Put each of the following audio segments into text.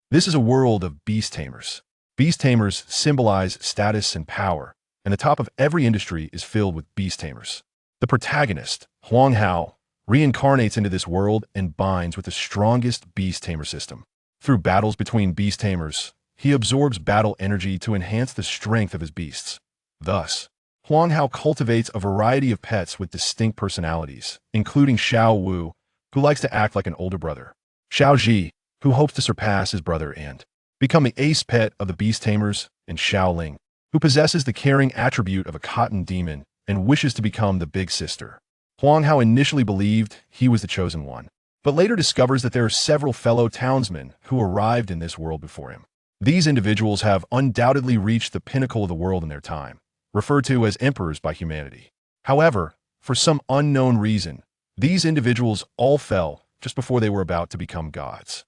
This is a world of beast tamers. Beast tamers symbolize status and power, and the top of every industry is filled with beast tamers. The protagonist, Huang Hao, reincarnates into this world and binds with the strongest beast tamer system. Through battles between beast tamers, he absorbs battle energy to enhance the strength of his beasts. Thus, Huang Hao cultivates a variety of pets with distinct personalities, including Xiao Wu, who likes to act like an older brother, Xiao Zhi, who hopes to surpass his brother and become the ace pet of the beast tamers, and Xiao Ling, who possesses the caring attribute of a cotton demon and wishes to become the big sister. Huang Hao initially believed he was the chosen one, but later discovers that there are several fellow townsmen who arrived in this world before him. These individuals have undoubtedly reached the pinnacle of the world in their time, referred to as emperors by humanity. However, for some unknown reason, these individuals all fell just before they were about to become gods.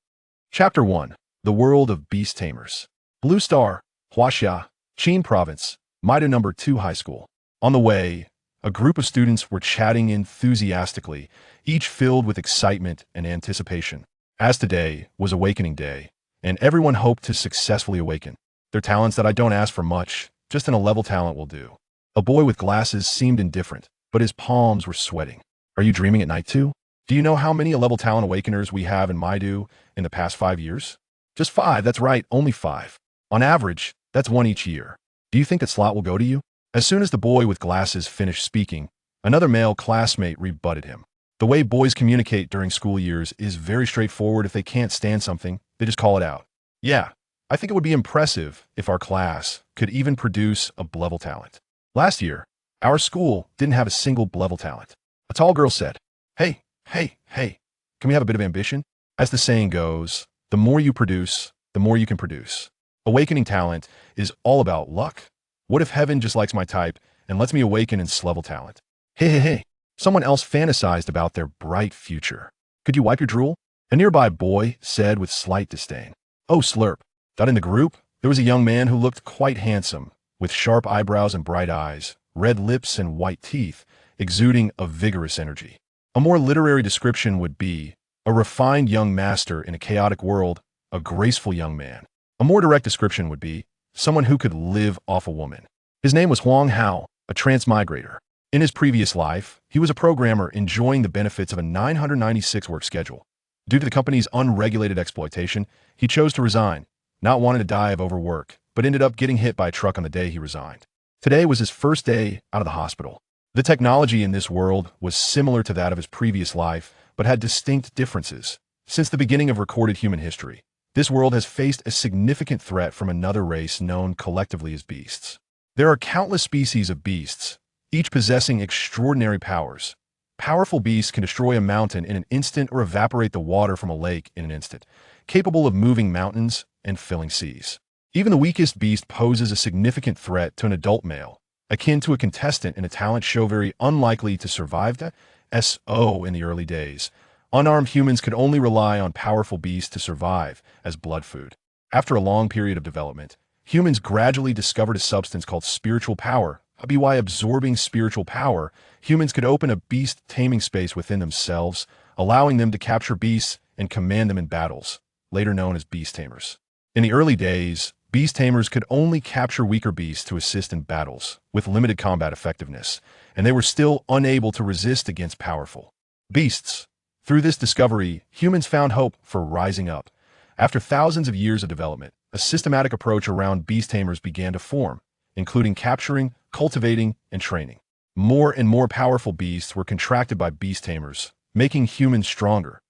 Chapter 1. The World of Beast Tamers. Blue Star, Huaxia, Qin Province, Mida No. 2 High School. On the way, a group of students were chatting enthusiastically, each filled with excitement and anticipation. As today was Awakening Day, and everyone hoped to successfully awaken. Their talents that I don't ask for much, just an A-level talent will do. A boy with glasses seemed indifferent, but his palms were sweating. Are you dreaming at night too? Do you know how many A-level talent awakeners we have in Maidu in the past 5 years? Just 5, that's right, only 5. On average, that's 1 each year. Do you think that slot will go to you? As soon as the boy with glasses finished speaking, another male classmate rebutted him. The way boys communicate during school years is very straightforward. If they can't stand something, they just call it out. Yeah, I think it would be impressive if our class could even produce a B-level talent. Last year, our school didn't have a single B-level talent. A tall girl said, Hey, can we have a bit of ambition? As the saying goes, the more you produce, the more you can produce. Awakening talent is all about luck. What if heaven just likes my type and lets me awaken in S-level talent? Hey. Someone else fantasized about their bright future. Could you wipe your drool? A nearby boy said with slight disdain. Oh, slurp. In the group, there was a young man who looked quite handsome, with sharp eyebrows and bright eyes, red lips and white teeth, exuding a vigorous energy. A more literary description would be a refined young master in a chaotic world, a graceful young man. A more direct description would be someone who could live off a woman. His name was Huang Hao, a transmigrator. In his previous life, he was a programmer enjoying the benefits of a 996 work schedule. Due to the company's unregulated exploitation, he chose to resign, not wanting to die of overwork, but ended up getting hit by a truck on the day he resigned. Today was his first day out of the hospital. The technology in this world was similar to that of his previous life, but had distinct differences. Since the beginning of recorded human history, this world has faced a significant threat from another race known collectively as beasts. There are countless species of beasts, each possessing extraordinary powers. Powerful beasts can destroy a mountain in an instant or evaporate the water from a lake in an instant, capable of moving mountains and filling seas. Even the weakest beast poses a significant threat to an adult male, akin to a contestant in a talent show very unlikely to survive the SO in the early days. Unarmed humans could only rely on powerful beasts to survive as blood food. After a long period of development, humans gradually discovered a substance called spiritual power. By absorbing spiritual power, humans could open a beast taming space within themselves, allowing them to capture beasts and command them in battles, later known as beast tamers. In the early days, beast tamers could only capture weaker beasts to assist in battles, with limited combat effectiveness, and they were still unable to resist against powerful beasts. Through this discovery, humans found hope for rising up. After thousands of years of development, a systematic approach around beast tamers began to form, including capturing, cultivating, and training. More and more powerful beasts were contracted by beast tamers, making humans stronger.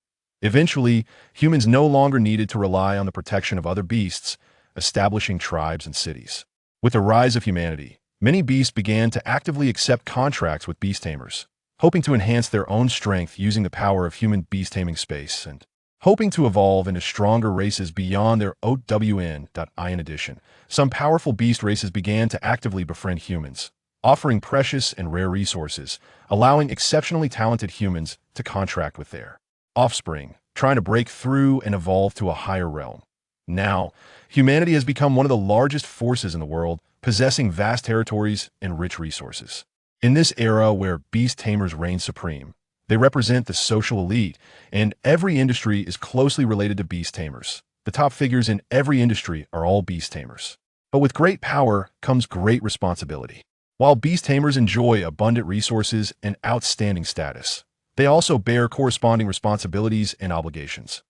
Eventually, humans no longer needed to rely on the protection of other beasts, establishing tribes and cities. With the rise of humanity, many beasts began to actively accept contracts with beast tamers, hoping to enhance their own strength using the power of human beast taming space and hoping to evolve into stronger races beyond their OWN. In addition, some powerful beast races began to actively befriend humans, offering precious and rare resources, allowing exceptionally talented humans to contract with their offspring, trying to break through and evolve to a higher realm. Now, humanity has become one of the largest forces in the world, possessing vast territories and rich resources. In this era where beast tamers reign supreme, they represent the social elite, and every industry is closely related to beast tamers. The top figures in every industry are all beast tamers. But with great power comes great responsibility. While beast tamers enjoy abundant resources and outstanding status, they also bear corresponding responsibilities and obligations.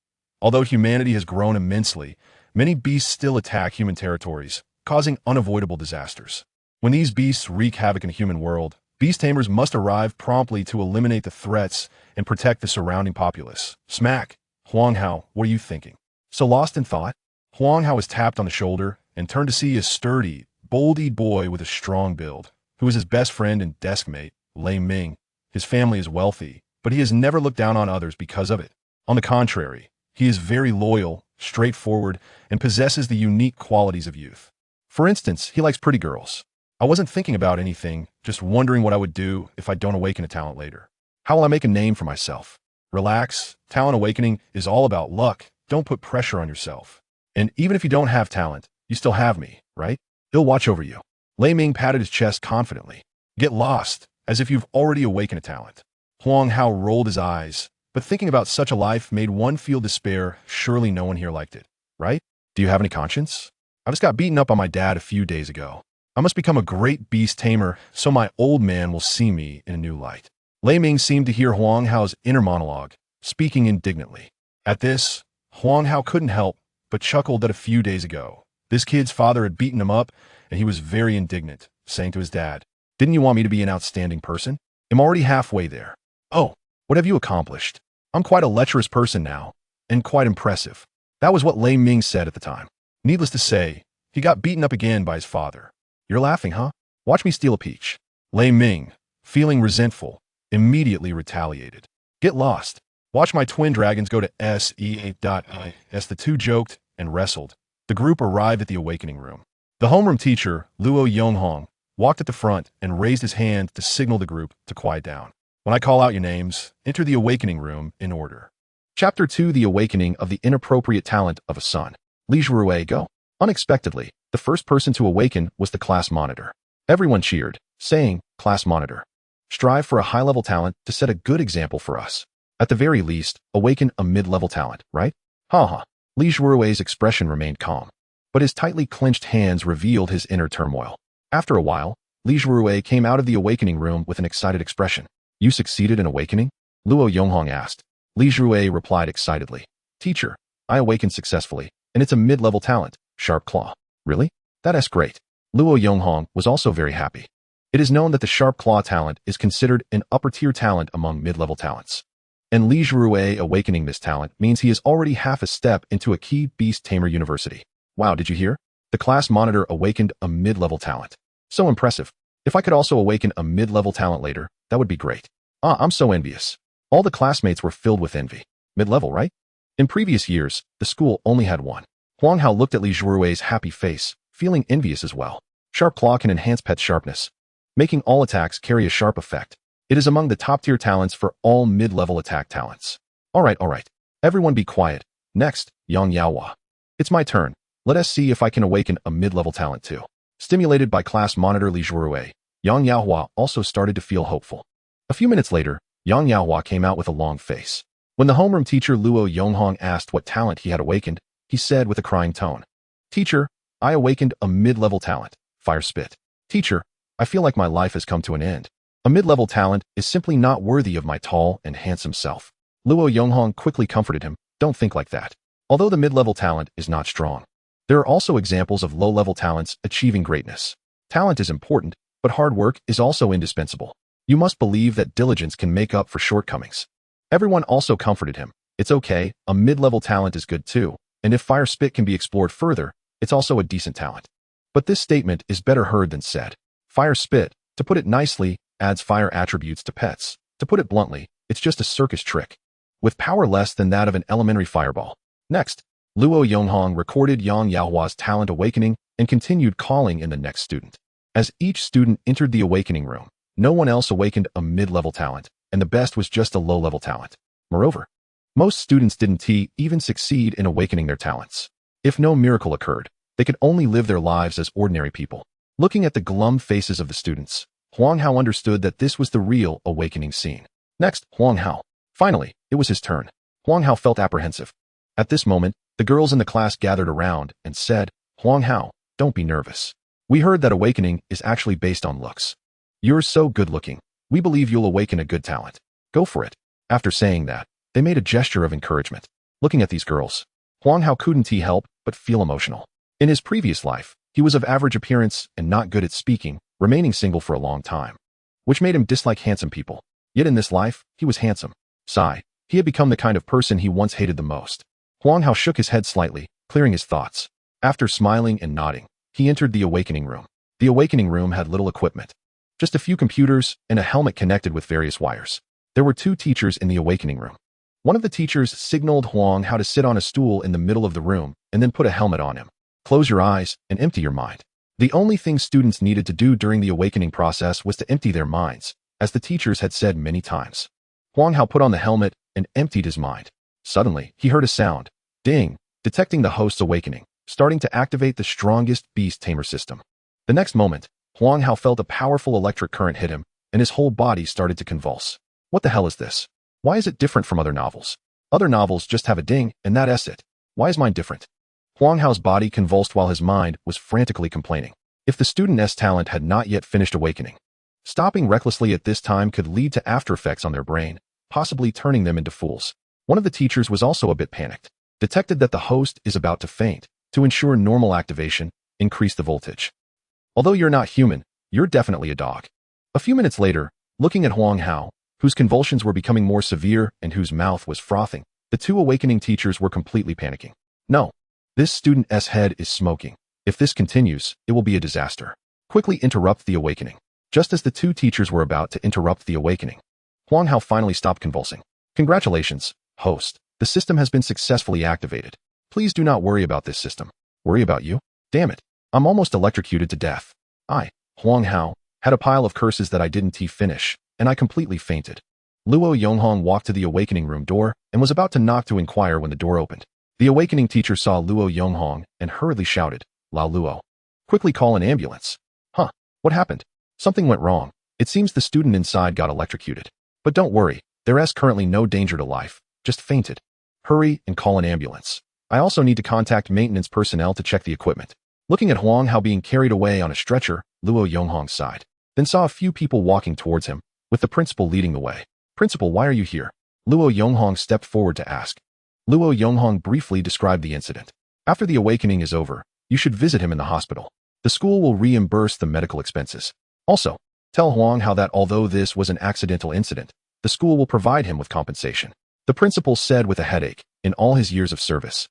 Although humanity has grown immensely, many beasts still attack human territories, causing unavoidable disasters. When these beasts wreak havoc in the human world, beast tamers must arrive promptly to eliminate the threats and protect the surrounding populace. Smack! Huang Hao, what are you thinking? So lost in thought? Huang Hao was tapped on the shoulder and turned to see a sturdy, bold-eyed boy with a strong build, who was his best friend and desk mate, Lei Ming. His family is wealthy, but he has never looked down on others because of it. On the contrary, he is very loyal, straightforward, and possesses the unique qualities of youth. For instance, he likes pretty girls. I wasn't thinking about anything, just wondering what I would do if I don't awaken a talent later. How will I make a name for myself? Relax. Talent awakening is all about luck. Don't put pressure on yourself. And even if you don't have talent, you still have me, right? He'll watch over you. Lei Ming patted his chest confidently. Get lost, as if you've already awakened a talent. Huang Hao rolled his eyes, but thinking about such a life made one feel despair. Surely no one here liked it, right? Do you have any conscience? I just got beaten up by my dad a few days ago. I must become a great beast tamer so my old man will see me in a new light. Lei Ming seemed to hear Huang Hao's inner monologue, speaking indignantly. At this, Huang Hao couldn't help but chuckled that a few days ago, this kid's father had beaten him up, and he was very indignant, saying to his dad, "Didn't you want me to be an outstanding person? I'm already halfway there." "Oh, what have you accomplished? I'm quite a lecherous person now, and quite impressive." That was what Lei Ming said at the time. Needless to say, he got beaten up again by his father. "You're laughing, huh? Watch me steal a peach." Lei Ming, feeling resentful, immediately retaliated. "Get lost. Watch my twin dragons go to S.E.A.I. As the two joked and wrestled, the group arrived at the awakening room. The homeroom teacher, Luo Yonghong, walked at the front and raised his hand to signal the group to quiet down. "When I call out your names, enter the awakening room in order." Chapter 2: The Awakening of the Inappropriate Talent of a Son. Li Zhuruei, go. Unexpectedly, the first person to awaken was the class monitor. Everyone cheered, saying, "Class monitor, strive for a high-level talent to set a good example for us. At the very least, awaken a mid-level talent, right?" Ha. Li Zhurui's expression remained calm, but his tightly clenched hands revealed his inner turmoil. After a while, Li Zhuruei came out of the awakening room with an excited expression. "You succeeded in awakening?" Luo Yonghong asked. Li Zhuruei replied excitedly. "Teacher, I awakened successfully, and it's a mid-level talent, Sharp Claw." "Really? That's great." Luo Yonghong was also very happy. It is known that the Sharp Claw talent is considered an upper-tier talent among mid-level talents. And Li Zhuruei awakening this talent means he is already half a step into a key Beast Tamer university. Wow, did you hear? The class monitor awakened a mid-level talent. So impressive. If I could also awaken a mid-level talent later, that would be great. I'm so envious. All the classmates were filled with envy. Mid-level, right? In previous years, the school only had one. Huang Hao looked at Li Zhurui's happy face, feeling envious as well. Sharp Claw can enhance pet sharpness, making all attacks carry a sharp effect. It is among the top-tier talents for all mid-level attack talents. All right. Everyone be quiet. Next, Yang Yaohua. It's my turn. Let us see if I can awaken a mid-level talent too. Stimulated by class monitor Li Zhuruei, Yang Yaohua also started to feel hopeful. A few minutes later, Yang Yaohua came out with a long face. When the homeroom teacher Luo Yonghong asked what talent he had awakened, he said with a crying tone, "Teacher, I awakened a mid-level talent, Fire Spit. Teacher, I feel like my life has come to an end. A mid-level talent is simply not worthy of my tall and handsome self." Luo Yonghong quickly comforted him. "Don't think like that. Although the mid-level talent is not strong, there are also examples of low-level talents achieving greatness. Talent is important, but hard work is also indispensable. You must believe that diligence can make up for shortcomings." Everyone also comforted him. "It's okay, a mid-level talent is good too, and if Fire Spit can be explored further, it's also a decent talent." But this statement is better heard than said. Fire Spit, to put it nicely, adds fire attributes to pets. To put it bluntly, it's just a circus trick, with power less than that of an elementary fireball. Next, Luo Yonghong recorded Yang Yaohua's talent awakening and continued calling in the next student. As each student entered the awakening room, no one else awakened a mid-level talent, and the best was just a low-level talent. Moreover, most students didn't even succeed in awakening their talents. If no miracle occurred, they could only live their lives as ordinary people. Looking at the glum faces of the students, Huang Hao understood that this was the real awakening scene. Next, Huang Hao. Finally, it was his turn. Huang Hao felt apprehensive. At this moment, The girls in the class gathered around and said, Huang Hao, don't be nervous. We heard that awakening is actually based on looks. You're so good looking. We believe you'll awaken a good talent. Go for it. After saying that, they made a gesture of encouragement. Looking at these girls, Huang Hao couldn't help but feel emotional. In his previous life, he was of average appearance and not good at speaking, remaining single for a long time, which made him dislike handsome people. Yet in this life, he was handsome. Sigh. He had become the kind of person he once hated the most. Huang Hao shook his head slightly, clearing his thoughts. After smiling and nodding, he entered the awakening room. The awakening room had little equipment. Just a few computers and a helmet connected with various wires. There were 2 teachers in the awakening room. One of the teachers signaled Huang Hao to sit on a stool in the middle of the room and then put a helmet on him. Close your eyes and empty your mind. The only thing students needed to do during the awakening process was to empty their minds, as the teachers had said many times. Huang Hao put on the helmet and emptied his mind. Suddenly, he heard a sound. Ding! Detecting the host's awakening, starting to activate the strongest Beast Tamer system. The next moment, Huang Hao felt a powerful electric current hit him, and his whole body started to convulse. What the hell is this? Why is it different from other novels? Other novels just have a ding, and that's it. Why is mine different? Huang Hao's body convulsed while his mind was frantically complaining. If the student's talent had not yet finished awakening, stopping recklessly at this time could lead to after effects on their brain, possibly turning them into fools. One of the teachers was also a bit panicked. Detected that the host is about to faint. To ensure normal activation, increase the voltage. Although you're not human, you're definitely a dog. A few minutes later, looking at Huang Hao, whose convulsions were becoming more severe and whose mouth was frothing, the 2 awakening teachers were completely panicking. No. This student's head is smoking. If this continues, it will be a disaster. Quickly interrupt the awakening. Just as the 2 teachers were about to interrupt the awakening, Huang Hao finally stopped convulsing. Congratulations, host. The system has been successfully activated. Please do not worry about this system. Worry about you? Damn it. I'm almost electrocuted to death. I, Huang Hao, had a pile of curses that I didn't finish, and I completely fainted. Luo Yonghong walked to the awakening room door and was about to knock to inquire when the door opened. The awakening teacher saw Luo Yonghong and hurriedly shouted, Lao Luo. Quickly call an ambulance. Huh, what happened? Something went wrong. It seems the student inside got electrocuted. But don't worry, there's currently no danger to life, just fainted. Hurry and call an ambulance. I also need to contact maintenance personnel to check the equipment. Looking at Huang Hao being carried away on a stretcher, Luo Yonghong sighed, then saw a few people walking towards him, with the principal leading the way. Principal, why are you here? Luo Yonghong stepped forward to ask. Luo Yonghong briefly described the incident. After the awakening is over, you should visit him in the hospital. The school will reimburse the medical expenses. Also, tell Huang Hao that although this was an accidental incident, the school will provide him with compensation. The principal said with a headache, in all his years of service.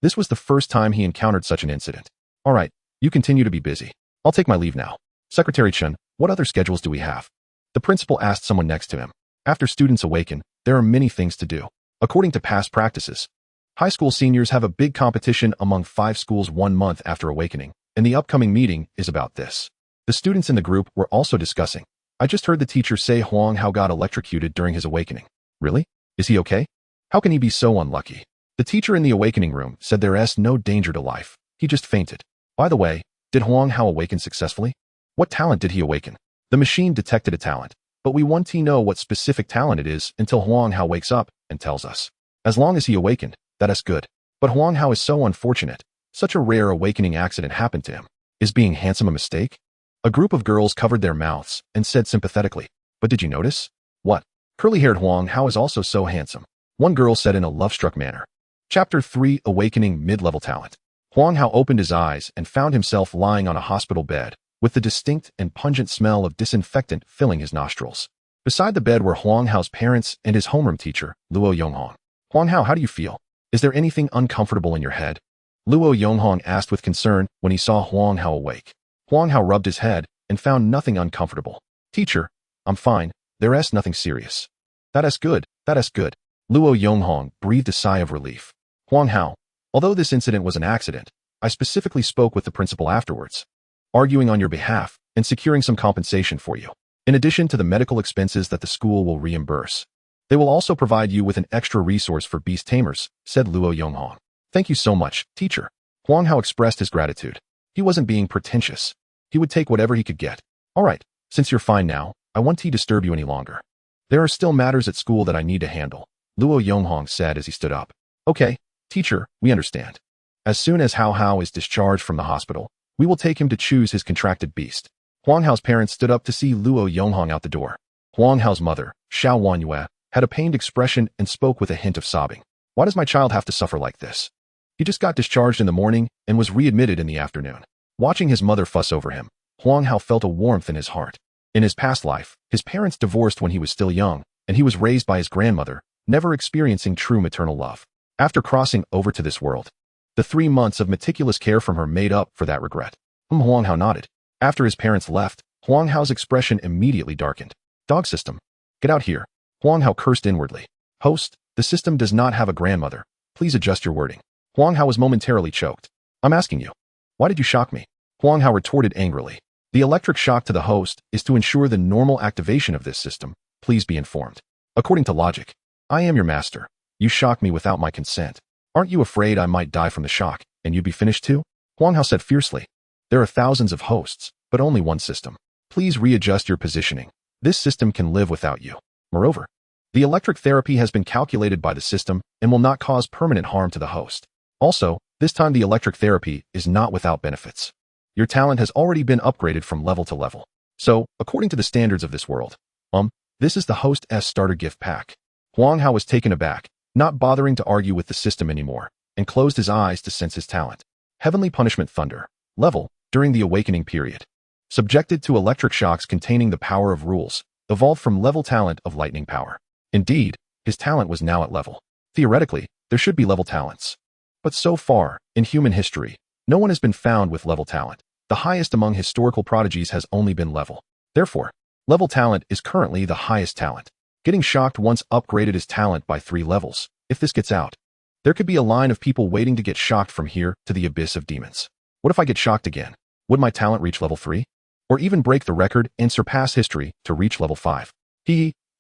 This was the first time he encountered such an incident. All right, you continue to be busy. I'll take my leave now. Secretary Chen, what other schedules do we have? The principal asked someone next to him. After students awaken, there are many things to do. According to past practices, high school seniors have a big competition among 5 schools 1 month after awakening, and the upcoming meeting is about this. The students in the group were also discussing. I just heard the teacher say Huang Hao got electrocuted during his awakening. Really? Is he okay? How can he be so unlucky? The teacher in the awakening room said there's no danger to life. He just fainted. By the way, did Huang Hao awaken successfully? What talent did he awaken? The machine detected a talent, but we won't know what specific talent it is until Huang Hao wakes up and tells us. As long as he awakened, that's good. But Huang Hao is so unfortunate. Such a rare awakening accident happened to him. Is being handsome a mistake? A group of girls covered their mouths and said sympathetically, but did you notice? What? Curly-haired Huang Hao is also so handsome. One girl said in a love-struck manner. Chapter 3 Awakening Mid-Level Talent. Huang Hao opened his eyes and found himself lying on a hospital bed, with the distinct and pungent smell of disinfectant filling his nostrils. Beside the bed were Huang Hao's parents and his homeroom teacher, Luo Yonghong. Huang Hao, how do you feel? Is there anything uncomfortable in your head? Luo Yonghong asked with concern when he saw Huang Hao awake. Huang Hao rubbed his head and found nothing uncomfortable. Teacher, I'm fine. There's nothing serious. That's good. Luo Yonghong breathed a sigh of relief. Huang Hao, although this incident was an accident, I specifically spoke with the principal afterwards, arguing on your behalf and securing some compensation for you. In addition to the medical expenses that the school will reimburse, they will also provide you with an extra resource for Beast Tamers, said Luo Yonghong. Thank you so much, teacher. Huang Hao expressed his gratitude. He wasn't being pretentious. He would take whatever he could get. All right, since you're fine now, I won't disturb you any longer. There are still matters at school that I need to handle, Luo Yonghong said as he stood up. Okay, Teacher, we understand. As soon as Hao Hao is discharged from the hospital, we will take him to choose his contracted beast. Huang Hao's parents stood up to see Luo Yonghong out the door. Huang Hao's mother, Xiao Wanyue, had a pained expression and spoke with a hint of sobbing. Why does my child have to suffer like this? He just got discharged in the morning and was readmitted in the afternoon. Watching his mother fuss over him, Huang Hao felt a warmth in his heart. In his past life, his parents divorced when he was still young, and he was raised by his grandmother, never experiencing true maternal love. After crossing over to this world, the 3 months of meticulous care from her made up for that regret. Huang Hao nodded. After his parents left, Huang Hao's expression immediately darkened. Dog system. Get out here. Huang Hao cursed inwardly. Host, the system does not have a grandmother. Please adjust your wording. Huang Hao was momentarily choked. I'm asking you. Why did you shock me? Huang Hao retorted angrily. The electric shock to the host is to ensure the normal activation of this system. Please be informed. According to logic, I am your master. You shock me without my consent. Aren't you afraid I might die from the shock, and you'd be finished too? Huang Hao said fiercely. There are thousands of hosts, but only one system. Please readjust your positioning. This system can live without you. Moreover, the electric therapy has been calculated by the system and will not cause permanent harm to the host. Also, this time the electric therapy is not without benefits. Your talent has already been upgraded from level to level. So, according to the standards of this world, this is the host's starter gift pack. Huang Hao was taken aback, not bothering to argue with the system anymore, and closed his eyes to sense his talent. Heavenly Punishment Thunder. Level, during the awakening period. Subjected to electric shocks containing the power of rules, evolved from level talent of lightning power. Indeed, his talent was now at level. Theoretically, there should be level talents. But so far, in human history, no one has been found with level talent. The highest among historical prodigies has only been level. Therefore, level talent is currently the highest talent. Getting shocked once upgraded his talent by 3 levels. If this gets out, there could be a line of people waiting to get shocked from here to the abyss of demons. What if I get shocked again? Would my talent reach level 3? Or even break the record and surpass history to reach level 5?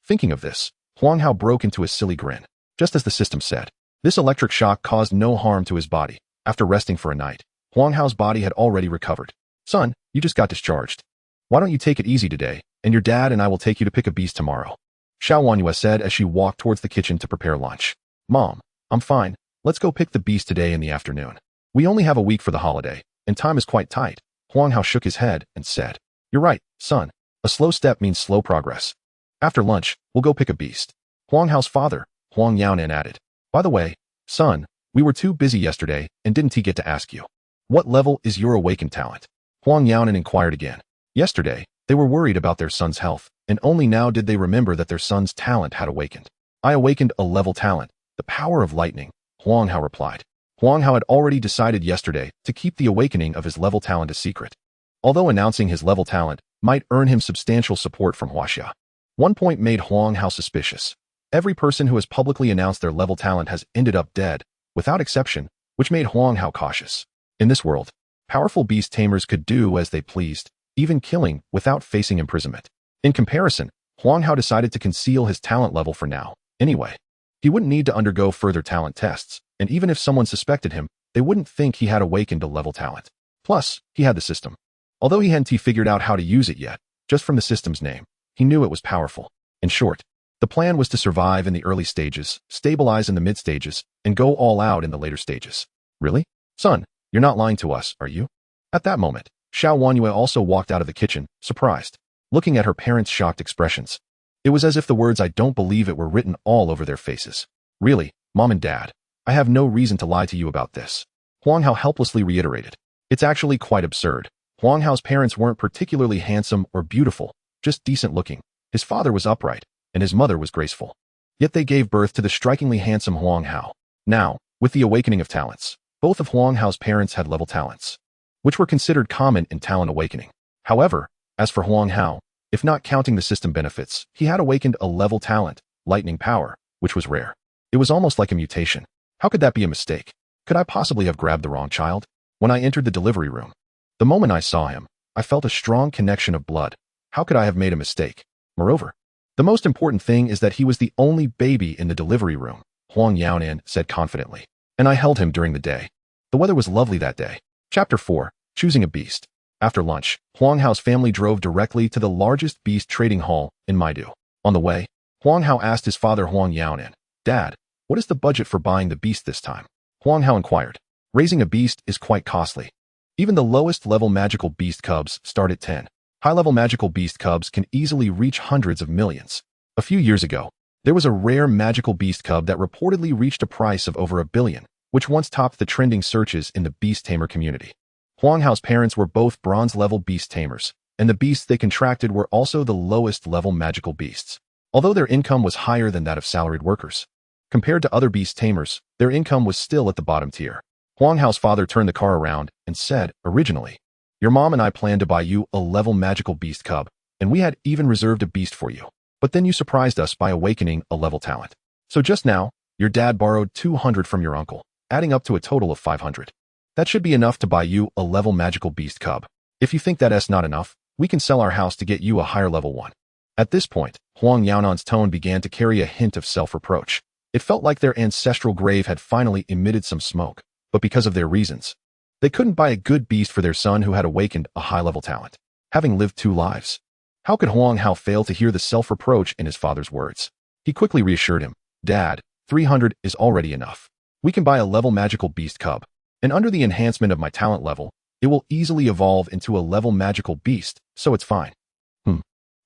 Thinking of this, Huang Hao broke into a silly grin. Just as the system said, this electric shock caused no harm to his body. After resting for a night, Huang Hao's body had already recovered. Son, you just got discharged. Why don't you take it easy today, and your dad and I will take you to pick a beast tomorrow? Xiao Wanyue said as she walked towards the kitchen to prepare lunch. Mom, I'm fine. Let's go pick the beast today in the afternoon. We only have a week for the holiday, and time is quite tight. Huang Hao shook his head and said, You're right, son. A slow step means slow progress. After lunch, we'll go pick a beast. Huang Hao's father, Huang Yaonan, added. By the way, son, we were too busy yesterday and didn't get to ask you. What level is your awakened talent? Huang Yaonan inquired again. Yesterday, they were worried about their son's health, and only now did they remember that their son's talent had awakened. I awakened a level talent, the power of lightning, Huang Hao replied. Huang Hao had already decided yesterday to keep the awakening of his level talent a secret. Although announcing his level talent might earn him substantial support from Huaxia. One point made Huang Hao suspicious. Every person who has publicly announced their level talent has ended up dead, without exception, which made Huang Hao cautious. In this world, powerful beast tamers could do as they pleased, even killing without facing imprisonment. In comparison, Huang Hao decided to conceal his talent level for now. Anyway, he wouldn't need to undergo further talent tests, and even if someone suspected him, they wouldn't think he had awakened a level talent. Plus, he had the system. Although he hadn't figured out how to use it yet, just from the system's name, he knew it was powerful. In short, the plan was to survive in the early stages, stabilize in the mid stages, and go all out in the later stages. Really? Son, you're not lying to us, are you? At that moment, Xiao Wanyue also walked out of the kitchen, surprised, looking at her parents' shocked expressions. It was as if the words "I don't believe it" were written all over their faces. Really, Mom and Dad, I have no reason to lie to you about this. Huang Hao helplessly reiterated. It's actually quite absurd. Huang Hao's parents weren't particularly handsome or beautiful, just decent looking. His father was upright, and his mother was graceful. Yet they gave birth to the strikingly handsome Huang Hao. Now, with the awakening of talents, both of Huang Hao's parents had level talents, which were considered common in talent awakening. However, as for Huang Hao, if not counting the system benefits, he had awakened a level talent, lightning power, which was rare. It was almost like a mutation. How could that be a mistake? Could I possibly have grabbed the wrong child? When I entered the delivery room, the moment I saw him, I felt a strong connection of blood. How could I have made a mistake? Moreover, the most important thing is that he was the only baby in the delivery room, Huang Yaonan said confidently, and I held him during the day. The weather was lovely that day. Chapter 4, Choosing a Beast. After lunch, Huang Hao's family drove directly to the largest beast trading hall in Maidu. On the way, Huang Hao asked his father Huang Yaonan, Dad, what is the budget for buying the beast this time? Huang Hao inquired. Raising a beast is quite costly. Even the lowest level magical beast cubs start at 10. High-level magical beast cubs can easily reach hundreds of millions. A few years ago, there was a rare magical beast cub that reportedly reached a price of over $1 billion, which once topped the trending searches in the beast tamer community. Huang Hao's parents were both bronze-level beast tamers, and the beasts they contracted were also the lowest-level magical beasts. Although their income was higher than that of salaried workers, compared to other beast tamers, their income was still at the bottom tier. Huang Hao's father turned the car around and said, originally, your mom and I planned to buy you a level magical beast cub, and we had even reserved a beast for you. But then you surprised us by awakening a level talent. So just now, your dad borrowed 200 from your uncle, adding up to a total of 500. That should be enough to buy you a level magical beast cub. If you think that's not enough, we can sell our house to get you a higher level one. At this point, Huang Yaonan's tone began to carry a hint of self-reproach. It felt like their ancestral grave had finally emitted some smoke, but because of their reasons, they couldn't buy a good beast for their son who had awakened a high-level talent, having lived 2 lives. How could Huang Hao fail to hear the self-reproach in his father's words? He quickly reassured him, Dad, 300 is already enough. We can buy a level magical beast cub, and under the enhancement of my talent level, it will easily evolve into a level magical beast, so it's fine.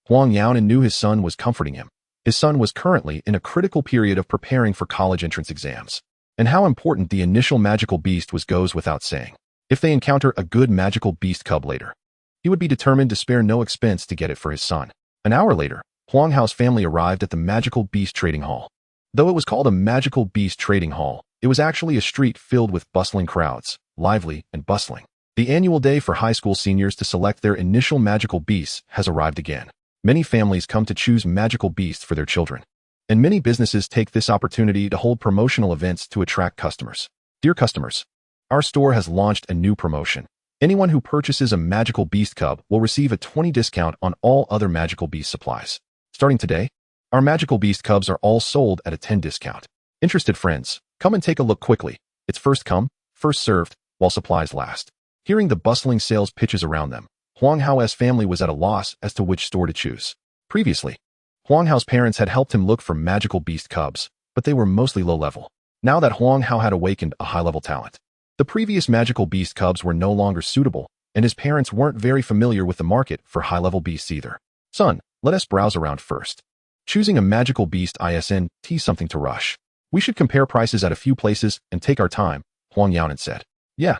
Huang Yaonan knew his son was comforting him. His son was currently in a critical period of preparing for college entrance exams, and how important the initial magical beast was goes without saying. If they encounter a good magical beast cub later, he would be determined to spare no expense to get it for his son. An hour later, Huang Hao's family arrived at the magical beast trading hall. Though it was called a magical beast trading hall, it was actually a street filled with bustling crowds, lively and bustling. The annual day for high school seniors to select their initial magical beasts has arrived again. Many families come to choose magical beasts for their children, and many businesses take this opportunity to hold promotional events to attract customers. Dear customers, our store has launched a new promotion. Anyone who purchases a magical beast cub will receive a 20% discount on all other magical beast supplies. Starting today, our magical beast cubs are all sold at a 10% discount. Interested friends, come and take a look quickly. It's first come, first served, while supplies last. Hearing the bustling sales pitches around them, Huang Hao's family was at a loss as to which store to choose. Previously, Huang Hao's parents had helped him look for magical beast cubs, but they were mostly low-level. Now that Huang Hao had awakened a high-level talent, the previous magical beast cubs were no longer suitable, and his parents weren't very familiar with the market for high-level beasts either. Son, let us browse around first. Choosing a magical beast isn't something to rush. We should compare prices at a few places and take our time, Huang Yaonan said. Yeah.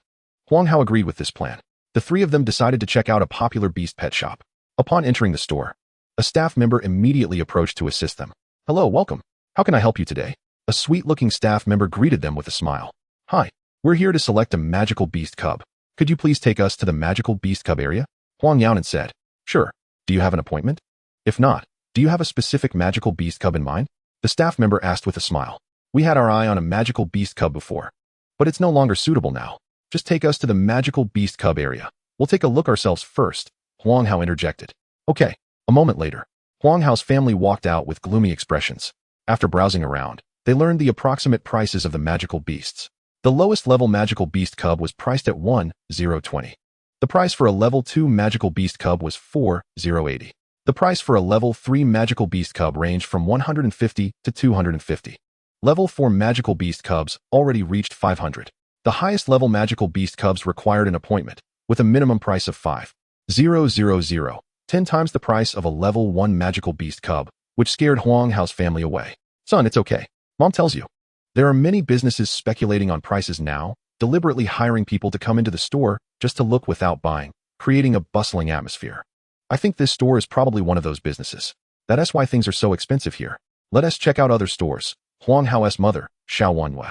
Huang Hao agreed with this plan. The 3 of them decided to check out a popular beast pet shop. Upon entering the store, a staff member immediately approached to assist them. Hello, welcome. How can I help you today? A sweet-looking staff member greeted them with a smile. Hi, we're here to select a magical beast cub. Could you please take us to the magical beast cub area? Huang Yaonan said. Sure. Do you have an appointment? If not, do you have a specific magical beast cub in mind? The staff member asked with a smile. We had our eye on a magical beast cub before, but it's no longer suitable now. Just take us to the magical beast cub area. We'll take a look ourselves first, Huang Hao interjected. Okay. A moment later, Huang Hao's family walked out with gloomy expressions. After browsing around, they learned the approximate prices of the magical beasts. The lowest level magical beast cub was priced at 1,020. The price for a level 2 magical beast cub was 4,080. The price for a level 3 magical beast cub ranged from 150 to 250. Level 4 magical beast cubs already reached 500. The highest level magical beast cubs required an appointment, with a minimum price of 5,000, 10 times the price of a level 1 magical beast cub, which scared Huang Hao's family away. Son, it's okay. Mom tells you. There are many businesses speculating on prices now, deliberately hiring people to come into the store just to look without buying, creating a bustling atmosphere. I think this store is probably one of those businesses. That's why things are so expensive here. Let us check out other stores. Huang Hao's mother, Xiao Wu,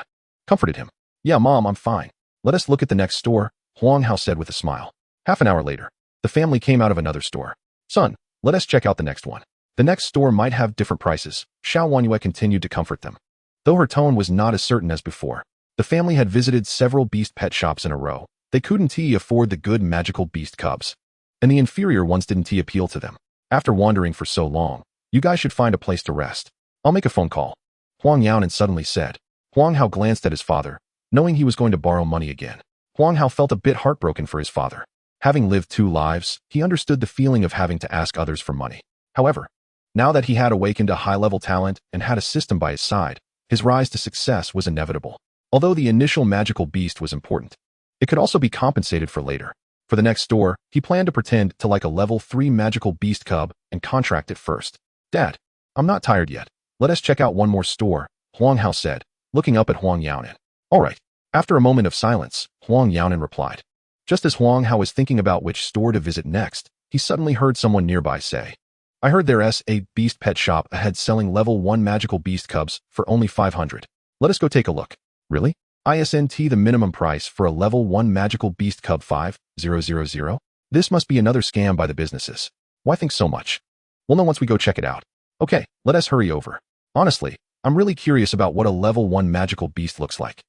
comforted him. Yeah, Mom, I'm fine. Let us look at the next store, Huang Hao said with a smile. Half an hour later, the family came out of another store. Son, let us check out the next one. The next store might have different prices. Xiao Wu continued to comfort them. Though her tone was not as certain as before, the family had visited several beast pet shops in a row. They couldn't afford the good magical beast cubs, and the inferior ones didn't appeal to them. After wandering for so long, you guys should find a place to rest. I'll make a phone call, Huang Yaonan suddenly said. Huang Hao glanced at his father, knowing he was going to borrow money again. Huang Hao felt a bit heartbroken for his father. Having lived 2 lives, he understood the feeling of having to ask others for money. However, now that he had awakened a high-level talent and had a system by his side, his rise to success was inevitable. Although the initial magical beast was important, it could also be compensated for later. For the next store, he planned to pretend to like a level 3 magical beast cub and contract it first. Dad, I'm not tired yet. Let us check out one more store, Huang Hao said, looking up at Huang Yaonan. All right. After a moment of silence, Huang Yaonan replied. Just as Huang Hao was thinking about which store to visit next, he suddenly heard someone nearby say, I heard there's a beast pet shop ahead selling level 1 magical beast cubs for only 500. Let us go take a look. Really? Isn't the minimum price for a level 1 magical beast cub 5,000? This must be another scam by the businesses. Why think so much? We'll know once we go check it out. Okay, let us hurry over. Honestly, I'm really curious about what a level 1 magical beast looks like.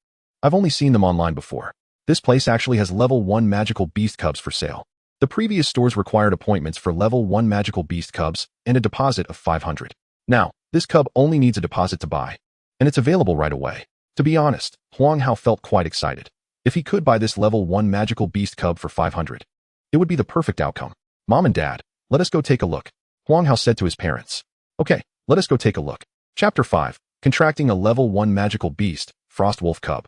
I've only seen them online before. This place actually has level 1 magical beast cubs for sale. The previous stores required appointments for level 1 magical beast cubs and a deposit of 500. Now, this cub only needs a deposit to buy, and it's available right away. To be honest, Huang Hao felt quite excited. If he could buy this level 1 magical beast cub for 500, it would be the perfect outcome. Mom and Dad, let us go take a look, Huang Hao said to his parents. Okay, let us go take a look. Chapter 5. Contracting a level 1 magical beast, Frost Wolf Cub.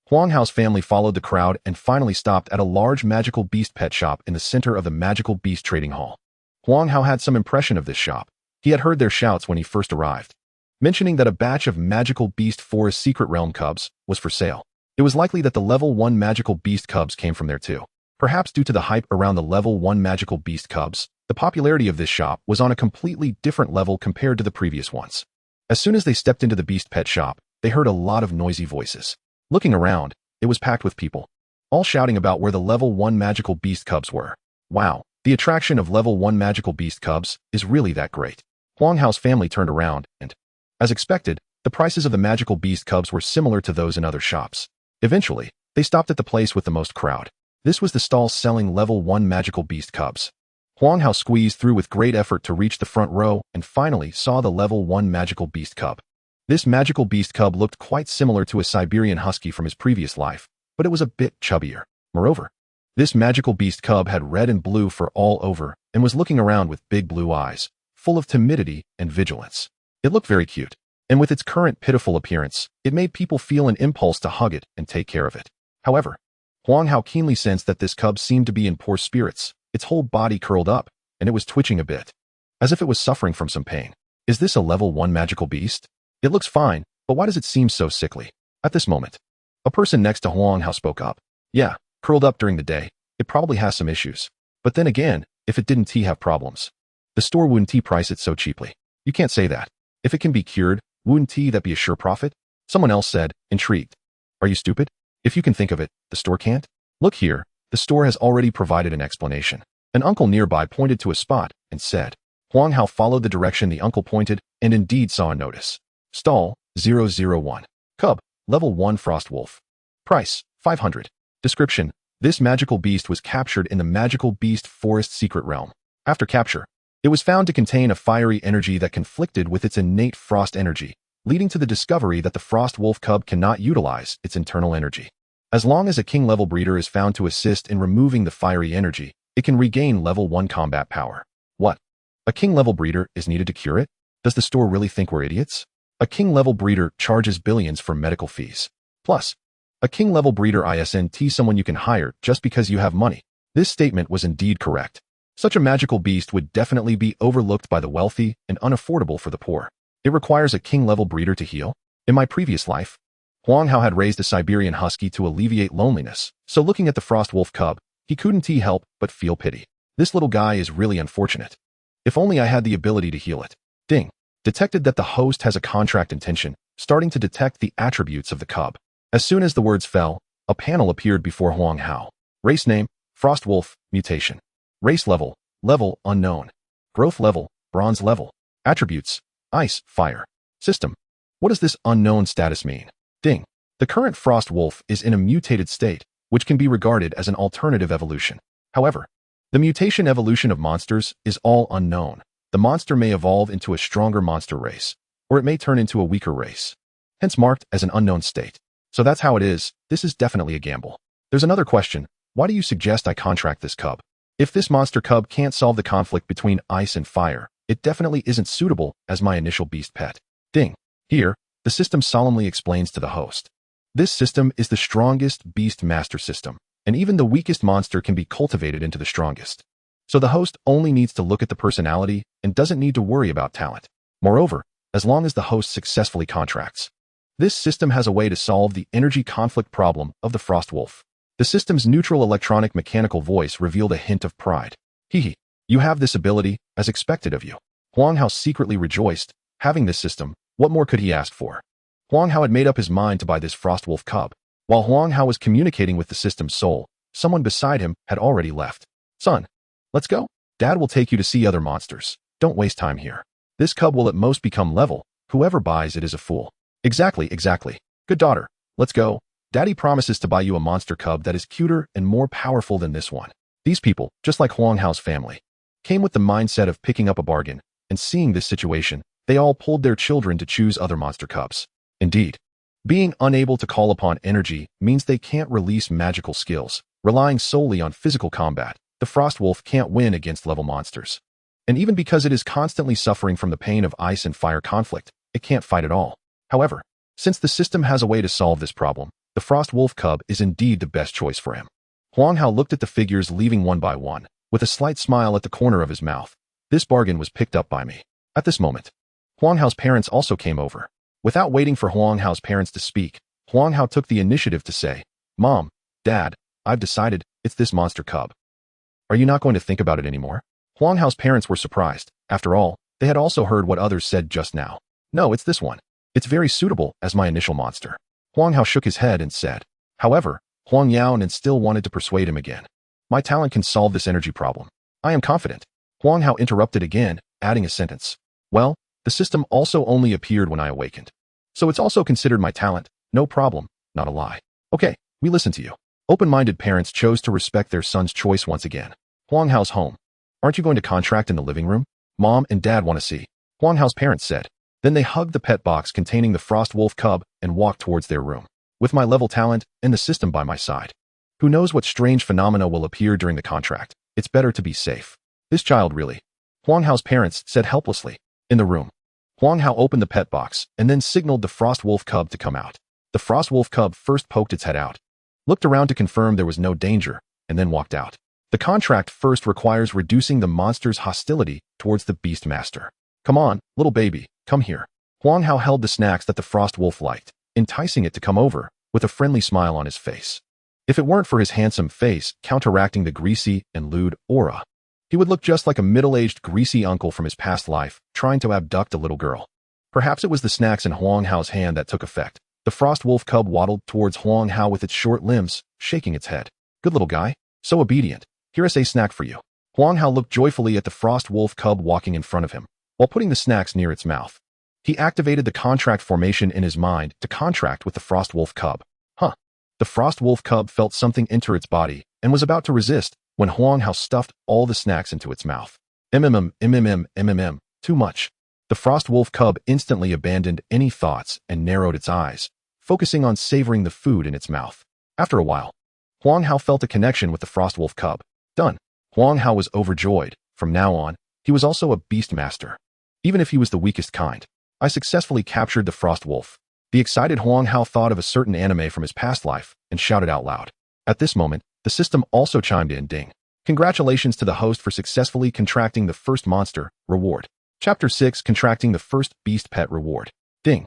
Huang Hao's family followed the crowd and finally stopped at a large magical beast pet shop in the center of the magical beast trading hall. Huang Hao had some impression of this shop. He had heard their shouts when he first arrived, mentioning that a batch of magical beast forest secret realm cubs was for sale. It was likely that the level 1 magical beast cubs came from there too. Perhaps due to the hype around the level 1 magical beast cubs, the popularity of this shop was on a completely different level compared to the previous ones. As soon as they stepped into the beast pet shop, they heard a lot of noisy voices. Looking around, it was packed with people, all shouting about where the level 1 magical beast cubs were. Wow, the attraction of level 1 magical beast cubs is really that great. Huang Hao's family turned around and, as expected, the prices of the magical beast cubs were similar to those in other shops. Eventually, they stopped at the place with the most crowd. This was the stall selling level 1 magical beast cubs. Huang Hao squeezed through with great effort to reach the front row and finally saw the level 1 magical beast cub. This magical beast cub looked quite similar to a Siberian husky from his previous life, but it was a bit chubbier. Moreover, this magical beast cub had red and blue fur all over and was looking around with big blue eyes, full of timidity and vigilance. It looked very cute, and with its current pitiful appearance, it made people feel an impulse to hug it and take care of it. However, Huang Hao keenly sensed that this cub seemed to be in poor spirits. Its whole body curled up, and it was twitching a bit, as if it was suffering from some pain. Is this a level 1 magical beast? It looks fine, but why does it seem so sickly? At this moment, a person next to Huang Hao spoke up. Yeah, curled up during the day. It probably has some issues. But then again, if it didn't have problems, the store wouldn't price it so cheaply. You can't say that. If it can be cured, wouldn't that be a sure profit? Someone else said, intrigued. Are you stupid? If you can think of it, the store can't? Look here, the store has already provided an explanation. An uncle nearby pointed to a spot and said. Huang Hao followed the direction the uncle pointed and indeed saw a notice. Stall 001. Cub, level 1 Frost Wolf. Price 500. Description: this magical beast was captured in the magical beast forest secret realm. After capture, it was found to contain a fiery energy that conflicted with its innate frost energy, leading to the discovery that the Frost Wolf Cub cannot utilize its internal energy. As long as a king level breeder is found to assist in removing the fiery energy, it can regain level 1 combat power. What? A king level breeder is needed to cure it? Does the store really think we're idiots? A king level breeder charges billions for medical fees. Plus, a king level breeder isn't someone you can hire just because you have money. This statement was indeed correct. Such a magical beast would definitely be overlooked by the wealthy and unaffordable for the poor. It requires a king level breeder to heal. In my previous life, Huang Hao had raised a Siberian husky to alleviate loneliness, so looking at the Frost Wolf Cub, he couldn't help but feel pity. This little guy is really unfortunate. If only I had the ability to heal it. Ding. Detected that the host has a contract intention, starting to detect the attributes of the cub. As soon as the words fell, a panel appeared before Huang Hao. Race name, Frost Wolf, mutation. Race level, level unknown. Growth level, bronze level. Attributes, ice, fire. System. What does this unknown status mean? Ding. The current Frost Wolf is in a mutated state, which can be regarded as an alternative evolution. However, the mutation evolution of monsters is all unknown. The monster may evolve into a stronger monster race, or it may turn into a weaker race, hence marked as an unknown state. So that's how it is. This is definitely a gamble. There's another question. Why do you suggest I contract this cub? If this monster cub can't solve the conflict between ice and fire, it definitely isn't suitable as my initial beast pet. Ding. Here, the system solemnly explains to the host. This system is the strongest Beastmaster system, and even the weakest monster can be cultivated into the strongest. So the host only needs to look at the personality and doesn't need to worry about talent. Moreover, as long as the host successfully contracts. This system has a way to solve the energy conflict problem of the Frost Wolf. The system's neutral electronic mechanical voice revealed a hint of pride. Hee, you have this ability, as expected of you. Huang Hao secretly rejoiced. Having this system, what more could he ask for? Huang Hao had made up his mind to buy this Frost Wolf cub. While Huang Hao was communicating with the system's soul, someone beside him had already left. Son, let's go. Dad will take you to see other monsters. Don't waste time here. This cub will at most become level. Whoever buys it is a fool. Exactly. Good daughter, let's go. Daddy promises to buy you a monster cub that is cuter and more powerful than this one. These people, just like Huang Hao's family, came with the mindset of picking up a bargain, and seeing this situation, they all pulled their children to choose other monster cubs. Indeed, being unable to call upon energy means they can't release magical skills. Relying solely on physical combat, the Frost Wolf can't win against level monsters. And even because it is constantly suffering from the pain of ice and fire conflict, it can't fight at all. However, since the system has a way to solve this problem, the Frost Wolf cub is indeed the best choice for him. Huang Hao looked at the figures leaving one by one, with a slight smile at the corner of his mouth. This bargain was picked up by me. At this moment, Huang Hao's parents also came over. Without waiting for Huang Hao's parents to speak, Huang Hao took the initiative to say, Mom, Dad, I've decided, it's this monster cub. Are you not going to think about it anymore? Huang Hao's parents were surprised. After all, they had also heard what others said just now. No, it's this one. It's very suitable as my initial monster. Huang Hao shook his head and said. However, Huang Yaonan still wanted to persuade him again. My talent can solve this energy problem. I am confident. Huang Hao interrupted again, adding a sentence. Well, the system also only appeared when I awakened. So it's also considered my talent. No problem, not a lie. Okay, we listen to you. Open-minded parents chose to respect their son's choice once again. Huang Hao's home. Aren't you going to contract in the living room? Mom and Dad want to see. Huang Hao's parents said. Then they hugged the pet box containing the Frost Wolf cub and walked towards their room. With my level talent and the system by my side. Who knows what strange phenomena will appear during the contract? It's better to be safe. This child really. Huang Hao's parents said helplessly. In the room. Huang Hao opened the pet box and then signaled the Frost Wolf cub to come out. The Frost Wolf cub first poked its head out, looked around to confirm there was no danger, and then walked out. The contract first requires reducing the monster's hostility towards the Beastmaster. Come on, little baby, come here. Huang Hao held the snacks that the Frost Wolf liked, enticing it to come over, with a friendly smile on his face. If it weren't for his handsome face counteracting the greasy and lewd aura, he would look just like a middle-aged greasy uncle from his past life, trying to abduct a little girl. Perhaps it was the snacks in Huang Hao's hand that took effect. The Frost Wolf cub waddled towards Huang Hao with its short limbs, shaking its head. Good little guy, so obedient. Here is a snack for you. Huang Hao looked joyfully at the Frost Wolf cub walking in front of him, while putting the snacks near its mouth. He activated the contract formation in his mind to contract with the Frost Wolf cub. The Frost Wolf cub felt something enter its body and was about to resist when Huang Hao stuffed all the snacks into its mouth. Too much. The Frost Wolf cub instantly abandoned any thoughts and narrowed its eyes, focusing on savoring the food in its mouth. After a while, Huang Hao felt a connection with the Frost Wolf cub. Done. Huang Hao was overjoyed. From now on, he was also a Beastmaster. Even if he was the weakest kind, I successfully captured the Frost Wolf. The excited Huang Hao thought of a certain anime from his past life and shouted out loud. At this moment, the system also chimed in. Ding. Congratulations to the host for successfully contracting the first monster. Reward. Chapter 6. Contracting the first beast pet. Reward. Ding.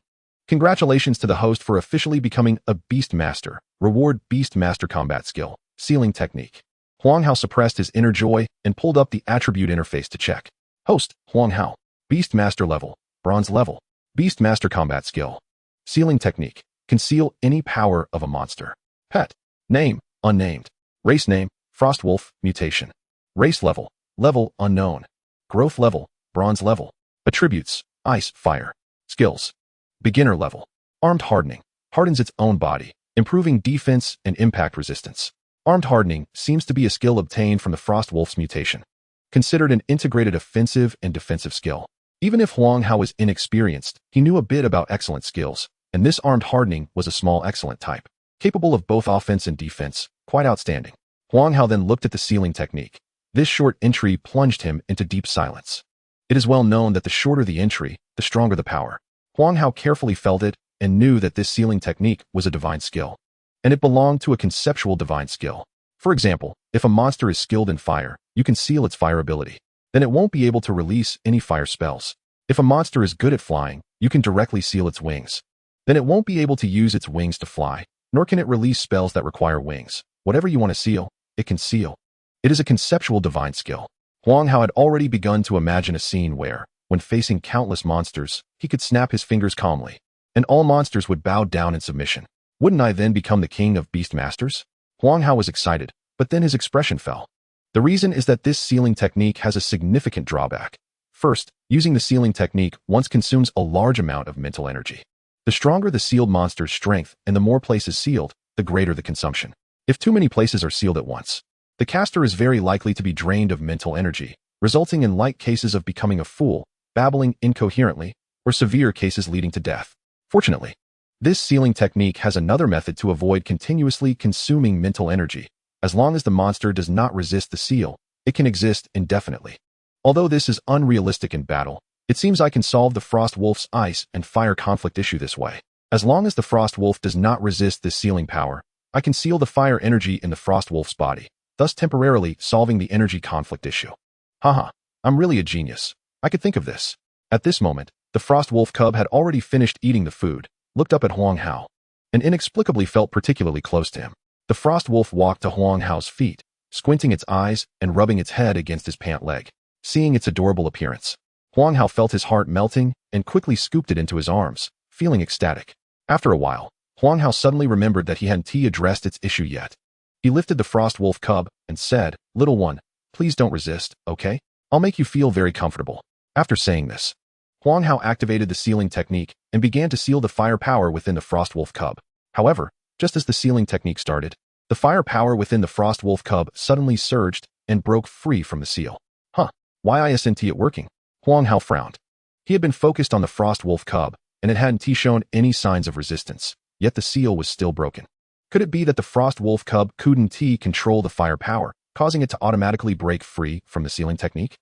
Congratulations to the host for officially becoming a Beastmaster. Reward. Beastmaster combat skill. Sealing technique. Huang Hao suppressed his inner joy and pulled up the attribute interface to check. Host. Huang Hao. Beastmaster level. Bronze level. Beastmaster combat skill. Sealing technique. Conceal any power of a monster. Pet. Name. Unnamed. Race name. Frost Wolf. Mutation. Race level. Level unknown. Growth level. Bronze level. Attributes. Ice. Fire. Skills. Beginner level. Armed hardening. Hardens its own body, improving defense and impact resistance. Armed hardening seems to be a skill obtained from the Frost Wolf's mutation. Considered an integrated offensive and defensive skill. Even if Huang Hao was inexperienced, he knew a bit about excellent skills, and this armed hardening was a small excellent type. Capable of both offense and defense, quite outstanding. Huang Hao then looked at the sealing technique. This short entry plunged him into deep silence. It is well known that the shorter the entry, the stronger the power. Huang Hao carefully felt it and knew that this sealing technique was a divine skill. And it belonged to a conceptual divine skill. For example, if a monster is skilled in fire, you can seal its fire ability. Then it won't be able to release any fire spells. If a monster is good at flying, you can directly seal its wings. Then it won't be able to use its wings to fly, nor can it release spells that require wings. Whatever you want to seal, it can seal. It is a conceptual divine skill. Huang Hao had already begun to imagine a scene where, when facing countless monsters, he could snap his fingers calmly, and all monsters would bow down in submission. Wouldn't I then become the king of Beastmasters? Huang Hao was excited, but then his expression fell. The reason is that this sealing technique has a significant drawback. First, using the sealing technique once consumes a large amount of mental energy. The stronger the sealed monster's strength and the more places sealed, the greater the consumption. If too many places are sealed at once, the caster is very likely to be drained of mental energy, resulting in light cases of becoming a fool, babbling incoherently, or severe cases leading to death. Fortunately, this sealing technique has another method to avoid continuously consuming mental energy. As long as the monster does not resist the seal, it can exist indefinitely. Although this is unrealistic in battle, it seems I can solve the Frost Wolf's ice and fire conflict issue this way. As long as the Frost Wolf does not resist this sealing power, I can seal the fire energy in the Frost Wolf's body, thus temporarily solving the energy conflict issue. Haha, I'm really a genius. I could think of this. At this moment, the Frost Wolf cub had already finished eating the food, looked up at Huang Hao, and inexplicably felt particularly close to him. The Frost Wolf walked to Huang Hao's feet, squinting its eyes and rubbing its head against his pant leg. Seeing its adorable appearance, Huang Hao felt his heart melting and quickly scooped it into his arms, feeling ecstatic. After a while, Huang Hao suddenly remembered that he hadn't addressed its issue yet. He lifted the Frost Wolf cub and said, "Little one, please don't resist, okay? I'll make you feel very comfortable." After saying this, Huang Hao activated the sealing technique and began to seal the fire power within the Frost Wolf cub. However, just as the sealing technique started, the fire power within the Frost Wolf cub suddenly surged and broke free from the seal. Why isn't it working? Huang Hao frowned. He had been focused on the Frost Wolf cub, and it hadn't shown any signs of resistance, yet the seal was still broken. Could it be that the Frost Wolf cub couldn't control the fire power, causing it to automatically break free from the sealing technique?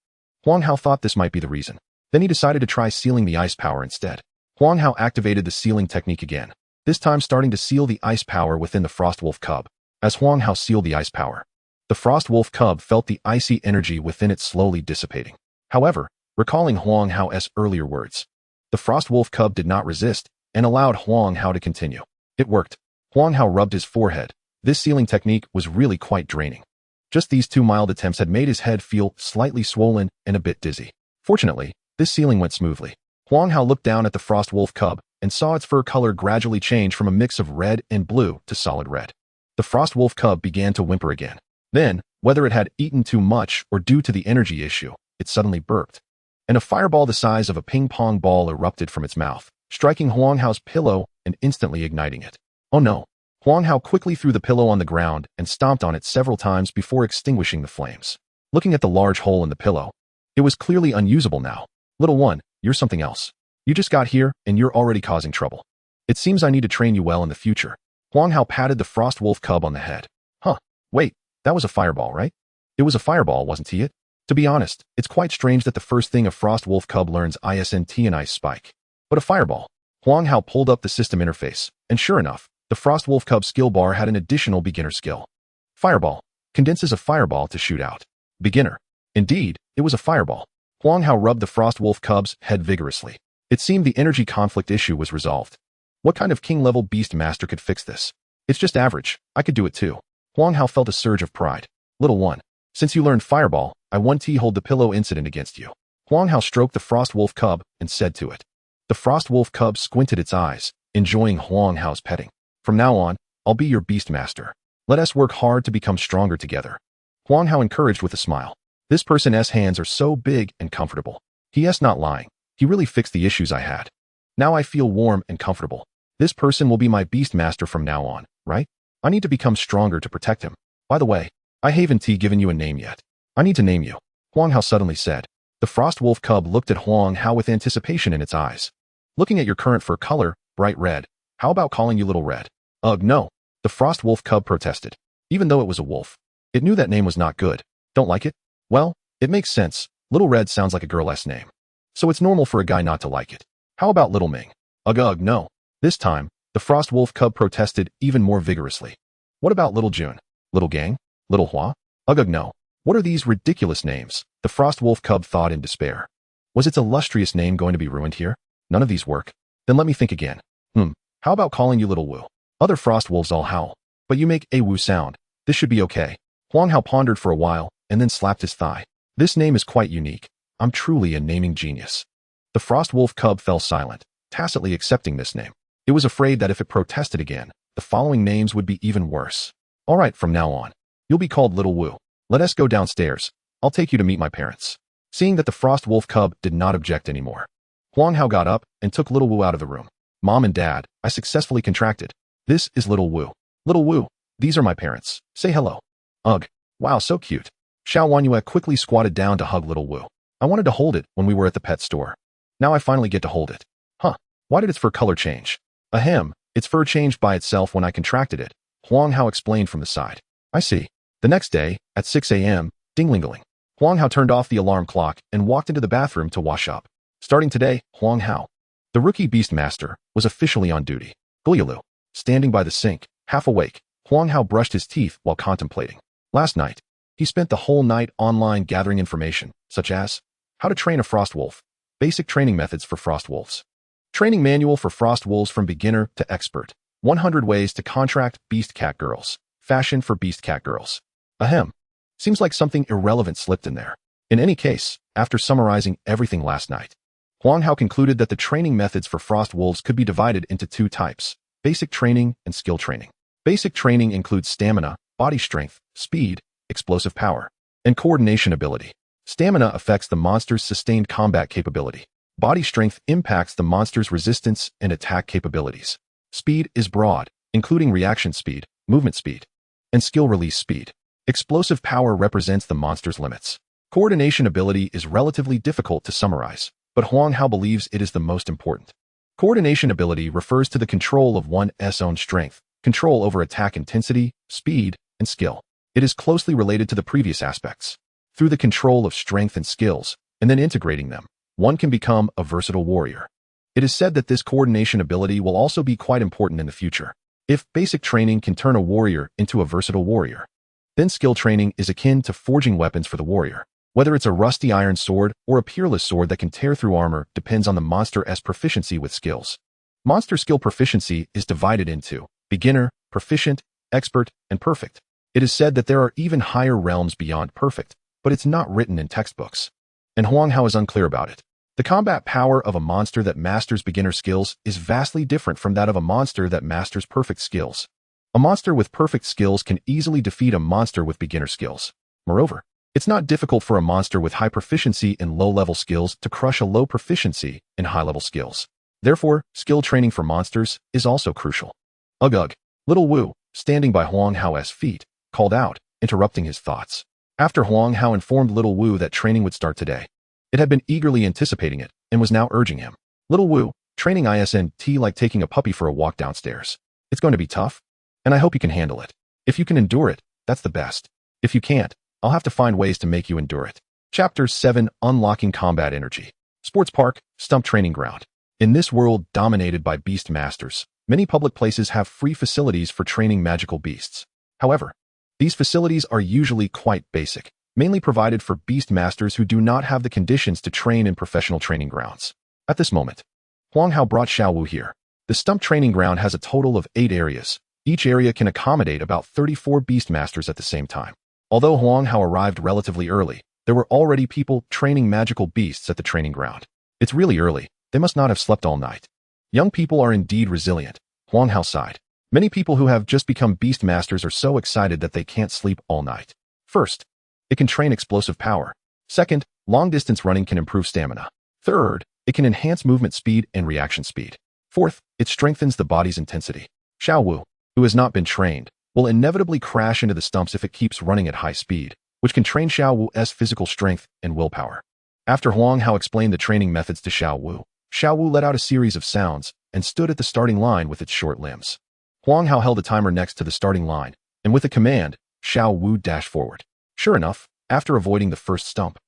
Huang Hao thought this might be the reason. Then he decided to try sealing the ice power instead. Huang Hao activated the sealing technique again, this time starting to seal the ice power within the Frost Wolf cub. As Huang Hao sealed the ice power, the Frost Wolf cub felt the icy energy within it slowly dissipating. However, recalling Huang Hao's earlier words, the Frost Wolf cub did not resist and allowed Huang Hao to continue. It worked. Huang Hao rubbed his forehead. This sealing technique was really quite draining. Just these two mild attempts had made his head feel slightly swollen and a bit dizzy. Fortunately, this sealing went smoothly. Huang Hao looked down at the Frost Wolf cub and saw its fur color gradually change from a mix of red and blue to solid red. The Frost Wolf cub began to whimper again. Then, whether it had eaten too much or due to the energy issue, it suddenly burped, and a fireball the size of a ping-pong ball erupted from its mouth, striking Huang Hao's pillow and instantly igniting it. Oh no! Huang Hao quickly threw the pillow on the ground and stomped on it several times before extinguishing the flames. Looking at the large hole in the pillow, it was clearly unusable now. "Little one, you're something else. You just got here and you're already causing trouble. It seems I need to train you well in the future." Huang Hao patted the Frost Wolf cub on the head. Wait, that was a fireball, right? It was a fireball, wasn't it? To be honest, it's quite strange that the first thing a Frost Wolf cub learns isn't an ice spike, but a fireball. Huang Hao pulled up the system interface, and sure enough, the Frost Wolf cub skill bar had an additional beginner skill. Fireball. Condenses a fireball to shoot out. Beginner. Indeed, it was a fireball. Huang Hao rubbed the Frost Wolf cub's head vigorously. It seemed the energy conflict issue was resolved. What kind of king-level Beastmaster could fix this? It's just average. I could do it too. Huang Hao felt a surge of pride. "Little one, since you learned fireball, I won't hold the pillow incident against you." Huang Hao stroked the Frost Wolf cub and said to it. The Frost Wolf cub squinted its eyes, enjoying Huang Hao's petting. "From now on, I'll be your Beastmaster. Let us work hard to become stronger together." Huang Hao encouraged with a smile. This person's hands are so big and comfortable. He's not lying. He really fixed the issues I had. Now I feel warm and comfortable. This person will be my Beastmaster from now on, right? I need to become stronger to protect him. By the way, I haven't given you a name yet. I need to name you," Huang Hao suddenly said. The Frost Wolf cub looked at Huang Hao with anticipation in its eyes. "Looking at your current fur color, bright red, how about calling you Little Red?" "Ugh, no," the Frost Wolf cub protested. Even though it was a wolf, it knew that name was not good. "Don't like it? Well, it makes sense. Little Red sounds like a girl's name. So it's normal for a guy not to like it. How about Little Ming?" Ugh, no," This time, the Frost Wolf cub protested even more vigorously. What about Little June? Little Gang? Little Hua? Ugh, no. What are these ridiculous names? The Frost Wolf cub thought in despair. Was its illustrious name going to be ruined here? None of these work. Then let me think again. How about calling you Little Wu? Other Frost Wolves all howl. But you make a Wu sound. This should be okay. Huang Hao pondered for a while, and then slapped his thigh. This name is quite unique. I'm truly a naming genius. The Frost Wolf cub fell silent, tacitly accepting this name. It was afraid that if it protested again, the following names would be even worse. All right, from now on, you'll be called Little Wu. Let us go downstairs. I'll take you to meet my parents. Seeing that the Frost Wolf cub did not object anymore, Huang Hao got up and took Little Wu out of the room. Mom and Dad, I successfully contracted. This is Little Wu. Little Wu, these are my parents. Say hello. Ugh. Wow, so cute. Xiao Wanyue quickly squatted down to hug Little Wu. I wanted to hold it when we were at the pet store. Now I finally get to hold it. Huh. Why did its fur color change? Ahem. Its fur changed by itself when I contracted it. Huang Hao explained from the side. I see. The next day, at 6 a.m., ding-ling-a-ling. Huang Hao turned off the alarm clock and walked into the bathroom to wash up. Starting today, Huang Hao, the rookie Beastmaster, was officially on duty. Gulialu. Standing by the sink, half awake, Huang Hao brushed his teeth while contemplating. Last night, he spent the whole night online gathering information, such as how to train a frost wolf, basic training methods for frost wolves, training manual for frost wolves from beginner to expert, 100 ways to contract beast cat girls, fashion for beast cat girls. Ahem. Seems like something irrelevant slipped in there. In any case, after summarizing everything last night, Huang Hao concluded that the training methods for frost wolves could be divided into two types: basic training and skill training. Basic training includes stamina, body strength, speed, explosive power, and coordination ability. Stamina affects the monster's sustained combat capability. Body strength impacts the monster's resistance and attack capabilities. Speed is broad, including reaction speed, movement speed, and skill release speed. Explosive power represents the monster's limits. Coordination ability is relatively difficult to summarize, but Huang Hao believes it is the most important. Coordination ability refers to the control of one's own strength, control over attack intensity, speed, and skill. It is closely related to the previous aspects. Through the control of strength and skills, and then integrating them, one can become a versatile warrior. It is said that this coordination ability will also be quite important in the future. If basic training can turn a warrior into a versatile warrior, then skill training is akin to forging weapons for the warrior. Whether it's a rusty iron sword or a peerless sword that can tear through armor depends on the monster's proficiency with skills. Monster skill proficiency is divided into beginner, proficient, expert, and perfect. It is said that there are even higher realms beyond perfect, but it's not written in textbooks. And Huang Hao is unclear about it. The combat power of a monster that masters beginner skills is vastly different from that of a monster that masters perfect skills. A monster with perfect skills can easily defeat a monster with beginner skills. Moreover, it's not difficult for a monster with high proficiency in low-level skills to crush a low proficiency in high-level skills. Therefore, skill training for monsters is also crucial. Ugh. Little Wu, standing by Huang Hao's feet, called out, interrupting his thoughts. After Huang Hao informed Little Wu that training would start today, it had been eagerly anticipating it and was now urging him. Little Wu, training isn't like taking a puppy for a walk downstairs. It's going to be tough, and I hope you can handle it. If you can endure it, that's the best. If you can't, I'll have to find ways to make you endure it. Chapter 7: Unlocking Combat Energy. Sports Park, Stump Training Ground. In this world dominated by Beastmasters, many public places have free facilities for training magical beasts. However, these facilities are usually quite basic, mainly provided for Beastmasters who do not have the conditions to train in professional training grounds. At this moment, Huang Hao brought Xiao Wu here. The Stump Training Ground has a total of 8 areas. Each area can accommodate about 34 Beastmasters at the same time. Although Huang Hao arrived relatively early, there were already people training magical beasts at the training ground. It's really early. They must not have slept all night. Young people are indeed resilient, Huang Hao sighed. Many people who have just become Beastmasters are so excited that they can't sleep all night. First, it can train explosive power. Second, long-distance running can improve stamina. Third, it can enhance movement speed and reaction speed. Fourth, it strengthens the body's intensity. Xiao Wu, who has not been trained, will inevitably crash into the stumps if it keeps running at high speed, which can train Xiao Wu's physical strength and willpower. After Huang Hao explained the training methods to Xiao Wu let out a series of sounds and stood at the starting line with its short limbs. Huang Hao held a timer next to the starting line, and with a command, Xiao Wu dashed forward. Sure enough, after avoiding the first stump,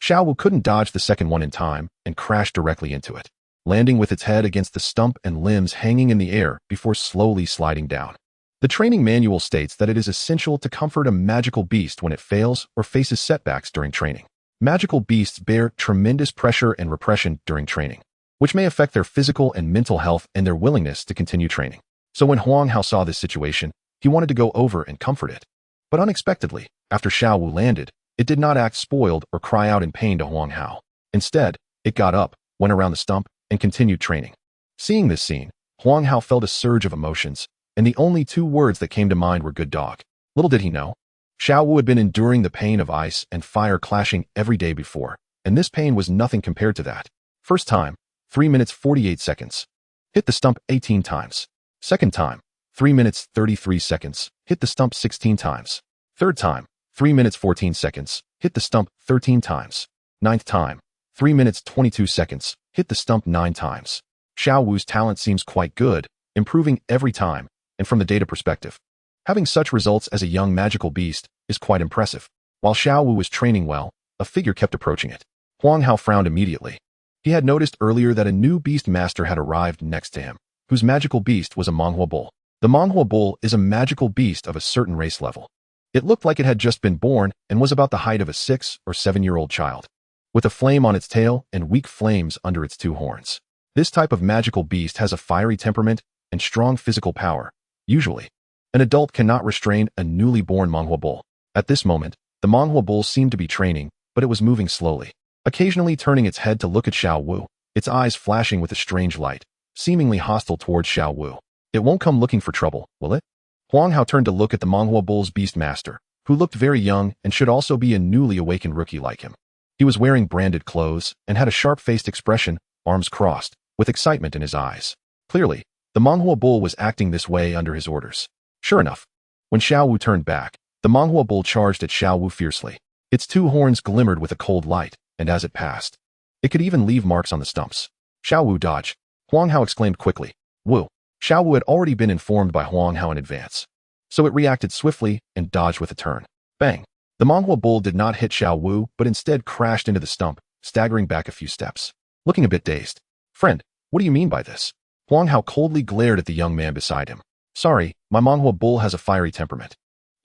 Xiao Wu couldn't dodge the second one in time and crashed directly into it. landing with its head against the stump and limbs hanging in the air before slowly sliding down. The training manual states that it is essential to comfort a magical beast when it fails or faces setbacks during training. Magical beasts bear tremendous pressure and repression during training, which may affect their physical and mental health and their willingness to continue training. So when Huang Hao saw this situation, he wanted to go over and comfort it. But unexpectedly, after Xiao Wu landed, it did not act spoiled or cry out in pain to Huang Hao. Instead, it got up, went around the stump, and continued training. Seeing this scene, Huang Hao felt a surge of emotions, and the only two words that came to mind were good dog. Little did he know, Xiao Wu had been enduring the pain of ice and fire clashing every day before, and this pain was nothing compared to that. First time, 3 minutes 48 seconds. Hit the stump 18 times. Second time, 3 minutes 33 seconds. Hit the stump 16 times. Third time, 3 minutes 14 seconds. Hit the stump 13 times. Ninth time, 3 minutes 22 seconds. Hit the stump 9 times. Xiao Wu's talent seems quite good, improving every time, and from the data perspective, having such results as a young magical beast is quite impressive. While Xiao Wu was training well, a figure kept approaching it. Huang Hao frowned immediately. He had noticed earlier that a new Beastmaster had arrived next to him, whose magical beast was a Manghua bull. The Manghua bull is a magical beast of a certain race level. It looked like it had just been born and was about the height of a 6 or 7-year-old child, with a flame on its tail and weak flames under its 2 horns. This type of magical beast has a fiery temperament and strong physical power. Usually, an adult cannot restrain a newly born Manghua bull. At this moment, the Manghua bull seemed to be training, but it was moving slowly, occasionally turning its head to look at Xiao Wu, its eyes flashing with a strange light, seemingly hostile towards Xiao Wu. It won't come looking for trouble, will it? Huang Hao turned to look at the Manghua bull's Beastmaster, who looked very young and should also be a newly awakened rookie like him. He was wearing branded clothes and had a sharp-faced expression, arms crossed, with excitement in his eyes. Clearly, the Manghua bull was acting this way under his orders. Sure enough, when Xiao Wu turned back, the Manghua bull charged at Xiao Wu fiercely. Its 2 horns glimmered with a cold light, and as it passed, it could even leave marks on the stumps. Xiao Wu dodge. Huang Hao exclaimed quickly. Wu. Xiao Wu had already been informed by Huang Hao in advance, so it reacted swiftly and dodged with a turn. Bang! The Manghua bull did not hit Xiao Wu, but instead crashed into the stump, staggering back a few steps. Looking a bit dazed. Friend, what do you mean by this? Huang Hao coldly glared at the young man beside him. Sorry, my Manghua bull has a fiery temperament.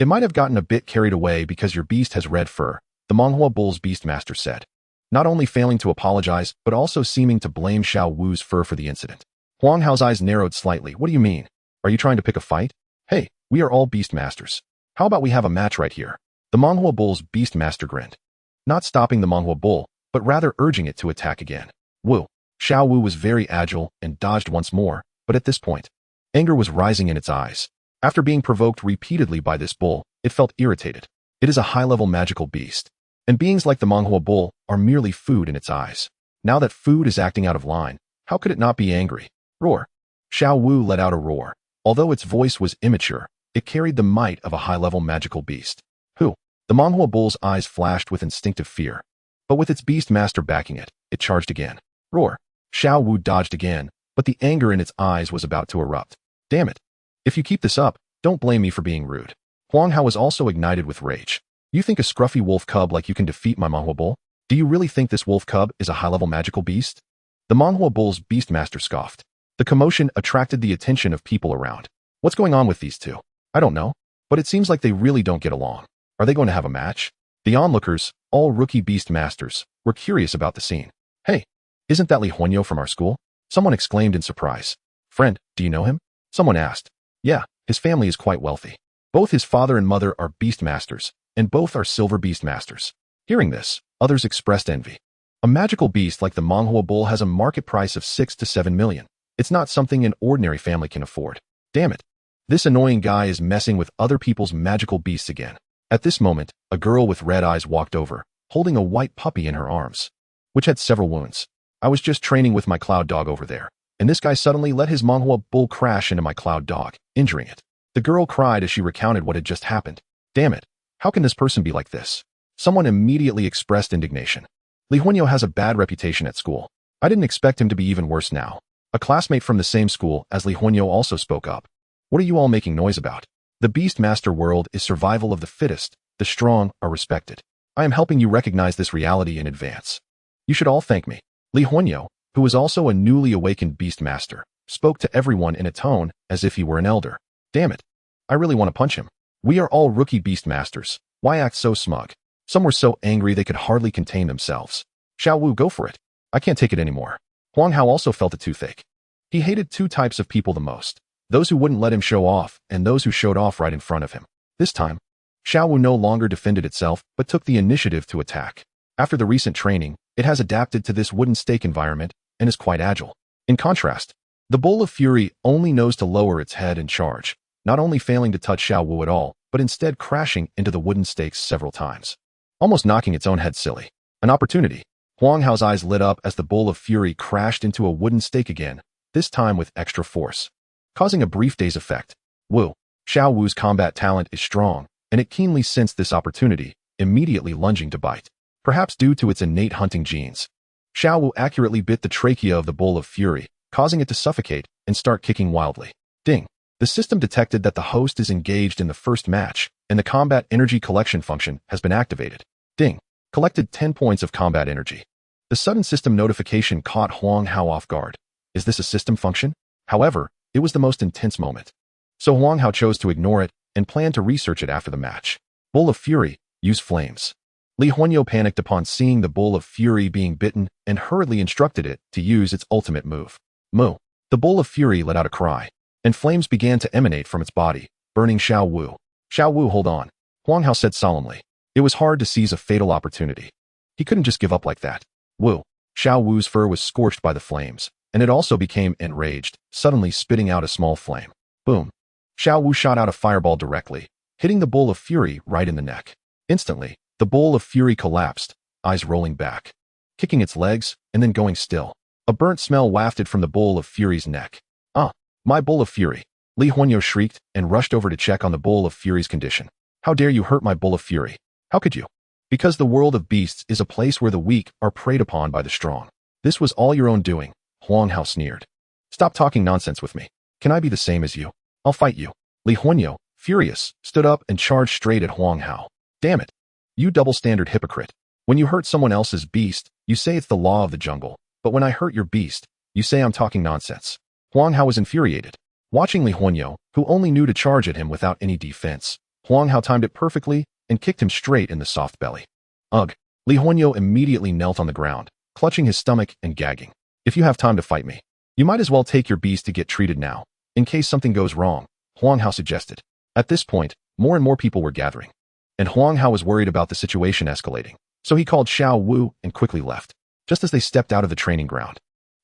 It might have gotten a bit carried away because your beast has red fur, the Manghua bull's Beastmaster said, not only failing to apologize, but also seeming to blame Xiao Wu's fur for the incident. Huang Hao's eyes narrowed slightly. What do you mean? Are you trying to pick a fight? Hey, we are all Beastmasters. How about we have a match right here? The Manghua bull's Beastmaster grinned, not stopping the Manghua bull, but rather urging it to attack again. Wu. Xiao Wu was very agile and dodged once more, but at this point, anger was rising in its eyes. After being provoked repeatedly by this bull, it felt irritated. It is a high-level magical beast, and beings like the Manghua bull are merely food in its eyes. Now that food is acting out of line, how could it not be angry? Roar. Xiao Wu let out a roar. Although its voice was immature, it carried the might of a high-level magical beast. Who? The Manghua bull's eyes flashed with instinctive fear, but with its Beastmaster backing it, it charged again. Roar. Xiao Wu dodged again, but the anger in its eyes was about to erupt. Damn it. If you keep this up, don't blame me for being rude. Huang Hao was also ignited with rage. You think a scruffy wolf cub like you can defeat my Manghua bull? Do you really think this wolf cub is a high-level magical beast? The Manghua bull's Beastmaster scoffed. The commotion attracted the attention of people around. What's going on with these two? I don't know, but it seems like they really don't get along. Are they going to have a match? The onlookers, all rookie Beastmasters, were curious about the scene. Hey, isn't that Li Huanyo from our school? Someone exclaimed in surprise. Friend, do you know him? Someone asked. Yeah, his family is quite wealthy. Both his father and mother are Beastmasters, and both are Silver Beastmasters. Hearing this, others expressed envy. A magical beast like the Manghua bull has a market price of 6 to 7 million. It's not something an ordinary family can afford. Damn it. This annoying guy is messing with other people's magical beasts again. At this moment, a girl with red eyes walked over, holding a white puppy in her arms, which had several wounds. I was just training with my cloud dog over there, and this guy suddenly let his Manghua bull crash into my cloud dog, injuring it. The girl cried as she recounted what had just happened. Damn it. How can this person be like this? Someone immediately expressed indignation. Li Huanyo has a bad reputation at school. I didn't expect him to be even worse now. A classmate from the same school as Li Huanyo also spoke up. What are you all making noise about? The Beastmaster world is survival of the fittest. The strong are respected. I am helping you recognize this reality in advance. You should all thank me. Li Huanyo, who was also a newly awakened Beastmaster, spoke to everyone in a tone as if he were an elder. Damn it. I really want to punch him. We are all rookie Beastmasters. Why act so smug? Some were so angry they could hardly contain themselves. Xiao Wu, go for it. I can't take it anymore. Huang Hao also felt a toothache. He hated two types of people the most: those who wouldn't let him show off and those who showed off right in front of him. This time, Xiao Wu no longer defended itself but took the initiative to attack. After the recent training, it has adapted to this wooden stake environment and is quite agile. In contrast, the Bull of Fury only knows to lower its head and charge, not only failing to touch Xiao Wu at all, but instead crashing into the wooden stakes several times, almost knocking its own head silly. An opportunity. Huang Hao's eyes lit up as the Bull of Fury crashed into a wooden stake again, this time with extra force, causing a brief daze effect. Wu. Xiao Wu's combat talent is strong, and it keenly sensed this opportunity, immediately lunging to bite. Perhaps due to its innate hunting genes, Xiao Wu accurately bit the trachea of the Bull of Fury, causing it to suffocate and start kicking wildly. Ding. The system detected that the host is engaged in the first match, and the combat energy collection function has been activated. Ding. Collected 10 points of combat energy. The sudden system notification caught Huang Hao off guard. Is this a system function? However, it was the most intense moment. So Huang Hao chose to ignore it and planned to research it after the match. Bull of Fury, use flames. Li Huanyo panicked upon seeing the Bull of Fury being bitten and hurriedly instructed it to use its ultimate move. Moo. The Bull of Fury let out a cry, and flames began to emanate from its body, burning Xiao Wu. Xiao Wu, hold on, Huang Hao said solemnly. It was hard to seize a fatal opportunity. He couldn't just give up like that. Wu. Xiao Wu's fur was scorched by the flames, and it also became enraged, suddenly spitting out a small flame. Boom. Xiao Wu shot out a fireball directly, hitting the Bull of Fury right in the neck. Instantly, the Bull of Fury collapsed, eyes rolling back, kicking its legs, and then going still. A burnt smell wafted from the Bull of Fury's neck. Ah, my Bull of Fury. Li Huanyo shrieked and rushed over to check on the Bull of Fury's condition. How dare you hurt my Bull of Fury? How could you? Because the world of beasts is a place where the weak are preyed upon by the strong. This was all your own doing, Huang Hao sneered. Stop talking nonsense with me. Can I be the same as you? I'll fight you. Li Huanyo, furious, stood up and charged straight at Huang Hao. Damn it. You double-standard hypocrite. When you hurt someone else's beast, you say it's the law of the jungle, but when I hurt your beast, you say I'm talking nonsense. Huang Hao was infuriated. Watching Li Huanyo, who only knew to charge at him without any defense, Huang Hao timed it perfectly and kicked him straight in the soft belly. Ugh. Li Huanyo immediately knelt on the ground, clutching his stomach and gagging. If you have time to fight me, you might as well take your beast to get treated now, in case something goes wrong, Huang Hao suggested. At this point, more and more people were gathering, and Huang Hao was worried about the situation escalating, so he called Xiao Wu and quickly left. Just as they stepped out of the training ground,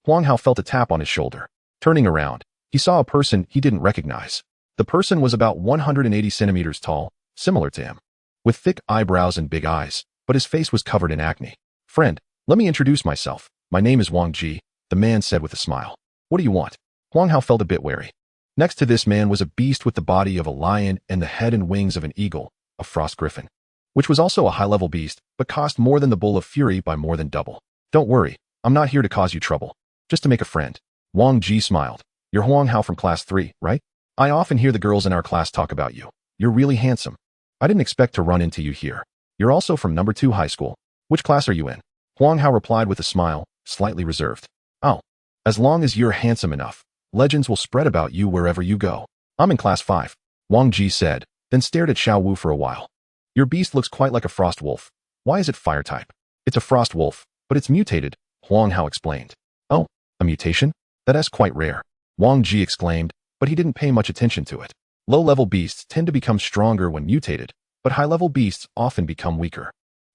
Huang Hao felt a tap on his shoulder. Turning around, he saw a person he didn't recognize. The person was about 180 centimeters tall, similar to him, with thick eyebrows and big eyes, but his face was covered in acne. Friend, let me introduce myself. My name is Wang Ji, the man said with a smile. What do you want? Huang Hao felt a bit wary. Next to this man was a beast with the body of a lion and the head and wings of an eagle, a frost griffin, which was also a high-level beast, but cost more than the Bull of Fury by more than double. Don't worry, I'm not here to cause you trouble, just to make a friend. Wang Ji smiled. You're Huang Hao from class 3, right? I often hear the girls in our class talk about you. You're really handsome. I didn't expect to run into you here. You're also from number 2 high school. Which class are you in? Huang Hao replied with a smile, slightly reserved. Oh, as long as you're handsome enough, legends will spread about you wherever you go. I'm in class 5, Wang Ji said, then stared at Xiao Wu for a while. Your beast looks quite like a frost wolf. Why is it fire type? It's a frost wolf, but it's mutated, Huang Hao explained. Oh, a mutation? That's quite rare, Wang Ji exclaimed, but he didn't pay much attention to it. Low-level beasts tend to become stronger when mutated, but high-level beasts often become weaker.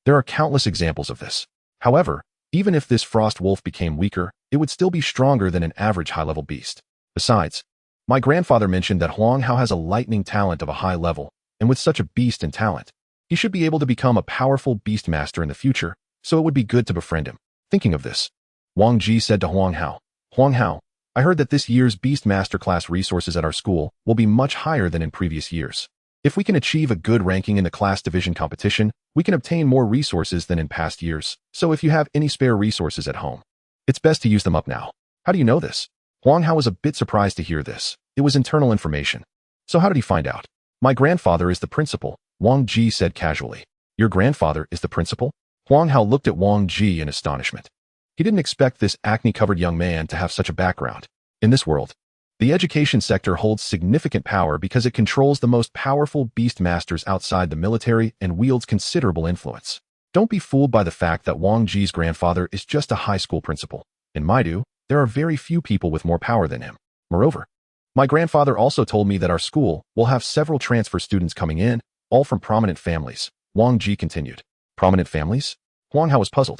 There are countless examples of this. However, even if this frost wolf became weaker, it would still be stronger than an average high-level beast. Besides, my grandfather mentioned that Huang Hao has a lightning talent of a high level, and with such a beast and talent, he should be able to become a powerful Beastmaster in the future, so it would be good to befriend him. Thinking of this, Wang Ji said to Huang Hao, Huang Hao, I heard that this year's Beastmaster class resources at our school will be much higher than in previous years. If we can achieve a good ranking in the class division competition, we can obtain more resources than in past years. So if you have any spare resources at home, it's best to use them up now. How do you know this? Huang Hao was a bit surprised to hear this. It was internal information. So how did he find out? My grandfather is the principal, Wang Ji said casually. Your grandfather is the principal? Huang Hao looked at Wang Ji in astonishment. He didn't expect this acne-covered young man to have such a background. In this world, the education sector holds significant power because it controls the most powerful Beastmasters outside the military and wields considerable influence. Don't be fooled by the fact that Wang Ji's grandfather is just a high school principal. In Maidu, there are very few people with more power than him. Moreover, my grandfather also told me that our school will have several transfer students coming in, all from prominent families. Wang Ji continued. Prominent families? Huang Hao was puzzled.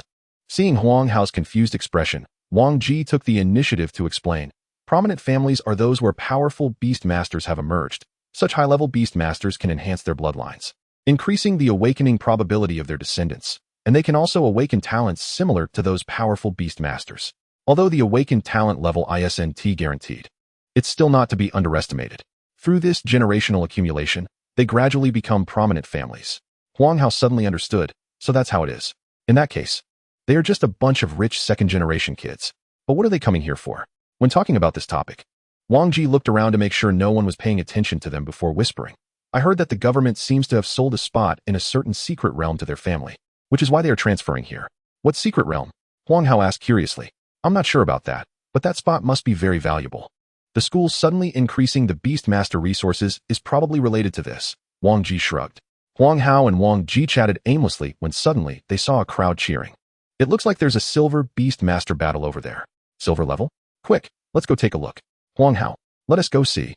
Seeing Huang Hao's confused expression, Wang Ji took the initiative to explain. Prominent families are those where powerful Beastmasters have emerged. Such high-level Beastmasters can enhance their bloodlines, increasing the awakening probability of their descendants, and they can also awaken talents similar to those powerful Beastmasters. Although the awakened talent level isn't guaranteed, it's still not to be underestimated. Through this generational accumulation, they gradually become prominent families. Huang Hao suddenly understood, so that's how it is. In that case, they are just a bunch of rich second-generation kids. But what are they coming here for? When talking about this topic, Wang Ji looked around to make sure no one was paying attention to them before whispering. I heard that the government seems to have sold a spot in a certain secret realm to their family, which is why they are transferring here. What secret realm? Huang Hao asked curiously. I'm not sure about that, but that spot must be very valuable. The school suddenly increasing the Beastmaster resources is probably related to this. Wang Ji shrugged. Huang Hao and Wang Ji chatted aimlessly when suddenly they saw a crowd cheering. It looks like there's a silver Beastmaster battle over there. Silver level? Quick, let's go take a look. Huang Hao, let us go see.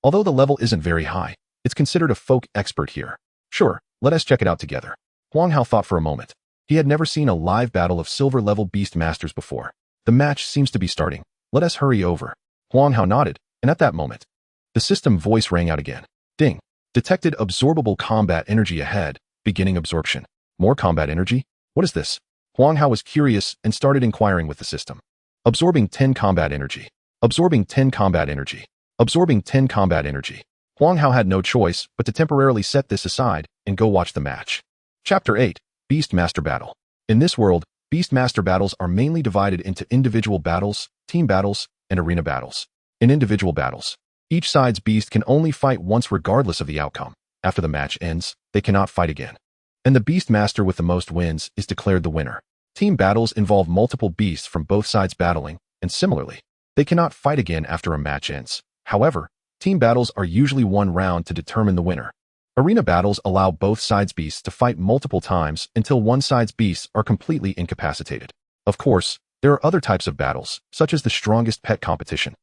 Although the level isn't very high, it's considered a folk expert here. Sure, let us check it out together. Huang Hao thought for a moment. He had never seen a live battle of silver-level Beastmasters before. The match seems to be starting. Let us hurry over. Huang Hao nodded, and at that moment, the system voice rang out again. Ding. Detected absorbable combat energy ahead. Beginning absorption. More combat energy? What is this? Huang Hao was curious and started inquiring with the system. Absorbing 10 combat energy. Absorbing 10 combat energy. Absorbing 10 combat energy. Huang Hao had no choice but to temporarily set this aside and go watch the match. Chapter 8. Beastmaster Battle. In this world, Beastmaster battles are mainly divided into individual battles, team battles, and arena battles. In individual battles, each side's beast can only fight once regardless of the outcome. After the match ends, they cannot fight again. And the Beastmaster with the most wins is declared the winner. Team battles involve multiple beasts from both sides battling, and similarly, they cannot fight again after a match ends. However, team battles are usually one round to determine the winner. Arena battles allow both sides' beasts to fight multiple times until one side's beasts are completely incapacitated. Of course, there are other types of battles, such as the strongest pet competition,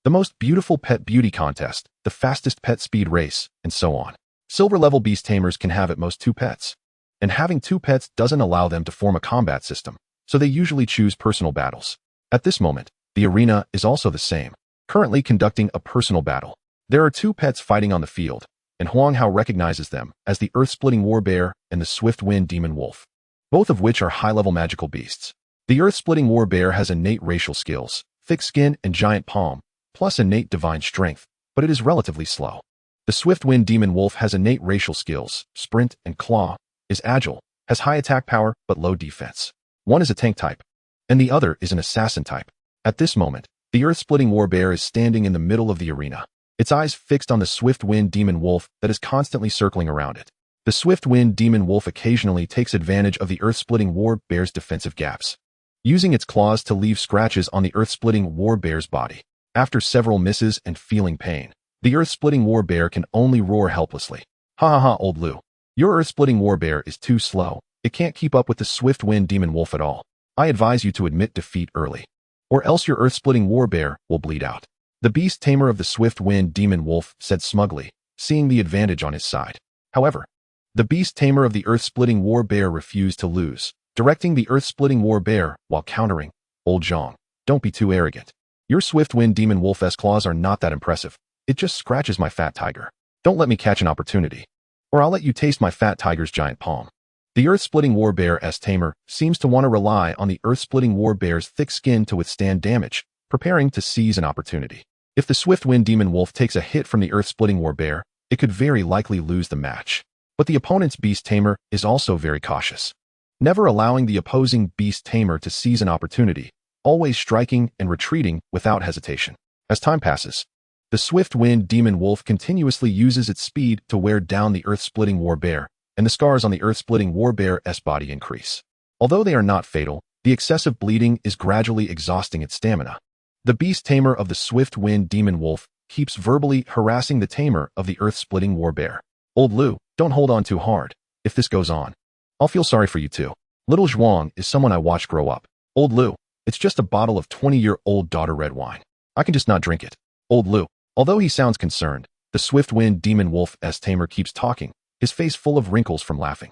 the most beautiful pet beauty contest, the fastest pet speed race, and so on. Silver-level beast tamers can have at most 2 pets. And having 2 pets doesn't allow them to form a combat system, so they usually choose personal battles. At this moment, the arena is also the same, currently conducting a personal battle. There are 2 pets fighting on the field, and Huang Hao recognizes them as the Earth-Splitting War Bear and the Swift Wind Demon Wolf, both of which are high-level magical beasts. The Earth-Splitting War Bear has innate racial skills, thick skin and giant palm, plus innate divine strength, but it is relatively slow. The Swift Wind Demon Wolf has innate racial skills, sprint and claw, is agile, has high attack power but low defense. One is a tank type, and the other is an assassin type. At this moment, the Earth-Splitting War Bear is standing in the middle of the arena, its eyes fixed on the Swift Wind Demon Wolf that is constantly circling around it. The Swift Wind Demon Wolf occasionally takes advantage of the Earth-Splitting War Bear's defensive gaps, using its claws to leave scratches on the Earth-Splitting War Bear's body. After several misses and feeling pain, the Earth-Splitting War Bear can only roar helplessly. Ha ha ha, old Lu. Your Earth-Splitting War Bear is too slow. It can't keep up with the Swift Wind Demon Wolf at all. I advise you to admit defeat early, or else your Earth-Splitting War Bear will bleed out. The Beast Tamer of the Swift Wind Demon Wolf said smugly, seeing the advantage on his side. However, the Beast Tamer of the Earth-Splitting War Bear refused to lose, directing the Earth-Splitting War Bear while countering, Old Zhang, don't be too arrogant. Your Swift Wind Demon Wolf's claws are not that impressive. It just scratches my fat tiger. Don't let me catch an opportunity, or I'll let you taste my fat tiger's giant palm. The Earth-Splitting War Bear's Tamer seems to want to rely on the Earth-Splitting War Bear's thick skin to withstand damage, preparing to seize an opportunity. If the Swift Wind Demon Wolf takes a hit from the Earth-Splitting War Bear, it could very likely lose the match. But the opponent's Beast Tamer is also very cautious, never allowing the opposing Beast Tamer to seize an opportunity, always striking and retreating without hesitation. As time passes, the Swift Wind Demon Wolf continuously uses its speed to wear down the Earth-Splitting War Bear, and the scars on the Earth-Splitting War Bear's body increase. Although they are not fatal, The excessive bleeding is gradually exhausting its stamina. The beast tamer of the swift wind demon wolf keeps verbally harassing the tamer of the earth-splitting war bear. Old Lu, don't hold on too hard. If this goes on, I'll feel sorry for you too. Little Zhuang is someone I watched grow up. Old Lu, it's just a bottle of 20-year-old daughter red wine. I can just not drink it. Old Lu, although he sounds concerned, the swift wind demon wolf's tamer keeps talking, his face full of wrinkles from laughing.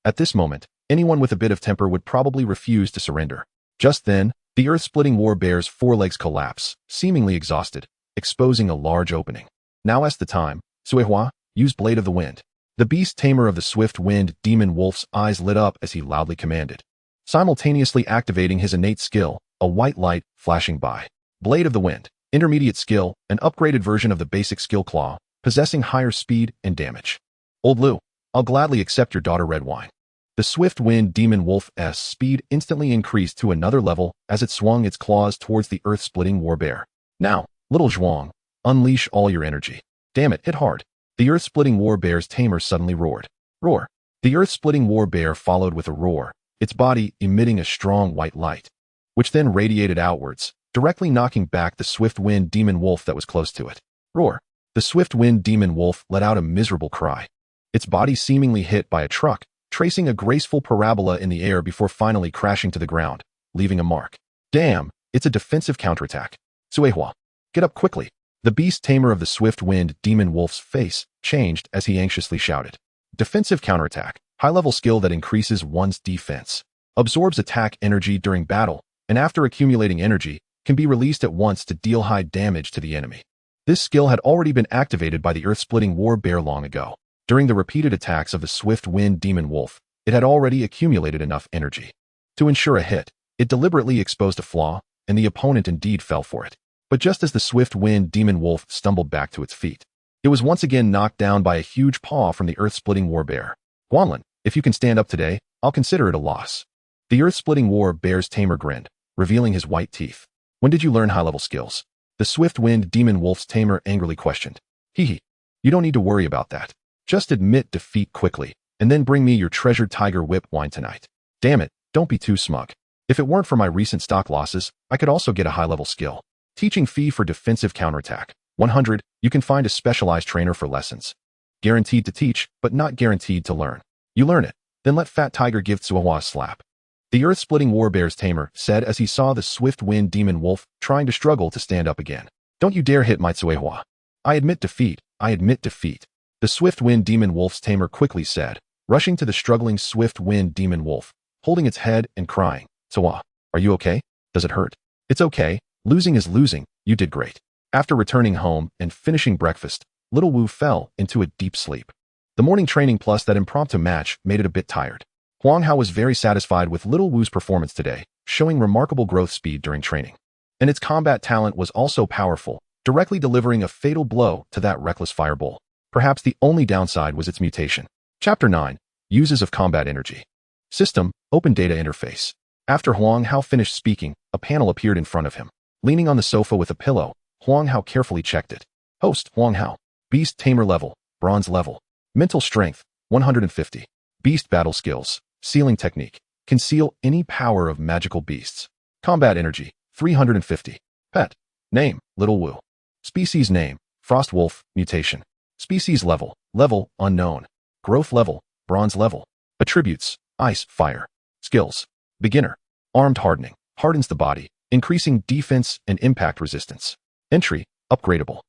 At this moment, anyone with a bit of temper would probably refuse to surrender. Just then, the earth-splitting war bear's forelegs collapse, seemingly exhausted, exposing a large opening. Now is the time. Suihua, use Blade of the Wind. The beast tamer of the swift wind demon wolf's eyes lit up as he loudly commanded, simultaneously activating his innate skill, a white light flashing by. Blade of the Wind, intermediate skill, an upgraded version of the basic skill claw, possessing higher speed and damage. Old Lu, I'll gladly accept your daughter red wine. The swift wind demon wolf's speed instantly increased to another level as it swung its claws towards the earth-splitting war bear. Now, little Zhuang, unleash all your energy. Damn it, hit hard. The earth-splitting war bear's tamer suddenly roared. Roar. The earth-splitting war bear followed with a roar, its body emitting a strong white light, which then radiated outwards, directly knocking back the swift wind demon wolf that was close to it. Roar. The swift wind demon wolf let out a miserable cry. Its body seemingly hit by a truck, tracing a graceful parabola in the air before finally crashing to the ground, leaving a mark. Damn, it's a defensive counterattack. Suihua, get up quickly. The beast tamer of the swift wind demon wolf's face changed as he anxiously shouted. Defensive counterattack, high-level skill that increases one's defense. Absorbs attack energy during battle, and after accumulating energy, can be released at once to deal high damage to the enemy. This skill had already been activated by the earth-splitting war bear long ago. During the repeated attacks of the swift wind demon wolf, it had already accumulated enough energy. To ensure a hit, it deliberately exposed a flaw, and the opponent indeed fell for it. But just as the swift wind demon wolf stumbled back to its feet, it was once again knocked down by a huge paw from the earth-splitting war bear. Guanlin, if you can stand up today, I'll consider it a loss. The earth-splitting war bear's tamer grinned, revealing his white teeth. When did you learn high-level skills? The swift wind demon wolf's tamer angrily questioned. Hee. You don't need to worry about that. Just admit defeat quickly, and then bring me your treasured tiger whip wine tonight. Damn it, don't be too smug. If it weren't for my recent stock losses, I could also get a high-level skill. Teaching fee for defensive counterattack. 100, you can find a specialized trainer for lessons. Guaranteed to teach, but not guaranteed to learn. You learn it, then let Fat Tiger give Tsuahua a slap. The earth-splitting war bear's tamer said as he saw the swift wind demon wolf trying to struggle to stand up again. Don't you dare hit my Tsuahua. I admit defeat. I admit defeat. The swift wind demon wolf's tamer quickly said, rushing to the struggling swift wind demon wolf, holding its head and crying. Tsuahua, are you okay? Does it hurt? It's okay. Losing is losing. You did great. After returning home and finishing breakfast, little Wu fell into a deep sleep. The morning training plus that impromptu match made it a bit tired. Huang Hao was very satisfied with little Wu's performance today, showing remarkable growth speed during training. And its combat talent was also powerful, directly delivering a fatal blow to that reckless fireball. Perhaps the only downside was its mutation. Chapter 9. Uses of Combat Energy. System, Open Data Interface. After Huang Hao finished speaking, a panel appeared in front of him. Leaning on the sofa with a pillow, Huang Hao carefully checked it. Host, Huang Hao. Beast Tamer level, Bronze level. Mental Strength, 150. Beast Battle Skills, Sealing Technique. Conceal any power of magical beasts. Combat Energy, 350. Pet. Name, Little Wu. Species Name, Frost Wolf, Mutation. Species Level, Level, Unknown. Growth Level, Bronze level. Attributes, Ice, Fire. Skills, Beginner. Armed Hardening, hardens the body, increasing defense and impact resistance. Entry, Upgradable.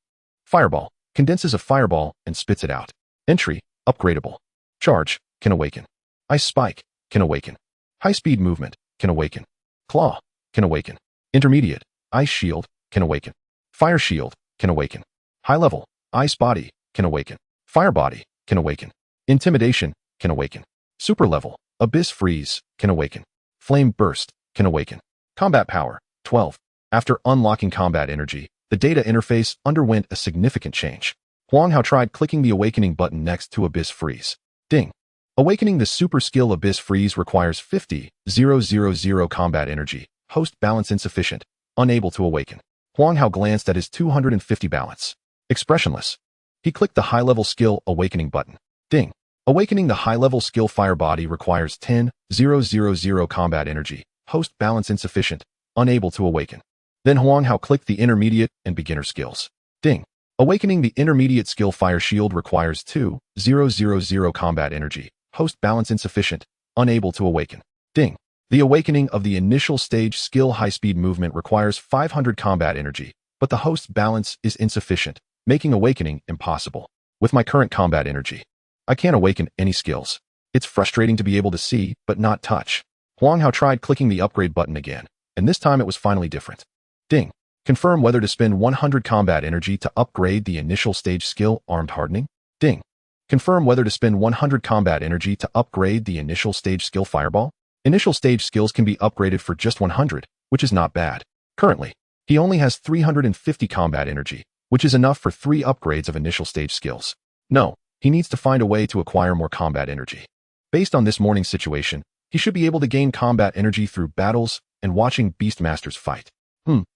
Fireball, condenses a fireball and spits it out. Entry, Upgradable. Charge, can awaken. Ice Spike, can awaken. High-speed movement, can awaken. Claw, can awaken. Intermediate, Ice Shield, can awaken. Fire Shield, can awaken. High level, Ice Body, can awaken. Fire Body, can awaken. Intimidation, can awaken. Super level, Abyss Freeze, can awaken. Flame Burst, can awaken. Combat Power, 12. After unlocking combat energy, the data interface underwent a significant change. Huang Hao tried clicking the awakening button next to Abyss Freeze. Ding. Awakening the super skill Abyss Freeze requires 50,000 combat energy. Host balance insufficient. Unable to awaken. Huang Hao glanced at his 250 balance. Expressionless. He clicked the high-level skill Awakening button. Ding. Awakening the high-level skill Fire Body requires 10,000 combat energy. host balance insufficient, unable to awaken. Then Huang Hao clicked the intermediate and beginner skills. Ding. Awakening the intermediate skill Fire Shield requires 2,000 combat energy, host balance insufficient, unable to awaken. Ding. The awakening of the initial stage skill High-Speed Movement requires 500 combat energy, but the host balance is insufficient, making awakening impossible. With my current combat energy, I can't awaken any skills. It's frustrating to be able to see, but not touch. Huang Hao tried clicking the upgrade button again, and this time it was finally different. Ding. Confirm whether to spend 100 combat energy to upgrade the initial stage skill Armed Hardening. Ding. Confirm whether to spend 100 combat energy to upgrade the initial stage skill Fireball. Initial stage skills can be upgraded for just 100, which is not bad. Currently, he only has 350 combat energy, which is enough for 3 upgrades of initial stage skills. No, he needs to find a way to acquire more combat energy. Based on this morning's situation, he should be able to gain combat energy through battles and watching Beastmasters fight.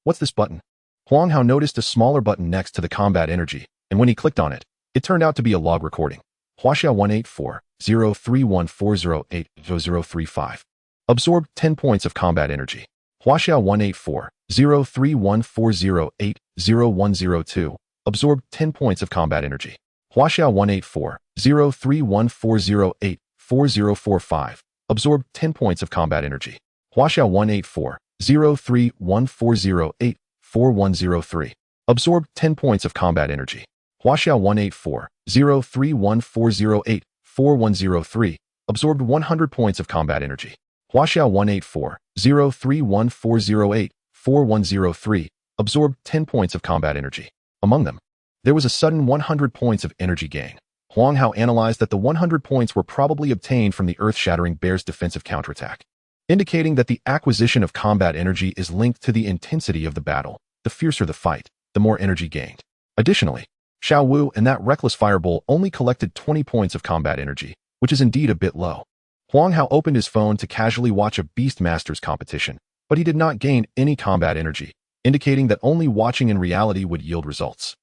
What's this button? Huang Hao noticed a smaller button next to the combat energy, and when he clicked on it, it turned out to be a log recording. Huaxiao 184-031408035. Absorbed 10 points of combat energy. Huaxiao 184-03140800102. Absorbed 10 points of combat energy. Huaxiao 184-031408445. Absorbed 10 points of combat energy. Huaxiao 184-03140844103. Absorbed 10 points of combat energy. Huaxiao 184-03140844103. Absorbed 100 points of combat energy. Huaxiao 184-03140844103. Absorbed 10 points of combat energy. Among them, there was a sudden 100 points of energy gain. Huang Hao analyzed that the 100 points were probably obtained from the earth-shattering bear's defensive counterattack, indicating that the acquisition of combat energy is linked to the intensity of the battle. The fiercer the fight, the more energy gained. Additionally, Xiao Wu and that reckless fireball only collected 20 points of combat energy, which is indeed a bit low. Huang Hao opened his phone to casually watch a Beastmasters competition, but he did not gain any combat energy, indicating that only watching in reality would yield results.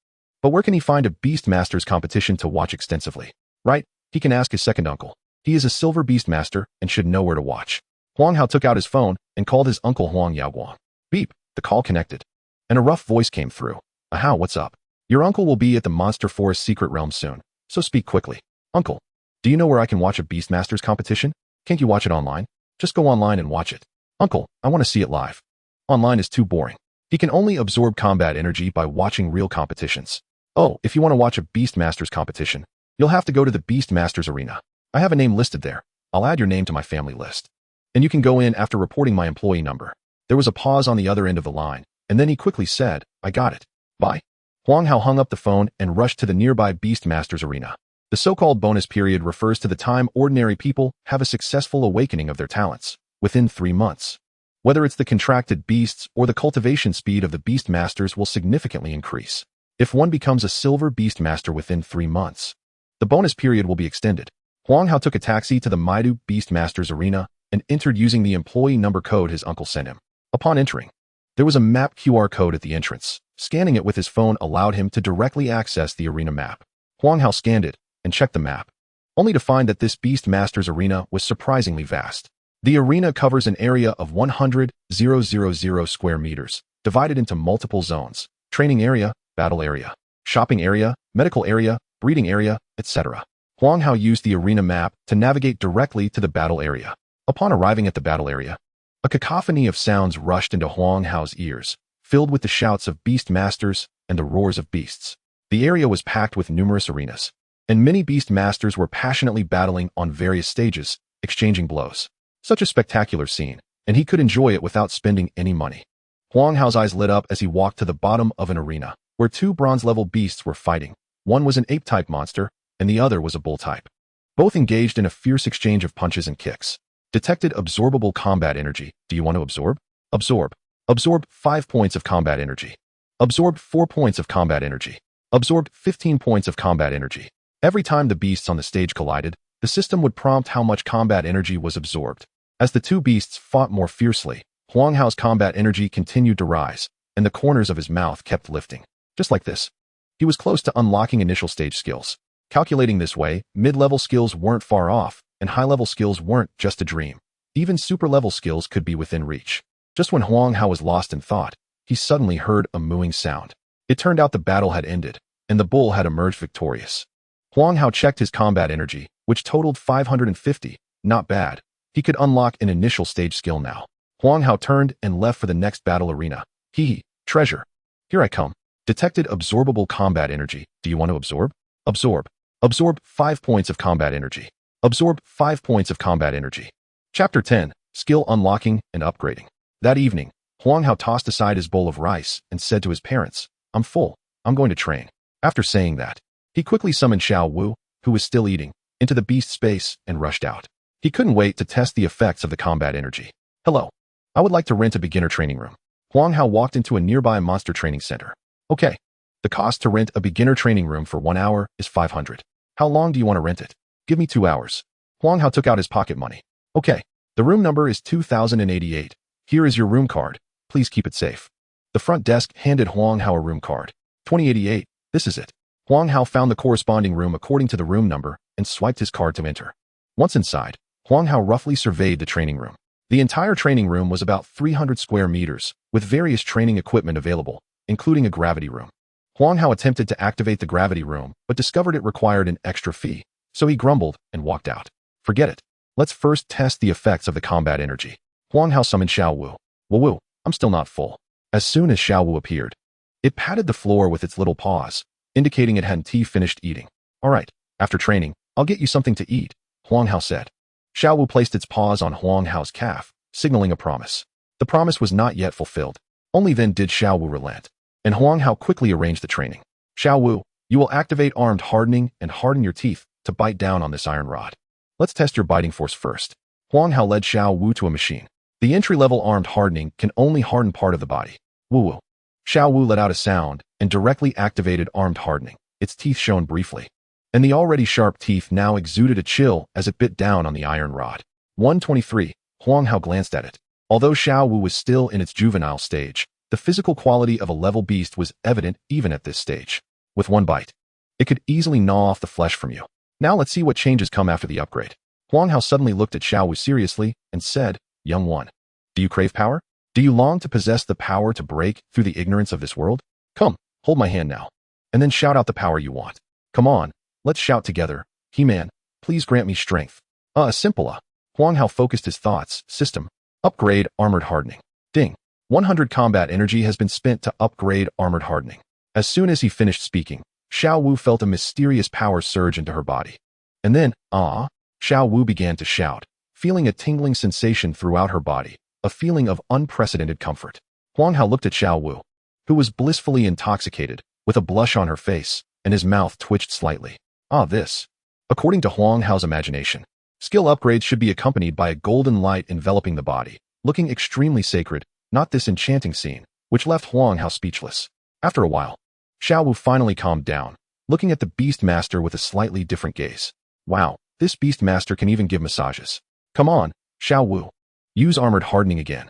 But where can he find a Beastmasters competition to watch extensively? Right, he can ask his second uncle. He is a silver Beastmaster and should know where to watch. Huang Hao took out his phone and called his uncle Huang Yaoguang. Beep, the call connected, and a rough voice came through. Hao, what's up? Your uncle will be at the Monster Forest Secret Realm soon, so speak quickly. Uncle, do you know where I can watch a Beastmasters competition? Can't you watch it online? Just go online and watch it. Uncle, I want to see it live. Online is too boring. He can only absorb combat energy by watching real competitions. Oh, if you want to watch a Beastmasters competition, you'll have to go to the Beastmasters arena. I have a name listed there. I'll add your name to my family list. And you can go in after reporting my employee number. There was a pause on the other end of the line, and then he quickly said, I got it. Bye. Huang Hao hung up the phone and rushed to the nearby Beastmasters arena. The so-called bonus period refers to the time ordinary people have a successful awakening of their talents, within 3 months. Whether it's the contracted beasts or the cultivation speed of the Beastmasters will significantly increase. If one becomes a silver Beastmaster within 3 months, the bonus period will be extended. Huang Hao took a taxi to the Maidu Beastmasters arena and entered using the employee number code his uncle sent him. Upon entering, there was a map QR code at the entrance. Scanning it with his phone allowed him to directly access the arena map. Huang Hao scanned it and checked the map, only to find that this Beastmasters arena was surprisingly vast. The arena covers an area of 100,000 square meters, divided into multiple zones: training area, battle area, shopping area, medical area, breeding area, etc. Huang Hao used the arena map to navigate directly to the battle area. Upon arriving at the battle area, a cacophony of sounds rushed into Huang Hao's ears, filled with the shouts of Beastmasters and the roars of beasts. The area was packed with numerous arenas, and many Beastmasters were passionately battling on various stages, exchanging blows. Such a spectacular scene, and he could enjoy it without spending any money. Huang Hao's eyes lit up as he walked to the bottom of an arena, where 2 bronze-level beasts were fighting. One was an ape-type monster, and the other was a bull-type. Both engaged in a fierce exchange of punches and kicks. Detected absorbable combat energy. Do you want to absorb? Absorb. Absorb 5 points of combat energy. Absorb 4 points of combat energy. Absorbed 15 points of combat energy. Every time the beasts on the stage collided, the system would prompt how much combat energy was absorbed. As the 2 beasts fought more fiercely, Huang Hao's combat energy continued to rise, and the corners of his mouth kept lifting. Just like this. He was close to unlocking initial stage skills. Calculating this way, mid-level skills weren't far off, and high-level skills weren't just a dream. Even super-level skills could be within reach. Just when Huang Hao was lost in thought, he suddenly heard a mooing sound. It turned out the battle had ended, and the bull had emerged victorious. Huang Hao checked his combat energy, which totaled 550. Not bad. He could unlock an initial stage skill now. Huang Hao turned and left for the next battle arena. Hee, treasure. Here I come. Detected absorbable combat energy. Do you want to absorb? Absorb. Absorb 5 points of combat energy. Absorb 5 points of combat energy. Chapter 10. Skill Unlocking and Upgrading. That evening, Huang Hao tossed aside his bowl of rice and said to his parents, I'm full. I'm going to train. After saying that, he quickly summoned Xiao Wu, who was still eating, into the beast space and rushed out. He couldn't wait to test the effects of the combat energy. Hello. I would like to rent a beginner training room. Huang Hao walked into a nearby monster training center. Okay. The cost to rent a beginner training room for 1 hour is 500. How long do you want to rent it? Give me 2 hours. Huang Hao took out his pocket money. Okay. The room number is 2088. Here is your room card. Please keep it safe. The front desk handed Huang Hao a room card. 2088. This is it. Huang Hao found the corresponding room according to the room number and swiped his card to enter. Once inside, Huang Hao roughly surveyed the training room. The entire training room was about 300 square meters, with various training equipment available, including a gravity room. Huang Hao attempted to activate the gravity room, but discovered it required an extra fee, so he grumbled and walked out. Forget it. Let's first test the effects of the combat energy. Huang Hao summoned Xiao Wu. Wu, I'm still not full. As soon as Xiao Wu appeared, it patted the floor with its little paws, indicating it hadn't finished eating. All right, after training, I'll get you something to eat, Huang Hao said. Xiao Wu placed its paws on Huang Hao's calf, signaling a promise. The promise was not yet fulfilled. Only then did Xiao Wu relent, and Huang Hao quickly arranged the training. Xiao Wu, you will activate armed hardening and harden your teeth to bite down on this iron rod. Let's test your biting force first. Huang Hao led Xiao Wu to a machine. The entry-level armed hardening can only harden part of the body. Woo. Xiao Wu let out a sound and directly activated armed hardening. Its teeth shone briefly, and the already sharp teeth now exuded a chill as it bit down on the iron rod. 123. Huang Hao glanced at it. Although Xiao Wu was still in its juvenile stage, the physical quality of a level beast was evident even at this stage. With one bite, it could easily gnaw off the flesh from you. Now let's see what changes come after the upgrade. Huang Hao suddenly looked at Xiao Wu seriously and said, Young one, do you crave power? Do you long to possess the power to break through the ignorance of this world? Come, hold my hand now, and then shout out the power you want. Come on, let's shout together. He-Man, please grant me strength. Simple. Huang Hao focused his thoughts. System. Upgrade armored hardening. Ding. 100 combat energy has been spent to upgrade armored hardening. As soon as he finished speaking, Xiao Wu felt a mysterious power surge into her body. And then, Xiao Wu began to shout, feeling a tingling sensation throughout her body, a feeling of unprecedented comfort. Huang Hao looked at Xiao Wu, who was blissfully intoxicated, with a blush on her face, and his mouth twitched slightly. This. According to Huang Hao's imagination, skill upgrades should be accompanied by a golden light enveloping the body, looking extremely sacred, not this enchanting scene, which left Huang Hao speechless. After a while, Xiao Wu finally calmed down, looking at the Beastmaster with a slightly different gaze. Wow, this Beastmaster can even give massages. Come on, Xiao Wu. Use armored hardening again.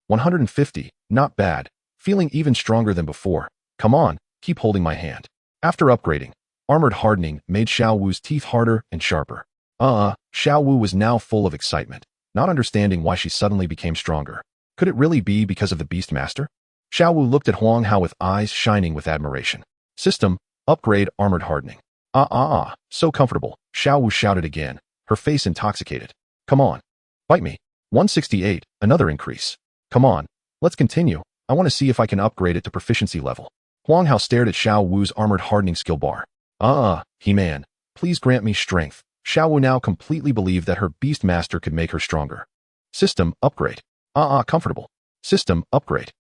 150, not bad. Feeling even stronger than before. Come on, keep holding my hand. After upgrading, armored hardening made Xiao Wu's teeth harder and sharper. Xiao Wu was now full of excitement, not understanding why she suddenly became stronger. Could it really be because of the Beastmaster? Xiao Wu looked at Huang Hao with eyes shining with admiration. System, upgrade armored hardening. So comfortable, Xiao Wu shouted again, her face intoxicated. Come on, bite me. 168, another increase. Come on, let's continue. I want to see if I can upgrade it to proficiency level. Huang Hao stared at Xiao Wu's armored hardening skill bar. He-Man, please grant me strength. Xiao Wu now completely believed that her Beastmaster could make her stronger. System, upgrade. Comfortable. System, upgrade.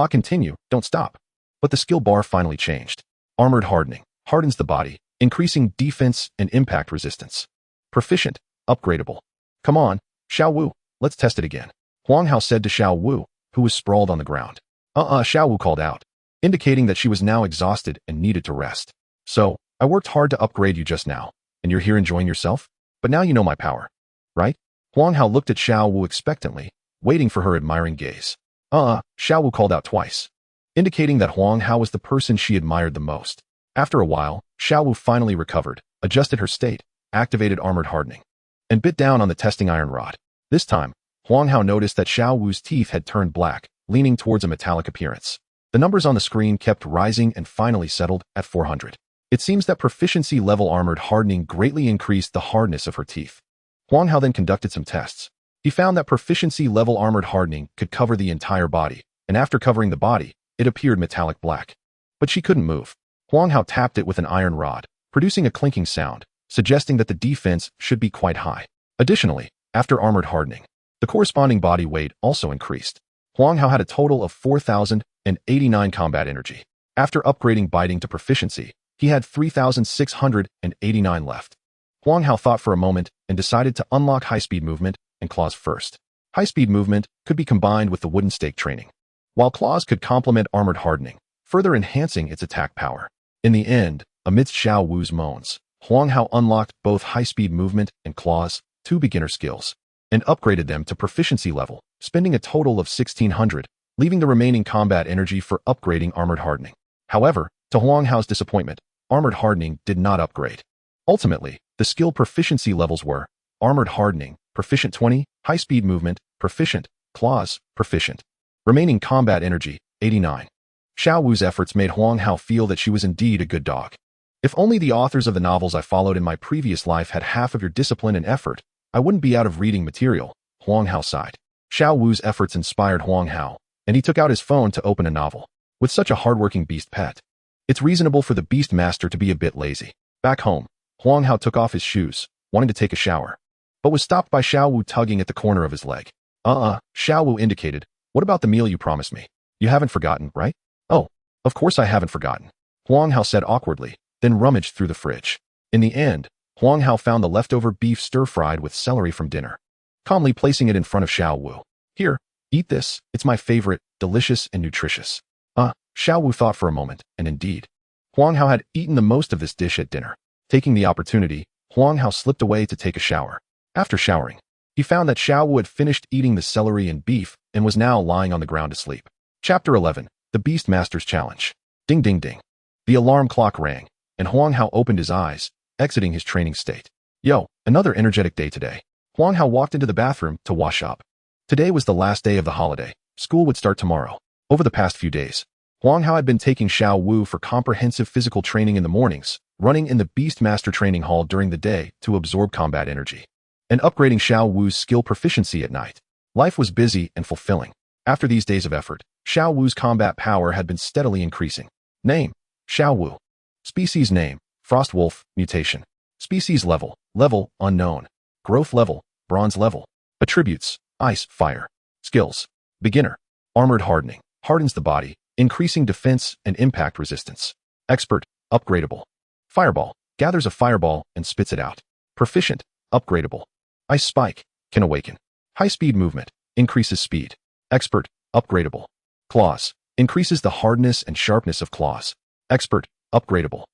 Continue, don't stop. But the skill bar finally changed. Armored hardening, hardens the body, increasing defense and impact resistance. Proficient, upgradable. Come on, Xiao Wu, let's test it again. Huang Hao said to Xiao Wu, who was sprawled on the ground. Xiao Wu called out, indicating that she was now exhausted and needed to rest. So, I worked hard to upgrade you just now, and you're here enjoying yourself? But now you know my power, right? Huang Hao looked at Xiao Wu expectantly, waiting for her admiring gaze. Xiao Wu called out twice, indicating that Huang Hao was the person she admired the most. After a while, Xiao Wu finally recovered, adjusted her state, activated armored hardening, and bit down on the testing iron rod. This time, Huang Hao noticed that Xiao Wu's teeth had turned black, leaning towards a metallic appearance. The numbers on the screen kept rising and finally settled at 400. It seems that proficiency level armored hardening greatly increased the hardness of her teeth. Huang Hao then conducted some tests. He found that proficiency level armored hardening could cover the entire body, and after covering the body, it appeared metallic black. But she couldn't move. Huang Hao tapped it with an iron rod, producing a clinking sound, suggesting that the defense should be quite high. Additionally, after armored hardening, the corresponding body weight also increased. Huang Hao had a total of 4,089 combat energy. After upgrading biting to proficiency, he had 3,689 left. Huang Hao thought for a moment and decided to unlock high-speed movement and claws first. High-speed movement could be combined with the wooden stake training, while claws could complement armored hardening, further enhancing its attack power. In the end, amidst Xiao Wu's moans, Huang Hao unlocked both high-speed movement and claws, 2 beginner skills, and upgraded them to proficiency level, spending a total of 1,600, leaving the remaining combat energy for upgrading armored hardening. However, to Huang Hao's disappointment, armored hardening did not upgrade. Ultimately, the skill proficiency levels were armored hardening, proficient 20, high-speed movement, proficient, claws, proficient. Remaining combat energy, 89. Xiao Wu's efforts made Huang Hao feel that she was indeed a good dog. If only the authors of the novels I followed in my previous life had half of your discipline and effort, I wouldn't be out of reading material, Huang Hao sighed. Xiao Wu's efforts inspired Huang Hao, and he took out his phone to open a novel. With such a hardworking beast pet, it's reasonable for the Beastmaster to be a bit lazy. Back home, Huang Hao took off his shoes, wanting to take a shower, but was stopped by Xiao Wu tugging at the corner of his leg. Xiao Wu indicated, what about the meal you promised me? You haven't forgotten, right? Oh, of course I haven't forgotten, Huang Hao said awkwardly, then rummaged through the fridge. In the end, Huang Hao found the leftover beef stir-fried with celery from dinner, calmly placing it in front of Xiao Wu. Here, eat this, it's my favorite, delicious and nutritious. Xiao Wu thought for a moment, and indeed, Huang Hao had eaten the most of this dish at dinner. Taking the opportunity, Huang Hao slipped away to take a shower. After showering, he found that Xiao Wu had finished eating the celery and beef and was now lying on the ground to sleep. Chapter 11, The Beastmaster's Challenge. Ding ding ding. The alarm clock rang, and Huang Hao opened his eyes, exiting his training state. Yo, another energetic day today. Huang Hao walked into the bathroom to wash up. Today was the last day of the holiday. School would start tomorrow. Over the past few days, Huang Hao had been taking Xiao Wu for comprehensive physical training in the mornings, running in the Beastmaster training hall during the day to absorb combat energy, and upgrading Xiao Wu's skill proficiency at night. Life was busy and fulfilling. After these days of effort, Xiao Wu's combat power had been steadily increasing. Name: Xiao Wu. Species name: Frost Wolf, mutation. Species level: unknown. Growth level: bronze level. Attributes: ice, fire. Skills: beginner. Armored hardening: hardens the body, increasing defense and impact resistance. Expert: upgradable. Fireball: gathers a fireball and spits it out. Proficient: upgradable. Ice spike: can awaken. High-speed movement: increases speed. Expert: upgradable. Claws: increases the hardness and sharpness of claws. Expert: upgradable.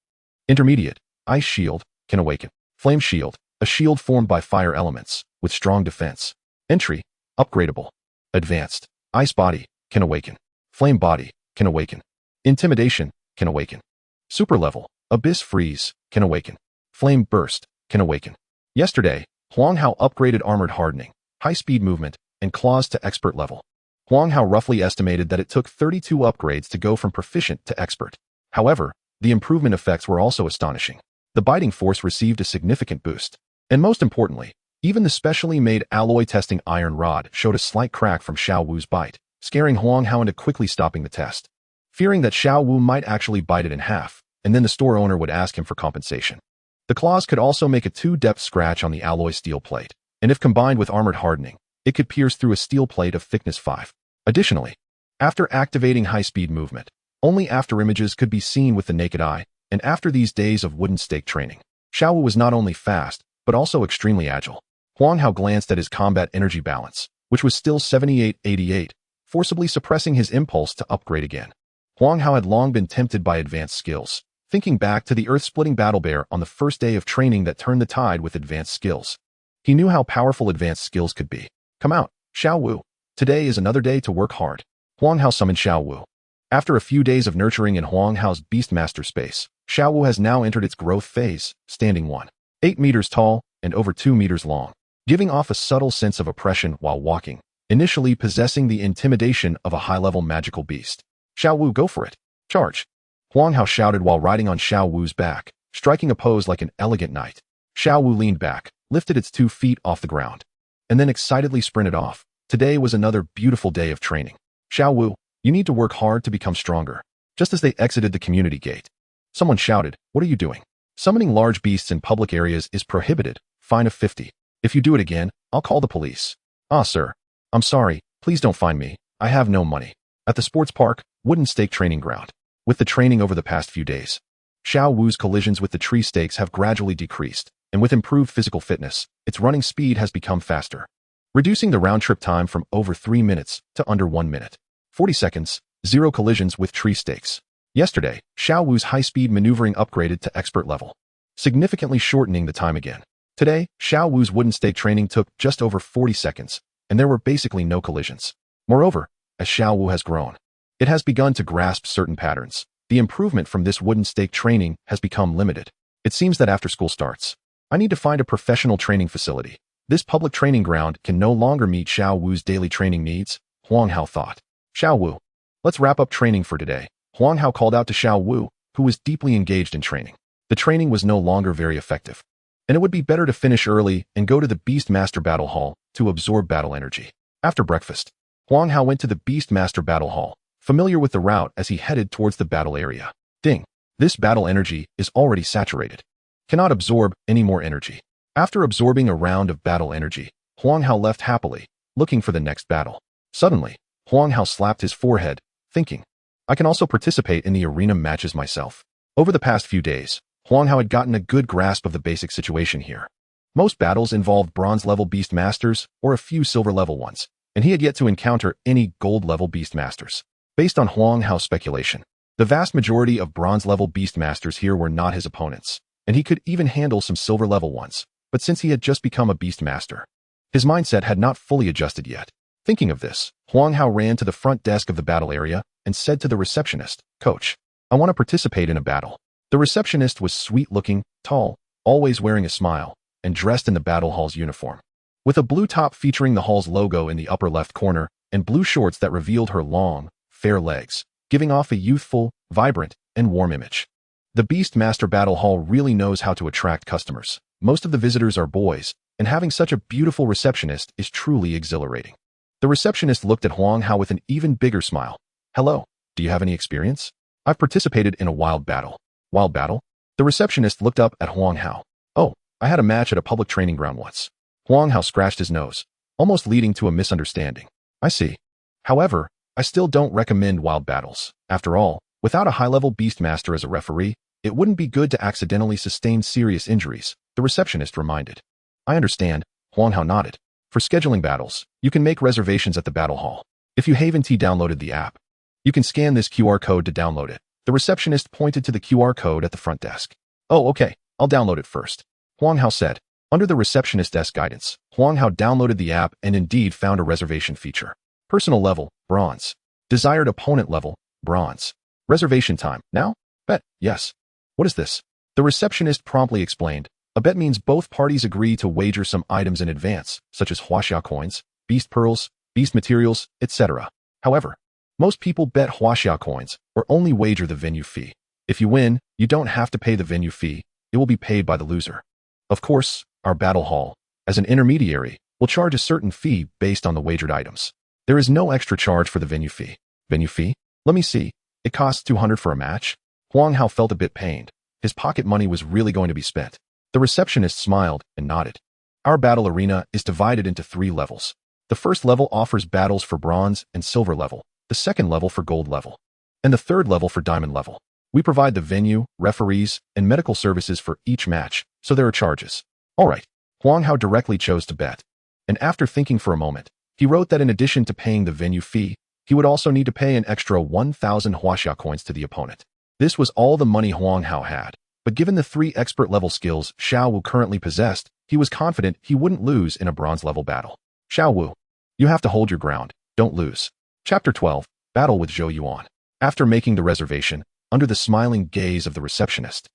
Intermediate: ice shield: can awaken. Flame shield: a shield formed by fire elements, with strong defense. Entry: upgradable. Advanced: ice body: can awaken. Flame body: can awaken. Intimidation: can awaken. Super level: abyss freeze: can awaken. Flame burst: can awaken. Yesterday, Huang Hao upgraded armored hardening, high-speed movement, and claws to expert level. Huang Hao roughly estimated that it took 32 upgrades to go from proficient to expert. However, the improvement effects were also astonishing. The biting force received a significant boost. And most importantly, even the specially made alloy testing iron rod showed a slight crack from Xiao Wu's bite, scaring Huang Hao into quickly stopping the test, fearing that Xiao Wu might actually bite it in half, and then the store owner would ask him for compensation. The claws could also make a 2-depth scratch on the alloy steel plate, and if combined with armored hardening, it could pierce through a steel plate of thickness 5. Additionally, after activating high-speed movement, only after images could be seen with the naked eye, and after these days of wooden stake training, Xiao Wu was not only fast, but also extremely agile. Huang Hao glanced at his combat energy balance, which was still 78-88, forcibly suppressing his impulse to upgrade again. Huang Hao had long been tempted by advanced skills, thinking back to the earth-splitting battle bear on the first day of training that turned the tide with advanced skills. He knew how powerful advanced skills could be. Come out, Xiao Wu. Today is another day to work hard. Huang Hao summoned Xiao Wu. After a few days of nurturing in Huang Hao's Beastmaster space, Xiao Wu has now entered its growth phase, standing 1.8 meters tall and over 2 meters long. giving off a subtle sense of oppression while walking, initially possessing the intimidation of a high-level magical beast. Xiao Wu, go for it. Charge. Huang Hao shouted while riding on Xiao Wu's back, striking a pose like an elegant knight. Xiao Wu leaned back, lifted its 2 feet off the ground, and then excitedly sprinted off. Today was another beautiful day of training. Xiao Wu, you need to work hard to become stronger. Just as they exited the community gate, someone shouted, what are you doing? Summoning large beasts in public areas is prohibited. Fine of 50. If you do it again, I'll call the police. Ah, sir. I'm sorry. Please don't fine me. I have no money. At the sports park, wooden stake training ground. With the training over the past few days, Xiao Wu's collisions with the tree stakes have gradually decreased, and with improved physical fitness, its running speed has become faster, reducing the round-trip time from over 3 minutes to under 1 minute. 40 seconds, 0 collisions with tree stakes. Yesterday, Xiao Wu's high-speed maneuvering upgraded to expert level, significantly shortening the time again. Today, Xiao Wu's wooden stake training took just over 40 seconds, and there were basically no collisions. Moreover, as Xiao Wu has grown, it has begun to grasp certain patterns. The improvement from this wooden stake training has become limited. It seems that after school starts, I need to find a professional training facility. This public training ground can no longer meet Xiao Wu's daily training needs, Huang Hao thought. Xiao Wu, let's wrap up training for today. Huang Hao called out to Xiao Wu, who was deeply engaged in training. The training was no longer very effective, and it would be better to finish early and go to the Beastmaster Battle Hall to absorb battle energy. After breakfast, Huang Hao went to the Beastmaster Battle Hall, familiar with the route as he headed towards the battle area. Ding! This battle energy is already saturated. Cannot absorb any more energy. After absorbing a round of battle energy, Huang Hao left happily, looking for the next battle. Suddenly, Huang Hao slapped his forehead, thinking, I can also participate in the arena matches myself. Over the past few days, Huang Hao had gotten a good grasp of the basic situation here. Most battles involved bronze-level Beastmasters or a few silver-level ones, and he had yet to encounter any gold-level Beastmasters. Based on Huang Hao's speculation, the vast majority of bronze-level Beastmasters here were not his opponents, and he could even handle some silver-level ones. But since he had just become a Beastmaster, his mindset had not fully adjusted yet. Thinking of this, Huang Hao ran to the front desk of the battle area and said to the receptionist, Coach, I want to participate in a battle. The receptionist was sweet-looking, tall, always wearing a smile, and dressed in the battle hall's uniform, with a blue top featuring the hall's logo in the upper left corner and blue shorts that revealed her long, fair legs, giving off a youthful, vibrant, and warm image. The Beastmaster Battle Hall really knows how to attract customers. Most of the visitors are boys, and having such a beautiful receptionist is truly exhilarating. The receptionist looked at Huang Hao with an even bigger smile. Hello, do you have any experience? I've participated in a wild battle. Wild battle? The receptionist looked up at Huang Hao. Oh, I had a match at a public training ground once. Huang Hao scratched his nose, almost leading to a misunderstanding. I see. However, I still don't recommend wild battles. After all, without a high-level Beastmaster as a referee, it wouldn't be good to accidentally sustain serious injuries, the receptionist reminded. I understand, Huang Hao nodded. For scheduling battles, you can make reservations at the battle hall. If you haven't downloaded the app, you can scan this QR code to download it. The receptionist pointed to the QR code at the front desk. Oh, okay, I'll download it first, Huang Hao said. Under the receptionist desk guidance, Huang Hao downloaded the app and indeed found a reservation feature. Personal level, bronze. Desired opponent level, bronze. Reservation time, now? Bet, yes. What is this? The receptionist promptly explained. A bet means both parties agree to wager some items in advance, such as Huaxia coins, beast pearls, beast materials, etc. However, most people bet Huaxia coins or only wager the venue fee. If you win, you don't have to pay the venue fee. It will be paid by the loser. Of course, our battle hall, as an intermediary, will charge a certain fee based on the wagered items. There is no extra charge for the venue fee. Venue fee? Let me see. It costs 200 for a match? Huang Hao felt a bit pained. His pocket money was really going to be spent. The receptionist smiled and nodded. Our battle arena is divided into 3 levels. The first level offers battles for bronze and silver level, the second level for gold level, and the third level for diamond level. We provide the venue, referees, and medical services for each match, so there are charges. All right, Huang Hao directly chose to bet. And after thinking for a moment, he wrote that in addition to paying the venue fee, he would also need to pay an extra 1,000 Huaxia coins to the opponent. This was all the money Huang Hao had. But given the 3 expert-level skills Xiao Wu currently possessed, he was confident he wouldn't lose in a bronze-level battle. Xiao Wu, you have to hold your ground, don't lose. Chapter 12, Battle with Zhou Yuan. After making the reservation, under the smiling gaze of the receptionist,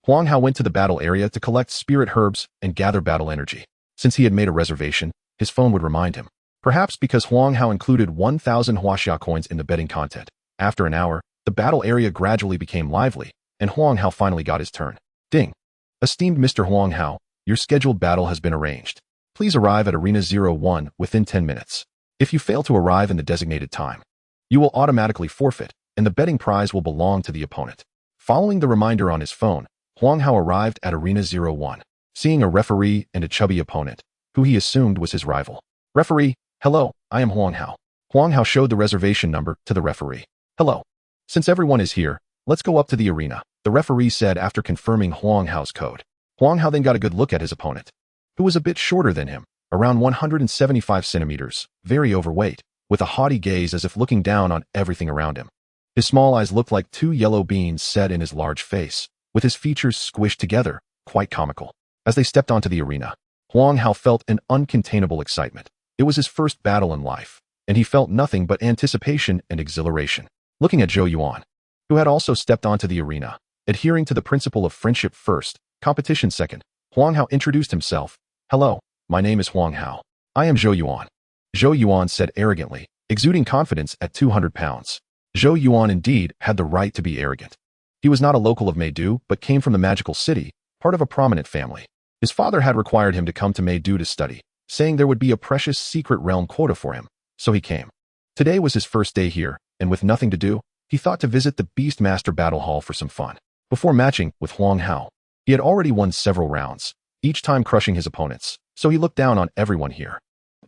Huang Hao went to the battle area to collect spirit herbs and gather battle energy. Since he had made a reservation, his phone would remind him. Perhaps because Huang Hao included 1,000 Huaxia coins in the betting content. After an hour, the battle area gradually became lively, and Huang Hao finally got his turn. Ding. Esteemed Mr. Huang Hao, your scheduled battle has been arranged. Please arrive at Arena 01 within 10 minutes. If you fail to arrive in the designated time, you will automatically forfeit, and the betting prize will belong to the opponent. Following the reminder on his phone, Huang Hao arrived at Arena 01, seeing a referee and a chubby opponent, who he assumed was his rival. Referee, hello, I am Huang Hao. Huang Hao showed the reservation number to the referee. Hello. Since everyone is here, let's go up to the arena, the referee said after confirming Huang Hao's code. Huang Hao then got a good look at his opponent, who was a bit shorter than him, around 175 centimeters, very overweight, with a haughty gaze as if looking down on everything around him. His small eyes looked like two yellow beans set in his large face, with his features squished together, quite comical. As they stepped onto the arena, Huang Hao felt an uncontainable excitement. It was his first battle in life, and he felt nothing but anticipation and exhilaration. Looking at Zhou Yuan, who had also stepped onto the arena, adhering to the principle of friendship first, competition second, Huang Hao introduced himself. Hello, my name is Huang Hao. I am Zhou Yuan. Zhou Yuan said arrogantly, exuding confidence at 200 pounds. Zhou Yuan indeed had the right to be arrogant. He was not a local of Meidu, but came from the magical city, part of a prominent family. His father had required him to come to Meidu to study, saying there would be a precious secret realm quota for him, so he came. Today was his first day here, and with nothing to do, he thought to visit the Beastmaster battle hall for some fun. Before matching with Huang Hao, he had already won several rounds, each time crushing his opponents, so he looked down on everyone here.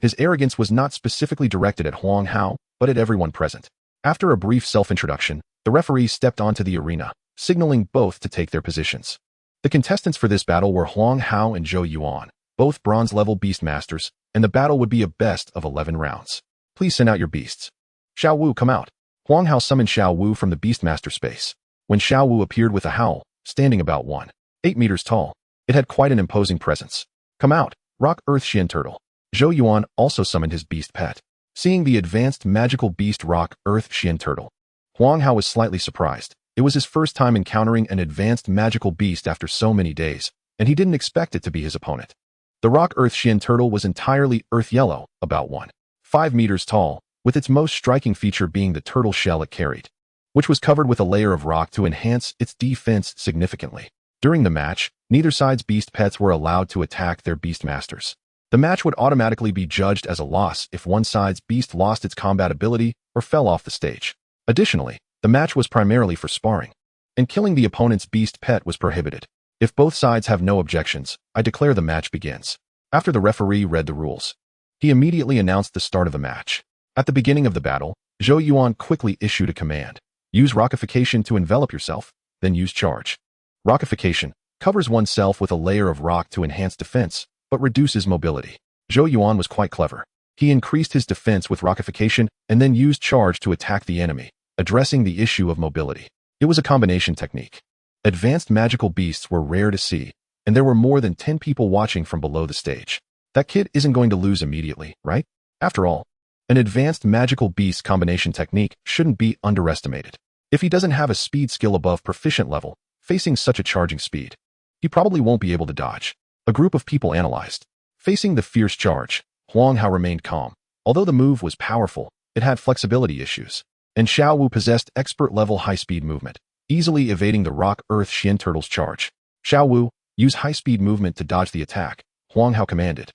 His arrogance was not specifically directed at Huang Hao, but at everyone present. After a brief self-introduction, the referee stepped onto the arena, signaling both to take their positions. The contestants for this battle were Huang Hao and Zhou Yuan, both bronze-level Beastmasters, and the battle would be a best of 11 rounds. Please send out your beasts. Xiao Wu, come out. Huang Hao summoned Xiao Wu from the Beastmaster space. When Xiao Wu appeared with a howl, standing about 1.8 meters tall, it had quite an imposing presence. Come out, Rock Earth Xian Turtle. Zhou Yuan also summoned his beast pet. Seeing the advanced magical beast Rock Earth Xian Turtle, Huang Hao was slightly surprised. It was his first time encountering an advanced magical beast after so many days, and he didn't expect it to be his opponent. The Rock Earth Xian Turtle was entirely earth yellow, about 1.5 meters tall, with its most striking feature being the turtle shell it carried, which was covered with a layer of rock to enhance its defense significantly. During the match, neither side's beast pets were allowed to attack their beastmasters. The match would automatically be judged as a loss if one side's beast lost its combat ability or fell off the stage. Additionally, the match was primarily for sparring, and killing the opponent's beast pet was prohibited. If both sides have no objections, I declare the match begins. After the referee read the rules, he immediately announced the start of the match. At the beginning of the battle, Zhou Yuan quickly issued a command. Use rockification to envelop yourself, then use charge. Rockification covers oneself with a layer of rock to enhance defense, but reduces mobility. Zhou Yuan was quite clever. He increased his defense with rockification and then used charge to attack the enemy, addressing the issue of mobility. It was a combination technique. Advanced magical beasts were rare to see, and there were more than 10 people watching from below the stage. That kid isn't going to lose immediately, right? After all, an advanced magical beast combination technique shouldn't be underestimated. If he doesn't have a speed skill above proficient level, facing such a charging speed, he probably won't be able to dodge. A group of people analyzed. Facing the fierce charge, Huang Hao remained calm. Although the move was powerful, it had flexibility issues, and Xiao Wu possessed expert-level high-speed movement, easily evading the Rock Earth Xian Turtle's charge. Xiao Wu, use high-speed movement to dodge the attack, Huang Hao commanded.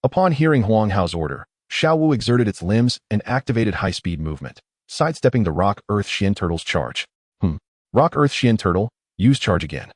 Upon hearing Huang Hao's order, Xiao Wu exerted its limbs and activated high-speed movement, sidestepping the Rock Earth Xian Turtle's charge. Rock Earth Xian Turtle, use charge again.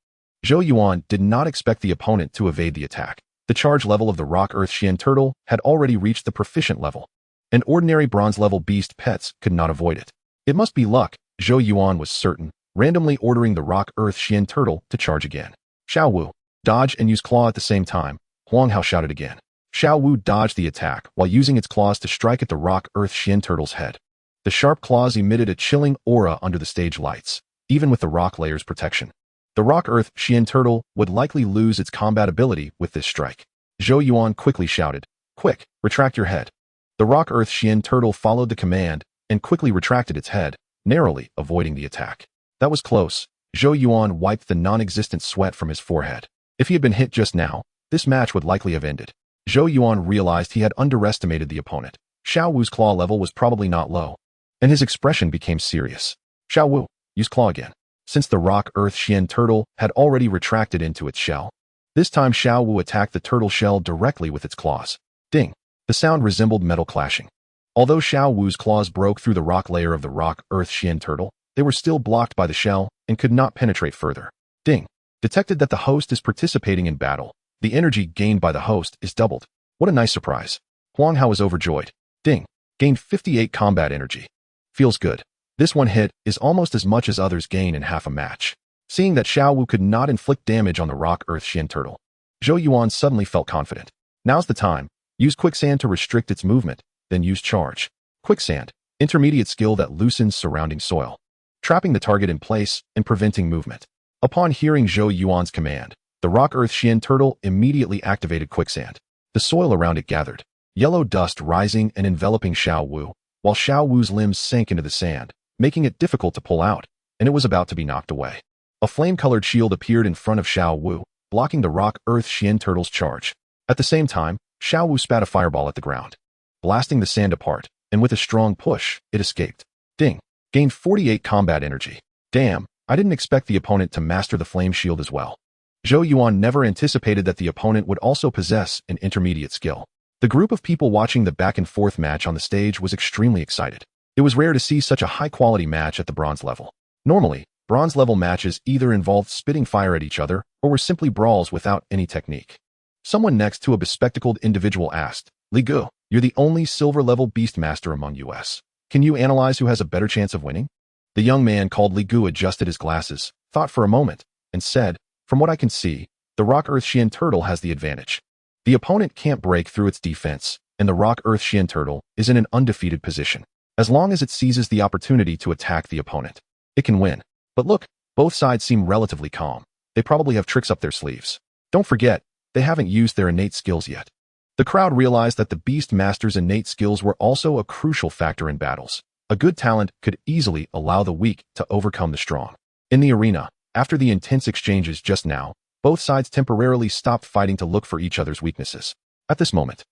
Zhou Yuan did not expect the opponent to evade the attack. The charge level of the Rock Earth Xian Turtle had already reached the proficient level, and ordinary bronze-level beast pets could not avoid it. It must be luck, Zhou Yuan was certain, randomly ordering the Rock Earth Xian Turtle to charge again. Xiao Wu, dodge and use claw at the same time, Huang Hao shouted again. Xiao Wu dodged the attack while using its claws to strike at the Rock Earth Xian Turtle's head. The sharp claws emitted a chilling aura under the stage lights, even with the rock layer's protection. The Rock Earth Xian Turtle would likely lose its combat ability with this strike. Zhou Yuan quickly shouted, "Quick, retract your head." The Rock Earth Xian Turtle followed the command and quickly retracted its head, narrowly avoiding the attack. That was close. Zhou Yuan wiped the non-existent sweat from his forehead. If he had been hit just now, this match would likely have ended. Zhou Yuan realized he had underestimated the opponent. Xiao Wu's claw level was probably not low, and his expression became serious. Xiao Wu, use claw again. Since the rock earth Xian turtle had already retracted into its shell, this time Xiao Wu attacked the turtle shell directly with its claws. Ding! The sound resembled metal clashing. Although Xiao Wu's claws broke through the rock layer of the rock earth Xian turtle, they were still blocked by the shell and could not penetrate further. Ding! Detected that the host is participating in battle. The energy gained by the host is doubled. What a nice surprise. Huang Hao was overjoyed. Ding! Gained 58 combat energy. Feels good. This one hit is almost as much as others gain in half a match. Seeing that Xiao Wu could not inflict damage on the rock earth Xian turtle, Zhou Yuan suddenly felt confident. Now's the time. Use quicksand to restrict its movement, then use charge. Quicksand, intermediate skill that loosens surrounding soil, trapping the target in place and preventing movement. Upon hearing Zhou Yuan's command, the rock earth Xian turtle immediately activated quicksand. The soil around it gathered, yellow dust rising and enveloping Xiao Wu, while Xiao Wu's limbs sank into the sand, making it difficult to pull out, and it was about to be knocked away. A flame-colored shield appeared in front of Xiao Wu, blocking the rock earth Xian turtle's charge. At the same time, Xiao Wu spat a fireball at the ground, blasting the sand apart, and with a strong push, it escaped. Ding! Gained 48 combat energy. Damn, I didn't expect the opponent to master the flame shield as well. Zhou Yuan never anticipated that the opponent would also possess an intermediate skill. The group of people watching the back-and-forth match on the stage was extremely excited. It was rare to see such a high-quality match at the bronze level. Normally, bronze-level matches either involved spitting fire at each other or were simply brawls without any technique. Someone next to a bespectacled individual asked, Li Gu, you're the only silver-level Beastmaster among us. Can you analyze who has a better chance of winning? The young man called Li Gu adjusted his glasses, thought for a moment, and said, From what I can see, the rock earth Xian turtle has the advantage. The opponent can't break through its defense, and the rock earth Xian turtle is in an undefeated position. As long as it seizes the opportunity to attack the opponent, it can win. But look, both sides seem relatively calm. They probably have tricks up their sleeves. Don't forget, they haven't used their innate skills yet. The crowd realized that the Beastmaster's innate skills were also a crucial factor in battles. A good talent could easily allow the weak to overcome the strong. In the arena, after the intense exchanges just now, both sides temporarily stopped fighting to look for each other's weaknesses. At this moment,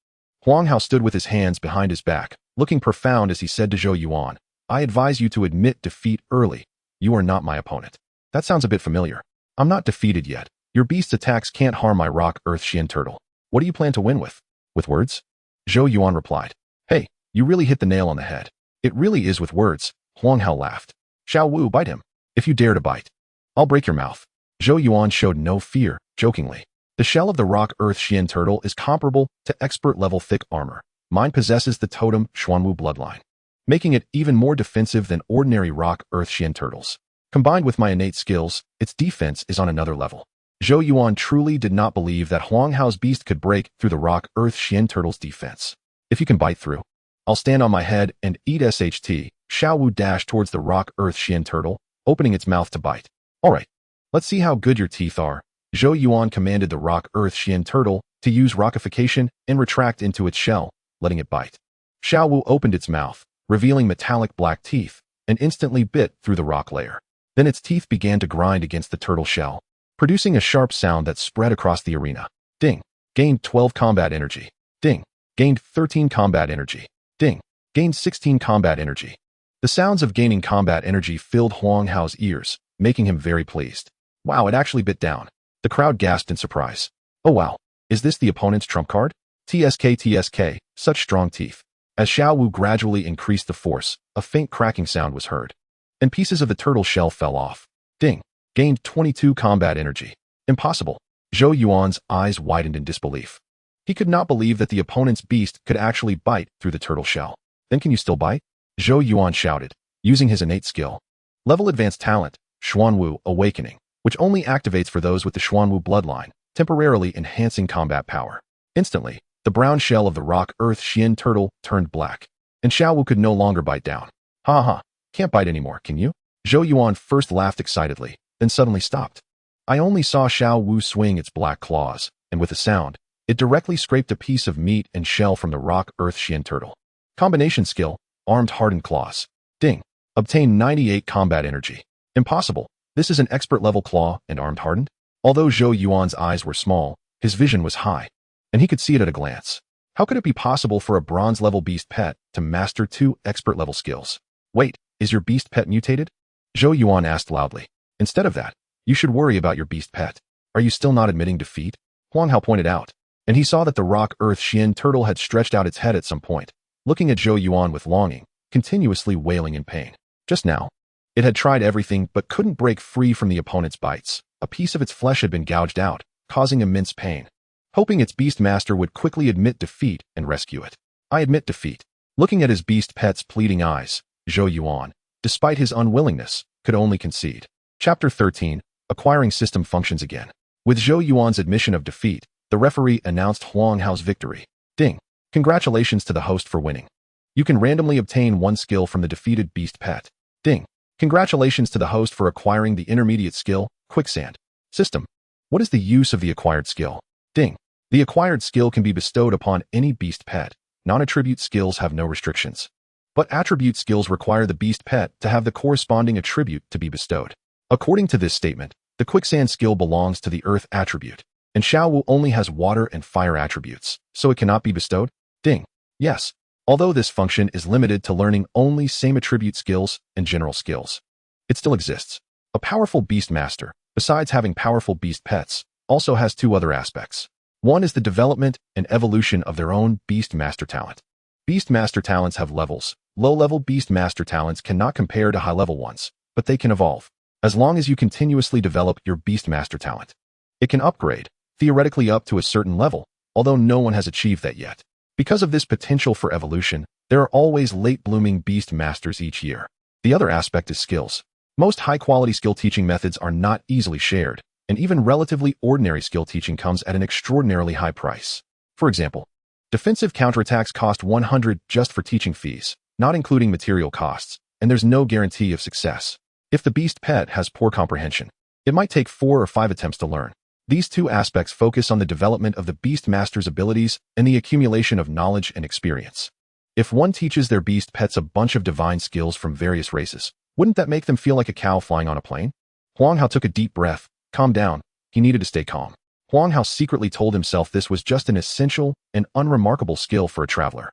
Huang Hao stood with his hands behind his back, looking profound as he said to Zhou Yuan, I advise you to admit defeat early. You are not my opponent. That sounds a bit familiar. I'm not defeated yet. Your beast's attacks can't harm my rock earth Xian turtle. What do you plan to win with? With words? Zhou Yuan replied. Hey, you really hit the nail on the head. It really is with words. Huang Hao laughed. Xiao Wu, bite him. If you dare to bite, I'll break your mouth. Zhou Yuan showed no fear, jokingly. The shell of the rock earth Xian turtle is comparable to expert-level thick armor. Mine possesses the totem Xuanwu bloodline, making it even more defensive than ordinary rock earth Xian turtles. Combined with my innate skills, its defense is on another level. Zhou Yuan truly did not believe that Huang Hao's beast could break through the rock earth Xian turtle's defense. If you can bite through, I'll stand on my head and eat SHT. Xiao Wu dashed towards the rock earth Xian turtle, opening its mouth to bite. Alright, let's see how good your teeth are. Zhou Yuan commanded the rock earth Xian turtle to use rockification and retract into its shell, letting it bite. Xiao Wu opened its mouth, revealing metallic black teeth, and instantly bit through the rock layer. Then its teeth began to grind against the turtle shell, producing a sharp sound that spread across the arena. Ding. Gained 12 combat energy. Ding. Gained 13 combat energy. Ding. Gained 16 combat energy. The sounds of gaining combat energy filled Huang Hao's ears, making him very pleased. Wow, it actually bit down. The crowd gasped in surprise. Oh wow, is this the opponent's trump card? TSK, such strong teeth. As Xiao Wu gradually increased the force, a faint cracking sound was heard, and pieces of the turtle shell fell off. Ding. Gained 22 combat energy. Impossible. Zhou Yuan's eyes widened in disbelief. He could not believe that the opponent's beast could actually bite through the turtle shell. Then can you still bite? Zhou Yuan shouted, using his innate skill. Level advanced talent, Xuanwu Awakening, which only activates for those with the Xuanwu bloodline, temporarily enhancing combat power. Instantly, the brown shell of the rock earth Xian turtle turned black, and Xiao Wu could no longer bite down. Ha ha, can't bite anymore, can you? Zhou Yuan first laughed excitedly, then suddenly stopped. I only saw Xiao Wu swing its black claws, and with a sound, it directly scraped a piece of meat and shell from the rock earth Xian turtle. Combination skill, armed hardened claws. Ding. Obtain 98 combat energy. Impossible. This is an expert level claw and armed hardened? Although Zhou Yuan's eyes were small, his vision was high. and he could see it at a glance. How could it be possible for a bronze-level beast pet to master 2 expert-level skills? Wait, is your beast pet mutated? Zhou Yuan asked loudly. Instead of that, you should worry about your beast pet. Are you still not admitting defeat? Huang Hao pointed out, and he saw that the rock earth Xian turtle had stretched out its head at some point, looking at Zhou Yuan with longing, continuously wailing in pain. Just now, it had tried everything but couldn't break free from the opponent's bites. A piece of its flesh had been gouged out, causing immense pain. Hoping its Beastmaster would quickly admit defeat and rescue it. I admit defeat. Looking at his beast pet's pleading eyes, Zhou Yuan, despite his unwillingness, could only concede. Chapter 13, Acquiring System Functions Again. With Zhou Yuan's admission of defeat, the referee announced Huang Hao's victory. Ding. Congratulations to the host for winning. You can randomly obtain 1 skill from the defeated beast pet. Ding. Congratulations to the host for acquiring the intermediate skill, Quicksand. System. What is the use of the acquired skill? Ding. The acquired skill can be bestowed upon any beast pet. Non-attribute skills have no restrictions. But attribute skills require the beast pet to have the corresponding attribute to be bestowed. According to this statement, the Quicksand skill belongs to the Earth attribute, and Xiao Wu only has water and fire attributes, so it cannot be bestowed? Ding. Yes. Although this function is limited to learning only same attribute skills and general skills, it still exists. A powerful Beastmaster, besides having powerful beast pets, also has 2 other aspects. One is the development and evolution of their own Beastmaster talent. Beastmaster talents have levels. Low-level Beastmaster talents cannot compare to high-level ones, but they can evolve. As long as you continuously develop your Beastmaster talent, it can upgrade, theoretically up to a certain level, although no one has achieved that yet. Because of this potential for evolution, there are always late-blooming Beastmasters each year. The other aspect is skills. Most high-quality skill teaching methods are not easily shared, and even relatively ordinary skill teaching comes at an extraordinarily high price. For example, defensive counterattacks cost 100 just for teaching fees, not including material costs, and there's no guarantee of success. If the beast pet has poor comprehension, it might take 4 or 5 attempts to learn. These 2 aspects focus on the development of the Beastmaster's abilities and the accumulation of knowledge and experience. If one teaches their beast pets a bunch of divine skills from various races, wouldn't that make them feel like a cow flying on a plane? Huang Hao took a deep breath. Calm down. He needed to stay calm. Huang Hao secretly told himself this was just an essential and unremarkable skill for a traveler.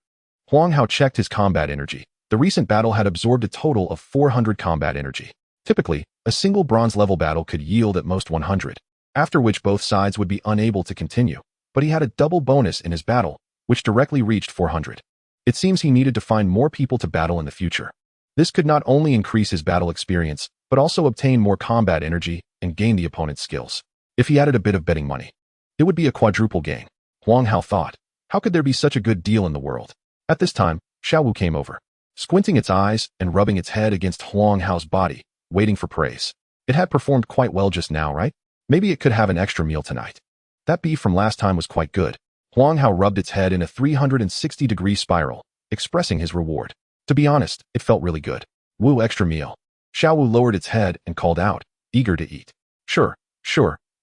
Huang Hao checked his combat energy. The recent battle had absorbed a total of 400 combat energy. Typically, a single bronze-level battle could yield at most 100, after which both sides would be unable to continue. But he had a double bonus in his battle, which directly reached 400. It seems he needed to find more people to battle in the future. This could not only increase his battle experience, but also obtain more combat energy and gain the opponent's skills. If he added a bit of betting money, it would be a quadruple gain. Huang Hao thought, how could there be such a good deal in the world? At this time, Xiao Wu came over, squinting its eyes and rubbing its head against Huang Hao's body, waiting for praise. It had performed quite well just now, right? Maybe it could have an extra meal tonight. That beef from last time was quite good. Huang Hao rubbed its head in a 360-degree spiral, expressing his reward. To be honest, it felt really good. Wu, extra meal. Xiao Wu lowered its head and called out, eager to eat. Sure,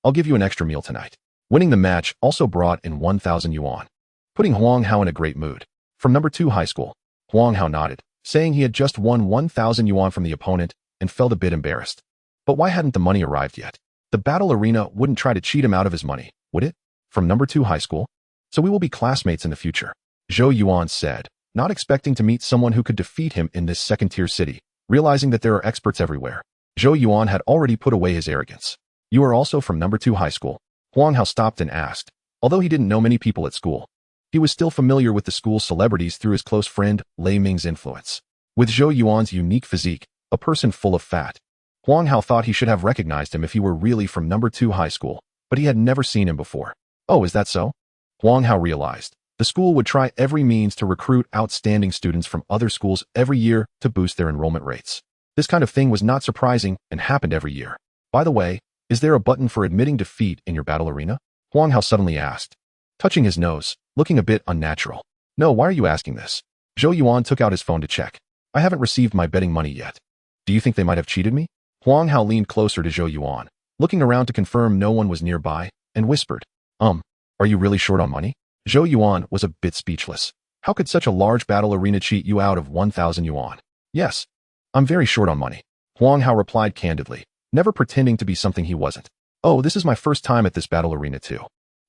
I'll give you an extra meal tonight. Winning the match also brought in 1,000 yuan, putting Huang Hao in a great mood. From number 2 high school, Huang Hao nodded, saying he had just won 1,000 yuan from the opponent and felt a bit embarrassed. But why hadn't the money arrived yet? The battle arena wouldn't try to cheat him out of his money, would it? From number 2 high school? So we will be classmates in the future, Zhou Yuan said, not expecting to meet someone who could defeat him in this second-tier city, realizing that there are experts everywhere. Zhou Yuan had already put away his arrogance. You are also from number 2 high school? Huang Hao stopped and asked. Although he didn't know many people at school, he was still familiar with the school's celebrities through his close friend Lei Ming's influence. With Zhou Yuan's unique physique, a person full of fat, Huang Hao thought he should have recognized him if he were really from number 2 high school, but he had never seen him before. Oh, is that so? Huang Hao realized. The school would try every means to recruit outstanding students from other schools every year to boost their enrollment rates. This kind of thing was not surprising and happened every year. By the way, is there a button for admitting defeat in your battle arena? Huang Hao suddenly asked, touching his nose, looking a bit unnatural. No, why are you asking this? Zhou Yuan took out his phone to check. I haven't received my betting money yet. Do you think they might have cheated me? Huang Hao leaned closer to Zhou Yuan, looking around to confirm no one was nearby, and whispered, are you really short on money? Zhou Yuan was a bit speechless. How could such a large battle arena cheat you out of 1,000 yuan? Yes, I'm very short on money, Huang Hao replied candidly, never pretending to be something he wasn't. Oh, this is my first time at this battle arena too.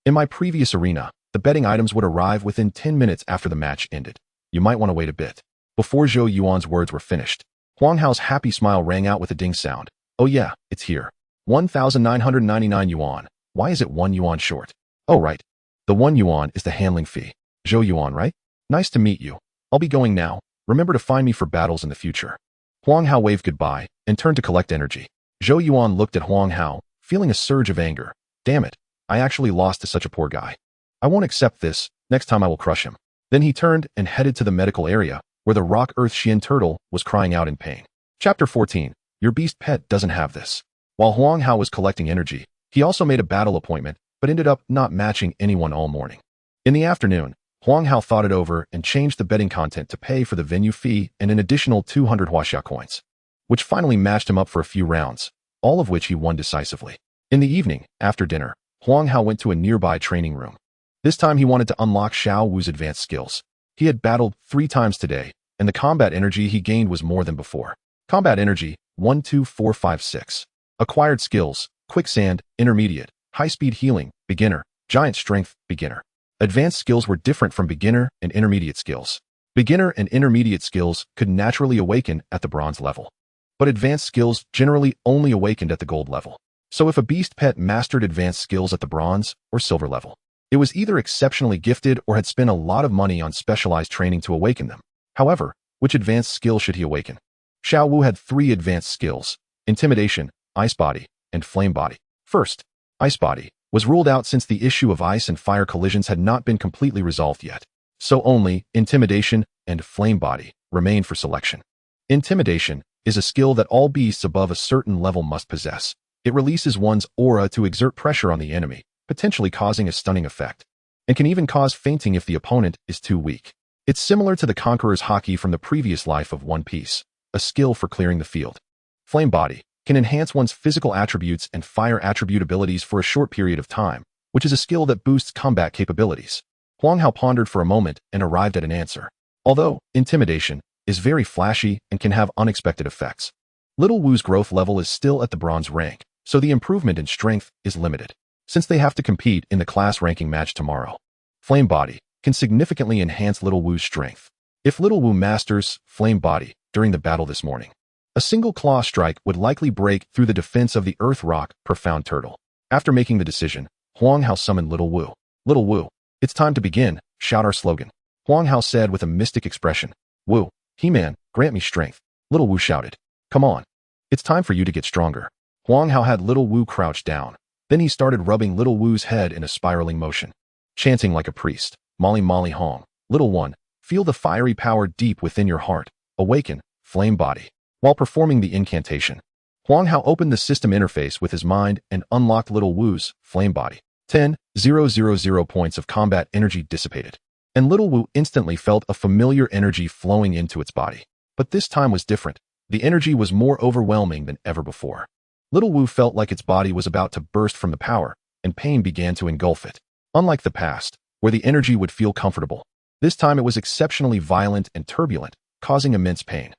In my previous arena, The betting items would arrive within 10 minutes after the match ended. You might want to wait a bit. Before Zhou Yuan's words were finished, Huang Hao's happy smile rang out with a ding sound. Oh yeah, it's here. 1,999 yuan. Why is it 1 yuan short? Oh right. The 1 yuan is the handling fee. Zhou Yuan, right? Nice to meet you. I'll be going now. Remember to find me for battles in the future. Huang Hao waved goodbye and turned to collect energy. Zhou Yuan looked at Huang Hao, feeling a surge of anger. Damn it. I actually lost to such a poor guy. I won't accept this. Next time I will crush him. Then he turned and headed to the medical area, where the rock earth Xian turtle was crying out in pain. Chapter 14. Your beast pet doesn't have this. While Huang Hao was collecting energy, he also made a battle appointment, but ended up not matching anyone all morning. In the afternoon, Huang Hao thought it over and changed the betting content to pay for the venue fee and an additional 200 huaxia coins, which finally matched him up for a few rounds, all of which he won decisively. In the evening, after dinner, Huang Hao went to a nearby training room. This time he wanted to unlock Xiao Wu's advanced skills. He had battled 3 times today, and the combat energy he gained was more than before. Combat energy, 12456. Acquired skills, quicksand, intermediate, high-speed healing, beginner, giant strength, beginner. Advanced skills were different from beginner and intermediate skills. Beginner and intermediate skills could naturally awaken at the bronze level, but advanced skills generally only awakened at the gold level. So if a beast pet mastered advanced skills at the bronze or silver level, it was either exceptionally gifted or had spent a lot of money on specialized training to awaken them. However, which advanced skill should he awaken? Xiao Wu had 3 advanced skills: intimidation, ice body, and flame body. First, ice body was ruled out since the issue of ice and fire collisions had not been completely resolved yet. So only intimidation and flame body remained for selection. Intimidation is a skill that all beasts above a certain level must possess. It releases one's aura to exert pressure on the enemy, potentially causing a stunning effect, and can even cause fainting if the opponent is too weak. It's similar to the Conqueror's Haki from the previous life of One Piece, a skill for clearing the field. Flame body can enhance one's physical attributes and fire attribute abilities for a short period of time, which is a skill that boosts combat capabilities. Huang Hao pondered for a moment and arrived at an answer. Although intimidation is very flashy and can have unexpected effects, Little Wu's growth level is still at the bronze rank, so the improvement in strength is limited, since they have to compete in the class ranking match tomorrow. Flame body can significantly enhance Little Wu's strength. If Little Wu masters flame body during the battle this morning, a single claw strike would likely break through the defense of the earth rock profound turtle. After making the decision, Huang Hao summoned Little Wu. Little Wu, it's time to begin. Shout our slogan. Huang Hao said with a mystic expression. Wu, He-Man, grant me strength. Little Wu shouted. Come on. It's time for you to get stronger. Huang Hao had Little Wu crouched down. Then he started rubbing Little Wu's head in a spiraling motion, chanting like a priest. Molly Molly Hong. Little one, feel the fiery power deep within your heart. Awaken, flame body. While performing the incantation, Huang Hao opened the system interface with his mind and unlocked Little Wu's flame body. 10,000 points of combat energy dissipated, and Little Wu instantly felt a familiar energy flowing into its body. But this time was different. The energy was more overwhelming than ever before. Little Wu felt like its body was about to burst from the power, and pain began to engulf it. Unlike the past, where the energy would feel comfortable, this time it was exceptionally violent and turbulent, causing immense pain.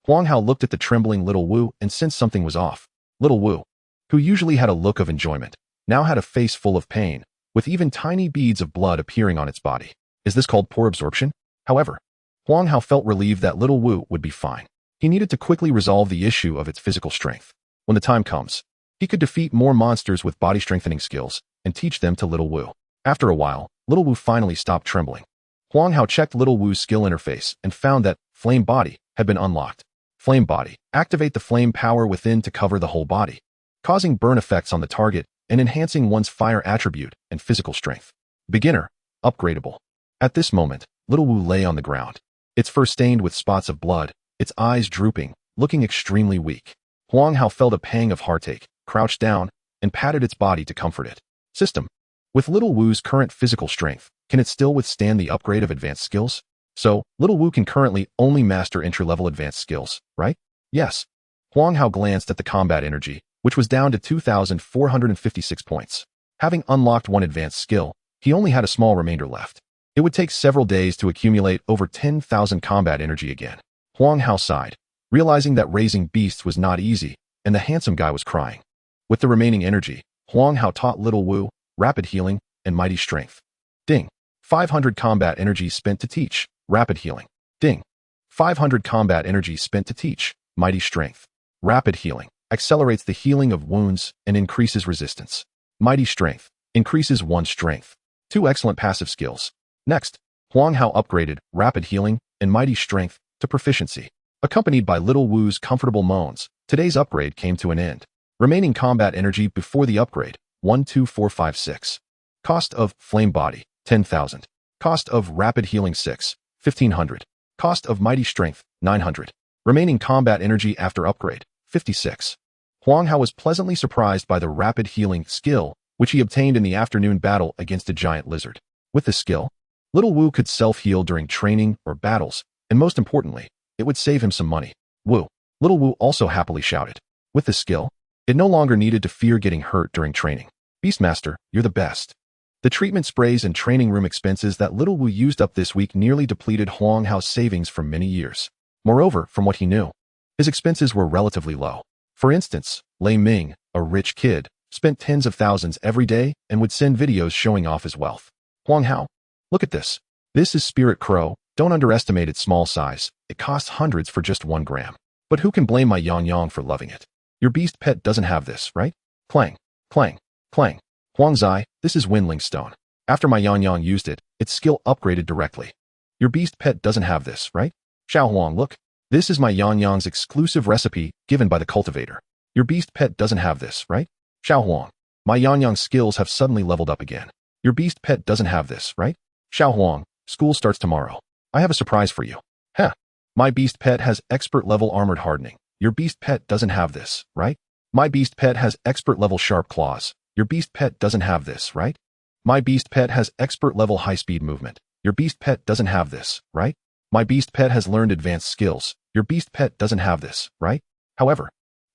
Huang Hao looked at the trembling Little Wu and sensed something was off. Little Wu, who usually had a look of enjoyment, now had a face full of pain, with even tiny beads of blood appearing on its body. Is this called poor absorption? However, Huang Hao felt relieved that Little Wu would be fine. He needed to quickly resolve the issue of its physical strength. When the time comes, he could defeat more monsters with body strengthening skills and teach them to Little Wu. After a while, Little Wu finally stopped trembling. Huang Hao checked Little Wu's skill interface and found that Flame Body had been unlocked. Flame Body. Activate the flame power within to cover the whole body, causing burn effects on the target and enhancing one's fire attribute and physical strength. Beginner. Upgradable. At this moment, Little Wu lay on the ground, its fur stained with spots of blood, its eyes drooping, looking extremely weak. Huang Hao felt a pang of heartache, crouched down, and patted its body to comfort it. System. With Little Wu's current physical strength, can it still withstand the upgrade of advanced skills? So, Little Wu can currently only master entry-level advanced skills, right? Yes. Huang Hao glanced at the combat energy, which was down to 2,456 points. Having unlocked one advanced skill, he only had a small remainder left. It would take several days to accumulate over 10,000 combat energy again. Huang Hao sighed, realizing that raising beasts was not easy, and the handsome guy was crying. With the remaining energy, Huang Hao taught Little Wu rapid healing and mighty strength. Ding. 500 combat energy spent to teach. Rapid healing. Ding. 500 combat energy spent to teach. Mighty strength. Rapid healing. Accelerates the healing of wounds and increases resistance. Mighty strength. Increases one's strength. 2 excellent passive skills. Next, Huang Hao upgraded rapid healing and mighty strength to proficiency. Accompanied by Little Wu's comfortable moans, today's upgrade came to an end. Remaining combat energy before the upgrade, 12456. Cost of flame body, 10,000. Cost of rapid healing 6, 1500. Cost of mighty strength, 900. Remaining combat energy after upgrade, 56. Huang Hao was pleasantly surprised by the rapid healing skill, which he obtained in the afternoon battle against a giant lizard. With this skill, Little Wu could self-heal during training or battles, and most importantly, it would save him some money. Wu. Little Wu also happily shouted. With this skill, it no longer needed to fear getting hurt during training. Beastmaster, you're the best. The treatment sprays and training room expenses that Little Wu used up this week nearly depleted Huang Hao's savings for many years. Moreover, from what he knew, his expenses were relatively low. For instance, Lei Ming, a rich kid, spent tens of thousands every day and would send videos showing off his wealth. Huang Hao, look at this. This is Spirit Crow. Don't underestimate its small size. It costs hundreds for just 1 gram. But who can blame my Yang for loving it? Your beast pet doesn't have this, right? Clang, clang, clang. Huang Zai, this is Winling Stone. After my Yang used it, its skill upgraded directly. Your beast pet doesn't have this, right? Xiao Huang, look. This is my Yang's exclusive recipe given by the cultivator. Your beast pet doesn't have this, right? Xiao Huang, my Yang skills have suddenly leveled up again. Your beast pet doesn't have this, right? Xiao Huang, school starts tomorrow. I have a surprise for you. Heh. My beast pet has expert level armored hardening. Your beast pet doesn't have this, right? My beast pet has expert level sharp claws. Your beast pet doesn't have this, right? My beast pet has expert level high speed movement. Your beast pet doesn't have this, right? My beast pet has learned advanced skills. Your beast pet doesn't have this, right? However,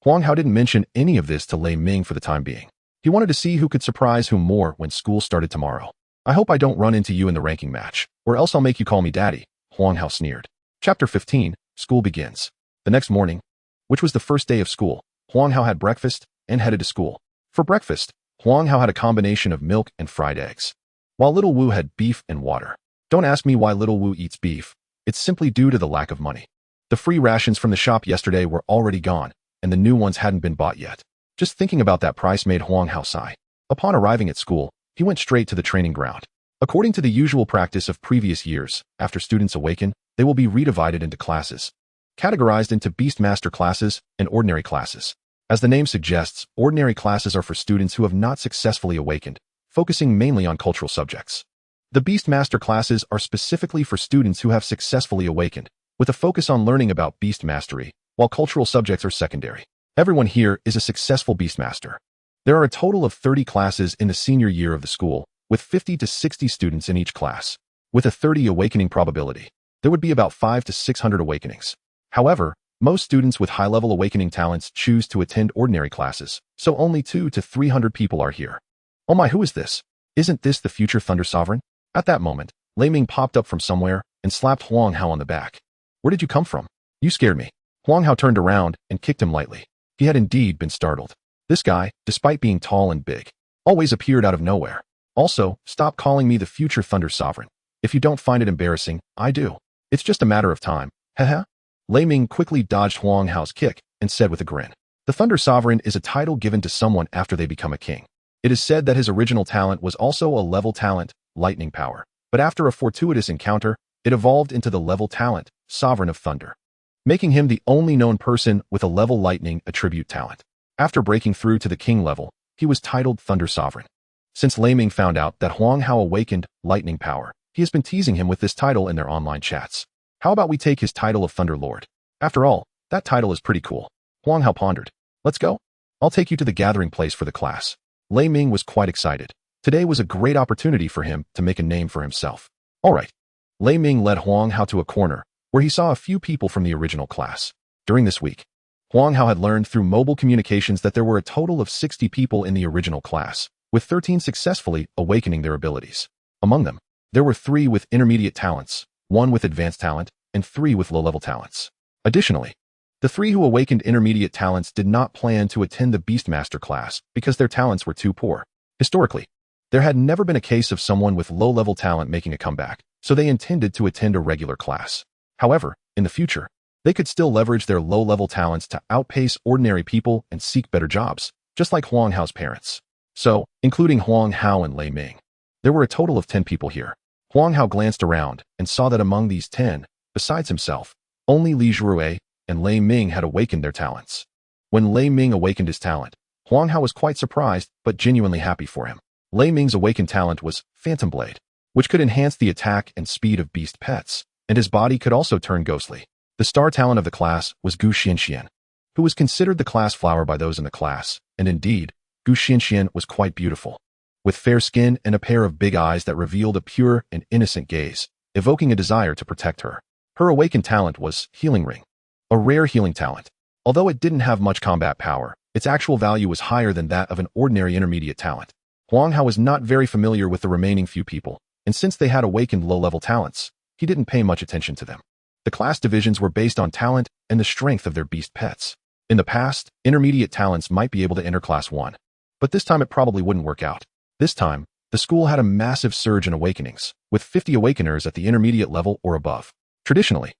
Huang Hao didn't mention any of this to Lei Ming for the time being. He wanted to see who could surprise whom more when school started tomorrow. I hope I don't run into you in the ranking match, or else I'll make you call me daddy, Huang Hao sneered. Chapter 15, School begins. The next morning, which was the first day of school, Huang Hao had breakfast and headed to school. For breakfast, Huang Hao had a combination of milk and fried eggs, while Little Wu had beef and water. Don't ask me why Little Wu eats beef. It's simply due to the lack of money. The free rations from the shop yesterday were already gone, and the new ones hadn't been bought yet. Just thinking about that price made Huang Hao sigh. Upon arriving at school, he went straight to the training ground. According to the usual practice of previous years, after students awaken, they will be redivided into classes, categorized into Beastmaster classes and ordinary classes. As the name suggests, ordinary classes are for students who have not successfully awakened, focusing mainly on cultural subjects. The Beastmaster classes are specifically for students who have successfully awakened, with a focus on learning about beast mastery, while cultural subjects are secondary. Everyone here is a successful Beastmaster. There are a total of 30 classes in the senior year of the school, with 50 to 60 students in each class. With a 30 awakening probability, there would be about 500 to 600 awakenings. However, most students with high-level awakening talents choose to attend ordinary classes, so only 200 to 300 people are here. Oh my, who is this? Isn't this the future Thunder Sovereign? At that moment, Lei Ming popped up from somewhere and slapped Huang Hao on the back. Where did you come from? You scared me. Huang Hao turned around and kicked him lightly. He had indeed been startled. This guy, despite being tall and big, always appeared out of nowhere. Also, stop calling me the future Thunder Sovereign. If you don't find it embarrassing, I do. It's just a matter of time. Haha. Lei Ming quickly dodged Huang Hao's kick and said with a grin, the Thunder Sovereign is a title given to someone after they become a king. It is said that his original talent was also a level talent, lightning power, but after a fortuitous encounter, it evolved into the level talent, Sovereign of Thunder, making him the only known person with a level lightning attribute talent. After breaking through to the king level, he was titled Thunder Sovereign. Since Lei Ming found out that Huang Hao awakened lightning power, he has been teasing him with this title in their online chats. How about we take his title of Thunder Lord? After all, that title is pretty cool. Huang Hao pondered. Let's go. I'll take you to the gathering place for the class. Lei Ming was quite excited. Today was a great opportunity for him to make a name for himself. All right. Lei Ming led Huang Hao to a corner, where he saw a few people from the original class. During this week, Huang Hao had learned through mobile communications that there were a total of 60 people in the original class, with 13 successfully awakening their abilities. Among them, there were 3 with intermediate talents, 1 with advanced talent, and 3 with low-level talents. Additionally, the 3 who awakened intermediate talents did not plan to attend the Beastmaster class because their talents were too poor. Historically, There had never been a case of someone with low-level talent making a comeback, so they intended to attend a regular class. However, in the future, they could still leverage their low-level talents to outpace ordinary people and seek better jobs, just like Huang Hao's parents. So, including Huang Hao and Lei Ming. There were a total of 10 people here. Huang Hao glanced around and saw that among these 10, besides himself, only Li Zhuorui and Lei Ming had awakened their talents. When Lei Ming awakened his talent, Huang Hao was quite surprised but genuinely happy for him. Lei Ming's awakened talent was Phantom Blade, which could enhance the attack and speed of beast pets, and his body could also turn ghostly. The star talent of the class was Gu Xianxian, who was considered the class flower by those in the class, and indeed, Gu Xianxian was quite beautiful, with fair skin and a pair of big eyes that revealed a pure and innocent gaze, evoking a desire to protect her. Her awakened talent was Healing Ring, a rare healing talent. Although it didn't have much combat power, its actual value was higher than that of an ordinary intermediate talent. Huang Hao was not very familiar with the remaining few people, and since they had awakened low-level talents, he didn't pay much attention to them. The class divisions were based on talent and the strength of their beast pets. In the past, intermediate talents might be able to enter Class 1, but this time it probably wouldn't work out. This time, the school had a massive surge in awakenings, with 50 awakeners at the intermediate level or above. Traditionally,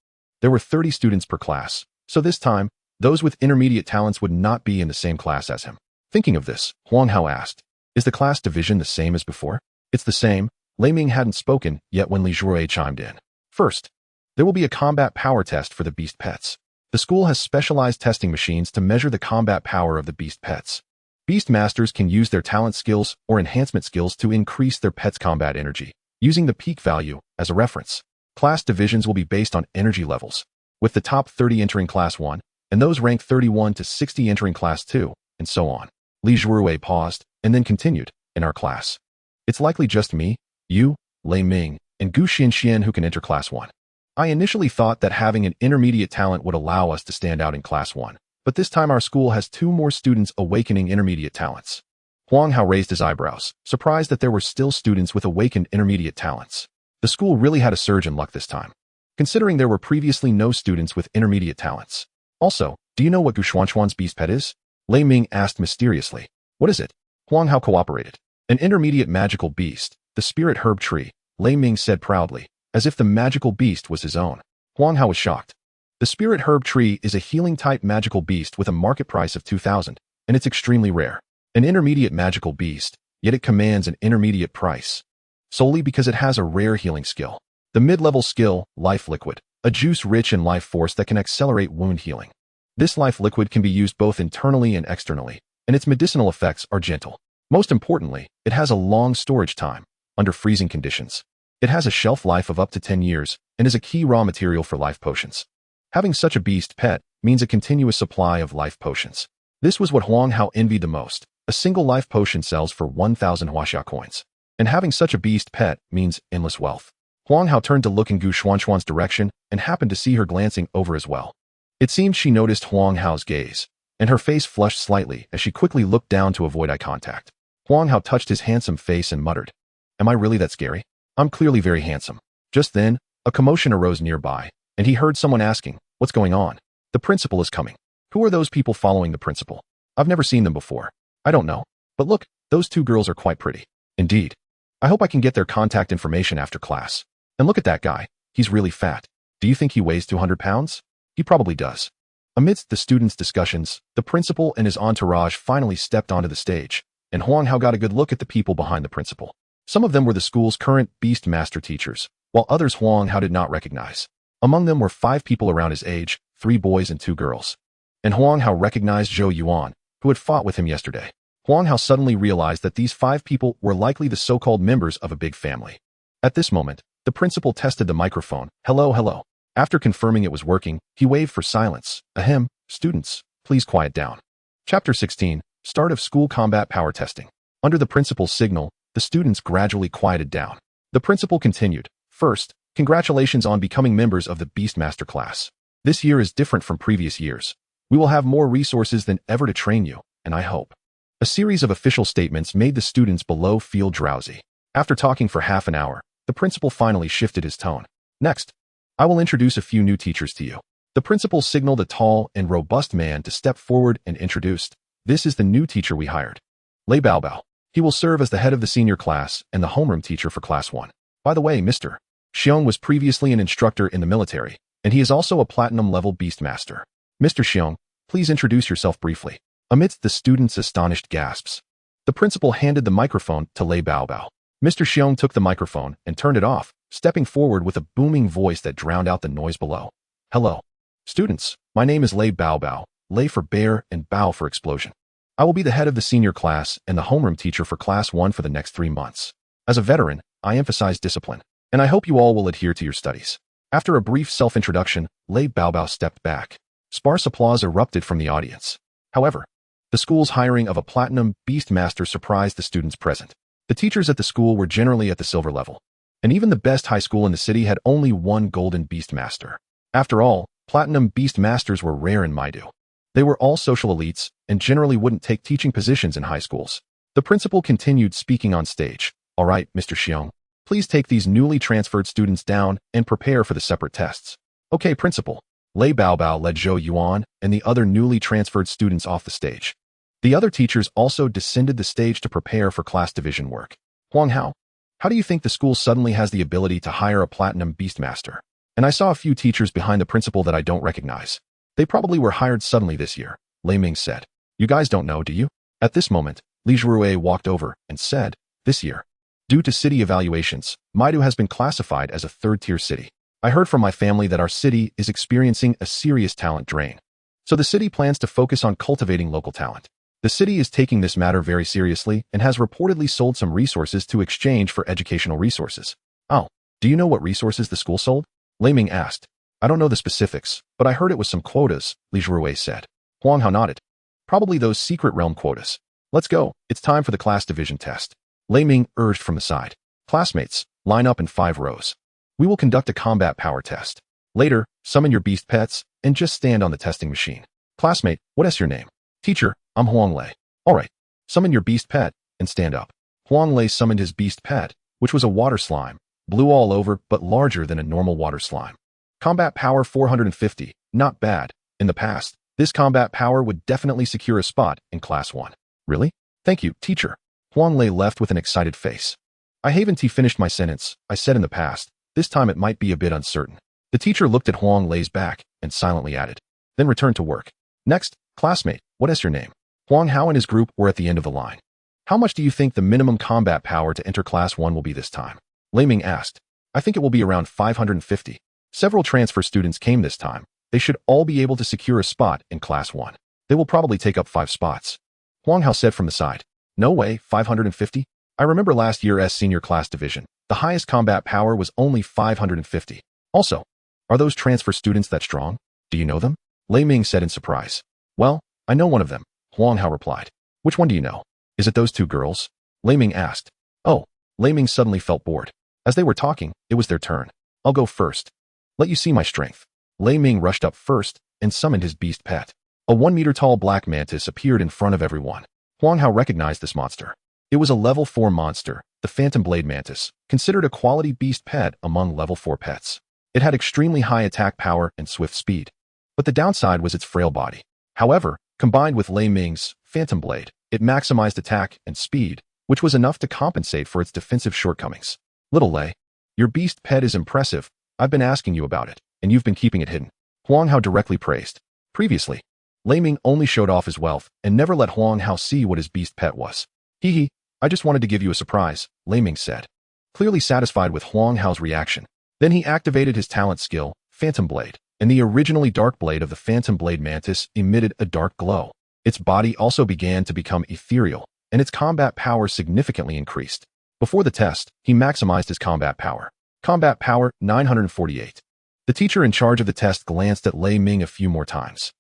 there were 30 students per class, so this time, those with intermediate talents would not be in the same class as him. Thinking of this, Huang Hao asked, "Is the class division the same as before?" "It's the same." Lei Ming hadn't spoken yet when Li Zhuorui chimed in. "First, there will be a combat power test for the beast pets. The school has specialized testing machines to measure the combat power of the beast pets. Beastmasters can use their talent skills or enhancement skills to increase their pet's combat energy, using the peak value as a reference. Class divisions will be based on energy levels, with the top 30 entering Class 1, and those ranked 31 to 60 entering Class 2, and so on." Li Zhuorui paused, and then continued, "In our class, it's likely just me, you, Lei Ming, and Gu Xianxian who can enter Class 1. I initially thought that having an intermediate talent would allow us to stand out in Class 1, but this time our school has 2 more students awakening intermediate talents." Huang Hao raised his eyebrows, surprised that there were still students with awakened intermediate talents. The school really had a surge in luck this time, considering there were previously no students with intermediate talents. "Also, do you know what Gu Xuanxuan's beast pet is?" Lei Ming asked mysteriously. "What is it?" Huang Hao cooperated. "An intermediate magical beast, the spirit herb tree," Lei Ming said proudly, as if the magical beast was his own. Huang Hao was shocked. The spirit herb tree is a healing-type magical beast with a market price of 2,000, and it's extremely rare. An intermediate magical beast, yet it commands an intermediate price, solely because it has a rare healing skill. The mid-level skill, Life Liquid, a juice rich in life force that can accelerate wound healing. This life liquid can be used both internally and externally, and its medicinal effects are gentle. Most importantly, it has a long storage time, under freezing conditions. It has a shelf life of up to 10 years, and is a key raw material for life potions. Having such a beast pet means a continuous supply of life potions. This was what Huang Hao envied the most. A single life potion sells for 1,000 Huaxia coins. And having such a beast pet means endless wealth. Huang Hao turned to look in Gu Xuanxuan's direction and happened to see her glancing over as well. It seemed she noticed Huang Hao's gaze, and her face flushed slightly as she quickly looked down to avoid eye contact. Huang Hao touched his handsome face and muttered, "Am I really that scary? I'm clearly very handsome." Just then, a commotion arose nearby, and he heard someone asking, "What's going on?" "The principal is coming." "Who are those people following the principal?" "I've never seen them before." "I don't know. But look, those 2 girls are quite pretty." "Indeed. I hope I can get their contact information after class. And look at that guy. He's really fat. Do you think he weighs 200 pounds? He probably does." Amidst the students' discussions, the principal and his entourage finally stepped onto the stage, and Huang Hao got a good look at the people behind the principal. Some of them were the school's current Beastmaster teachers, while others Huang Hao did not recognize. Among them were 5 people around his age, 3 boys and 2 girls. And Huang Hao recognized Zhou Yuan, who had fought with him yesterday. Huang Hao suddenly realized that these 5 people were likely the so-called members of a big family. At this moment, the principal tested the microphone. "Hello, hello." After confirming it was working, he waved for silence. "Ahem, students, please quiet down." Chapter 16, Start of School Combat Power Testing. Under the principal's signal, the students gradually quieted down. The principal continued, "First, congratulations on becoming members of the Beastmaster class. This year is different from previous years. We will have more resources than ever to train you, and I hope." A series of official statements made the students below feel drowsy. After talking for half an hour, the principal finally shifted his tone. "Next, I will introduce a few new teachers to you." The principal signaled a tall and robust man to step forward and introduced, "This is the new teacher we hired, Lei Baobao." He will serve as the head of the senior class and the homeroom teacher for Class 1. By the way, Mr. Xiong was previously an instructor in the military, and he is also a platinum-level Beastmaster. Mr. Xiong, please introduce yourself briefly. Amidst the students' astonished gasps, the principal handed the microphone to Lei Baobao. Mr. Xiong took the microphone and turned it off, stepping forward with a booming voice that drowned out the noise below. Hello. Students, my name is Lei Baobao, Lei for bear and Bao for explosion. I will be the head of the senior class and the homeroom teacher for Class 1 for the next 3 months. As a veteran, I emphasize discipline, and I hope you all will adhere to your studies. After a brief self-introduction, Lei Baobao stepped back. Sparse applause erupted from the audience. However, the school's hiring of a platinum Beastmaster surprised the students present. The teachers at the school were generally at the silver level, and even the best high school in the city had only one golden Beastmaster. After all, platinum Beastmasters were rare in Maidu. They were all social elites and generally wouldn't take teaching positions in high schools. The principal continued speaking on stage. All right, Mr. Xiong, please take these newly transferred students down and prepare for the separate tests. Okay, principal. Lei Baobao led Zhou Yuan and the other newly transferred students off the stage. The other teachers also descended the stage to prepare for class division work. Huang Hao, how do you think the school suddenly has the ability to hire a platinum Beastmaster? And I saw a few teachers behind the principal that I don't recognize. They probably were hired suddenly this year, Lei Ming said. You guys don't know, do you? At this moment, Li Zhuruei walked over and said, this year, due to city evaluations, Maidu has been classified as a third-tier city. I heard from my family that our city is experiencing a serious talent drain. So the city plans to focus on cultivating local talent. The city is taking this matter very seriously and has reportedly sold some resources to exchange for educational resources. Oh, do you know what resources the school sold? Lei Ming asked. I don't know the specifics, but I heard it was some quotas, Li Zhuruei said. Huang Hao nodded. Probably those secret realm quotas. Let's go, it's time for the class division test. Lei Ming urged from the side. Classmates, line up in 5 rows. We will conduct a combat power test. Later, summon your beast pets and just stand on the testing machine. Classmate, what is your name? Teacher, I'm Huang Lei. Alright, summon your beast pet and stand up. Huang Lei summoned his beast pet, which was a water slime, blue all over but larger than a normal water slime. Combat power 450, not bad. In the past, this combat power would definitely secure a spot in Class 1. Really? Thank you, teacher. Huang Lei left with an excited face. I haven't finished my sentence. I said in the past, this time it might be a bit uncertain. The teacher looked at Huang Lei's back and silently added, then returned to work. Next, classmate, what is your name? Huang Hao and his group were at the end of the line. How much do you think the minimum combat power to enter Class 1 will be this time? Lei Ming asked. I think it will be around 550. Several transfer students came this time. They should all be able to secure a spot in Class 1. They will probably take up 5 spots. Huang Hao said from the side. No way, 550? I remember last year's senior class division. The highest combat power was only 550. Also, are those transfer students that strong? Do you know them? Lei Ming said in surprise. Well, I know one of them, Huang Hao replied. Which one do you know? Is it those 2 girls? Lei Ming asked. Oh, Lei Ming suddenly felt bored. As they were talking, it was their turn. I'll go first. Let you see my strength. Lei Ming rushed up first and summoned his beast pet. A 1-meter-tall black mantis appeared in front of everyone. Huang Hao recognized this monster. It was a level 4 monster, the Phantom Blade Mantis, considered a quality beast pet among level 4 pets. It had extremely high attack power and swift speed. But the downside was its frail body. However, combined with Lei Ming's Phantom Blade, it maximized attack and speed, which was enough to compensate for its defensive shortcomings. Little Lei, your beast pet is impressive. I've been asking you about it, and you've been keeping it hidden. Huang Hao directly praised. Previously, Lei Ming only showed off his wealth and never let Huang Hao see what his beast pet was. Hee, I just wanted to give you a surprise, Lei Ming said. Clearly satisfied with Huang Hao's reaction. Then he activated his talent skill, Phantom Blade, and the originally dark blade of the Phantom Blade Mantis emitted a dark glow. Its body also began to become ethereal, and its combat power significantly increased. Before the test, he maximized his combat power. Combat power 948. The teacher in charge of the test glanced at Lei Ming a few more times.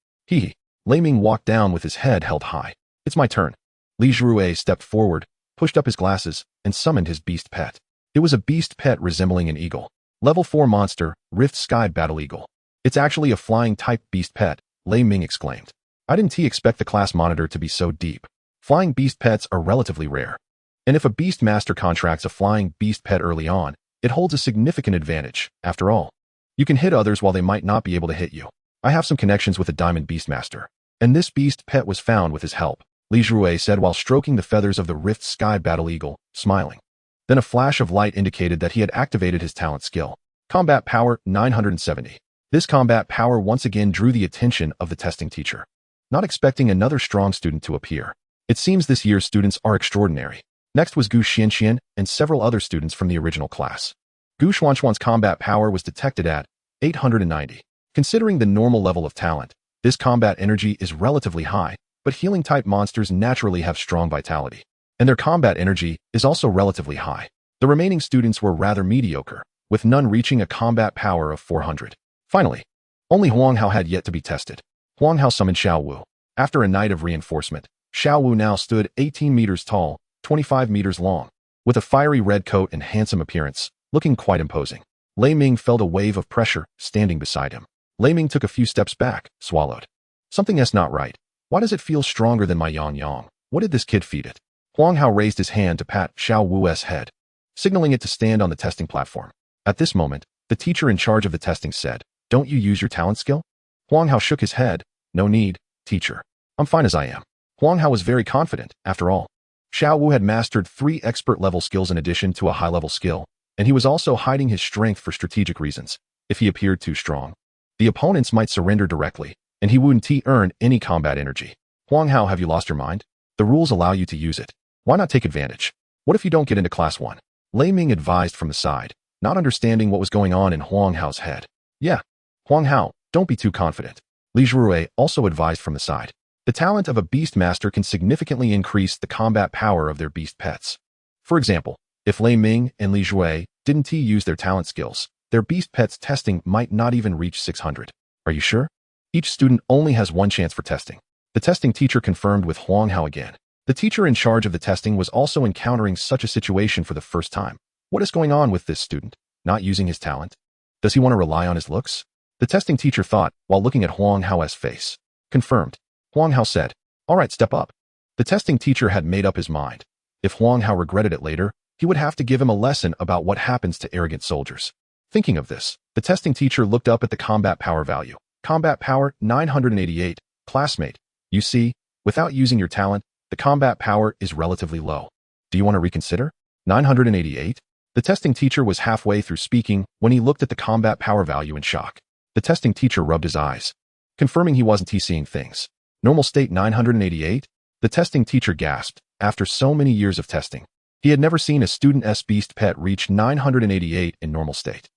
Lei Ming walked down with his head held high. It's my turn. Li Zhuruei stepped forward, pushed up his glasses, and summoned his beast pet. It was a beast pet resembling an eagle. Level 4 monster, Rift Sky Battle Eagle. It's actually a flying type beast pet, Lei Ming exclaimed. I didn't expect the class monitor to be so deep. Flying beast pets are relatively rare. And if a Beastmaster contracts a flying beast pet early on, it holds a significant advantage. After all, you can hit others while they might not be able to hit you. I have some connections with a Diamond Beastmaster, and this beast pet was found with his help. Li Zhuwei said while stroking the feathers of the Rift Sky Battle Eagle, smiling. Then a flash of light indicated that he had activated his talent skill. Combat Power 970. This combat power once again drew the attention of the testing teacher. Not expecting another strong student to appear. It seems this year's students are extraordinary. Next was Gu Xianxian and several other students from the original class. Gu Xuanxuan's combat power was detected at 890. Considering the normal level of talent, this combat energy is relatively high, but healing-type monsters naturally have strong vitality, and their combat energy is also relatively high. The remaining students were rather mediocre, with none reaching a combat power of 400. Finally, only Huang Hao had yet to be tested. Huang Hao summoned Xiao Wu. After a night of reinforcement, Xiao Wu now stood 18 meters tall, 25 meters long, with a fiery red coat and handsome appearance, looking quite imposing. Lei Ming felt a wave of pressure, standing beside him. Lei Ming took a few steps back, swallowed. Something's not right. Why does it feel stronger than my yang? What did this kid feed it? Huang Hao raised his hand to pat Xiao Wu's head, signaling it to stand on the testing platform. At this moment, the teacher in charge of the testing said, "Don't you use your talent skill?" Huang Hao shook his head. "No need, teacher. I'm fine as I am." Huang Hao was very confident, after all. Xiao Wu had mastered 3 expert-level skills in addition to a high-level skill, and he was also hiding his strength for strategic reasons. If he appeared too strong, the opponents might surrender directly, and he wouldn't earn any combat energy. Huang Hao, have you lost your mind? The rules allow you to use it. Why not take advantage? What if you don't get into Class 1? Lei Ming advised from the side, not understanding what was going on in Huang Hao's head. Yeah. Huang Hao, don't be too confident. Li Zhuwei also advised from the side. The talent of a Beastmaster can significantly increase the combat power of their beast pets. For example, if Lei Ming and Li Zhuwei didn't use their talent skills, their beast pets testing might not even reach 600. Are you sure? Each student only has one chance for testing. The testing teacher confirmed with Huang Hao again. The teacher in charge of the testing was also encountering such a situation for the first time. What is going on with this student? Not using his talent? Does he want to rely on his looks? The testing teacher thought while looking at Huang Hao's face. Confirmed. Huang Hao said, "All right, step up." The testing teacher had made up his mind. If Huang Hao regretted it later, he would have to give him a lesson about what happens to arrogant soldiers. Thinking of this, the testing teacher looked up at the combat power value. Combat power 988. Classmate, you see, without using your talent, the combat power is relatively low. Do you want to reconsider? 988? The testing teacher was halfway through speaking when he looked at the combat power value in shock. The testing teacher rubbed his eyes, confirming he wasn't seeing things. Normal state 988? The testing teacher gasped. After so many years of testing, he had never seen a student's beast pet reach 988 in normal state.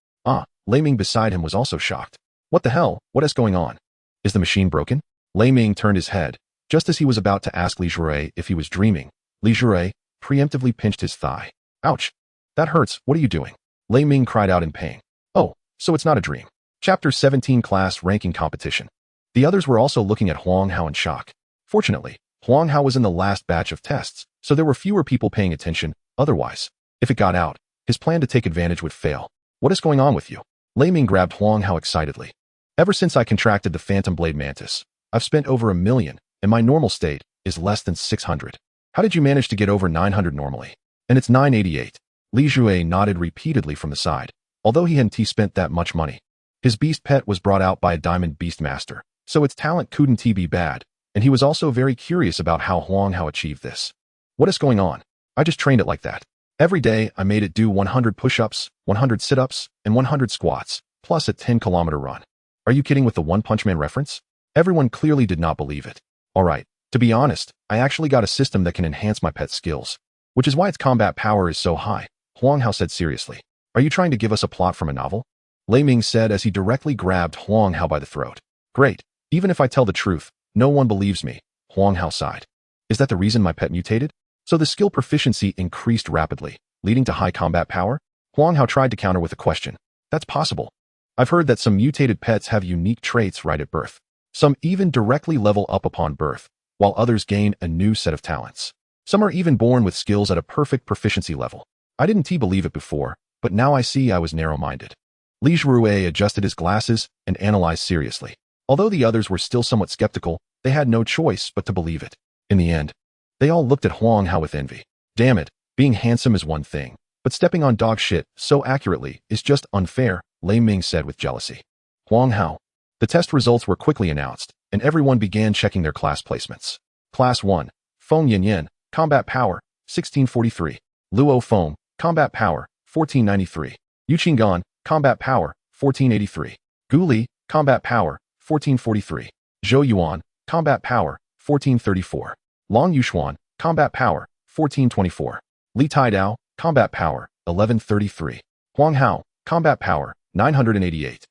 Lei Ming beside him was also shocked. What the hell? What is going on? Is the machine broken? Lei Ming turned his head. Just as he was about to ask Li Zhuwei if he was dreaming, Li Zhuwei preemptively pinched his thigh. Ouch! That hurts. What are you doing? Lei Ming cried out in pain. Oh, so it's not a dream. Chapter 17 Class Ranking Competition. The others were also looking at Huang Hao in shock. Fortunately, Huang Hao was in the last batch of tests, so there were fewer people paying attention. Otherwise, if it got out, his plan to take advantage would fail. What is going on with you? Lei Ming grabbed Huang Hao excitedly. Ever since I contracted the Phantom Blade Mantis, I've spent over 1 million, and my normal state is less than 600. How did you manage to get over 900 normally? And it's 988. Li Zhuwei nodded repeatedly from the side. Although he hadn't spent that much money, his beast pet was brought out by a diamond Beastmaster, so its talent couldn't be bad, and he was also very curious about how Huang Hao achieved this. What is going on? I just trained it like that. Every day, I made it do 100 push-ups, 100 sit-ups, and 100 squats, plus a 10-kilometer run. Are you kidding with the One Punch Man reference? Everyone clearly did not believe it. Alright, to be honest, I actually got a system that can enhance my pet's skills, which is why its combat power is so high, Huang Hao said seriously. Are you trying to give us a plot from a novel? Lei Ming said as he directly grabbed Huang Hao by the throat. Great, even if I tell the truth, no one believes me, Huang Hao sighed. Is that the reason my pet mutated? So the skill proficiency increased rapidly, leading to high combat power? Huang Hao tried to counter with a question. That's possible. I've heard that some mutated pets have unique traits right at birth. Some even directly level up upon birth, while others gain a new set of talents. Some are even born with skills at a perfect proficiency level. I didn't believe it before, but now I see I was narrow-minded. Li Zhuwei adjusted his glasses and analyzed seriously. Although the others were still somewhat skeptical, they had no choice but to believe it. In the end, they all looked at Huang Hao with envy. Damn it, being handsome is one thing, but stepping on dog shit so accurately is just unfair, Lei Ming said with jealousy. Huang Hao. The test results were quickly announced, and everyone began checking their class placements. Class 1, Feng Yanyan, combat power, 1643. Luo Feng, combat power, 1493. Yuqinggan, combat power, 1483. Gu Li, combat power, 1443. Zhou Yuan, combat power, 1434. Long Yuxuan, combat power, 1424. Li Taidao, combat power, 1133. Huang Hao, combat power, 988.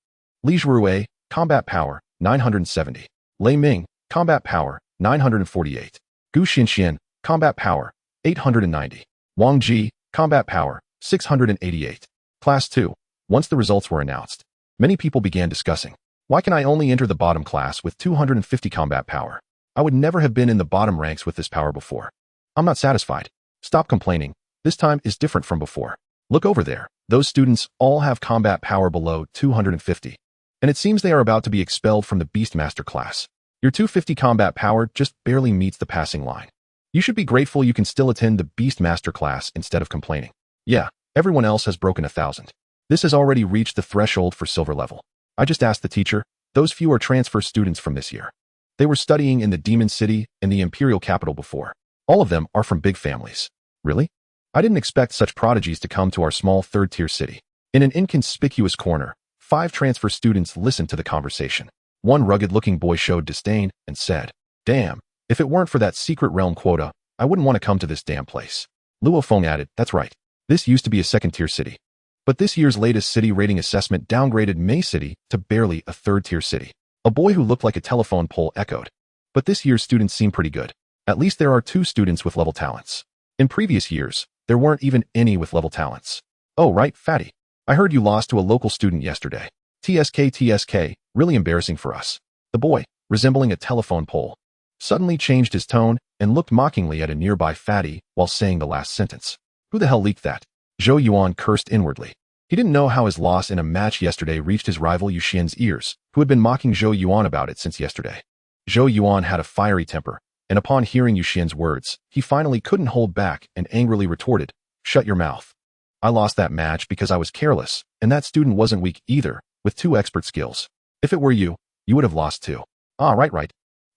Li Zhuruei, combat power, 970. Lei Ming, combat power, 948. Gu Xinxian, combat power, 890. Wang Ji, combat power, 688. Class 2. Once the results were announced, many people began discussing, why can I only enter the bottom class with 250 combat power? I would never have been in the bottom ranks with this power before. I'm not satisfied. Stop complaining. This time is different from before. Look over there. Those students all have combat power below 250. And it seems they are about to be expelled from the Beastmaster class. Your 250 combat power just barely meets the passing line. You should be grateful you can still attend the Beastmaster class instead of complaining. Yeah, everyone else has broken 1,000. This has already reached the threshold for silver level. I just asked the teacher. Those few are transfer students from this year. They were studying in the Demon City and the Imperial capital before. All of them are from big families. Really? I didn't expect such prodigies to come to our small third-tier city. In an inconspicuous corner, 5 transfer students listened to the conversation. One rugged-looking boy showed disdain and said, "Damn, if it weren't for that secret realm quota, I wouldn't want to come to this damn place." Luo Feng added, "That's right. This used to be a second-tier city. But this year's latest city rating assessment downgraded May City to barely a third-tier city." A boy who looked like a telephone pole echoed. "But this year's students seem pretty good. At least there are 2 students with level talents. In previous years, there weren't even any with level talents." "Oh, right, Fatty. I heard you lost to a local student yesterday. TSK, really embarrassing for us." The boy, resembling a telephone pole, suddenly changed his tone and looked mockingly at a nearby Fatty while saying the last sentence. Who the hell leaked that? Zhou Yuan cursed inwardly. He didn't know how his loss in a match yesterday reached his rival Yu Xian's ears, who had been mocking Zhou Yuan about it since yesterday. Zhou Yuan had a fiery temper, and upon hearing Yu Xian's words, he finally couldn't hold back and angrily retorted, "Shut your mouth. I lost that match because I was careless, and that student wasn't weak either, with 2 expert skills. If it were you, you would have lost too." "Ah, right.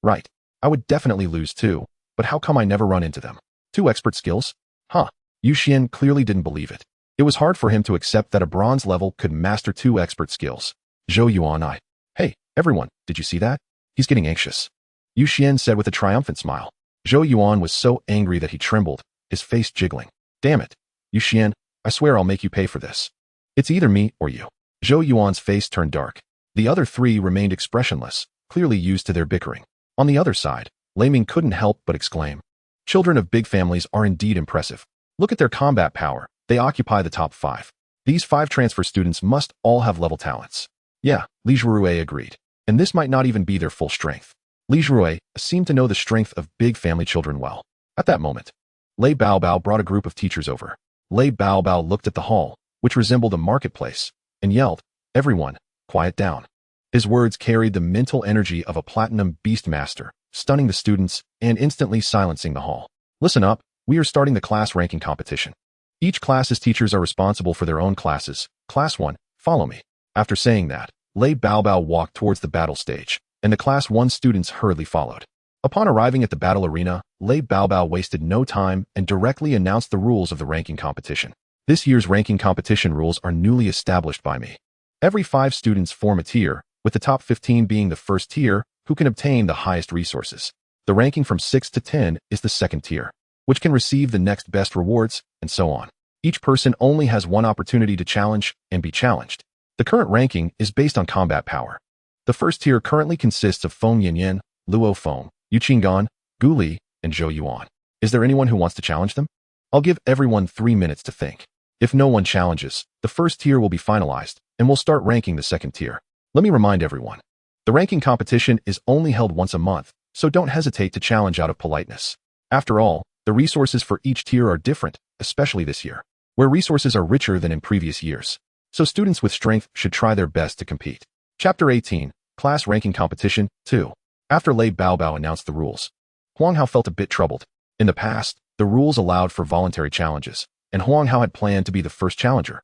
Right. I would definitely lose too, but how come I never run into them? 2 expert skills? Huh." Yu Xian clearly didn't believe it. It was hard for him to accept that a bronze level could master 2 expert skills. Zhou Yuan. "Hey, everyone, did you see that? He's getting anxious," Yu Xian said with a triumphant smile. Zhou Yuan was so angry that he trembled, his face jiggling. "Damn it, Yu Xian, I swear I'll make you pay for this. It's either me or you." Zhou Yuan's face turned dark. The other 3 remained expressionless, clearly used to their bickering. On the other side, Lei Ming couldn't help but exclaim, "Children of big families are indeed impressive. Look at their combat power. They occupy the top 5. These 5 transfer students must all have level talents." "Yeah," Li Zhuruei agreed. "And this might not even be their full strength." Li Zhuruei seemed to know the strength of big family children well. At that moment, Lei Baobao brought a group of teachers over. Lei Baobao looked at the hall, which resembled a marketplace, and yelled, "Everyone, quiet down." His words carried the mental energy of a platinum Beastmaster, stunning the students and instantly silencing the hall. "Listen up. We are starting the class ranking competition. Each class's teachers are responsible for their own classes. Class 1, follow me." After saying that, Lei Baobao walked towards the battle stage, and the Class 1 students hurriedly followed. Upon arriving at the battle arena, Lei Baobao wasted no time and directly announced the rules of the ranking competition. "This year's ranking competition rules are newly established by me. Every 5 students form a tier, with the top 15 being the first tier, who can obtain the highest resources. The ranking from 6 to 10 is the second tier, which can receive the next best rewards, and so on. Each person only has 1 opportunity to challenge and be challenged. The current ranking is based on combat power. The first tier currently consists of Feng Yanyan, Luo Feng, Yuqinggan, Gu Li, and Zhou Yuan. Is there anyone who wants to challenge them? I'll give everyone 3 minutes to think. If no one challenges, the first tier will be finalized, and we'll start ranking the second tier. Let me remind everyone, the ranking competition is only held once a month, so don't hesitate to challenge out of politeness. After all, the resources for each tier are different, especially this year, where resources are richer than in previous years. So students with strength should try their best to compete. Chapter 18, Class Ranking Competition 2. After Lei Baobao announced the rules, Huang Hao felt a bit troubled. In the past, the rules allowed for voluntary challenges, and Huang Hao had planned to be the first challenger,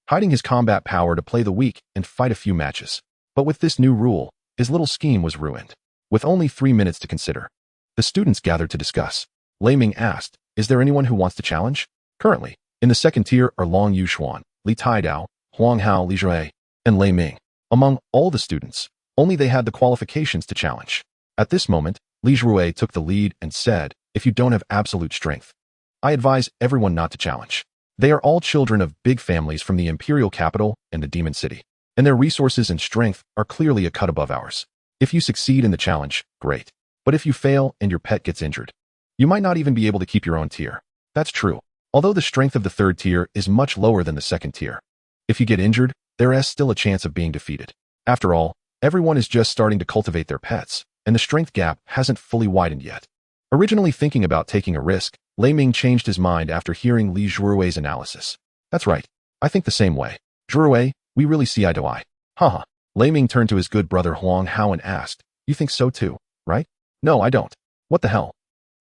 hiding his combat power to play the weak and fight a few matches. But with this new rule, his little scheme was ruined. With only 3 minutes to consider, the students gathered to discuss. Lei Ming asked, is there anyone who wants to challenge? Currently, in the second tier are Long Yuxuan, Li Taidao, Huang Hao, Li Zhui, and Lei Ming. Among all the students, only they had the qualifications to challenge. At this moment, Li Zhui took the lead and said, if you don't have absolute strength, I advise everyone not to challenge. They are all children of big families from the imperial capital and the demon city, and their resources and strength are clearly a cut above ours. If you succeed in the challenge, great. But if you fail and your pet gets injured, you might not even be able to keep your own tier. That's true. Although the strength of the third tier is much lower than the second tier. If you get injured, there is still a chance of being defeated. After all, everyone is just starting to cultivate their pets, and the strength gap hasn't fully widened yet. Originally thinking about taking a risk, Lei Ming changed his mind after hearing Li Zhurui's analysis. That's right. I think the same way. Zhurui, we really see eye to eye. Haha. Lei Ming turned to his good brother Huang Hao and asked, you think so too, right? No, I don't. What the hell?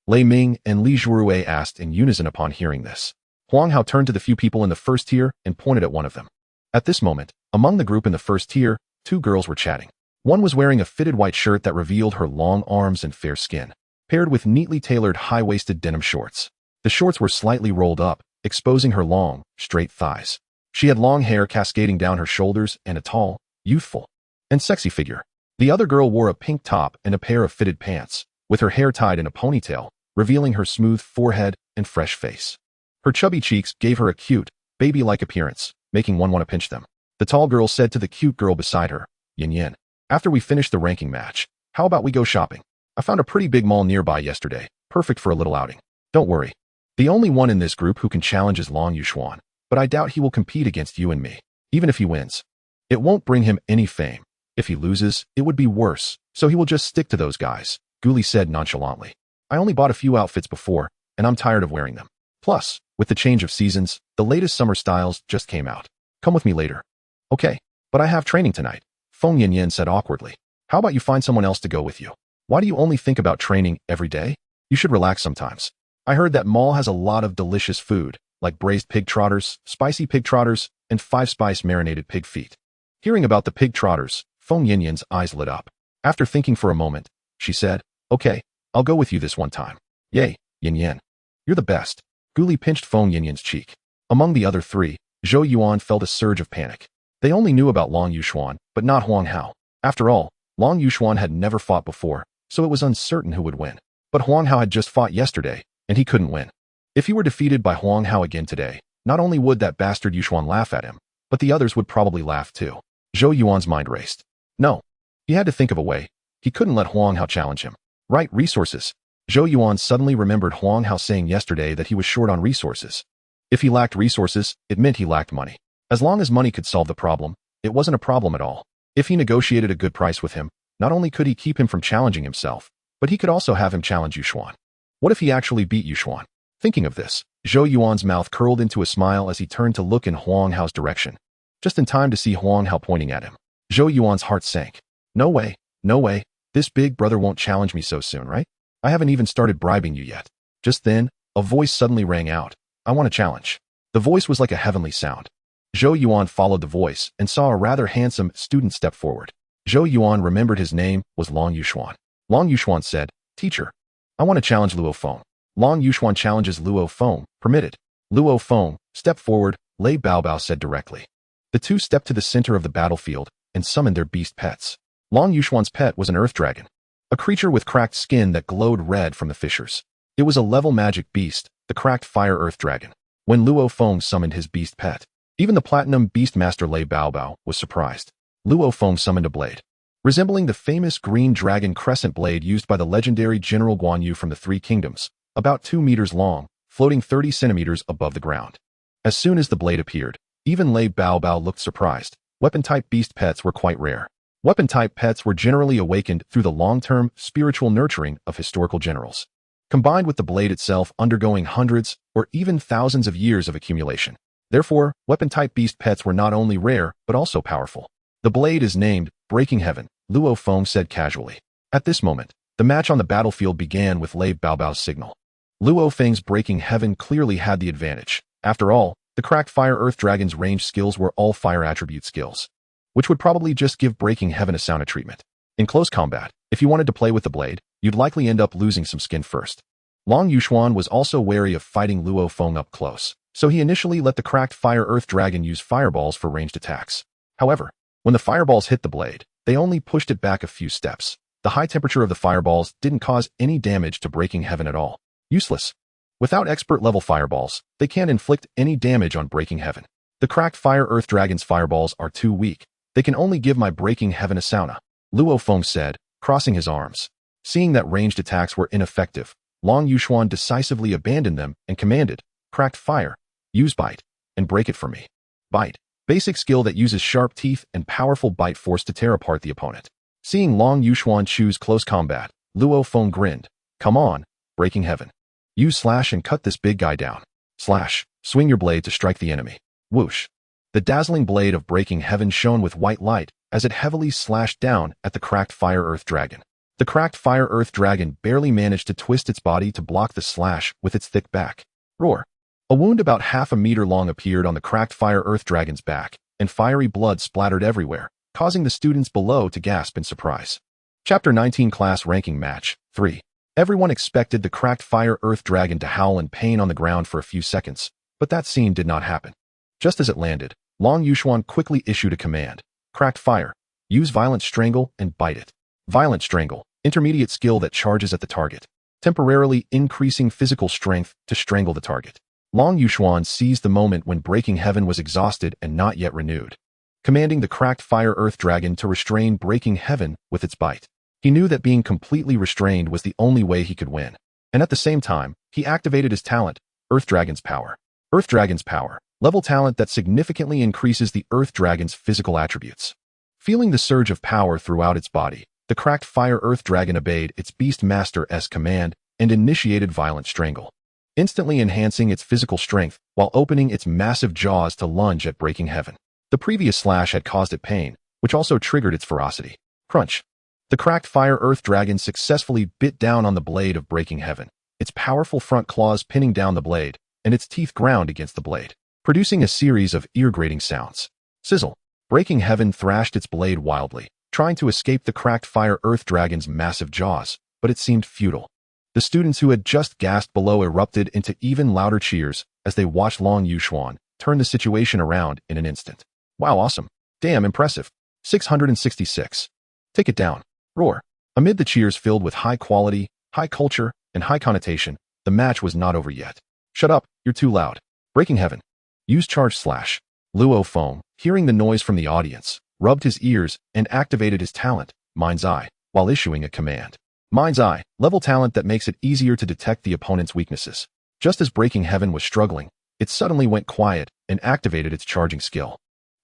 Lei Ming and Li Zhurui asked in unison upon hearing this. Huang Hao turned to the few people in the first tier and pointed at one of them. At this moment, among the group in the first tier, two girls were chatting. One was wearing a fitted white shirt that revealed her long arms and fair skin, paired with neatly tailored high-waisted denim shorts. The shorts were slightly rolled up, exposing her long, straight thighs. She had long hair cascading down her shoulders and a tall, youthful, and sexy figure. The other girl wore a pink top and a pair of fitted pants, with her hair tied in a ponytail, revealing her smooth forehead and fresh face. Her chubby cheeks gave her a cute, baby-like appearance, making one want to pinch them. The tall girl said to the cute girl beside her, Yin Yin, after we finish the ranking match, how about we go shopping? I found a pretty big mall nearby yesterday, perfect for a little outing. Don't worry. The only one in this group who can challenge is Long Yuxuan, but I doubt he will compete against you and me, even if he wins. It won't bring him any fame. If he loses, it would be worse, so he will just stick to those guys, Guli said nonchalantly. I only bought a few outfits before, and I'm tired of wearing them. Plus, with the change of seasons, the latest summer styles just came out. Come with me later. Okay, but I have training tonight, Feng Yanyan said awkwardly. How about you find someone else to go with you? Why do you only think about training every day? You should relax sometimes. I heard that mall has a lot of delicious food, like braised pig trotters, spicy pig trotters, and 5-spice marinated pig feet. Hearing about the pig trotters, Feng Yanyan's eyes lit up. After thinking for a moment, she said, okay, I'll go with you this one time. Yay, Yanyan. You're the best. Guli pinched Feng Yanyan's cheek. Among the other three, Zhou Yuan felt a surge of panic. They only knew about Long Yuxuan, but not Huang Hao. After all, Long Yuxuan had never fought before, so it was uncertain who would win. But Huang Hao had just fought yesterday, and he couldn't win. If he were defeated by Huang Hao again today, not only would that bastard Yuxuan laugh at him, but the others would probably laugh too. Zhou Yuan's mind raced. No. He had to think of a way. He couldn't let Huang Hao challenge him. Right, resources. Zhou Yuan suddenly remembered Huang Hao saying yesterday that he was short on resources. If he lacked resources, it meant he lacked money. As long as money could solve the problem, it wasn't a problem at all. If he negotiated a good price with him, not only could he keep him from challenging himself, but he could also have him challenge Yuxuan. What if he actually beat Yuxuan? Thinking of this, Zhou Yuan's mouth curled into a smile as he turned to look in Huang Hao's direction. Just in time to see Huang Hao pointing at him. Zhou Yuan's heart sank. No way, no way, this big brother won't challenge me so soon, right? I haven't even started bribing you yet. Just then, a voice suddenly rang out. I want a challenge. The voice was like a heavenly sound. Zhou Yuan followed the voice and saw a rather handsome student step forward. Zhou Yuan remembered his name was Long Yuxuan. Long Yuxuan said, Teacher, I want to challenge Luo Feng. Long Yuxuan challenges Luo Feng, permitted. Luo Feng, step forward, Lei Baobao said directly. The two stepped to the center of the battlefield and summoned their beast pets. Long Yuxuan's pet was an earth dragon, a creature with cracked skin that glowed red from the fissures. It was a level magic beast, the cracked fire earth dragon. When Luo Feng summoned his beast pet, even the platinum Beastmaster Lei Baobao was surprised. Luo Feng summoned a blade, resembling the famous green dragon crescent blade used by the legendary General Guan Yu from the Three Kingdoms, about 2 meters long, floating 30 centimeters above the ground. As soon as the blade appeared, even Lei Baobao looked surprised. Weapon-type beast pets were quite rare. Weapon-type pets were generally awakened through the long-term spiritual nurturing of historical generals, combined with the blade itself undergoing hundreds or even thousands of years of accumulation. Therefore, weapon-type beast pets were not only rare, but also powerful. The blade is named Breaking Heaven, Luo Feng said casually. At this moment, the match on the battlefield began with Lei Baobao's signal. Luo Feng's Breaking Heaven clearly had the advantage. After all, the cracked fire earth dragon's range skills were all fire attribute skills, which would probably just give Breaking Heaven a sound treatment. In close combat, if you wanted to play with the blade, you'd likely end up losing some skin first. Long Yuxuan was also wary of fighting Luo Feng up close, so he initially let the cracked Fire Earth Dragon use fireballs for ranged attacks. However, when the fireballs hit the blade, they only pushed it back a few steps. The high temperature of the fireballs didn't cause any damage to Breaking Heaven at all. Useless. Without expert-level fireballs, they can't inflict any damage on Breaking Heaven. The cracked Fire Earth Dragon's fireballs are too weak. They can only give my Breaking Heaven a sauna, Luo Feng said, crossing his arms. Seeing that ranged attacks were ineffective, Long Yuxuan decisively abandoned them and commanded, cracked fire, use bite, and break it for me. Bite. Basic skill that uses sharp teeth and powerful bite force to tear apart the opponent. Seeing Long Yuxuan choose close combat, Luo Feng grinned. Come on, Breaking Heaven. Use slash and cut this big guy down. Slash. Swing your blade to strike the enemy. Whoosh. The dazzling blade of Breaking Heaven shone with white light as it heavily slashed down at the cracked Fire Earth Dragon. The cracked Fire Earth Dragon barely managed to twist its body to block the slash with its thick back. Roar. A wound about half a meter long appeared on the cracked Fire Earth Dragon's back, and fiery blood splattered everywhere, causing the students below to gasp in surprise. Chapter 19 Class Ranking Match 3. Everyone expected the cracked Fire Earth Dragon to howl in pain on the ground for a few seconds, but that scene did not happen. Just as it landed, Long Yuxuan quickly issued a command. Cracked fire. Use Violent Strangle and bite it. Violent Strangle. Intermediate skill that charges at the target, temporarily increasing physical strength to strangle the target. Long Yuxuan seized the moment when Breaking Heaven was exhausted and not yet renewed, commanding the cracked Fire Earth Dragon to restrain Breaking Heaven with its bite. He knew that being completely restrained was the only way he could win, and at the same time, he activated his talent, Earth Dragon's Power. Earth Dragon's Power, level talent that significantly increases the Earth Dragon's physical attributes. Feeling the surge of power throughout its body, the cracked Fire Earth Dragon obeyed its Beastmaster's command and initiated Violent Strangle, instantly enhancing its physical strength while opening its massive jaws to lunge at Breaking Heaven. The previous slash had caused it pain, which also triggered its ferocity. Crunch. The cracked Fire Earth Dragon successfully bit down on the blade of Breaking Heaven, its powerful front claws pinning down the blade, and its teeth ground against the blade, producing a series of ear-grating sounds. Sizzle. Breaking Heaven thrashed its blade wildly, trying to escape the cracked Fire Earth Dragon's massive jaws, but it seemed futile. The students who had just gasped below erupted into even louder cheers as they watched Long Yuxuan turn the situation around in an instant. Wow, awesome. Damn, impressive. 666. Take it down. Roar. Amid the cheers filled with high quality, high culture, and high connotation, the match was not over yet. Shut up, you're too loud. Breaking Heaven. Use charge slash. Luo Feng, hearing the noise from the audience, rubbed his ears and activated his talent, Mind's Eye, while issuing a command. Mind's Eye, level talent that makes it easier to detect the opponent's weaknesses. Just as Breaking Heaven was struggling, it suddenly went quiet and activated its charging skill.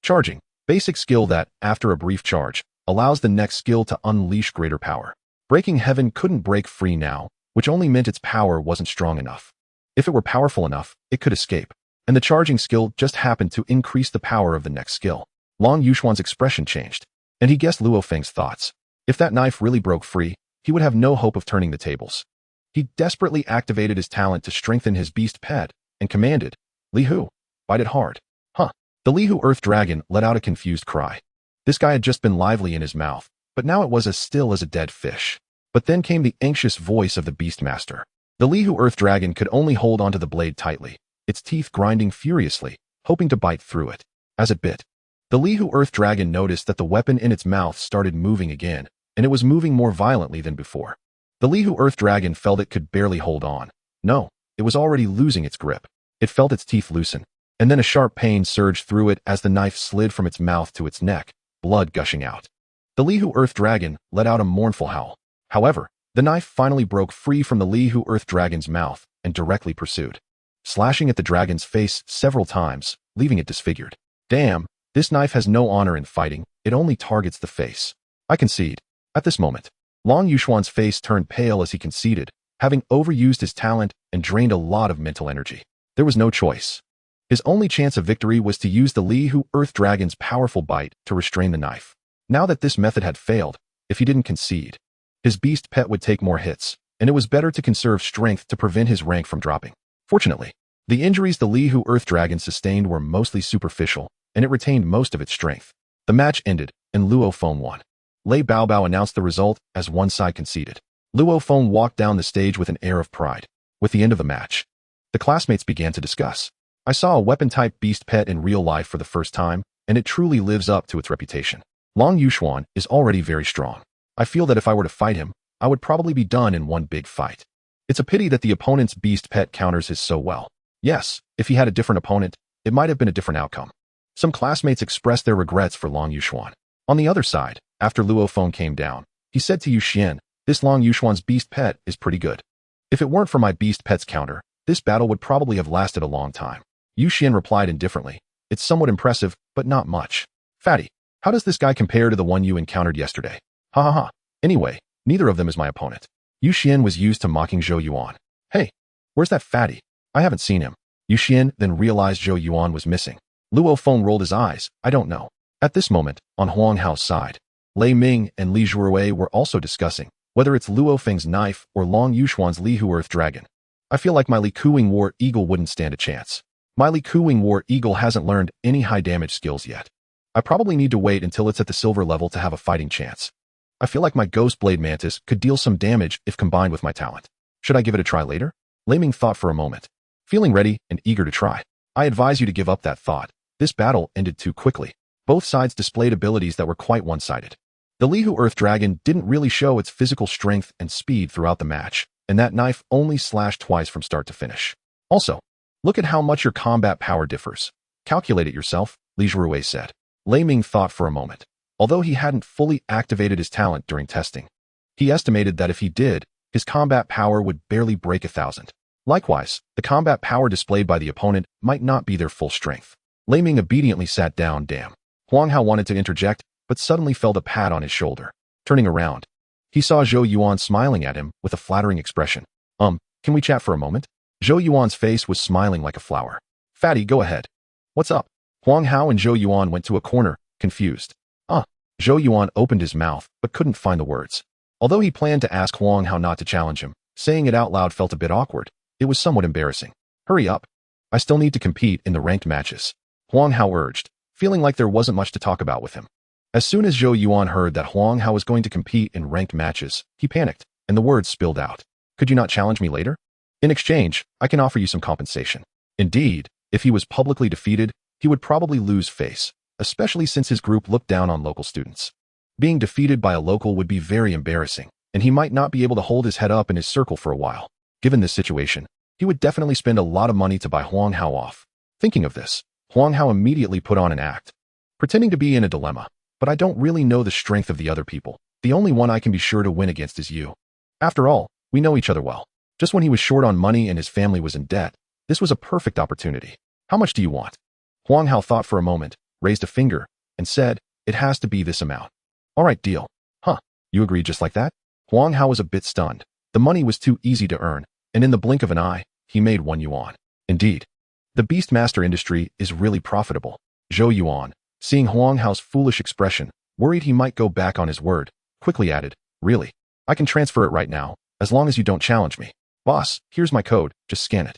Charging, basic skill that, after a brief charge, allows the next skill to unleash greater power. Breaking Heaven couldn't break free now, which only meant its power wasn't strong enough. If it were powerful enough, it could escape, and the charging skill just happened to increase the power of the next skill. Long Yuxuan's expression changed, and he guessed Luo Feng's thoughts. If that knife really broke free, he would have no hope of turning the tables. He desperately activated his talent to strengthen his beast pet and commanded, Li Hu, bite it hard. Huh. The Li Hu Earth Dragon let out a confused cry. This guy had just been lively in his mouth, but now it was as still as a dead fish. But then came the anxious voice of the Beastmaster. The Li Hu Earth Dragon could only hold onto the blade tightly, its teeth grinding furiously, hoping to bite through it. As it bit, the Li Hu Earth Dragon noticed that the weapon in its mouth started moving again, and it was moving more violently than before. The Li Hu Earth Dragon felt it could barely hold on. No, it was already losing its grip. It felt its teeth loosen, and then a sharp pain surged through it as the knife slid from its mouth to its neck, blood gushing out. The Li Hu Earth Dragon let out a mournful howl. However, the knife finally broke free from the Li Hu Earth Dragon's mouth and directly pursued, slashing at the dragon's face several times, leaving it disfigured. Damn, this knife has no honor in fighting, it only targets the face. I concede. At this moment, Long Yuxuan's face turned pale as he conceded, having overused his talent and drained a lot of mental energy. There was no choice. His only chance of victory was to use the Li Hu Earth Dragon's powerful bite to restrain the knife. Now that this method had failed, if he didn't concede, his beast pet would take more hits, and it was better to conserve strength to prevent his rank from dropping. Fortunately, the injuries the Li Hu Earth Dragon sustained were mostly superficial, and it retained most of its strength. The match ended, and Luo Feng won. Lei Baobao announced the result as one side conceded. Luo Feng walked down the stage with an air of pride. With the end of the match, the classmates began to discuss. I saw a weapon-type beast pet in real life for the first time, and it truly lives up to its reputation. Long Yuxuan is already very strong. I feel that if I were to fight him, I would probably be done in one big fight. It's a pity that the opponent's beast pet counters his so well. Yes, if he had a different opponent, it might have been a different outcome. Some classmates expressed their regrets for Long Yuxuan. On the other side, after Luo Feng came down, he said to Yu Xian, "This Long Yuxuan's beast pet is pretty good. If it weren't for my beast pet's counter, this battle would probably have lasted a long time." Yu Xian replied indifferently, "It's somewhat impressive, but not much. Fatty, how does this guy compare to the one you encountered yesterday? Ha ha ha. Anyway, neither of them is my opponent." Yu Xian was used to mocking Zhou Yuan. "Hey, where's that fatty? I haven't seen him." Yu Xian then realized Zhou Yuan was missing. Luo Feng rolled his eyes. "I don't know." At this moment, on Huang Hao's side, Lei Ming and Li Zhuorui were also discussing whether it's Luo Feng's knife or Long Yuxuan's Li Hu Earth Dragon. I feel like my Li Kuwing War Eagle wouldn't stand a chance. My Li Kuwing War Eagle hasn't learned any high damage skills yet. I probably need to wait until it's at the silver level to have a fighting chance. I feel like my Ghost Blade Mantis could deal some damage if combined with my talent. Should I give it a try later? Lei Ming thought for a moment. Feeling ready and eager to try, I advise you to give up that thought. This battle ended too quickly. Both sides displayed abilities that were quite one-sided. The Li Hu Earth Dragon didn't really show its physical strength and speed throughout the match, and that knife only slashed twice from start to finish. Also, look at how much your combat power differs. Calculate it yourself, Li Zhuorui said. Lei Ming thought for a moment. Although he hadn't fully activated his talent during testing, he estimated that if he did, his combat power would barely break 1,000. Likewise, the combat power displayed by the opponent might not be their full strength. Lei Ming obediently sat down. Damn. Huang Hao wanted to interject, but suddenly felt a pat on his shoulder. Turning around, he saw Zhou Yuan smiling at him with a flattering expression. Can we chat for a moment?" Zhou Yuan's face was smiling like a flower. "Fatty, go ahead. What's up?" Huang Hao and Zhou Yuan went to a corner, confused. Zhou Yuan opened his mouth, but couldn't find the words. Although he planned to ask Huang Hao not to challenge him, saying it out loud felt a bit awkward. It was somewhat embarrassing. "Hurry up. I still need to compete in the ranked matches," Huang Hao urged, feeling like there wasn't much to talk about with him. As soon as Zhou Yuan heard that Huang Hao was going to compete in ranked matches, he panicked, and the words spilled out. "Could you not challenge me later? In exchange, I can offer you some compensation." Indeed, if he was publicly defeated, he would probably lose face, especially since his group looked down on local students. Being defeated by a local would be very embarrassing, and he might not be able to hold his head up in his circle for a while. Given this situation, he would definitely spend a lot of money to buy Huang Hao off. Thinking of this, Huang Hao immediately put on an act, pretending to be in a dilemma. "But I don't really know the strength of the other people. The only one I can be sure to win against is you. After all, we know each other well. Just when he was short on money and his family was in debt, this was a perfect opportunity. How much do you want?" Huang Hao thought for a moment, raised a finger, and said, "It has to be this amount." "All right, deal." "Huh, you agreed just like that?" Huang Hao was a bit stunned. The money was too easy to earn, and in the blink of an eye, he made 1 yuan. Indeed, the Beastmaster industry is really profitable. Zhou Yuan, seeing Huang Hao's foolish expression, worried he might go back on his word, quickly added, "Really? I can transfer it right now, as long as you don't challenge me. Boss, here's my code, just scan it."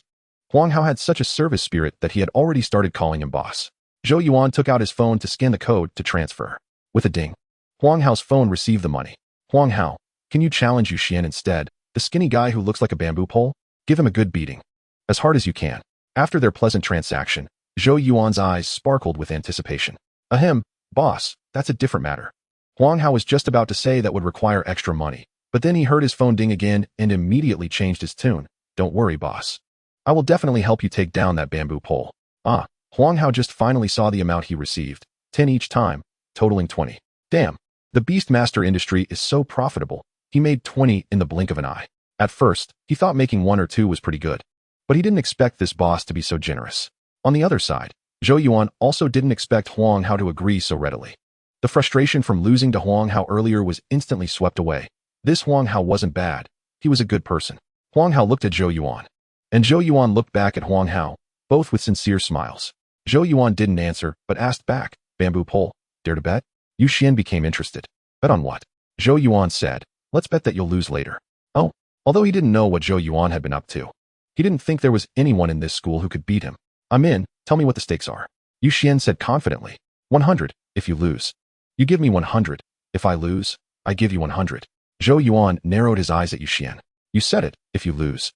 Huang Hao had such a service spirit that he had already started calling him boss. Zhou Yuan took out his phone to scan the code to transfer. With a ding, Huang Hao's phone received the money. "Huang Hao, can you challenge Yu Xian instead, the skinny guy who looks like a bamboo pole? Give him a good beating. As hard as you can." After their pleasant transaction, Zhou Yuan's eyes sparkled with anticipation. "Ahem, boss, that's a different matter." Huang Hao was just about to say that would require extra money, but then he heard his phone ding again and immediately changed his tune. "Don't worry, boss. I will definitely help you take down that bamboo pole." Huang Hao just finally saw the amount he received, 10 each time, totaling 20. Damn, the Beastmaster industry is so profitable. He made 20 in the blink of an eye. At first, he thought making 1 or 2 was pretty good, but he didn't expect this boss to be so generous. On the other side, Zhou Yuan also didn't expect Huang Hao to agree so readily. The frustration from losing to Huang Hao earlier was instantly swept away. This Huang Hao wasn't bad. He was a good person. Huang Hao looked at Zhou Yuan, and Zhou Yuan looked back at Huang Hao, both with sincere smiles. Zhou Yuan didn't answer, but asked back, "Bamboo pole, dare to bet?" Yu Xian became interested. "Bet on what?" Zhou Yuan said, "Let's bet that you'll lose later." Although he didn't know what Zhou Yuan had been up to, he didn't think there was anyone in this school who could beat him. "I'm in, tell me what the stakes are." Yu Xian said confidently, 100, if you lose. "You give me 100. If I lose, I give you 100. Zhou Yuan narrowed his eyes at Yu Xian. "You said it, if you lose."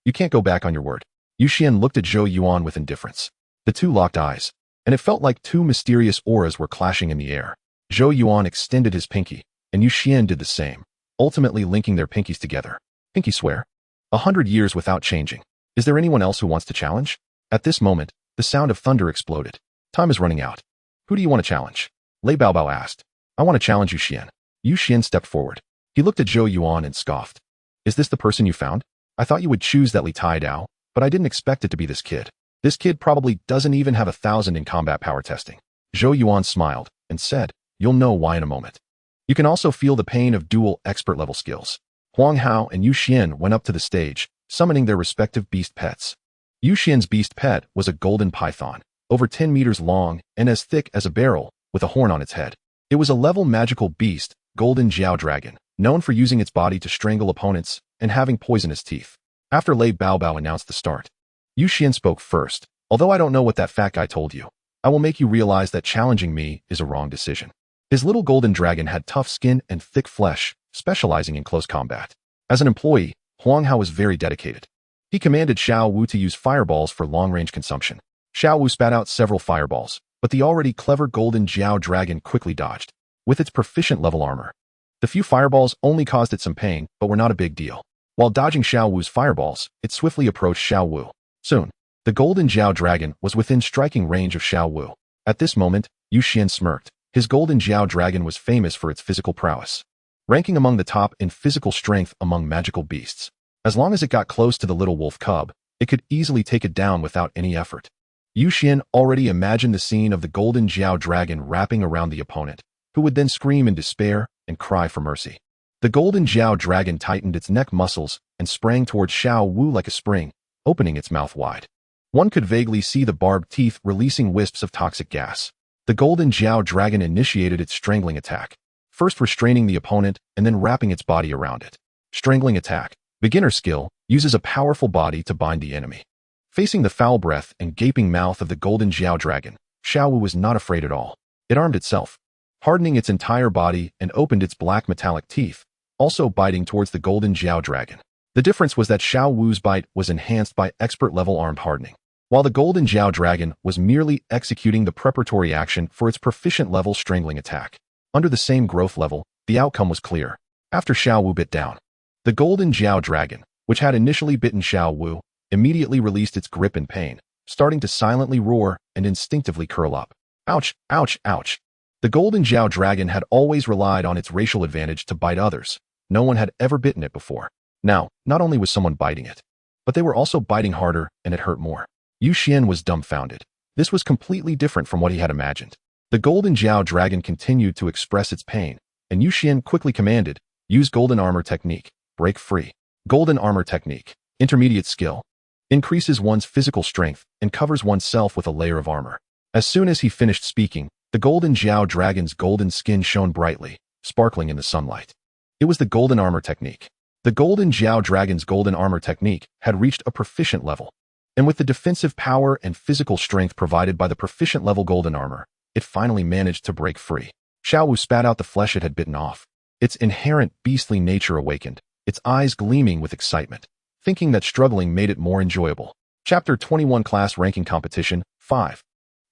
You can't go back on your word. Yu Xian looked at Zhou Yuan with indifference. The two locked eyes, and it felt like two mysterious auras were clashing in the air. Zhou Yuan extended his pinky, and Yu Xian did the same, ultimately linking their pinkies together. Pinky swear. 100 years without changing. Is there anyone else who wants to challenge? At this moment, the sound of thunder exploded. Time is running out. Who do you want to challenge? Lei Baobao asked. I want to challenge Yu Xian. Yu Xian stepped forward. He looked at Zhou Yuan and scoffed. Is this the person you found? I thought you would choose that Li Tai Dao, but I didn't expect it to be this kid. This kid probably doesn't even have 1,000 in combat power testing. Zhou Yuan smiled and said, you'll know why in a moment. You can also feel the pain of dual expert level skills. Huang Hao and Yu Xian went up to the stage, summoning their respective beast pets. Yu Xian's beast pet was a golden python, over 10 meters long and as thick as a barrel, with a horn on its head. It was a level magical beast, golden Jiao dragon, known for using its body to strangle opponents and having poisonous teeth. After Lei Baobao announced the start, Yu Xian spoke first. Although I don't know what that fat guy told you, I will make you realize that challenging me is a wrong decision. His little golden dragon had tough skin and thick flesh, specializing in close combat. As an employee, Huang Hao was very dedicated. He commanded Xiao Wu to use fireballs for long-range consumption. Xiao Wu spat out several fireballs, but the already clever golden Jiao dragon quickly dodged. With its proficient level armor, the few fireballs only caused it some pain, but were not a big deal. While dodging Xiao Wu's fireballs, it swiftly approached Xiao Wu. Soon, the golden Jiao dragon was within striking range of Xiao Wu. At this moment, Yu Xian smirked. His golden Jiao dragon was famous for its physical prowess, ranking among the top in physical strength among magical beasts. As long as it got close to the little wolf cub, it could easily take it down without any effort. Yu Xian already imagined the scene of the golden Jiao dragon wrapping around the opponent, who would then scream in despair and cry for mercy. The golden Jiao dragon tightened its neck muscles and sprang towards Xiao Wu like a spring, opening its mouth wide. One could vaguely see the barbed teeth releasing wisps of toxic gas. The golden Jiao dragon initiated its strangling attack, first restraining the opponent and then wrapping its body around it. Strangling attack. Beginner skill, uses a powerful body to bind the enemy. Facing the foul breath and gaping mouth of the golden Jiao dragon, Xiao Wu was not afraid at all. It armed itself, hardening its entire body and opened its black metallic teeth, also biting towards the golden Jiao dragon. The difference was that Xiao Wu's bite was enhanced by expert-level armed hardening, while the golden Jiao dragon was merely executing the preparatory action for its proficient-level strangling attack. Under the same growth level, the outcome was clear. After Xiao Wu bit down, the golden Jiao dragon, which had initially bitten Xiao Wu, immediately released its grip in pain, starting to silently roar and instinctively curl up. Ouch, ouch, ouch. The golden Jiao dragon had always relied on its racial advantage to bite others. No one had ever bitten it before. Now, not only was someone biting it, but they were also biting harder and it hurt more. Yu Xian was dumbfounded. This was completely different from what he had imagined. The golden Jiao dragon continued to express its pain, and Yu Xian quickly commanded, use golden armor technique, break free. Golden armor technique, intermediate skill, increases one's physical strength and covers oneself with a layer of armor. As soon as he finished speaking, the golden Jiao dragon's golden skin shone brightly, sparkling in the sunlight. It was the golden armor technique. The golden Jiao dragon's golden armor technique had reached a proficient level, and with the defensive power and physical strength provided by the proficient level golden armor, it finally managed to break free. Xiao Wu spat out the flesh it had bitten off. Its inherent beastly nature awakened, its eyes gleaming with excitement, thinking that struggling made it more enjoyable. Chapter 21 Class Ranking Competition 5.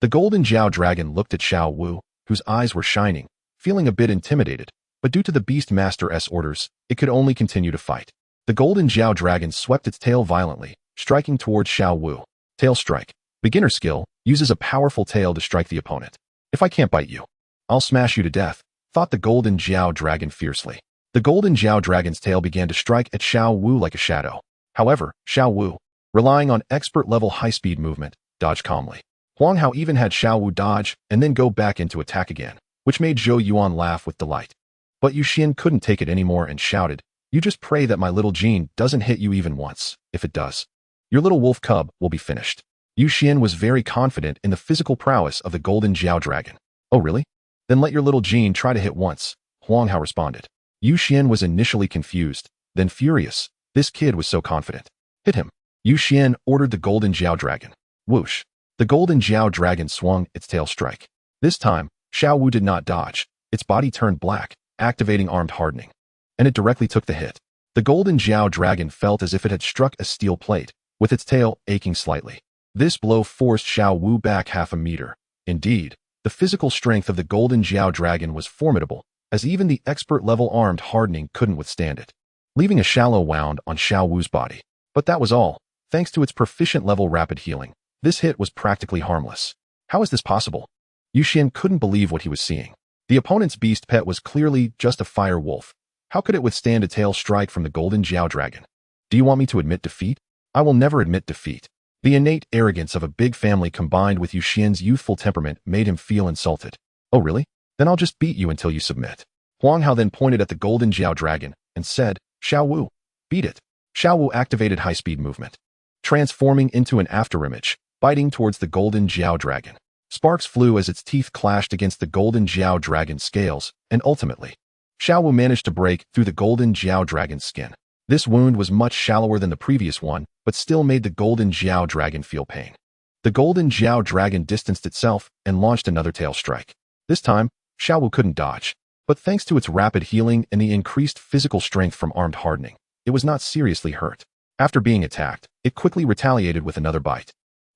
The golden Jiao dragon looked at Xiao Wu, whose eyes were shining, feeling a bit intimidated, but due to the Beastmaster's orders, it could only continue to fight. The golden Jiao dragon swept its tail violently, striking towards Xiao Wu. Tail strike. Beginner skill, uses a powerful tail to strike the opponent. If I can't bite you, I'll smash you to death, thought the golden Jiao dragon fiercely. The golden Jiao dragon's tail began to strike at Xiao Wu like a shadow. However, Xiao Wu, relying on expert-level high-speed movement, dodged calmly. Huang Hao even had Xiao Wu dodge and then go back into attack again, which made Zhou Yuan laugh with delight. But Yu Xian couldn't take it anymore and shouted, you just pray that my little Jean doesn't hit you even once. If it does, your little wolf cub will be finished. Yu Xian was very confident in the physical prowess of the golden Jiao dragon. Oh really? Then let your little Jean try to hit once, Huang Hao responded. Yu Xian was initially confused, then furious. This kid was so confident. Hit him. Yu Xian ordered the golden Jiao dragon. Whoosh. The golden Jiao dragon swung its tail strike. This time, Xiao Wu did not dodge. Its body turned black, activating armed hardening, and it directly took the hit. The golden Xiao dragon felt as if it had struck a steel plate, with its tail aching slightly. This blow forced Xiao Wu back half a meter. Indeed, the physical strength of the golden Xiao dragon was formidable, as even the expert-level armed hardening couldn't withstand it, leaving a shallow wound on Xiao Wu's body. But that was all. Thanks to its proficient-level rapid healing, this hit was practically harmless. How is this possible? Yuxian couldn't believe what he was seeing. The opponent's beast pet was clearly just a fire wolf. How could it withstand a tail strike from the golden Xiao dragon? Do you want me to admit defeat? I will never admit defeat. The innate arrogance of a big family combined with Yuxian's youthful temperament made him feel insulted. Oh really? Then I'll just beat you until you submit. Huang Hao then pointed at the golden Xiao dragon and said, Xiao Wu, beat it. Xiao Wu activated high-speed movement, transforming into an afterimage, biting towards the golden Xiao dragon. Sparks flew as its teeth clashed against the golden Xiao dragon's scales, and ultimately, Xiao Wu managed to break through the golden Xiao dragon's skin. This wound was much shallower than the previous one, but still made the golden Xiao dragon feel pain. The golden Xiao dragon distanced itself and launched another tail strike. This time, Xiao Wu couldn't dodge, but thanks to its rapid healing and the increased physical strength from armed hardening, it was not seriously hurt. After being attacked, it quickly retaliated with another bite,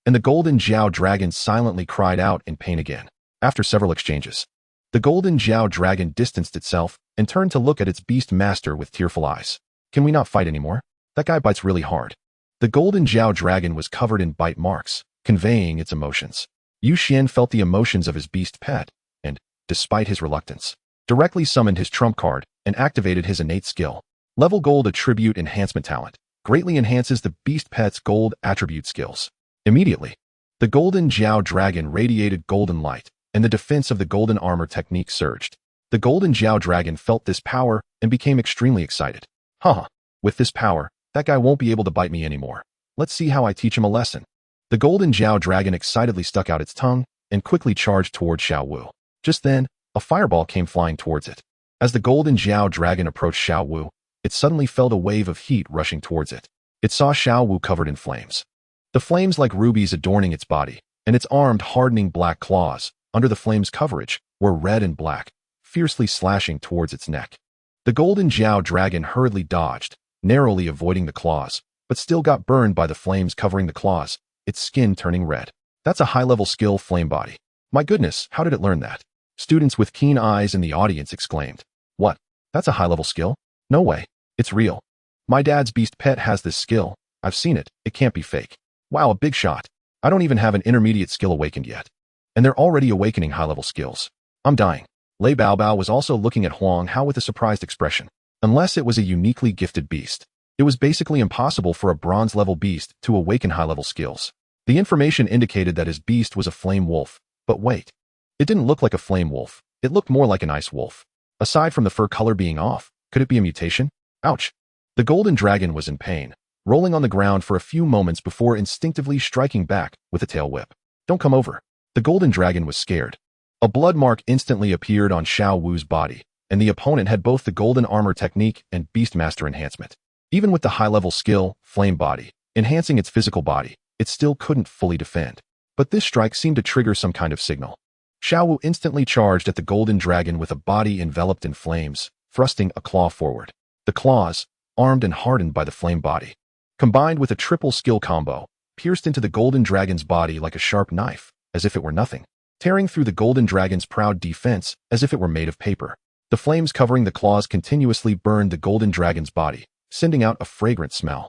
and the golden Xiao dragon silently cried out in pain again. After several exchanges, the golden Xiao dragon distanced itself and turned to look at its Beastmaster with tearful eyes. Can we not fight anymore? That guy bites really hard. The golden Xiao dragon was covered in bite marks, conveying its emotions. Yuxian felt the emotions of his beast pet, and, despite his reluctance, directly summoned his trump card and activated his innate skill. Level Gold Attribute Enhancement Talent greatly enhances the beast pet's gold attribute skills. Immediately, the golden Xiao dragon radiated golden light, and the defense of the golden armor technique surged. The golden Xiao dragon felt this power and became extremely excited. Haha, with this power, that guy won't be able to bite me anymore. Let's see how I teach him a lesson. The golden Xiao dragon excitedly stuck out its tongue and quickly charged toward Xiao Wu. Just then, a fireball came flying towards it. As the golden Xiao dragon approached Xiao Wu, it suddenly felt a wave of heat rushing towards it. It saw Xiao Wu covered in flames. The flames like rubies adorning its body, and its armed hardening black claws, under the flame's coverage, were red and black, fiercely slashing towards its neck. The golden Xiao dragon hurriedly dodged, narrowly avoiding the claws, but still got burned by the flames covering the claws, its skin turning red. That's a high-level skill, Flame Body. My goodness, how did it learn that? Students with keen eyes in the audience exclaimed. What? That's a high-level skill? No way. It's real. My dad's beast pet has this skill. I've seen it. It can't be fake. Wow, a big shot. I don't even have an intermediate skill awakened yet. And they're already awakening high-level skills. I'm dying. Lei Baobao was also looking at Huang Hao with a surprised expression. Unless it was a uniquely gifted beast, it was basically impossible for a bronze-level beast to awaken high-level skills. The information indicated that his beast was a flame wolf. But wait. It didn't look like a flame wolf. It looked more like an ice wolf. Aside from the fur color being off, could it be a mutation? Ouch. The golden dragon was in pain, rolling on the ground for a few moments before instinctively striking back with a tail whip. Don't come over. The golden dragon was scared. A blood mark instantly appeared on Xiao Wu's body, and the opponent had both the golden armor technique and Beastmaster enhancement. Even with the high-level skill, Flame Body, enhancing its physical body, it still couldn't fully defend. But this strike seemed to trigger some kind of signal. Xiao Wu instantly charged at the golden dragon with a body enveloped in flames, thrusting a claw forward. The claws, armed and hardened by the Flame Body, combined with a triple skill combo, pierced into the golden dragon's body like a sharp knife, as if it were nothing, tearing through the golden dragon's proud defense as if it were made of paper. The flames covering the claws continuously burned the golden dragon's body, sending out a fragrant smell.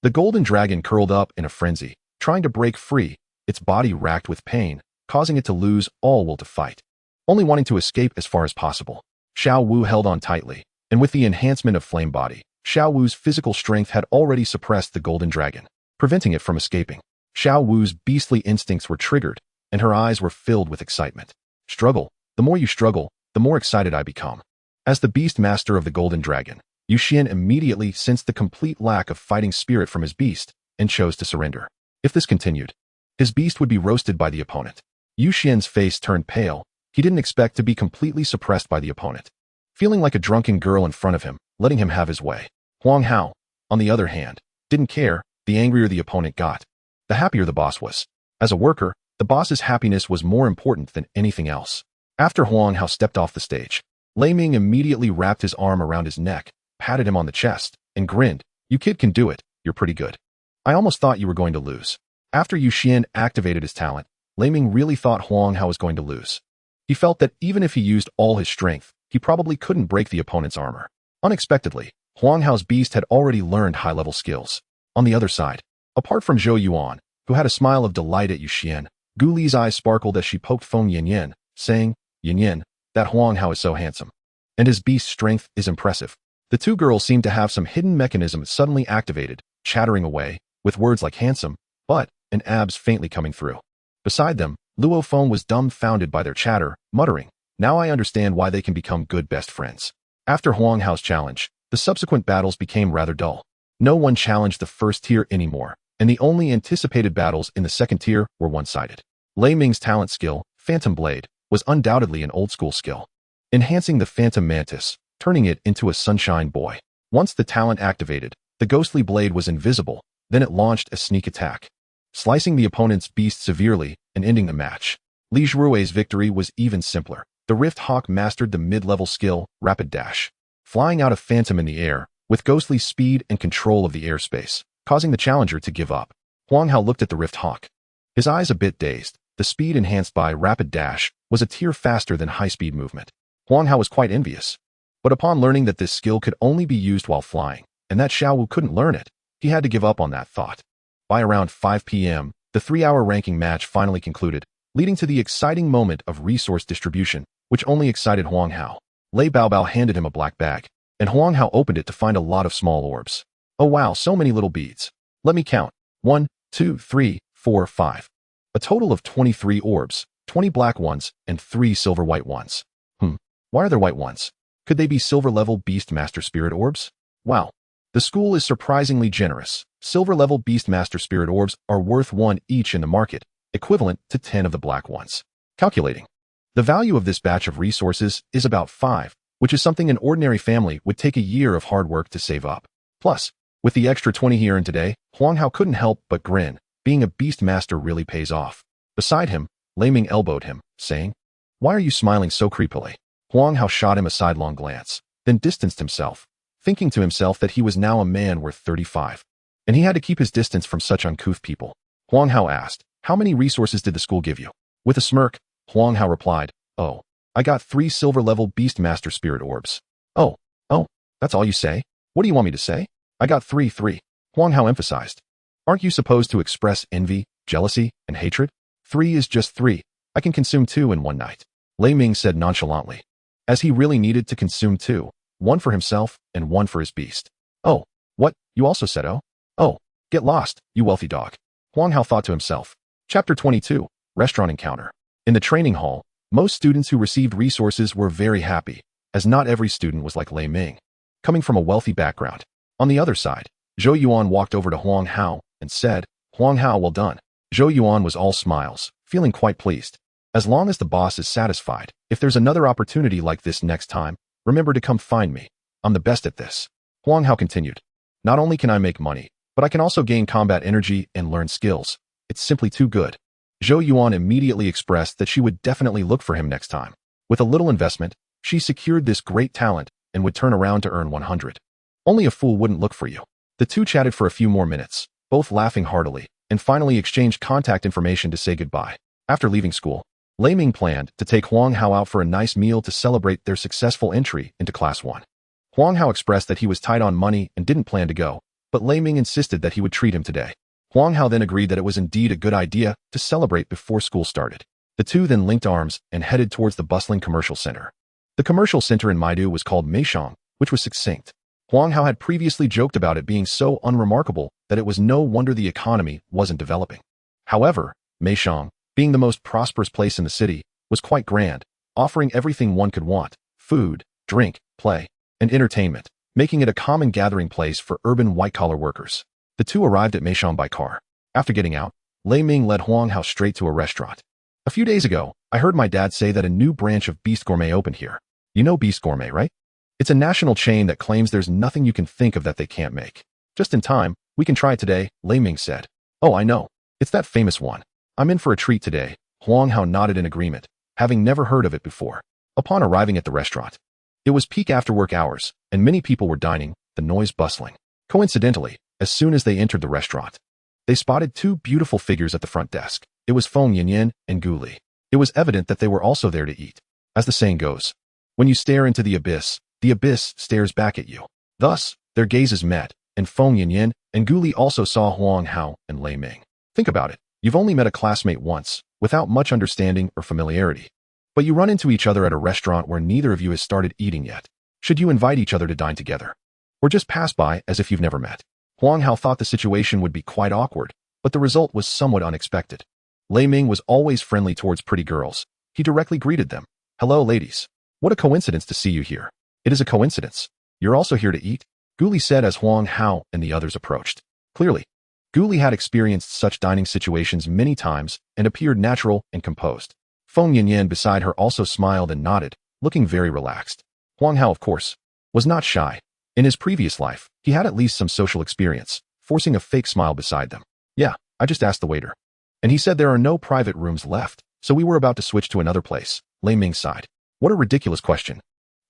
The golden dragon curled up in a frenzy, trying to break free, its body racked with pain, causing it to lose all will to fight, only wanting to escape as far as possible. Xiao Wu held on tightly, and with the enhancement of Flame Body, Xiao Wu's physical strength had already suppressed the golden dragon, preventing it from escaping. Xiao Wu's beastly instincts were triggered, and her eyes were filled with excitement. Struggle. The more you struggle, the more excited I become. As the Beastmaster of the golden dragon, Yuxian immediately sensed the complete lack of fighting spirit from his beast and chose to surrender. If this continued, his beast would be roasted by the opponent. Yuxian's face turned pale. He didn't expect to be completely suppressed by the opponent. Feeling like a drunken girl in front of him, letting him have his way. Huang Hao, on the other hand, didn't care. The angrier the opponent got, the happier the boss was. As a worker, the boss's happiness was more important than anything else. After Huang Hao stepped off the stage, Lei Ming immediately wrapped his arm around his neck, patted him on the chest, and grinned. You kid can do it, you're pretty good. I almost thought you were going to lose. After Yu Xian activated his talent, Lei Ming really thought Huang Hao was going to lose. He felt that even if he used all his strength, he probably couldn't break the opponent's armor. Unexpectedly, Huang Hao's beast had already learned high-level skills. On the other side, apart from Zhou Yuan, who had a smile of delight at Yu Xian, Gu Li's eyes sparkled as she poked Feng Yanyan, saying, Yanyan, that Huang Hao is so handsome. And his beast's strength is impressive. The two girls seemed to have some hidden mechanism suddenly activated, chattering away, with words like handsome, but, and abs faintly coming through. Beside them, Luo Feng was dumbfounded by their chatter, muttering, now I understand why they can become good best friends. After Huang Hao's challenge, the subsequent battles became rather dull. No one challenged the first tier anymore, and the only anticipated battles in the second tier were one-sided. Lei Ming's talent skill, Phantom Blade, was undoubtedly an old-school skill, enhancing the Phantom Mantis, turning it into a sunshine boy. Once the talent activated, the ghostly blade was invisible, then it launched a sneak attack, slicing the opponent's beast severely and ending the match. Li Zhurui's victory was even simpler. The Rift Hawk mastered the mid-level skill, Rapid Dash, flying out a phantom in the air, with ghostly speed and control of the airspace, causing the challenger to give up. Huang Hao looked at the Rift Hawk, his eyes a bit dazed. The speed enhanced by Rapid Dash was a tier faster than high-speed movement. Huang Hao was quite envious. But upon learning that this skill could only be used while flying, and that Xiao Wu couldn't learn it, he had to give up on that thought. By around 5 p.m., the 3-hour ranking match finally concluded, leading to the exciting moment of resource distribution, which only excited Huang Hao. Lei Baobao handed him a black bag, and Huang Hao opened it to find a lot of small orbs. Oh wow, so many little beads. Let me count. 1, 2, 3, 4, 5. A total of 23 orbs, 20 black ones, and 3 silver-white ones. Why are there white ones? Could they be silver-level Beastmaster Spirit Orbs? Wow. The school is surprisingly generous. Silver-level Beastmaster Spirit Orbs are worth 1 each in the market, equivalent to 10 of the black ones. Calculating. The value of this batch of resources is about 5, which is something an ordinary family would take a year of hard work to save up. Plus, with the extra 20 he earned today, Huang Hao couldn't help but grin. Being a Beastmaster really pays off. Beside him, Lei Ming elbowed him, saying, Why are you smiling so creepily? Huang Hao shot him a sidelong glance, then distanced himself, thinking to himself that he was now a man worth 35, and he had to keep his distance from such uncouth people. Huang Hao asked, How many resources did the school give you? With a smirk, Huang Hao replied, Oh, I got 3 silver-level Beastmaster Spirit Orbs. Oh, that's all you say? What do you want me to say? I got 3. Huang Hao emphasized. Aren't you supposed to express envy, jealousy, and hatred? 3 is just 3. I can consume 2 in one night. Lei Ming said nonchalantly, as he really needed to consume 2, 1 for himself and 1 for his beast. Oh, what? You also said oh? Oh, get lost, you wealthy dog. Huang Hao thought to himself. Chapter 22, Restaurant Encounter. In the training hall, most students who received resources were very happy, as not every student was like Lei Ming, coming from a wealthy background. On the other side, Zhou Yuan walked over to Huang Hao and said, Huang Hao, well done. Zhou Yuan was all smiles, feeling quite pleased. As long as the boss is satisfied, if there's another opportunity like this next time, remember to come find me. I'm the best at this. Huang Hao continued. Not only can I make money, but I can also gain combat energy and learn skills. It's simply too good. Zhou Yuan immediately expressed that she would definitely look for him next time. With a little investment, she secured this great talent and would turn around to earn 100. Only a fool wouldn't look for you. The two chatted for a few more minutes, both laughing heartily, and finally exchanged contact information to say goodbye. After leaving school, Lei Ming planned to take Huang Hao out for a nice meal to celebrate their successful entry into Class 1. Huang Hao expressed that he was tight on money and didn't plan to go, but Lei Ming insisted that he would treat him today. Huang Hao then agreed that it was indeed a good idea to celebrate before school started. The two then linked arms and headed towards the bustling commercial center. The commercial center in Maidu was called Meishang, which was succinct. Huang Hao had previously joked about it being so unremarkable that it was no wonder the economy wasn't developing. However, Meishang, being the most prosperous place in the city, was quite grand, offering everything one could want: food, drink, play, and entertainment, making it a common gathering place for urban white-collar workers. The two arrived at Meishang by car. After getting out, Lei Ming led Huang Hao straight to a restaurant. A few days ago, I heard my dad say that a new branch of Beast Gourmet opened here. You know Beast Gourmet, right? It's a national chain that claims there's nothing you can think of that they can't make. Just in time, we can try it today, Lei Ming said. Oh, I know. It's that famous one. I'm in for a treat today. Huang Hao nodded in agreement, having never heard of it before. Upon arriving at the restaurant, it was peak after-work hours, and many people were dining, the noise bustling. Coincidentally, as soon as they entered the restaurant, they spotted two beautiful figures at the front desk. It was Feng Yanyan and Gu Li. It was evident that they were also there to eat. As the saying goes, when you stare into the abyss stares back at you. Thus, their gazes met, and Feng Yanyan and Gu Li also saw Huang Hao and Lei Ming. Think about it. You've only met a classmate once, without much understanding or familiarity. But you run into each other at a restaurant where neither of you has started eating yet. Should you invite each other to dine together? Or just pass by as if you've never met? Huang Hao thought the situation would be quite awkward, but the result was somewhat unexpected. Lei Ming was always friendly towards pretty girls. He directly greeted them. Hello, ladies. What a coincidence to see you here. It is a coincidence. You're also here to eat? Gu Li said as Huang Hao and the others approached. Clearly, Gu Li had experienced such dining situations many times and appeared natural and composed. Feng Yanyan beside her also smiled and nodded, looking very relaxed. Huang Hao, of course, was not shy. In his previous life, he had at least some social experience, forcing a fake smile beside them. Yeah, I just asked the waiter. And he said there are no private rooms left, so we were about to switch to another place. Lei Ming sighed. What a ridiculous question.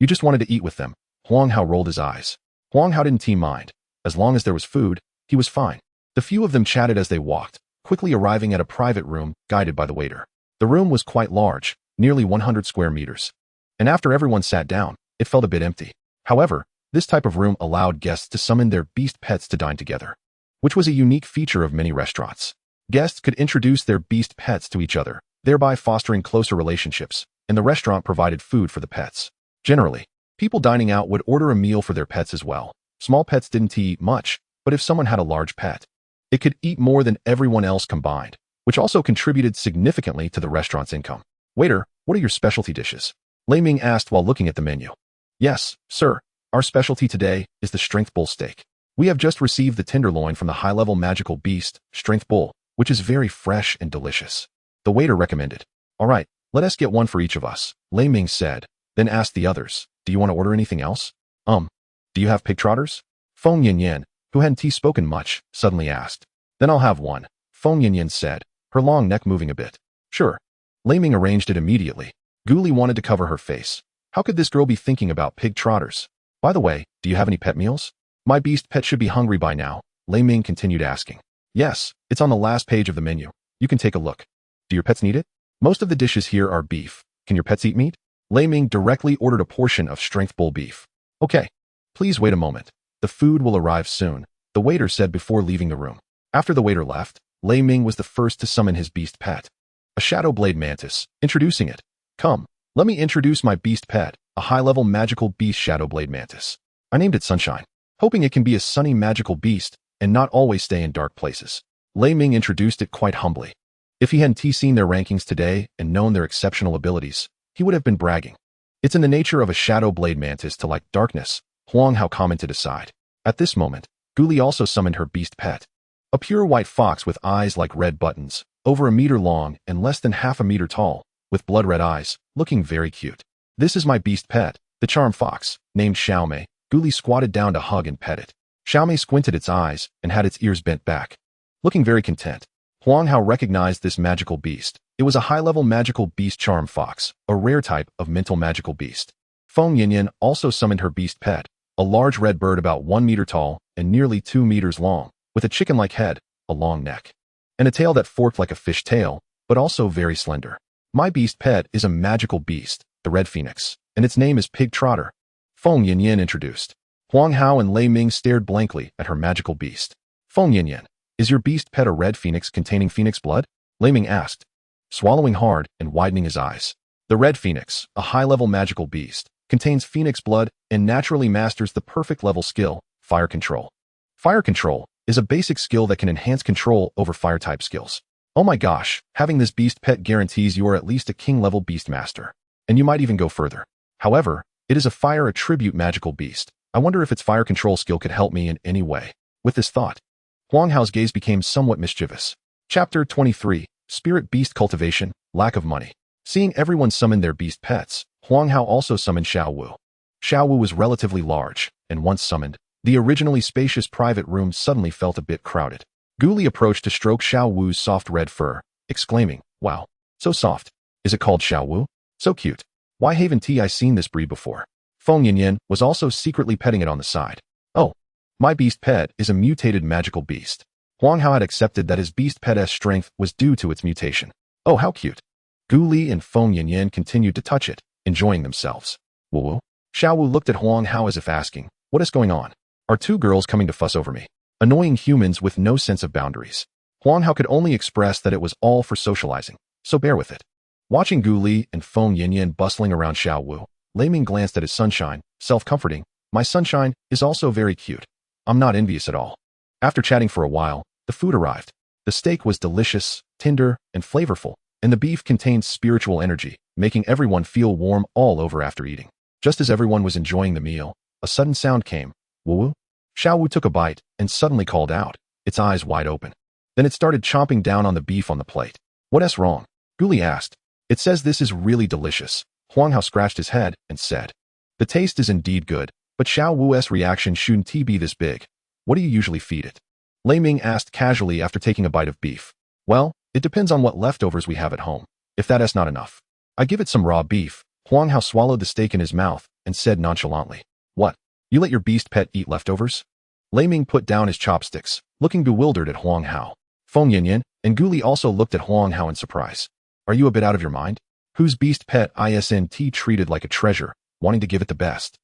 You just wanted to eat with them. Huang Hao rolled his eyes. Huang Hao didn't mind. As long as there was food, he was fine. The few of them chatted as they walked, quickly arriving at a private room guided by the waiter. The room was quite large, nearly 100 square meters. And after everyone sat down, it felt a bit empty. However, this type of room allowed guests to summon their beast pets to dine together, which was a unique feature of many restaurants. Guests could introduce their beast pets to each other, thereby fostering closer relationships, and the restaurant provided food for the pets. Generally, people dining out would order a meal for their pets as well. Small pets didn't eat much, but if someone had a large pet, it could eat more than everyone else combined, which also contributed significantly to the restaurant's income. Waiter, what are your specialty dishes? Lei Ming asked while looking at the menu. Yes, sir. Our specialty today is the Strength Bull steak. We have just received the tenderloin from the high-level magical beast, Strength Bull, which is very fresh and delicious. The waiter recommended. All right, let us get one for each of us, Lei Ming said, then asked the others, do you want to order anything else? Do you have pig trotters? Feng Yanyan, who hadn't spoken much, suddenly asked. Then I'll have one, Feng Yanyan said, her long neck moving a bit. Sure. Lei Ming arranged it immediately. Gu Li wanted to cover her face. How could this girl be thinking about pig trotters? By the way, do you have any pet meals? My beast pet should be hungry by now, Lei Ming continued asking. Yes, it's on the last page of the menu. You can take a look. Do your pets need it? Most of the dishes here are beef. Can your pets eat meat? Lei Ming directly ordered a portion of Strength Bull beef. Okay. Please wait a moment. The food will arrive soon, the waiter said before leaving the room. After the waiter left, Lei Ming was the first to summon his beast pet. A shadow blade mantis, introducing it. Come, let me introduce my beast pet, a high-level magical beast shadow blade mantis. I named it Sunshine, hoping it can be a sunny magical beast and not always stay in dark places. Lei Ming introduced it quite humbly. If he hadn't seen their rankings today and known their exceptional abilities, he would have been bragging. It's in the nature of a shadow blade mantis to like darkness, Huang Hao commented aside. At this moment, Gu Li also summoned her beast pet. A pure white fox with eyes like red buttons, over a meter long and less than half a meter tall, with blood-red eyes, looking very cute. This is my beast pet, the charm fox, named Xiao Mei. Gu Li squatted down to hug and pet it. Xiao Mei squinted its eyes and had its ears bent back, looking very content. Huang Hao recognized this magical beast. It was a high-level magical beast charm fox, a rare type of mental magical beast. Feng Yanyan also summoned her beast pet, a large red bird about 1 meter tall and nearly 2 meters long, with a chicken-like head, a long neck, and a tail that forked like a fish tail, but also very slender. My beast pet is a magical beast, the red phoenix, and its name is Pig Trotter, Feng Yanyan introduced. Huang Hao and Lei Ming stared blankly at her magical beast. Feng Yanyan, is your beast pet a red phoenix containing phoenix blood? Lei Ming asked, swallowing hard and widening his eyes. The red phoenix, a high-level magical beast, contains phoenix blood and naturally masters the perfect level skill, fire control. Fire control is a basic skill that can enhance control over fire-type skills. Oh my gosh, having this beast pet guarantees you are at least a king-level Beastmaster, and you might even go further. However, it is a fire attribute magical beast. I wonder if its fire control skill could help me in any way. With this thought, Huang Hao's gaze became somewhat mischievous. Chapter 23, Spirit Beast Cultivation, Lack of Money. Seeing everyone summon their beast pets, Huang Hao also summoned Xiao Wu. Xiao Wu was relatively large, and once summoned, the originally spacious private room suddenly felt a bit crowded. Gu Li approached to stroke Xiao Wu's soft red fur, exclaiming, wow, so soft. Is it called Xiao Wu? So cute. Why haven't I seen this breed before? Feng Yanyan was also secretly petting it on the side. Oh, My beast pet is a mutated magical beast. Huang Hao had accepted that his beast pet's strength was due to its mutation. Oh, how cute. Gu Li and Feng Yanyan continued to touch it, enjoying themselves. Wu? Xiao Wu looked at Huang Hao as if asking, what is going on? Are two girls coming to fuss over me? Annoying humans with no sense of boundaries. Huang Hao could only express that it was all for socializing, so bear with it. Watching Gu Li and Feng Yanyan bustling around Xiao Wu, Lei Ming glanced at his sunshine, self-comforting. My sunshine is also very cute. I'm not envious at all. After chatting for a while, the food arrived. The steak was delicious, tender, and flavorful, and the beef contained spiritual energy, making everyone feel warm all over after eating. Just as everyone was enjoying the meal, a sudden sound came. Wu? Xiao Wu took a bite and suddenly called out, its eyes wide open. Then it started chomping down on the beef on the plate. What's wrong? Gu Li asked. It says this is really delicious. Huang Hao scratched his head and said, the taste is indeed good, but Xiao Wu's reaction shouldn't be this big. What do you usually feed it? Lei Ming asked casually after taking a bite of beef. Well, it depends on what leftovers we have at home. If that is not enough, I give it some raw beef. Huang Hao swallowed the steak in his mouth and said nonchalantly, what? You let your beast pet eat leftovers? Lei Ming put down his chopsticks, looking bewildered at Huang Hao. Feng Yanyan and Gu Li also looked at Huang Hao in surprise. Are you a bit out of your mind? Whose beast pet isn't treated like a treasure, wanting to give it the best?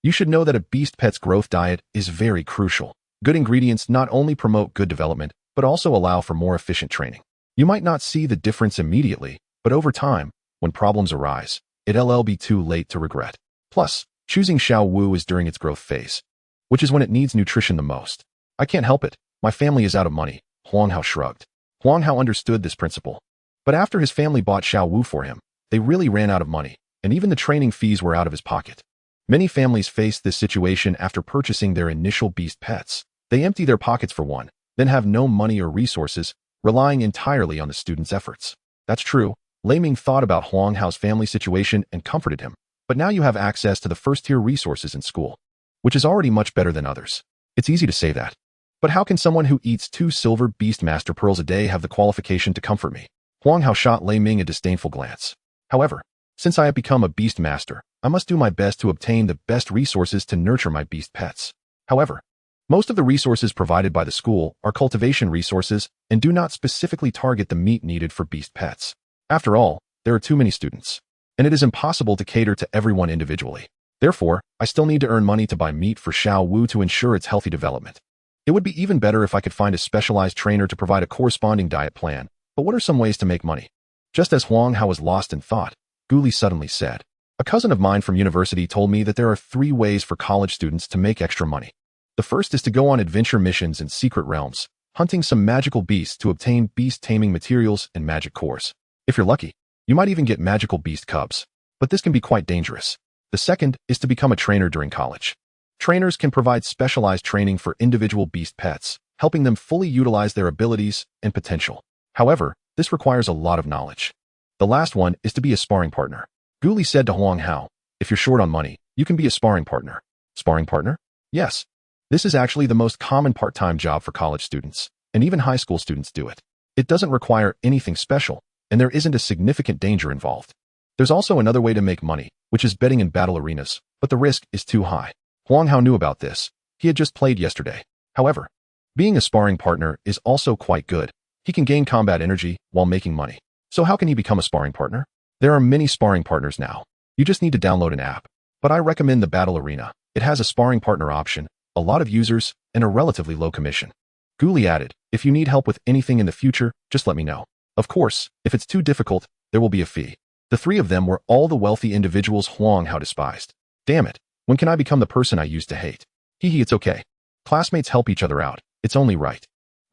You should know that a beast pet's growth diet is very crucial. Good ingredients not only promote good development, but also allow for more efficient training. You might not see the difference immediately, but over time, when problems arise, it'll be too late to regret. Plus, choosing Xiao Wu is during its growth phase, which is when it needs nutrition the most. I can't help it. My family is out of money. Huang Hao shrugged. Huang Hao understood this principle. But after his family bought Xiao Wu for him, they really ran out of money, and even the training fees were out of his pocket. Many families face this situation after purchasing their initial beast pets. They empty their pockets for one, then have no money or resources, relying entirely on the student's efforts. That's true. Lei Ming thought about Huang Hao's family situation and comforted him. But now you have access to the first-tier resources in school, which is already much better than others. It's easy to say that. But how can someone who eats 2 silver Beastmaster pearls a day have the qualification to comfort me? Huang Hao shot Lei Ming a disdainful glance. However, since I have become a Beastmaster, I must do my best to obtain the best resources to nurture my beast pets. However, most of the resources provided by the school are cultivation resources and do not specifically target the meat needed for beast pets. After all, there are too many students, and it is impossible to cater to everyone individually. Therefore, I still need to earn money to buy meat for Xiao Wu to ensure its healthy development. It would be even better if I could find a specialized trainer to provide a corresponding diet plan, but what are some ways to make money? Just as Huang Hao was lost in thought, Gu Li suddenly said, a cousin of mine from university told me that there are 3 ways for college students to make extra money. The first is to go on adventure missions in secret realms, hunting some magical beasts to obtain beast taming materials and magic cores. If you're lucky, you might even get magical beast cubs, but this can be quite dangerous. The second is to become a trainer during college. Trainers can provide specialized training for individual beast pets, helping them fully utilize their abilities and potential. However, this requires a lot of knowledge. The last one is to be a sparring partner. Gu Li said to Huang Hao, if you're short on money, you can be a sparring partner. Sparring partner? Yes. This is actually the most common part-time job for college students, and even high school students do it. It doesn't require anything special, and there isn't a significant danger involved. There's also another way to make money, which is betting in battle arenas, but the risk is too high. Huang Hao knew about this. He had just played yesterday. However, being a sparring partner is also quite good. He can gain combat energy while making money. So how can he become a sparring partner? There are many sparring partners now. You just need to download an app. But I recommend the Battle Arena. It has a sparring partner option, a lot of users, and a relatively low commission. Gu Li added, if you need help with anything in the future, just let me know. Of course, if it's too difficult, there will be a fee. The 3 of them were all the wealthy individuals Huang Hao despised. Damn it, when can I become the person I used to hate? It's okay. Classmates help each other out. It's only right.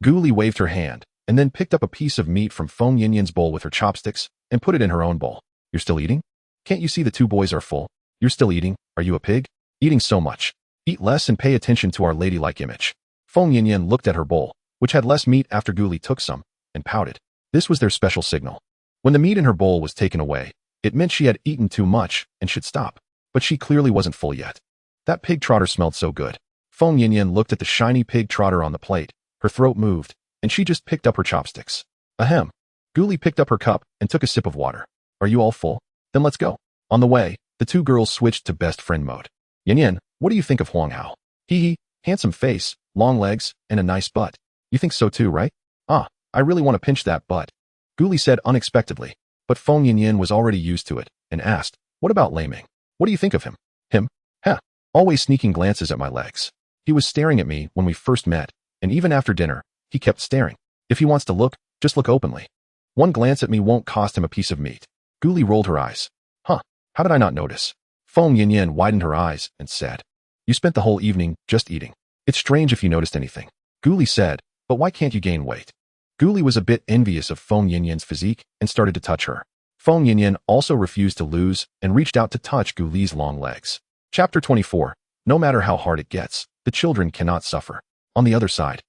Gu Li waved her hand, and then picked up a piece of meat from Feng Yanyan's bowl with her chopsticks and put it in her own bowl. You're still eating? Can't you see the 2 boys are full? You're still eating? Are you a pig? Eating so much. Eat less and pay attention to our ladylike image. Feng Yanyan looked at her bowl, which had less meat after Gu Li took some, and pouted. This was their special signal. When the meat in her bowl was taken away, it meant she had eaten too much and should stop. But she clearly wasn't full yet. That pig trotter smelled so good. Feng Yanyan looked at the shiny pig trotter on the plate. Her throat moved, and she just picked up her chopsticks. Ahem. Gu Li picked up her cup and took a sip of water. Are you all full? Then let's go. On the way, the 2 girls switched to best friend mode. Yanyan, what do you think of Huang Hao? Handsome face, long legs, and a nice butt. You think so too, right? Ah, I really want to pinch that butt. Guli said unexpectedly, but Feng Yinyin was already used to it, and asked, what about Lei Ming? What do you think of him? Him? Heh. Always sneaking glances at my legs. He was staring at me when we first met, and even after dinner, he kept staring. If he wants to look, just look openly. One glance at me won't cost him a piece of meat. Guli rolled her eyes. Huh, how did I not notice? Feng Yinyin widened her eyes and said, you spent the whole evening just eating. It's strange if you noticed anything. Guli said, but why can't you gain weight? Guli was a bit envious of Feng Yinyin's physique and started to touch her. Feng Yinyin also refused to lose and reached out to touch Guli's long legs. Chapter 24. No matter how hard it gets, the children cannot suffer. On the other side,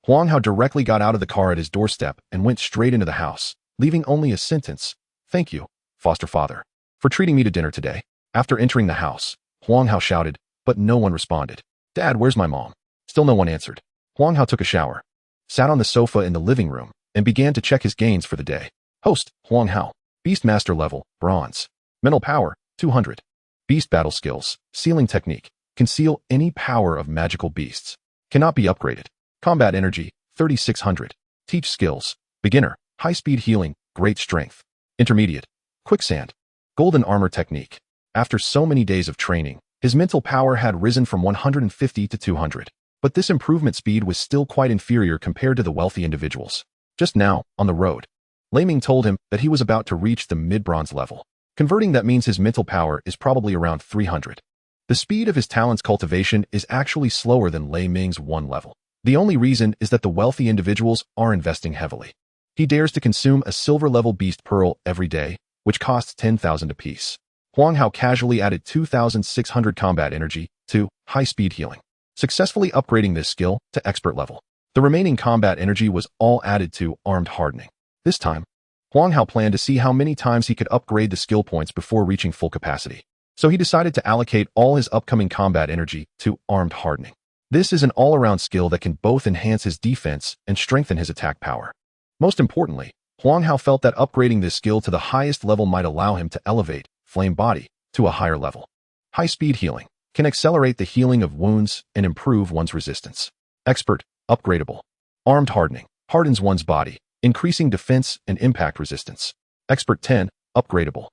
Huang Hao directly got out of the car at his doorstep and went straight into the house, leaving only a sentence. Thank you, foster father, for treating me to dinner today. After entering the house, Huang Hao shouted, but no one responded. Dad, where's my mom? Still no one answered. Huang Hao took a shower, sat on the sofa in the living room, and began to check his gains for the day. Host, Huang Hao. Beastmaster level, bronze. Mental power, 200. Beast battle skills, sealing technique. Conceal any power of magical beasts. Cannot be upgraded. Combat energy, 3600. Teach skills. Beginner, high-speed healing, great strength. Intermediate, quicksand. Golden armor technique. After so many days of training, his mental power had risen from 150 to 200. But this improvement speed was still quite inferior compared to the wealthy individuals. Just now, on the road, Lei Ming told him that he was about to reach the mid-bronze level. Converting that means his mental power is probably around 300. The speed of his talent's cultivation is actually slower than Lei Ming's 1 level. The only reason is that the wealthy individuals are investing heavily. He dares to consume a silver-level beast pearl every day, which costs 10,000 apiece. Huang Hao casually added 2,600 combat energy to high-speed healing, successfully upgrading this skill to expert level. The remaining combat energy was all added to armed hardening. This time, Huang Hao planned to see how many times he could upgrade the skill points before reaching full capacity. So he decided to allocate all his upcoming combat energy to armed hardening. This is an all-around skill that can both enhance his defense and strengthen his attack power. Most importantly, Huang Hao felt that upgrading this skill to the highest level might allow him to elevate Flame Body to a higher level. High-speed healing can accelerate the healing of wounds and improve one's resistance. Expert, upgradable. Armed hardening hardens one's body, increasing defense and impact resistance. Expert 10, upgradable.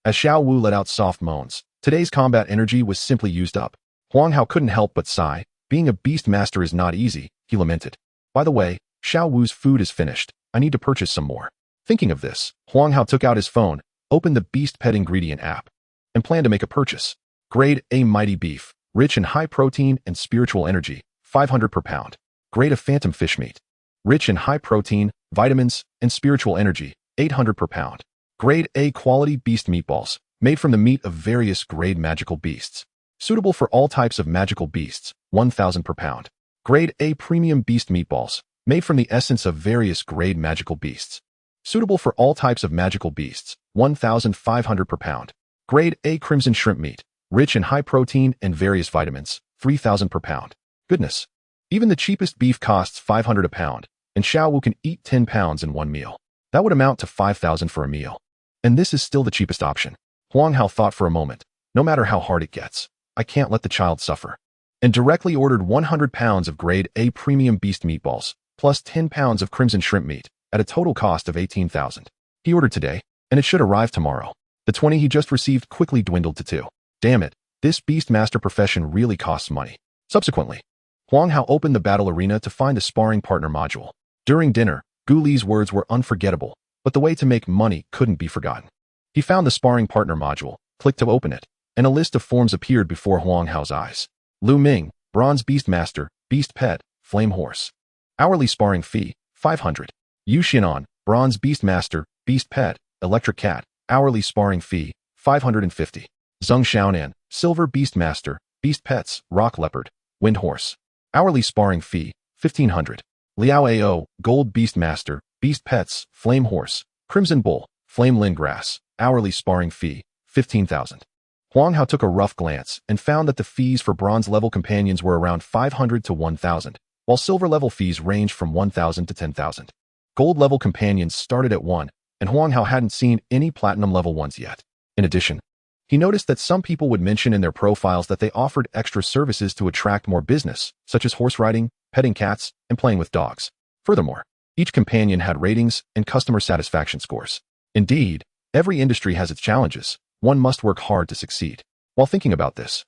As Xiao Wu let out soft moans, today's combat energy was simply used up. Huang Hao couldn't help but sigh. Being a Beastmaster is not easy, he lamented. By the way, Xiao Wu's food is finished. I need to purchase some more. Thinking of this, Huang Hao took out his phone, opened the Beast Pet Ingredient app, and planned to make a purchase. Grade A Mighty Beef, rich in high protein and spiritual energy, 500 per pound. Grade of Phantom Fish Meat, rich in high protein, vitamins, and spiritual energy, 800 per pound. Grade A Quality Beast Meatballs, made from the meat of various grade magical beasts. Suitable for all types of magical beasts, 1,000 per pound. Grade A Premium Beast Meatballs, made from the essence of various grade magical beasts. Suitable for all types of magical beasts, 1,500 per pound. Grade A Crimson Shrimp Meat, rich in high protein and various vitamins, 3,000 per pound. Goodness. Even the cheapest beef costs 500 a pound, and Xiao Wu can eat 10 pounds in one meal. That would amount to 5,000 for a meal. And this is still the cheapest option. Huang Hao thought for a moment. No matter how hard it gets, I can't let the child suffer. And directly ordered 100 pounds of grade A premium beast meatballs, plus 10 pounds of crimson shrimp meat, at a total cost of 18,000. He ordered today, and it should arrive tomorrow. The 20 he just received quickly dwindled to 2. Damn it, this Beastmaster profession really costs money. Subsequently, Huang Hao opened the battle arena to find a sparring partner module. During dinner, Guli's words were unforgettable, but the way to make money couldn't be forgotten. He found the sparring partner module, clicked to open it, and a list of forms appeared before Huang Hao's eyes. Lu Ming, Bronze Beastmaster, Beast Pet, Flame Horse. Hourly sparring fee, 500. Yu Xianan, Bronze Beastmaster, Beast Pet, Electric Cat. Hourly sparring fee, 550. Zheng Xiaonan, Silver Beastmaster, Beast Pets, Rock Leopard, Wind Horse. Hourly sparring fee, 1,500. Liao Ao, Gold Beastmaster, Beast Pets, Flame Horse, Crimson Bull, Flame Lin Grass. Hourly sparring fee, 15,000. Huang Hao took a rough glance and found that the fees for bronze-level companions were around 500 to 1,000, while silver-level fees ranged from 1,000 to 10,000. Gold-level companions started at 1, and Huang Hao hadn't seen any platinum-level ones yet. In addition, He noticed that some people would mention in their profiles that they offered extra services to attract more business, such as horse riding, petting cats, and playing with dogs. Furthermore, each companion had ratings and customer satisfaction scores. Indeed, every industry has its challenges. One must work hard to succeed. While thinking about this,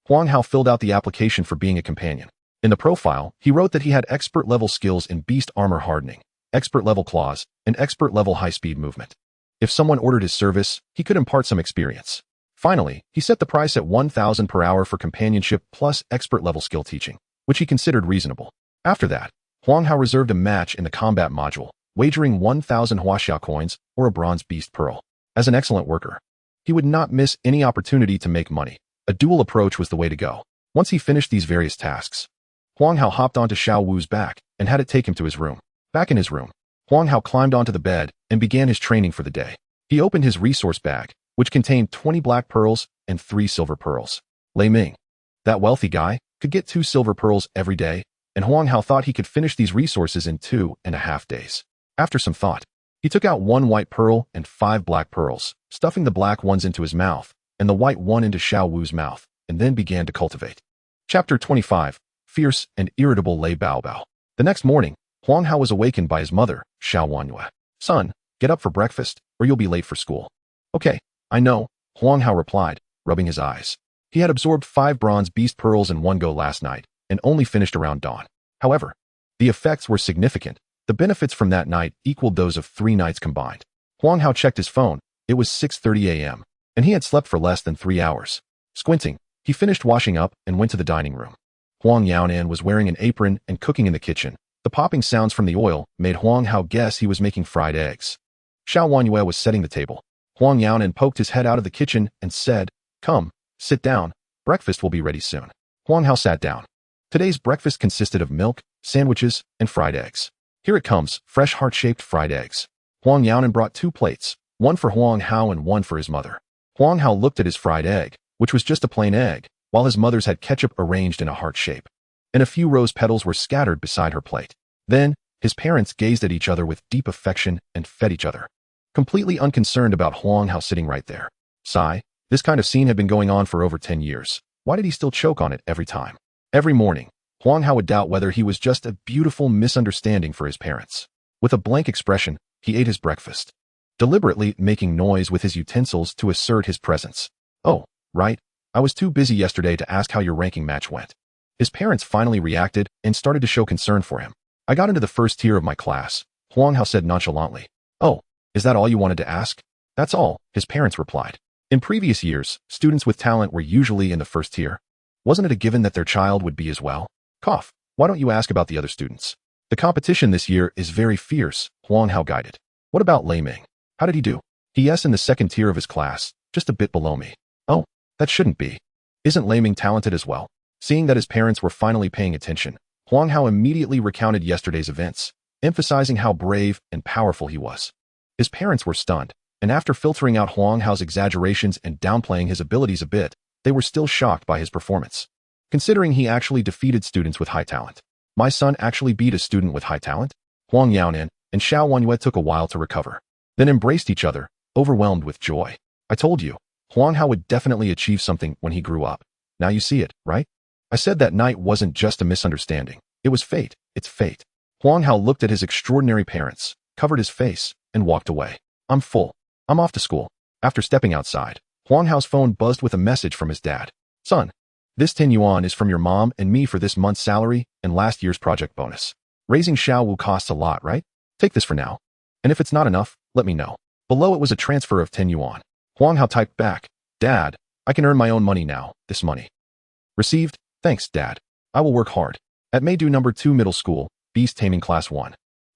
Huang Hao filled out the application for being a companion. In the profile, he wrote that he had expert-level skills in beast armor hardening, expert-level claws, and expert-level high-speed movement. If someone ordered his service, he could impart some experience. Finally, he set the price at 1,000 per hour for companionship plus expert-level skill teaching, which he considered reasonable. After that, Huang Hao reserved a match in the combat module, wagering 1,000 Huaxiao coins or a bronze beast pearl. As an excellent worker, he would not miss any opportunity to make money. A dual approach was the way to go. Once he finished these various tasks, Huang Hao hopped onto Xiao Wu's back and had it take him to his room. Back in his room, Huang Hao climbed onto the bed and began his training for the day. He opened his resource bag, which contained 20 black pearls and 3 silver pearls. Lei Ming, that wealthy guy, could get 2 silver pearls every day, and Huang Hao thought he could finish these resources in 2.5 days. After some thought, he took out 1 white pearl and 5 black pearls, stuffing the black ones into his mouth and the white one into Xiao Wu's mouth, and then began to cultivate. Chapter 25. Fierce and irritable Lei Baobao. The next morning, Huang Hao was awakened by his mother, Xiao Wanyue. Son, get up for breakfast, or you'll be late for school. Okay, I know, Huang Hao replied, rubbing his eyes. He had absorbed 5 bronze beast pearls in one go last night, and only finished around dawn. However, the effects were significant. The benefits from that night equaled those of 3 nights combined. Huang Hao checked his phone. It was 6:30 a.m., and he had slept for less than 3 hours. Squinting, he finished washing up and went to the dining room. Huang Yaonan was wearing an apron and cooking in the kitchen. The popping sounds from the oil made Huang Hao guess he was making fried eggs. Xiao Wanyue was setting the table. Huang Yaonan poked his head out of the kitchen and said, "Come, sit down. Breakfast will be ready soon." Huang Hao sat down. Today's breakfast consisted of milk, sandwiches, and fried eggs. Here it comes, fresh heart-shaped fried eggs. Huang Yaonan brought 2 plates, one for Huang Hao and one for his mother. Huang Hao looked at his fried egg, which was just a plain egg, while his mother's had ketchup arranged in a heart shape, and a few rose petals were scattered beside her plate. Then, his parents gazed at each other with deep affection and fed each other, completely unconcerned about Huang Hao sitting right there. Sigh, this kind of scene had been going on for over 10 years. Why did he still choke on it every time? Every morning, Huang Hao would doubt whether he was just a beautiful misunderstanding for his parents. With a blank expression, he ate his breakfast, deliberately making noise with his utensils to assert his presence. Oh, right, I was too busy yesterday to ask how your ranking match went. His parents finally reacted and started to show concern for him. I got into the first tier of my class, Huang Hao said nonchalantly. Oh, is that all you wanted to ask? That's all, his parents replied. In previous years, students with talent were usually in the first tier. Wasn't it a given that their child would be as well? Cough, why don't you ask about the other students? The competition this year is very fierce, Huang Hao guided. What about Lei Ming? How did he do? He's in the second tier of his class, just a bit below me. Oh, that shouldn't be. Isn't Lei Ming talented as well? Seeing that his parents were finally paying attention, Huang Hao immediately recounted yesterday's events, emphasizing how brave and powerful he was. His parents were stunned, and after filtering out Huang Hao's exaggerations and downplaying his abilities a bit, they were still shocked by his performance. Considering he actually defeated students with high talent. My son actually beat a student with high talent? Huang Yaonan and Xiao Wanyue took a while to recover, then embraced each other, overwhelmed with joy. I told you, Huang Hao would definitely achieve something when he grew up. Now you see it, right? I said that night wasn't just a misunderstanding. It was fate. It's fate. Huang Hao looked at his extraordinary parents, covered his face, and walked away. I'm full. I'm off to school. After stepping outside, Huang Hao's phone buzzed with a message from his dad. Son, this 10 yuan is from your mom and me for this month's salary and last year's project bonus. Raising Xiao Wu costs a lot, right? Take this for now. And if it's not enough, let me know. Below it was a transfer of 10 yuan. Huang Hao typed back, Dad, I can earn my own money now, this money. Received, thanks, Dad. I will work hard. At Meidu No. 2 Middle School, Beast Taming Class 1.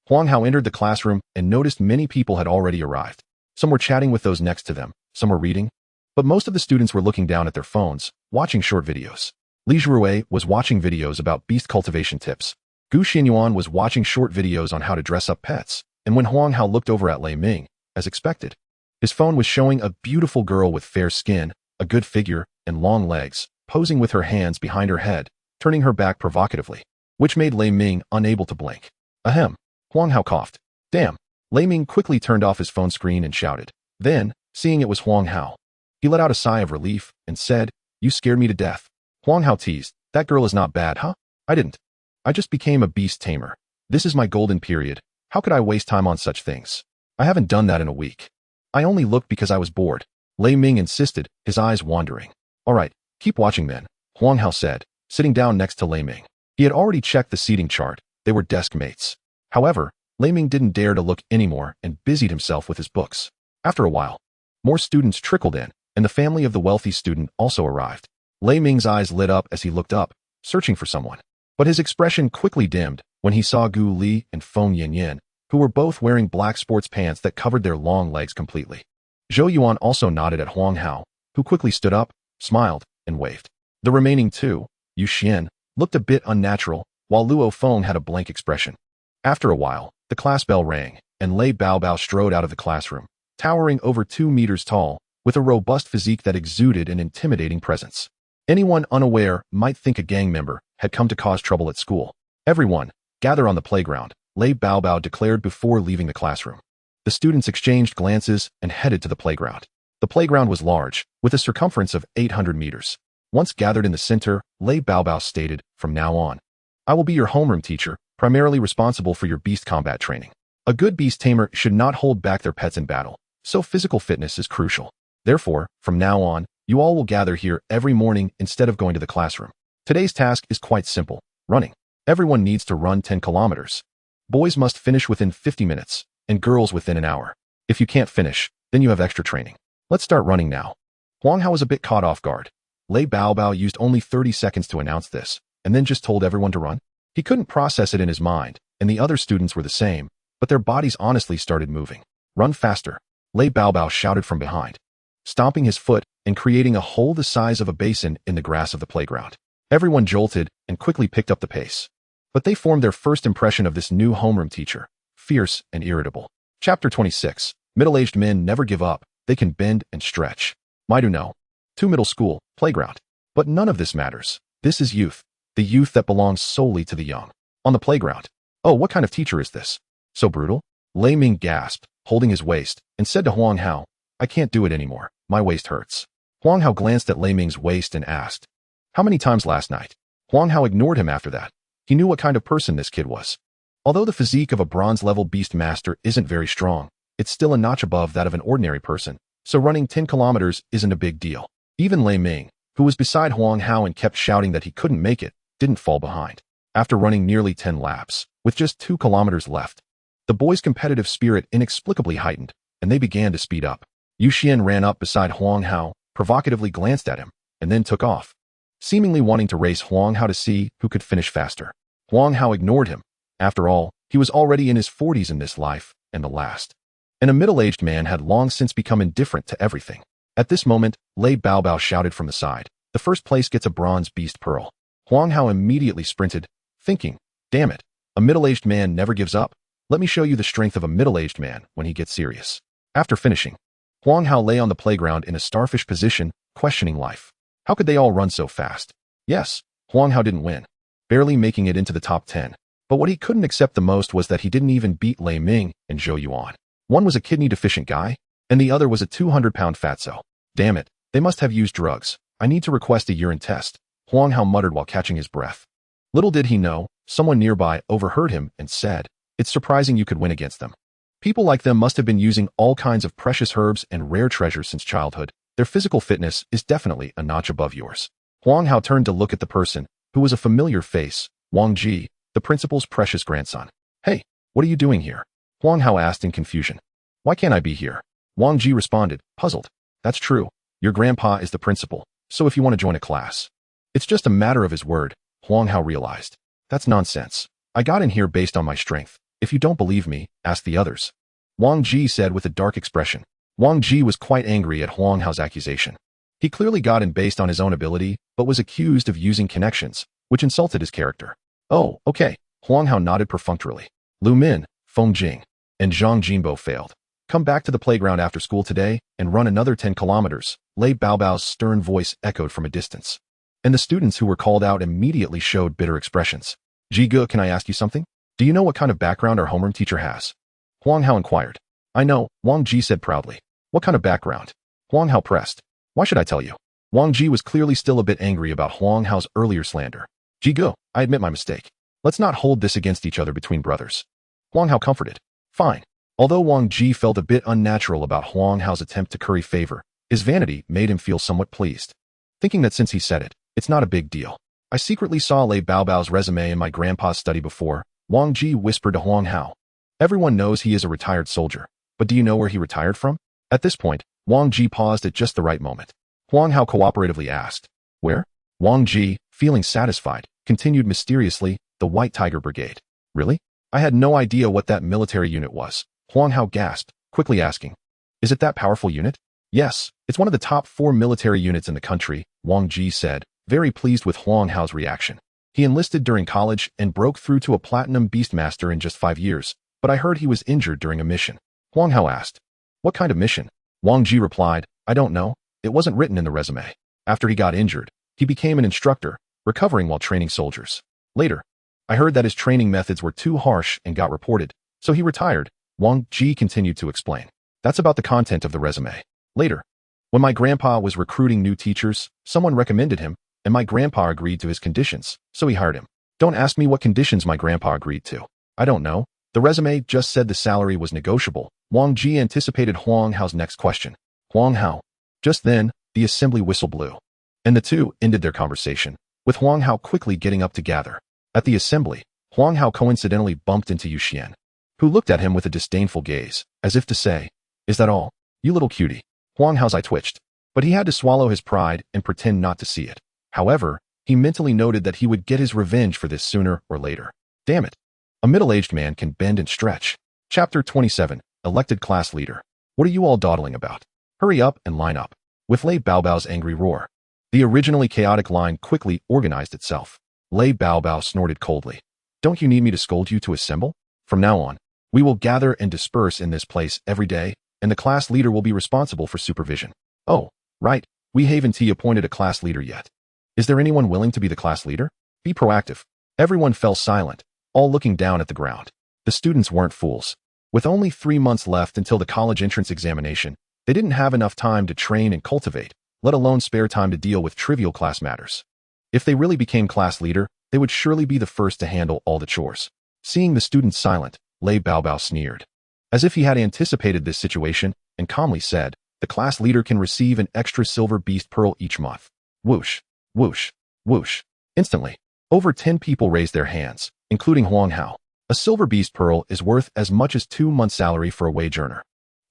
Huang Hao entered the classroom and noticed many people had already arrived. Some were chatting with those next to them, some were reading, but most of the students were looking down at their phones, watching short videos. Li Zhuwei was watching videos about beast cultivation tips. Gu Xinyuan was watching short videos on how to dress up pets, and when Huang Hao looked over at Lei Ming, as expected, his phone was showing a beautiful girl with fair skin, a good figure, and long legs, posing with her hands behind her head, turning her back provocatively, which made Lei Ming unable to blink. Ahem. Huang Hao coughed. Damn. Lei Ming quickly turned off his phone screen and shouted. Then, seeing it was Huang Hao, He let out a sigh of relief and said, "You scared me to death." Huang Hao teased, "That girl is not bad, huh?" "I didn't. I just became a beast tamer. This is my golden period. How could I waste time on such things? I haven't done that in a week. I only looked because I was bored." Lei Ming insisted, his eyes wandering. "All right, keep watching then," Huang Hao said, sitting down next to Lei Ming. He had already checked the seating chart. They were desk mates. However, Lei Ming didn't dare to look anymore and busied himself with his books. After a while, more students trickled in, and the family of the wealthy student also arrived. Lei Ming's eyes lit up as he looked up, searching for someone. But his expression quickly dimmed when he saw Gu Li and Feng Yanyan, who were both wearing black sports pants that covered their long legs completely. Zhou Yuan also nodded at Huang Hao, who quickly stood up, smiled, and waved. The remaining two, Yu Xian, looked a bit unnatural, while Luo Feng had a blank expression. After a while, the class bell rang, and Lei Baobao strode out of the classroom, towering over 2 meters tall, with a robust physique that exuded an intimidating presence. Anyone unaware might think a gang member had come to cause trouble at school. "Everyone, gather on the playground," Lei Baobao declared before leaving the classroom. The students exchanged glances and headed to the playground. The playground was large, with a circumference of 800 meters. Once gathered in the center, Lei Baobao stated, "From now on, I will be your homeroom teacher, primarily responsible for your beast combat training. A good beast tamer should not hold back their pets in battle, so physical fitness is crucial. Therefore, from now on, you all will gather here every morning instead of going to the classroom. Today's task is quite simple, running. Everyone needs to run 10 kilometers. Boys must finish within 50 minutes, and girls within an hour. If you can't finish, then you have extra training. Let's start running now." Huang Hao was a bit caught off guard. Lei Baobao used only 30 seconds to announce this, and then just told everyone to run. He couldn't process it in his mind, and the other students were the same, but their bodies honestly started moving. "Run faster," Lei Baobao shouted from behind, stomping his foot and creating a hole the size of a basin in the grass of the playground. Everyone jolted and quickly picked up the pace. But they formed their first impression of this new homeroom teacher, fierce and irritable. Chapter 26. Middle-aged men never give up. They can bend and stretch. Maiduno. 2 middle school, playground. But none of this matters. This is youth. The youth that belongs solely to the young. On the playground. "Oh, what kind of teacher is this? So brutal?" Lei Ming gasped, holding his waist, and said to Huang Hao, "I can't do it anymore. My waist hurts." Huang Hao glanced at Lei Ming's waist and asked, "How many times last night?" Huang Hao ignored him after that. He knew what kind of person this kid was. Although the physique of a bronze-level Beastmaster isn't very strong, it's still a notch above that of an ordinary person, so running 10 kilometers isn't a big deal. Even Lei Ming, who was beside Huang Hao and kept shouting that he couldn't make it, didn't fall behind. After running nearly 10 laps, with just 2 kilometers left, the boys' competitive spirit inexplicably heightened, and they began to speed up. Yu Xian ran up beside Huang Hao, provocatively glanced at him, and then took off, seemingly wanting to race Huang Hao to see who could finish faster. Huang Hao ignored him. After all, he was already in his 40s in this life, and the last. And a middle-aged man had long since become indifferent to everything. At this moment, Lei Baobao shouted from the side, "The first place gets a bronze beast pearl." Huang Hao immediately sprinted, thinking, "Damn it, a middle-aged man never gives up. Let me show you the strength of a middle-aged man when he gets serious." After finishing, Huang Hao lay on the playground in a starfish position, questioning life. How could they all run so fast? Yes, Huang Hao didn't win, barely making it into the top 10. But what he couldn't accept the most was that he didn't even beat Lei Ming and Zhou Yuan. One was a kidney-deficient guy, and the other was a 200-pound fatso. "Damn it, they must have used drugs. I need to request a urine test," Huang Hao muttered while catching his breath. Little did he know, someone nearby overheard him and said, "It's surprising you could win against them. People like them must have been using all kinds of precious herbs and rare treasures since childhood. Their physical fitness is definitely a notch above yours." Huang Hao turned to look at the person, who was a familiar face, Wang Ji, the principal's precious grandson. "Hey, what are you doing here?" Huang Hao asked in confusion. "Why can't I be here?" Wang Ji responded, puzzled. "That's true. Your grandpa is the principal, so if you want to join a class." It's just a matter of his word, Huang Hao realized. "That's nonsense. I got in here based on my strength. If you don't believe me, ask the others," Wang Ji said with a dark expression. Wang Ji was quite angry at Huang Hao's accusation. He clearly got in based on his own ability, but was accused of using connections, which insulted his character. "Oh, okay," Huang Hao nodded perfunctorily. Lu Min, Feng Jing, and Zhang Jinbo failed. "Come back to the playground after school today and run another 10 kilometers, Lei Baobao's stern voice echoed from a distance. And the students who were called out immediately showed bitter expressions. "Ji Ge, can I ask you something? Do you know what kind of background our homeroom teacher has?" Huang Hao inquired. "I know," Wang Ji said proudly. "What kind of background?" Huang Hao pressed. Why should I tell you? Wang Ji was clearly still a bit angry about Huang Hao's earlier slander. Ji go, I admit my mistake. Let's not hold this against each other between brothers. Huang Hao comforted. Fine. Although Wang Ji felt a bit unnatural about Huang Hao's attempt to curry favor, his vanity made him feel somewhat pleased. Thinking that since he said it, it's not a big deal. I secretly saw Lei Baobao's resume in my grandpa's study before, Wang Ji whispered to Huang Hao. Everyone knows he is a retired soldier, but do you know where he retired from? At this point, Wang Ji paused at just the right moment. Huang Hao cooperatively asked, Where? Wang Ji, feeling satisfied, continued mysteriously, the White Tiger Brigade. Really? I had no idea what that military unit was. Huang Hao gasped, quickly asking, Is it that powerful unit? Yes, it's one of the top 4 military units in the country, Wang Ji said, very pleased with Huang Hao's reaction. He enlisted during college and broke through to a platinum Beastmaster in just 5 years, but I heard he was injured during a mission. Huang Hao asked, What kind of mission? Wang Ji replied, I don't know. It wasn't written in the resume. After he got injured, he became an instructor, recovering while training soldiers. Later, I heard that his training methods were too harsh and got reported, so he retired. Wang Ji continued to explain. That's about the content of the resume. Later, when my grandpa was recruiting new teachers, someone recommended him, and my grandpa agreed to his conditions, so he hired him. Don't ask me what conditions my grandpa agreed to. I don't know. The resume just said the salary was negotiable. Wang Ji anticipated Huang Hao's next question. Huang Hao. Just then, the assembly whistle blew, and the two ended their conversation, with Huang Hao quickly getting up to gather. At the assembly, Huang Hao coincidentally bumped into Yu Xian, who looked at him with a disdainful gaze, as if to say, Is that all? You little cutie. Huang Hao's eye twitched, but he had to swallow his pride and pretend not to see it. However, he mentally noted that he would get his revenge for this sooner or later. Damn it. A middle-aged man can bend and stretch. Chapter 27, Elected Class Leader. What are you all dawdling about? Hurry up and line up. With Lei Baobao's angry roar, the originally chaotic line quickly organized itself. Lei Baobao snorted coldly. Don't you need me to scold you to assemble? From now on, we will gather and disperse in this place every day, and the class leader will be responsible for supervision. Oh, right, we haven't appointed a class leader yet. Is there anyone willing to be the class leader? Be proactive. Everyone fell silent, all looking down at the ground. The students weren't fools. With only 3 months left until the college entrance examination, they didn't have enough time to train and cultivate, let alone spare time to deal with trivial class matters. If they really became class leader, they would surely be the first to handle all the chores. Seeing the students silent, Lei Baobao sneered, as if he had anticipated this situation, and calmly said, The class leader can receive an extra silver beast pearl each month. Whoosh, whoosh, whoosh. Instantly, over 10 people raised their hands, including Huang Hao. A silver beast pearl is worth as much as 2 months' salary for a wage earner.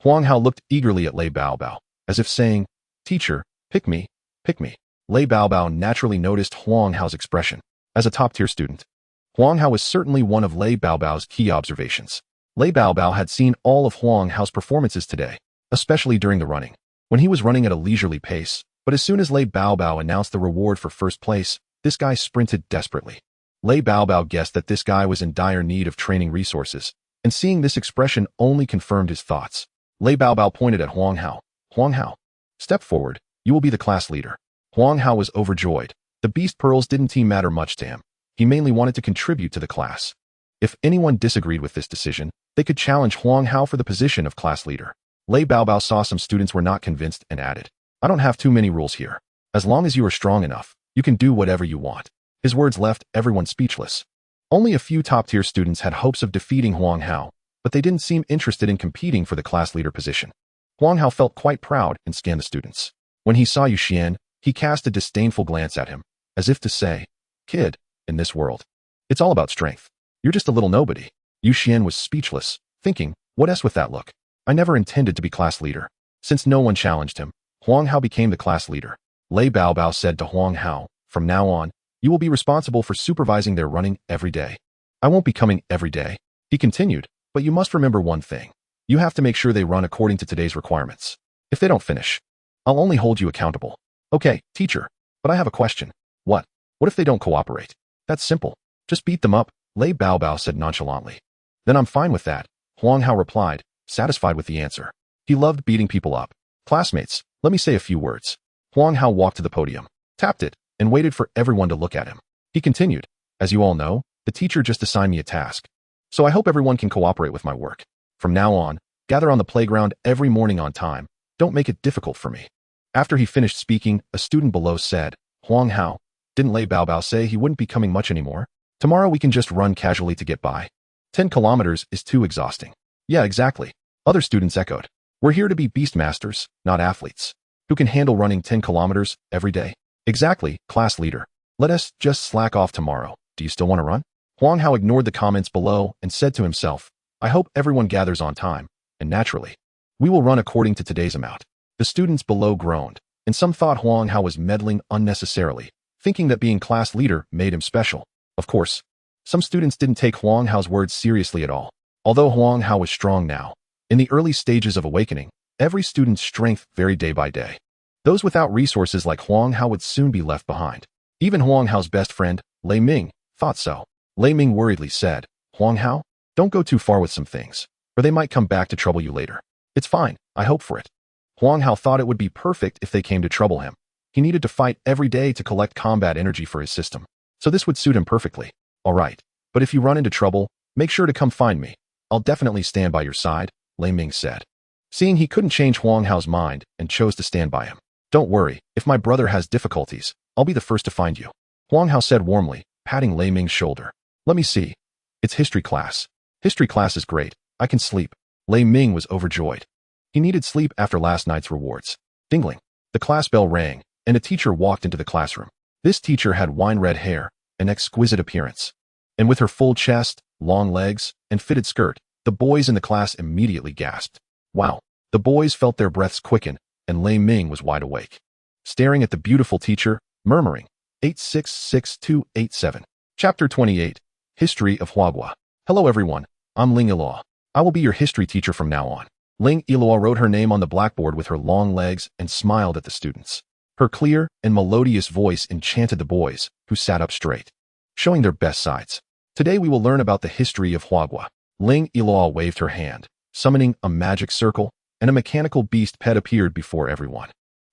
Huang Hao looked eagerly at Lei Baobao, as if saying, Teacher, pick me, pick me. Lei Baobao naturally noticed Huang Hao's expression. As a top-tier student, Huang Hao was certainly one of Lei Baobao's key observations. Lei Baobao had seen all of Huang Hao's performances today, especially during the running, when he was running at a leisurely pace, but as soon as Lei Baobao announced the reward for first place, this guy sprinted desperately. Lei Baobao guessed that this guy was in dire need of training resources, and seeing this expression only confirmed his thoughts. Lei Baobao pointed at Huang Hao. Huang Hao, step forward, you will be the class leader. Huang Hao was overjoyed. The beast pearls didn't matter much to him. He mainly wanted to contribute to the class. If anyone disagreed with this decision, they could challenge Huang Hao for the position of class leader. Lei Baobao saw some students were not convinced and added, I don't have too many rules here. As long as you are strong enough, you can do whatever you want. His words left everyone speechless. Only a few top-tier students had hopes of defeating Huang Hao, but they didn't seem interested in competing for the class leader position. Huang Hao felt quite proud and scanned the students. When he saw Yu Xian, he cast a disdainful glance at him, as if to say, Kid, in this world, it's all about strength. You're just a little nobody. Yu Xian was speechless, thinking, what s with that look? I never intended to be class leader. Since no one challenged him, Huang Hao became the class leader. Lei Baobao said to Huang Hao, from now on, you will be responsible for supervising their running every day. I won't be coming every day, he continued, but you must remember one thing. You have to make sure they run according to today's requirements. If they don't finish, I'll only hold you accountable. Okay, teacher, but I have a question. What? What if they don't cooperate? That's simple. Just beat them up, Lei Baobao said nonchalantly. Then I'm fine with that, Huang Hao replied, satisfied with the answer. He loved beating people up. Classmates, let me say a few words. Huang Hao walked to the podium, tapped it, and waited for everyone to look at him. He continued, as you all know, the teacher just assigned me a task. So I hope everyone can cooperate with my work. From now on, gather on the playground every morning on time. Don't make it difficult for me. After he finished speaking, a student below said, Huang Hao, didn't Lei Baobao say he wouldn't be coming much anymore? Tomorrow we can just run casually to get by. 10 kilometers is too exhausting. Yeah, exactly. Other students echoed. We're here to be Beastmasters, not athletes, who can handle running 10 kilometers every day. Exactly, class leader. Let us just slack off tomorrow. Do you still want to run? Huang Hao ignored the comments below and said to himself, I hope everyone gathers on time, and naturally, we will run according to today's amount. The students below groaned, and some thought Huang Hao was meddling unnecessarily, thinking that being class leader made him special. Of course, some students didn't take Huang Hao's words seriously at all. Although Huang Hao was strong now, in the early stages of awakening, every student's strength varied day by day. Those without resources like Huang Hao would soon be left behind. Even Huang Hao's best friend, Lei Ming, thought so. Lei Ming worriedly said, Huang Hao, don't go too far with some things, or they might come back to trouble you later. It's fine, I hope for it. Huang Hao thought it would be perfect if they came to trouble him. He needed to fight every day to collect combat energy for his system, so this would suit him perfectly. All right, but if you run into trouble, make sure to come find me. I'll definitely stand by your side, Lei Ming said. Seeing he couldn't change Huang Hao's mind and chose to stand by him. Don't worry, if my brother has difficulties, I'll be the first to find you, Huang Hao said warmly, patting Lei Ming's shoulder. Let me see. It's history class. History class is great. I can sleep. Lei Ming was overjoyed. He needed sleep after last night's rewards. Dingling. The class bell rang, and a teacher walked into the classroom. This teacher had wine-red hair, an exquisite appearance. And with her full chest, long legs, and fitted skirt, the boys in the class immediately gasped. Wow. The boys felt their breaths quicken, and Lei Ming was wide awake, staring at the beautiful teacher, murmuring, 866287. Chapter 28. History of Huagua. Hello everyone, I'm Ling Iloa. I will be your history teacher from now on. Ling Iloa wrote her name on the blackboard with her long legs and smiled at the students. Her clear and melodious voice enchanted the boys, who sat up straight, showing their best sides. Today we will learn about the history of Huagua. Ling Iloa waved her hand, summoning a magic circle, and a mechanical beast pet appeared before everyone.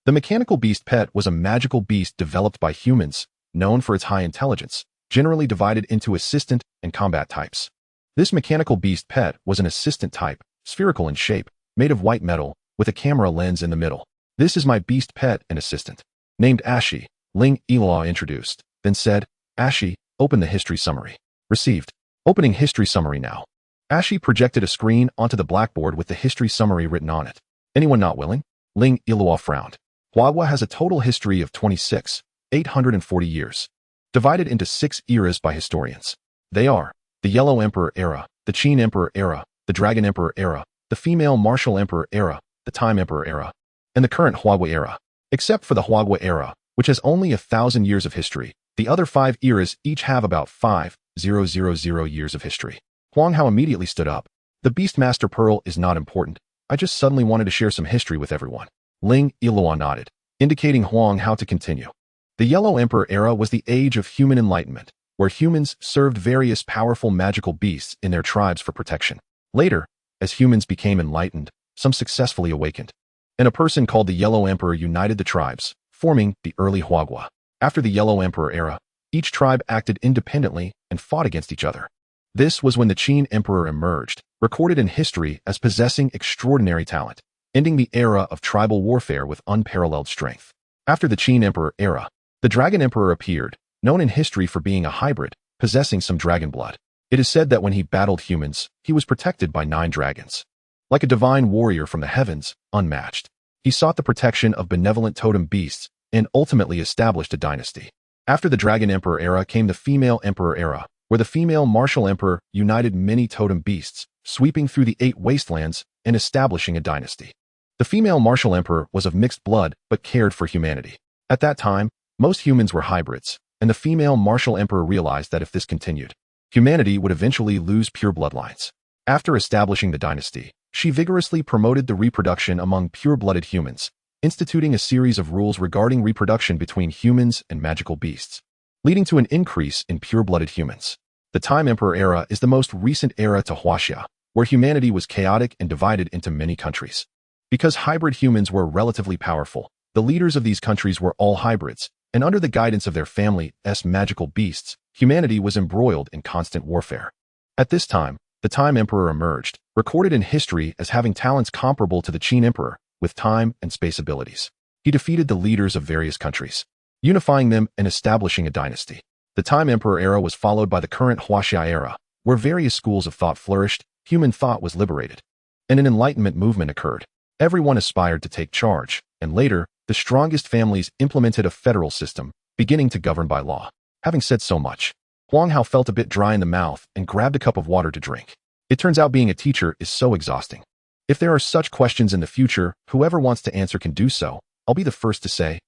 The mechanical beast pet was a magical beast developed by humans, known for its high intelligence, generally divided into assistant and combat types. This mechanical beast pet was an assistant type, spherical in shape, made of white metal, with a camera lens in the middle. This is my beast pet and assistant. Named Ashi, Ling Iloa introduced, then said, Ashi, open the history summary. Received. Opening history summary now. Ashi projected a screen onto the blackboard with the history summary written on it. Anyone not willing? Ling Iloa frowned. Huagua has a total history of 840 years, divided into 6 eras by historians. They are the Yellow Emperor era, the Qin Emperor era, the Dragon Emperor era, the Female Martial Emperor era, the Time Emperor era, and the current Huagua era. Except for the Huagua era, which has only 1,000 years of history, the other 5 eras each have about 5,000 years of history. Huang Hao immediately stood up. The Beastmaster Pearl is not important. I just suddenly wanted to share some history with everyone. Ling Iloa nodded, indicating Huang Hao to continue. The Yellow Emperor era was the age of human enlightenment, where humans served various powerful magical beasts in their tribes for protection. Later, as humans became enlightened, some successfully awakened, and a person called the Yellow Emperor united the tribes, forming the early Huagua. After the Yellow Emperor era, each tribe acted independently and fought against each other. This was when the Qin Emperor emerged, recorded in history as possessing extraordinary talent, ending the era of tribal warfare with unparalleled strength. After the Qin Emperor era, the Dragon Emperor appeared, known in history for being a hybrid, possessing some dragon blood. It is said that when he battled humans, he was protected by 9 dragons. Like a divine warrior from the heavens, unmatched, he sought the protection of benevolent totem beasts and ultimately established a dynasty. After the Dragon Emperor era came the Female Emperor era, where the Female Martial Emperor united many totem beasts, sweeping through the 8 wastelands and establishing a dynasty. The Female Martial Emperor was of mixed blood but cared for humanity. At that time, most humans were hybrids, and the Female Martial Emperor realized that if this continued, humanity would eventually lose pure bloodlines. After establishing the dynasty, she vigorously promoted the reproduction among pure-blooded humans, instituting a series of rules regarding reproduction between humans and magical beasts, leading to an increase in pure-blooded humans. The Time Emperor era is the most recent era to Huaxia, where humanity was chaotic and divided into many countries. Because hybrid humans were relatively powerful, the leaders of these countries were all hybrids, and under the guidance of their family's magical beasts, humanity was embroiled in constant warfare. At this time, the Time Emperor emerged, recorded in history as having talents comparable to the Qin Emperor, with time and space abilities. He defeated the leaders of various countries, unifying them and establishing a dynasty. The Time Emperor era was followed by the current Huaxia era, where various schools of thought flourished, human thought was liberated, and an enlightenment movement occurred. Everyone aspired to take charge, and later, the strongest families implemented a federal system, beginning to govern by law. Having said so much, Huang Hao felt a bit dry in the mouth and grabbed a cup of water to drink. It turns out being a teacher is so exhausting. If there are such questions in the future, whoever wants to answer can do so. I'll be the first to say,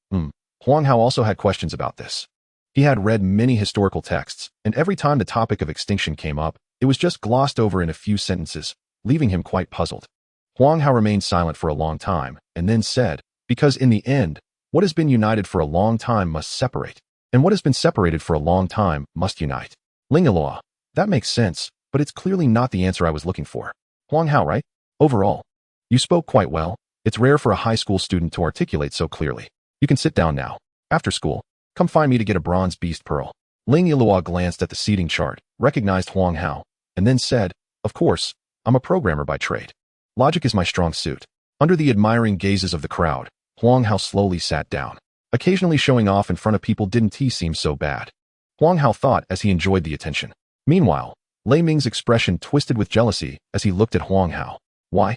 Huang Hao also had questions about this. He had read many historical texts, and every time the topic of extinction came up, it was just glossed over in a few sentences, leaving him quite puzzled. Huang Hao remained silent for a long time, and then said, because in the end, what has been united for a long time must separate, and what has been separated for a long time must unite. Ling Law. That makes sense, but it's clearly not the answer I was looking for. Huang Hao, right? Overall, you spoke quite well. It's rare for a high school student to articulate so clearly. You can sit down now. After school, come find me to get a bronze beast pearl. Ling Yilua glanced at the seating chart, recognized Huang Hao, and then said, of course, I'm a programmer by trade. Logic is my strong suit. Under the admiring gazes of the crowd, Huang Hao slowly sat down. Occasionally showing off in front of people didn't seem so bad. Huang Hao thought as he enjoyed the attention. Meanwhile, Lei Ming's expression twisted with jealousy as he looked at Huang Hao. Why?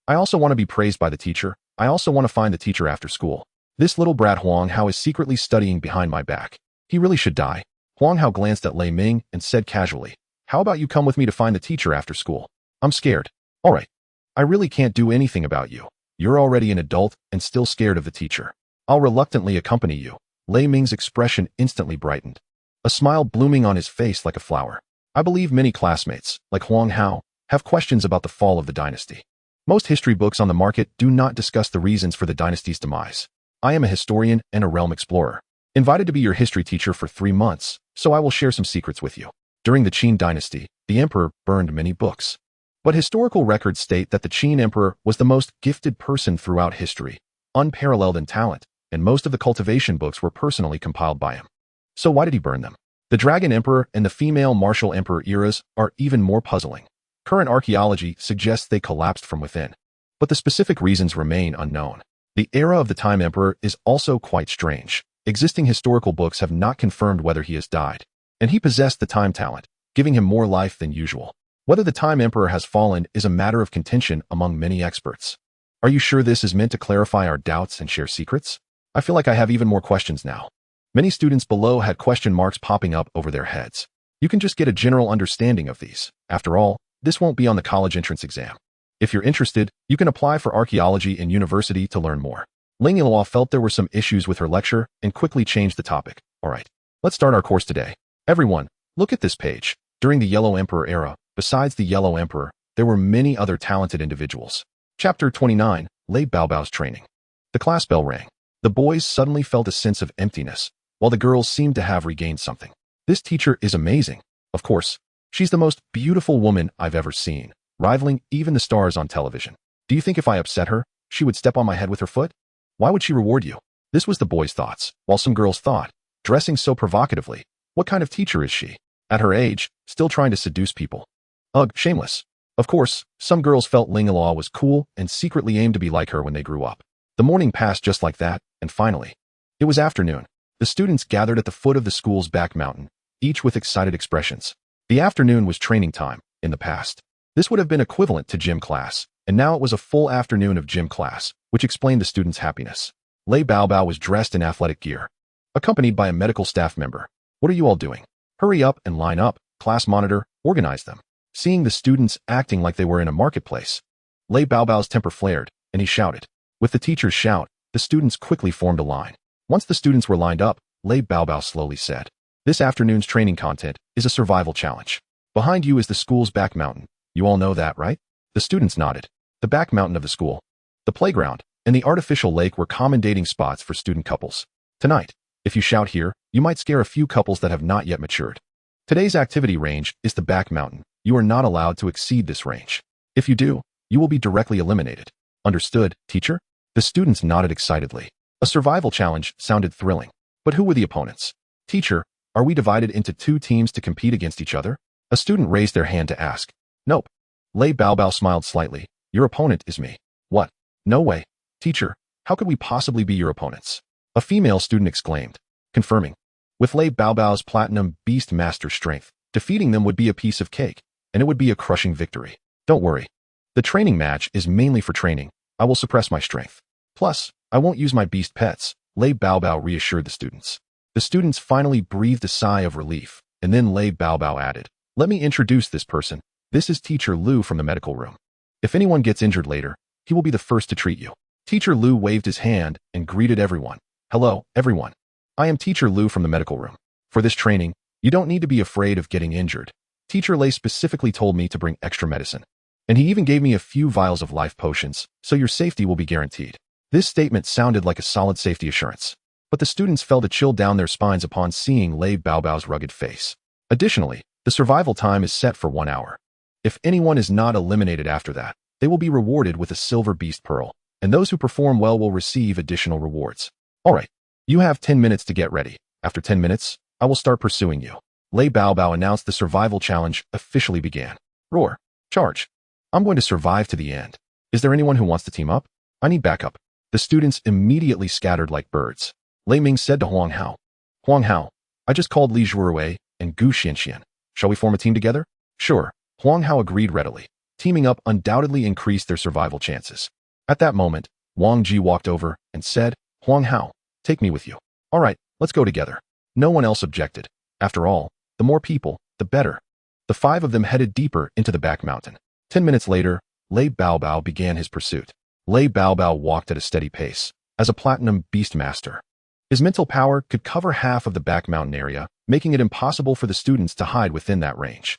I also want to be praised by the teacher. I also want to find the teacher after school. This little brat Huang Hao is secretly studying behind my back. He really should die. Huang Hao glanced at Lei Ming and said casually, how about you come with me to find the teacher after school? I'm scared. All right. I really can't do anything about you. You're already an adult and still scared of the teacher. I'll reluctantly accompany you. Lei Ming's expression instantly brightened, a smile blooming on his face like a flower. I believe many classmates, like Huang Hao, have questions about the fall of the dynasty. Most history books on the market do not discuss the reasons for the dynasty's demise. I am a historian and a realm explorer, invited to be your history teacher for 3 months, so I will share some secrets with you. During the Qin dynasty, the emperor burned many books. But historical records state that the Qin emperor was the most gifted person throughout history, unparalleled in talent, and most of the cultivation books were personally compiled by him. So why did he burn them? The Dragon Emperor and the female Martial Emperor eras are even more puzzling. Current archaeology suggests they collapsed from within, but the specific reasons remain unknown. The era of the Time Emperor is also quite strange. Existing historical books have not confirmed whether he has died, and he possessed the time talent, giving him more life than usual. Whether the Time Emperor has fallen is a matter of contention among many experts. Are you sure this is meant to clarify our doubts and share secrets? I feel like I have even more questions now. Many students below had question marks popping up over their heads. You can just get a general understanding of these. After all, this won't be on the college entrance exam. If you're interested, you can apply for archaeology in university to learn more. Ling Yilua felt there were some issues with her lecture and quickly changed the topic. All right, let's start our course today. Everyone, look at this page. During the Yellow Emperor era, besides the Yellow Emperor, there were many other talented individuals. Chapter 29, Lei Baobao's Training. The class bell rang. The boys suddenly felt a sense of emptiness, while the girls seemed to have regained something. This teacher is amazing. Of course, she's the most beautiful woman I've ever seen, rivaling even the stars on television. Do you think if I upset her, she would step on my head with her foot? Why would she reward you? This was the boys' thoughts, while some girls thought, dressing so provocatively, what kind of teacher is she? At her age, still trying to seduce people. Ugh, shameless. Of course, some girls felt Ling Yilua was cool and secretly aimed to be like her when they grew up. The morning passed just like that, and finally, it was afternoon. The students gathered at the foot of the school's back mountain, each with excited expressions. The afternoon was training time. In the past, this would have been equivalent to gym class, and now it was a full afternoon of gym class, which explained the students' happiness. Lei Baobao was dressed in athletic gear, accompanied by a medical staff member. What are you all doing? Hurry up and line up. Class monitor, organize them. Seeing the students acting like they were in a marketplace, Lei Baobao's temper flared, and he shouted. With the teacher's shout, the students quickly formed a line. Once the students were lined up, Lei Baobao slowly said, this afternoon's training content is a survival challenge. Behind you is the school's back mountain. You all know that, right? The students nodded. The back mountain of the school, the playground, and the artificial lake were common dating spots for student couples. Tonight, if you shout here, you might scare a few couples that have not yet matured. Today's activity range is the back mountain. You are not allowed to exceed this range. If you do, you will be directly eliminated. Understood, teacher? The students nodded excitedly. A survival challenge sounded thrilling. But who were the opponents? Teacher, are we divided into 2 teams to compete against each other? A student raised their hand to ask. Nope. Lei Baobao smiled slightly. Your opponent is me. What? No way. Teacher, How could we possibly be your opponents? A female student exclaimed, confirming. With Lei Baobao's platinum Beastmaster strength, defeating them would be a piece of cake, and it would be a crushing victory. Don't worry. The training match is mainly for training. I will suppress my strength. Plus, I won't use my beast pets, Lei Baobao reassured the students. The students finally breathed a sigh of relief, and then Lei Baobao added, let me introduce this person. This is Teacher Lu from the medical room. If anyone gets injured later, he will be the first to treat you. Teacher Lu waved his hand and greeted everyone. Hello, everyone. I am Teacher Lu from the medical room. For this training, you don't need to be afraid of getting injured. Teacher Lei specifically told me to bring extra medicine. And he even gave me a few vials of life potions, so your safety will be guaranteed. This statement sounded like a solid safety assurance. But the students felt a chill down their spines upon seeing Lei Baobao's rugged face. Additionally, the survival time is set for 1 hour. If anyone is not eliminated after that, they will be rewarded with a silver beast pearl, and those who perform well will receive additional rewards. Alright, you have 10 minutes to get ready. After 10 minutes, I will start pursuing you. Lei Baobao announced the survival challenge officially began. Roar. Charge. I'm going to survive to the end. Is there anyone who wants to team up? I need backup. The students immediately scattered like birds. Lei Ming said to Huang Hao. Huang Hao, I just called Li Zhuorui and Gu Xianxian. Shall we form a team together? Sure. Huang Hao agreed readily. Teaming up undoubtedly increased their survival chances. At that moment, Wang Ji walked over and said, Huang Hao, take me with you. All right, let's go together. No one else objected. After all, the more people, the better. The 5 of them headed deeper into the back mountain. 10 minutes later, Lei Baobao began his pursuit. Lei Baobao walked at a steady pace, as a platinum Beastmaster. His mental power could cover half of the back mountain area, making it impossible for the students to hide within that range.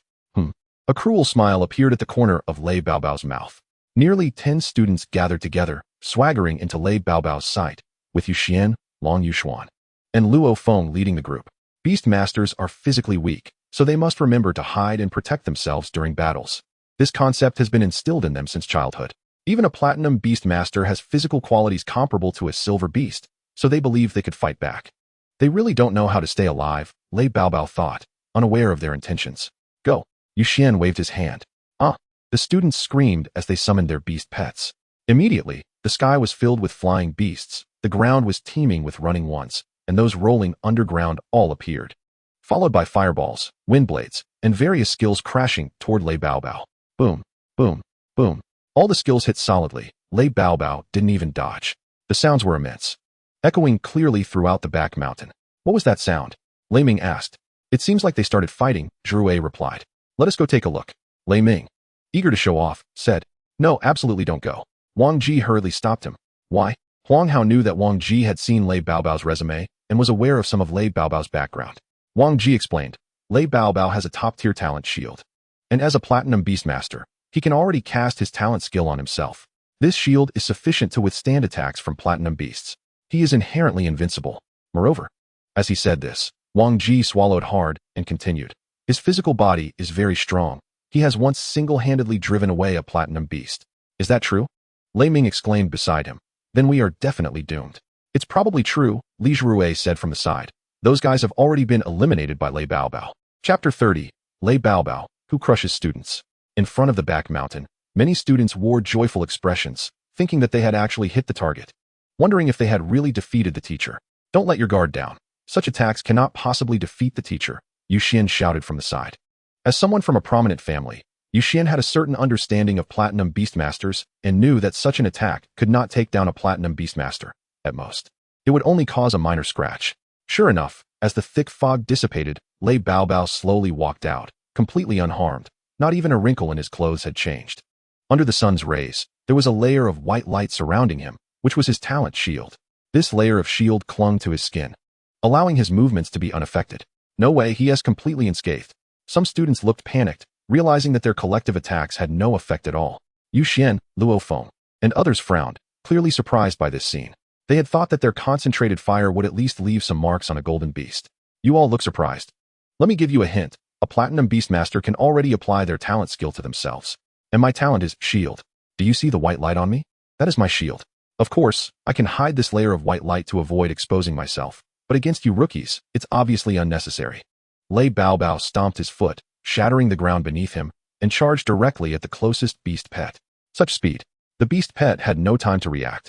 A cruel smile appeared at the corner of Lei Baobao's mouth. Nearly 10 students gathered together, swaggering into Lei Baobao's sight, with Yuxian, Long Yuxuan, and Luo Feng leading the group. Beastmasters are physically weak, so they must remember to hide and protect themselves during battles. This concept has been instilled in them since childhood. Even a platinum Beastmaster has physical qualities comparable to a silver beast, so they believe they could fight back. They really don't know how to stay alive, Lei Baobao thought, unaware of their intentions. Go. Yuxian waved his hand. Ah! The students screamed as they summoned their beast pets. Immediately, the sky was filled with flying beasts, the ground was teeming with running ones, and those rolling underground all appeared. Followed by fireballs, wind blades, and various skills crashing toward Lei Baobao. Boom, boom, boom. All the skills hit solidly. Lei Baobao didn't even dodge. The sounds were immense, echoing clearly throughout the back mountain. What was that sound? Lei Ming asked. It seems like they started fighting, Zhuorui replied. Let us go take a look. Lei Ming, eager to show off, said. No, absolutely don't go. Wang Ji hurriedly stopped him. Why? Huang Hao knew that Wang Ji had seen Lei Baobao's resume and was aware of some of Lei Baobao's background. Wang Ji explained. Lei Baobao has a top-tier talent shield. And as a platinum Beastmaster, he can already cast his talent skill on himself. This shield is sufficient to withstand attacks from platinum beasts. He is inherently invincible. Moreover, as he said this, Wang Ji swallowed hard and continued. His physical body is very strong. He has once single-handedly driven away a platinum beast. Is that true? Lei Ming exclaimed beside him. Then we are definitely doomed. It's probably true, Li Zhuorui said from the side. Those guys have already been eliminated by Lei Baobao. Chapter 30. Lei Baobao, who crushes students. In front of the back mountain, many students wore joyful expressions, thinking that they had actually hit the target, wondering if they had really defeated the teacher. Don't let your guard down. Such attacks cannot possibly defeat the teacher, Yuxian shouted from the side. As someone from a prominent family, Yuxian had a certain understanding of platinum Beastmasters and knew that such an attack could not take down a platinum Beastmaster. At most, it would only cause a minor scratch. Sure enough, as the thick fog dissipated, Lei Baobao slowly walked out, completely unharmed. Not even a wrinkle in his clothes had changed. Under the sun's rays, there was a layer of white light surrounding him, which was his talent shield. This layer of shield clung to his skin, allowing his movements to be unaffected. No way, he is completely unscathed. Some students looked panicked, realizing that their collective attacks had no effect at all. Yuxian, Luo Feng, and others frowned, clearly surprised by this scene. They had thought that their concentrated fire would at least leave some marks on a golden beast. You all look surprised. Let me give you a hint. A platinum Beastmaster can already apply their talent skill to themselves. And my talent is shield. Do you see the white light on me? That is my shield. Of course, I can hide this layer of white light to avoid exposing myself. But against you rookies, it's obviously unnecessary. Lei Baobao stomped his foot, shattering the ground beneath him, and charged directly at the closest beast pet. Such speed. The beast pet had no time to react.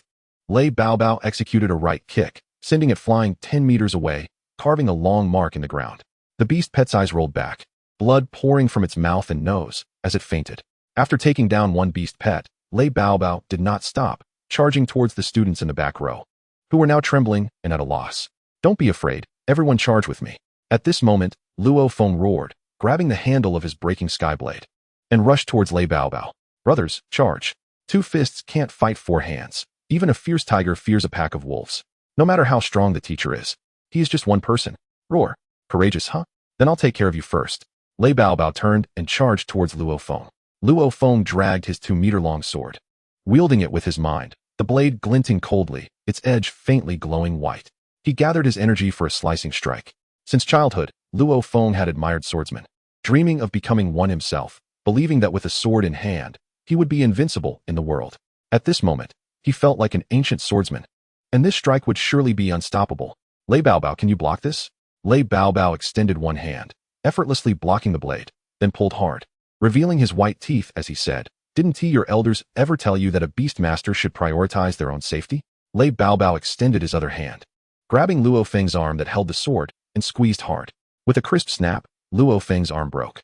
Lei Baobao executed a right kick, sending it flying 10 meters away, carving a long mark in the ground. The beast pet's eyes rolled back, blood pouring from its mouth and nose as it fainted. After taking down one beast pet, Lei Baobao did not stop, charging towards the students in the back row, who were now trembling and at a loss. Don't be afraid, everyone charge with me. At this moment, Luo Feng roared, grabbing the handle of his breaking skyblade, and rushed towards Lei Baobao. Brothers, charge. Two fists can't fight four hands. Even a fierce tiger fears a pack of wolves. No matter how strong the teacher is, he is just one person. Roar. Courageous, huh? Then I'll take care of you first. Lei Baobao turned and charged towards Luo Feng. Luo Feng dragged his 2-meter-long sword, wielding it with his mind, the blade glinting coldly, its edge faintly glowing white. He gathered his energy for a slicing strike. Since childhood, Luo Feng had admired swordsmen, dreaming of becoming one himself, believing that with a sword in hand, he would be invincible in the world. At this moment, he felt like an ancient swordsman, and this strike would surely be unstoppable. Lei Baobao, can you block this? Lei Baobao extended one hand, effortlessly blocking the blade, then pulled hard, revealing his white teeth as he said, "Didn't your elders ever tell you that a Beastmaster should prioritize their own safety?" Lei Baobao extended his other hand, grabbing Luo Feng's arm that held the sword, and squeezed hard. With a crisp snap, Luo Feng's arm broke.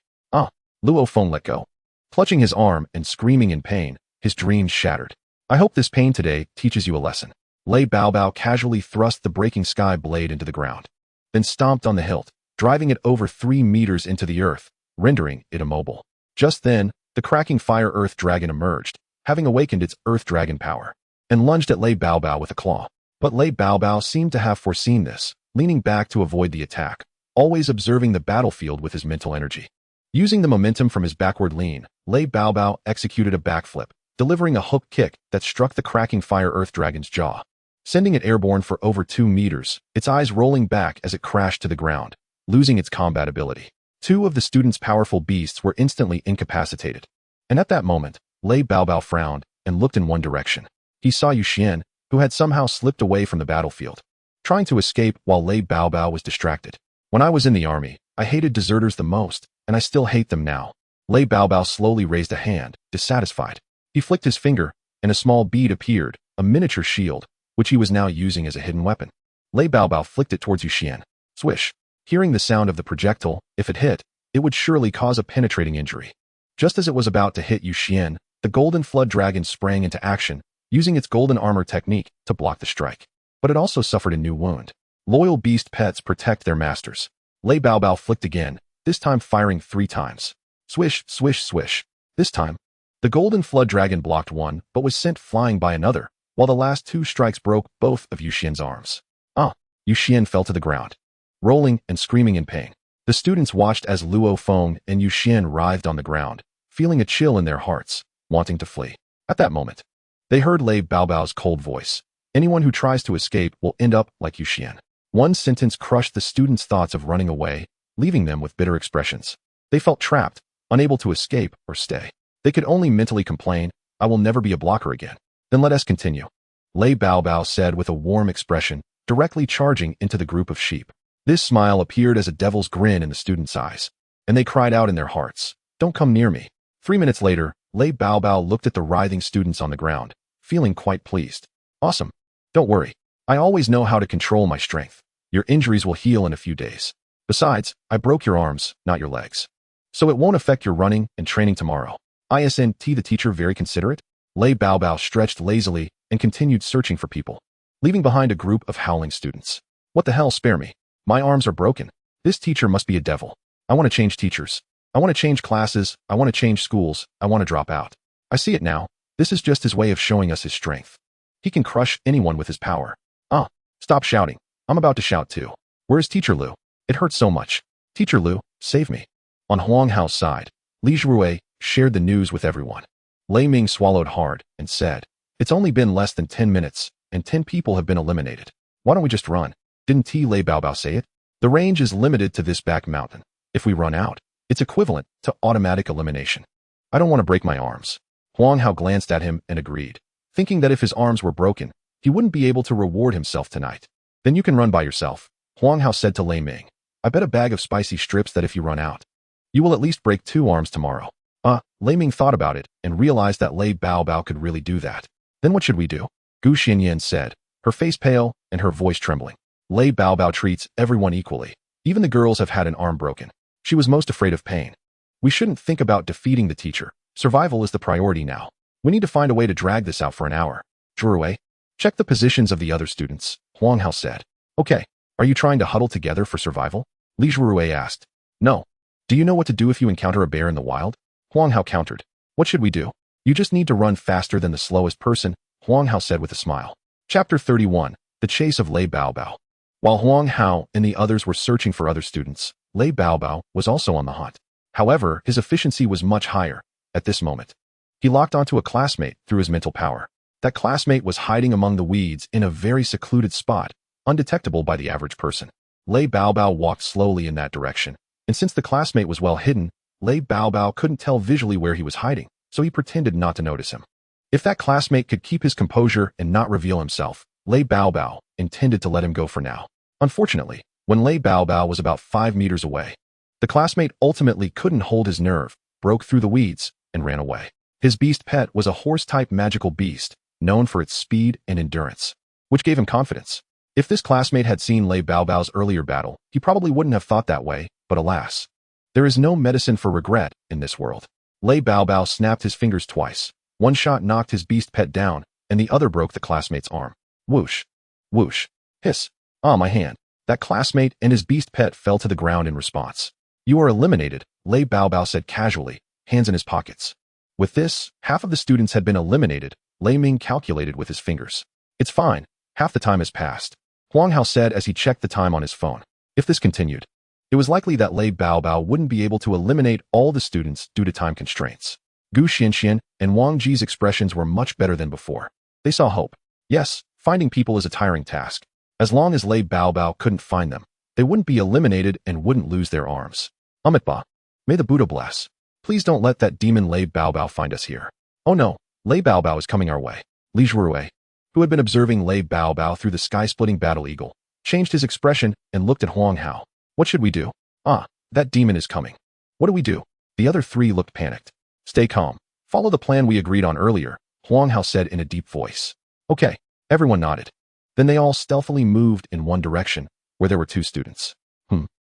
Luo Feng let go. Clutching his arm and screaming in pain, his dreams shattered. I hope this pain today teaches you a lesson. Lei Baobao casually thrust the breaking sky blade into the ground, then stomped on the hilt, driving it over 3 meters into the earth, rendering it immobile. Just then, the cracking fire earth dragon emerged, having awakened its earth dragon power, and lunged at Lei Baobao with a claw. But Lei Baobao seemed to have foreseen this, leaning back to avoid the attack, always observing the battlefield with his mental energy. Using the momentum from his backward lean, Lei Baobao executed a backflip, delivering a hook kick that struck the cracking fire earth dragon's jaw, sending it airborne for over 2 meters, its eyes rolling back as it crashed to the ground, losing its combat ability. 2 of the students' powerful beasts were instantly incapacitated. And at that moment, Lei Baobao frowned and looked in one direction. He saw Yu Xian, who had somehow slipped away from the battlefield, trying to escape while Lei Baobao was distracted. When I was in the army, I hated deserters the most, and I still hate them now. Lei Baobao slowly raised a hand, dissatisfied. He flicked his finger, and a small bead appeared, a miniature shield, which he was now using as a hidden weapon. Lei Baobao flicked it towards Yu Xian. Swish. Hearing the sound of the projectile, if it hit, it would surely cause a penetrating injury. Just as it was about to hit Yu Xian, the golden flood dragon sprang into action, using its golden armor technique to block the strike. But it also suffered a new wound. Loyal beast pets protect their masters. Lei Baobao flicked again, this time firing 3 times. Swish, swish, swish. This time, the golden flood dragon blocked one, but was sent flying by another, while the last 2 strikes broke both of Yu Xian's arms. Yu Xian fell to the ground, rolling and screaming in pain. The students watched as Luo Feng and Yu Xian writhed on the ground, feeling a chill in their hearts, wanting to flee. At that moment, they heard Lei Baobao's cold voice. Anyone who tries to escape will end up like Yu Xian. One sentence crushed the students' thoughts of running away, leaving them with bitter expressions. They felt trapped, unable to escape or stay. They could only mentally complain, "I will never be a blocker again." Then let us continue. Lei Baobao said with a warm expression, directly charging into the group of sheep. This smile appeared as a devil's grin in the students' eyes, and they cried out in their hearts, "Don't come near me." 3 minutes later, Lei Baobao looked at the writhing students on the ground, feeling quite pleased. Awesome. Don't worry. I always know how to control my strength. Your injuries will heal in a few days. Besides, I broke your arms, not your legs. So it won't affect your running and training tomorrow. Isn't the teacher very considerate? Lei Baobao stretched lazily and continued searching for people, leaving behind a group of howling students. What the hell, spare me. My arms are broken. This teacher must be a devil. I want to change teachers. I want to change classes. I want to change schools. I want to drop out. I see it now. This is just his way of showing us his strength. He can crush anyone with his power. Stop shouting. I'm about to shout too. Where is Teacher Lu? It hurts so much. Teacher Lu, save me. On Huang Hao's side, Li Zhuwei shared the news with everyone. Lei Ming swallowed hard and said, "It's only been less than 10 minutes, and 10 people have been eliminated. Why don't we just run? Didn't Lei Baobao say it? The range is limited to this back mountain. If we run out, it's equivalent to automatic elimination. I don't want to break my arms." Huang Hao glanced at him and agreed, thinking that if his arms were broken, he wouldn't be able to reward himself tonight. "Then you can run by yourself," Huang Hao said to Lei Ming. "I bet a bag of spicy strips that if you run out, you will at least break 2 arms tomorrow." Lei Ming thought about it and realized that Lei Baobao could really do that. "Then what should we do?" Gu Xinyan said, her face pale and her voice trembling. Lei Baobao treats everyone equally. Even the girls have had an arm broken. She was most afraid of pain. We shouldn't think about defeating the teacher. Survival is the priority now. We need to find a way to drag this out for an hour. Zhuruei, check the positions of the other students, Huang Hao said. Okay, are you trying to huddle together for survival? Li Zhuruei asked. No. Do you know what to do if you encounter a bear in the wild? Huang Hao countered. What should we do? You just need to run faster than the slowest person, Huang Hao said with a smile. Chapter 31, The Chase of Lei Baobao. While Huang Hao and the others were searching for other students, Lei Baobao was also on the hunt. However, his efficiency was much higher at this moment. He locked onto a classmate through his mental power. That classmate was hiding among the weeds in a very secluded spot, undetectable by the average person. Lei Baobao walked slowly in that direction, and since the classmate was well hidden, Lei Baobao couldn't tell visually where he was hiding, so he pretended not to notice him. If that classmate could keep his composure and not reveal himself, Lei Baobao intended to let him go for now. Unfortunately, when Lei Baobao was about 5 meters away, the classmate ultimately couldn't hold his nerve, broke through the weeds, and ran away. His beast pet was a horse-type magical beast, known for its speed and endurance, which gave him confidence. If this classmate had seen Lei Baobao's earlier battle, he probably wouldn't have thought that way, but alas. There is no medicine for regret in this world. Lei Baobao snapped his fingers twice. One shot knocked his beast pet down, and the other broke the classmate's arm. Whoosh. Whoosh. Hiss. Ah, my hand. That classmate and his beast pet fell to the ground in response. You are eliminated, Lei Baobao said casually, hands in his pockets. With this, half of the students had been eliminated, Lei Ming calculated with his fingers. It's fine, half the time has passed, Huang Hao said as he checked the time on his phone. If this continued, it was likely that Lei Baobao wouldn't be able to eliminate all the students due to time constraints. Gu Xinxian and Wang Ji's expressions were much better than before. They saw hope. Yes, finding people is a tiring task. As long as Lei Baobao couldn't find them, they wouldn't be eliminated and wouldn't lose their arms. Amitba, may the Buddha bless. Please don't let that demon Lei Baobao find us here. Oh no, Lei Baobao is coming our way. Li Zhuruei, who had been observing Lei Baobao through the sky-splitting battle eagle, changed his expression and looked at Huang Hao. What should we do? Ah, that demon is coming. What do we do? The other three looked panicked. Stay calm. Follow the plan we agreed on earlier, Huang Hao said in a deep voice. Okay, everyone nodded. Then they all stealthily moved in one direction, where there were 2 students.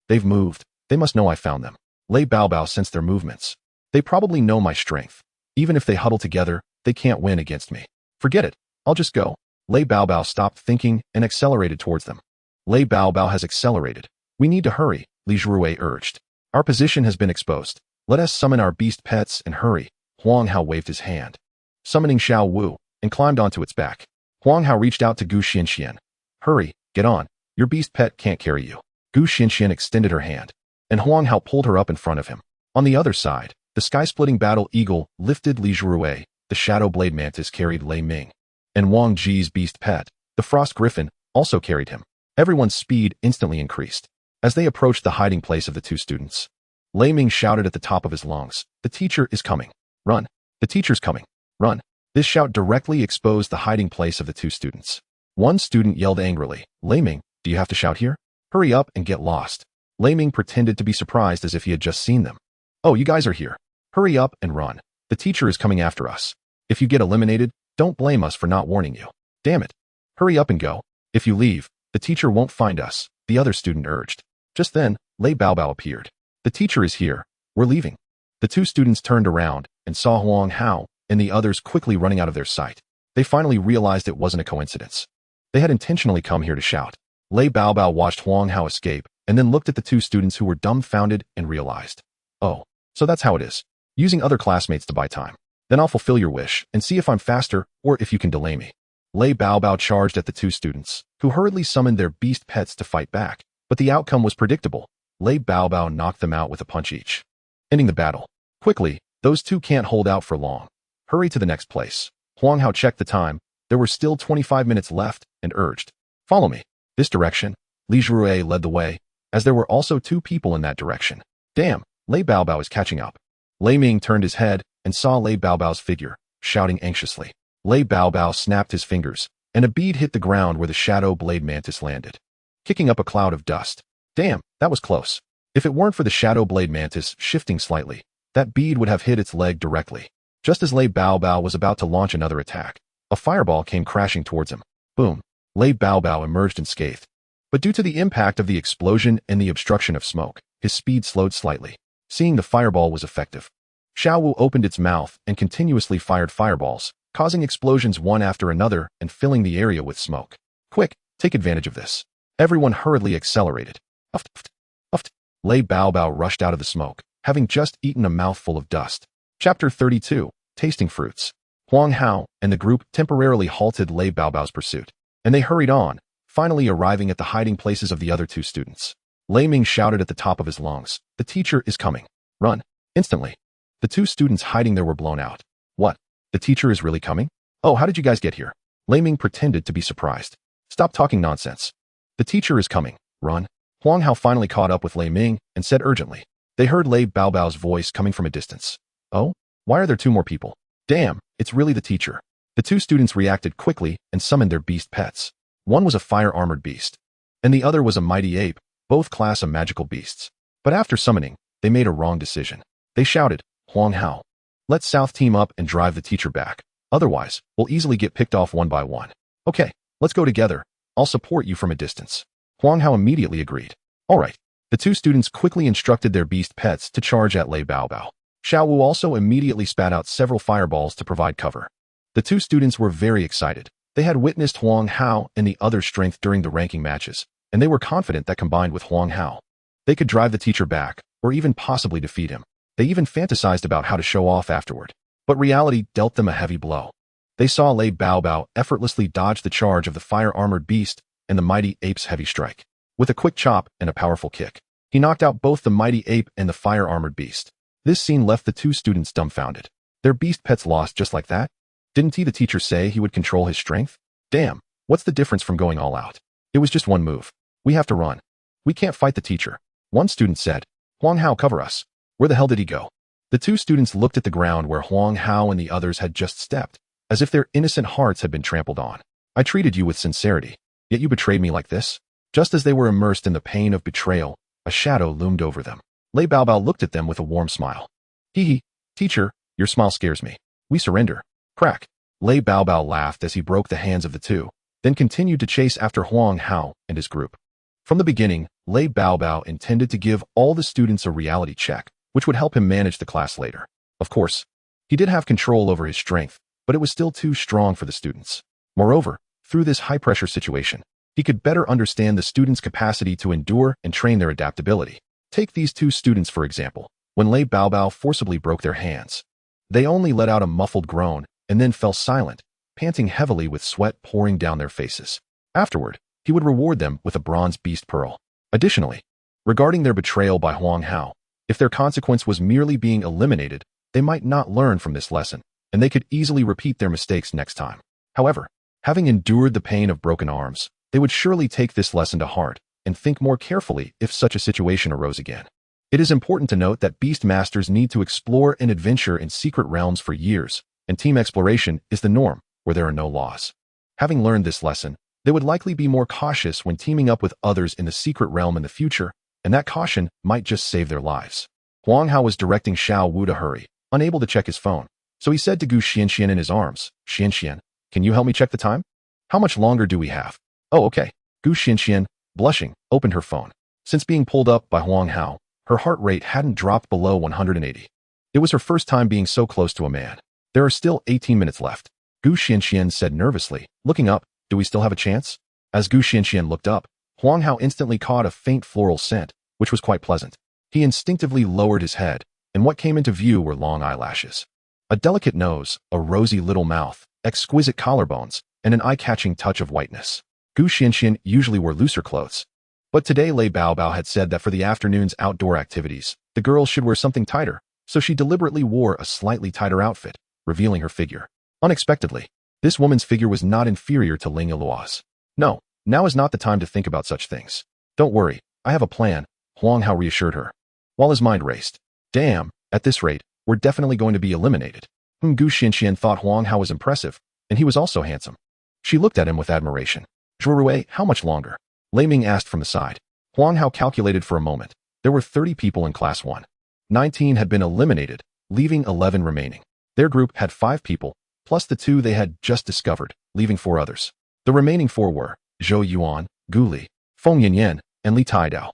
They've moved. They must know I found them. Lei Baobao sensed their movements. They probably know my strength. Even if they huddle together, they can't win against me. Forget it. I'll just go. Lei Baobao stopped thinking and accelerated towards them. Lei Baobao has accelerated. We need to hurry, Li Zhuruei urged. Our position has been exposed. Let us summon our beast pets and hurry. Huang Hao waved his hand, summoning Xiao Wu, and climbed onto its back. Huang Hao reached out to Gu Xinxian. Hurry, get on. Your beast pet can't carry you. Gu Xinxian extended her hand, and Huang Hao pulled her up in front of him. On the other side, the sky-splitting battle eagle lifted Li Zhuruei, the shadow blade mantis carried Lei Ming, and Wang Ji's beast pet, the frost griffin, also carried him. Everyone's speed instantly increased. As they approached the hiding place of the 2 students, Lei Ming shouted at the top of his lungs, the teacher is coming. Run. The teacher's coming. Run. This shout directly exposed the hiding place of the 2 students. One student yelled angrily, Lei Ming, do you have to shout here? Hurry up and get lost. Lei Ming pretended to be surprised as if he had just seen them. Oh, you guys are here. Hurry up and run. The teacher is coming after us. If you get eliminated, don't blame us for not warning you. Damn it. Hurry up and go. If you leave, the teacher won't find us, the other student urged. Just then, Lei Baobao appeared. The teacher is here. We're leaving. The 2 students turned around and saw Huang Hao and the others quickly running out of their sight. They finally realized it wasn't a coincidence. They had intentionally come here to shout. Lei Baobao watched Huang Hao escape and then looked at the 2 students who were dumbfounded and realized. Oh, so that's how it is. Using other classmates to buy time. Then I'll fulfill your wish and see if I'm faster or if you can delay me. Lei Baobao charged at the 2 students, who hurriedly summoned their beast pets to fight back, but the outcome was predictable. Lei Baobao knocked them out with a punch each, ending the battle. Quickly, those 2 can't hold out for long. Hurry to the next place. Huang Hao checked the time. There were still 25 minutes left and urged. Follow me. This direction. Li Zhuruei led the way, as there were also 2 people in that direction. Damn, Lei Baobao is catching up. Lei Ming turned his head and saw Lei Baobao's figure, shouting anxiously. Lei Baobao snapped his fingers, and a bead hit the ground where the shadow blade mantis landed, kicking up a cloud of dust. Damn, that was close. If it weren't for the shadow blade mantis shifting slightly, that bead would have hit its leg directly. Just as Lei Baobao was about to launch another attack, A fireball came crashing towards him. Boom. Lei Baobao emerged unscathed. But due to the impact of the explosion and the obstruction of smoke, his speed slowed slightly. Seeing the fireball was effective, Xiao Wu opened its mouth and continuously fired fireballs, causing explosions one after another and filling the area with smoke. Quick, take advantage of this. Everyone hurriedly accelerated. Uft, uft, uft. Lei Baobao rushed out of the smoke, having just eaten a mouthful of dust. Chapter 32, Tasting Fruits. Huang Hao and the group temporarily halted Lei Baobao's pursuit, and they hurried on, finally arriving at the hiding places of the other two students. Lei Ming shouted at the top of his lungs, "The teacher is coming. Run!" Instantly, the two students hiding there were blown out. What? The teacher is really coming? Oh, how did you guys get here? Lei Ming pretended to be surprised. Stop talking nonsense. The teacher is coming. Run. Huang Hao finally caught up with Lei Ming and said urgently. They heard Lei Baobao's voice coming from a distance. Oh? Why are there two more people? Damn, it's really the teacher. The two students reacted quickly and summoned their beast pets. One was a fire-armored beast, and the other was a mighty ape, both class of magical beasts. But after summoning, they made a wrong decision. They shouted, Huang Hao, let's South team up and drive the teacher back. Otherwise, we'll easily get picked off one by one. Okay, let's go together. I'll support you from a distance. Huang Hao immediately agreed. All right. The two students quickly instructed their beast pets to charge at Lei Baobao. Xiao Wu also immediately spat out several fireballs to provide cover. The two students were very excited. They had witnessed Huang Hao and the other's strength during the ranking matches, and they were confident that combined with Huang Hao, they could drive the teacher back, or even possibly defeat him. They even fantasized about how to show off afterward. But reality dealt them a heavy blow. They saw Lei Baobao effortlessly dodge the charge of the fire-armored beast and the mighty ape's heavy strike. With a quick chop and a powerful kick, he knocked out both the mighty ape and the fire-armored beast. This scene left the two students dumbfounded. Their beast pets lost just like that? Didn't the teacher say he would control his strength? Damn, what's the difference from going all out? It was just one move. We have to run. We can't fight the teacher. One student said, Huang Hao, cover us. Where the hell did he go? The two students looked at the ground where Huang Hao and the others had just stepped, as if their innocent hearts had been trampled on. I treated you with sincerity, yet you betrayed me like this? Just as they were immersed in the pain of betrayal, a shadow loomed over them. Lei Baobao looked at them with a warm smile. Hee, teacher, your smile scares me. We surrender. Crack. Lei Baobao laughed as he broke the hands of the two, then continued to chase after Huang Hao and his group. From the beginning, Lei Baobao intended to give all the students a reality check, which would help him manage the class later. Of course, he did have control over his strength, but it was still too strong for the students. Moreover, through this high-pressure situation, he could better understand the students' capacity to endure and train their adaptability. Take these two students for example. When Lei Baobao forcibly broke their hands, they only let out a muffled groan and then fell silent, panting heavily with sweat pouring down their faces. Afterward, he would reward them with a bronze beast pearl. Additionally, regarding their betrayal by Huang Hao, if their consequence was merely being eliminated, they might not learn from this lesson, and they could easily repeat their mistakes next time. However, having endured the pain of broken arms, they would surely take this lesson to heart and think more carefully if such a situation arose again. It is important to note that Beastmasters need to explore and adventure in secret realms for years, and team exploration is the norm, where there are no laws. Having learned this lesson, they would likely be more cautious when teaming up with others in the secret realm in the future, and that caution might just save their lives. Huang Hao was directing Xiao Wu to hurry, unable to check his phone, so he said to Gu Xianxian in his arms, Xianxian, can you help me check the time? How much longer do we have? Oh, okay. Gu Xianxian, blushing, opened her phone. Since being pulled up by Huang Hao, her heart rate hadn't dropped below 180. It was her first time being so close to a man. There are still 18 minutes left. Gu Xianxian said nervously, looking up, do we still have a chance? As Gu Xianxian looked up, Huang Hao instantly caught a faint floral scent, which was quite pleasant. He instinctively lowered his head, and what came into view were long eyelashes, a delicate nose, a rosy little mouth, exquisite collarbones, and an eye-catching touch of whiteness. Gu Xianxian usually wore looser clothes, but today Lei Baobao had said that for the afternoon's outdoor activities, the girl should wear something tighter, so she deliberately wore a slightly tighter outfit, revealing her figure. Unexpectedly, this woman's figure was not inferior to Ling Yiluo's. No, now is not the time to think about such things. Don't worry, I have a plan, Huang Hao reassured her, while his mind raced. Damn, at this rate, we're definitely going to be eliminated. Gu Xianxian thought Huang Hao was impressive, and he was also handsome. She looked at him with admiration. Zhuorui, how much longer? Lei Ming asked from the side. Huang Hao calculated for a moment. There were 30 people in Class 1. 19 had been eliminated, leaving 11 remaining. Their group had 5 people, plus the 2 they had just discovered, leaving 4 others. The remaining 4 were Zhou Yuan, Gu Li, Feng Yanyan, and Li Taidao.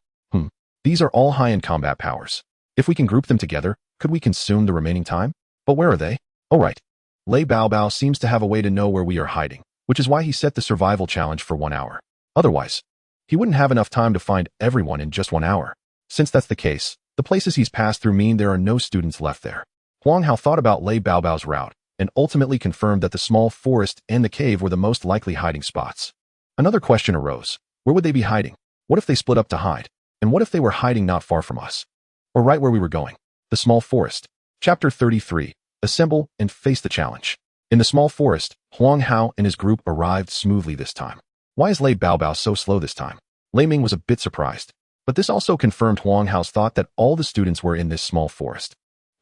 These are all high-end combat powers. If we can group them together, could we consume the remaining time? But where are they? Oh right. Lei Baobao seems to have a way to know where we are hiding, which is why he set the survival challenge for 1 hour. Otherwise, he wouldn't have enough time to find everyone in just 1 hour. Since that's the case, the places he's passed through mean there are no students left there. Huang Hao thought about Lei Baobao's route and ultimately confirmed that the small forest and the cave were the most likely hiding spots. Another question arose. Where would they be hiding? What if they split up to hide? And what if they were hiding not far from us? Or right where we were going? The small forest. Chapter 33. Assemble and face the challenge. In the small forest, Huang Hao and his group arrived smoothly this time. Why is Lei Baobao so slow this time? Lei Ming was a bit surprised. But this also confirmed Huang Hao's thought that all the students were in this small forest.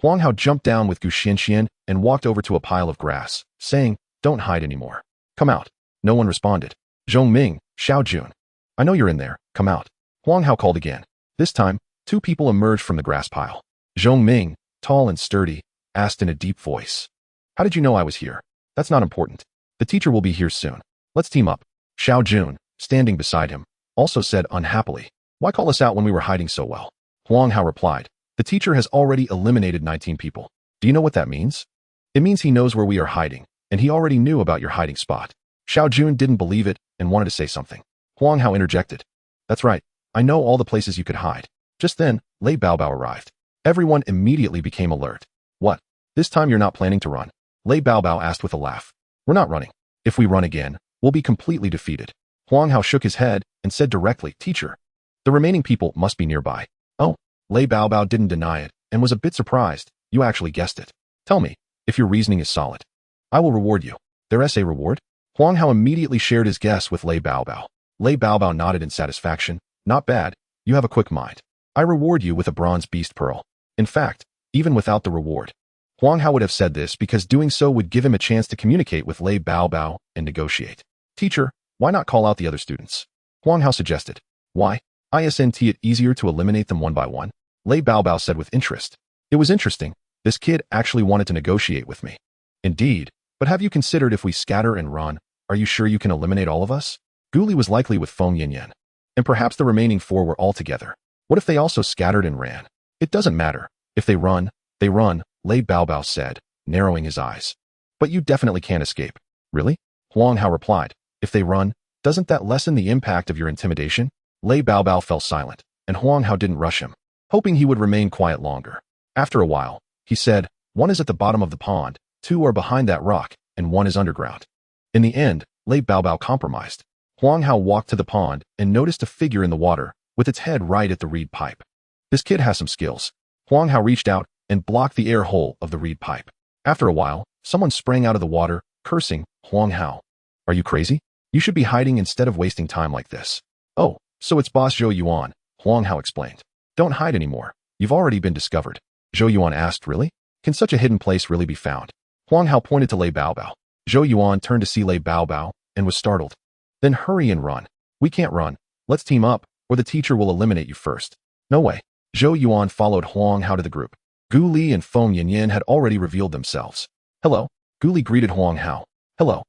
Huang Hao jumped down with Gu Xianxian and walked over to a pile of grass, saying, "Don't hide anymore. Come out." No one responded. Zhong Ming, Xiao Jun. "I know you're in there. Come out." Huang Hao called again. This time, 2 people emerged from the grass pile. Zhong Ming, tall and sturdy, asked in a deep voice, "How did you know I was here?" "That's not important. The teacher will be here soon. Let's team up." Xiao Jun, standing beside him, also said unhappily, "Why call us out when we were hiding so well?" Huang Hao replied, "The teacher has already eliminated 19 people. Do you know what that means?" "It means he knows where we are hiding, and he already knew about your hiding spot." Xiao Jun didn't believe it and wanted to say something. Huang Hao interjected, "That's right. I know all the places you could hide." Just then, Lei Baobao arrived. Everyone immediately became alert. "What? This time you're not planning to run?" Lei Baobao asked with a laugh. "We're not running. If we run again, we'll be completely defeated." Huang Hao shook his head and said directly, "Teacher, the remaining people must be nearby." "Oh." Lei Baobao didn't deny it and was a bit surprised. "You actually guessed it. Tell me, if your reasoning is solid. I will reward you." "There is a reward?" Huang Hao immediately shared his guess with Lei Baobao. Lei Baobao nodded in satisfaction. "Not bad. You have a quick mind. I reward you with a bronze beast pearl." In fact, even without the reward, Huang Hao would have said this because doing so would give him a chance to communicate with Lei Baobao and negotiate. "Teacher, why not call out the other students?" Huang Hao suggested. "Why? Isn't it easier to eliminate them one by one?" Lei Baobao said with interest. "It was interesting. This kid actually wanted to negotiate with me." "Indeed, but have you considered if we scatter and run, are you sure you can eliminate all of us?" Gu Li was likely with Feng Yanyan. And perhaps the remaining 4 were all together. What if they also scattered and ran? "It doesn't matter. If they run, they run," Lei Baobao said, narrowing his eyes. "But you definitely can't escape." "Really?" Huang Hao replied. "If they run, doesn't that lessen the impact of your intimidation?" Lei Baobao fell silent, and Huang Hao didn't rush him, hoping he would remain quiet longer. After a while, he said, "1 is at the bottom of the pond, 2 are behind that rock, and 1 is underground." In the end, Lei Baobao compromised. Huang Hao walked to the pond and noticed a figure in the water with its head right at the reed pipe. This kid has some skills. Huang Hao reached out and blocked the air hole of the reed pipe. After a while, someone sprang out of the water, cursing, "Huang Hao, are you crazy? You should be hiding instead of wasting time like this." "Oh, so it's Boss Zhou Yuan," Huang Hao explained. "Don't hide anymore. You've already been discovered." Zhou Yuan asked, "Really? Can such a hidden place really be found?" Huang Hao pointed to Lei Baobao. Zhou Yuan turned to see Lei Baobao and was startled. "Then hurry and run." "We can't run. Let's team up, or the teacher will eliminate you first." "No way." Zhou Yuan followed Huang Hao to the group. Gu Li and Feng Yanyan had already revealed themselves. "Hello." Gu Li greeted Huang Hao. "Hello.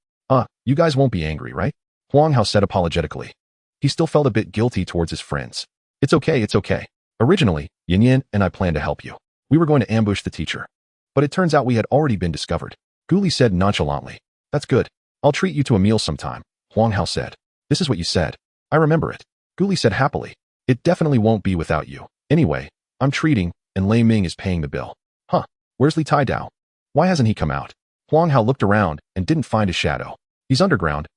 You guys won't be angry, right?" Huang Hao said apologetically. He still felt a bit guilty towards his friends. It's okay. Originally, Yanyan and I planned to help you. We were going to ambush the teacher. But it turns out we had already been discovered." Gu Li said nonchalantly. "That's good. I'll treat you to a meal sometime," Huang Hao said. "This is what you said." "I remember it." Gu Li said happily. "It definitely won't be without you. Anyway, I'm treating, and Lei Ming is paying the bill." "Huh, where's Li Taidao? Why hasn't he come out?" Huang Hao looked around and didn't find his shadow. "He's underground,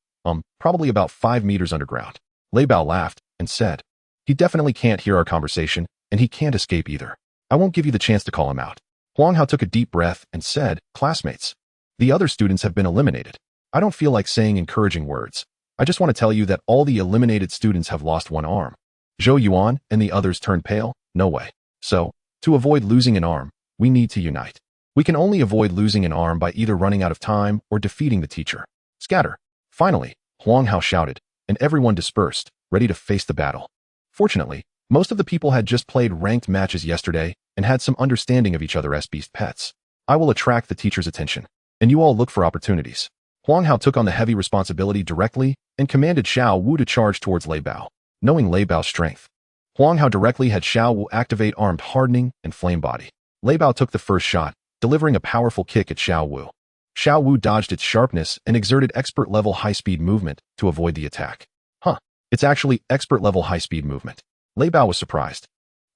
probably about 5 meters underground." Lei Bao laughed and said, "He definitely can't hear our conversation, and he can't escape either. I won't give you the chance to call him out." Huang Hao took a deep breath and said, "Classmates, the other students have been eliminated. I don't feel like saying encouraging words. I just want to tell you that all the eliminated students have lost 1 arm." Zhou Yuan and the others turned pale. "No way. So, to avoid losing an arm, we need to unite. We can only avoid losing an arm by either running out of time or defeating the teacher. Scatter." Finally, Huang Hao shouted, and everyone dispersed, ready to face the battle. Fortunately, most of the people had just played ranked matches yesterday and had some understanding of each other as beast pets. "I will attract the teacher's attention. and you all look for opportunities. Huang Hao took on the heavy responsibility directly and commanded Xiao Wu to charge towards Lei Bao. Knowing Lei Bao's strength, Huang Hao directly had Xiao Wu activate armed hardening and flame body. Lei Bao took the first shot, delivering a powerful kick at Xiao Wu. Xiao Wu dodged its sharpness and exerted expert-level high-speed movement to avoid the attack. It's actually expert-level high-speed movement. Lei Bao was surprised.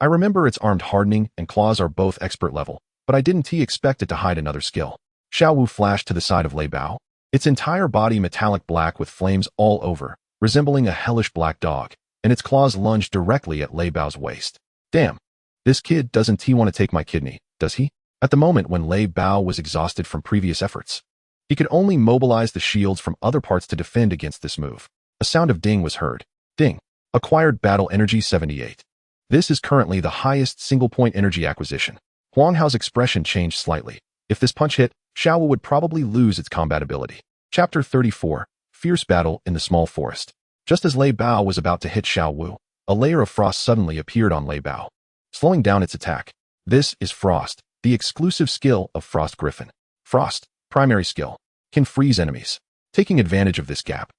I remember its armed hardening and claws are both expert-level, but I didn't expect it to hide another skill. Xiao Wu flashed to the side of Lei Bao, its entire body metallic black with flames all over, resembling a hellish black dog, and its claws lunged directly at Lei Bao's waist. Damn, this kid doesn't want to take my kidney, does he? At the moment when Lei Bao was exhausted from previous efforts, he could only mobilize the shields from other parts to defend against this move. A sound of ding was heard. Ding. Acquired battle energy 78. This is currently the highest single-point energy acquisition. Huang Hao's expression changed slightly. If this punch hit, Xiao Wu would probably lose its combat ability. Chapter 34. Fierce Battle in the Small Forest. Just as Lei Bao was about to hit Xiao Wu, a layer of frost suddenly appeared on Lei Bao, slowing down its attack. This is Frost, the exclusive skill of Frost Griffin. Frost, primary skill, can freeze enemies. Taking advantage of this gap,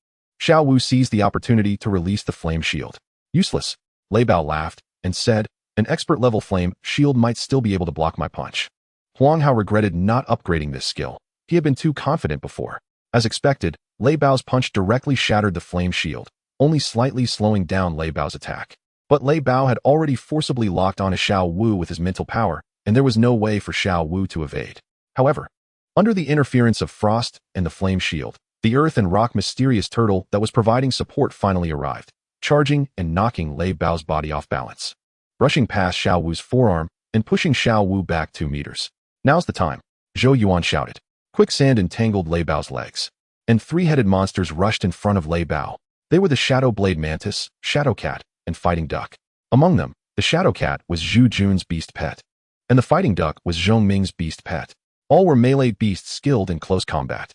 Xiao Wu seized the opportunity to release the flame shield. Useless. Lei Bao laughed and said, an expert-level flame shield might still be able to block my punch. Huang Hao regretted not upgrading this skill. He had been too confident before. As expected, Lei Bao's punch directly shattered the flame shield, only slightly slowing down Lei Bao's attack. But Lei Bao had already forcibly locked onto Xiao Wu with his mental power, and there was no way for Xiao Wu to evade. However, under the interference of Frost and the flame shield, the earth and rock mysterious turtle that was providing support finally arrived, charging and knocking Lei Bao's body off balance, brushing past Xiao Wu's forearm and pushing Xiao Wu back 2 meters. Now's the time, Zhou Yuan shouted. Quicksand entangled Lei Bao's legs, and 3-headed monsters rushed in front of Lei Bao. They were the Shadow Blade Mantis, Shadow Cat, and Fighting Duck. Among them, the Shadow Cat was Zhu Jun's beast pet, and the Fighting Duck was Zhong Ming's beast pet. All were melee beasts skilled in close combat.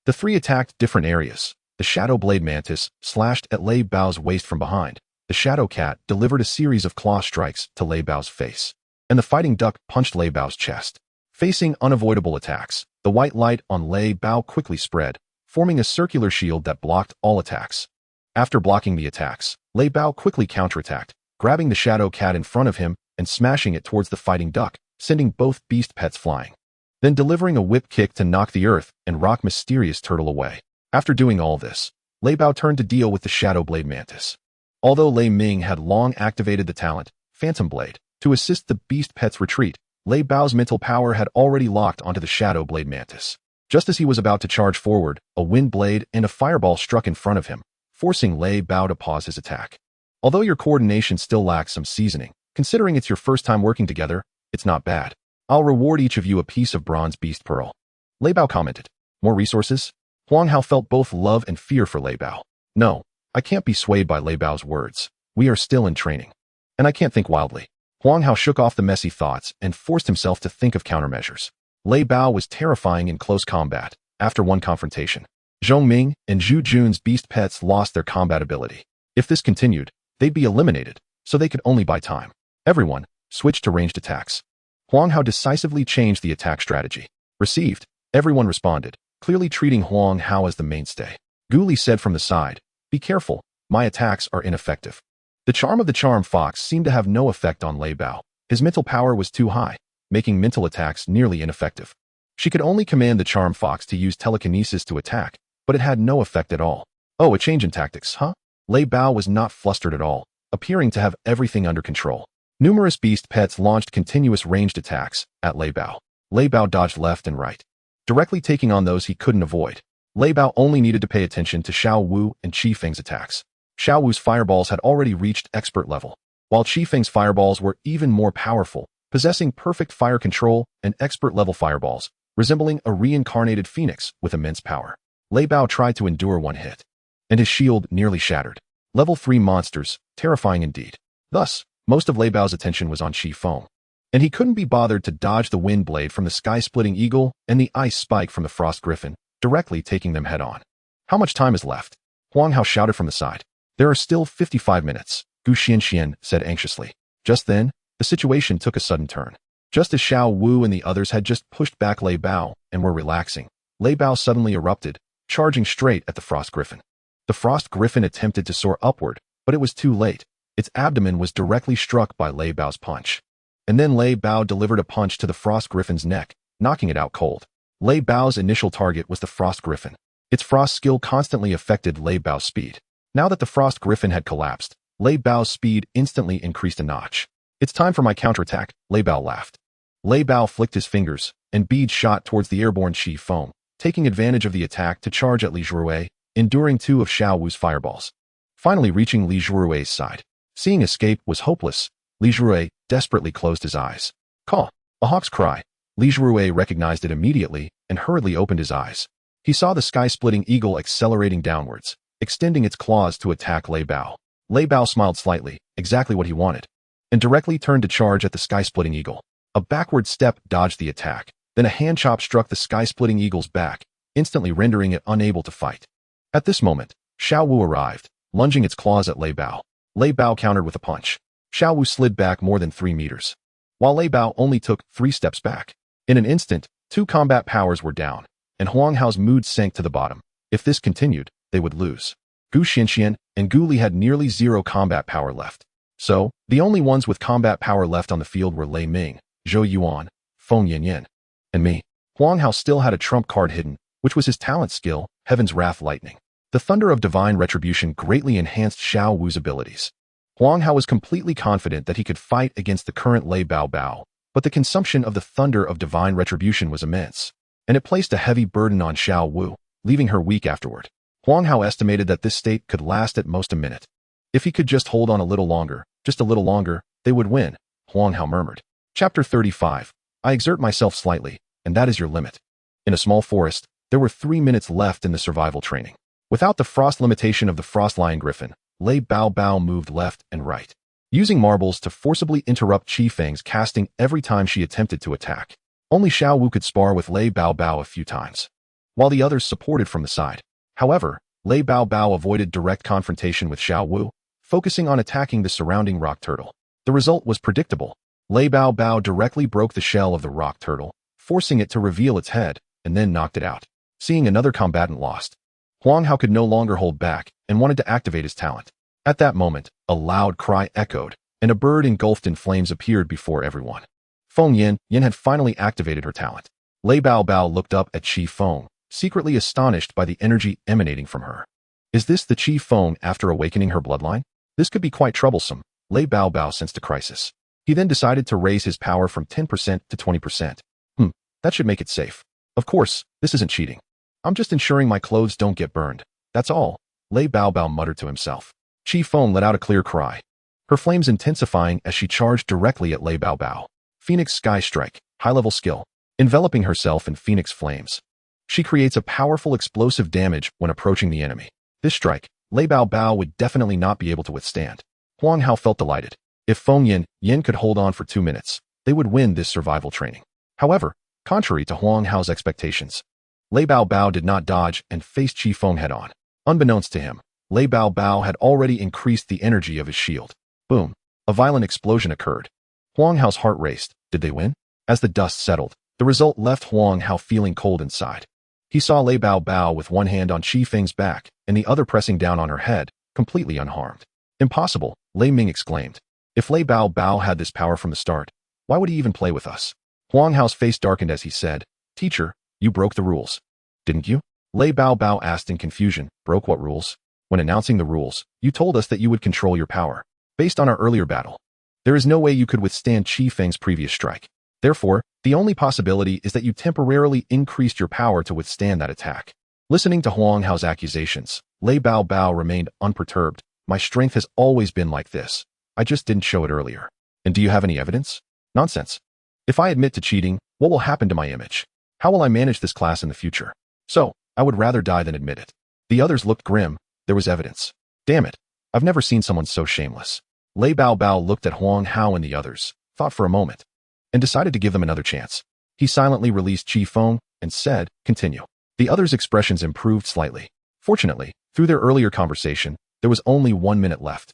The 3 attacked different areas. The Shadow Blade Mantis slashed at Lei Bao's waist from behind. The Shadow Cat delivered a series of claw strikes to Lei Bao's face, and the Fighting Duck punched Lei Bao's chest. Facing unavoidable attacks, the white light on Lei Bao quickly spread, forming a circular shield that blocked all attacks. After blocking the attacks, Lei Bao quickly counterattacked, grabbing the Shadow Cat in front of him and smashing it towards the Fighting Duck, sending both beast pets flying. Then delivering a whip kick to knock the earth and rock mysterious turtle away. After doing all this, Lei Bao turned to deal with the Shadow Blade Mantis. Although Lei Ming had long activated the talent, Phantom Blade, to assist the beast pet's retreat, Lei Bao's mental power had already locked onto the Shadow Blade Mantis. Just as he was about to charge forward, a wind blade and a fireball struck in front of him, forcing Lei Bao to pause his attack. Although your coordination still lacks some seasoning, considering it's your first time working together, it's not bad. I'll reward each of you a piece of bronze beast pearl. Lei Bao commented. More resources? Huang Hao felt both love and fear for Lei Bao. No, I can't be swayed by Lei Bao's words. We are still in training. And I can't think wildly. Huang Hao shook off the messy thoughts and forced himself to think of countermeasures. Lei Bao was terrifying in close combat. After one confrontation, Zhong Ming and Zhu Jun's beast pets lost their combat ability. If this continued, they'd be eliminated, so they could only buy time. Everyone switched to ranged attacks. Huang Hao decisively changed the attack strategy. Received. Everyone responded, clearly treating Huang Hao as the mainstay. Gu Li said from the side, be careful, my attacks are ineffective. The charm of the charm fox seemed to have no effect on Lei Bao. His mental power was too high, making mental attacks nearly ineffective. She could only command the charm fox to use telekinesis to attack, but it had no effect at all. Oh, a change in tactics, huh? Lei Bao was not flustered at all, appearing to have everything under control. Numerous beast pets launched continuous ranged attacks at Lei Bao. Lei Bao dodged left and right, directly taking on those he couldn't avoid. Lei Bao only needed to pay attention to Xiao Wu and Qi Feng's attacks. Xiao Wu's fireballs had already reached expert level, while Qi Feng's fireballs were even more powerful, possessing perfect fire control and expert-level fireballs, resembling a reincarnated phoenix with immense power. Lei Bao tried to endure one hit, and his shield nearly shattered. Level 3 monsters, terrifying indeed. Thus, most of Lei Bao's attention was on Qi Feng, and he couldn't be bothered to dodge the wind blade from the sky-splitting eagle and the ice spike from the frost griffin, directly taking them head-on. How much time is left? Huang Hao shouted from the side. There are still 55 minutes, Gu Xianxian said anxiously. Just then, the situation took a sudden turn. Just as Xiao Wu and the others had just pushed back Lei Bao and were relaxing, Lei Bao suddenly erupted, charging straight at the Frost Griffin. The Frost Griffin attempted to soar upward, but it was too late. Its abdomen was directly struck by Lei Bao's punch. And then Lei Bao delivered a punch to the Frost Griffin's neck, knocking it out cold. Lei Bao's initial target was the Frost Griffin. Its frost skill constantly affected Lei Bao's speed. Now that the Frost Griffin had collapsed, Lei Bao's speed instantly increased a notch. It's time for my counterattack, Lei Bao laughed. Lei Bao flicked his fingers, and beads shot towards the airborne Qi foam, taking advantage of the attack to charge at Li Zhurui's, enduring 2 of Xiao Wu's fireballs. Finally reaching Li Zhurui's side. Seeing escape was hopeless, Li Zhuruis desperately closed his eyes. Caw! A hawk's cry. Li Zhuruis recognized it immediately and hurriedly opened his eyes. He saw the sky-splitting eagle accelerating downwards, extending its claws to attack Lei Bao. Lei Bao smiled slightly, exactly what he wanted, and directly turned to charge at the sky-splitting eagle. A backward step dodged the attack, then a hand chop struck the sky-splitting eagle's back, instantly rendering it unable to fight. At this moment, Xiao Wu arrived, lunging its claws at Lei Bao. Lei Bao countered with a punch. Xiao Wu slid back more than 3 meters, while Lei Bao only took 3 steps back. In an instant, 2 combat powers were down, and Huang Hao's mood sank to the bottom. If this continued, they would lose. Gu Xianxian and Gu Li had nearly 0 combat power left. So, the only ones with combat power left on the field were Lei Ming, Zhou Yuan, Feng Yanyan, and me. Huang Hao still had a trump card hidden, which was his talent skill, Heaven's Wrath Lightning. The Thunder of Divine Retribution greatly enhanced Xiao Wu's abilities. Huang Hao was completely confident that he could fight against the current Lei Bao, but the consumption of the Thunder of Divine Retribution was immense, and it placed a heavy burden on Xiao Wu, leaving her weak afterward. Huang Hao estimated that this state could last at most a minute. If he could just hold on a little longer, just a little longer, they would win, Huang Hao murmured. Chapter 35. I exert myself slightly, and that is your limit. In a small forest, there were 3 minutes left in the survival training. Without the frost limitation of the Frost Lion Griffin, Lei Bao moved left and right, using marbles to forcibly interrupt Qi Feng's casting every time she attempted to attack. Only Xiao Wu could spar with Lei Bao a few times, while the others supported from the side. However, Lei Bao avoided direct confrontation with Xiao Wu, focusing on attacking the surrounding rock turtle. The result was predictable. Lei Bao directly broke the shell of the rock turtle, forcing it to reveal its head, and then knocked it out. Seeing another combatant lost, Huang Hao could no longer hold back and wanted to activate his talent. At that moment, a loud cry echoed, and a bird engulfed in flames appeared before everyone. Feng Yin had finally activated her talent. Lei Bao looked up at Qi Feng, secretly astonished by the energy emanating from her. Is this the Qi Feng after awakening her bloodline? This could be quite troublesome. Lei Bao sensed a crisis. He then decided to raise his power from 10% to 20%. That should make it safe. Of course, this isn't cheating. I'm just ensuring my clothes don't get burned. That's all, Lei Bao muttered to himself. Qi Feng let out a clear cry, her flames intensifying as she charged directly at Lei Bao. Phoenix Sky Strike, high-level skill. Enveloping herself in phoenix flames, she creates a powerful explosive damage when approaching the enemy. This strike, Lei Bao would definitely not be able to withstand. Huang Hao felt delighted. If Feng Yin could hold on for 2 minutes, they would win this survival training. However, contrary to Huang Hao's expectations, Lei Bao did not dodge and faced Qi Feng head-on. Unbeknownst to him, Lei Bao had already increased the energy of his shield. Boom! A violent explosion occurred. Huang Hao's heart raced. Did they win? As the dust settled, the result left Huang Hao feeling cold inside. He saw Lei Bao with one hand on Qi Feng's back and the other pressing down on her head, completely unharmed. Impossible, Lei Ming exclaimed. If Lei Bao had this power from the start, why would he even play with us? Huang Hao's face darkened as he said, Teacher, you broke the rules. Didn't you? Lei Bao asked in confusion. Broke what rules? When announcing the rules, you told us that you would control your power, based on our earlier battle. There is no way you could withstand Qi Feng's previous strike. Therefore, the only possibility is that you temporarily increased your power to withstand that attack. Listening to Huang Hao's accusations, Lei Bao remained unperturbed. My strength has always been like this. I just didn't show it earlier. And do you have any evidence? Nonsense. If I admit to cheating, what will happen to my image? How will I manage this class in the future? So, I would rather die than admit it. The others looked grim. There was evidence. Damn it. I've never seen someone so shameless. Lei Bao looked at Huang Hao and the others, thought for a moment, and decided to give them another chance. He silently released Qi Feng and said, Continue. The others' expressions improved slightly. Fortunately, through their earlier conversation, there was only 1 minute left.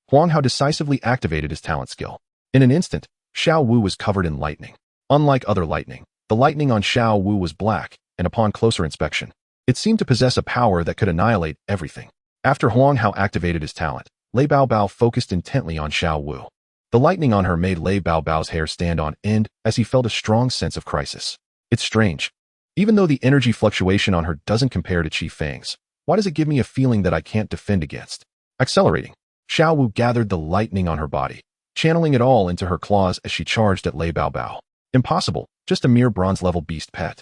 Huang Hao decisively activated his talent skill. In an instant, Xiao Wu was covered in lightning. Unlike other lightning, the lightning on Xiao Wu was black, and upon closer inspection, it seemed to possess a power that could annihilate everything. After Huang Hao activated his talent, Lei Baobao focused intently on Xiao Wu. The lightning on her made Lei Baobao's hair stand on end as he felt a strong sense of crisis. It's strange. Even though the energy fluctuation on her doesn't compare to Qi Fang's, why does it give me a feeling that I can't defend against? Accelerating, Xiao Wu gathered the lightning on her body, channeling it all into her claws as she charged at Lei Baobao. Impossible, just a mere bronze-level beast pet.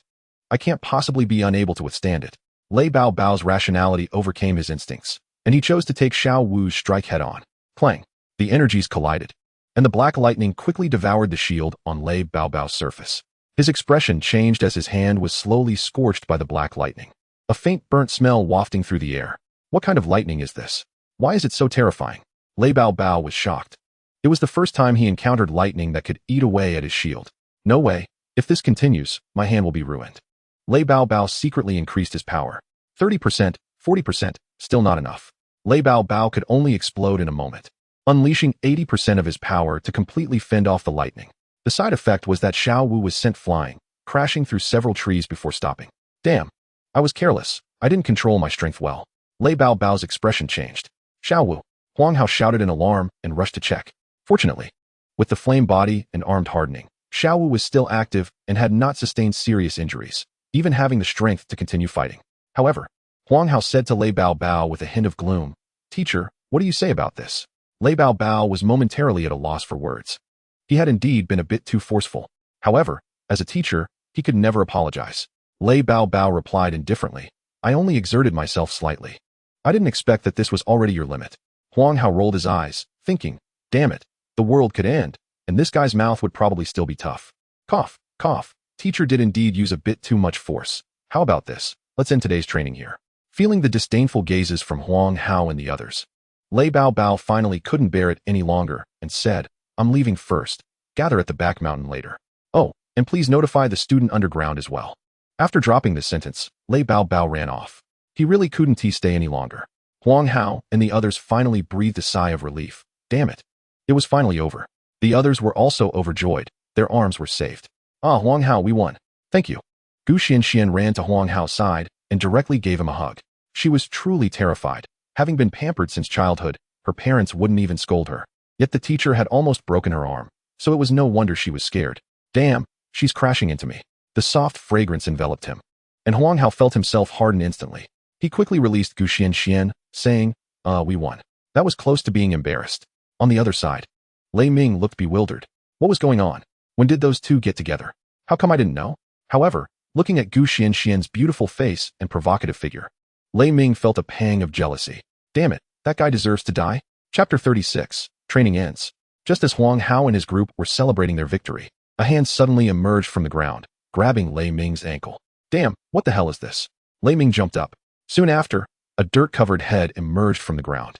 I can't possibly be unable to withstand it. Lei Baobao's rationality overcame his instincts, and he chose to take Xiao Wu's strike head-on. Clang! The energies collided, and the black lightning quickly devoured the shield on Lei Baobao's surface. His expression changed as his hand was slowly scorched by the black lightning. A faint burnt smell wafting through the air. What kind of lightning is this? Why is it so terrifying? Lei Baobao was shocked. It was the first time he encountered lightning that could eat away at his shield. No way. If this continues, my hand will be ruined. Lei Baobao secretly increased his power. 30%, 40%, still not enough. Lei Baobao could only explode in a moment, unleashing 80% of his power to completely fend off the lightning. The side effect was that Xiao Wu was sent flying, crashing through several trees before stopping. Damn. I was careless. I didn't control my strength well. Lei Baobao's expression changed. Xiao Wu. Huang Hao shouted in alarm and rushed to check. Fortunately, with the flame body and armed hardening, Xiao Wu was still active and had not sustained serious injuries, even having the strength to continue fighting. However, Huang Hao said to Lei Baobao with a hint of gloom, "Teacher, what do you say about this?" Lei Baobao was momentarily at a loss for words. He had indeed been a bit too forceful. However, as a teacher, he could never apologize. Lei Baobao replied indifferently, "I only exerted myself slightly. I didn't expect that this was already your limit." Huang Hao rolled his eyes, thinking, damn it, the world could end, and this guy's mouth would probably still be tough. Cough, cough. Teacher did indeed use a bit too much force. How about this? Let's end today's training here. Feeling the disdainful gazes from Huang Hao and the others, Lei Baobao finally couldn't bear it any longer and said, "I'm leaving first. Gather at the back mountain later. Oh, and please notify the student underground as well." After dropping this sentence, Lei Baobao ran off. He really couldn't stay any longer. Huang Hao and the others finally breathed a sigh of relief. Damn it. It was finally over. The others were also overjoyed. Their arms were saved. "Ah, Huang Hao, we won. Thank you." Gu Xianxian ran to Huang Hao's side and directly gave him a hug. She was truly terrified. Having been pampered since childhood, her parents wouldn't even scold her. Yet the teacher had almost broken her arm, so it was no wonder she was scared. Damn, she's crashing into me. The soft fragrance enveloped him, and Huang Hao felt himself harden instantly. He quickly released Gu Xianxian, saying, we won." That was close to being embarrassed. On the other side, Lei Ming looked bewildered. What was going on? When did those two get together? How come I didn't know? However, looking at Gu Xianxian's beautiful face and provocative figure, Lei Ming felt a pang of jealousy. Damn it, that guy deserves to die. Chapter 36, Training ends. Just as Huang Hao and his group were celebrating their victory, a hand suddenly emerged from the ground, grabbing Lei Ming's ankle. Damn, what the hell is this? Lei Ming jumped up. Soon after, a dirt-covered head emerged from the ground.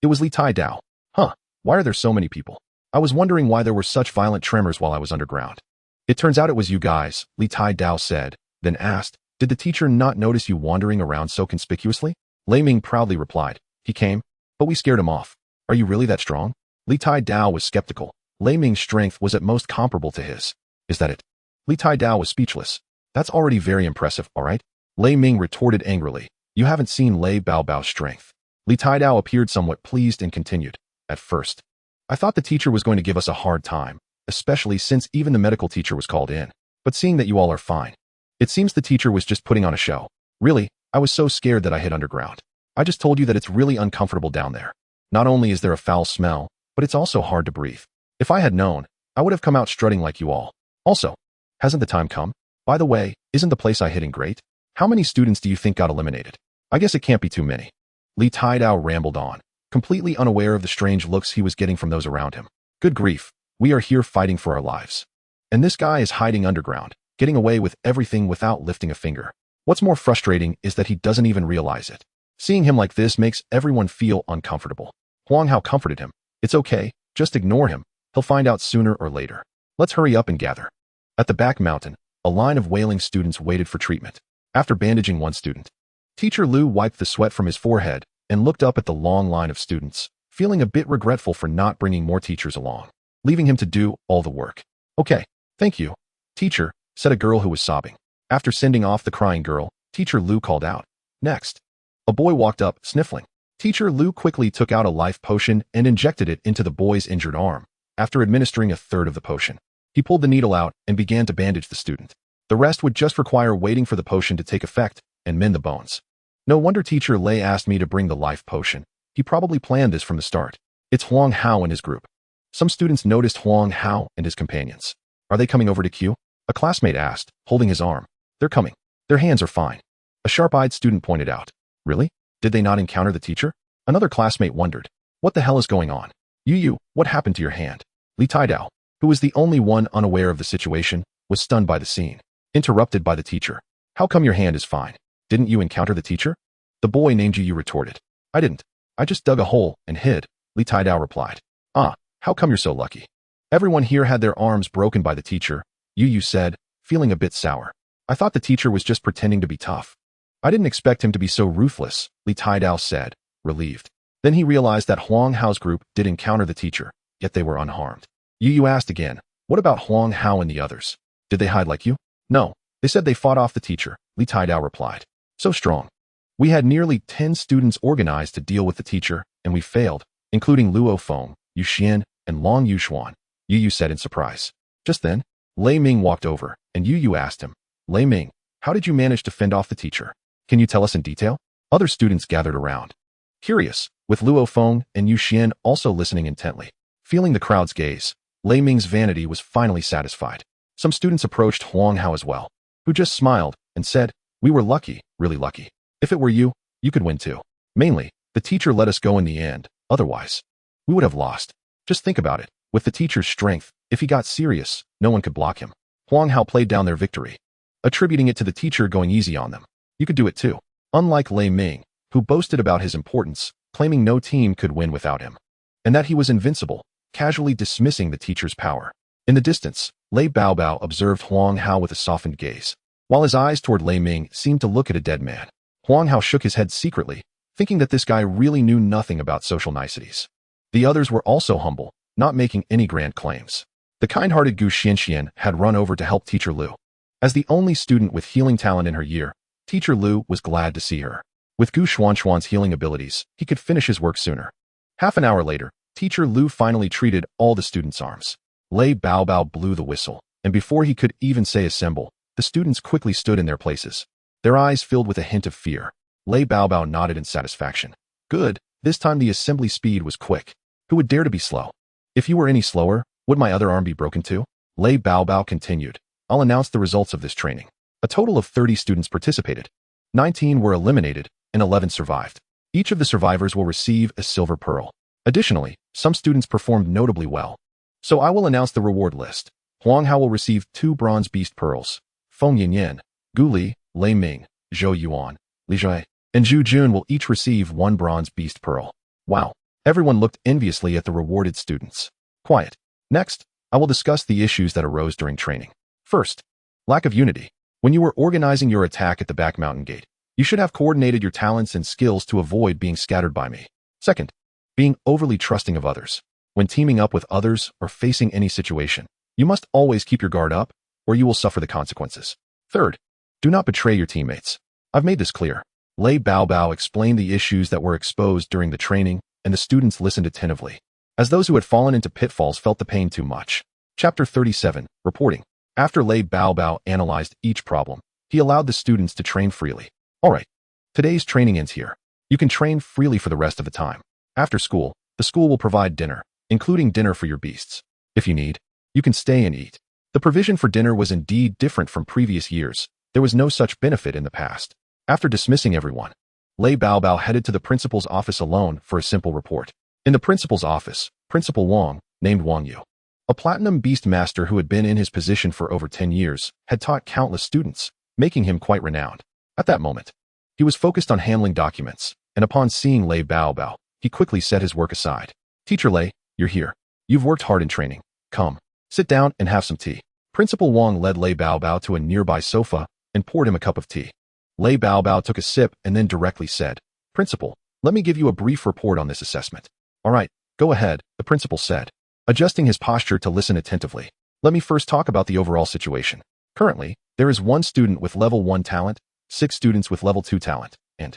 It was Li Tai Dao. Huh, why are there so many people? I was wondering why there were such violent tremors while I was underground. It turns out it was you guys, Li Tai Dao said, then asked, "Did the teacher not notice you wandering around so conspicuously?" Lei Ming proudly replied, "He came, but we scared him off." "Are you really that strong?" Li Tai Dao was skeptical. Lei Ming's strength was at most comparable to his. "Is that it?" Li Tai Dao was speechless. "That's already very impressive, alright?" Lei Ming retorted angrily. "You haven't seen Lei Baobao's strength." Li Tai Dao appeared somewhat pleased and continued. "At first, I thought the teacher was going to give us a hard time, especially since even the medical teacher was called in. But seeing that you all are fine, it seems the teacher was just putting on a show. Really, I was so scared that I hid underground. I just told you that it's really uncomfortable down there. Not only is there a foul smell, but it's also hard to breathe. If I had known, I would have come out strutting like you all. Also, hasn't the time come? By the way, isn't the place I hid in great? How many students do you think got eliminated? I guess it can't be too many." Li Tai Dao rambled on, completely unaware of the strange looks he was getting from those around him. Good grief, we are here fighting for our lives. And this guy is hiding underground, getting away with everything without lifting a finger. What's more frustrating is that he doesn't even realize it. Seeing him like this makes everyone feel uncomfortable. Huang Hao comforted him. "It's okay, just ignore him. He'll find out sooner or later. Let's hurry up and gather." At the back mountain, a line of wailing students waited for treatment. After bandaging one student, Teacher Liu wiped the sweat from his forehead and looked up at the long line of students, feeling a bit regretful for not bringing more teachers along, leaving him to do all the work. "Okay, thank you, teacher," said a girl who was sobbing. After sending off the crying girl, Teacher Lu called out, "Next." A boy walked up, sniffling. Teacher Lu quickly took out a life potion and injected it into the boy's injured arm. After administering a third of the potion, he pulled the needle out and began to bandage the student. The rest would just require waiting for the potion to take effect and mend the bones. No wonder Teacher Lei asked me to bring the life potion. He probably planned this from the start. It's Huang Hao and his group. Some students noticed Huang Hao and his companions. Are they coming over to Q? A classmate asked, holding his arm. They're coming. Their hands are fine. A sharp-eyed student pointed out. Really? Did they not encounter the teacher? Another classmate wondered. What the hell is going on? Yu, what happened to your hand? Li Taidao, who was the only one unaware of the situation, was stunned by the scene. Interrupted by the teacher. How come your hand is fine? Didn't you encounter the teacher? The boy named Yu retorted. I didn't. I just dug a hole and hid, Li Taidao replied. Ah, how come you're so lucky? Everyone here had their arms broken by the teacher, Yu said, feeling a bit sour. I thought the teacher was just pretending to be tough. I didn't expect him to be so ruthless, Li Taidao said, relieved. Then he realized that Huang Hao's group did encounter the teacher, yet they were unharmed. Yu asked again, what about Huang Hao and the others? Did they hide like you? No, they said they fought off the teacher, Li Taidao replied. So strong. We had nearly 10 students organized to deal with the teacher, and we failed, including Luo Feng, Yu Xian, and Long Yuxuan, Yu said in surprise. Just then, Lei Ming walked over, and Yu asked him, Lei Ming, how did you manage to fend off the teacher? Can you tell us in detail? Other students gathered around. Curious, with Luo Feng and Yu Xian also listening intently. Feeling the crowd's gaze, Lei Ming's vanity was finally satisfied. Some students approached Huang Hao as well, who just smiled and said, we were lucky, really lucky. If it were you, you could win too. Mainly, the teacher let us go in the end, otherwise, we would have lost. Just think about it, with the teacher's strength, if he got serious, no one could block him. Huang Hao played down their victory, attributing it to the teacher going easy on them. You could do it too. Unlike Lei Ming, who boasted about his importance, claiming no team could win without him, and that he was invincible, casually dismissing the teacher's power. In the distance, Lei Baobao observed Huang Hao with a softened gaze, while his eyes toward Lei Ming seemed to look at a dead man. Huang Hao shook his head secretly, thinking that this guy really knew nothing about social niceties. The others were also humble, not making any grand claims. The kind-hearted Gu Xianxian had run over to help Teacher Lu. As the only student with healing talent in her year, Teacher Lu was glad to see her. With Gu Xuanxuan's healing abilities, he could finish his work sooner. Half an hour later, Teacher Lu finally treated all the students' arms. Lei Baobao blew the whistle, and before he could even say assemble, the students quickly stood in their places. Their eyes filled with a hint of fear. Lei Baobao nodded in satisfaction. Good, this time the assembly speed was quick. Who would dare to be slow? If you were any slower, would my other arm be broken too? Lei Baobao continued. I'll announce the results of this training. A total of 30 students participated. 19 were eliminated, and 11 survived. Each of the survivors will receive a silver pearl. Additionally, some students performed notably well. So I will announce the reward list. Huang Hao will receive 2 bronze beast pearls. Feng Yanyan, Gu Li, Lei Ming, Zhou Yuan, Li Zhui, and Zhu Jun will each receive 1 bronze beast pearl. Wow. Everyone looked enviously at the rewarded students. Quiet. Next, I will discuss the issues that arose during training. First, lack of unity. When you were organizing your attack at the back mountain gate, you should have coordinated your talents and skills to avoid being scattered by me. Second, being overly trusting of others. When teaming up with others or facing any situation, you must always keep your guard up, or you will suffer the consequences. Third, do not betray your teammates. I've made this clear. Lei Baobao explained the issues that were exposed during the training, and the students listened attentively, as those who had fallen into pitfalls felt the pain too much. Chapter 37, Reporting. After Lei Baobao analyzed each problem, he allowed the students to train freely. Alright, today's training ends here. You can train freely for the rest of the time. After school, the school will provide dinner, including dinner for your beasts. If you need, you can stay and eat. The provision for dinner was indeed different from previous years. There was no such benefit in the past. After dismissing everyone, Lei Baobao headed to the principal's office alone for a simple report. In the principal's office, Principal Wang, named Wang Yu, a platinum Beastmaster who had been in his position for over 10 years, had taught countless students, making him quite renowned. At that moment, he was focused on handling documents, and upon seeing Lei Baobao, he quickly set his work aside. Teacher Lei, you're here. You've worked hard in training. Come, sit down and have some tea. Principal Wang led Lei Baobao to a nearby sofa and poured him a cup of tea. Lei Baobao took a sip and then directly said, Principal, let me give you a brief report on this assessment. All right, go ahead, the principal said, adjusting his posture to listen attentively. Let me first talk about the overall situation. Currently, There is 1 student with level 1 talent, 6 students with level 2 talent, and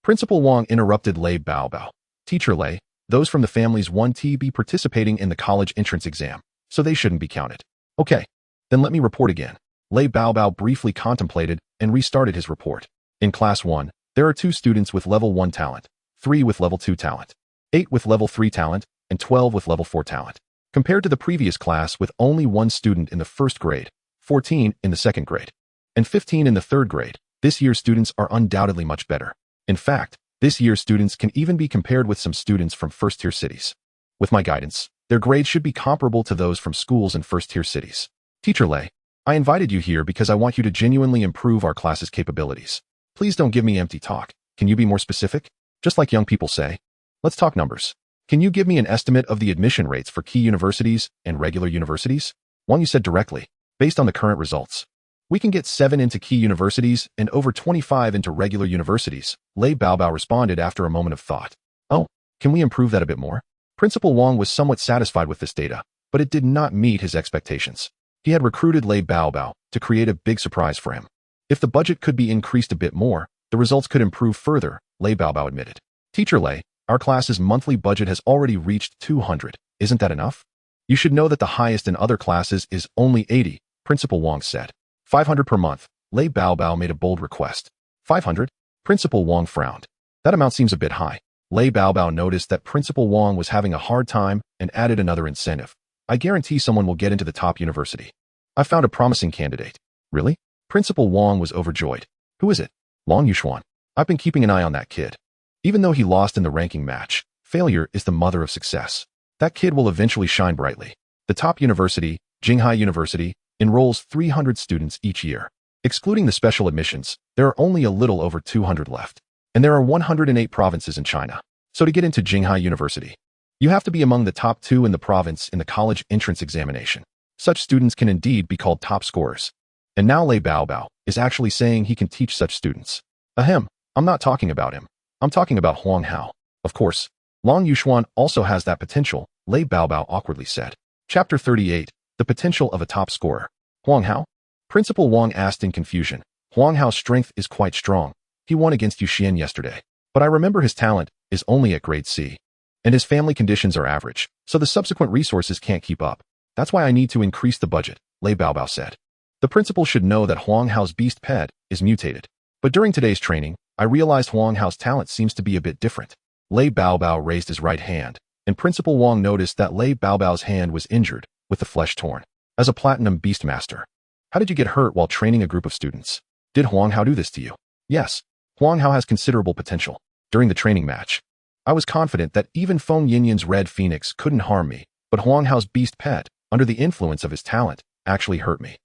Principal Wang interrupted Lei Baobao. Teacher Lei, those from the families 1T be participating in the college entrance exam, so they shouldn't be counted. Okay, then let me report again. Lei Baobao briefly contemplated and restarted his report. In Class 1, there are 2 students with level 1 talent, 3 with level 2 talent, 8 with level 3 talent, and 12 with level 4 talent. Compared to the previous class with only 1 student in the first grade, 14 in the second grade, and 15 in the third grade, this year's students are undoubtedly much better. In fact, this year's students can even be compared with some students from first-tier cities. With my guidance, their grades should be comparable to those from schools in first-tier cities. Teacher Lei, I invited you here because I want you to genuinely improve our class's capabilities. Please don't give me empty talk. Can you be more specific? Just like young people say. Let's talk numbers. Can you give me an estimate of the admission rates for key universities and regular universities? One you said directly, based on the current results. We can get 7 into key universities and over 25 into regular universities, Lei Baobao responded after a moment of thought. Oh, can we improve that a bit more? Principal Wang was somewhat satisfied with this data, but it did not meet his expectations. He had recruited Lei Baobao to create a big surprise for him. If the budget could be increased a bit more, the results could improve further, Lei Baobao admitted. Teacher Lei, our class's monthly budget has already reached 200. Isn't that enough? You should know that the highest in other classes is only 80, Principal Wang said. 500 per month, Lei Baobao made a bold request. 500? Principal Wang frowned. That amount seems a bit high. Lei Baobao noticed that Principal Wang was having a hard time and added another incentive. I guarantee someone will get into the top university. I found a promising candidate. Really? Principal Wang was overjoyed. Who is it? Long Yuxuan. I've been keeping an eye on that kid. Even though he lost in the ranking match, failure is the mother of success. That kid will eventually shine brightly. The top university, Jinghai University, enrolls 300 students each year. Excluding the special admissions, there are only a little over 200 left. And there are 108 provinces in China. So to get into Jinghai University, you have to be among the top 2 in the province in the college entrance examination. Such students can indeed be called top scorers. And now Lei Baobao is actually saying he can teach such students. Ahem, I'm not talking about him. I'm talking about Huang Hao. Of course, Long Yuxuan also has that potential, Lei Baobao awkwardly said. Chapter 38, The Potential of a Top Scorer. Huang Hao? Principal Wang asked in confusion. Huang Hao's strength is quite strong. He won against Yuxian yesterday. But I remember his talent is only at grade C. And his family conditions are average, so the subsequent resources can't keep up. That's why I need to increase the budget, Lei Baobao said. The principal should know that Huang Hao's beast pet is mutated. But during today's training, I realized Huang Hao's talent seems to be a bit different. Lei Baobao raised his right hand, and Principal Wang noticed that Lei Baobao's hand was injured, with the flesh torn. As a platinum Beastmaster, how did you get hurt while training a group of students? Did Huang Hao do this to you? Yes, Huang Hao has considerable potential. During the training match, I was confident that even Feng Yinyan's Red Phoenix couldn't harm me, but Huang Hao's beast pet, under the influence of his talent, actually hurt me.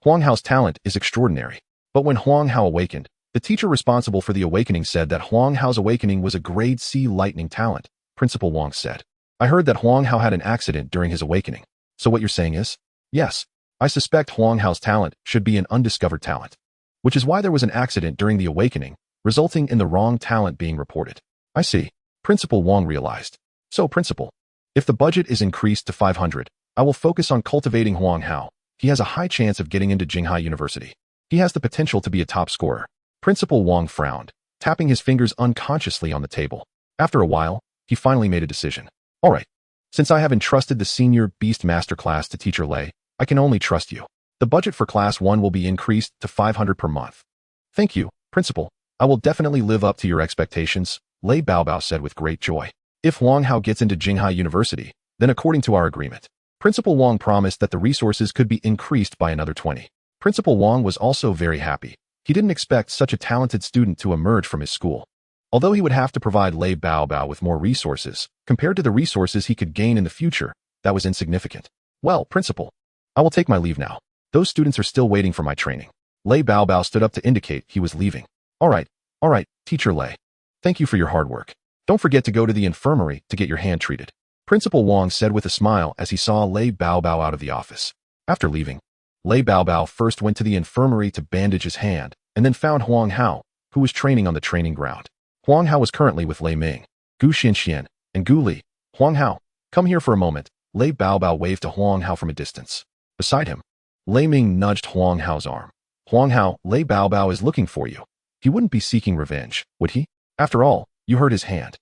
Huang Hao's talent is extraordinary, but when Huang Hao awakened, the teacher responsible for the awakening said that Huang Hao's awakening was a grade C lightning talent, Principal Wang said. I heard that Huang Hao had an accident during his awakening. So what you're saying is? Yes, I suspect Huang Hao's talent should be an undiscovered talent, which is why there was an accident during the awakening, resulting in the wrong talent being reported. I see, Principal Wang realized. So, Principal, if the budget is increased to 500, I will focus on cultivating Huang Hao. He has a high chance of getting into Jinghai University. He has the potential to be a top scorer. Principal Wang frowned, tapping his fingers unconsciously on the table. After a while, he finally made a decision. All right, since I have entrusted the senior Beastmaster class to Teacher Lei, I can only trust you. The budget for Class 1 will be increased to 500 per month. Thank you, Principal. I will definitely live up to your expectations, Lei Baobao said with great joy. If Huang Hao gets into Jinghai University, then according to our agreement, Principal Wang promised that the resources could be increased by another 20. Principal Wang was also very happy. He didn't expect such a talented student to emerge from his school. Although he would have to provide Lei Baobao with more resources, compared to the resources he could gain in the future, that was insignificant. Well, Principal, I will take my leave now. Those students are still waiting for my training. Lei Baobao stood up to indicate he was leaving. All right, Teacher Lei. Thank you for your hard work. Don't forget to go to the infirmary to get your hand treated. Principal Wang said with a smile as he saw Lei Baobao out of the office. After leaving, Lei Baobao first went to the infirmary to bandage his hand, and then found Huang Hao, who was training on the training ground. Huang Hao was currently with Lei Ming, Gu Xianxian, and Gu Li. Huang Hao, come here for a moment. Lei Baobao waved to Huang Hao from a distance. Beside him, Lei Ming nudged Huang Hao's arm. Huang Hao, Lei Baobao is looking for you. He wouldn't be seeking revenge, would he? After all, you hurt his hand.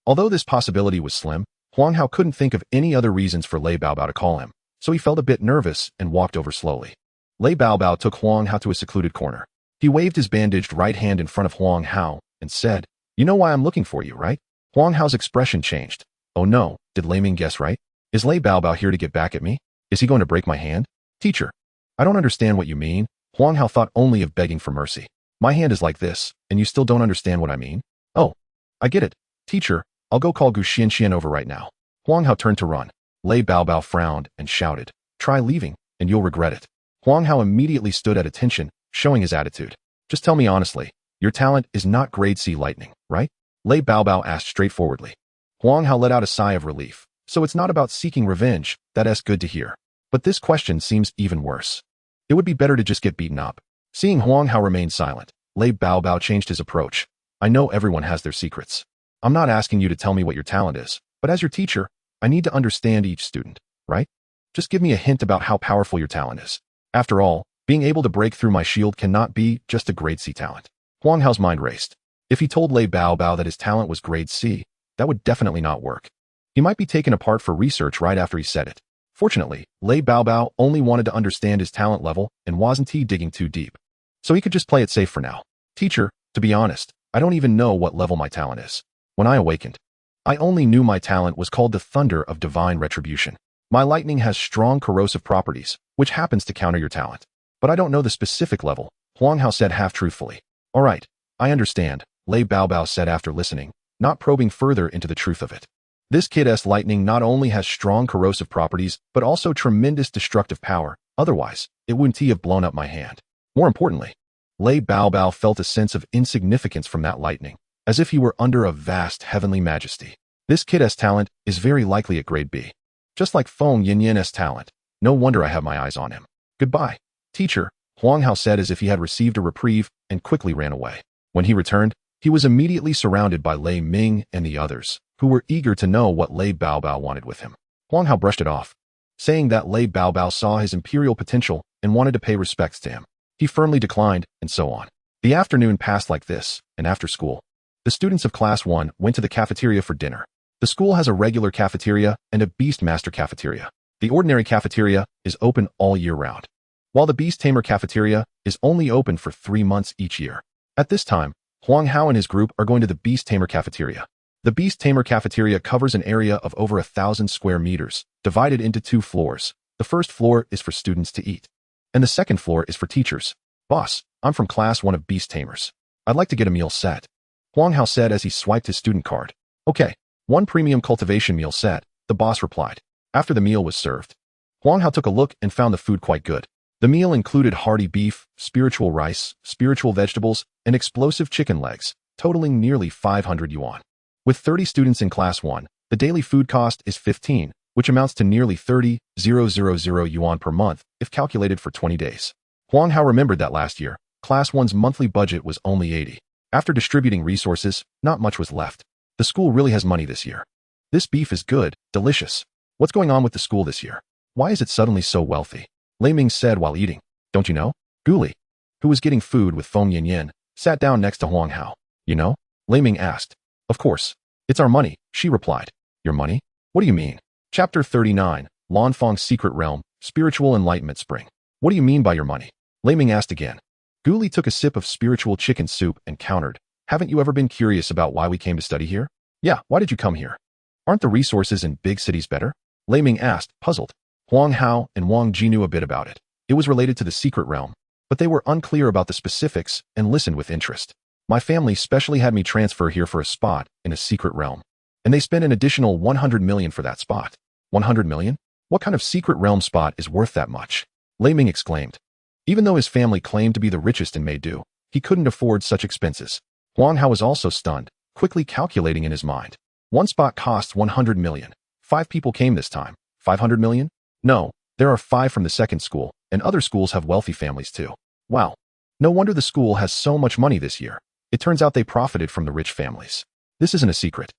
Although this possibility was slim, Huang Hao couldn't think of any other reasons for Lei Baobao to call him, so he felt a bit nervous and walked over slowly. Lei Baobao took Huang Hao to a secluded corner. He waved his bandaged right hand in front of Huang Hao and said, "You know why I'm looking for you, right?" Huang Hao's expression changed. Oh no, did Lei Ming guess right? Is Lei Baobao here to get back at me? Is he going to break my hand? Teacher, I don't understand what you mean. Huang Hao thought only of begging for mercy. My hand is like this, and you still don't understand what I mean? Oh, I get it. Teacher, I'll go call Gu Xianxian over right now. Huang Hao turned to run. Lei Baobao frowned and shouted, "Try leaving, and you'll regret it." Huang Hao immediately stood at attention, showing his attitude. Just tell me honestly, your talent is not grade C lightning, right? Lei Baobao asked straightforwardly. Huang Hao let out a sigh of relief. So it's not about seeking revenge, that's good to hear. But this question seems even worse. It would be better to just get beaten up. Seeing Huang Hao remain silent, Lei Baobao changed his approach. I know everyone has their secrets. I'm not asking you to tell me what your talent is, but as your teacher, I need to understand each student, right? Just give me a hint about how powerful your talent is. After all, being able to break through my shield cannot be just a grade C talent. Huang Hao's mind raced. If he told Lei Baobao that his talent was grade C, that would definitely not work. He might be taken apart for research right after he said it. Fortunately, Lei Baobao only wanted to understand his talent level and wasn't digging too deep. So he could just play it safe for now. Teacher, to be honest, I don't even know what level my talent is. When I awakened, I only knew my talent was called the Thunder of Divine Retribution. My lightning has strong corrosive properties, which happens to counter your talent. But I don't know the specific level, Huang Hao said half-truthfully. All right, I understand, Lei Baobao said after listening, not probing further into the truth of it. This kid's lightning not only has strong corrosive properties, but also tremendous destructive power. Otherwise, it wouldn't have blown up my hand. More importantly, Lei Baobao felt a sense of insignificance from that lightning, as if he were under a vast heavenly majesty. This kid's talent is very likely at grade B. Just like Feng Yinyan's talent. No wonder I have my eyes on him. Goodbye, teacher, Huang Hao said as if he had received a reprieve and quickly ran away. When he returned, he was immediately surrounded by Lei Ming and the others, who were eager to know what Lei Baobao wanted with him. Huang Hao brushed it off, saying that Lei Baobao saw his imperial potential and wanted to pay respects to him. He firmly declined, and so on. The afternoon passed like this, and after school, the students of Class 1 went to the cafeteria for dinner. The school has a regular cafeteria and a Beastmaster cafeteria. The ordinary cafeteria is open all year round, while the Beast Tamer cafeteria is only open for 3 months each year. At this time, Huang Hao and his group are going to the Beast Tamer cafeteria. The Beast Tamer cafeteria covers an area of over 1,000 square meters, divided into 2 floors. The first floor is for students to eat, and the second floor is for teachers. Boss, I'm from Class 1 of Beast Tamers. I'd like to get a meal set, Huang Hao said as he swiped his student card. Okay, 1 premium cultivation meal set, the boss replied. After the meal was served, Huang Hao took a look and found the food quite good. The meal included hearty beef, spiritual rice, spiritual vegetables, and explosive chicken legs, totaling nearly 500 yuan. With 30 students in Class 1, the daily food cost is 15, which amounts to nearly 30,000 yuan per month if calculated for 20 days. Huang Hao remembered that last year, Class 1's monthly budget was only 80. After distributing resources, not much was left. The school really has money this year. This beef is good, delicious. What's going on with the school this year? Why is it suddenly so wealthy? Lei Ming said while eating. Don't you know? Guli, who was getting food with Feng Yanyan, sat down next to Huang Hao. You know? Lei Ming asked. Of course. It's our money, she replied. Your money? What do you mean? Chapter 39, Lanfang's Secret Realm, Spiritual Enlightenment Spring. What do you mean by your money? Lei Ming asked again. Guli took a sip of spiritual chicken soup and countered. Haven't you ever been curious about why we came to study here? Yeah, why did you come here? Aren't the resources in big cities better? Lei Ming asked, puzzled. Huang Hao and Wang Ji knew a bit about it. It was related to the secret realm, but they were unclear about the specifics and listened with interest. My family specially had me transfer here for a spot in a secret realm, and they spent an additional 100 million for that spot. 100 million? What kind of secret realm spot is worth that much? Lei Ming exclaimed. Even though his family claimed to be the richest in Meidu, he couldn't afford such expenses. Huang Hao was also stunned, quickly calculating in his mind. One spot costs 100 million. 5 people came this time. 500 million? No, there are 5 from the second school, and other schools have wealthy families too. Wow. No wonder the school has so much money this year. It turns out they profited from the rich families. This isn't a secret.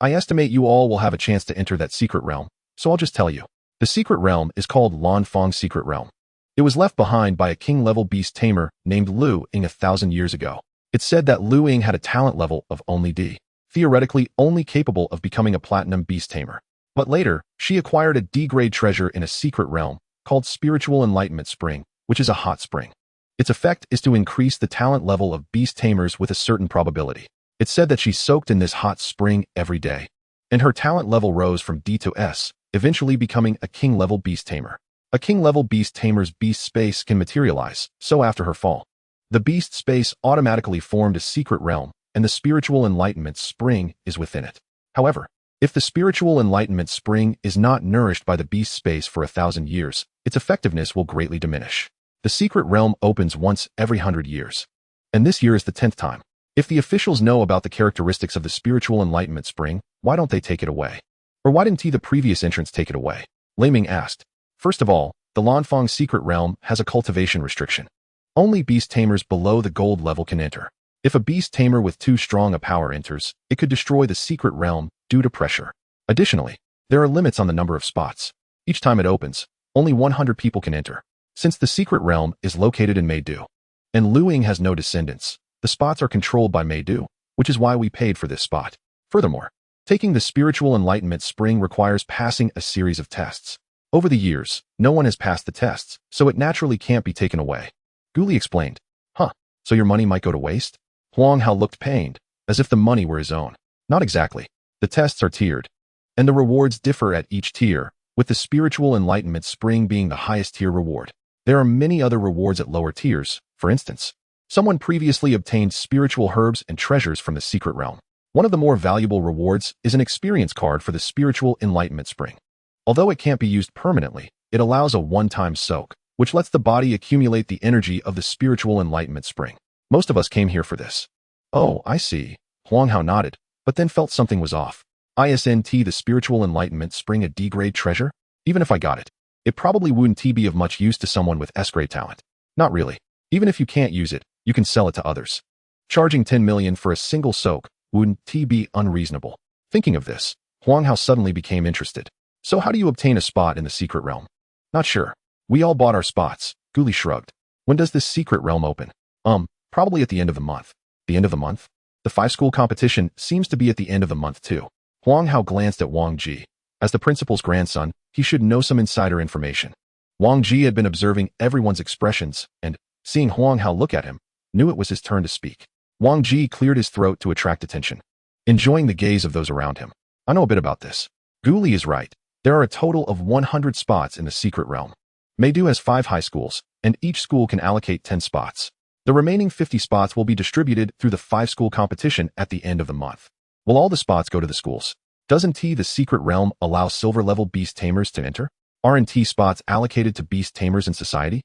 I estimate you all will have a chance to enter that secret realm, so I'll just tell you. The secret realm is called Lanfang's Secret Realm. It was left behind by a king-level beast tamer named Lu Ying 1,000 years ago. It's said that Lu Ying had a talent level of only D, theoretically only capable of becoming a platinum beast tamer. But later, she acquired a D-grade treasure in a secret realm called Spiritual Enlightenment Spring, which is a hot spring. Its effect is to increase the talent level of beast tamers with a certain probability. It's said that she soaked in this hot spring every day, and her talent level rose from D to S, eventually becoming a king-level beast tamer. A king-level beast tamer's beast space can materialize, so after her fall, the beast space automatically formed a secret realm, and the Spiritual Enlightenment Spring is within it. However, if the Spiritual Enlightenment Spring is not nourished by the beast space for 1,000 years, its effectiveness will greatly diminish. The secret realm opens once every 100 years, and this year is the 10th time. If the officials know about the characteristics of the Spiritual Enlightenment Spring, why don't they take it away? Or why didn't the previous entrants take it away? Lei Ming asked. First of all, the Lanfang secret realm has a cultivation restriction. Only beast tamers below the gold level can enter. If a beast tamer with too strong a power enters, it could destroy the secret realm due to pressure. Additionally, there are limits on the number of spots. Each time it opens, only 100 people can enter. Since the secret realm is located in Meidu, and Lu Ying has no descendants, the spots are controlled by Meidu, which is why we paid for this spot. Furthermore, taking the Spiritual Enlightenment Spring requires passing a series of tests. Over the years, no one has passed the tests, so it naturally can't be taken away. Guli explained. Huh, so your money might go to waste? Huang Hao looked pained, as if the money were his own. Not exactly. The tests are tiered, and the rewards differ at each tier, with the Spiritual Enlightenment Spring being the highest tier reward. There are many other rewards at lower tiers. For instance, someone previously obtained spiritual herbs and treasures from the secret realm. One of the more valuable rewards is an experience card for the Spiritual Enlightenment Spring. Although it can't be used permanently, it allows a one-time soak, which lets the body accumulate the energy of the Spiritual Enlightenment Spring. Most of us came here for this. Oh, I see. Huang Hao nodded, but then felt something was off. Isn't the Spiritual Enlightenment Spring a D-grade treasure? Even if I got it, it probably wouldn't be of much use to someone with S-grade talent. Not really. Even if you can't use it, you can sell it to others. Charging 10 million for a single soak wouldn't be unreasonable. Thinking of this, Huang Hao suddenly became interested. So how do you obtain a spot in the secret realm? Not sure. We all bought our spots. Guli shrugged. When does this secret realm open? Probably at the end of the month. The end of the month? The 5-school competition seems to be at the end of the month too. Huang Hao glanced at Wang Ji. As the principal's grandson, he should know some insider information. Wang Ji had been observing everyone's expressions and, seeing Huang Hao look at him, knew it was his turn to speak. Wang Ji cleared his throat to attract attention, enjoying the gaze of those around him. I know a bit about this. Guli is right. There are a total of 100 spots in the secret realm. Meidu has 5 high schools, and each school can allocate 10 spots. The remaining 50 spots will be distributed through the 5-school competition at the end of the month. Will all the spots go to the schools? Doesn't the secret realm allow silver-level beast tamers to enter? Aren't spots allocated to beast tamers in society?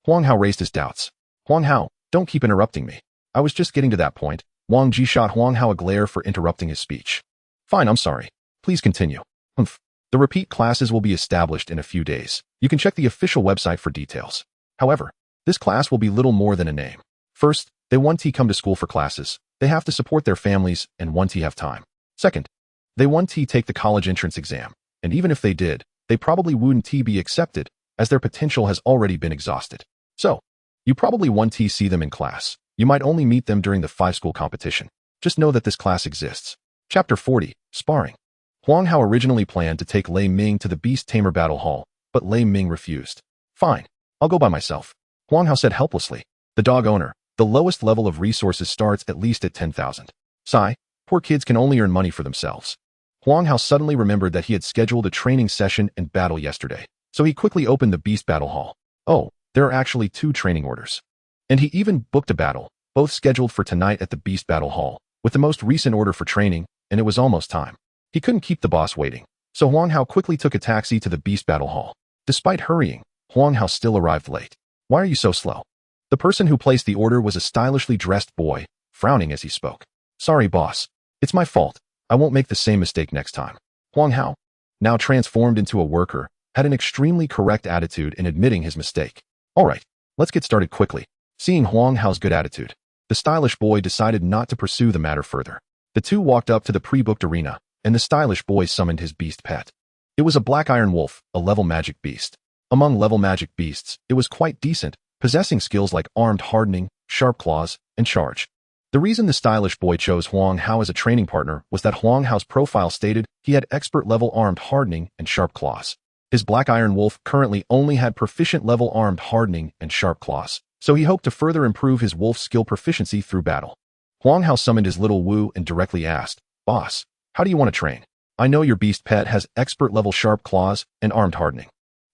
Huang Hao raised his doubts. Huang Hao, don't keep interrupting me. I was just getting to that point. Wang Ji shot Huang Hao a glare for interrupting his speech. Fine, I'm sorry. Please continue. The repeat classes will be established in a few days. You can check the official website for details. However, this class will be little more than a name. First, they want to come to school for classes. They have to support their families and want to have time. Second, they want to take the college entrance exam. And even if they did, they probably wouldn't be accepted, as their potential has already been exhausted. So, you probably want to see them in class. You might only meet them during the 5-school competition. Just know that this class exists. Chapter 40, Sparring. Huang Hao originally planned to take Lei Ming to the Beast Tamer Battle Hall, but Lei Ming refused. Fine, I'll go by myself. Huang Hao said helplessly. The dog owner, the lowest level of resources starts at least at 10,000. Sigh, poor kids can only earn money for themselves. Huang Hao suddenly remembered that he had scheduled a training session and battle yesterday, so he quickly opened the Beast Battle Hall. Oh, there are actually 2 training orders. And he even booked a battle, both scheduled for tonight at the Beast Battle Hall, with the most recent order for training, and it was almost time. He couldn't keep the boss waiting, so Huang Hao quickly took a taxi to the Beast Battle Hall. Despite hurrying, Huang Hao still arrived late. Why are you so slow? The person who placed the order was a stylishly dressed boy, frowning as he spoke. Sorry, boss. It's my fault. I won't make the same mistake next time. Huang Hao, now transformed into a worker, had an extremely correct attitude in admitting his mistake. All right, let's get started quickly. Seeing Huang Hao's good attitude, the stylish boy decided not to pursue the matter further. The two walked up to the pre-booked arena, and the stylish boy summoned his beast pet. It was a black iron wolf, a level magic beast. Among level magic beasts, it was quite decent, possessing skills like armed hardening, sharp claws, and charge. The reason the stylish boy chose Huang Hao as a training partner was that Huang Hao's profile stated he had expert-level armed hardening and sharp claws. His Black Iron Wolf currently only had proficient-level armed hardening and sharp claws, so he hoped to further improve his wolf skill proficiency through battle. Huang Hao summoned his little Wu and directly asked, "Boss, how do you want to train? I know your beast pet has expert-level sharp claws and armed hardening.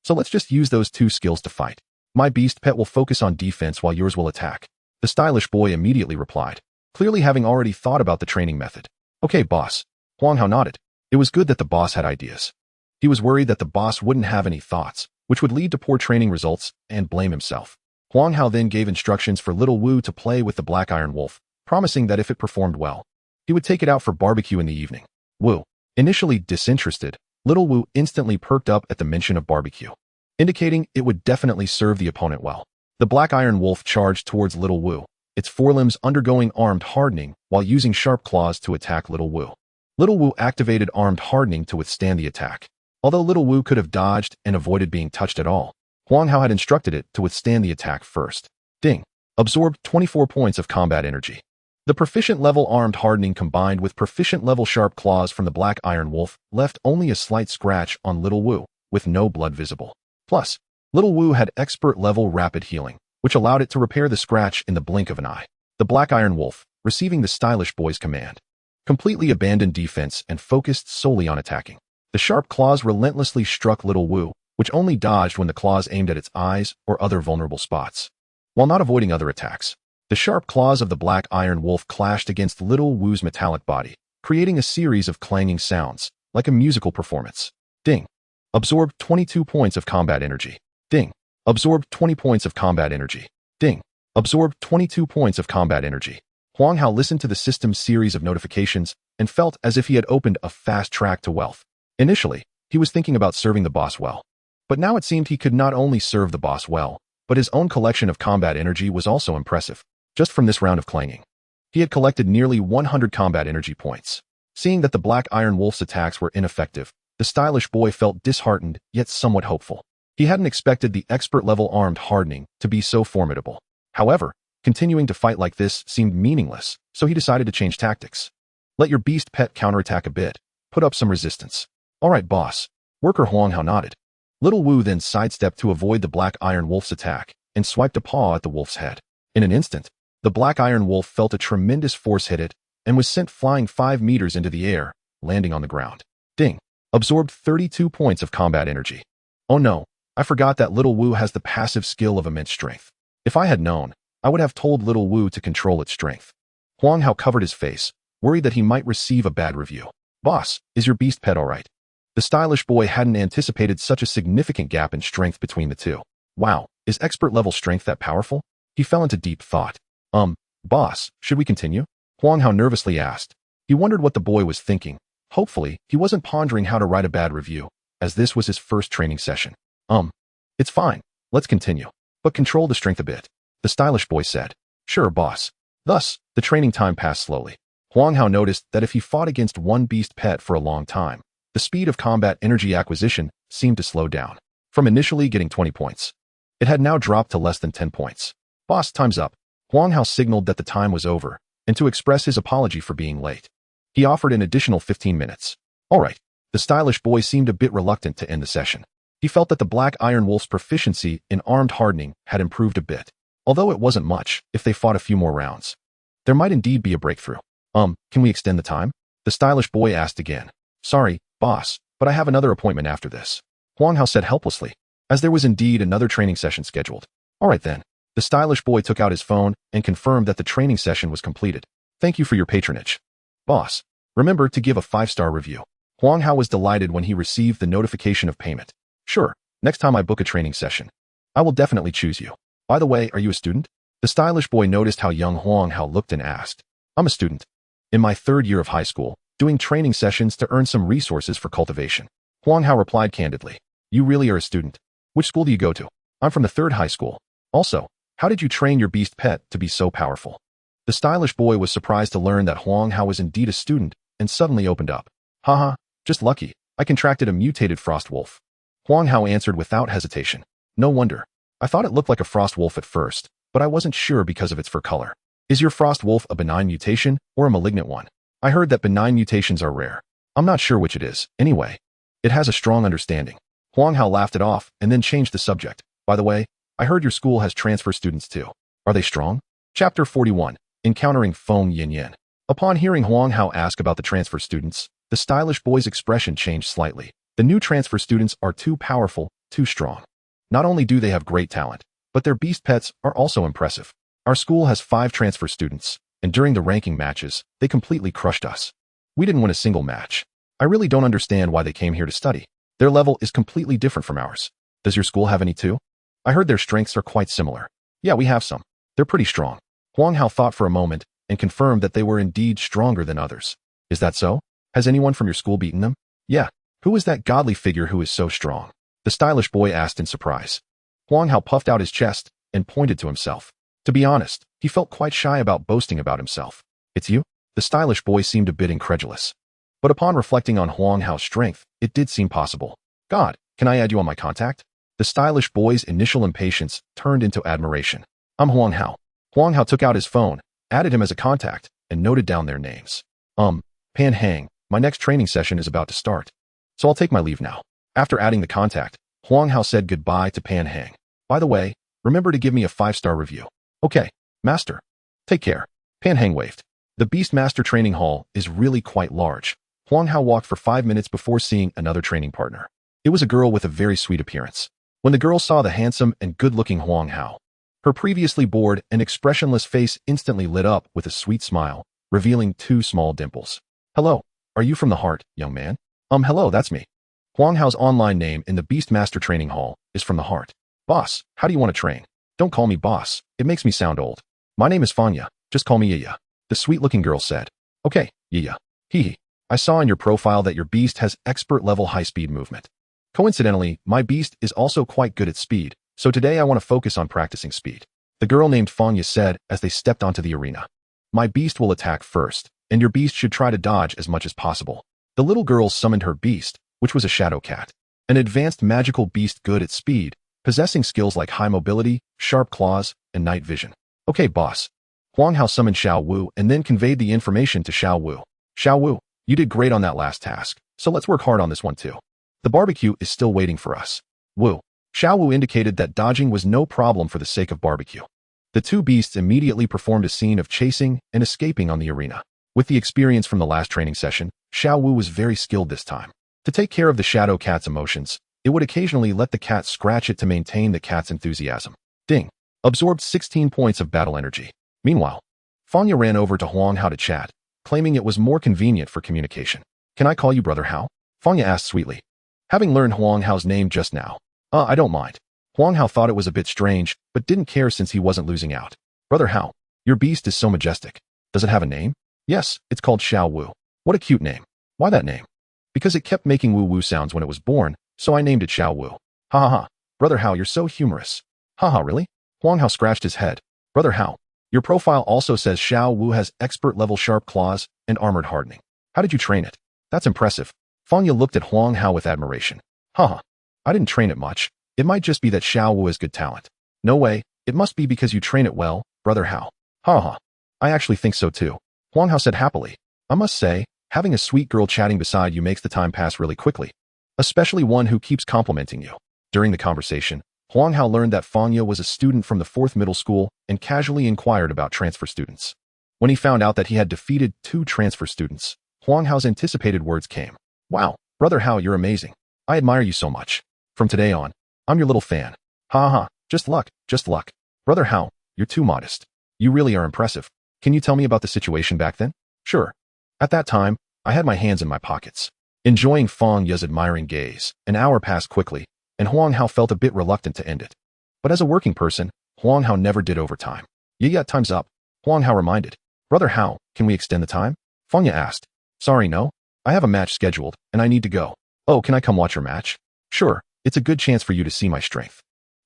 So let's just use those two skills to fight. My beast pet will focus on defense while yours will attack." The stylish boy immediately replied, clearly having already thought about the training method. "Okay, boss." Huang Hao nodded. It was good that the boss had ideas. He was worried that the boss wouldn't have any thoughts, which would lead to poor training results, and blame himself. Huang Hao then gave instructions for little Wu to play with the Black Iron Wolf, promising that if it performed well, he would take it out for barbecue in the evening. Wu, initially disinterested, little Wu instantly perked up at the mention of barbecue, indicating it would definitely serve the opponent well. The Black Iron Wolf charged towards little Wu, its forelimbs undergoing armed hardening while using sharp claws to attack little Wu. Little Wu activated armed hardening to withstand the attack. Although little Wu could have dodged and avoided being touched at all, Huang Hao had instructed it to withstand the attack first. Ding. Absorbed 24 points of combat energy. The proficient-level armed hardening combined with proficient-level sharp claws from the Black Iron Wolf left only a slight scratch on little Wu, with no blood visible. Plus, little Wu had expert-level rapid healing, which allowed it to repair the scratch in the blink of an eye. The Black Iron Wolf, receiving the stylish boy's command, completely abandoned defense and focused solely on attacking. The sharp claws relentlessly struck little Wu, which only dodged when the claws aimed at its eyes or other vulnerable spots. While not avoiding other attacks, the sharp claws of the Black Iron Wolf clashed against little Wu's metallic body, creating a series of clanging sounds, like a musical performance. Ding. Absorbed 22 points of combat energy. Ding. Absorbed 20 points of combat energy. Ding. Absorbed 22 points of combat energy. Huang Hao listened to the system's series of notifications and felt as if he had opened a fast track to wealth. Initially, he was thinking about serving the boss well. But now it seemed he could not only serve the boss well, but his own collection of combat energy was also impressive. Just from this round of clanging, he had collected nearly 100 combat energy points. Seeing that the Black Iron Wolf's attacks were ineffective, the stylish boy felt disheartened yet somewhat hopeful. He hadn't expected the expert-level armed hardening to be so formidable. However, continuing to fight like this seemed meaningless, so he decided to change tactics. Let your beast pet counterattack a bit. Put up some resistance. All right, boss. Worker Huang Hao nodded. Little Wu then sidestepped to avoid the Black Iron Wolf's attack and swiped a paw at the wolf's head. In an instant, the Black Iron Wolf felt a tremendous force hit it and was sent flying 5 meters into the air, landing on the ground. Ding. Absorbed 32 points of combat energy. Oh no, I forgot that little Wu has the passive skill of immense strength. If I had known, I would have told little Wu to control its strength. Huang Hao covered his face, worried that he might receive a bad review. Boss, is your beast pet all right? The stylish boy hadn't anticipated such a significant gap in strength between the two. Wow, is expert-level strength that powerful? He fell into deep thought. Boss, should we continue? Huang Hao nervously asked. He wondered what the boy was thinking. Hopefully, he wasn't pondering how to write a bad review, as this was his first training session. It's fine. Let's continue. But control the strength a bit. The stylish boy said. Sure, boss. Thus, the training time passed slowly. Huang Hao noticed that if he fought against one beast pet for a long time, the speed of combat energy acquisition seemed to slow down. From initially getting 20 points, it had now dropped to less than 10 points. Boss, time's up. Huang Hao signaled that the time was over, and to express his apology for being late, he offered an additional 15 minutes. All right. The stylish boy seemed a bit reluctant to end the session. He felt that the Black Iron Wolf's proficiency in armed hardening had improved a bit, although it wasn't much if they fought a few more rounds. There might indeed be a breakthrough. Can we extend the time? The stylish boy asked again. Sorry, boss, but I have another appointment after this. Huang Hao said helplessly, as there was indeed another training session scheduled. All right then. The stylish boy took out his phone and confirmed that the training session was completed. Thank you for your patronage. Boss, remember to give a 5-star review. Huang Hao was delighted when he received the notification of payment. Sure, next time I book a training session, I will definitely choose you. By the way, are you a student? The stylish boy noticed how young Huang Hao looked and asked. I'm a student. In my 3rd year of high school, doing training sessions to earn some resources for cultivation. Huang Hao replied candidly. You really are a student. Which school do you go to? I'm from the 3rd high school. Also, how did you train your beast pet to be so powerful? The stylish boy was surprised to learn that Huang Hao was indeed a student and suddenly opened up. Haha, just lucky. I contracted a mutated frost wolf. Huang Hao answered without hesitation. No wonder. I thought it looked like a frost wolf at first, but I wasn't sure because of its fur color. Is your frost wolf a benign mutation or a malignant one? I heard that benign mutations are rare. I'm not sure which it is. Anyway, it has a strong understanding. Huang Hao laughed it off and then changed the subject. By the way, I heard your school has transfer students too. Are they strong? Chapter 41. Encountering Feng Yinyan. Upon hearing Huang Hao ask about the transfer students, the stylish boy's expression changed slightly. The new transfer students are too powerful, too strong. Not only do they have great talent, but their beast pets are also impressive. Our school has 5 transfer students, and during the ranking matches, they completely crushed us. We didn't win a single match. I really don't understand why they came here to study. Their level is completely different from ours. Does your school have any too? I heard their strengths are quite similar. Yeah, we have some. They're pretty strong. Huang Hao thought for a moment and confirmed that they were indeed stronger than others. Is that so? Has anyone from your school beaten them? Yeah. Who is that godly figure who is so strong? The stylish boy asked in surprise. Huang Hao puffed out his chest and pointed to himself. To be honest, he felt quite shy about boasting about himself. It's you? The stylish boy seemed a bit incredulous. But upon reflecting on Huang Hao's strength, it did seem possible. God, can I add you on my contact? The stylish boy's initial impatience turned into admiration. I'm Huang Hao. Huang Hao took out his phone, added him as a contact, and noted down their names. Pan Hang, my next training session is about to start. So I'll take my leave now. After adding the contact, Huang Hao said goodbye to Pan Hang. By the way, remember to give me a 5-star review. Okay, master. Take care. Pan Hang waved. The Beastmaster training hall is really quite large. Huang Hao walked for 5 minutes before seeing another training partner. It was a girl with a very sweet appearance. When the girl saw the handsome and good-looking Huang Hao, her previously bored and expressionless face instantly lit up with a sweet smile, revealing 2 small dimples. Hello, are you from the heart, young man? Hello, that's me. Huang Hao's online name in the Beastmaster training hall is From the Heart. Boss, how do you want to train? Don't call me boss, it makes me sound old. My name is Fanya, just call me Yiya. The sweet-looking girl said. Okay, Yiya. Hee. I saw in your profile that your beast has expert-level high-speed movement. Coincidentally, my beast is also quite good at speed, so today I want to focus on practicing speed. The girl named Fanya said as they stepped onto the arena. My beast will attack first, and your beast should try to dodge as much as possible. The little girl summoned her beast, which was a shadow cat, an advanced magical beast good at speed, possessing skills like high mobility, sharp claws, and night vision. Okay, boss. Huang Hao summoned Xiao Wu and then conveyed the information to Xiao Wu. Xiao Wu, you did great on that last task, so let's work hard on this one too. The barbecue is still waiting for us. Wu. Xiao Wu indicated that dodging was no problem for the sake of barbecue. The 2 beasts immediately performed a scene of chasing and escaping on the arena. With the experience from the last training session, Xiao Wu was very skilled this time. To take care of the shadow cat's emotions, it would occasionally let the cat scratch it to maintain the cat's enthusiasm. Ding. Absorbed 16 points of battle energy. Meanwhile, Fanya ran over to Huang Hao to chat, claiming it was more convenient for communication. Can I call you Brother Hao? Fanya asked sweetly. Having learned Huang Hao's name just now, I don't mind. Huang Hao thought it was a bit strange, but didn't care since he wasn't losing out. Brother Hao, your beast is so majestic. Does it have a name? Yes, it's called Xiao Wu. What a cute name. Why that name? Because it kept making woo-woo sounds when it was born, so I named it Xiao Wu. Ha ha ha. Brother Hao, you're so humorous. Ha ha, really? Huang Hao scratched his head. Brother Hao, your profile also says Xiao Wu has expert-level sharp claws and armored hardening. How did you train it? That's impressive. Fanya looked at Huang Hao with admiration. Haha. I didn't train it much. It might just be that Xiao Wu has good talent. No way. It must be because you train it well, Brother Hao. Ha ha. I actually think so too. Huang Hao said happily. I must say, having a sweet girl chatting beside you makes the time pass really quickly. Especially one who keeps complimenting you. During the conversation, Huang Hao learned that Fanya was a student from the 4th middle school and casually inquired about transfer students. When he found out that he had defeated 2 transfer students, Huang Hao's anticipated words came. Wow, Brother Hao, you're amazing. I admire you so much. From today on, I'm your little fan. Ha ha, just luck, just luck. Brother Hao, you're too modest. You really are impressive. Can you tell me about the situation back then? Sure. At that time, I had my hands in my pockets. Enjoying Fanya's admiring gaze, an hour passed quickly, and Huang Hao felt a bit reluctant to end it. But as a working person, Huang Hao never did overtime. Yeah, time's up. Huang Hao reminded. Brother Hao, can we extend the time? Fanya asked. Sorry, no. I have a match scheduled, and I need to go. Oh, can I come watch your match? Sure, it's a good chance for you to see my strength.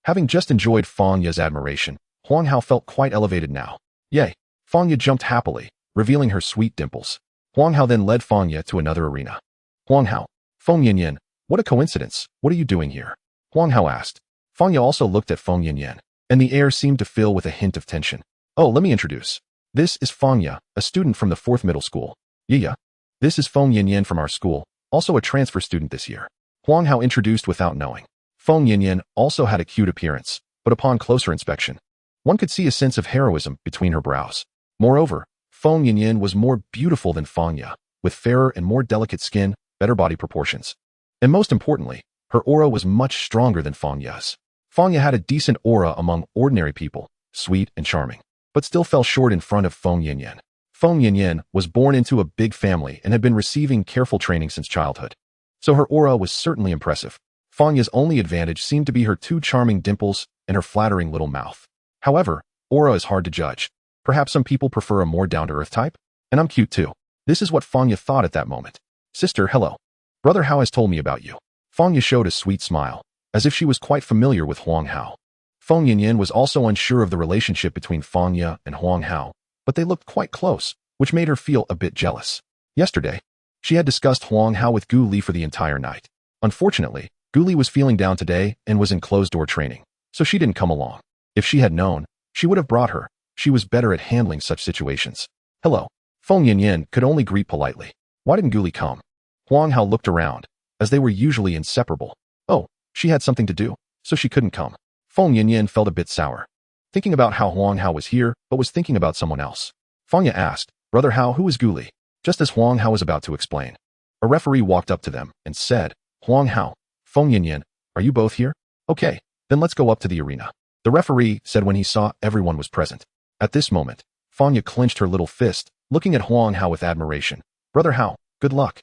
Having just enjoyed Fanya's admiration, Huang Hao felt quite elevated now. Yay! Fanya jumped happily, revealing her sweet dimples. Huang Hao then led Fanya to another arena. Huang Hao, Feng Yinyan, What a coincidence. What are you doing here? Huang Hao asked. Fangya also looked at Feng Yanyan, and the air seemed to fill with a hint of tension. Oh, let me introduce. This is Fangya, a student from the 4th middle school. Yeah. This is Feng Yanyan from our school, also a transfer student this year. Huang Hao introduced without knowing. Feng Yanyan also had a cute appearance, but upon closer inspection, one could see a sense of heroism between her brows. Moreover, Feng Yanyan was more beautiful than Fangya, with fairer and more delicate skin, better body proportions. And most importantly, her aura was much stronger than Fangya's. Fangya had a decent aura among ordinary people, sweet and charming, but still fell short in front of Feng Yanyan. Feng Yanyan was born into a big family and had been receiving careful training since childhood. So her aura was certainly impressive. Fangya's only advantage seemed to be her 2 charming dimples and her flattering little mouth. However, aura is hard to judge. Perhaps some people prefer a more down-to-earth type? And I'm cute too. This is what Fangya thought at that moment. Sister, hello. Brother Hao has told me about you. Fangya showed a sweet smile, as if she was quite familiar with Huang Hao. Feng Yanyan was also unsure of the relationship between Fangya and Huang Hao, but they looked quite close, which made her feel a bit jealous. Yesterday, she had discussed Huang Hao with Gu Li for the entire night. Unfortunately, Gu Li was feeling down today and was in closed-door training, so she didn't come along. If she had known, she would have brought her. She was better at handling such situations. Hello. Feng Yanyan could only greet politely. Why didn't Gu Li come? Huang Hao looked around, as they were usually inseparable. Oh, she had something to do, so she couldn't come. Feng Yanyan felt a bit sour, thinking about how Huang Hao was here, but was thinking about someone else. Fangya asked, Brother Hao, who is Gu Li? Just as Huang Hao was about to explain, a referee walked up to them and said, Huang Hao, Feng Yanyan, are you both here? Okay, then let's go up to the arena. The referee said when he saw everyone was present. At this moment, Fangya clenched her little fist, looking at Huang Hao with admiration. Brother Hao, good luck.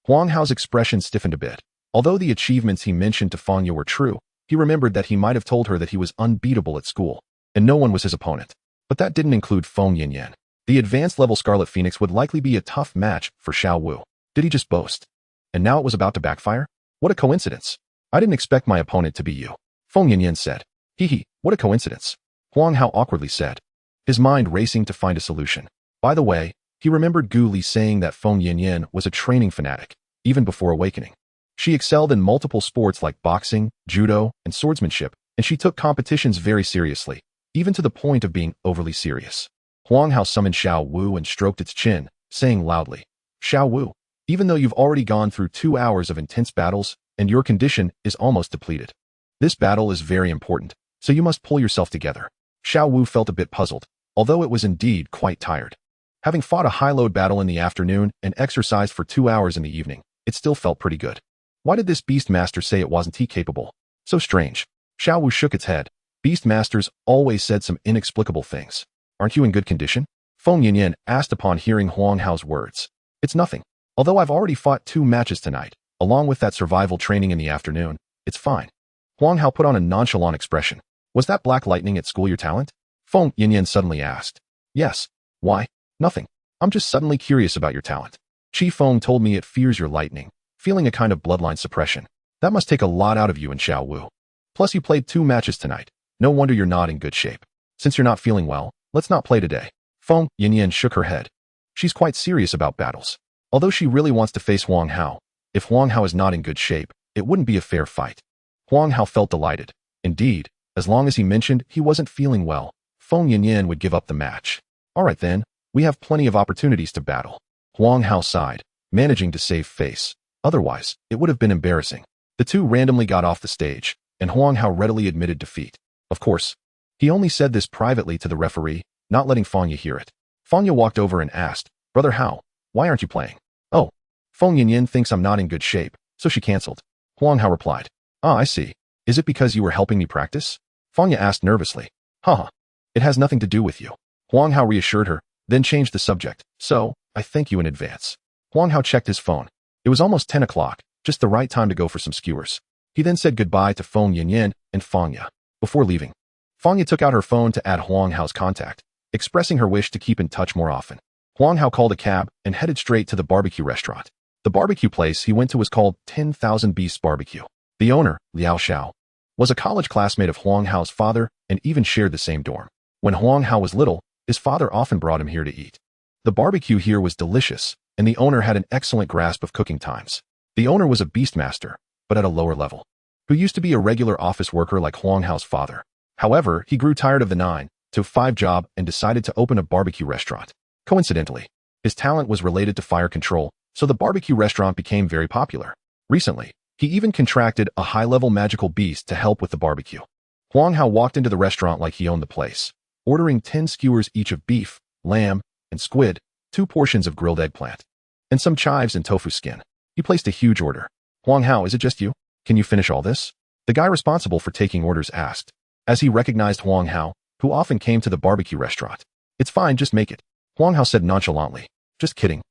Huang Hao's expression stiffened a bit. Although the achievements he mentioned to Fangya were true, he remembered that he might have told her that he was unbeatable at school, and no one was his opponent. But that didn't include Feng Yanyan. The advanced level Scarlet Phoenix would likely be a tough match for Xiao Wu. Did he just boast? And now it was about to backfire? What a coincidence. I didn't expect my opponent to be you. Feng Yanyan said. Hee, what a coincidence. Huang Hao awkwardly said, his mind racing to find a solution. By the way, he remembered Gu Li saying that Feng Yanyan was a training fanatic, even before awakening. She excelled in multiple sports like boxing, judo, and swordsmanship, and she took competitions very seriously, even to the point of being overly serious. Huang Hao summoned Xiao Wu and stroked its chin, saying loudly, Xiao Wu, even though you've already gone through 2 hours of intense battles, and your condition is almost depleted. This battle is very important, so you must pull yourself together. Xiao Wu felt a bit puzzled, although it was indeed quite tired. Having fought a high-load battle in the afternoon and exercised for 2 hours in the evening, it still felt pretty good. Why did this Beastmaster say it wasn't he capable? So strange. Xiao Wu shook its head. Beastmasters always said some inexplicable things. Aren't you in good condition? Feng Yanyan asked upon hearing Huang Hao's words. It's nothing. Although I've already fought 2 matches tonight, along with that survival training in the afternoon, it's fine. Huang Hao put on a nonchalant expression. Was that black lightning at school your talent? Feng Yanyan suddenly asked. Yes. Why? Nothing. I'm just suddenly curious about your talent. Qi Feng told me it fears your lightning, feeling a kind of bloodline suppression. That must take a lot out of you and Xiao Wu. Plus you played 2 matches tonight. No wonder you're not in good shape. Since you're not feeling well, let's not play today. Feng Yanyan shook her head. She's quite serious about battles. Although she really wants to face Huang Hao, if Huang Hao is not in good shape, it wouldn't be a fair fight. Huang Hao felt delighted. Indeed, as long as he mentioned he wasn't feeling well, Feng Yanyan would give up the match. Alright then, we have plenty of opportunities to battle. Huang Hao sighed, managing to save face. Otherwise, it would have been embarrassing. The 2 randomly got off the stage, and Huang Hao readily admitted defeat. Of course, he only said this privately to the referee, not letting Fangya hear it. Fangya walked over and asked, Brother Hao, why aren't you playing? Oh, Feng Yanyan thinks I'm not in good shape, so she cancelled. Huang Hao replied. Ah, I see. Is it because you were helping me practice? Fangya asked nervously. Haha. It has nothing to do with you. Huang Hao reassured her, then changed the subject. So, I thank you in advance. Huang Hao checked his phone. It was almost 10 o'clock, just the right time to go for some skewers. He then said goodbye to Feng Yanyan and Fangya. Before leaving, Fangya took out her phone to add Huang Hao's contact, expressing her wish to keep in touch more often. Huang Hao called a cab and headed straight to the barbecue restaurant. The barbecue place he went to was called 10,000 Beasts Barbecue. The owner, Liao Xiao, was a college classmate of Huang Hao's father and even shared the same dorm. When Huang Hao was little, his father often brought him here to eat. The barbecue here was delicious, and the owner had an excellent grasp of cooking times. The owner was a Beastmaster, but at a lower level, who used to be a regular office worker like Huang Hao's father. However, he grew tired of the 9-to-5 job and decided to open a barbecue restaurant. Coincidentally, his talent was related to fire control, so the barbecue restaurant became very popular. Recently, he even contracted a high-level magical beast to help with the barbecue. Huang Hao walked into the restaurant like he owned the place, ordering 10 skewers each of beef, lamb, and squid, 2 portions of grilled eggplant, and some chives and tofu skin. He placed a huge order. Huang Hao, is it just you? Can you finish all this? The guy responsible for taking orders asked, as he recognized Huang Hao, who often came to the barbecue restaurant. It's fine, just make it. Huang Hao said nonchalantly. Just kidding.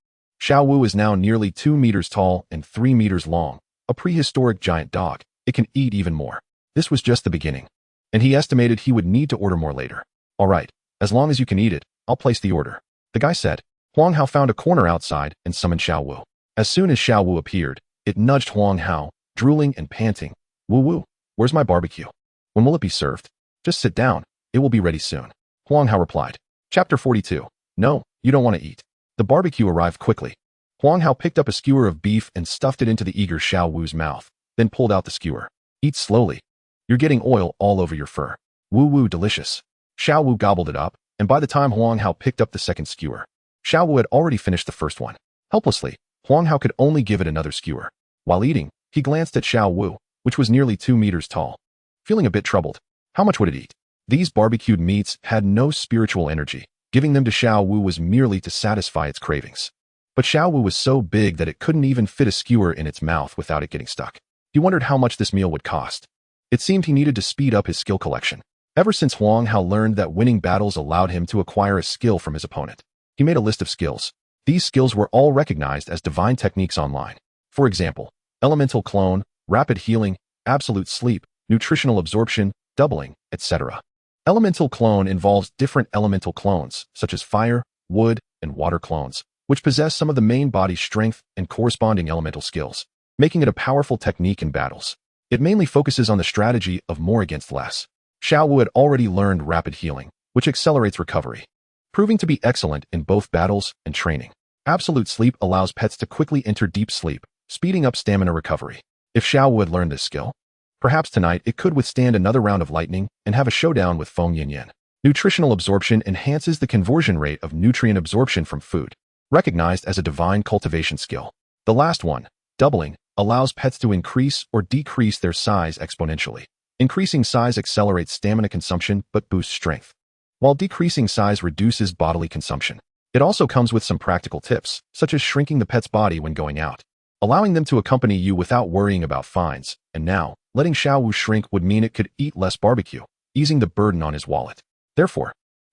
Xiao Wu is now nearly 2 meters tall and 3 meters long, a prehistoric giant dog. It can eat even more. This was just the beginning, and he estimated he would need to order more later. All right, as long as you can eat it, I'll place the order, the guy said. Huang Hao found a corner outside and summoned Xiao Wu. As soon as Xiao Wu appeared, it nudged Huang Hao, drooling and panting. Wu, where's my barbecue? When will it be served? Just sit down. It will be ready soon. Huang Hao replied. Chapter 42. No, you don't want to eat. The barbecue arrived quickly. Huang Hao picked up a skewer of beef and stuffed it into the eager Xiao Wu's mouth, then pulled out the skewer. Eat slowly. You're getting oil all over your fur. Wu, delicious. Xiao Wu gobbled it up, and by the time Huang Hao picked up the second skewer, Xiao Wu had already finished the first one. Helplessly, Huang Hao could only give it another skewer. While eating, he glanced at Xiao Wu, which was nearly 2 meters tall. Feeling a bit troubled, how much would it eat? These barbecued meats had no spiritual energy. Giving them to Xiao Wu was merely to satisfy its cravings. But Xiao Wu was so big that it couldn't even fit a skewer in its mouth without it getting stuck. He wondered how much this meal would cost. It seemed he needed to speed up his skill collection. Ever since Huang Hao learned that winning battles allowed him to acquire a skill from his opponent, he made a list of skills. These skills were all recognized as divine techniques online. For example, elemental clone, rapid healing, absolute sleep, nutritional absorption, doubling, etc. Elemental clone involves different elemental clones, such as fire, wood, and water clones, which possess some of the main body strength and corresponding elemental skills, making it a powerful technique in battles. It mainly focuses on the strategy of more against less. Xiao Wu had already learned rapid healing, which accelerates recovery, proving to be excellent in both battles and training. Absolute sleep allows pets to quickly enter deep sleep, speeding up stamina recovery. If Xiao Wu had learned this skill, perhaps tonight it could withstand another round of lightning and have a showdown with Feng Yin. Nutritional absorption enhances the conversion rate of nutrient absorption from food, recognized as a divine cultivation skill. The last one, doubling, allows pets to increase or decrease their size exponentially. Increasing size accelerates stamina consumption but boosts strength, while decreasing size reduces bodily consumption. It also comes with some practical tips, such as shrinking the pet's body when going out, allowing them to accompany you without worrying about fines. And now, letting Xiao Wu shrink would mean it could eat less barbecue, easing the burden on his wallet. Therefore,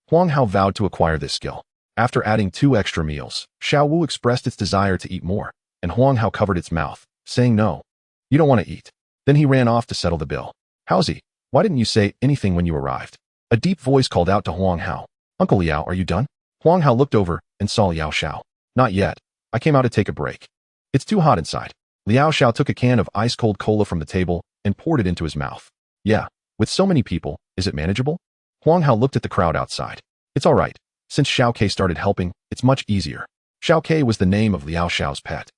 Huang Hao vowed to acquire this skill. After adding 2 extra meals, Xiao Wu expressed its desire to eat more, and Huang Hao covered its mouth, saying no. You don't want to eat. Then he ran off to settle the bill. Haozi, why didn't you say anything when you arrived? A deep voice called out to Huang Hao. Uncle Liao, are you done? Huang Hao looked over and saw Liao Xiao. Not yet. I came out to take a break. It's too hot inside. Liao Xiao took a can of ice-cold cola from the table and poured it into his mouth. Yeah, with so many people, is it manageable? Huang Hao looked at the crowd outside. It's all right. Since Xiao Ke started helping, it's much easier. Xiao Ke was the name of Liao Xiao's pet.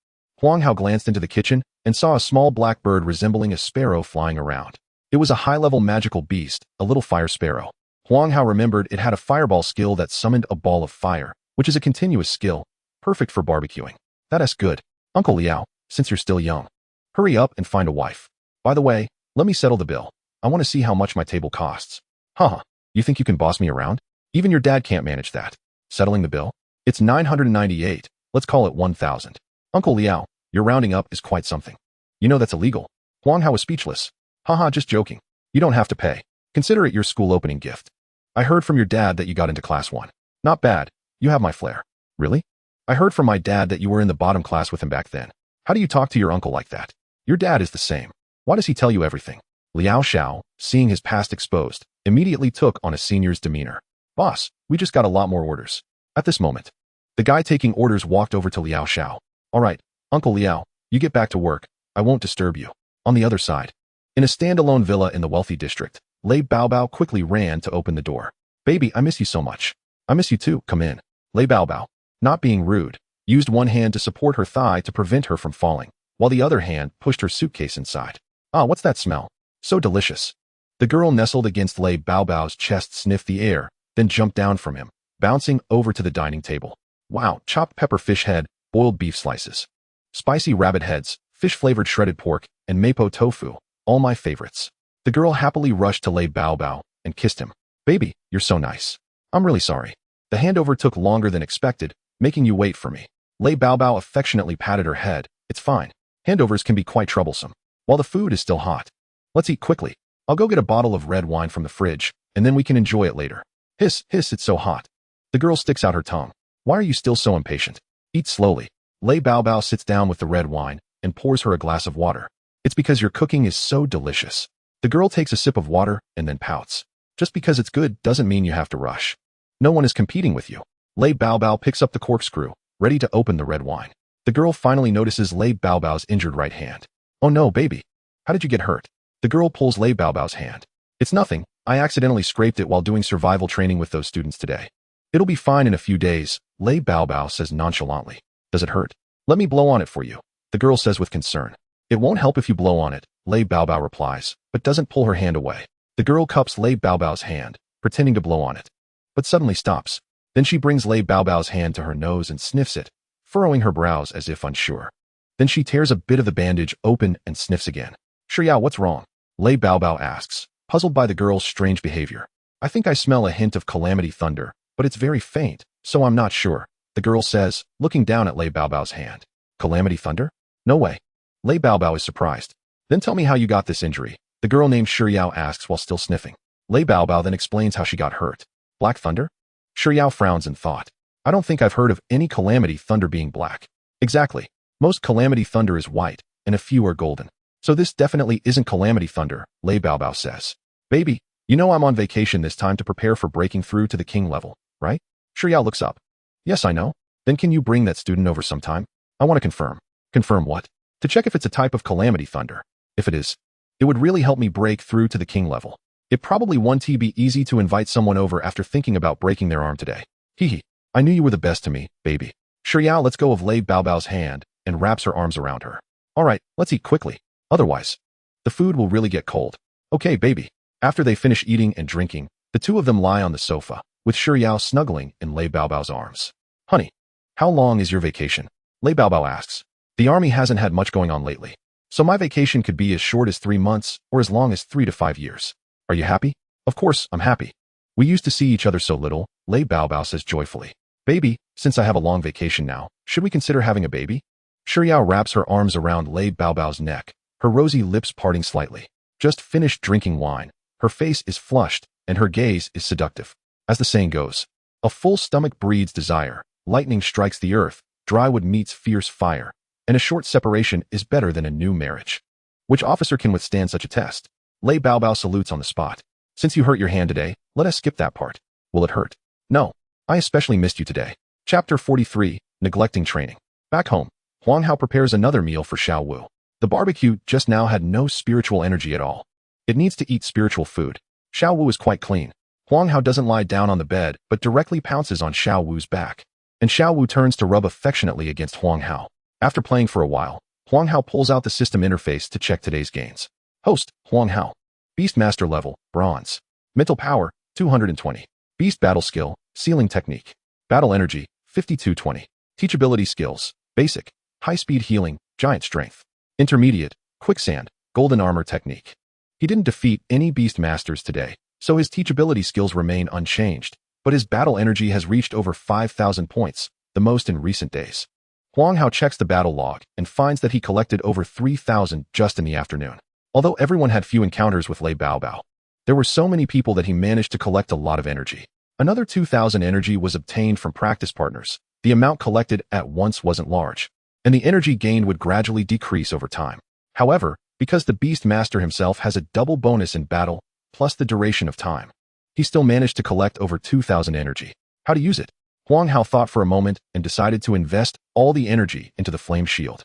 Huang Hao glanced into the kitchen and saw a small black bird resembling a sparrow flying around. It was a high-level magical beast, a little fire sparrow. Huang Hao remembered it had a fireball skill that summoned a ball of fire, which is a continuous skill, perfect for barbecuing. That's good. Uncle Liao, since you're still young, hurry up and find a wife. By the way, let me settle the bill. I want to see how much my table costs. Haha, you think you can boss me around? Even your dad can't manage that. Settling the bill? It's 998. Let's call it 1,000. Uncle Liao, your rounding up is quite something. You know that's illegal. Huang Hao was speechless. Haha, just joking. You don't have to pay. Consider it your school opening gift. I heard from your dad that you got into class 1. Not bad. You have my flair. Really? I heard from my dad that you were in the bottom class with him back then. How do you talk to your uncle like that? Your dad is the same. Why does he tell you everything? Liao Xiao, seeing his past exposed, immediately took on a senior's demeanor. Boss, we just got a lot more orders. At this moment, the guy taking orders walked over to Liao Xiao. All right, Uncle Liao, you get back to work. I won't disturb you. On the other side, in a standalone villa in the wealthy district, Lei Baobao quickly ran to open the door. Baby, I miss you so much. I miss you too, come in. Lei Baobao, not being rude, used one hand to support her thigh to prevent her from falling. while the other hand pushed her suitcase inside. Ah, what's that smell? So delicious. The girl nestled against Lei Baobao's chest, sniffed the air, then jumped down from him, bouncing over to the dining table. Wow, chopped pepper fish head, boiled beef slices, spicy rabbit heads, fish-flavored shredded pork, and mapo tofu, all my favorites. The girl happily rushed to Lei Baobao and kissed him. Baby, you're so nice. I'm really sorry. The handover took longer than expected, making you wait for me. Lei Baobao affectionately patted her head. It's fine. Handovers can be quite troublesome. While the food is still hot. Let's eat quickly. I'll go get a bottle of red wine from the fridge, and then we can enjoy it later. Hiss, hiss, it's so hot. The girl sticks out her tongue. Why are you still so impatient? Eat slowly. Lei Baobao sits down with the red wine and pours her a glass of water. It's because your cooking is so delicious. The girl takes a sip of water and then pouts. Just because it's good doesn't mean you have to rush. No one is competing with you. Lei Baobao picks up the corkscrew, ready to open the red wine. The girl finally notices Lei Baobao's injured right hand. Oh no, baby. How did you get hurt? The girl pulls Lei Baobao's hand. It's nothing. I accidentally scraped it while doing survival training with those students today. It'll be fine in a few days, Lei Baobao says nonchalantly. Does it hurt? Let me blow on it for you, the girl says with concern. It won't help if you blow on it, Lei Baobao replies, but doesn't pull her hand away. The girl cups Lei Baobao's hand, pretending to blow on it, but suddenly stops. Then she brings Lei Baobao's hand to her nose and sniffs it, furrowing her brows as if unsure. Then she tears a bit of the bandage open and sniffs again. Xiao, what's wrong? Lei Baobao asks, puzzled by the girl's strange behavior. I think I smell a hint of calamity thunder, but it's very faint, so I'm not sure, the girl says, looking down at Lei Baobao's hand. Calamity thunder? No way. Lei Baobao is surprised. Then tell me how you got this injury, the girl named Xiao asks while still sniffing. Lei Baobao then explains how she got hurt. Black thunder? Xiao frowns in thought. I don't think I've heard of any calamity thunder being black. Exactly. Most calamity thunder is white, and a few are golden. So this definitely isn't calamity thunder, Lei Baobao says. Baby, you know I'm on vacation this time to prepare for breaking through to the king level, right? Xiao looks up. Yes, I know. Then can you bring that student over sometime? I want to confirm. Confirm what? To check if it's a type of calamity thunder. If it is, it would really help me break through to the king level. It probably won't be easy to invite someone over after thinking about breaking their arm today. Hee. I knew you were the best to me, baby. Xiao lets go of Lei Baobao's hand and wraps her arms around her. All right, let's eat quickly. Otherwise, the food will really get cold. Okay, baby. After they finish eating and drinking, the two of them lie on the sofa, with Xiao snuggling in Lei Baobao's arms. Honey, how long is your vacation? Lei Baobao asks. The army hasn't had much going on lately, so my vacation could be as short as 3 months or as long as 3 to 5 years. Are you happy? Of course, I'm happy. We used to see each other so little, Lei Baobao says joyfully. Baby, since I have a long vacation now, should we consider having a baby? Xiao wraps her arms around Lei Baobao's neck, her rosy lips parting slightly. Just finished drinking wine. Her face is flushed, and her gaze is seductive. As the saying goes, a full stomach breeds desire, lightning strikes the earth, dry wood meets fierce fire, and a short separation is better than a new marriage. Which officer can withstand such a test? Lei Baobao salutes on the spot. Since you hurt your hand today, let us skip that part. Will it hurt? No. I especially missed you today. Chapter 43, Neglecting Training. Back home, Huang Hao prepares another meal for Xiao Wu. The barbecue just now had no spiritual energy at all. It needs to eat spiritual food. Xiao Wu is quite clean. Huang Hao doesn't lie down on the bed, but directly pounces on Xiao Wu's back. And Xiao Wu turns to rub affectionately against Huang Hao. After playing for a while, Huang Hao pulls out the system interface to check today's gains. Host, Huang Hao. Beastmaster level, Bronze. Mental power, 220. Beast battle skill, Sealing technique. Battle energy, 5220. Teachability skills, Basic. High-speed healing, Giant strength. Intermediate, Quicksand, Golden armor technique. He didn't defeat any Beastmasters today, so his teachability skills remain unchanged, but his battle energy has reached over 5,000 points, the most in recent days. Huang Hao checks the battle log and finds that he collected over 3,000 just in the afternoon. Although everyone had few encounters with Lei Baobao, there were so many people that he managed to collect a lot of energy. Another 2,000 energy was obtained from practice partners. The amount collected at once wasn't large, and the energy gained would gradually decrease over time. However, because the Beastmaster himself has a double bonus in battle, plus the duration of time, he still managed to collect over 2,000 energy. How to use it? Huang Hao thought for a moment and decided to invest all the energy into the flame shield.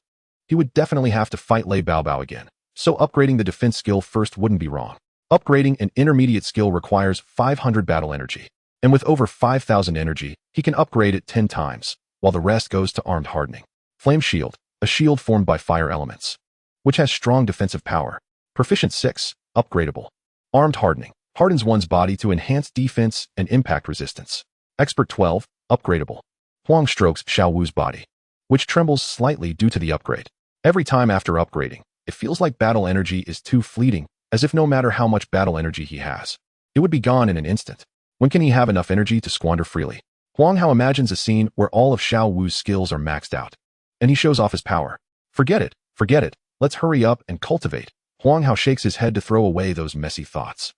He would definitely have to fight Lei Baobao again, so upgrading the defense skill first wouldn't be wrong. Upgrading an intermediate skill requires 500 battle energy, and with over 5,000 energy, he can upgrade it 10 times, while the rest goes to armed hardening. Flame shield, a shield formed by fire elements, which has strong defensive power. Proficient 6, upgradable. Armed hardening, hardens one's body to enhance defense and impact resistance. Expert 12, upgradable. Huang strokes Xiao Wu's body, which trembles slightly due to the upgrade. Every time after upgrading, it feels like battle energy is too fleeting, as if no matter how much battle energy he has, it would be gone in an instant. When can he have enough energy to squander freely? Huang Hao imagines a scene where all of Xiao Wu's skills are maxed out, and he shows off his power. Forget it, let's hurry up and cultivate. Huang Hao shakes his head to throw away those messy thoughts.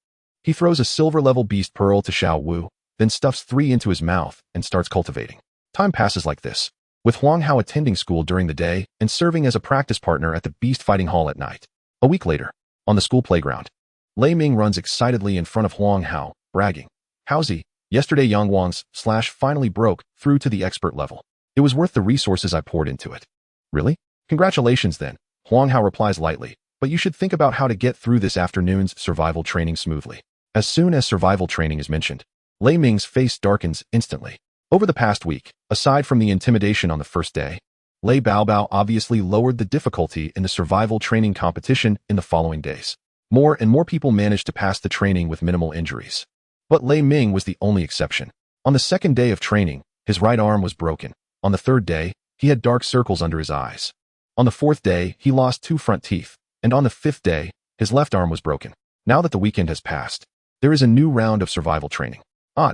He throws a silver-level beast pearl to Xiao Wu, then stuffs 3 into his mouth and starts cultivating. Time passes like this, with Huang Hao attending school during the day and serving as a practice partner at the beast fighting hall at night. A week later, on the school playground, Lei Ming runs excitedly in front of Huang Hao, bragging, "Howzy, yesterday Yang Wang's / finally broke through to the expert level. It was worth the resources I poured into it." "Really? Congratulations then," Huang Hao replies lightly, "but you should think about how to get through this afternoon's survival training smoothly." As soon as survival training is mentioned, Lei Ming's face darkens instantly. Over the past week, aside from the intimidation on the first day, Lei Baobao obviously lowered the difficulty in the survival training competition in the following days. More and more people managed to pass the training with minimal injuries. But Lei Ming was the only exception. On the second day of training, his right arm was broken. On the third day, he had dark circles under his eyes. On the fourth day, he lost 2 front teeth. And on the 5th day, his left arm was broken. Now that the weekend has passed, there is a new round of survival training.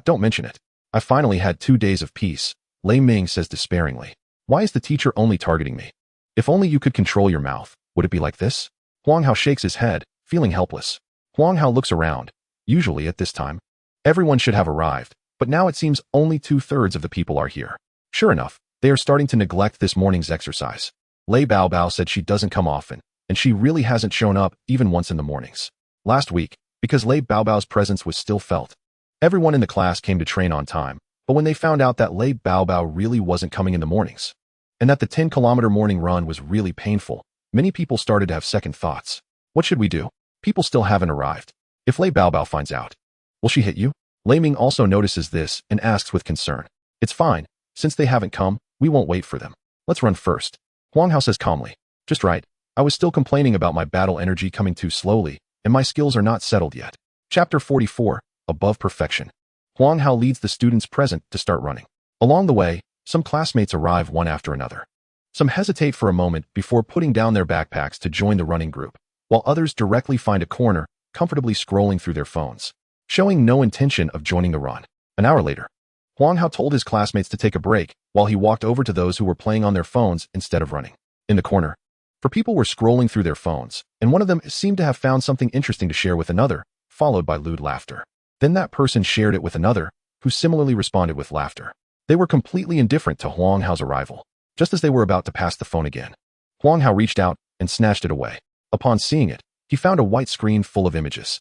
Don't mention it. I finally had 2 days of peace, Lei Ming says despairingly. Why is the teacher only targeting me? If only you could control your mouth, would it be like this? Huang Hao shakes his head, feeling helpless. Huang Hao looks around. Usually at this time, everyone should have arrived, but now it seems only 2/3 of the people are here. Sure enough, they are starting to neglect this morning's exercise. Lei Baobao said she doesn't come often, and she really hasn't shown up even once in the mornings. Last week, because Lei Baobao's presence was still felt, everyone in the class came to train on time, but when they found out that Lei Baobao really wasn't coming in the mornings, and that the 10-kilometer morning run was really painful, many people started to have second thoughts. What should we do? People still haven't arrived. If Lei Baobao finds out, will she hit you? Lei Ming also notices this and asks with concern. It's fine. Since they haven't come, we won't wait for them. Let's run first. Huang Hao says calmly. Just right. I was still complaining about my battle energy coming too slowly, and my skills are not settled yet. Chapter 44, Above Perfection. Huang Hao leads the students present to start running. Along the way, some classmates arrive one after another. Some hesitate for a moment before putting down their backpacks to join the running group, while others directly find a corner, comfortably scrolling through their phones, showing no intention of joining the run. An hour later, Huang Hao told his classmates to take a break while he walked over to those who were playing on their phones instead of running. In the corner, people were scrolling through their phones, and one of them seemed to have found something interesting to share with another, followed by lewd laughter. Then that person shared it with another, who similarly responded with laughter. They were completely indifferent to Huang Hao's arrival. Just as they were about to pass the phone again, Huang Hao reached out and snatched it away. Upon seeing it, he found a white screen full of images.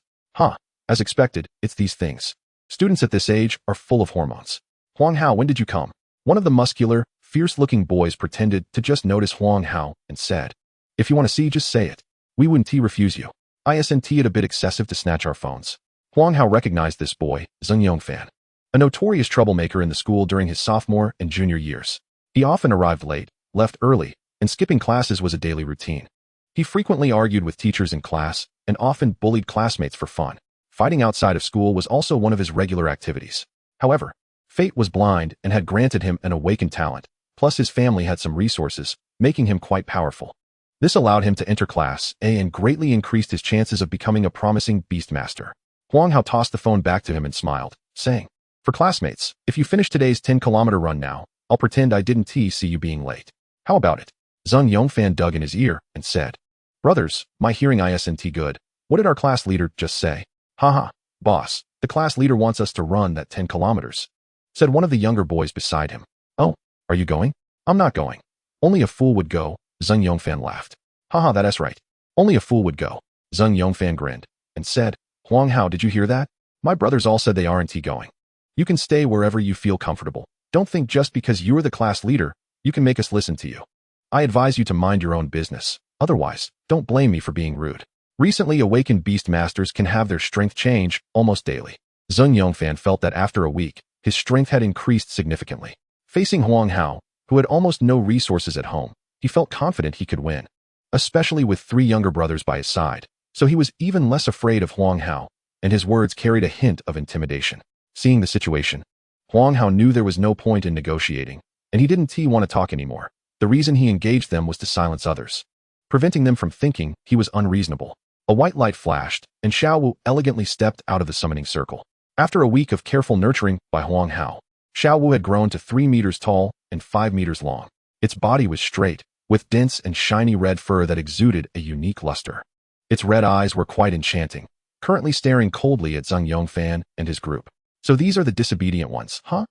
As expected, it's these things. Students at this age are full of hormones. Huang Hao, when did you come? One of the muscular, fierce-looking boys pretended to just notice Huang Hao and said, "If you want to see, just say it. We wouldn't refuse you." Isn't it a bit excessive to snatch our phones? Huang Hao recognized this boy, Zheng Yongfan, a notorious troublemaker in the school during his sophomore and junior years. He often arrived late, left early, and skipping classes was a daily routine. He frequently argued with teachers in class and often bullied classmates for fun. Fighting outside of school was also one of his regular activities. However, fate was blind and had granted him an awakened talent, plus his family had some resources, making him quite powerful. This allowed him to enter Class A and greatly increased his chances of becoming a promising Beastmaster. Huang Hao tossed the phone back to him and smiled, saying, "For classmates, if you finish today's 10-kilometer run now, I'll pretend I didn't see you being late. How about it?" Zheng Yongfan dug in his ear and said, "Brothers, my hearing isn't good. What did our class leader just say?" "Haha, boss, the class leader wants us to run that 10 kilometers, said one of the younger boys beside him. "Oh, are you going?" "I'm not going. Only a fool would go," Zheng Yongfan laughed. "Haha, that's right. Only a fool would go." Zheng Yongfan grinned and said, "Huang Hao, did you hear that? My brothers all said they aren't going. You can stay wherever you feel comfortable. Don't think just because you're the class leader, you can make us listen to you. I advise you to mind your own business. Otherwise, don't blame me for being rude." Recently awakened Beastmasters can have their strength change almost daily. Zheng Yongfan felt that after a week, his strength had increased significantly. Facing Huang Hao, who had almost no resources at home, he felt confident he could win, especially with 3 younger brothers by his side. So he was even less afraid of Huang Hao, and his words carried a hint of intimidation. Seeing the situation, Huang Hao knew there was no point in negotiating, and he didn't want to talk anymore. The reason he engaged them was to silence others, preventing them from thinking he was unreasonable. A white light flashed, and Xiao Wu elegantly stepped out of the summoning circle. After a week of careful nurturing by Huang Hao, Xiao Wu had grown to 3 meters tall and 5 meters long. Its body was straight, with dense and shiny red fur that exuded a unique luster. Its red eyes were quite enchanting, currently staring coldly at Zheng Yongfan and his group. So these are the disobedient ones, huh?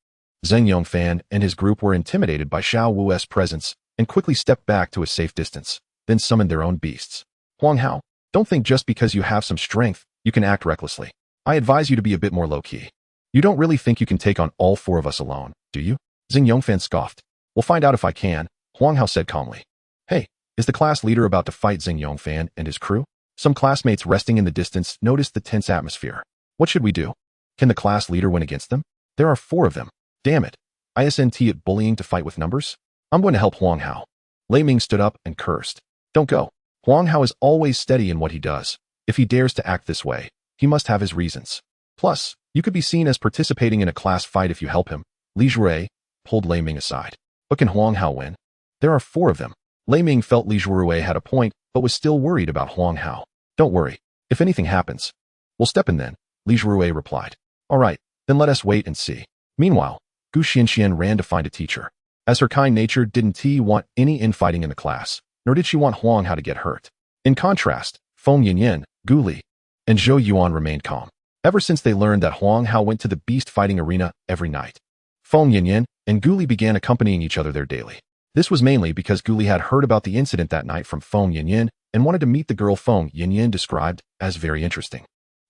Zheng Yongfan and his group were intimidated by Xiao Wu's presence and quickly stepped back to a safe distance, then summoned their own beasts. Huang Hao, don't think just because you have some strength, you can act recklessly. I advise you to be a bit more low-key. You don't really think you can take on all 4 of us alone, do you? Zheng Yongfan scoffed. We'll find out if I can, Huang Hao said calmly. Hey, is the class leader about to fight Zheng Yongfan and his crew? Some classmates resting in the distance noticed the tense atmosphere. What should we do? Can the class leader win against them? There are 4 of them. Damn it. Isn't it bullying to fight with numbers? I'm going to help Huang Hao. Lei Ming stood up and cursed. Don't go. Huang Hao is always steady in what he does. If he dares to act this way, he must have his reasons. Plus, you could be seen as participating in a class fight if you help him. Li Zhuorui pulled Lei Ming aside. But can Huang Hao win? There are 4 of them. Lei Ming felt Li Zhuorui had a point, but was still worried about Huang Hao. Don't worry. If anything happens, we'll step in then, Li Zhuorui replied. All right, then let us wait and see. Meanwhile, Gu Xianxian ran to find a teacher. As her kind nature didn't want any infighting in the class, nor did she want Huang Hao to get hurt. In contrast, Feng Yinyan, Gu Li, and Zhou Yuan remained calm. Ever since they learned that Huang Hao went to the beast fighting arena every night, Feng Yinyan and Gu Li began accompanying each other there daily. This was mainly because Gu Li had heard about the incident that night from Feng Yinyan and wanted to meet the girl Feng Yinyan described as very interesting.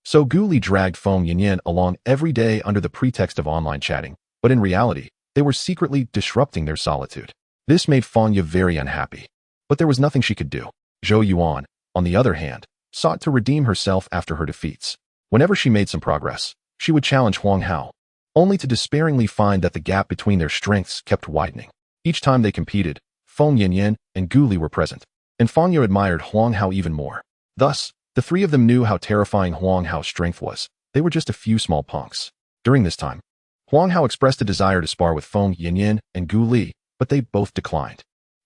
So Gu Li dragged Feng Yinyan along every day under the pretext of online chatting, but in reality, they were secretly disrupting their solitude. This made Feng Yi very unhappy, but there was nothing she could do. Zhou Yuan, on the other hand, sought to redeem herself after her defeats. Whenever she made some progress, she would challenge Huang Hao, only to despairingly find that the gap between their strengths kept widening. Each time they competed, Feng Yinyan and Gu Li were present, and Feng Yi admired Huang Hao even more. Thus, the 3 of them knew how terrifying Huang Hao's strength was. They were just a few small punks. During this time, Huang Hao expressed a desire to spar with Feng Yinyan and Gu Li, but they both declined.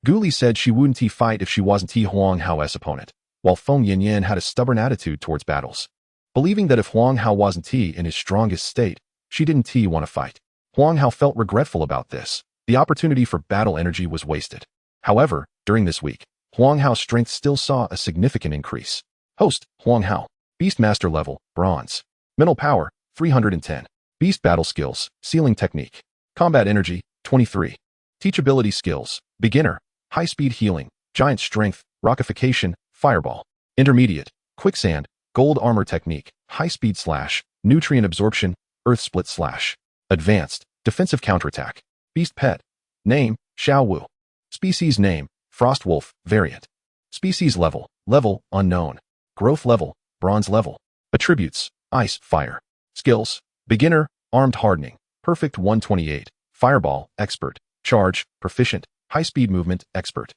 Gu Li said she wouldn't fight if she wasn't Huang Hao's opponent, while Feng Yinyan had a stubborn attitude towards battles, believing that if Huang Hao wasn't in his strongest state, she didn't want to fight. Huang Hao felt regretful about this. The opportunity for battle energy was wasted. However, during this week, Huang Hao's strength still saw a significant increase. Host, Huang Hao. Beastmaster level, bronze. Mental power, 310. Beast battle skills, sealing technique. Combat energy, 23. Teachability skills, beginner, high-speed healing, giant strength, rockification, fireball. Intermediate, quicksand, gold armor technique, high-speed slash, nutrient absorption, earth split slash. Advanced, defensive counterattack. Beast pet. Name, Xiao Wu. Species name, Frostwolf, variant. Species level, unknown. Growth level, bronze level. Attributes, ice, fire. Skills, beginner, armed hardening, perfect 128. Fireball, expert. Charge, proficient. High-speed movement, expert.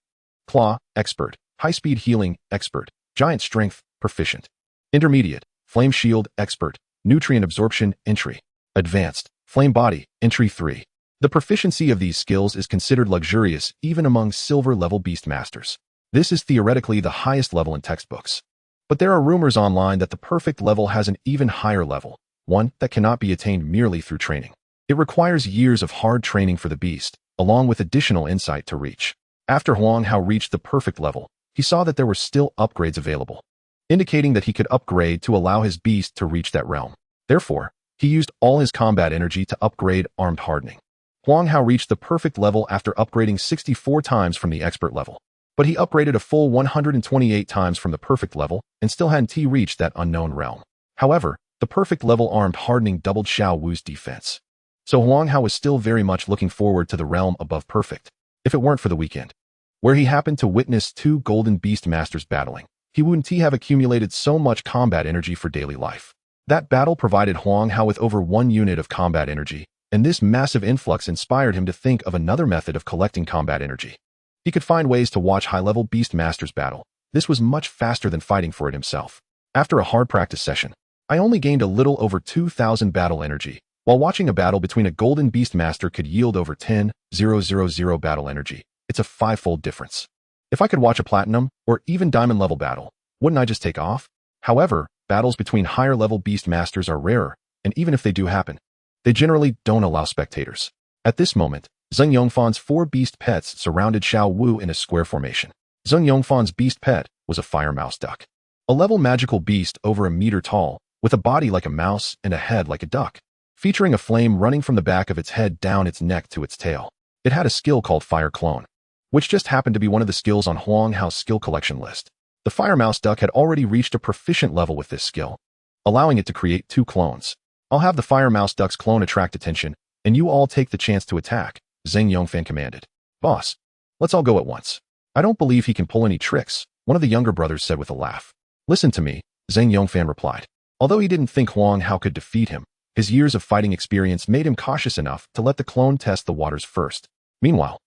Claw, expert. High-speed healing, expert. Giant strength, proficient. Intermediate, flame shield, expert. Nutrient absorption, entry. Advanced, flame body, entry 3. The proficiency of these skills is considered luxurious even among silver-level Beastmasters. This is theoretically the highest level in textbooks. But there are rumors online that the perfect level has an even higher level, one that cannot be attained merely through training. It requires years of hard training for the beast, along with additional insight to reach. After Huang Hao reached the perfect level, he saw that there were still upgrades available, indicating that he could upgrade to allow his beast to reach that realm. Therefore, he used all his combat energy to upgrade armed hardening. Huang Hao reached the perfect level after upgrading 64 times from the expert level, but he upgraded a full 128 times from the perfect level and still hadn't reached that unknown realm. However, the perfect level armed hardening doubled Xiao Wu's defense. So Huang Hao was still very much looking forward to the realm above perfect, if it weren't for the weekend, where he happened to witness 2 golden Beastmasters battling. He wouldn't have accumulated so much combat energy for daily life. That battle provided Huang Hao with over 1 unit of combat energy, and this massive influx inspired him to think of another method of collecting combat energy. He could find ways to watch high-level Beastmasters battle. This was much faster than fighting for it himself. After a hard practice session, I only gained a little over 2,000 battle energy, while watching a battle between a golden Beastmaster could yield over 10,000 battle energy. It's a 5-fold difference. If I could watch a platinum or even diamond level battle, wouldn't I just take off? However, battles between higher level Beastmasters are rarer, and even if they do happen, they generally don't allow spectators. At this moment, Zheng Yongfan's 4 beast pets surrounded Xiao Wu in a square formation. Zheng Yongfan's beast pet was a fire mouse duck. A level magical beast over a meter tall, with a body like a mouse and a head like a duck, featuring a flame running from the back of its head down its neck to its tail. It had a skill called Fire Clone, which just happened to be one of the skills on Huang Hao's skill collection list. The fire mouse duck had already reached a proficient level with this skill, allowing it to create 2 clones. I'll have the fire mouse duck's clone attract attention, and you all take the chance to attack, Zheng Yongfan commanded. Boss, let's all go at once. I don't believe he can pull any tricks, one of the younger brothers said with a laugh. Listen to me, Zheng Yongfan replied. Although he didn't think Huang Hao could defeat him, his years of fighting experience made him cautious enough to let the clone test the waters first. Meanwhile,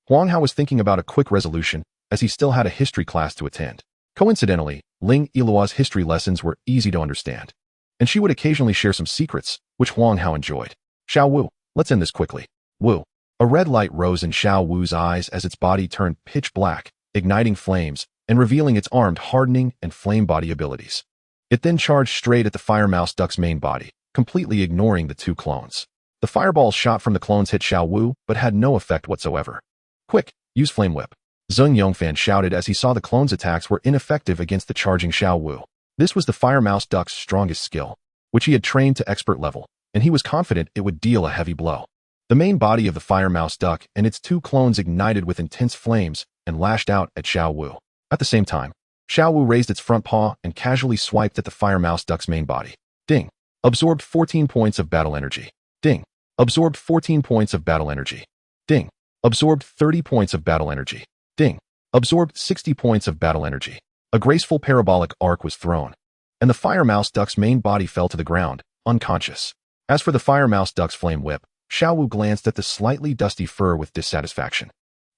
Huang Hao was thinking about a quick resolution, as he still had a history class to attend. Coincidentally, Ling Yilua's history lessons were easy to understand, and she would occasionally share some secrets, which Huang Hao enjoyed. Xiao Wu, let's end this quickly. Wu. A red light rose in Xiao Wu's eyes as its body turned pitch black, igniting flames and revealing its armed hardening and flame body abilities. It then charged straight at the fire mouse duck's main body, completely ignoring the 2 clones. The fireballs shot from the clones hit Xiao Wu, but had no effect whatsoever. Quick, use Flame Whip. Zheng Yongfan shouted as he saw the clones' attacks were ineffective against the charging Xiao Wu. This was the fire mouse duck's strongest skill, which he had trained to expert level, and he was confident it would deal a heavy blow. The main body of the fire mouse duck and its 2 clones ignited with intense flames and lashed out at Xiao Wu. At the same time, Xiao Wu raised its front paw and casually swiped at the fire mouse duck's main body. Ding. Absorbed 14 points of battle energy. Ding. Absorbed 14 points of battle energy. Ding. Absorbed 30 points of battle energy. Ding. Absorbed 60 points of battle energy. A graceful parabolic arc was thrown, and the fire mouse duck's main body fell to the ground, unconscious. As for the fire mouse duck's flame whip, Xiao Wu glanced at the slightly dusty fur with dissatisfaction.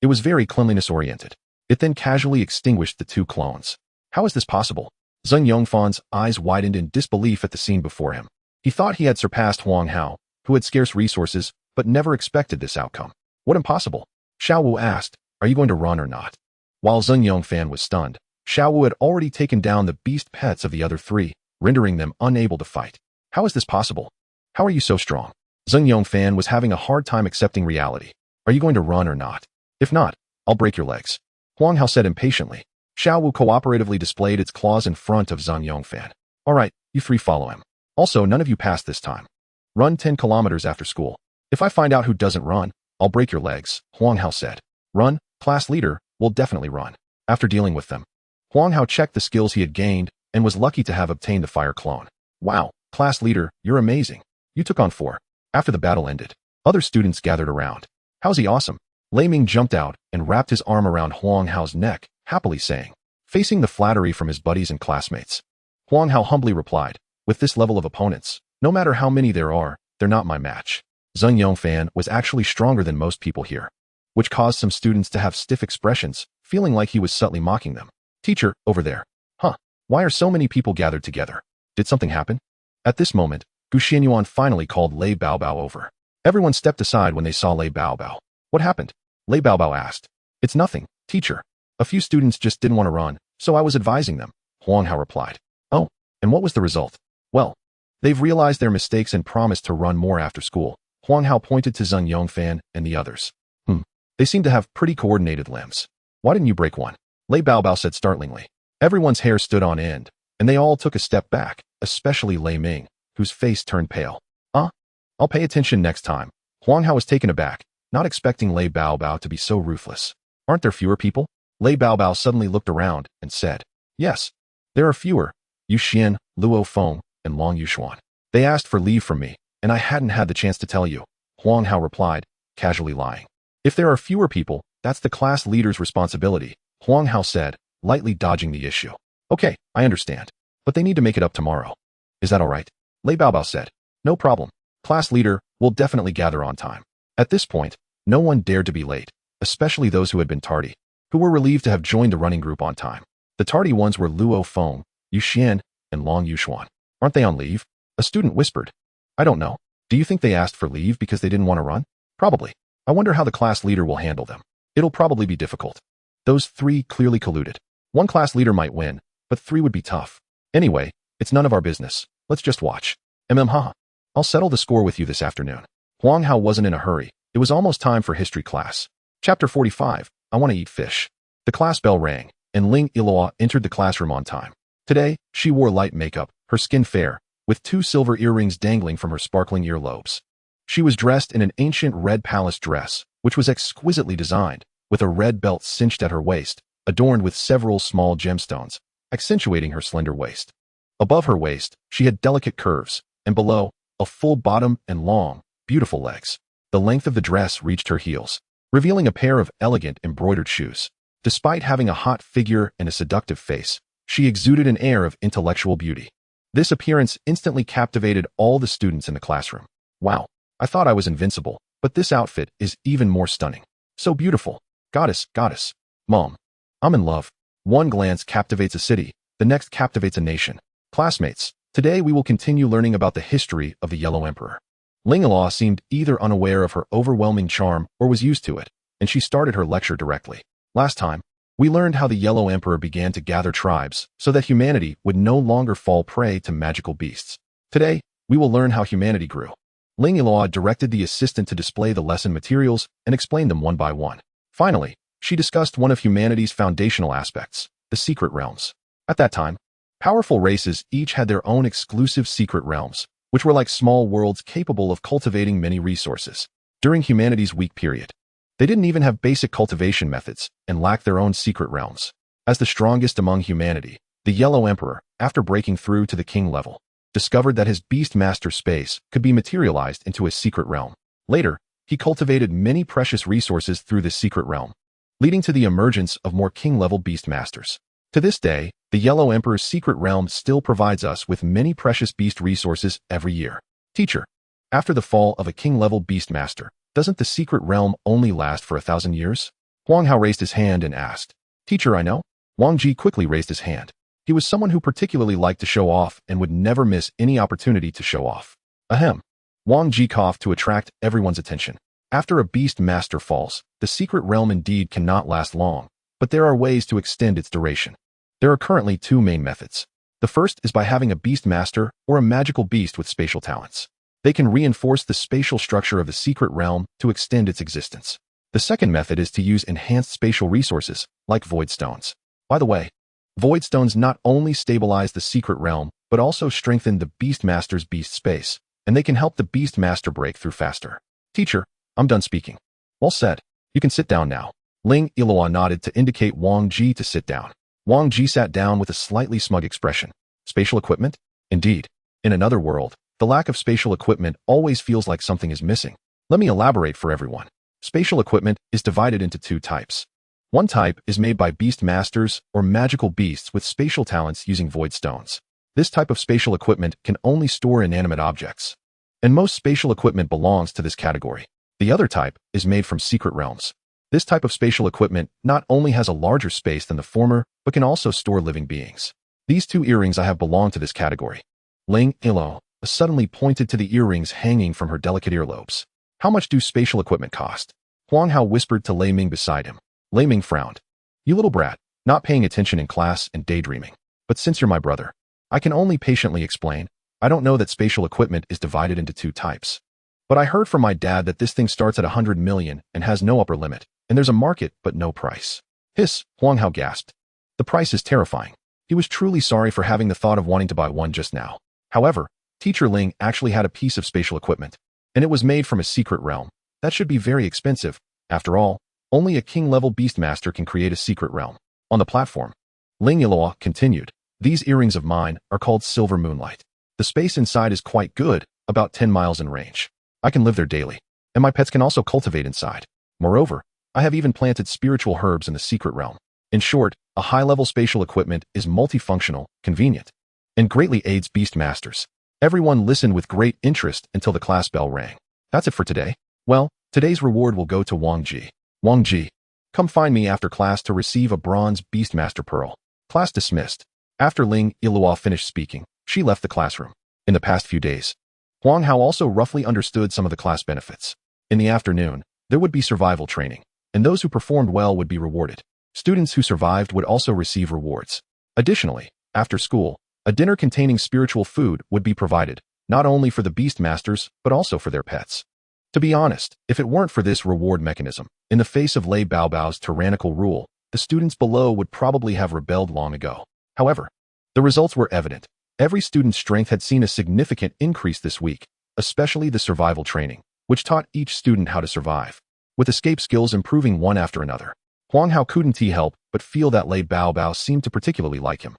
It was very cleanliness-oriented. It then casually extinguished the 2 clones. How is this possible? Zheng Yongfan's eyes widened in disbelief at the scene before him. He thought he had surpassed Huang Hao, who had scarce resources, but never expected this outcome. What impossible? Xiao Wu asked, are you going to run or not? While Zheng Yongfan was stunned, Xiao Wu had already taken down the beast pets of the other 3, rendering them unable to fight. How is this possible? How are you so strong? Zheng Yongfan was having a hard time accepting reality. Are you going to run or not? If not, I'll break your legs. Huang Hao said impatiently. Xiao Wu cooperatively displayed its claws in front of Zheng Yongfan. All right, you 3 follow him. Also, none of you passed this time. Run 10 kilometers after school. If I find out who doesn't run, I'll break your legs, Huang Hao said. Run, class leader, will definitely run. After dealing with them, Huang Hao checked the skills he had gained and was lucky to have obtained the fire clone. Wow, class leader, you're amazing. You took on 4. After the battle ended, other students gathered around. How's he awesome? Lei Ming jumped out and wrapped his arm around Huang Hao's neck, happily saying, facing the flattery from his buddies and classmates. Huang Hao humbly replied, with this level of opponents, no matter how many there are, they're not my match. Zheng Yongfan was actually stronger than most people here, which caused some students to have stiff expressions, feeling like he was subtly mocking them. Teacher, over there. Huh, why are so many people gathered together? Did something happen? At this moment, Gu Xianyuan finally called Lei Baobao over. Everyone stepped aside when they saw Lei Baobao. What happened? Lei Baobao asked. It's nothing, teacher. A few students just didn't want to run, so I was advising them, Huang Hao replied. Oh, and what was the result? Well, they've realized their mistakes and promised to run more after school. Huang Hao pointed to Zheng Yongfan and the others. They seem to have pretty coordinated limbs. Why didn't you break one? Lei Baobao said startlingly. Everyone's hair stood on end, and they all took a step back, especially Lei Ming, whose face turned pale. I'll pay attention next time. Huang Hao was taken aback, not expecting Lei Baobao to be so ruthless. Aren't there fewer people? Lei Baobao suddenly looked around and said, yes, there are fewer. Yu Xian, Luo Feng, and Long Yushuan. They asked for leave from me, and I hadn't had the chance to tell you, Huang Hao replied, casually lying. If there are fewer people, that's the class leader's responsibility, Huang Hao said, lightly dodging the issue. Okay, I understand. But they need to make it up tomorrow. Is that all right? Lei Baobao said. No problem. Class leader will definitely gather on time. At this point, no one dared to be late, especially those who had been tardy. who were relieved to have joined the running group on time. The tardy ones were Luo Feng, Yu Xian, and Long Yuxuan. Aren't they on leave? A student whispered. I don't know. Do you think they asked for leave because they didn't want to run? Probably. I wonder how the class leader will handle them. It'll probably be difficult. Those three clearly colluded. One class leader might win, but three would be tough. Anyway, it's none of our business. Let's just watch. Haha. I'll settle the score with you this afternoon. Huang Hao wasn't in a hurry. It was almost time for history class. Chapter 45, I want to eat fish. The class bell rang, and Ling Iloa entered the classroom on time. Today, she wore light makeup, her skin fair, with 2 silver earrings dangling from her sparkling earlobes. She was dressed in an ancient red palace dress, which was exquisitely designed, with a red belt cinched at her waist, adorned with several small gemstones, accentuating her slender waist. Above her waist, she had delicate curves, and below, a full bottom and long, beautiful legs. The length of the dress reached her heels, revealing a pair of elegant embroidered shoes. Despite having a hot figure and a seductive face, she exuded an air of intellectual beauty. This appearance instantly captivated all the students in the classroom. Wow, I thought I was invincible, but this outfit is even more stunning. So beautiful. Goddess. Mom, I'm in love. One glance captivates a city, the next captivates a nation. Classmates, today we will continue learning about the history of the Yellow Emperor. Ling Iloa seemed either unaware of her overwhelming charm or was used to it, and she started her lecture directly. Last time, we learned how the Yellow Emperor began to gather tribes so that humanity would no longer fall prey to magical beasts. Today, we will learn how humanity grew. Ling Iloa directed the assistant to display the lesson materials and explain them one by one. Finally, she discussed one of humanity's foundational aspects, the secret realms. At that time, powerful races each had their own exclusive secret realms, which were like small worlds capable of cultivating many resources. During humanity's weak period, they didn't even have basic cultivation methods and lacked their own secret realms. As the strongest among humanity, the Yellow Emperor, after breaking through to the king level, discovered that his Beastmaster space could be materialized into a secret realm. Later, he cultivated many precious resources through this secret realm, leading to the emergence of more king-level Beastmasters. To this day, the Yellow Emperor's secret realm still provides us with many precious beast resources every year. Teacher, after the fall of a king-level Beastmaster, doesn't the secret realm only last for 1,000 years? Huang Hao raised his hand and asked. Teacher, I know. Wang Ji quickly raised his hand. He was someone who particularly liked to show off and would never miss any opportunity to show off. Ahem. Wang Ji coughed to attract everyone's attention. After a Beastmaster falls, the secret realm indeed cannot last long, but there are ways to extend its duration. There are currently 2 main methods. The first is by having a Beastmaster or a magical beast with spatial talents. They can reinforce the spatial structure of the secret realm to extend its existence. The second method is to use enhanced spatial resources, like void stones. By the way, void stones not only stabilize the secret realm, but also strengthen the Beastmaster's beast space, and they can help the Beastmaster break through faster. Teacher, I'm done speaking. Well said. You can sit down now. Ling Iloa nodded to indicate Wang Ji to sit down. Wang Ji sat down with a slightly smug expression. Spatial equipment? Indeed. In another world, the lack of spatial equipment always feels like something is missing. Let me elaborate for everyone. Spatial equipment is divided into 2 types. One type is made by Beastmasters or magical beasts with spatial talents using void stones. This type of spatial equipment can only store inanimate objects, and most spatial equipment belongs to this category. The other type is made from secret realms. This type of spatial equipment not only has a larger space than the former, but can also store living beings. These 2 earrings I have belong to this category. Ling Iloa suddenly pointed to the earrings hanging from her delicate earlobes. How much do spatial equipment cost? Huang Hao whispered to Lei Ming beside him. Lei Ming frowned. You little brat, not paying attention in class and daydreaming. But since you're my brother, I can only patiently explain. I don't know that spatial equipment is divided into 2 types. But I heard from my dad that this thing starts at 100 million and has no upper limit, and there's a market but no price. Hiss, Huang Hao gasped. The price is terrifying. He was truly sorry for having the thought of wanting to buy one just now. However, Teacher Ling actually had a piece of spatial equipment, and it was made from a secret realm. That should be very expensive. After all, only a king-level Beastmaster can create a secret realm. On the platform, Ling Iloa continued, these earrings of mine are called Silver Moonlight. The space inside is quite good, about 10 miles in range. I can live there daily, and my pets can also cultivate inside. Moreover, I have even planted spiritual herbs in the secret realm. In short, a high-level spatial equipment is multifunctional, convenient, and greatly aids Beastmasters. Everyone listened with great interest until the class bell rang. That's it for today. Well, today's reward will go to Wang Ji. Wang Ji, Come find me after class to receive a bronze Beastmaster pearl. Class dismissed. After Ling Ilua finished speaking, she left the classroom. In the past few days, Huang Hao also roughly understood some of the class benefits. In the afternoon, there would be survival training, and those who performed well would be rewarded. Students who survived would also receive rewards. Additionally, after school, a dinner containing spiritual food would be provided, not only for the Beastmasters, but also for their pets. To be honest, if it weren't for this reward mechanism, in the face of Lei Baobao's tyrannical rule, the students below would probably have rebelled long ago. However, the results were evident. Every student's strength had seen a significant increase this week, especially the survival training, which taught each student how to survive, with escape skills improving one after another. Huang Hao couldn't help but feel that Lei Baobao seemed to particularly like him.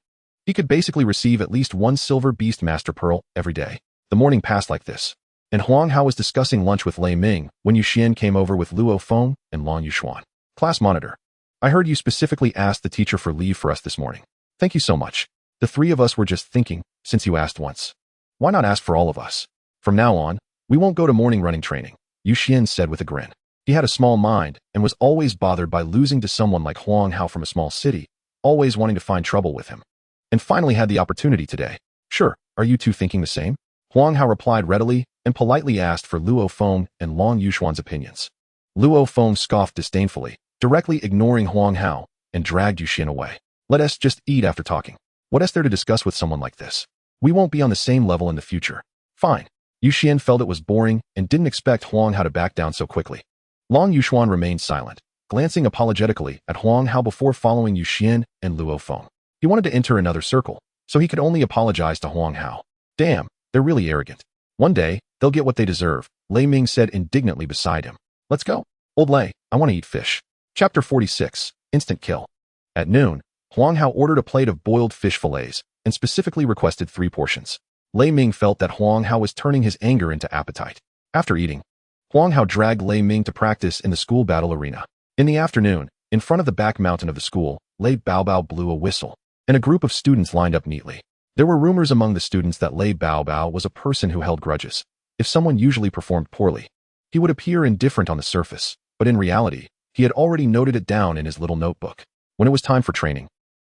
He could basically receive at least one silver Beastmaster pearl every day. The morning passed like this, and Huang Hao was discussing lunch with Lei Ming when Yu Xian came over with Luo Feng and Long Yuxuan. Class monitor. I heard you specifically asked the teacher for leave for us this morning. Thank you so much. The three of us were just thinking, since you asked once, why not ask for all of us? From now on, we won't go to morning running training, Yu Xian said with a grin. He had a small mind and was always bothered by losing to someone like Huang Hao from a small city, always wanting to find trouble with him. And finally had the opportunity today. Sure, are you two thinking the same? Huang Hao replied readily and politely asked for Luo Feng and Long Yuxuan's opinions. Luo Feng scoffed disdainfully, directly ignoring Huang Hao, and dragged Yu Xian away. Let us just eat after talking. What is there to discuss with someone like this? We won't be on the same level in the future. Fine. Yu Xian felt it was boring and didn't expect Huang Hao to back down so quickly. Long Yuxuan remained silent, glancing apologetically at Huang Hao before following Yu Xian and Luo Feng. He wanted to enter another circle, so he could only apologize to Huang Hao. Damn, they're really arrogant. One day, they'll get what they deserve, Lei Ming said indignantly beside him. Let's go. Old Lei, I want to eat fish. Chapter 46, Instant Kill. At noon, Huang Hao ordered a plate of boiled fish fillets, and specifically requested 3 portions. Lei Ming felt that Huang Hao was turning his anger into appetite. After eating, Huang Hao dragged Lei Ming to practice in the school battle arena. In the afternoon, in front of the back mountain of the school, Lei Baobao blew a whistle, and a group of students lined up neatly. There were rumors among the students that Lei Baobao was a person who held grudges. If someone usually performed poorly, he would appear indifferent on the surface, but in reality, he had already noted it down in his little notebook. When it was time for training,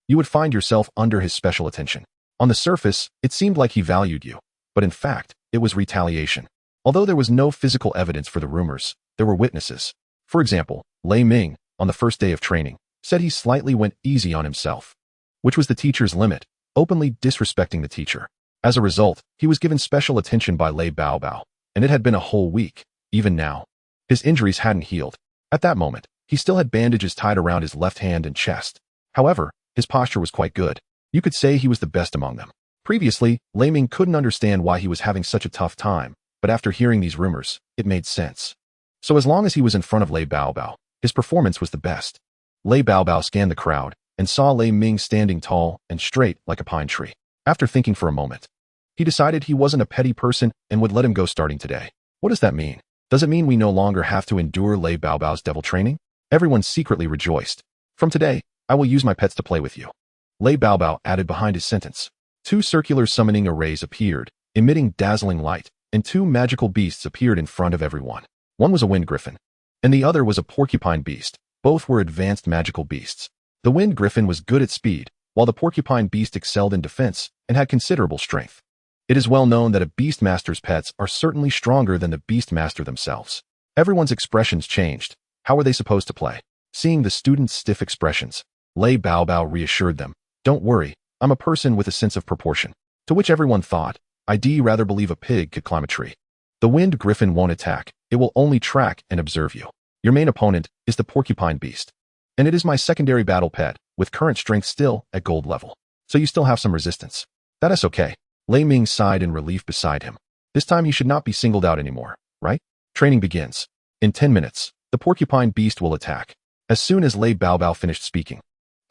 you would find yourself under his special attention. On the surface, it seemed like he valued you, but in fact, it was retaliation. Although there was no physical evidence for the rumors, there were witnesses. For example, Lei Ming, on the first day of training, said he slightly went easy on himself, which was the teacher's limit, openly disrespecting the teacher. As a result, he was given special attention by Lei Baobao, and it had been a whole week. Even now, his injuries hadn't healed. At that moment, he still had bandages tied around his left hand and chest. However, his posture was quite good. You could say he was the best among them. Previously, Lei Ming couldn't understand why he was having such a tough time, but after hearing these rumors, it made sense. So as long as he was in front of Lei Baobao, his performance was the best. Lei Baobao scanned the crowd and saw Lei Ming standing tall and straight like a pine tree. After thinking for a moment, he decided he wasn't a petty person and would let him go starting today. What does that mean? Does it mean we no longer have to endure Lei Baobao's devil training? Everyone secretly rejoiced. From today, I will use my pets to play with you. Lei Baobao added behind his sentence. 2 circular summoning arrays appeared, emitting dazzling light, and 2 magical beasts appeared in front of everyone. One was a wind griffin, and the other was a porcupine beast. Both were advanced magical beasts. The wind griffin was good at speed, while the porcupine beast excelled in defense and had considerable strength. It is well known that a Beastmaster's pets are certainly stronger than the Beastmaster themselves. Everyone's expressions changed. How were they supposed to play? Seeing the students' stiff expressions, Lei Baobao reassured them. Don't worry, I'm a person with a sense of proportion. To which everyone thought, I'd rather believe a pig could climb a tree. The wind griffin won't attack, it will only track and observe you. Your main opponent is the porcupine beast, and it is my secondary battle pet, with current strength still at gold level. So you still have some resistance. That is okay. Lei Ming sighed in relief beside him. This time he should not be singled out anymore, right? Training begins. In 10 minutes, the porcupine beast will attack. As soon as Lei Baobao finished speaking,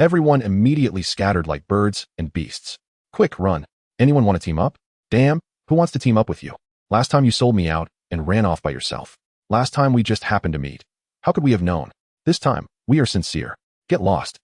everyone immediately scattered like birds and beasts. Quick, run. Anyone want to team up? Damn, who wants to team up with you? Last time you sold me out and ran off by yourself. Last time we just happened to meet. How could we have known? This time, we are sincere. Get lost.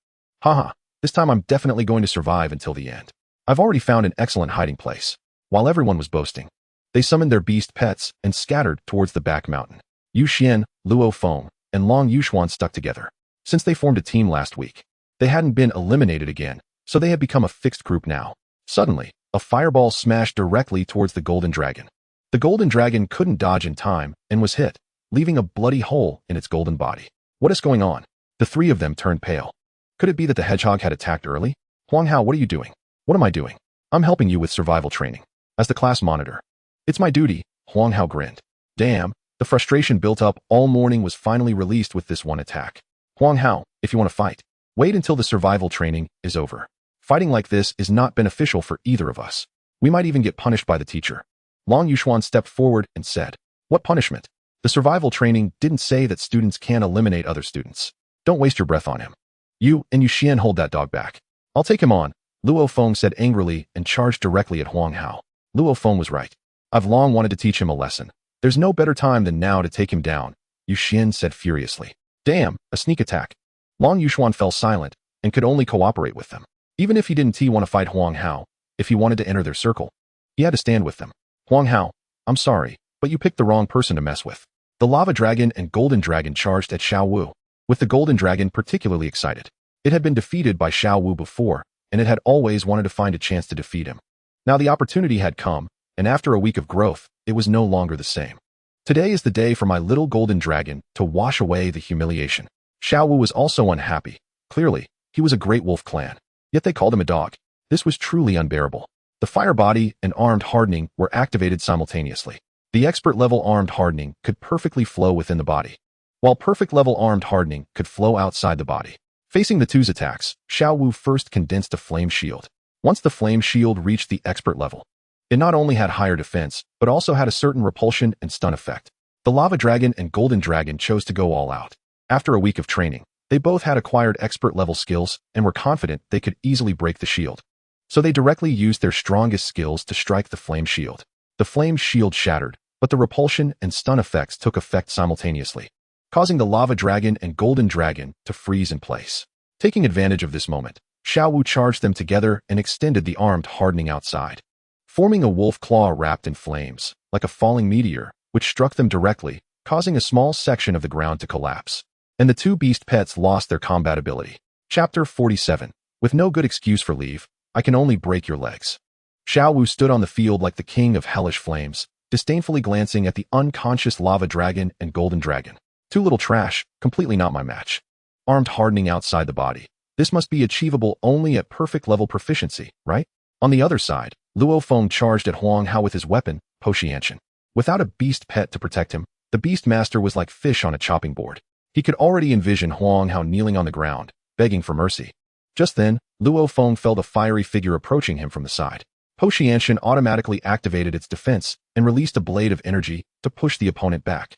Haha, this time I'm definitely going to survive until the end. I've already found an excellent hiding place. While everyone was boasting, they summoned their beast pets and scattered towards the back mountain. Yu Xian, Luo Feng, and Long Yuxuan stuck together. Since they formed a team last week, they hadn't been eliminated again, so they had become a fixed group now. Suddenly, a fireball smashed directly towards the golden dragon. The golden dragon couldn't dodge in time and was hit, leaving a bloody hole in its golden body. What is going on? The three of them turned pale. Could it be that the hedgehog had attacked early? Huang Hao, what are you doing? What am I doing? I'm helping you with survival training. As the class monitor. It's my duty, Huang Hao grinned. Damn, the frustration built up all morning was finally released with this one attack. Huang Hao, if you want to fight, wait until the survival training is over. Fighting like this is not beneficial for either of us. We might even get punished by the teacher. Long Yuxuan stepped forward and said, what punishment? The survival training didn't say that students can eliminate other students. Don't waste your breath on him. You and Yuxian hold that dog back. I'll take him on, Luo Feng said angrily and charged directly at Huang Hao. Luo Feng was right. I've long wanted to teach him a lesson. There's no better time than now to take him down, Yuxian said furiously. Damn, a sneak attack. Long Yuxuan fell silent and could only cooperate with them. Even if he didn't want to fight Huang Hao, if he wanted to enter their circle, he had to stand with them. Huang Hao, I'm sorry, but you picked the wrong person to mess with. The lava dragon and golden dragon charged at Xiao Wu, with the golden dragon particularly excited. It had been defeated by Xiao Wu before, and it had always wanted to find a chance to defeat him. Now the opportunity had come, and after a week of growth, it was no longer the same. Today is the day for my little golden dragon to wash away the humiliation. Xiao Wu was also unhappy. Clearly, he was a great wolf clan. Yet they called him a dog. This was truly unbearable. The fire body and armed hardening were activated simultaneously. The expert level armed hardening could perfectly flow within the body, while perfect level armed hardening could flow outside the body. Facing the two's attacks, Xiao Wu first condensed a flame shield. Once the flame shield reached the expert level, it not only had higher defense, but also had a certain repulsion and stun effect. The lava dragon and golden dragon chose to go all out. After a week of training, they both had acquired expert level skills and were confident they could easily break the shield. So they directly used their strongest skills to strike the flame shield. The flame shield shattered, but the repulsion and stun effects took effect simultaneously, causing the lava dragon and golden dragon to freeze in place. Taking advantage of this moment, Xiao Wu charged them together and extended the armed hardening outside, forming a wolf claw wrapped in flames, like a falling meteor, which struck them directly, causing a small section of the ground to collapse. And the two beast pets lost their combat ability. Chapter 47. With no good excuse for leave, I can only break your legs. Xiao Wu stood on the field like the king of hellish flames, disdainfully glancing at the unconscious lava dragon and golden dragon. Too little trash, completely not my match. Armed hardening outside the body. This must be achievable only at perfect level proficiency, right? On the other side, Luo Feng charged at Huang Hao with his weapon, Potianshan. Without a beast pet to protect him, the Beastmaster was like fish on a chopping board. He could already envision Huang Hao kneeling on the ground, begging for mercy. Just then, Luo Feng felt a fiery figure approaching him from the side. Potianshan automatically activated its defense and released a blade of energy to push the opponent back.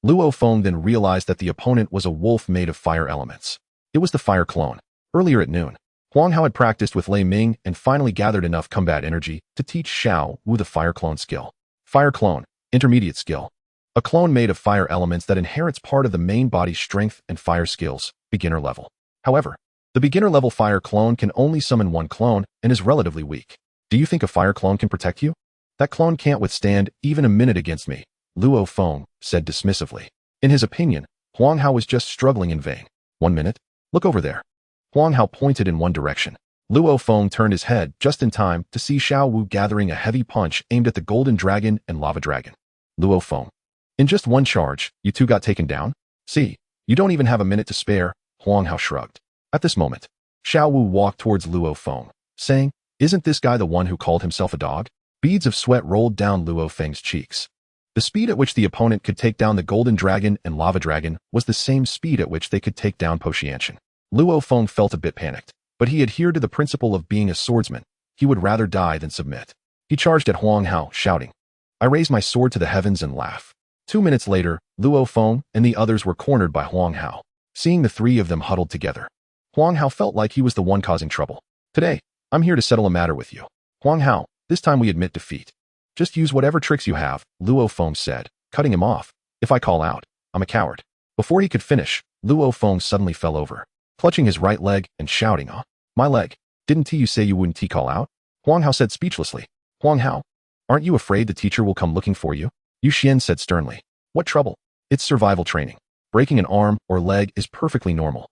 Luo Feng then realized that the opponent was a wolf made of fire elements. It was the fire clone. Earlier at noon, Huang Hao had practiced with Lei Ming and finally gathered enough combat energy to teach Xiao Wu the fire clone skill. Fire clone, intermediate skill. A clone made of fire elements that inherits part of the main body's strength and fire skills, beginner level. However, the beginner level fire clone can only summon one clone and is relatively weak. Do you think a fire clone can protect you? That clone can't withstand even a minute against me, Luo Feng said dismissively. In his opinion, Huang Hao was just struggling in vain. 1 minute? Look over there. Huang Hao pointed in one direction. Luo Feng turned his head just in time to see Xiao Wu gathering a heavy punch aimed at the golden dragon and lava dragon. Luo Feng. In just one charge, you two got taken down? See, you don't even have a minute to spare, Huang Hao shrugged. At this moment, Xiao Wu walked towards Luo Feng, saying, isn't this guy the one who called himself a dog? Beads of sweat rolled down Luo Feng's cheeks. The speed at which the opponent could take down the golden dragon and lava dragon was the same speed at which they could take down Potianshan. Luo Feng felt a bit panicked, but he adhered to the principle of being a swordsman. He would rather die than submit. He charged at Huang Hao, shouting, I raise my sword to the heavens and laugh. 2 minutes later, Luo Feng and the others were cornered by Huang Hao. Seeing the three of them huddled together, Huang Hao felt like he was the one causing trouble. Today, I'm here to settle a matter with you. Huang Hao, this time we admit defeat. Just use whatever tricks you have, Luo Feng said, cutting him off. If I call out, I'm a coward. Before he could finish, Luo Feng suddenly fell over, clutching his right leg and shouting, my leg. Didn't you say you wouldn't call out? Huang Hao said speechlessly. Huang Hao, aren't you afraid the teacher will come looking for you? Yu Xian said sternly. What trouble? It's survival training. Breaking an arm or leg is perfectly normal.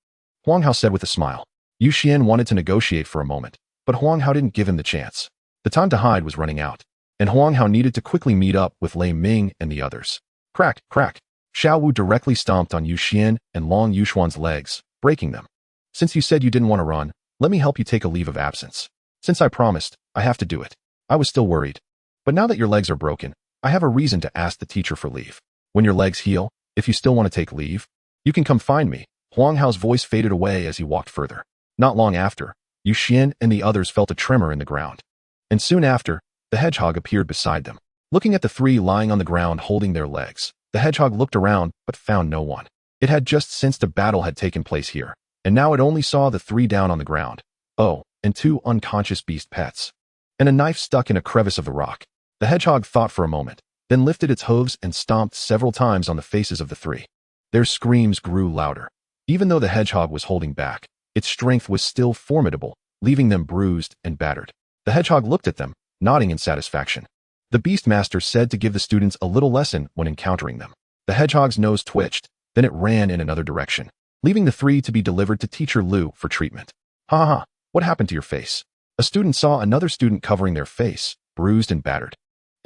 Huang Hao said with a smile. Yu Xian wanted to negotiate for a moment, but Huang Hao didn't give him the chance. The time to hide was running out, and Huang Hao needed to quickly meet up with Lei Ming and the others. Crack, crack. Xiao Wu directly stomped on Yu Xian and Long Yuxuan's legs, breaking them. Since you said you didn't want to run, let me help you take a leave of absence. Since I promised, I have to do it. I was still worried. But now that your legs are broken, I have a reason to ask the teacher for leave. When your legs heal, if you still want to take leave, you can come find me. Huang Hao's voice faded away as he walked further. Not long after, Yu Xian and the others felt a tremor in the ground. And soon after, the hedgehog appeared beside them. Looking at the three lying on the ground holding their legs, the hedgehog looked around but found no one. It had just sensed a battle had taken place here, and now it only saw the three down on the ground. Oh, and two unconscious beast pets. And a knife stuck in a crevice of the rock. The hedgehog thought for a moment, then lifted its hooves and stomped several times on the faces of the three. Their screams grew louder. Even though the hedgehog was holding back, its strength was still formidable, leaving them bruised and battered. The hedgehog looked at them, nodding in satisfaction. The Beastmaster said to give the students a little lesson when encountering them. The hedgehog's nose twitched, then it ran in another direction, leaving the three to be delivered to Teacher Lu for treatment. Ha ha, what happened to your face? A student saw another student covering their face, bruised and battered,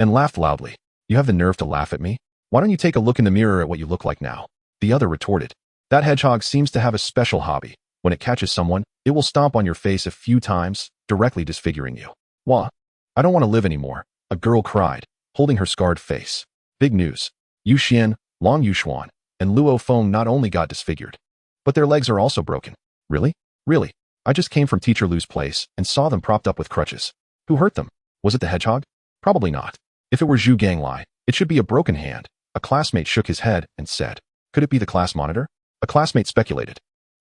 and laughed loudly. You have the nerve to laugh at me? Why don't you take a look in the mirror at what you look like now? The other retorted. That hedgehog seems to have a special hobby. When it catches someone, it will stomp on your face a few times, directly disfiguring you. Wah! I don't want to live anymore, a girl cried, holding her scarred face. Big news. Yu Xian, Long Yuxuan, and Luo Feng not only got disfigured, but their legs are also broken. Really? Really? I just came from Teacher Lu's place and saw them propped up with crutches. Who hurt them? Was it the hedgehog? Probably not. If it were Zhu Ganglai, it should be a broken hand. A classmate shook his head and said, could it be the class monitor? A classmate speculated.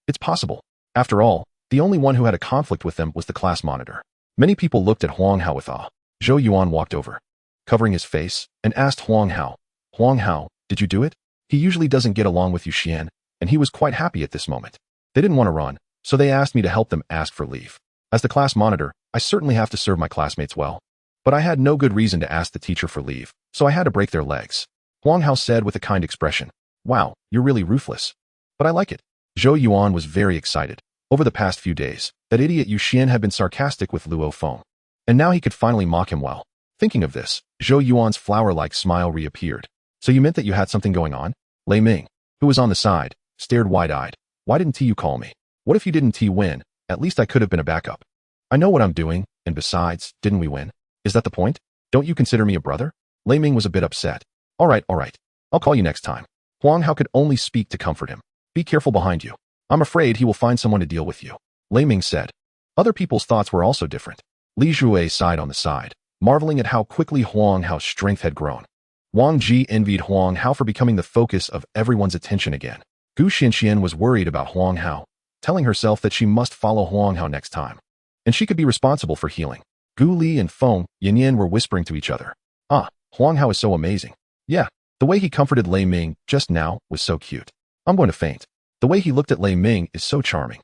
It's possible. After all, the only one who had a conflict with them was the class monitor. Many people looked at Huang Hao with awe. Zhou Yuan walked over, covering his face, and asked Huang Hao, Huang Hao, did you do it? He usually doesn't get along with Yu Xian, and he was quite happy at this moment. They didn't want to run, so they asked me to help them ask for leave. As the class monitor, I certainly have to serve my classmates well. But I had no good reason to ask the teacher for leave, so I had to break their legs. Huang Hao said with a kind expression. Wow, you're really ruthless. But I like it. Zhou Yuan was very excited. Over the past few days, that idiot Yu Xian had been sarcastic with Luo Feng. And now he could finally mock him well. Thinking of this, Zhou Yuan's flower-like smile reappeared. So you meant that you had something going on? Lei Ming, who was on the side, stared wide-eyed. Why didn't you call me? What if you didn't win? At least I could have been a backup. I know what I'm doing, and besides, didn't we win? Is that the point? Don't you consider me a brother? Lei Ming was a bit upset. All right. I'll call you next time. Huang Hao could only speak to comfort him. Be careful behind you. I'm afraid he will find someone to deal with you. Lei Ming said. Other people's thoughts were also different. Li Zhuai sighed on the side, marveling at how quickly Huang Hao's strength had grown. Wang Ji envied Huang Hao for becoming the focus of everyone's attention again. Gu Xianxian was worried about Huang Hao, telling herself that she must follow Huang Hao next time, and she could be responsible for healing. Gu Li and Feng Yanyan were whispering to each other. Huang Hao is so amazing. Yeah, the way he comforted Lei Ming just now was so cute. I'm going to faint. The way he looked at Lei Ming is so charming.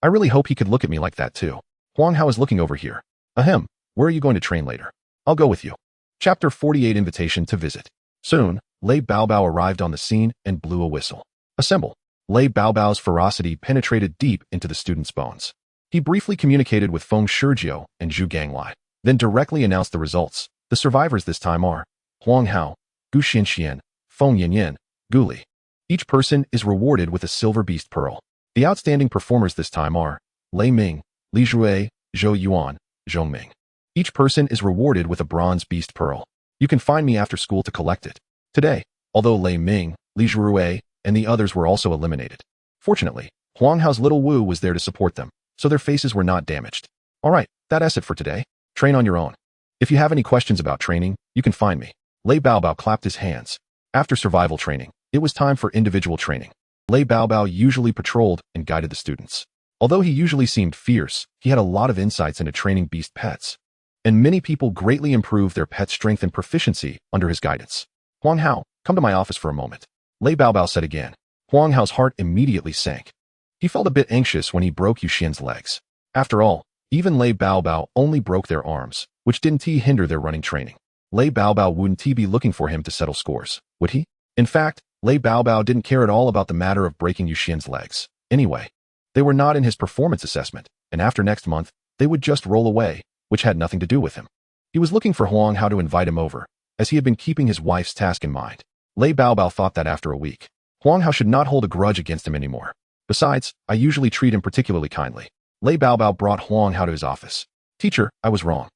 I really hope he could look at me like that too. Huang Hao is looking over here. Ahem, where are you going to train later? I'll go with you. Chapter 48 Invitation to Visit. Soon, Lei Baobao arrived on the scene and blew a whistle. Assemble. Lei Baobao's ferocity penetrated deep into the students' bones. He briefly communicated with Feng Shizhou and Zhu Ganglai, then directly announced the results. The survivors this time are Huang Hao, Gu Xianxian, Feng Yanyan, Gu Li. Each person is rewarded with a silver beast pearl. The outstanding performers this time are Lei Ming, Li Zhuai, Zhou Yuan, Zhong Ming. Each person is rewarded with a bronze beast pearl. You can find me after school to collect it. Today, although Lei Ming, Li Zhuai, and the others were also eliminated. Fortunately, Huang Hao's little Wu was there to support them, so their faces were not damaged. Alright, that's it for today. Train on your own. If you have any questions about training, you can find me. Lei Baobao clapped his hands. After survival training, it was time for individual training. Lei Baobao usually patrolled and guided the students. Although he usually seemed fierce, he had a lot of insights into training beast pets. And many people greatly improved their pet strength and proficiency under his guidance. Huang Hao, come to my office for a moment. Lei Baobao said again. Huang Hao's heart immediately sank. He felt a bit anxious when he broke Yu Xian's legs. After all, even Lei Baobao only broke their arms, which didn't hinder their running training. Lei Baobao wouldn't be looking for him to settle scores, would he? In fact, Lei Baobao didn't care at all about the matter of breaking Yu Xian's legs. Anyway, They were not in his performance assessment, and after next month, they would just roll away, which had nothing to do with him. He was looking for Huang Hao to invite him over, as he had been keeping his wife's task in mind. Lei Baobao thought that after a week, Huang Hao should not hold a grudge against him anymore. Besides, I usually treat him particularly kindly. Lei Baobao brought Huang Hao to his office. Teacher, I was wrong.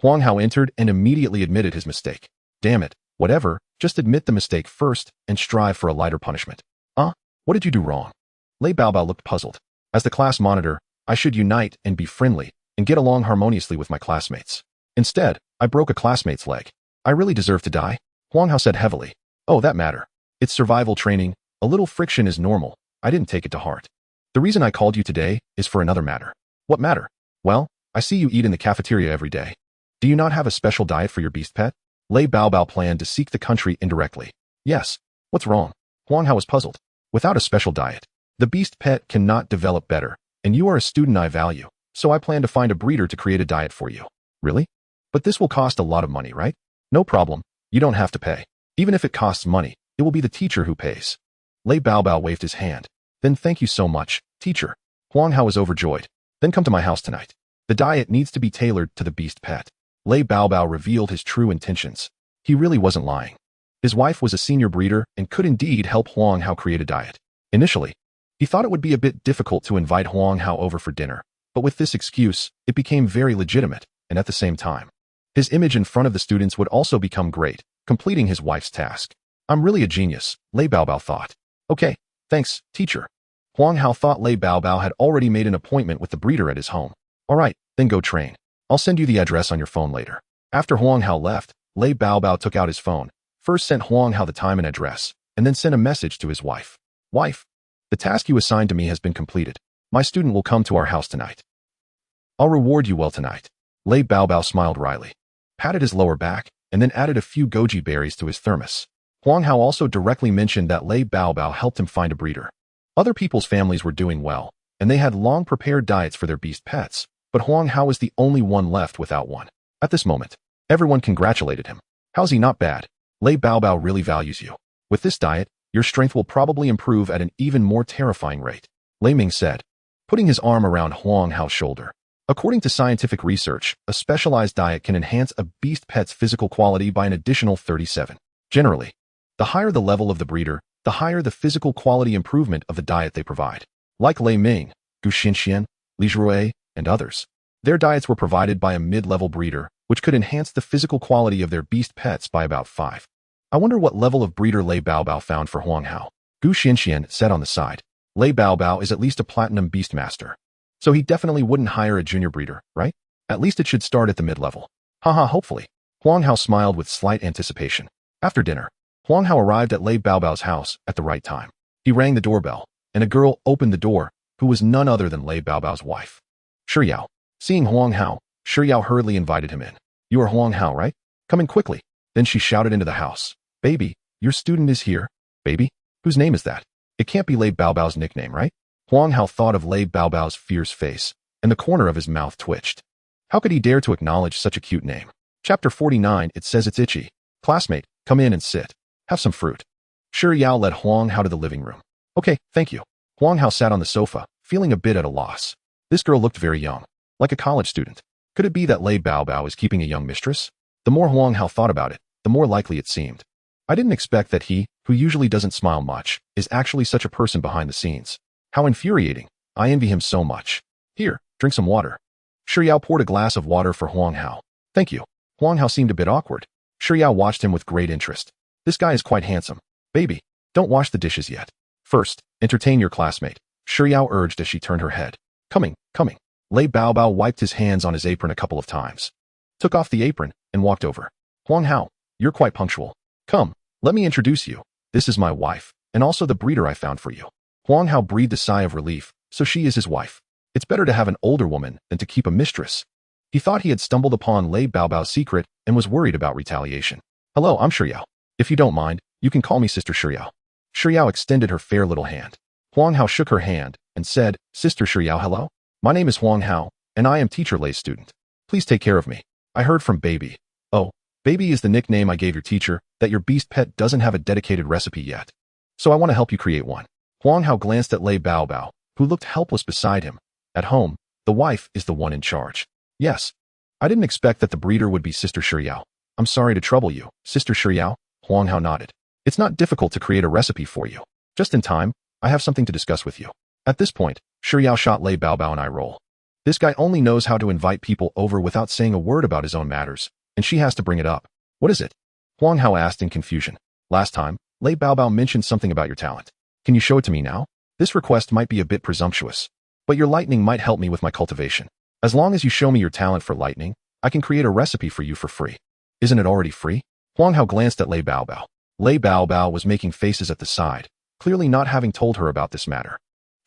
Huang Hao entered and immediately admitted his mistake. Damn it, whatever, just admit the mistake first and strive for a lighter punishment. What did you do wrong? Lei Baobao looked puzzled. As the class monitor, I should unite and be friendly and get along harmoniously with my classmates. Instead, I broke a classmate's leg. I really deserve to die? Huang Hao said heavily. Oh, that matter. It's survival training. A little friction is normal. I didn't take it to heart. The reason I called you today is for another matter. What matter? Well, I see you eat in the cafeteria every day. Do you not have a special diet for your beast pet? Lei Baobao planned to seek the country indirectly. Yes. What's wrong? Huang Hao was puzzled. Without a special diet, the beast pet cannot develop better, and you are a student I value, so I plan to find a breeder to create a diet for you. Really? But this will cost a lot of money, right? No problem. You don't have to pay. Even if it costs money, it will be the teacher who pays. Lei Baobao waved his hand. Then thank you so much, teacher. Huang Hao was overjoyed. Then come to my house tonight. The diet needs to be tailored to the beast pet. Lei Baobao revealed his true intentions. He really wasn't lying. His wife was a senior breeder and could indeed help Huang Hao create a diet. Initially, he thought it would be a bit difficult to invite Huang Hao over for dinner, but with this excuse, it became very legitimate, and at the same time, his image in front of the students would also become great, completing his wife's task. I'm really a genius, Lei Baobao thought. Okay, thanks, teacher. Huang Hao thought Lei Baobao had already made an appointment with the breeder at his home. All right, then go train. I'll send you the address on your phone later. After Huang Hao left, Lei Baobao took out his phone, first sent Huang Hao the time and address, and then sent a message to his wife. Wife, the task you assigned to me has been completed. My student will come to our house tonight. I'll reward you well tonight. Lei Baobao smiled wryly, patted his lower back, and then added a few goji berries to his thermos. Huang Hao also directly mentioned that Lei Baobao helped him find a breeder. Other people's families were doing well, and they had long prepared diets for their beast pets, but Huang Hao was the only one left without one. At this moment, everyone congratulated him. How's he not bad? Lei Baobao really values you. With this diet, your strength will probably improve at an even more terrifying rate, Lei Ming said, putting his arm around Huang Hao's shoulder. According to scientific research, a specialized diet can enhance a beast pet's physical quality by an additional 37. Generally, the higher the level of the breeder, the higher the physical quality improvement of the diet they provide. Like Lei Ming, Gu Xinxian, Li Zhuai, and others, their diets were provided by a mid-level breeder, which could enhance the physical quality of their beast pets by about 5. I wonder what level of breeder Lei Baobao found for Huang Hao. Gu Xinxian said on the side. Lei Baobao is at least a platinum Beastmaster, so he definitely wouldn't hire a junior breeder, right? At least it should start at the mid-level. Haha, hopefully. Huang Hao smiled with slight anticipation. After dinner, Huang Hao arrived at Lei Baobao's house at the right time. He rang the doorbell, and a girl opened the door, who was none other than Lei Baobao's wife. Shiyao. Seeing Huang Hao, Shiyao hurriedly invited him in. You are Huang Hao, right? Come in quickly. Then she shouted into the house. Baby, your student is here. Baby? Whose name is that? It can't be Lei Baobao's nickname, right? Huang Hao thought of Lei Baobao's fierce face, and the corner of his mouth twitched. How could he dare to acknowledge such a cute name? Chapter 49, it says it's itchy. Classmate, come in and sit. Have some fruit. Shiyao led Huang Hao to the living room. Okay, thank you. Huang Hao sat on the sofa, feeling a bit at a loss. This girl looked very young, like a college student. Could it be that Lei Baobao is keeping a young mistress? The more Huang Hao thought about it, the more likely it seemed. I didn't expect that he, who usually doesn't smile much, is actually such a person behind the scenes. How infuriating. I envy him so much. Here, drink some water. Shiyao poured a glass of water for Huang Hao. Thank you. Huang Hao seemed a bit awkward. Shiyao watched him with great interest. This guy is quite handsome. Baby, don't wash the dishes yet. First, entertain your classmate. Shiyao urged as she turned her head. Coming. Lei Baobao wiped his hands on his apron a couple of times, took off the apron, and walked over. Huang Hao, you're quite punctual. Come, let me introduce you. This is my wife, and also the breeder I found for you. Huang Hao breathed a sigh of relief, so she is his wife. It's better to have an older woman than to keep a mistress. He thought he had stumbled upon Lei Baobao's secret and was worried about retaliation. Hello, I'm Shiyao. If you don't mind, you can call me Sister Shiyao. Shiyao extended her fair little hand. Huang Hao shook her hand and said, Sister Shiyao, hello? My name is Huang Hao, and I am Teacher Lei's student. Please take care of me. I heard from Baby. Oh, Baby is the nickname I gave your teacher, that your beast pet doesn't have a dedicated recipe yet. So I want to help you create one. Huang Hao glanced at Lei Baobao, who looked helpless beside him. At home, the wife is the one in charge. Yes. I didn't expect that the breeder would be Sister Xiao. I'm sorry to trouble you, Sister Xiao. Huang Hao nodded. It's not difficult to create a recipe for you. Just in time, I have something to discuss with you. At this point, Xiao shot Lei Baobao an eye roll. This guy only knows how to invite people over without saying a word about his own matters, and she has to bring it up. What is it? Huang Hao asked in confusion. Last time, Lei Baobao mentioned something about your talent. Can you show it to me now? This request might be a bit presumptuous, but your lightning might help me with my cultivation. As long as you show me your talent for lightning, I can create a recipe for you for free. Isn't it already free? Huang Hao glanced at Lei Baobao. Lei Baobao was making faces at the side, clearly not having told her about this matter.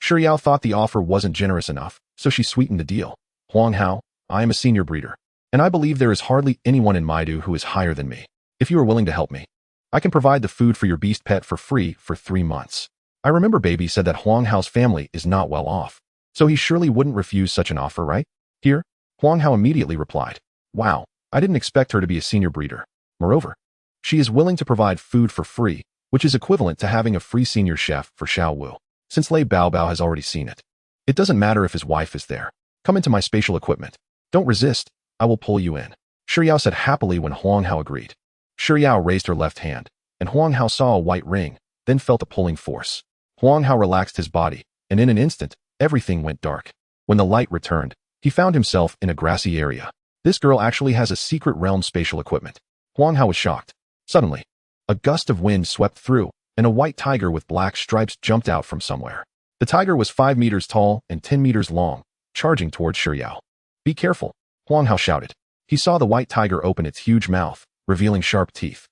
Xiao thought the offer wasn't generous enough, so she sweetened the deal. Huang Hao, I am a senior breeder, and I believe there is hardly anyone in Maidu who is higher than me. If you are willing to help me, I can provide the food for your beast pet for free for 3 months. I remember Baby said that Huang Hao's family is not well off, so he surely wouldn't refuse such an offer, right? Here, Huang Hao immediately replied. Wow, I didn't expect her to be a senior breeder. Moreover, she is willing to provide food for free, which is equivalent to having a free senior chef for Xiao Wu, since Lei Baobao has already seen it. It doesn't matter if his wife is there. Come into my spatial equipment. Don't resist, I will pull you in. Xiao said happily when Huang Hao agreed. Xiao raised her left hand, and Huang Hao saw a white ring, then felt a pulling force. Huang Hao relaxed his body, and in an instant, everything went dark. When the light returned, he found himself in a grassy area. This girl actually has a secret realm spatial equipment. Huang Hao was shocked. Suddenly, a gust of wind swept through, and a white tiger with black stripes jumped out from somewhere. The tiger was 5 meters tall and 10 meters long, charging towards Xiao. Be careful, Huang Hao shouted. He saw the white tiger open its huge mouth, revealing sharp teeth.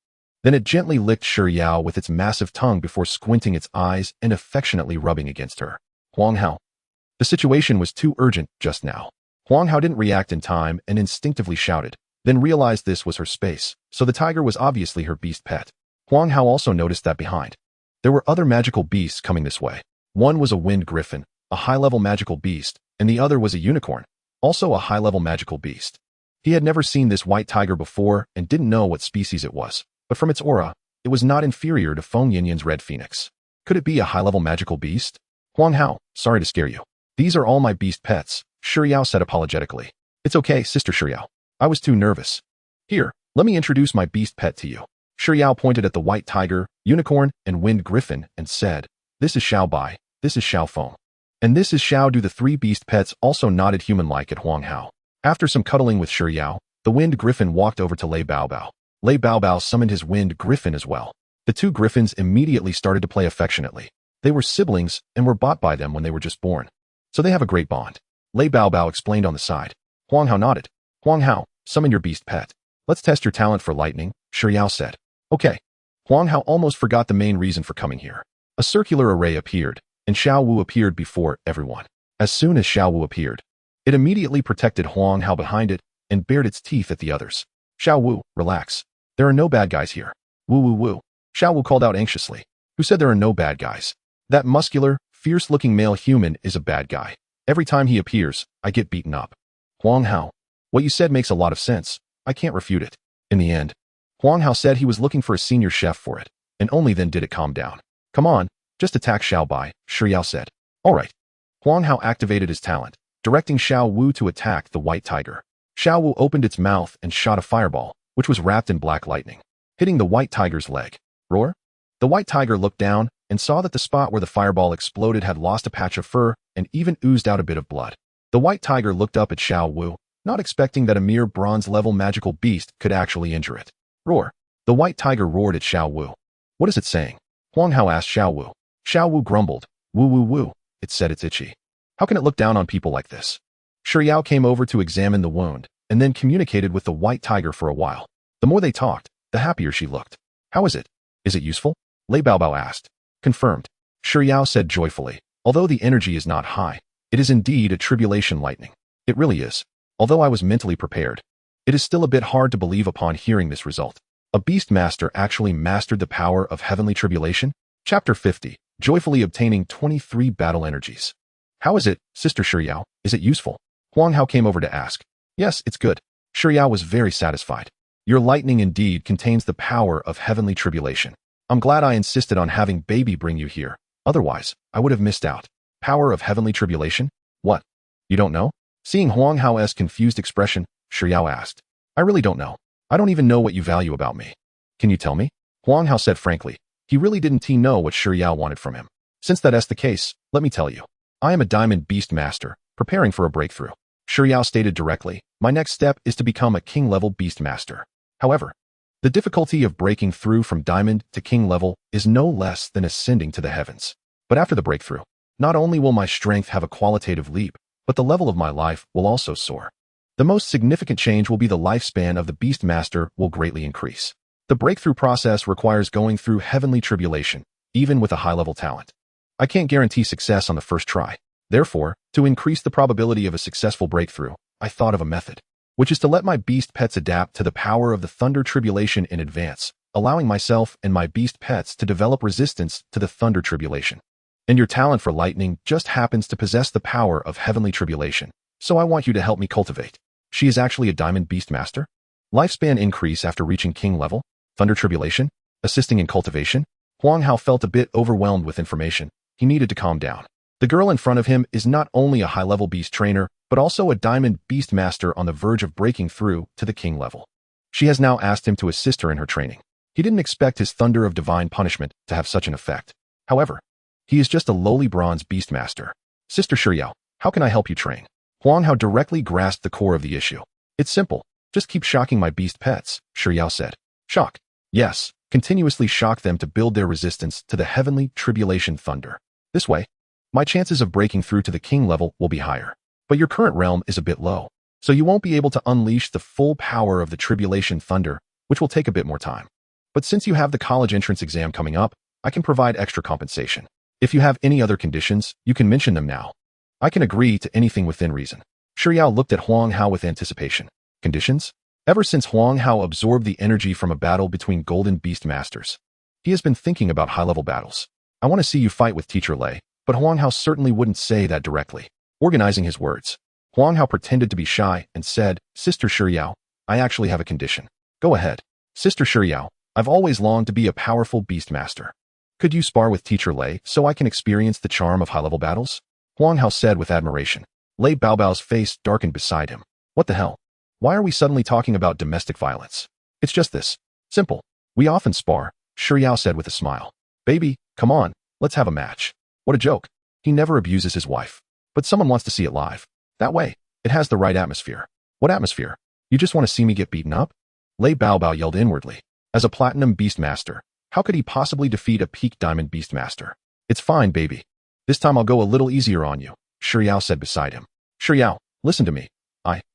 Then it gently licked Xiao with its massive tongue before squinting its eyes and affectionately rubbing against her. Huang Hao. The situation was too urgent just now. Huang Hao didn't react in time and instinctively shouted, then realized this was her space, so the tiger was obviously her beast pet. Huang Hao also noticed that behind. There were other magical beasts coming this way. One was a wind griffin, a high-level magical beast, and the other was a unicorn, also a high-level magical beast. He had never seen this white tiger before and didn't know what species it was, but from its aura, it was not inferior to Feng Yinyan's red phoenix. Could it be a high-level magical beast? Huang Hao, sorry to scare you. These are all my beast pets, Xiao said apologetically. It's okay, Sister Xiao. I was too nervous. Here, let me introduce my beast pet to you. Xiao pointed at the white tiger, unicorn, and wind griffin and said, This is Xiao Bai, this is Xiao Feng. And this is Xiao Du. The 3 beast pets also nodded human-like at Huang Hao. After some cuddling with Xiao, the wind griffin walked over to Lei Baobao. Lei Baobao summoned his wind griffin as well. The 2 griffins immediately started to play affectionately. They were siblings and were bought by them when they were just born. So they have a great bond. Lei Baobao explained on the side. Huang Hao nodded. Huang Hao, summon your beast pet. Let's test your talent for lightning, Xiao said. Okay. Huang Hao almost forgot the main reason for coming here. A circular array appeared, and Xiao Wu appeared before everyone. As soon as Xiao Wu appeared, it immediately protected Huang Hao behind it and bared its teeth at the others. Xiao Wu, relax. There are no bad guys here. Woo woo woo. Xiao Wu called out anxiously. Who said there are no bad guys? That muscular, fierce-looking male human is a bad guy. Every time he appears, I get beaten up. Huang Hao. What you said makes a lot of sense. I can't refute it. In the end, Huang Hao said he was looking for a senior chef for it, and only then did it calm down. Come on, just attack Xiao Bai, Xiao said. All right. Huang Hao activated his talent, directing Xiao Wu to attack the white tiger. Xiao Wu opened its mouth and shot a fireball, which was wrapped in black lightning, hitting the white tiger's leg. Roar? The white tiger looked down and saw that the spot where the fireball exploded had lost a patch of fur and even oozed out a bit of blood. The white tiger looked up at Xiao Wu, not expecting that a mere bronze-level magical beast could actually injure it. Roar. The white tiger roared at Xiao Wu. What is it saying? Huang Hao asked Xiao Wu. Xiao Wu grumbled. Woo woo woo. It said it's itchy. How can it look down on people like this? Xiao came over to examine the wound, and then communicated with the white tiger for a while. The more they talked, the happier she looked. How is it? Is it useful? Lei Baobao asked. Confirmed. Xiao said joyfully. Although the energy is not high, it is indeed a tribulation lightning. It really is. Although I was mentally prepared, it is still a bit hard to believe upon hearing this result. A Beastmaster actually mastered the power of heavenly tribulation? Chapter 50. Joyfully obtaining 23 battle energies. How is it, Sister Xiao? Is it useful? Huang Hao came over to ask. Yes, it's good. Xiao was very satisfied. Your lightning indeed contains the power of heavenly tribulation. I'm glad I insisted on having Baby bring you here. Otherwise, I would have missed out. Power of heavenly tribulation? What? You don't know? Seeing Huang Hao's confused expression, Xiao asked. I really don't know. I don't even know what you value about me. Can you tell me? Huang Hao said frankly. He really didn't know what Xiao wanted from him. Since that's the case, let me tell you. I am a Diamond Beastmaster, preparing for a breakthrough. Xiao stated directly, my next step is to become a king-level Beastmaster. However, the difficulty of breaking through from Diamond to King level is no less than ascending to the heavens. But after the breakthrough, not only will my strength have a qualitative leap, but the level of my life will also soar. The most significant change will be the lifespan of the Beastmaster will greatly increase. The breakthrough process requires going through heavenly tribulation, even with a high-level talent. I can't guarantee success on the first try. Therefore, to increase the probability of a successful breakthrough, I thought of a method, which is to let my beast pets adapt to the power of the thunder tribulation in advance, allowing myself and my beast pets to develop resistance to the thunder tribulation. And your talent for lightning just happens to possess the power of heavenly tribulation, so I want you to help me cultivate. She is actually a Diamond Beastmaster? Lifespan increase after reaching King level? Thunder tribulation? Assisting in cultivation? Huang Hao felt a bit overwhelmed with information. He needed to calm down. The girl in front of him is not only a high-level beast trainer, but also a Diamond Beastmaster on the verge of breaking through to the King level. She has now asked him to assist her in her training. He didn't expect his thunder of divine punishment to have such an effect. However, he is just a lowly bronze Beastmaster. Sister Xiao, how can I help you train? Huang Hao directly grasped the core of the issue. It's simple. Just keep shocking my beast pets, Xiao said. Shock. Yes, continuously shock them to build their resistance to the heavenly tribulation thunder. This way, my chances of breaking through to the King level will be higher. But your current realm is a bit low, so you won't be able to unleash the full power of the tribulation thunder, which will take a bit more time. But since you have the college entrance exam coming up, I can provide extra compensation. If you have any other conditions, you can mention them now. I can agree to anything within reason. Xiao looked at Huang Hao with anticipation. Conditions? Ever since Huang Hao absorbed the energy from a battle between Golden Beastmasters, he has been thinking about high-level battles. I want to see you fight with Teacher Lei, but Huang Hao certainly wouldn't say that directly. Organizing his words, Huang Hao pretended to be shy and said, Sister Xiao, I actually have a condition. Go ahead. Sister Xiao, I've always longed to be a powerful Beastmaster. Could you spar with Teacher Lei so I can experience the charm of high-level battles? Huang Hao said with admiration. Lei Baobao's face darkened beside him. What the hell? Why are we suddenly talking about domestic violence? It's just this. Simple. We often spar, Xiao said with a smile. Baby, come on, let's have a match. What a joke. He never abuses his wife. But someone wants to see it live. That way, it has the right atmosphere. What atmosphere? You just want to see me get beaten up? Lei Baobao yelled inwardly. As a Platinum Beastmaster, how could he possibly defeat a peak Diamond Beastmaster? It's fine, baby. This time I'll go a little easier on you, Xiao said beside him. Xiao, listen to me.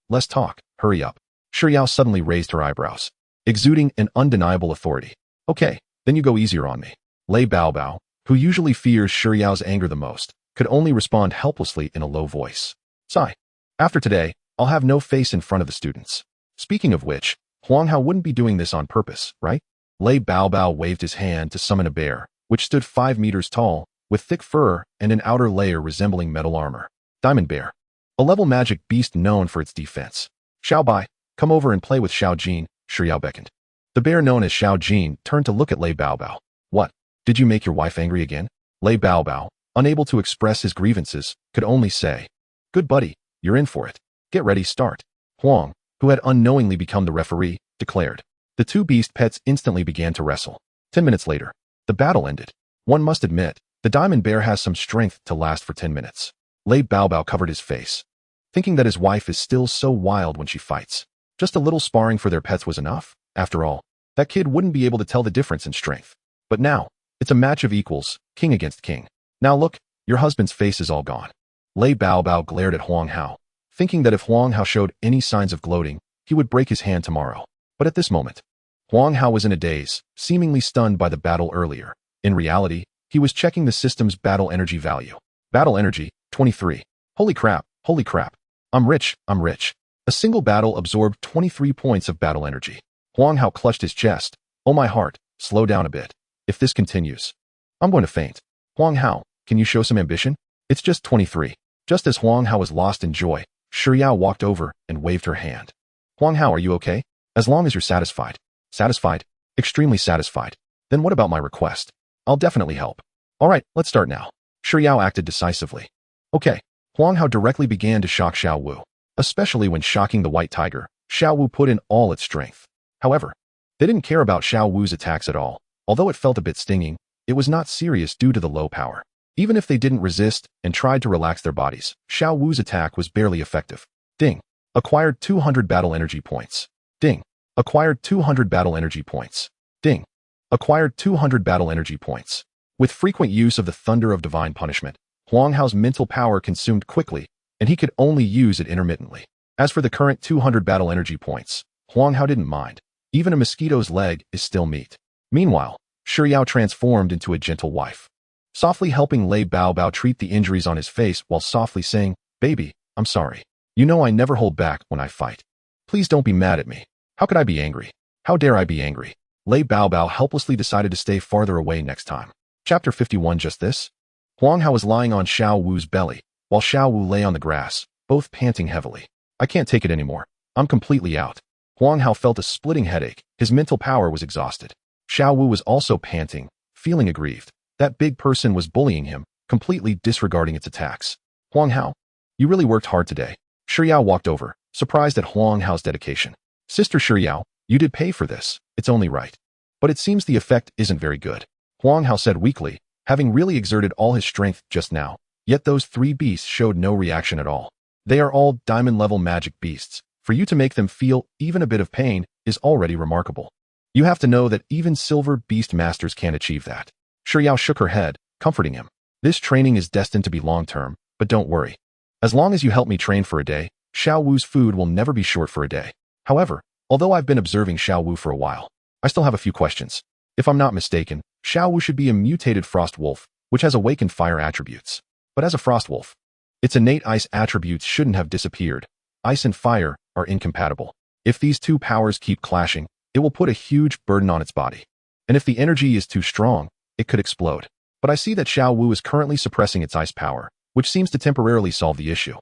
Less talk. Hurry up. Xiao suddenly raised her eyebrows, exuding an undeniable authority. Okay, then you go easier on me. Lei Baobao, who usually fears Xiao's anger the most, could only respond helplessly in a low voice. Sigh. After today, I'll have no face in front of the students. Speaking of which, Huang Hao wouldn't be doing this on purpose, right? Lei Baobao waved his hand to summon a bear, which stood 5 meters tall, with thick fur and an outer layer resembling metal armor. Diamond Bear. A level magic beast known for its defense. Xiao Bai, come over and play with Xiao Jin, Xiao beckoned. The bear known as Xiao Jin turned to look at Lei Baobao. What? Did you make your wife angry again? Lei Baobao, unable to express his grievances, could only say, Good buddy, you're in for it. Get ready, start. Huang, who had unknowingly become the referee, declared. The two beast pets instantly began to wrestle. 10 minutes later, the battle ended. One must admit, the Diamond Bear has some strength to last for 10 minutes. Lei Baobao covered his face, thinking that his wife is still so wild when she fights. Just a little sparring for their pets was enough. After all, that kid wouldn't be able to tell the difference in strength. But now, it's a match of equals, king against king. Now look, your husband's face is all gone. Lei Baobao glared at Huang Hao, thinking that if Huang Hao showed any signs of gloating, he would break his hand tomorrow. But at this moment, Huang Hao was in a daze, seemingly stunned by the battle earlier. In reality, he was checking the system's battle energy value. Battle energy, 23. Holy crap, holy crap. I'm rich, I'm rich. A single battle absorbed 23 points of battle energy. Huang Hao clutched his chest. Oh my heart, slow down a bit. If this continues, I'm going to faint. Huang Hao, can you show some ambition? It's just 23. Just as Huang Hao was lost in joy, Xiao walked over and waved her hand. Huang Hao, are you okay? As long as you're satisfied. Satisfied? Extremely satisfied. Then what about my request? I'll definitely help. All right, let's start now. Xiao acted decisively. Okay. Huang Hao directly began to shock Xiao Wu. Especially when shocking the white tiger, Xiao Wu put in all its strength. However, they didn't care about Xiao Wu's attacks at all. Although it felt a bit stinging, it was not serious due to the low power. Even if they didn't resist and tried to relax their bodies, Xiao Wu's attack was barely effective. Ding. Acquired 200 battle energy points. Ding. Acquired 200 battle energy points. Ding. Acquired 200 battle energy points. With frequent use of the thunder of divine punishment, Huang Hao's mental power consumed quickly, and he could only use it intermittently. As for the current 200 battle energy points, Huang Hao didn't mind. Even a mosquito's leg is still meat. Meanwhile, Xiao transformed into a gentle wife, softly helping Lei Bao treat the injuries on his face while softly saying, "Baby, I'm sorry. You know I never hold back when I fight. Please don't be mad at me. How could I be angry? How dare I be angry?" Lei Bao helplessly decided to stay farther away next time. Chapter 51. Just this. Huang Hao was lying on Xiao Wu's belly, while Xiao Wu lay on the grass, both panting heavily. "I can't take it anymore. I'm completely out." Huang Hao felt a splitting headache. His mental power was exhausted. Xiao Wu was also panting, feeling aggrieved. That big person was bullying him, completely disregarding its attacks. "Huang Hao, you really worked hard today." Xiao walked over, surprised at Huang Hao's dedication. "Sister Xiao, you did pay for this. It's only right. But it seems the effect isn't very good," Huang Hao said weakly, having really exerted all his strength just now. Yet those three beasts showed no reaction at all. They are all diamond-level magic beasts. For you to make them feel even a bit of pain is already remarkable. You have to know that even silver Beastmasters can't achieve that. Xiao shook her head, comforting him. "This training is destined to be long-term, but don't worry. As long as you help me train for a day, Xiao Wu's food will never be short for a day." However, although I've been observing Xiao Wu for a while, I still have a few questions. If I'm not mistaken, Xiao Wu should be a mutated frost wolf, which has awakened fire attributes. But as a frost wolf, its innate ice attributes shouldn't have disappeared. Ice and fire are incompatible. If these two powers keep clashing, it will put a huge burden on its body. And if the energy is too strong, it could explode. But I see that Xiao Wu is currently suppressing its ice power, which seems to temporarily solve the issue.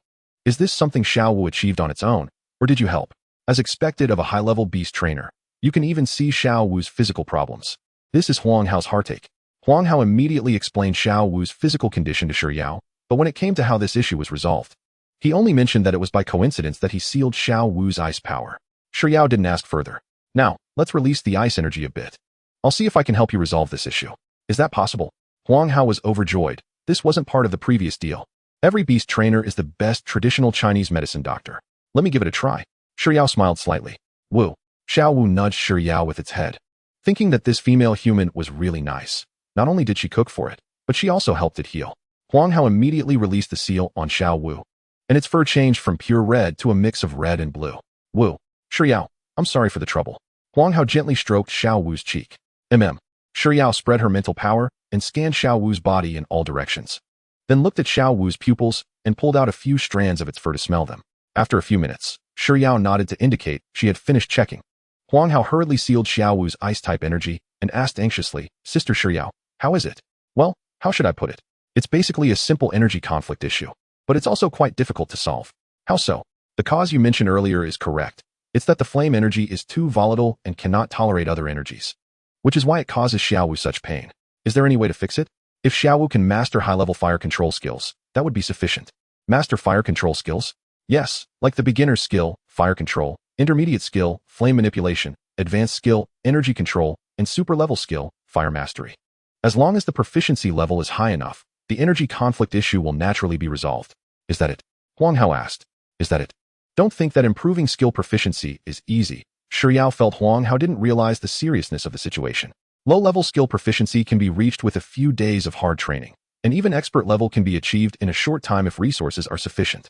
Is this something Xiao Wu achieved on its own, or did you help? As expected of a high-level beast trainer, you can even see Xiao Wu's physical problems. This is Huang Hao's heartache. Huang Hao immediately explained Xiao Wu's physical condition to Xiao, but when it came to how this issue was resolved, he only mentioned that it was by coincidence that he sealed Xiao Wu's ice power. Xiao didn't ask further. "Now, let's release the ice energy a bit. I'll see if I can help you resolve this issue." "Is that possible?" Huang Hao was overjoyed. This wasn't part of the previous deal. Every beast trainer is the best traditional Chinese medicine doctor. "Let me give it a try." Xiao smiled slightly. "Wu." Xiao Wu nudged Xiao with its head, thinking that this female human was really nice. Not only did she cook for it, but she also helped it heal. Huang Hao immediately released the seal on Xiao Wu, and its fur changed from pure red to a mix of red and blue. "Wu." "Xiao, I'm sorry for the trouble." Huang Hao gently stroked Xiao Wu's cheek. Xiao spread her mental power and scanned Xiao Wu's body in all directions. Then looked at Xiao Wu's pupils and pulled out a few strands of its fur to smell them. After a few minutes, Xiao nodded to indicate she had finished checking. Huang Hao hurriedly sealed Xiao Wu's ice-type energy and asked anxiously, "Sister Xiao, how is it?" "Well, how should I put it? It's basically a simple energy conflict issue, but it's also quite difficult to solve." "How so?" "The cause you mentioned earlier is correct. It's that the flame energy is too volatile and cannot tolerate other energies, which is why it causes Xiao Wu such pain. Is there any way to fix it?" "If Xiao Wu can master high-level fire control skills, that would be sufficient." "Master fire control skills?" "Yes, like the beginner's skill, fire control, intermediate skill, flame manipulation, advanced skill, energy control, and super-level skill, fire mastery. As long as the proficiency level is high enough, the energy conflict issue will naturally be resolved." "Is that it?" Huang Hao asked. "Is that it?" Don't think that improving skill proficiency is easy. Xiao felt Huang Hao didn't realize the seriousness of the situation. Low-level skill proficiency can be reached with a few days of hard training, and even expert level can be achieved in a short time if resources are sufficient.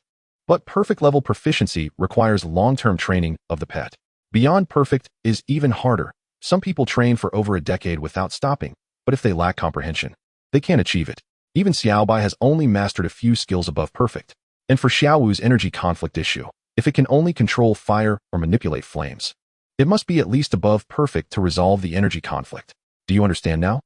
But perfect level proficiency requires long-term training of the pet. Beyond perfect is even harder. Some people train for over a decade without stopping, but if they lack comprehension, they can't achieve it. Even Xiaobai has only mastered a few skills above perfect. And for Xiao Wu's energy conflict issue, if it can only control fire or manipulate flames, it must be at least above perfect to resolve the energy conflict. Do you understand now?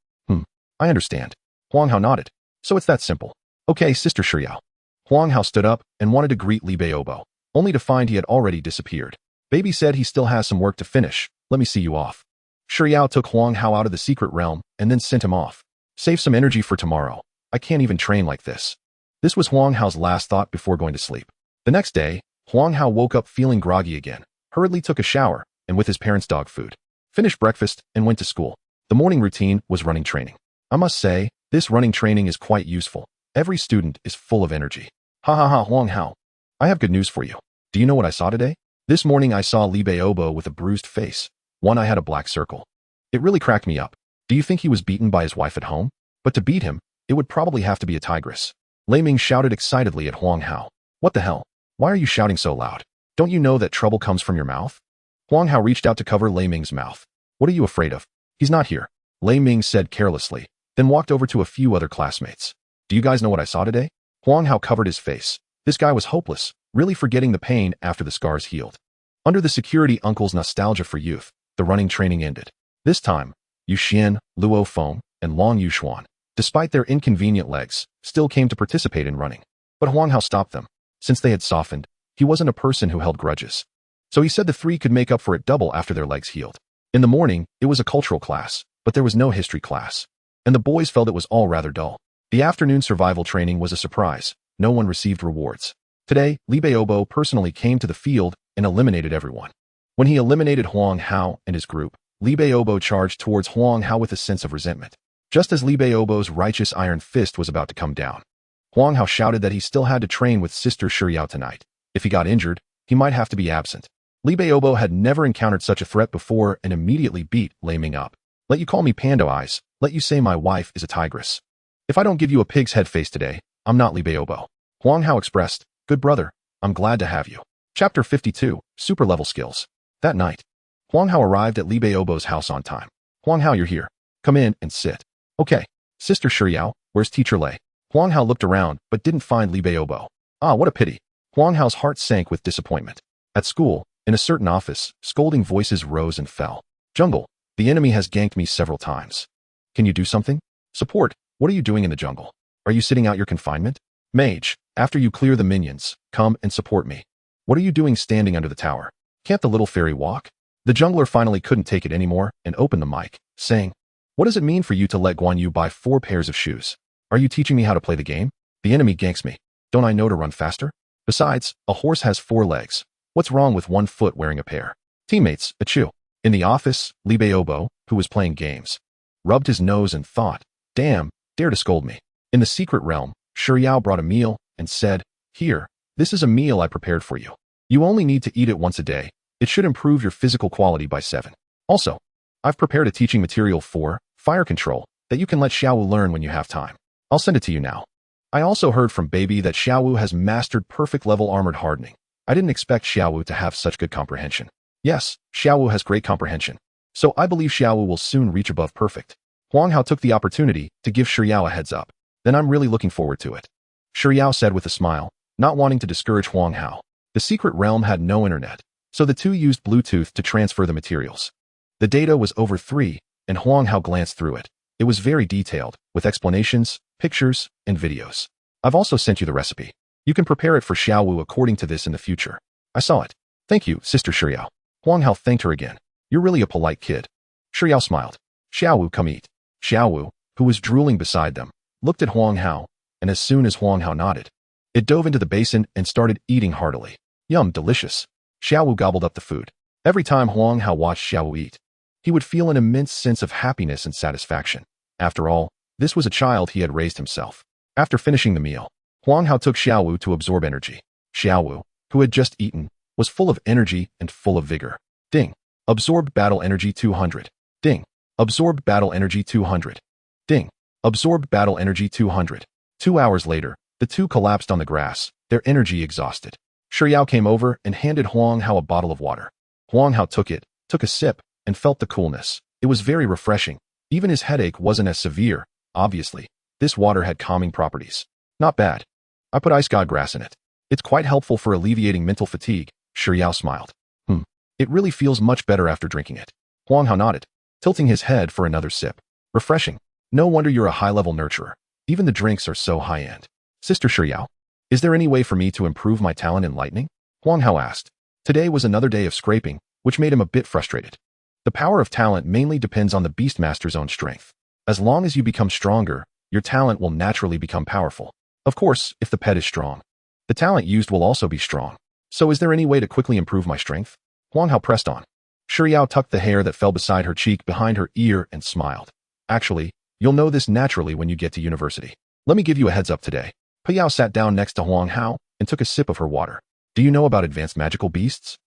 I understand. Huang Hao nodded. So it's that simple. Okay, Sister Xiao. Huang Hao stood up and wanted to greet Li Baobo, only to find he had already disappeared. Baby said he still has some work to finish. Let me see you off. Xiao took Huang Hao out of the secret realm and then sent him off. Save some energy for tomorrow. I can't even train like this. This was Huang Hao's last thought before going to sleep. The next day, Huang Hao woke up feeling groggy again, hurriedly took a shower, and with his parents' dog food, finished breakfast and went to school. The morning routine was running training. I must say, this running training is quite useful. Every student is full of energy. Ha ha ha, Huang Hao. I have good news for you. Do you know what I saw today? This morning I saw Li Beiobo with a bruised face. One eye had a black circle. It really cracked me up. Do you think he was beaten by his wife at home? But to beat him, it would probably have to be a tigress. Lei Ming shouted excitedly at Huang Hao. What the hell? Why are you shouting so loud? Don't you know that trouble comes from your mouth? Huang Hao reached out to cover Lei Ming's mouth. What are you afraid of? He's not here, Lei Ming said carelessly, then walked over to a few other classmates. Do you guys know what I saw today? Huang Hao covered his face. This guy was hopeless, really forgetting the pain after the scars healed. Under the security uncle's nostalgia for youth, the running training ended. This time, Yu Xian, Luo Feng, and Long Yuxuan, despite their inconvenient legs, still came to participate in running. But Huang Hao stopped them. Since they had softened, he wasn't a person who held grudges. So he said the three could make up for it double after their legs healed. In the morning, it was a cultural class, but there was no history class. And the boys felt it was all rather dull. The afternoon survival training was a surprise. No one received rewards. Today, Li Beiobo personally came to the field and eliminated everyone. When he eliminated Huang Hao and his group, Li Beiobo charged towards Huang Hao with a sense of resentment. Just as Li Beiobo's righteous iron fist was about to come down, Huang Hao shouted that he still had to train with Sister Xiao tonight. If he got injured, he might have to be absent. Li Beiobo had never encountered such a threat before and immediately beat Lei Ming up. Let you call me Pando Eyes, let you say my wife is a tigress. If I don't give you a pig's head face today, I'm not Li Beiobo. Huang Hao expressed, good brother, I'm glad to have you. Chapter 52, Super Level Skills. That night, Huang Hao arrived at Li Beiobo's house on time. Huang Hao, you're here. Come in and sit. Okay. Sister Xiao, where's Teacher Lei? Huang Hao looked around but didn't find Li Beiobo. Ah, what a pity. Huang Hao's heart sank with disappointment. At school, in a certain office, scolding voices rose and fell. Jungle, the enemy has ganked me several times. Can you do something? Support, what are you doing in the jungle? Are you sitting out your confinement? Mage, after you clear the minions, come and support me. What are you doing standing under the tower? Can't the little fairy walk? The jungler finally couldn't take it anymore and opened the mic, saying, what does it mean for you to let Guan Yu buy 4 pairs of shoes? Are you teaching me how to play the game? The enemy ganks me. Don't I know to run faster? Besides, a horse has 4 legs. What's wrong with 1 foot wearing a pair? Teammates, achoo. In the office, Li Beiobo, who was playing games, rubbed his nose and thought, damn, dare to scold me. In the secret realm, Xiao brought a meal and said, here, this is a meal I prepared for you. You only need to eat it once a day. It should improve your physical quality by 7. Also, I've prepared a teaching material for fire control that you can let Xiao Wu learn when you have time. I'll send it to you now. I also heard from Baby that Xiao Wu has mastered perfect level armored hardening. I didn't expect Xiao Wu to have such good comprehension. Yes, Xiao Wu has great comprehension. So I believe Xiao Wu will soon reach above perfect. Huang Hao took the opportunity to give Xiao a heads up. Then I'm really looking forward to it. Xiao said with a smile, not wanting to discourage Huang Hao. The secret realm had no internet, so the two used Bluetooth to transfer the materials. The data was over 3, and Huang Hao glanced through it. It was very detailed, with explanations, pictures, and videos. I've also sent you the recipe. You can prepare it for Xiao Wu according to this in the future. I saw it. Thank you, Sister Xiao. Huang Hao thanked her again. You're really a polite kid. Xiao smiled. Xiao Wu, come eat. Xiao Wu, who was drooling beside them, looked at Huang Hao, and as soon as Huang Hao nodded, it dove into the basin and started eating heartily. Yum, delicious. Xiao Wu gobbled up the food. Every time Huang Hao watched Xiao Wu eat, he would feel an immense sense of happiness and satisfaction. After all, this was a child he had raised himself. After finishing the meal, Huang Hao took Xiao Wu to absorb energy. Xiao Wu, who had just eaten, was full of energy and full of vigor. Ding. Absorbed battle energy 200. Ding. Absorbed battle energy 200. Ding. Absorbed battle energy 200. 2 hours later, the two collapsed on the grass, their energy exhausted. Xiao came over and handed Huang Hao a bottle of water. Huang Hao took it, took a sip, and felt the coolness. It was very refreshing. Even his headache wasn't as severe. Obviously, this water had calming properties. Not bad. I put ice god grass in it. It's quite helpful for alleviating mental fatigue. Xiao smiled. It really feels much better after drinking it. Huang Hao nodded, tilting his head for another sip. Refreshing. No wonder you're a high-level nurturer. Even the drinks are so high-end. Sister Xiao, is there any way for me to improve my talent in lightning? Huang Hao asked. Today was another day of scraping, which made him a bit frustrated. The power of talent mainly depends on the Beastmaster's own strength. As long as you become stronger, your talent will naturally become powerful. Of course, if the pet is strong, the talent used will also be strong. So is there any way to quickly improve my strength? Huang Hao pressed on. Shiyao tucked the hair that fell beside her cheek behind her ear and smiled. Actually, you'll know this naturally when you get to university. Let me give you a heads up today. Piyao sat down next to Huang Hao and took a sip of her water. Do you know about advanced magical beasts?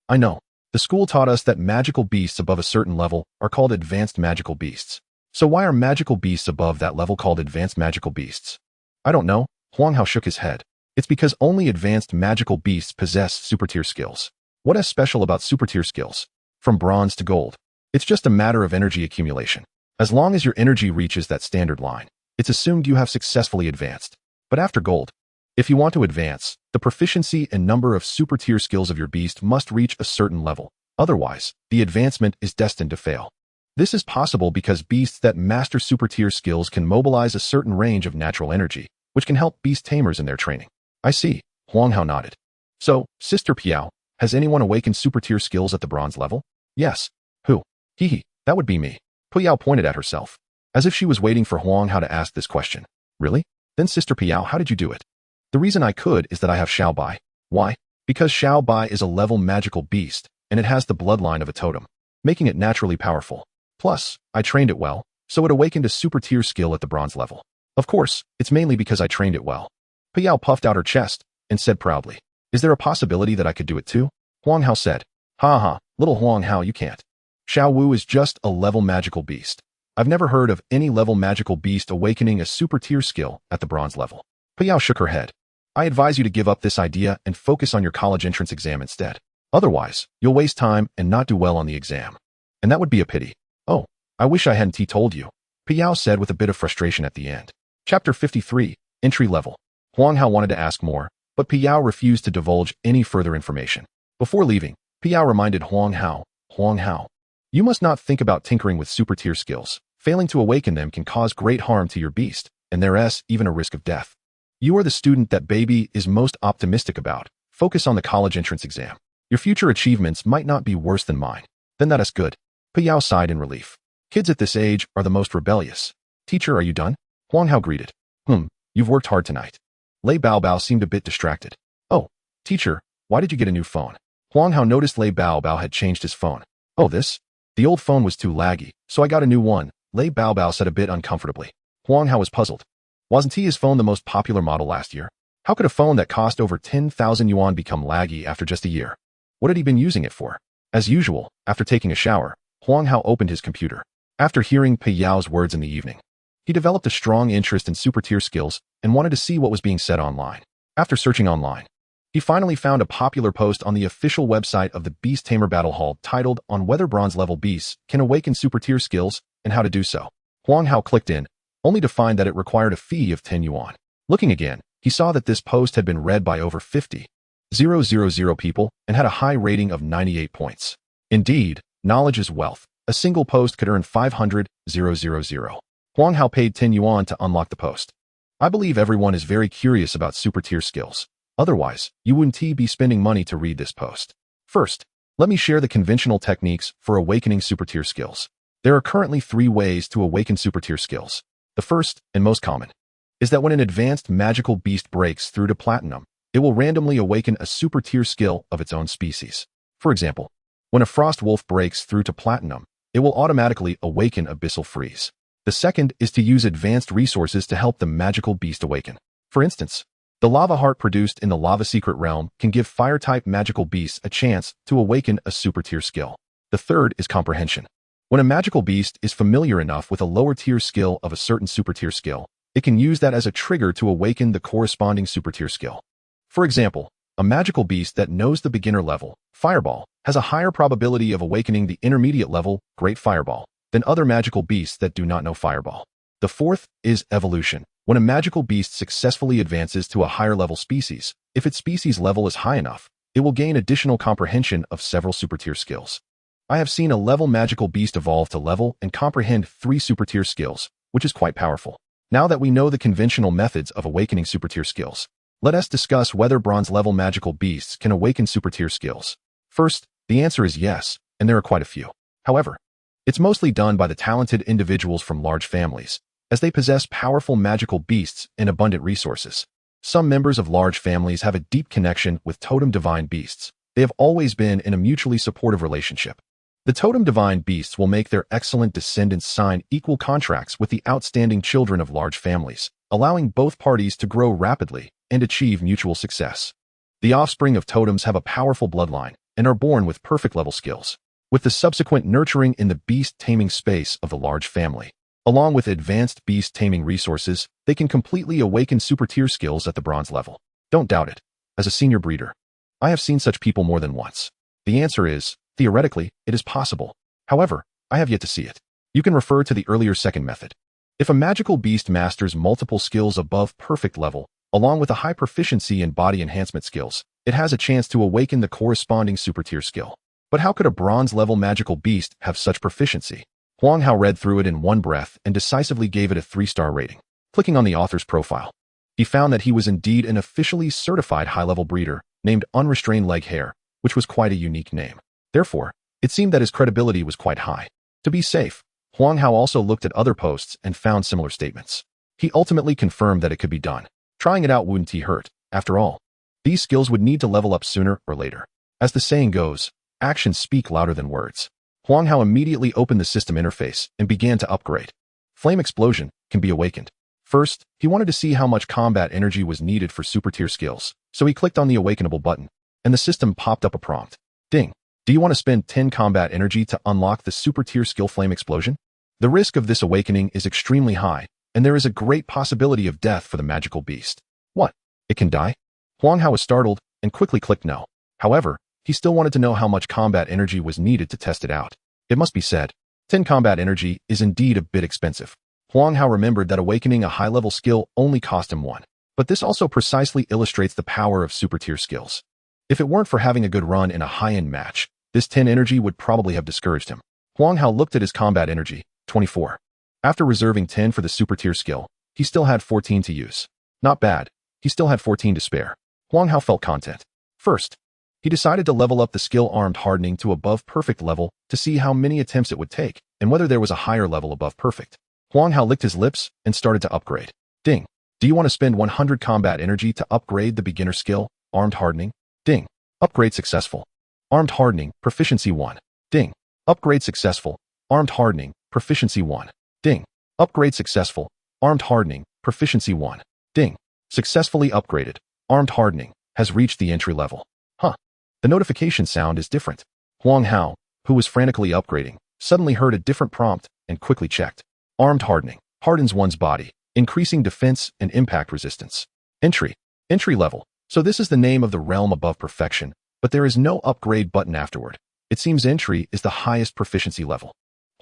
I know. The school taught us that magical beasts above a certain level are called advanced magical beasts. So why are magical beasts above that level called advanced magical beasts? I don't know. Huang Hao shook his head. It's because only advanced magical beasts possess super-tier skills. What is special about super-tier skills? From bronze to gold. It's just a matter of energy accumulation. As long as your energy reaches that standard line, it's assumed you have successfully advanced. But after gold, if you want to advance, the proficiency and number of super-tier skills of your beast must reach a certain level. Otherwise, the advancement is destined to fail. This is possible because beasts that master super-tier skills can mobilize a certain range of natural energy, which can help beast tamers in their training. I see. Huang Hao nodded. So, Sister Piao, has anyone awakened super-tier skills at the bronze level? Yes. Who? Hee, that would be me. Piao pointed at herself, as if she was waiting for Huang Hao to ask this question. Really? Then Sister Piao, how did you do it? The reason I could is that I have Xiao Bai. Why? Because Xiao Bai is a level magical beast, and it has the bloodline of a totem, making it naturally powerful. Plus, I trained it well, so it awakened a super-tier skill at the bronze level. Of course, it's mainly because I trained it well. Piao puffed out her chest and said proudly, is there a possibility that I could do it too? Huang Hao said, ha, little Huang Hao, you can't. Xiao Wu is just a level magical beast. I've never heard of any level magical beast awakening a super-tier skill at the bronze level. Piao shook her head. I advise you to give up this idea and focus on your college entrance exam instead. Otherwise, you'll waste time and not do well on the exam. And that would be a pity. Oh, I wish I hadn't told you, Piao said with a bit of frustration at the end. Chapter 53, Entry Level. Huang Hao wanted to ask more, but Piao refused to divulge any further information. Before leaving, Piao reminded Huang Hao, you must not think about tinkering with super-tier skills. Failing to awaken them can cause great harm to your beast, and there's even a risk of death. You are the student that baby is most optimistic about. Focus on the college entrance exam. Your future achievements might not be worse than mine. Then that is good. Piao sighed in relief. Kids at this age are the most rebellious. Teacher, are you done? Huang Hao greeted. You've worked hard tonight. Lei Baobao seemed a bit distracted. Oh, teacher, why did you get a new phone? Huang Hao noticed Lei Baobao had changed his phone. Oh, this? The old phone was too laggy, so I got a new one, Lei Baobao said a bit uncomfortably. Huang Hao was puzzled. Wasn't his phone the most popular model last year? How could a phone that cost over 10,000 yuan become laggy after just a year? What had he been using it for? As usual, after taking a shower, Huang Hao opened his computer. After hearing Piao's words in the evening, he developed a strong interest in super-tier skills and wanted to see what was being said online. After searching online, he finally found a popular post on the official website of the Beast Tamer Battle Hall titled on whether bronze-level beasts can awaken super-tier skills and how to do so. Huang Hao clicked in, only to find that it required a fee of 10 yuan. Looking again, he saw that this post had been read by over 50,000 people and had a high rating of 98 points. Indeed, knowledge is wealth. A single post could earn 500,000. Huang Hao paid 10 yuan to unlock the post. I believe everyone is very curious about super-tier skills. Otherwise, you wouldn't be spending money to read this post. First, let me share the conventional techniques for awakening super-tier skills. There are currently 3 ways to awaken super-tier skills. The first, and most common, is that when an advanced magical beast breaks through to platinum, it will randomly awaken a super-tier skill of its own species. For example, when a frost wolf breaks through to platinum, it will automatically awaken abyssal freeze. The second is to use advanced resources to help the magical beast awaken. For instance, the lava heart produced in the lava secret realm can give fire-type magical beasts a chance to awaken a super-tier skill. The third is comprehension. When a magical beast is familiar enough with a lower-tier skill of a certain super-tier skill, it can use that as a trigger to awaken the corresponding super-tier skill. For example, a magical beast that knows the beginner level, Fireball, has a higher probability of awakening the intermediate level, Great Fireball, than other magical beasts that do not know Fireball. The fourth is evolution. When a magical beast successfully advances to a higher level species, if its species level is high enough, it will gain additional comprehension of several super-tier skills. I have seen a level magical beast evolve to level and comprehend 3 super-tier skills, which is quite powerful. Now that we know the conventional methods of awakening super-tier skills, let us discuss whether bronze-level magical beasts can awaken super-tier skills. First, the answer is yes, and there are quite a few. However, it's mostly done by the talented individuals from large families, as they possess powerful magical beasts and abundant resources. Some members of large families have a deep connection with totem divine beasts. They have always been in a mutually supportive relationship. The totem divine beasts will make their excellent descendants sign equal contracts with the outstanding children of large families, allowing both parties to grow rapidly and achieve mutual success. The offspring of totems have a powerful bloodline and are born with perfect level skills, with the subsequent nurturing in the beast taming space of the large family. Along with advanced beast taming resources, they can completely awaken super tier skills at the bronze level. Don't doubt it. As a senior breeder, I have seen such people more than once. The answer is, theoretically, it is possible. However, I have yet to see it. You can refer to the earlier second method. If a magical beast masters multiple skills above perfect level, along with a high proficiency in body enhancement skills, it has a chance to awaken the corresponding super tier skill. But how could a bronze level magical beast have such proficiency? Huang Hao read through it in one breath and decisively gave it a 3-star rating. Clicking on the author's profile, he found that he was indeed an officially certified high-level breeder named Unrestrained Leg Hair, which was quite a unique name. Therefore, it seemed that his credibility was quite high. To be safe, Huang Hao also looked at other posts and found similar statements. He ultimately confirmed that it could be done. Trying it out wouldn't hurt. After all, these skills would need to level up sooner or later. As the saying goes, actions speak louder than words. Huang Hao immediately opened the system interface and began to upgrade. Flame Explosion can be awakened. First, he wanted to see how much combat energy was needed for super tier skills, so he clicked on the Awakenable button, and the system popped up a prompt. Ding. Do you want to spend 10 combat energy to unlock the super tier skill Flame Explosion? The risk of this awakening is extremely high, and there is a great possibility of death for the magical beast. What? It can die? Huang Hao was startled and quickly clicked no. However, he still wanted to know how much combat energy was needed to test it out. It must be said, 10 combat energy is indeed a bit expensive. Huang Hao remembered that awakening a high-level skill only cost him 1. But this also precisely illustrates the power of super-tier skills. If it weren't for having a good run in a high-end match, this 10 energy would probably have discouraged him. Huang Hao looked at his combat energy, 24. After reserving 10 for the super-tier skill, he still had 14 to use. Not bad, he still had 14 to spare. Huang Hao felt content. First, he decided to level up the skill Armed Hardening to above perfect level to see how many attempts it would take, and whether there was a higher level above perfect. Huang Hao licked his lips and started to upgrade. Ding. Do you want to spend 100 combat energy to upgrade the beginner skill, Armed Hardening? Ding. Upgrade successful. Armed Hardening, Proficiency 1. Ding. Upgrade successful. Armed Hardening, Proficiency 1. Ding. Upgrade successful. Armed Hardening, Proficiency 1. Ding. Successfully upgraded. Armed Hardening has reached the entry level. Huh. The notification sound is different. Huang Hao, who was frantically upgrading, suddenly heard a different prompt and quickly checked. Armed Hardening hardens one's body, increasing defense and impact resistance. Entry level. So this is the name of the realm above perfection, but there is no upgrade button afterward. It seems entry is the highest proficiency level.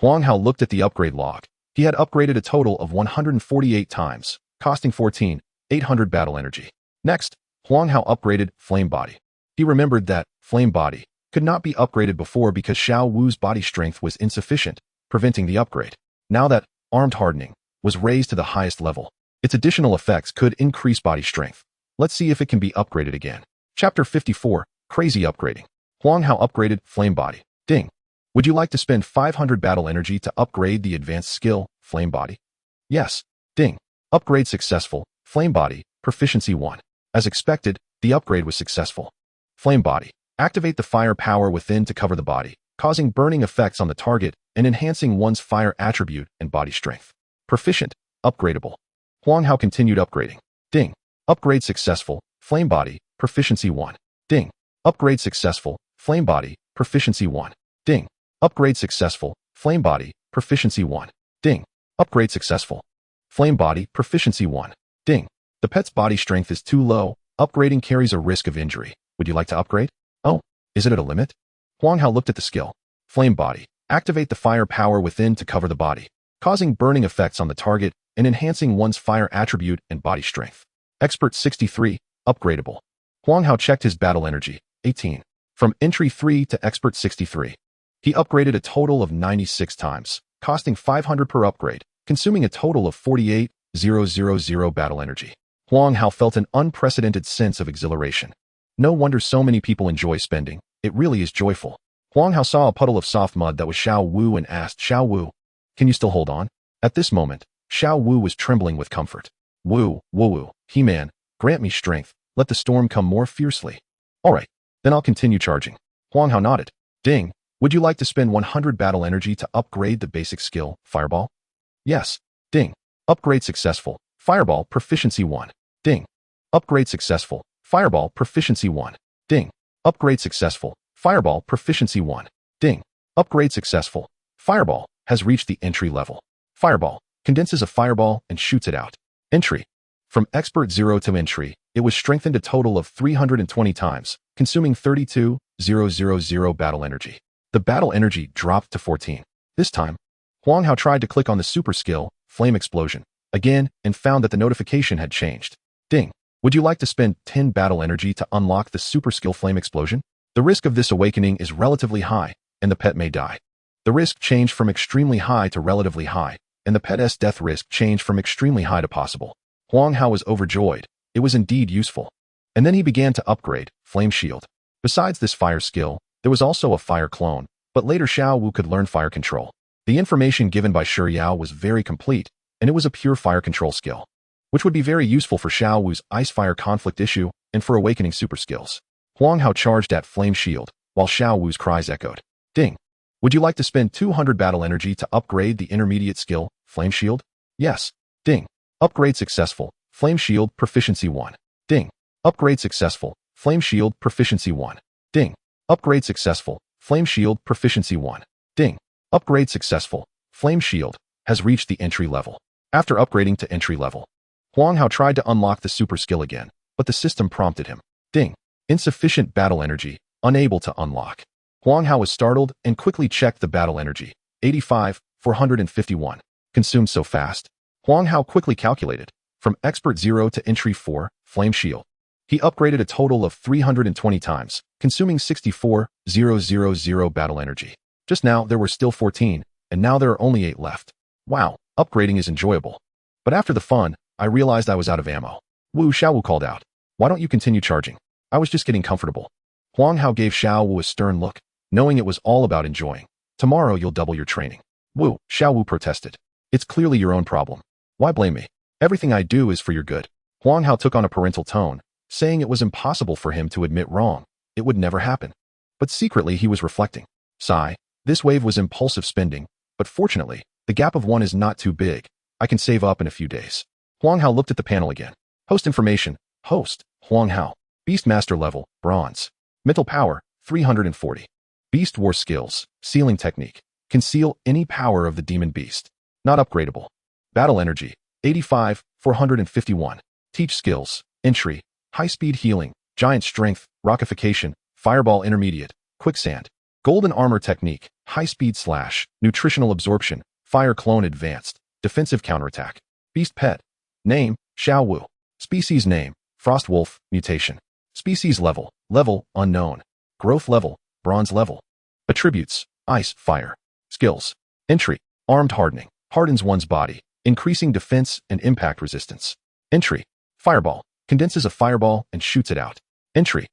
Huang Hao looked at the upgrade log. He had upgraded a total of 148 times, costing 14,800 battle energy. Next, Huang Hao upgraded Flame Body. He remembered that Flame Body could not be upgraded before because Xiao Wu's body strength was insufficient, preventing the upgrade. Now that Armed Hardening was raised to the highest level, its additional effects could increase body strength. Let's see if it can be upgraded again. Chapter 54, Crazy Upgrading. Huang Hao upgraded Flame Body. Ding. Would you like to spend 500 battle energy to upgrade the advanced skill, Flame Body? Yes. Ding. Upgrade successful. Flame Body, Proficiency 1. As expected, the upgrade was successful. Flame Body. Activate the fire power within to cover the body, causing burning effects on the target and enhancing one's fire attribute and body strength. Proficient. Upgradable. Huang Hao continued upgrading. Ding. Upgrade successful. Flame Body, Proficiency 1. Ding. Upgrade successful. Flame Body, Proficiency 1. Ding. Upgrade successful. Flame Body, Proficiency 1. Ding. Upgrade successful. Flame Body, Proficiency 1. Ding. The pet's body strength is too low. Upgrading carries a risk of injury. Would you like to upgrade? Oh, is it at a limit? Huang Hao looked at the skill. Flame Body. Activate the fire power within to cover the body, causing burning effects on the target and enhancing one's fire attribute and body strength. Expert 63. Upgradable. Huang Hao checked his battle energy, 18. From Entry 3 to Expert 63. He upgraded a total of 96 times, costing 500 per upgrade, consuming a total of 48,000 battle energy. Huang Hao felt an unprecedented sense of exhilaration. No wonder so many people enjoy spending. It really is joyful. Huang Hao saw a puddle of soft mud that was Xiao Wu and asked Xiao Wu, "Can you still hold on?" At this moment, Xiao Wu was trembling with comfort. Wu, Wu, He-Man, grant me strength. Let the storm come more fiercely. All right, then I'll continue charging. Huang Hao nodded. Ding, would you like to spend 100 battle energy to upgrade the basic skill, Fireball? Yes. Ding. Upgrade successful. Fireball proficiency 1. Ding. Upgrade successful. Fireball proficiency 1. Ding. Upgrade successful. Fireball proficiency 1. Ding. Upgrade successful. Fireball has reached the entry level. Fireball condenses a fireball and shoots it out. Entry. From Expert 0 to Entry, it was strengthened a total of 320 times, consuming 32,000 battle energy. The battle energy dropped to 14. This time, Huang Hao tried to click on the super skill, Flame Explosion, again and found that the notification had changed. Ding. Would you like to spend 10 battle energy to unlock the super skill Flame Explosion? The risk of this awakening is relatively high, and the pet may die. The risk changed from extremely high to relatively high, and the pet's death risk changed from extremely high to possible. Huang Hao was overjoyed. It was indeed useful. And then he began to upgrade Flame Shield. Besides this fire skill, there was also a fire clone, but later Xiao Wu could learn fire control. The information given by Shi Yao was very complete, and it was a pure fire control skill, which would be very useful for Xiao Wu's ice-fire conflict issue and for awakening super skills. Huang Hao charged at Flame Shield, while Xiao Wu's cries echoed. Ding. Would you like to spend 200 battle energy to upgrade the intermediate skill, Flame Shield? Yes. Ding. Upgrade successful. Flame Shield proficiency 1. Ding. Upgrade successful. Flame Shield proficiency 1. Ding. Upgrade successful. Flame Shield proficiency 1. Ding. Upgrade successful. Flame Shield has reached the entry level. After upgrading to entry level, Huang Hao tried to unlock the super skill again, but the system prompted him. Ding. Insufficient battle energy, unable to unlock. Huang Hao was startled and quickly checked the battle energy. 85,451. Consumed so fast. Huang Hao quickly calculated. From Expert 0 to Entry 4, Flame Shield. He upgraded a total of 320 times, consuming 64,000 battle energy. Just now, there were still 14, and now there are only 8 left. Wow, upgrading is enjoyable. But after the fun, I realized I was out of ammo. Xiao Wu called out. Why don't you continue charging? I was just getting comfortable. Huang Hao gave Xiao Wu a stern look, knowing it was all about enjoying. Tomorrow you'll double your training. Xiao Wu protested. It's clearly your own problem. Why blame me? Everything I do is for your good. Huang Hao took on a parental tone, saying it was impossible for him to admit wrong. It would never happen. But secretly he was reflecting. Sigh. This wave was impulsive spending, but fortunately, the gap of 1 is not too big. I can save up in a few days. Huang Hao looked at the panel again. Host information. Host, Huang Hao. Beastmaster level, Bronze. Mental power, 340. Beast War skills, Sealing technique. Conceal any power of the demon beast. Not upgradable. Battle energy, 85,451. Teach skills, Entry. High-speed healing, Giant strength, Rockification, Fireball intermediate, Quicksand. Golden armor technique, High-speed slash, Nutritional absorption, Fire clone advanced, Defensive counterattack. Beast pet. Name, Xiao Wu. Species name, Frost Wolf, mutation. Species level, unknown. Growth level, Bronze level. Attributes, Ice, Fire. Skills. Entry, Armed hardening, hardens one's body, increasing defense and impact resistance. Entry, Fireball, condenses a fireball and shoots it out. Entry,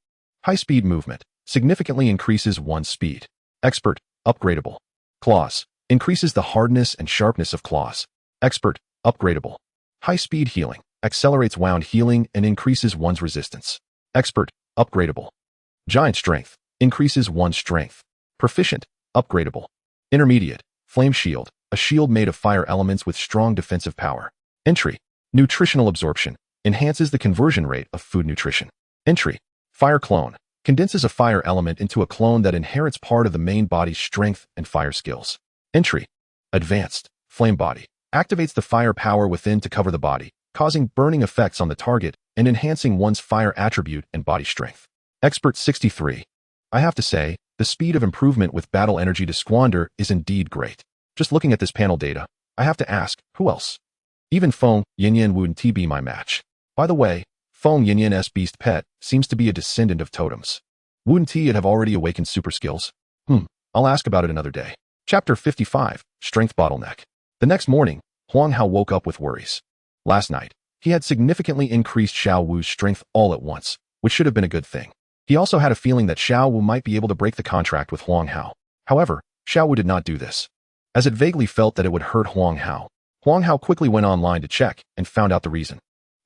High-speed movement, significantly increases one's speed. Expert, upgradable. Claws, increases the hardness and sharpness of claws. Expert, upgradable. High-speed healing, accelerates wound healing and increases one's resistance. Expert, upgradable. Giant strength, increases one's strength. Proficient, upgradable. Intermediate, Flame shield, a shield made of fire elements with strong defensive power. Entry, Nutritional absorption, enhances the conversion rate of food nutrition. Entry, Fire clone, condenses a fire element into a clone that inherits part of the main body's strength and fire skills. Entry, Advanced, Flame body, activates the fire power within to cover the body, causing burning effects on the target and enhancing one's fire attribute and body strength. Expert 63. I have to say, the speed of improvement with battle energy to squander is indeed great. Just looking at this panel data, I have to ask, who else? Even Feng Yinyan wouldn't be my match. By the way, Feng Yinyan's beast pet seems to be a descendant of totems. Wouldn't he have already awakened super skills? I'll ask about it another day. Chapter 55, Strength Bottleneck. The next morning, Huang Hao woke up with worries. Last night, he had significantly increased Xiao Wu's strength all at once, which should have been a good thing. He also had a feeling that Xiao Wu might be able to break the contract with Huang Hao. However, Xiao Wu did not do this. As it vaguely felt that it would hurt Huang Hao, Huang Hao quickly went online to check and found out the reason.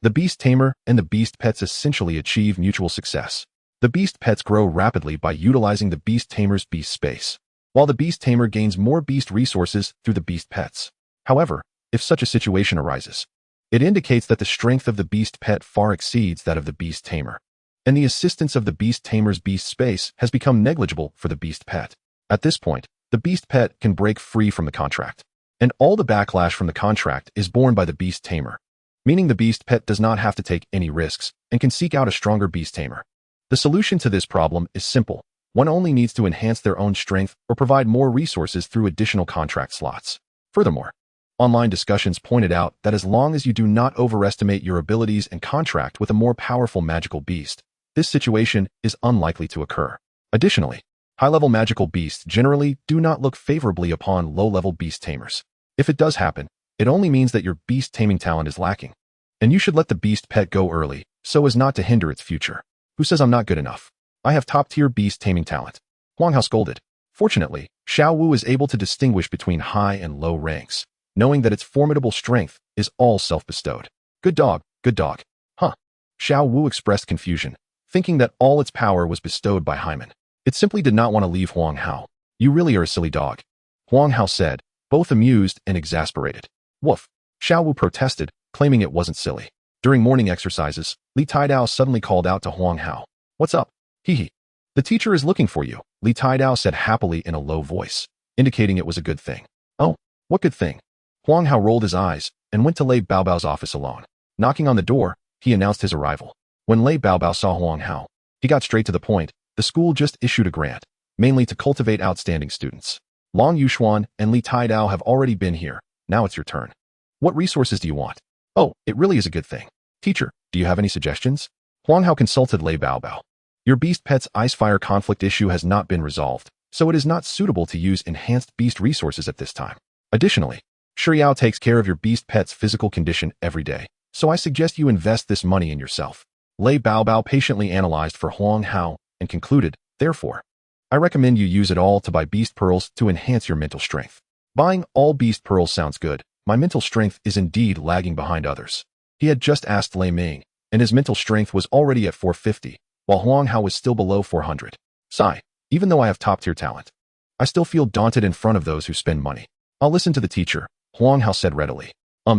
The Beast Tamer and the Beast Pets essentially achieve mutual success. The Beast Pets grow rapidly by utilizing the Beast Tamer's Beast Space, while the Beast Tamer gains more Beast resources through the Beast Pets. However, if such a situation arises, it indicates that the strength of the Beast Pet far exceeds that of the Beast Tamer, and the assistance of the Beast Tamer's Beast Space has become negligible for the Beast Pet. At this point, the Beast Pet can break free from the contract, and all the backlash from the contract is borne by the Beast Tamer, meaning the Beast Pet does not have to take any risks and can seek out a stronger Beast Tamer. The solution to this problem is simple. One only needs to enhance their own strength or provide more resources through additional contract slots. Furthermore, online discussions pointed out that as long as you do not overestimate your abilities and contract with a more powerful magical beast, this situation is unlikely to occur. Additionally, high-level magical beasts generally do not look favorably upon low-level beast tamers. If it does happen, it only means that your beast taming talent is lacking, and you should let the Beast Pet go early so as not to hinder its future. Who says I'm not good enough? I have top-tier beast taming talent. Huang Hao scolded. Fortunately, Xiao Wu is able to distinguish between high and low ranks, knowing that its formidable strength is all self-bestowed. Good dog, good dog. Huh. Xiao Wu expressed confusion, thinking that all its power was bestowed by Hyman. It simply did not want to leave Huang Hao. You really are a silly dog, Huang Hao said, both amused and exasperated. Woof. Xiao Wu protested, claiming it wasn't silly. During morning exercises, Li Taidao suddenly called out to Huang Hao. What's up? Hee. The teacher is looking for you, Li Taidao said happily in a low voice, indicating it was a good thing. Oh, what good thing? Huang Hao rolled his eyes and went to Lei Baobao's office alone. Knocking on the door, he announced his arrival. When Lei Baobao saw Huang Hao, he got straight to the point. The school just issued a grant, mainly to cultivate outstanding students. Long Yuxuan and Li Taidao have already been here. Now it's your turn. What resources do you want? Oh, it really is a good thing. Teacher, do you have any suggestions? Huang Hao consulted Lei Baobao. Your Beast Pet's ice-fire conflict issue has not been resolved, so it is not suitable to use enhanced beast resources at this time. Additionally, Xiao takes care of your Beast Pet's physical condition every day, so I suggest you invest this money in yourself. Lei Baobao patiently analyzed for Huang Hao and concluded, therefore, I recommend you use it all to buy beast pearls to enhance your mental strength. Buying all beast pearls sounds good. My mental strength is indeed lagging behind others. He had just asked Lei Ming, and his mental strength was already at 450, while Huang Hao was still below 400. Sigh, even though I have top-tier talent, I still feel daunted in front of those who spend money. I'll listen to the teacher, Huang Hao said readily.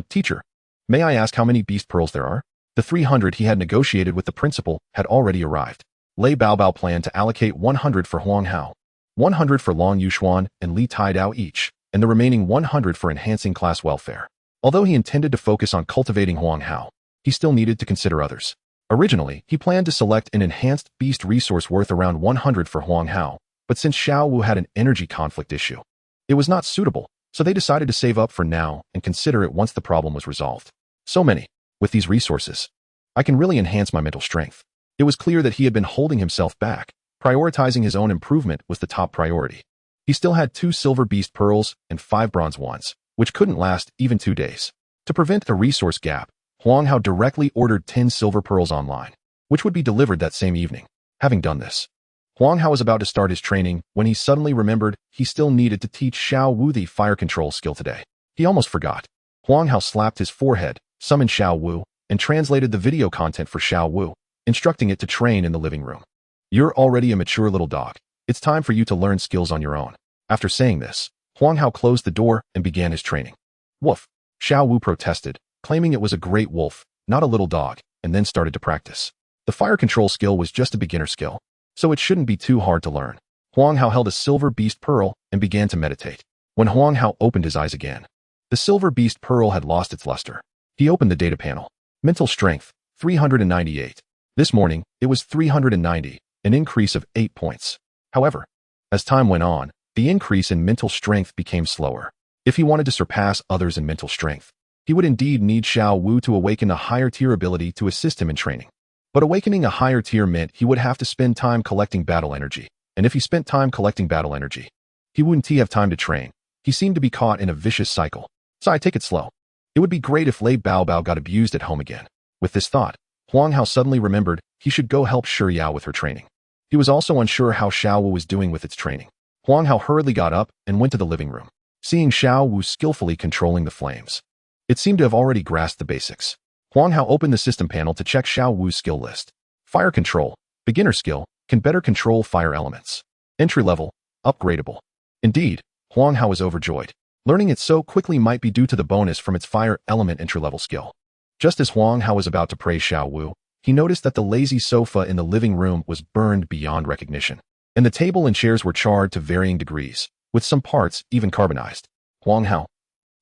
Teacher, may I ask how many beast pearls there are? The 300 he had negotiated with the principal had already arrived. Lei Baobao planned to allocate 100 for Huang Hao, 100 for Long Yuxuan and Li Taidao each, and the remaining 100 for enhancing class welfare. Although he intended to focus on cultivating Huang Hao, he still needed to consider others. Originally, he planned to select an enhanced beast resource worth around 100 for Huang Hao, but since Xiao Wu had an energy conflict issue, it was not suitable, so they decided to save up for now and consider it once the problem was resolved. So many. With these resources, I can really enhance my mental strength. It was clear that he had been holding himself back. Prioritizing his own improvement was the top priority. He still had 2 silver beast pearls and 5 bronze ones, which couldn't last even 2 days. To prevent a resource gap, Huang Hao directly ordered 10 silver pearls online, which would be delivered that same evening. Having done this, Huang Hao was about to start his training when he suddenly remembered he still needed to teach Xiao Wu the fire control skill today. He almost forgot. Huang Hao slapped his forehead, summoned Xiao Wu, and translated the video content for Xiao Wu, instructing it to train in the living room. You're already a mature little dog. It's time for you to learn skills on your own. After saying this, Huang Hao closed the door and began his training. Woof. Xiao Wu protested, claiming it was a great wolf, not a little dog, and then started to practice. The fire control skill was just a beginner skill, so it shouldn't be too hard to learn. Huang Hao held a silver beast pearl and began to meditate. When Huang Hao opened his eyes again, the silver beast pearl had lost its luster. He opened the data panel. Mental strength, 398. This morning, it was 390, an increase of 8 points. However, as time went on, the increase in mental strength became slower. If he wanted to surpass others in mental strength, he would indeed need Xiao Wu to awaken a higher tier ability to assist him in training. But awakening a higher tier meant he would have to spend time collecting battle energy, and if he spent time collecting battle energy, he wouldn't have time to train. He seemed to be caught in a vicious cycle. So I take it slow. It would be great if Lei Baobao got abused at home again. With this thought, Huang Hao suddenly remembered he should go help Shi Yao with her training. He was also unsure how Xiao Wu was doing with its training. Huang Hao hurriedly got up and went to the living room. Seeing Xiao Wu skillfully controlling the flames, It seemed to have already grasped the basics. Huang Hao opened the system panel to check Xiao Wu's skill list. Fire control, beginner skill, can better control fire elements. Entry level, upgradable. Indeed, Huang Hao was overjoyed. Learning it so quickly might be due to the bonus from its fire element entry-level skill. Just as Huang Hao was about to praise Xiao Wu, he noticed that the lazy sofa in the living room was burned beyond recognition, and the table and chairs were charred to varying degrees, with some parts even carbonized. Huang Hao.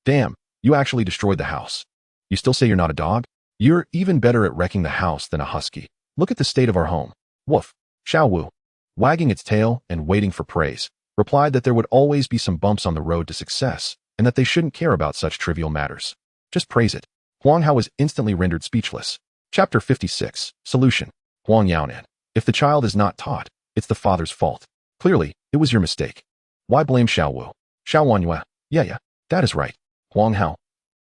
Damn, you actually destroyed the house. You still say you're not a dog? You're even better at wrecking the house than a husky. Look at the state of our home. Woof. Xiao Wu, wagging its tail and waiting for praise, replied that there would always be some bumps on the road to success, and that they shouldn't care about such trivial matters. Just praise it. Huang Hao was instantly rendered speechless. Chapter 56. Solution. Huang Yaonan. If the child is not taught, it's the father's fault. Clearly, it was your mistake. Why blame Xiao Wu? Xiao Wanyue. Yeah, that is right. Huang Hao.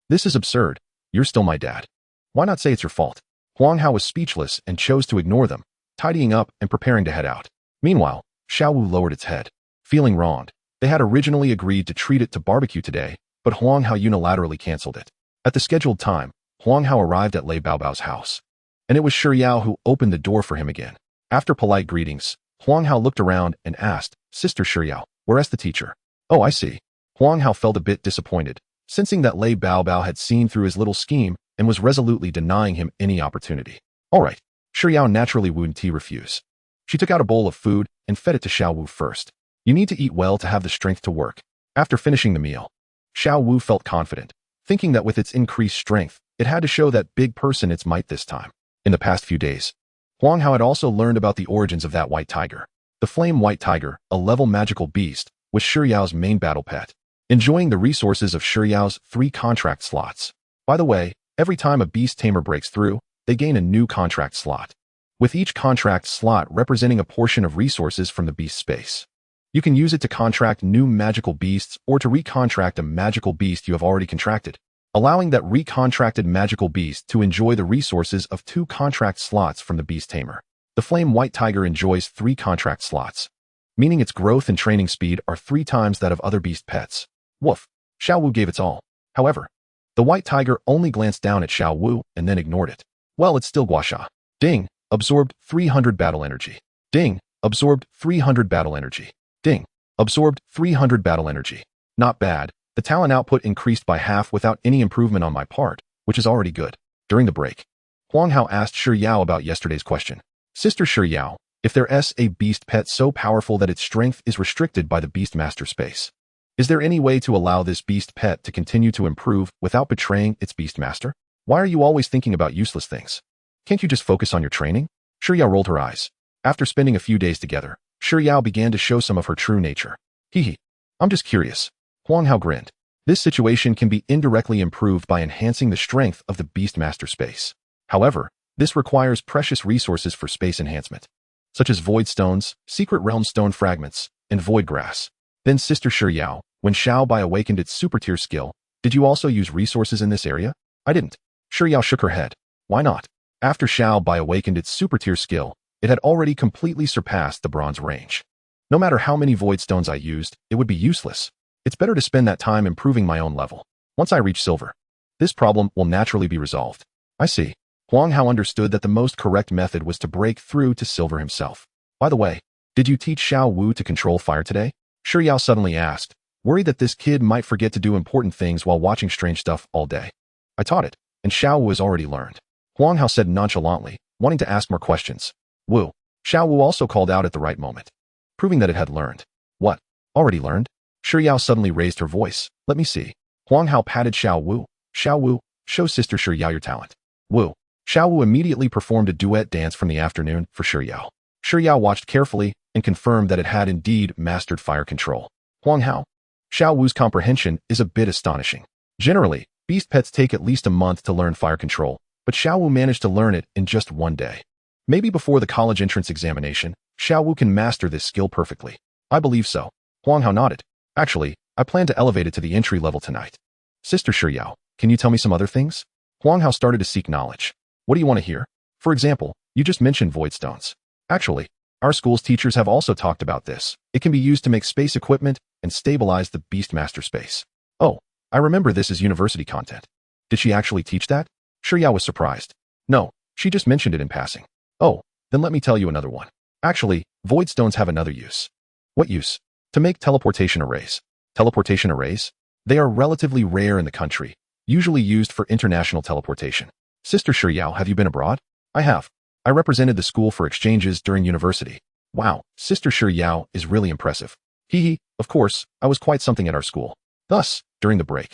This is absurd. You're still my dad. Why not say it's your fault? Huang Hao was speechless and chose to ignore them, tidying up and preparing to head out. Meanwhile, Xiao Wu lowered its head. Feeling wronged, they had originally agreed to treat it to barbecue today, but Huang Hao unilaterally canceled it. At the scheduled time, Huang Hao arrived at Lei Baobao's house, and it was Shiryao who opened the door for him again. After polite greetings, Huang Hao looked around and asked, Sister Shiryao, where's the teacher? Oh, I see. Huang Hao felt a bit disappointed, sensing that Lei Baobao had seen through his little scheme and was resolutely denying him any opportunity. All right. Shiryao naturally wouldn't refuse. She took out a bowl of food and fed it to Xiao Wu first. You need to eat well to have the strength to work. After finishing the meal, Xiao Wu felt confident, thinking that with its increased strength, it had to show that big person its might this time. In the past few days, Huang Hao had also learned about the origins of that white tiger. The flame white tiger, a level magical beast, was Shiryao's main battle pet, enjoying the resources of Shiryao's 3 contract slots. By the way, every time a beast tamer breaks through, they gain a new contract slot, with each contract slot representing a portion of resources from the beast space. You can use it to contract new magical beasts or to recontract a magical beast you have already contracted, allowing that recontracted magical beast to enjoy the resources of 2 contract slots from the beast tamer. The flame white tiger enjoys 3 contract slots, meaning its growth and training speed are 3 times that of other beast pets. Woof. Xiao Wu gave its all. However, the white tiger only glanced down at Xiao Wu and then ignored it. Well, it's still guasha. Ding. Absorbed 300 battle energy. Ding. Absorbed 300 battle energy. Ding. Absorbed 300 battle energy. Not bad. The talent output increased by half without any improvement on my part, which is already good. During the break, Huang Hao asked Shiryao about yesterday's question. Sister Shiryao, if there's a beast pet so powerful that its strength is restricted by the Beastmaster space, is there any way to allow this beast pet to continue to improve without betraying its Beastmaster? Why are you always thinking about useless things? Can't you just focus on your training? Shiryao rolled her eyes. After spending a few days together, Shiryao began to show some of her true nature. Hee. I'm just curious. Huang Hao grinned. This situation can be indirectly improved by enhancing the strength of the Beastmaster space. However, this requires precious resources for space enhancement, such as void stones, secret realm stone fragments, and void grass. Then Sister Shiryao, when Xiao Bai awakened its super tier skill, did you also use resources in this area? I didn't. Shiryao shook her head. Why not? After Xiao Bai awakened its super tier skill, it had already completely surpassed the bronze range. No matter how many void stones I used, it would be useless. It's better to spend that time improving my own level. Once I reach silver, this problem will naturally be resolved. I see. Huang Hao understood that the most correct method was to break through to silver himself. By the way, did you teach Xiao Wu to control fire today? Shiryao suddenly asked, worried that this kid might forget to do important things while watching strange stuff all day. I taught it, and Xiao Wu has already learned. Huang Hao said nonchalantly, wanting to ask more questions. Wu. Xiao Wu also called out at the right moment, proving that it had learned. What? Already learned? Shiryao suddenly raised her voice. Let me see. Huang Hao patted Xiao Wu. Xiao Wu, show Sister Shiryao your talent. Wu. Xiao Wu immediately performed a duet dance from the afternoon for Shiryao. Shiryao watched carefully and confirmed that it had indeed mastered fire control. Huang Hao. Xiao Wu's comprehension is a bit astonishing. Generally, beast pets take at least a month to learn fire control, but Xiao Wu managed to learn it in just 1 day. Maybe before the college entrance examination, Xiao Wu can master this skill perfectly. I believe so. Huang Hao nodded. Actually, I plan to elevate it to the entry level tonight. Sister Shiryao, can you tell me some other things? Huang Hao started to seek knowledge. What do you want to hear? For example, you just mentioned void stones. Actually, our school's teachers have also talked about this. It can be used to make space equipment and stabilize the Beastmaster space. Oh, I remember this as university content. Did she actually teach that? Xiao was surprised. No, she just mentioned it in passing. Oh, then let me tell you another one. Actually, void stones have another use. What use? To make teleportation arrays. Teleportation arrays? They are relatively rare in the country, usually used for international teleportation. Sister Xiao, have you been abroad? I have. I represented the school for exchanges during university. Wow, Sister Xiao is really impressive. Hee, of course, I was quite something at our school. Thus, during the break,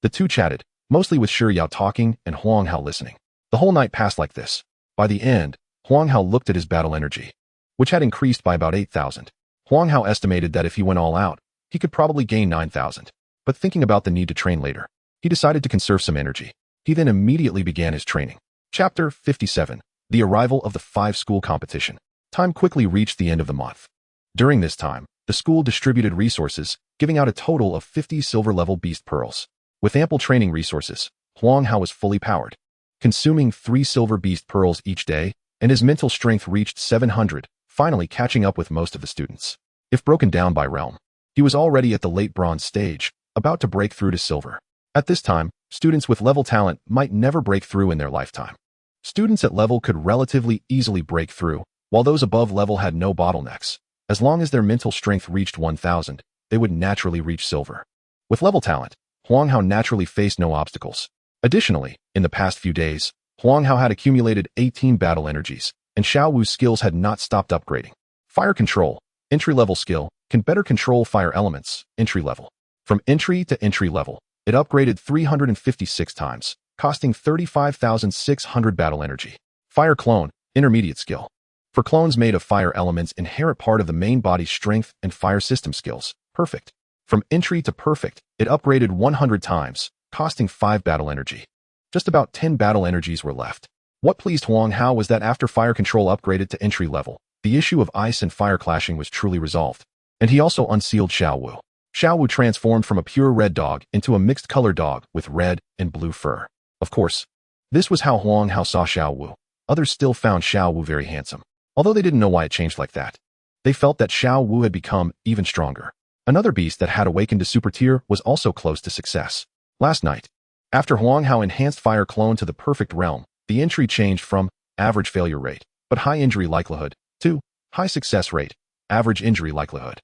the two chatted, mostly with Xiao talking and Huang Hao listening. The whole night passed like this. By the end, Huang Hao looked at his battle energy, which had increased by about 8,000. Huang Hao estimated that if he went all out, he could probably gain 9,000. But thinking about the need to train later, he decided to conserve some energy. He then immediately began his training. Chapter 57. The arrival of the 5-school competition. Time quickly reached the end of the month. During this time, the school distributed resources, giving out a total of 50 silver-level beast pearls. With ample training resources, Huang Hao was fully powered, consuming 3 silver beast pearls each day, and his mental strength reached 700, finally catching up with most of the students. If broken down by realm, he was already at the late bronze stage, about to break through to silver. At this time, students with level talent might never break through in their lifetime. Students at level could relatively easily break through, while those above level had no bottlenecks. As long as their mental strength reached 1,000, they would naturally reach silver. With level talent, Huang Hao naturally faced no obstacles. Additionally, in the past few days, Huang Hao had accumulated 18 battle energies, and Xiao Wu's skills had not stopped upgrading. Fire control, entry-level skill, can better control fire elements, entry level. From entry to entry level, it upgraded 356 times, costing 35,600 battle energy. Fire clone, intermediate skill. For clones made of fire elements inherit part of the main body's strength and fire system skills, perfect. From entry to perfect, it upgraded 100 times, costing 5 battle energy. Just about 10 battle energies were left. What pleased Huang Hao was that after fire control upgraded to entry level, the issue of ice and fire clashing was truly resolved. And he also unsealed Xiao Wu. Xiao Wu transformed from a pure red dog into a mixed color dog with red and blue fur. Of course, this was how Huang Hao saw Xiao Wu. Others still found Xiao Wu very handsome, although they didn't know why it changed like that. They felt that Xiao Wu had become even stronger. Another beast that had awakened to super tier was also close to success. Last night, after Huang Hao enhanced fire clone to the perfect realm, the entry changed from average failure rate, but high injury likelihood, to high success rate, average injury likelihood.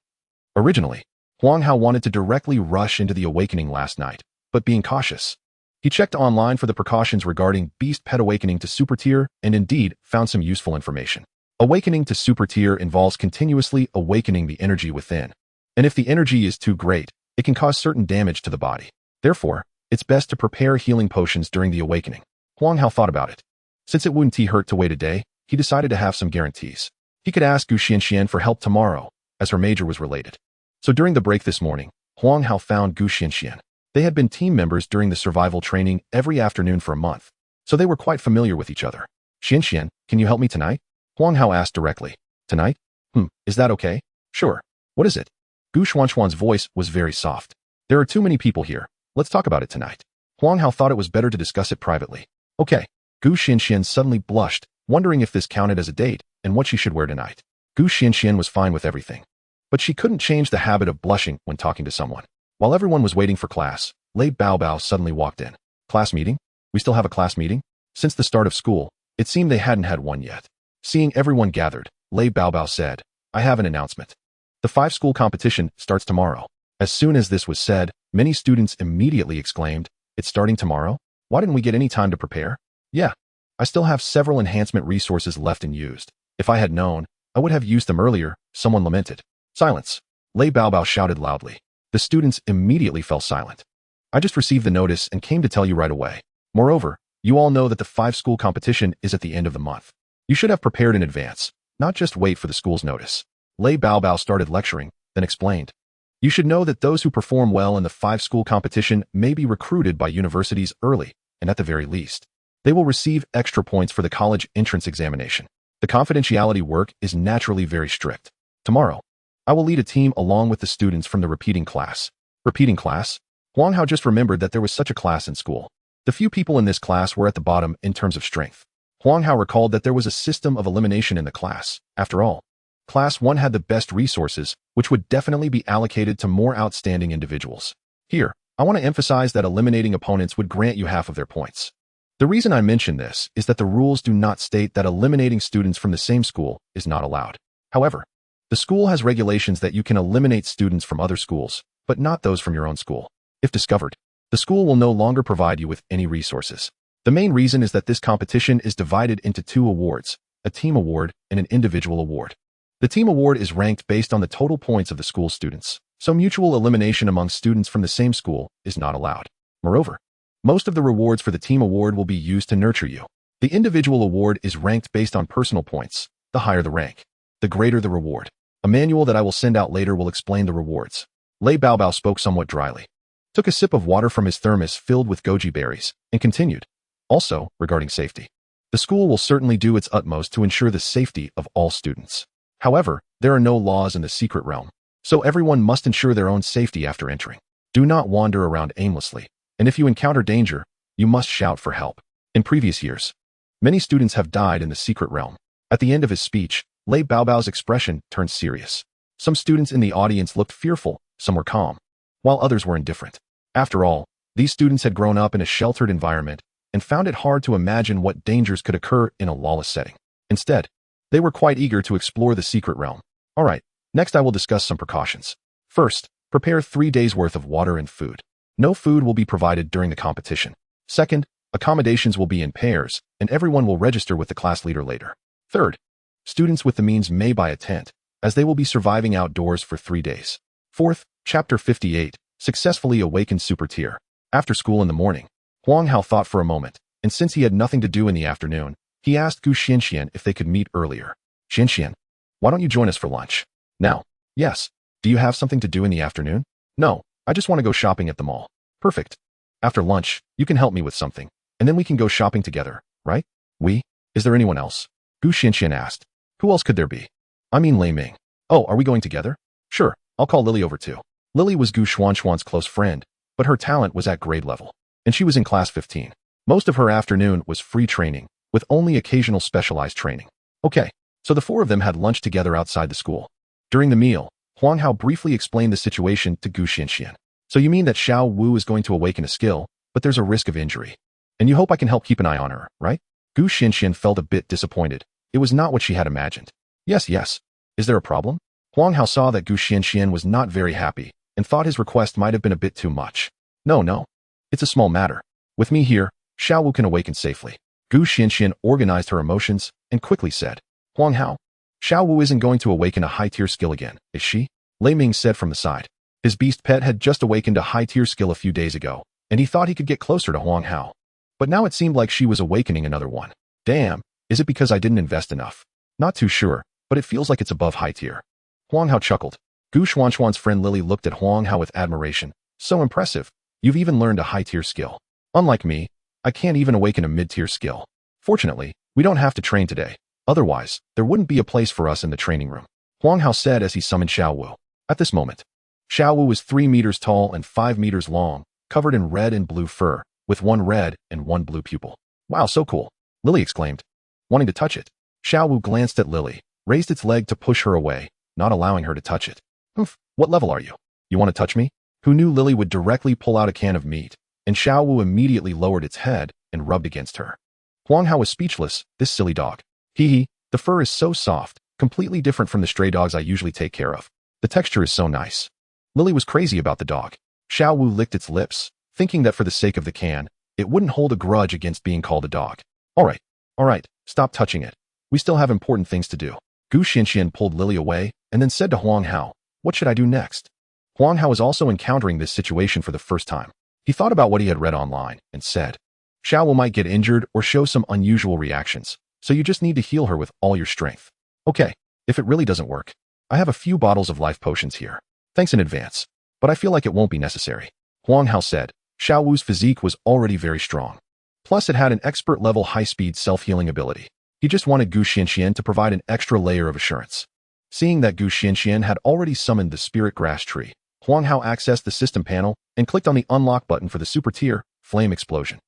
Originally, Huang Hao wanted to directly rush into the awakening last night, but being cautious, he checked online for the precautions regarding beast pet awakening to super tier and indeed found some useful information. Awakening to super tier involves continuously awakening the energy within, and if the energy is too great, it can cause certain damage to the body. Therefore, it's best to prepare healing potions during the awakening. Huang Hao thought about it. Since it wouldn't hurt to wait a day, he decided to have some guarantees. He could ask Gu Xianxian for help tomorrow, as her major was related. So during the break this morning, Huang Hao found Gu Xianxian. They had been team members during the survival training every afternoon for a month, so they were quite familiar with each other. Xianxian, can you help me tonight? Huang Hao asked directly. Tonight? Is that okay? Sure. What is it? Gu Xuanxuan's voice was very soft. There are too many people here. Let's talk about it tonight. Huang Hao thought it was better to discuss it privately. Okay. Gu Xianxian suddenly blushed, wondering if this counted as a date and what she should wear tonight. Gu Xianxian was fine with everything, but she couldn't change the habit of blushing when talking to someone. While everyone was waiting for class, Lei Baobao suddenly walked in. Class meeting? We still have a class meeting? Since the start of school, it seemed they hadn't had one yet. Seeing everyone gathered, Lei Baobao said, I have an announcement. The 5-school competition starts tomorrow. As soon as this was said, many students immediately exclaimed, it's starting tomorrow? Why didn't we get any time to prepare? Yeah, I still have several enhancement resources left and used. If I had known, I would have used them earlier, someone lamented. Silence. Lei Baobao shouted loudly. The students immediately fell silent. I just received the notice and came to tell you right away. Moreover, you all know that the 5-school competition is at the end of the month. You should have prepared in advance, not just wait for the school's notice. Lei Baobao started lecturing, then explained. You should know that those who perform well in the 5-school competition may be recruited by universities early, and at the very least, they will receive extra points for the college entrance examination. The confidentiality work is naturally very strict. Tomorrow, I will lead a team along with the students from the repeating class. Repeating class? Huang Hao just remembered that there was such a class in school. The few people in this class were at the bottom in terms of strength. Huang Hao recalled that there was a system of elimination in the class. After all, Class 1 had the best resources, which would definitely be allocated to more outstanding individuals. Here, I want to emphasize that eliminating opponents would grant you half of their points. The reason I mention this is that the rules do not state that eliminating students from the same school is not allowed. However, the school has regulations that you can eliminate students from other schools, but not those from your own school. If discovered, the school will no longer provide you with any resources. The main reason is that this competition is divided into 2 awards, a team award and an individual award. The team award is ranked based on the total points of the school's students, so mutual elimination among students from the same school is not allowed. Moreover, most of the rewards for the team award will be used to nurture you. The individual award is ranked based on personal points. The higher the rank, the greater the reward. A manual that I will send out later will explain the rewards. Lei Baobao spoke somewhat dryly, took a sip of water from his thermos filled with goji berries, and continued. Also, regarding safety, the school will certainly do its utmost to ensure the safety of all students. However, there are no laws in the secret realm, so everyone must ensure their own safety after entering. Do not wander around aimlessly. And if you encounter danger, you must shout for help. In previous years, many students have died in the secret realm. At the end of his speech, Lei Baobao's expression turned serious. Some students in the audience looked fearful, some were calm, while others were indifferent. After all, these students had grown up in a sheltered environment and found it hard to imagine what dangers could occur in a lawless setting. Instead, they were quite eager to explore the secret realm. All right, next I will discuss some precautions. First, prepare 3 days' worth of water and food. No food will be provided during the competition. Second, accommodations will be in pairs, and everyone will register with the class leader later. Third, students with the means may buy a tent, as they will be surviving outdoors for 3 days. Fourth, Chapter 58, Successfully Awakened Super Tier. After school in the morning, Huang Hao thought for a moment, and since he had nothing to do in the afternoon, he asked Gu Xianxian if they could meet earlier. Xianxian, why don't you join us for lunch? Now. Yes. Do you have something to do in the afternoon? No. I just want to go shopping at the mall. Perfect. After lunch, you can help me with something, and then we can go shopping together, right? We? Is there anyone else? Gu Xianxian asked. Who else could there be? I mean Lei Ming. Oh, are we going together? Sure, I'll call Lily over too. Lily was Gu Xuanxuan's close friend, but her talent was at grade level, and she was in class 15. Most of her afternoon was free training, with only occasional specialized training. Okay, so the 4 of them had lunch together outside the school. During the meal, Huang Hao briefly explained the situation to Gu Xianxian. So you mean that Xiao Wu is going to awaken a skill, but there's a risk of injury. And you hope I can help keep an eye on her, right? Gu Xianxian felt a bit disappointed. It was not what she had imagined. Yes. Is there a problem? Huang Hao saw that Gu Xianxian was not very happy, and thought his request might have been a bit too much. No. It's a small matter. With me here, Xiao Wu can awaken safely. Gu Xianxian organized her emotions, and quickly said, Huang Hao, Xiao Wu isn't going to awaken a high-tier skill again, is she? Lei Ming said from the side. His beast pet had just awakened a high-tier skill a few days ago, and he thought he could get closer to Huang Hao. But now it seemed like she was awakening another one. Damn, is it because I didn't invest enough? Not too sure, but it feels like it's above high-tier. Huang Hao chuckled. Gu Xuanxuan's friend Lily looked at Huang Hao with admiration. So impressive. You've even learned a high-tier skill. Unlike me, I can't even awaken a mid-tier skill. Fortunately, we don't have to train today. Otherwise, there wouldn't be a place for us in the training room. Huang Hao said as he summoned Xiao Wu. At this moment, Xiao Wu was 3 meters tall and 5 meters long, covered in red and blue fur, with 1 red and 1 blue pupil. Wow, so cool. Lily exclaimed, wanting to touch it. Xiao Wu glanced at Lily, raised its leg to push her away, not allowing her to touch it. What level are you? You want to touch me? Who knew Lily would directly pull out a can of meat, and Xiao Wu immediately lowered its head and rubbed against her. Huang Hao was speechless. This silly dog. Hee, the fur is so soft, completely different from the stray dogs I usually take care of. The texture is so nice. Lily was crazy about the dog. Xiao Wu licked its lips, thinking that for the sake of the can, it wouldn't hold a grudge against being called a dog. All right, stop touching it. We still have important things to do. Gu Xianxian pulled Lily away and then said to Huang Hao, what should I do next? Huang Hao was also encountering this situation for the first time. He thought about what he had read online and said, Xiao Wu might get injured or show some unusual reactions, so you just need to heal her with all your strength. Okay, if it really doesn't work, I have a few bottles of life potions here. Thanks in advance, but I feel like it won't be necessary. Huang Hao said. Xiao Wu's physique was already very strong. Plus, it had an expert-level high-speed self-healing ability. He just wanted Gu Xianxian to provide an extra layer of assurance. Seeing that Gu Xianxian had already summoned the spirit grass tree, Huang Hao accessed the system panel and clicked on the unlock button for the super tier, Flame Explosion.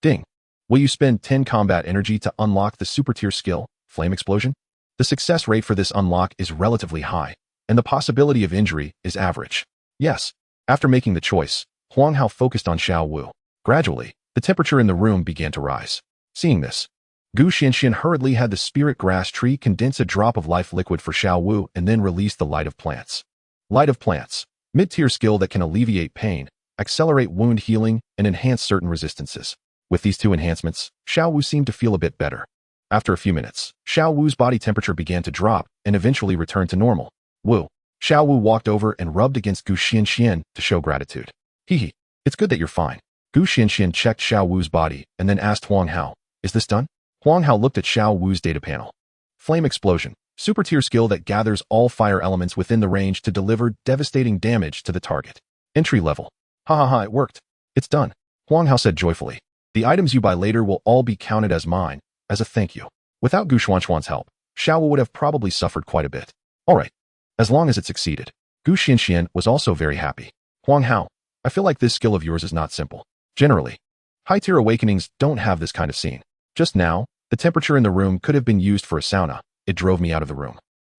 Ding! Will you spend 10 combat energy to unlock the super tier skill, Flame Explosion? The success rate for this unlock is relatively high, and the possibility of injury is average. Yes. After making the choice, Huang Hao focused on Xiao Wu. Gradually, the temperature in the room began to rise. Seeing this, Gu Xianxian hurriedly had the spirit grass tree condense a drop of life liquid for Xiao Wu and then release the light of plants. Light of plants, mid-tier skill that can alleviate pain, accelerate wound healing, and enhance certain resistances. With these two enhancements, Xiao Wu seemed to feel a bit better. After a few minutes, Xiao Wu's body temperature began to drop and eventually returned to normal. Wu. Xiao Wu walked over and rubbed against Gu Xianxian to show gratitude. Hee, it's good that you're fine. Gu Xianxian checked Xiao Wu's body and then asked Huang Hao, is this done? Huang Hao looked at Xiao Wu's data panel. Flame Explosion, super tier skill that gathers all fire elements within the range to deliver devastating damage to the target. Entry level. Ha, it worked. It's done. Huang Hao said joyfully. The items you buy later will all be counted as mine, as a thank you. Without Gu Xuanxuan's help, Xiao Wu would have probably suffered quite a bit. Alright. As long as it succeeded. Gu Xianxian was also very happy. Huang Hao, I feel like this skill of yours is not simple. Generally, high-tier awakenings don't have this kind of scene. Just now, the temperature in the room could have been used for a sauna. It drove me out of the room.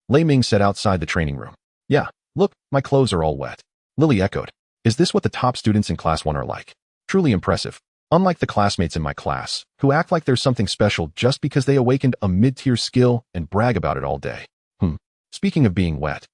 Lei Ming said outside the training room. Yeah, look, my clothes are all wet. Lily echoed. Is this what the top students in Class 1 are like? Truly impressive. Unlike the classmates in my class, who act like there's something special just because they awakened a mid-tier skill and brag about it all day. Speaking of being wet,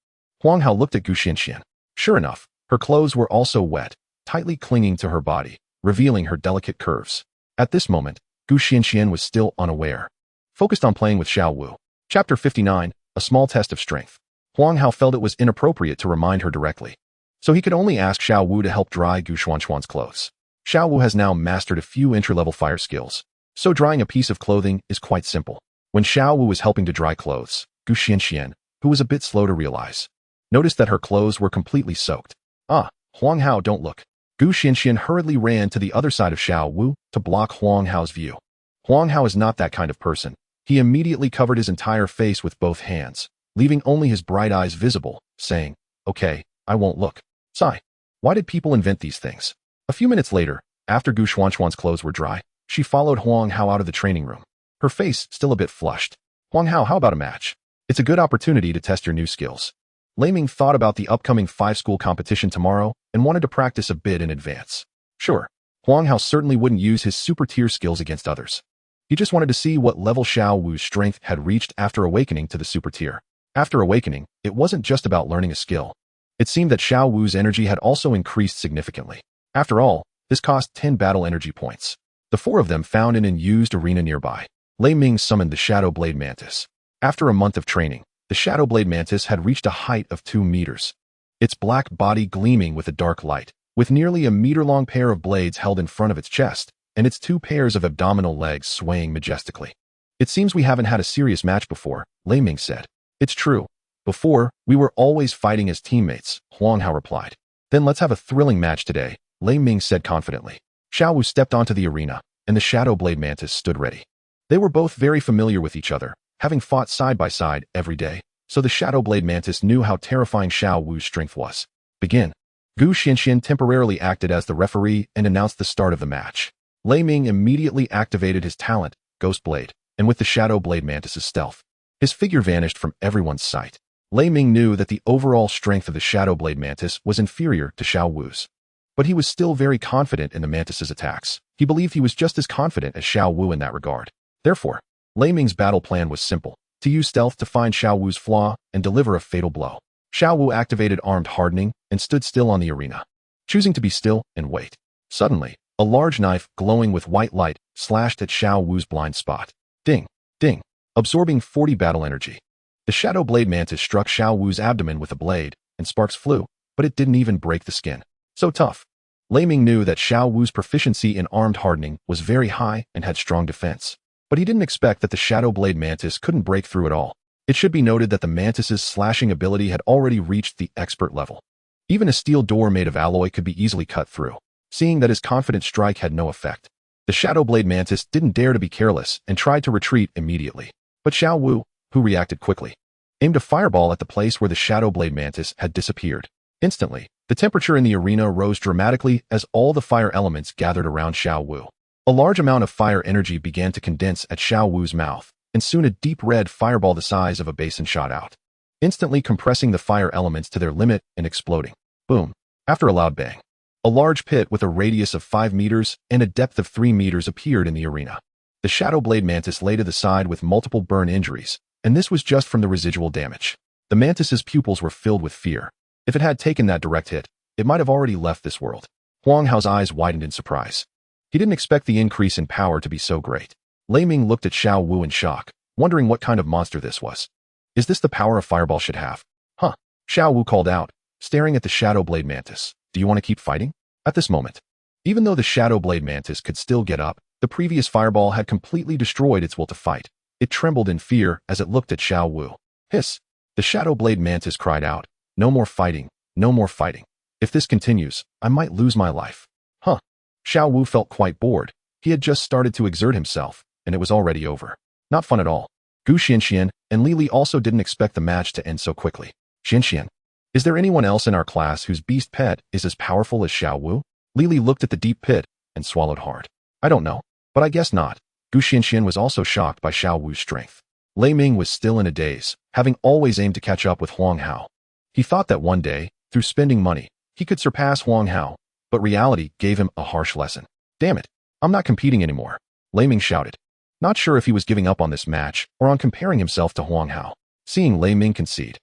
Huang Hao looked at Gu Xianxian. Sure enough, her clothes were also wet, tightly clinging to her body, revealing her delicate curves. At this moment, Gu Xianxian was still unaware. Focused on playing with Xiao Wu. Chapter 59, A Small Test of Strength. Huang Hao felt it was inappropriate to remind her directly, so he could only ask Xiao Wu to help dry Gu Xuanxuan's clothes. Xiao Wu has now mastered a few entry-level fire skills, so drying a piece of clothing is quite simple. When Xiao Wu was helping to dry clothes, Gu Xianxian, who was a bit slow to realize, noticed that her clothes were completely soaked. Huang Hao, don't look. Gu Xianxian hurriedly ran to the other side of Xiao Wu to block Huang Hao's view. Huang Hao is not that kind of person. He immediately covered his entire face with both hands, leaving only his bright eyes visible, saying, okay, I won't look. Sigh. Why did people invent these things? A few minutes later, after Gu Xuanxuan's clothes were dry, she followed Huang Hao out of the training room, her face still a bit flushed. Huang Hao, how about a match? It's a good opportunity to test your new skills. Lei Ming thought about the upcoming 5-school competition tomorrow and wanted to practice a bit in advance. Sure, Huang Hao certainly wouldn't use his super tier skills against others. He just wanted to see what level Xiao Wu's strength had reached after awakening to the super tier. After awakening, it wasn't just about learning a skill. It seemed that Xiao Wu's energy had also increased significantly. After all, this cost 10 battle energy points. The 4 of them found in an unused arena nearby. Lei Ming summoned the Shadow Blade Mantis. After a month of training, the Shadow Blade Mantis had reached a height of 2 meters. Its black body gleaming with a dark light, with nearly a meter-long pair of blades held in front of its chest, and its 2 pairs of abdominal legs swaying majestically. It seems we haven't had a serious match before, Lei Ming said. It's true. Before, we were always fighting as teammates, Huang Hao replied. Then let's have a thrilling match today, Lei Ming said confidently. Xiao Wu stepped onto the arena, and the Shadow Blade Mantis stood ready. They were both very familiar with each other, having fought side by side every day, so the Shadow Blade Mantis knew how terrifying Xiao Wu's strength was. Begin. Gu Xianxian temporarily acted as the referee and announced the start of the match. Lei Ming immediately activated his talent, Ghost Blade, and with the Shadow Blade Mantis's stealth, his figure vanished from everyone's sight. Lei Ming knew that the overall strength of the Shadow Blade Mantis was inferior to Xiao Wu's. But he was still very confident in the Mantis's attacks. He believed he was just as confident as Xiao Wu in that regard. Therefore, Lei Ming's battle plan was simple, to use stealth to find Xiao Wu's flaw and deliver a fatal blow. Xiao Wu activated armed hardening and stood still on the arena, choosing to be still and wait. Suddenly, a large knife glowing with white light slashed at Xiao Wu's blind spot. Ding, ding, absorbing 40 battle energy. The Shadow Blade Mantis struck Xiao Wu's abdomen with a blade, and sparks flew, but it didn't even break the skin. So tough. Lei Ming knew that Xiao Wu's proficiency in armed hardening was very high and had strong defense. But he didn't expect that the Shadow Blade Mantis couldn't break through at all. It should be noted that the Mantis's slashing ability had already reached the expert level. Even a steel door made of alloy could be easily cut through. Seeing that his confident strike had no effect, the Shadow Blade Mantis didn't dare to be careless and tried to retreat immediately. But Xiao Wu, who reacted quickly, aimed a fireball at the place where the Shadow Blade Mantis had disappeared. Instantly, the temperature in the arena rose dramatically as all the fire elements gathered around Xiao Wu. A large amount of fire energy began to condense at Xiao Wu's mouth, and soon a deep red fireball the size of a basin shot out, instantly compressing the fire elements to their limit and exploding. Boom. After a loud bang, A large pit with a radius of 5 meters and a depth of 3 meters appeared in the arena. The Shadow Blade Mantis lay to the side with multiple burn injuries, and this was just from the residual damage. The mantis's pupils were filled with fear. If it had taken that direct hit, it might have already left this world. Huang Hao's eyes widened in surprise. He didn't expect the increase in power to be so great. Lei Ming looked at Xiao Wu in shock, wondering what kind of monster this was. Is this the power a fireball should have? Huh. Xiao Wu called out, staring at the Shadow Blade Mantis. Do you want to keep fighting? At this moment, even though the Shadow Blade Mantis could still get up, the previous fireball had completely destroyed its will to fight. It trembled in fear as it looked at Xiao Wu. Hiss! The Shadow Blade Mantis cried out, no more fighting, no more fighting. If this continues, I might lose my life. Huh. Xiao Wu felt quite bored. He had just started to exert himself, and it was already over. Not fun at all. Gu Xianxian and Li Li also didn't expect the match to end so quickly. Xianxian, is there anyone else in our class whose beast pet is as powerful as Xiao Wu? Li Li looked at the deep pit and swallowed hard. I don't know, but I guess not. Gu Xianxian was also shocked by Xiao Wu's strength. Lei Ming was still in a daze, having always aimed to catch up with Huang Hao. He thought that one day, through spending money, he could surpass Huang Hao, but reality gave him a harsh lesson. Damn it, I'm not competing anymore, Lei Ming shouted. Not sure if he was giving up on this match or on comparing himself to Huang Hao. Seeing Lei Ming concede,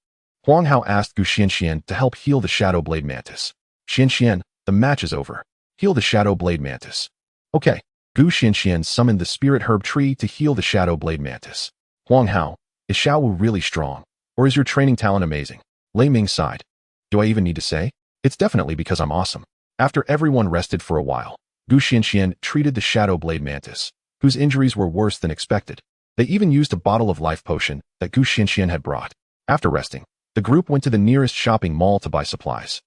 Huang Hao asked Gu Xianxian to help heal the Shadow Blade Mantis. Xianxian, the match is over. Heal the Shadow Blade Mantis. Okay. Gu Xianxian summoned the Spirit Herb Tree to heal the Shadow Blade Mantis. Huang Hao, is Xiao Wu really strong, or is your training talent amazing? Lei Ming sighed. Do I even need to say? It's definitely because I'm awesome. After everyone rested for a while, Gu Xianxian treated the Shadow Blade Mantis, whose injuries were worse than expected. They even used a bottle of life potion that Gu Xianxian had brought. After resting, the group went to the nearest shopping mall to buy supplies.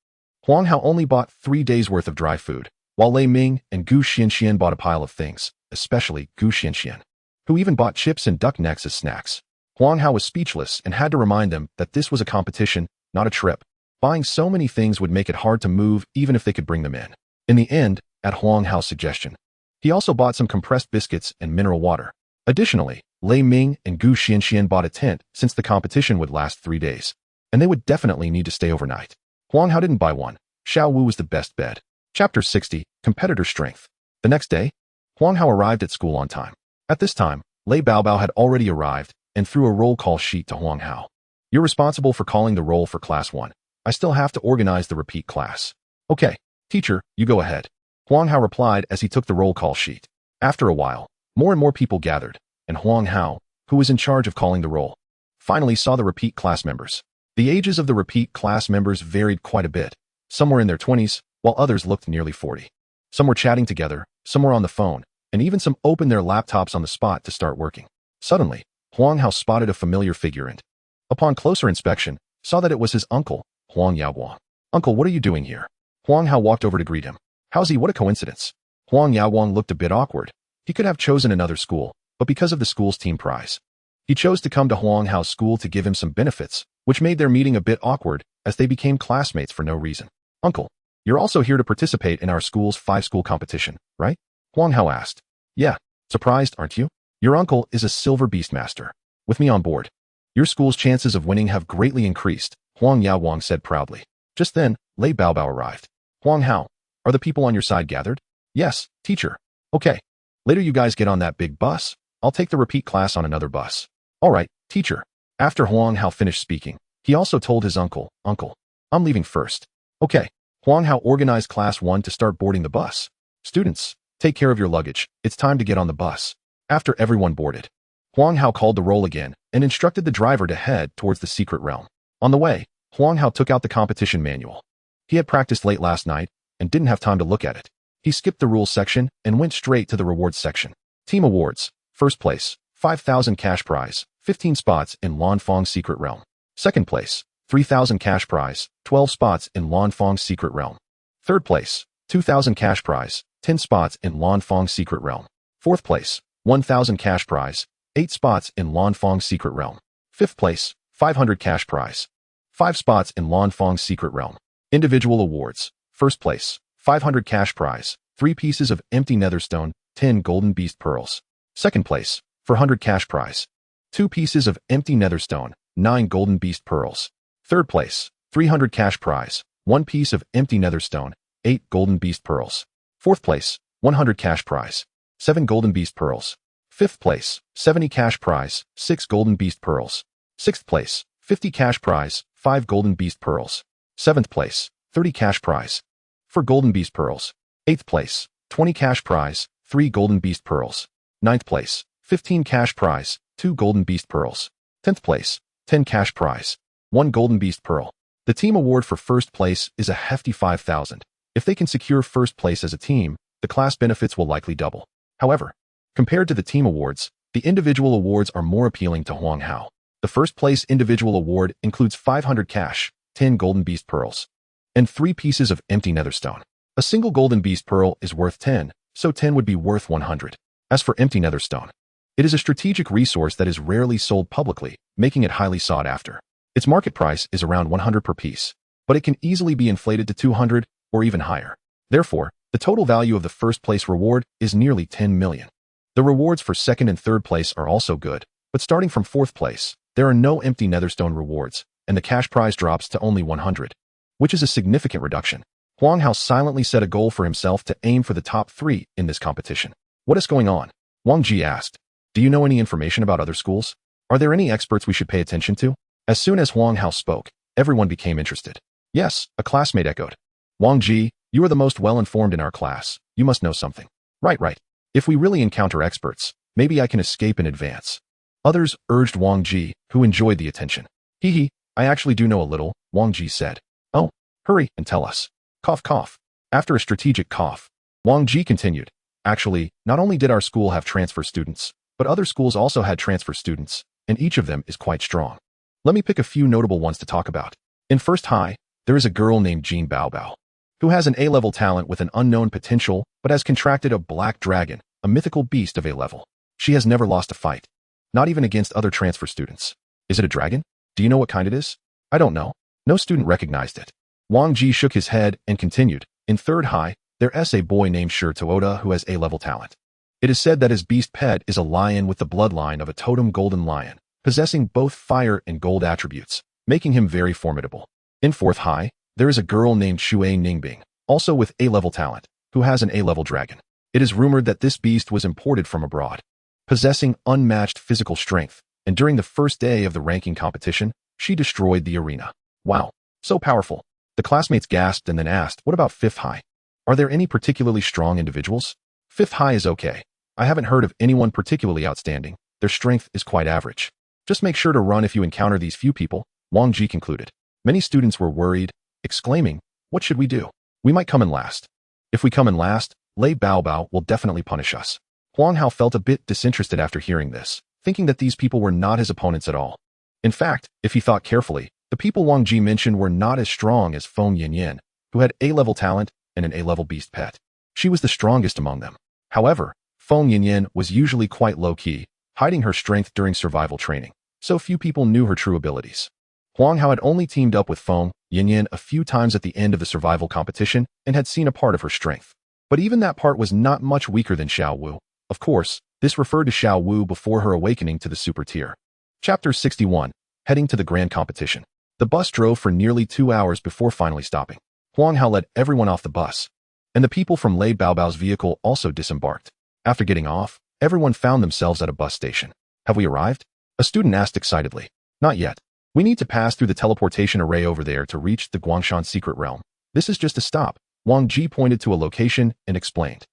Huang Hao only bought 3 days' worth of dry food, while Lei Ming and Gu Xianxian bought a pile of things, especially Gu Xianxian, who even bought chips and duck necks as snacks. Huang Hao was speechless and had to remind them that this was a competition, not a trip. Buying so many things would make it hard to move even if they could bring them in. In the end, at Huang Hao's suggestion, he also bought some compressed biscuits and mineral water. Additionally, Lei Ming and Gu Xianxian bought a tent since the competition would last 3 days, and they would definitely need to stay overnight. Huang Hao didn't buy one. Xiao Wu was the best bed. Chapter 60, Competitor Strength. The next day, Huang Hao arrived at school on time. At this time, Lei Baobao had already arrived and threw a roll call sheet to Huang Hao. You're responsible for calling the roll for Class 1. I still have to organize the repeat class. Okay, teacher, you go ahead. Huang Hao replied as he took the roll call sheet. After a while, more and more people gathered, and Huang Hao, who was in charge of calling the roll, finally saw the repeat class members. The ages of the repeat class members varied quite a bit. Some were in their 20s, while others looked nearly 40. Some were chatting together, some were on the phone, and even some opened their laptops on the spot to start working. Suddenly, Huang Hao spotted a familiar figure and, upon closer inspection, saw that it was his uncle, Huang Yaoguang. Uncle, what are you doing here? Huang Hao walked over to greet him. How's he? What a coincidence. Huang Yaoguang looked a bit awkward. He could have chosen another school, but because of the school's team prize, he chose to come to Huang Hao's school to give him some benefits, which made their meeting a bit awkward as they became classmates for no reason. Uncle, you're also here to participate in our school's 5-school competition, right? Huang Hao asked. Yeah, surprised, aren't you? Your uncle is a silver Beastmaster. With me on board, your school's chances of winning have greatly increased, Huang Yaoguang said proudly. Just then, Lei Baobao arrived. Huang Hao, are the people on your side gathered? Yes, teacher. Okay. Later you guys get on that big bus. I'll take the repeat class on another bus. All right, teacher. After Huang Hao finished speaking, he also told his uncle, Uncle, I'm leaving first. Okay. Huang Hao organized Class 1 to start boarding the bus. Students, take care of your luggage. It's time to get on the bus. After everyone boarded, Huang Hao called the roll again and instructed the driver to head towards the secret realm. On the way, Huang Hao took out the competition manual. He had practiced late last night and didn't have time to look at it. He skipped the rules section and went straight to the rewards section. Team awards. First place, 5,000 cash prize, 15 spots in Lanfang's secret realm. Second place, 3,000 cash prize, 12 spots in Lanfang's secret realm. Third place, 2,000 cash prize, 10 spots in Lanfang's secret realm. Fourth place, 1,000 cash prize, 8 spots in Lanfang's secret realm. Fifth place, 500 cash prize, 5 spots in Lanfang's secret realm. Individual awards. First place, 500 cash prize, 3 pieces of empty netherstone, 10 golden beast pearls. Second place, 400 cash prize, 2 pieces of empty netherstone, 9 golden beast pearls. Third place, 300 cash prize, 1 piece of empty netherstone, 8 golden beast pearls. 4th place, 100 cash prize, 7 golden beast pearls. 5th place, 70 cash prize, 6 golden beast pearls. 6th place, 50 cash prize, 5 golden beast pearls. 7th place, 30 cash prize, 4 golden beast pearls. 8th place, 20 cash prize, 3 golden beast pearls. 9th place, 15 cash prize, 2 golden beast pearls. 10th place, 10 cash prize, 1 golden beast pearl. The team award for first place is a hefty 5,000. If they can secure first place as a team, the class benefits will likely double. However, compared to the team awards, the individual awards are more appealing to Huang Hao. The first place individual award includes 500 cash, 10 golden beast pearls, and 3 pieces of empty netherstone. A single golden beast pearl is worth 10, so 10 would be worth 100. As for empty netherstone, it is a strategic resource that is rarely sold publicly, making it highly sought after. Its market price is around 100 per piece, but it can easily be inflated to 200 or even higher. Therefore, the total value of the first place reward is nearly 10 million. The rewards for second and third place are also good, but starting from 4th place, there are no empty netherstone rewards, and the cash prize drops to only 100, which is a significant reduction. Huang Hao silently set a goal for himself to aim for the top 3 in this competition. What is going on? Wang Ji asked. Do you know any information about other schools? Are there any experts we should pay attention to? As soon as Huang Hao spoke, everyone became interested. Yes, a classmate echoed. Wang Ji, you are the most well-informed in our class. You must know something. Right. If we really encounter experts, maybe I can escape in advance. Others urged Wang Ji, who enjoyed the attention. Hee, I actually do know a little, Wang Ji said. Oh, hurry and tell us. Cough. After a strategic cough, Wang Ji continued. Actually, not only did our school have transfer students, but other schools also had transfer students, and each of them is quite strong. Let me pick a few notable ones to talk about. In First High, there is a girl named Jean Baobao, who has an A-level talent with an unknown potential, but has contracted a black dragon, a mythical beast of A-level. She has never lost a fight, not even against other transfer students. Is it a dragon? Do you know what kind it is? I don't know. No student recognized it. Wang Ji shook his head and continued. In Third High, there is a boy named Shi Toda who has A-level talent. It is said that his beast pet is a lion with the bloodline of a totem golden lion, possessing both fire and gold attributes, making him very formidable. In Fourth High, there is a girl named Shui Ningbing, also with A-level talent, who has an A-level dragon. It is rumored that this beast was imported from abroad, possessing unmatched physical strength, and during the first day of the ranking competition, she destroyed the arena. Wow, so powerful. The classmates gasped and then asked, what about Fifth High? Are there any particularly strong individuals? Fifth High is okay. I haven't heard of anyone particularly outstanding. Their strength is quite average. Just make sure to run if you encounter these few people, Wang Ji concluded. Many students were worried, exclaiming, what should we do? We might come in last. If we come in last, Lei Baobao will definitely punish us. Huang Hao felt a bit disinterested after hearing this, thinking that these people were not his opponents at all. In fact, if he thought carefully, the people Wang Ji mentioned were not as strong as Feng Yanyan, who had A-level talent and an A-level beast pet. She was the strongest among them. However, Feng Yanyan was usually quite low-key, hiding her strength during survival training, so few people knew her true abilities. Huang Hao had only teamed up with Feng Yanyan a few times at the end of the survival competition and had seen a part of her strength. But even that part was not much weaker than Xiao Wu. Of course, this referred to Xiao Wu before her awakening to the super tier. Chapter 61, Heading to the Grand Competition. The bus drove for nearly 2 hours before finally stopping. Huang Hao led everyone off the bus, and the people from Lei Baobao's vehicle also disembarked. After getting off, everyone found themselves at a bus station. Have we arrived? A student asked excitedly. Not yet. We need to pass through the teleportation array over there to reach the Guangshan secret realm. This is just a stop. Wang Ji pointed to a location and explained.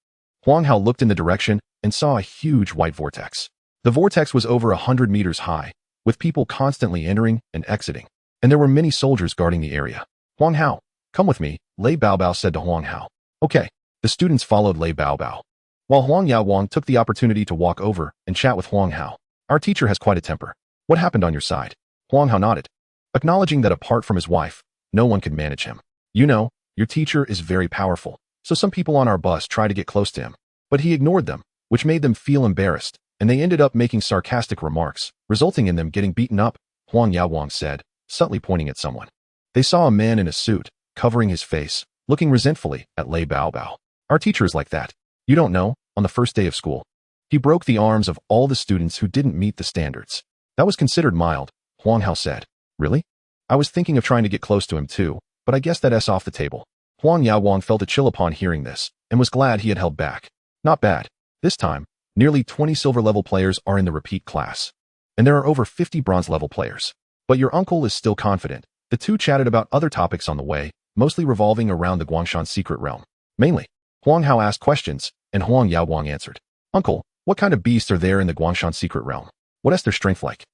Huang Hao looked in the direction and saw a huge white vortex. The vortex was over 100 meters high, with people constantly entering and exiting, and there were many soldiers guarding the area. Huang Hao, come with me, Lei Baobao said to Huang Hao. Okay. The students followed Lei Baobao, while Huang Yaowang took the opportunity to walk over and chat with Huang Hao. Our teacher has quite a temper. What happened on your side? Huang Hao nodded, acknowledging that apart from his wife, no one could manage him. You know, your teacher is very powerful, so some people on our bus tried to get close to him, but he ignored them, which made them feel embarrassed, and they ended up making sarcastic remarks, resulting in them getting beaten up, Huang Yaowang said, subtly pointing at someone. They saw a man in a suit, covering his face, looking resentfully at Lei Baobao. Our teacher is like that. You don't know, on the first day of school, he broke the arms of all the students who didn't meet the standards. That was considered mild, Huang Hao said. Really? I was thinking of trying to get close to him too, but I guess that's off the table. Huang Hao felt a chill upon hearing this, and was glad he had held back. Not bad. This time, nearly 20 silver-level players are in the repeat class. And there are over 50 bronze-level players. But your uncle is still confident. The two chatted about other topics on the way, mostly revolving around the Guangshan secret realm. Mainly, Huang Hao asked questions, and Huang Hao answered. Uncle, what kind of beasts are there in the Guangshan secret realm? What is their strength like?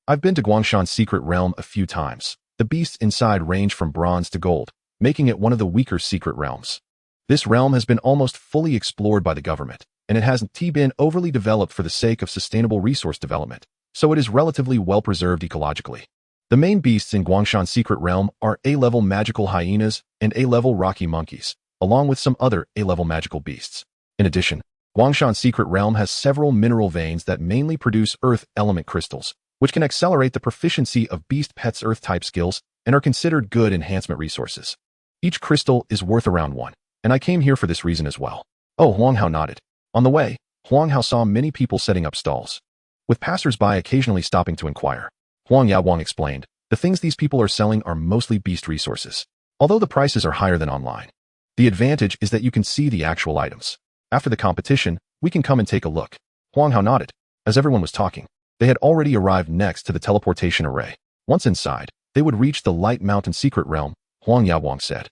I've been to Guangshan's secret realm a few times. The beasts inside range from bronze to gold, making it one of the weaker secret realms. This realm has been almost fully explored by the government, and it hasn't been overly developed for the sake of sustainable resource development, so it is relatively well-preserved ecologically. The main beasts in Guangshan's secret realm are A-level magical hyenas and A-level rocky monkeys, along with some other A-level magical beasts. In addition, Guangshan's secret realm has several mineral veins that mainly produce earth element crystals, which can accelerate the proficiency of beast pets' earth-type skills and are considered good enhancement resources. Each crystal is worth around 1, and I came here for this reason as well. Oh, Huang Hao nodded. On the way, Huang Hao saw many people setting up stalls, with passers-by occasionally stopping to inquire. Huang Hao explained, the things these people are selling are mostly beast resources, although the prices are higher than online. The advantage is that you can see the actual items. After the competition, we can come and take a look. Huang Hao nodded. As everyone was talking, they had already arrived next to the teleportation array. Once inside, they would reach the Light Mountain secret realm, Huang Hao said.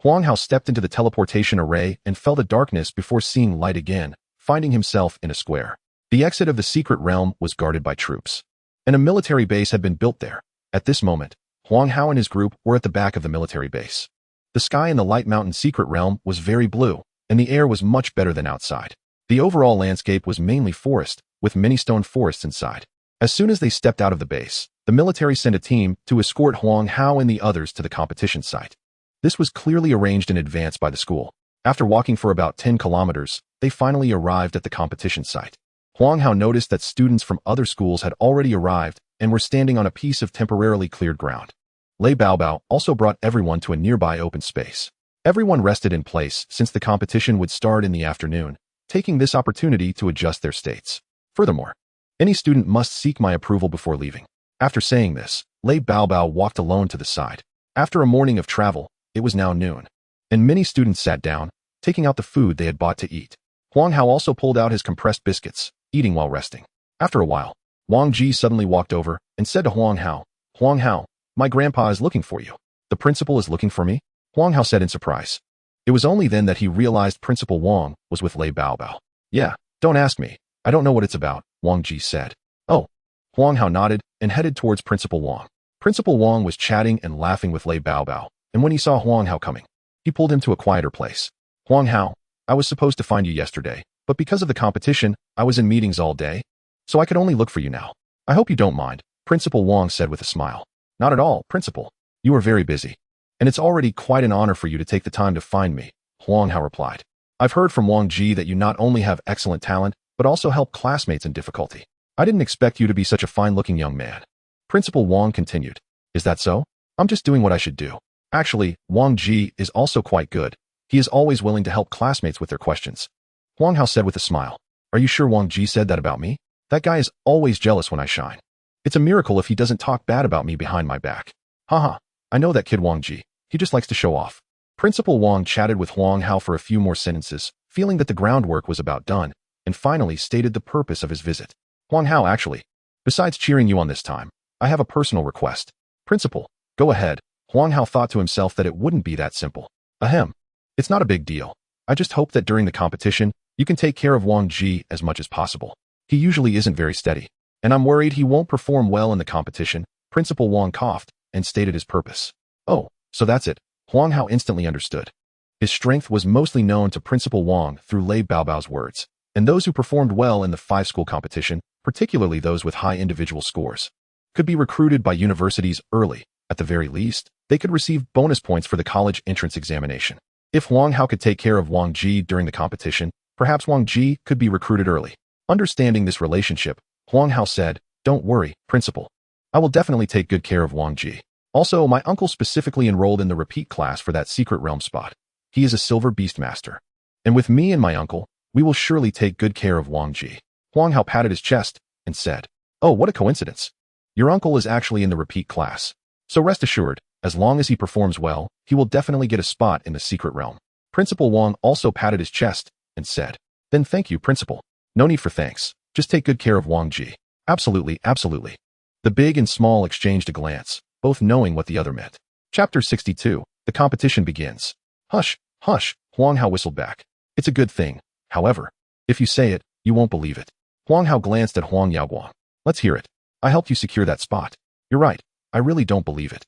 Huang Hao stepped into the teleportation array and felt the darkness before seeing light again, finding himself in a square. The exit of the secret realm was guarded by troops, and a military base had been built there. At this moment, Huang Hao and his group were at the back of the military base. The sky in the Light Mountain secret realm was very blue, and the air was much better than outside. The overall landscape was mainly forest, with many stone forests inside. As soon as they stepped out of the base, the military sent a team to escort Huang Hao and the others to the competition site. This was clearly arranged in advance by the school. After walking for about 10 kilometers, they finally arrived at the competition site. Huang Hao noticed that students from other schools had already arrived and were standing on a piece of temporarily cleared ground. Lei Baobao also brought everyone to a nearby open space. Everyone rested in place since the competition would start in the afternoon, taking this opportunity to adjust their states. Furthermore, any student must seek my approval before leaving. After saying this, Lei Baobao walked alone to the side. After a morning of travel, it was now noon, and many students sat down, taking out the food they had bought to eat. Huang Hao also pulled out his compressed biscuits, eating while resting. After a while, Wang Ji suddenly walked over and said to Huang Hao, my grandpa is looking for you. The principal is looking for me? Huang Hao said in surprise. It was only then that he realized Principal Wang was with Lei Baobao. Yeah, don't ask me. I don't know what it's about, Wang Ji said. Oh. Huang Hao nodded and headed towards Principal Wang. Principal Wang was chatting and laughing with Lei Baobao, and when he saw Huang Hao coming, he pulled him to a quieter place. Huang Hao, I was supposed to find you yesterday, but because of the competition, I was in meetings all day, so I could only look for you now. I hope you don't mind, Principal Wang said with a smile. Not at all, Principal. You are very busy, and it's already quite an honor for you to take the time to find me, Huang Hao replied. I've heard from Wang Ji that you not only have excellent talent, but also help classmates in difficulty. I didn't expect you to be such a fine-looking young man. Principal Wang continued. Is that so? I'm just doing what I should do. Actually, Wang Ji is also quite good. He is always willing to help classmates with their questions. Huang Hao said with a smile. Are you sure Wang Ji said that about me? That guy is always jealous when I shine. It's a miracle if he doesn't talk bad about me behind my back. Haha, I know that kid Wang Ji. He just likes to show off. Principal Wang chatted with Huang Hao for a few more sentences, feeling that the groundwork was about done, and finally stated the purpose of his visit. Huang Hao, actually, besides cheering you on this time, I have a personal request. Principal, go ahead. Huang Hao thought to himself that it wouldn't be that simple. Ahem. It's not a big deal. I just hope that during the competition, you can take care of Wang Ji as much as possible. He usually isn't very steady, and I'm worried he won't perform well in the competition. Principal Wang coughed and stated his purpose. Oh, so that's it. Huang Hao instantly understood. His strength was mostly known to Principal Wang through Lei Baobao's words, and those who performed well in the 5-school competition, particularly those with high individual scores, could be recruited by universities early. At the very least, they could receive bonus points for the college entrance examination. If Huang Hao could take care of Wang Ji during the competition, perhaps Wang Ji could be recruited early. Understanding this relationship, Huang Hao said, Don't worry, Principal. I will definitely take good care of Wang Ji. Also, my uncle specifically enrolled in the repeat class for that secret realm spot. He is a silver Beastmaster. And with me and my uncle, we will surely take good care of Wang Ji. Huang Hao patted his chest and said, Oh, what a coincidence. Your uncle is actually in the repeat class. So rest assured, As long as he performs well, he will definitely get a spot in the secret realm. Principal Wang also patted his chest and said, "Then thank you, Principal." "No need for thanks. Just take good care of Wang Ji." "Absolutely, absolutely." The big and small exchanged a glance, both knowing what the other meant. Chapter 62. The competition begins. "Hush, hush," Huang Hao whistled back. "It's a good thing. However, if you say it, you won't believe it." Huang Hao glanced at Huang Yaoguang. "Let's hear it. I helped you secure that spot." "You're right. I really don't believe it."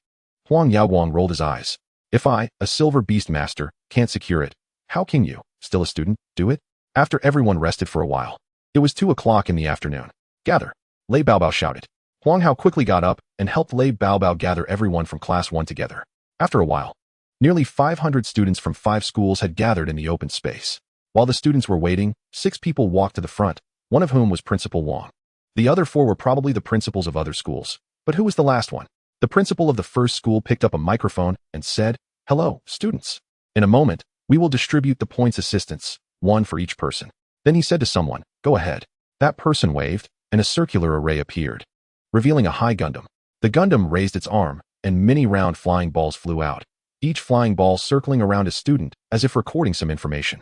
Huang Yaoguang rolled his eyes. "If I, a silver Beastmaster, can't secure it, how can you, still a student, do it?" After everyone rested for a while, it was 2 o'clock in the afternoon. "Gather," Lei Baobao shouted. Huang Hao quickly got up and helped Lei Baobao gather everyone from Class 1 together. After a while, nearly 500 students from 5 schools had gathered in the open space. While the students were waiting, 6 people walked to the front, one of whom was Principal Wang. The other 4 were probably the principals of other schools. But who was the last one? The principal of the first school picked up a microphone and said, "Hello, students. In a moment, we will distribute the points assistants, 1 for each person." Then he said to someone, "Go ahead." That person waved, and a circular array appeared, revealing a high Gundam. The Gundam raised its arm, and many round flying balls flew out, each flying ball circling around a student as if recording some information.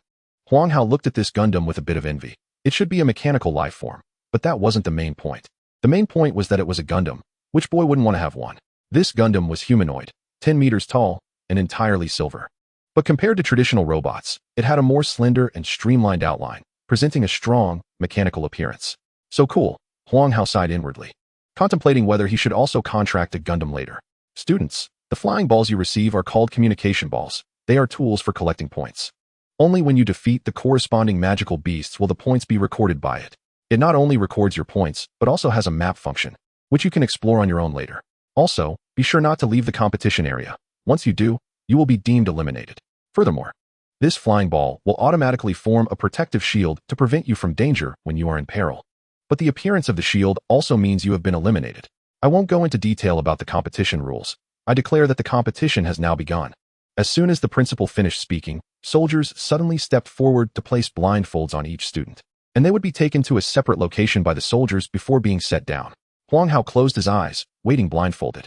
Huang Hao looked at this Gundam with a bit of envy. It should be a mechanical life form, but that wasn't the main point. The main point was that it was a Gundam. Which boy wouldn't want to have one? This Gundam was humanoid, 10 meters tall, and entirely silver. But compared to traditional robots, it had a more slender and streamlined outline, presenting a strong, mechanical appearance. So cool, Huang Hao sighed inwardly, contemplating whether he should also contract a Gundam later. "Students, the flying balls you receive are called communication balls. They are tools for collecting points. Only when you defeat the corresponding magical beasts will the points be recorded by it. It not only records your points, but also has a map function, which you can explore on your own later. Also, be sure not to leave the competition area. Once you do, you will be deemed eliminated. Furthermore, this flying ball will automatically form a protective shield to prevent you from danger when you are in peril. But the appearance of the shield also means you have been eliminated. I won't go into detail about the competition rules. I declare that the competition has now begun." As soon as the principal finished speaking, soldiers suddenly stepped forward to place blindfolds on each student, and they would be taken to a separate location by the soldiers before being set down. Huang Hao closed his eyes, waiting blindfolded.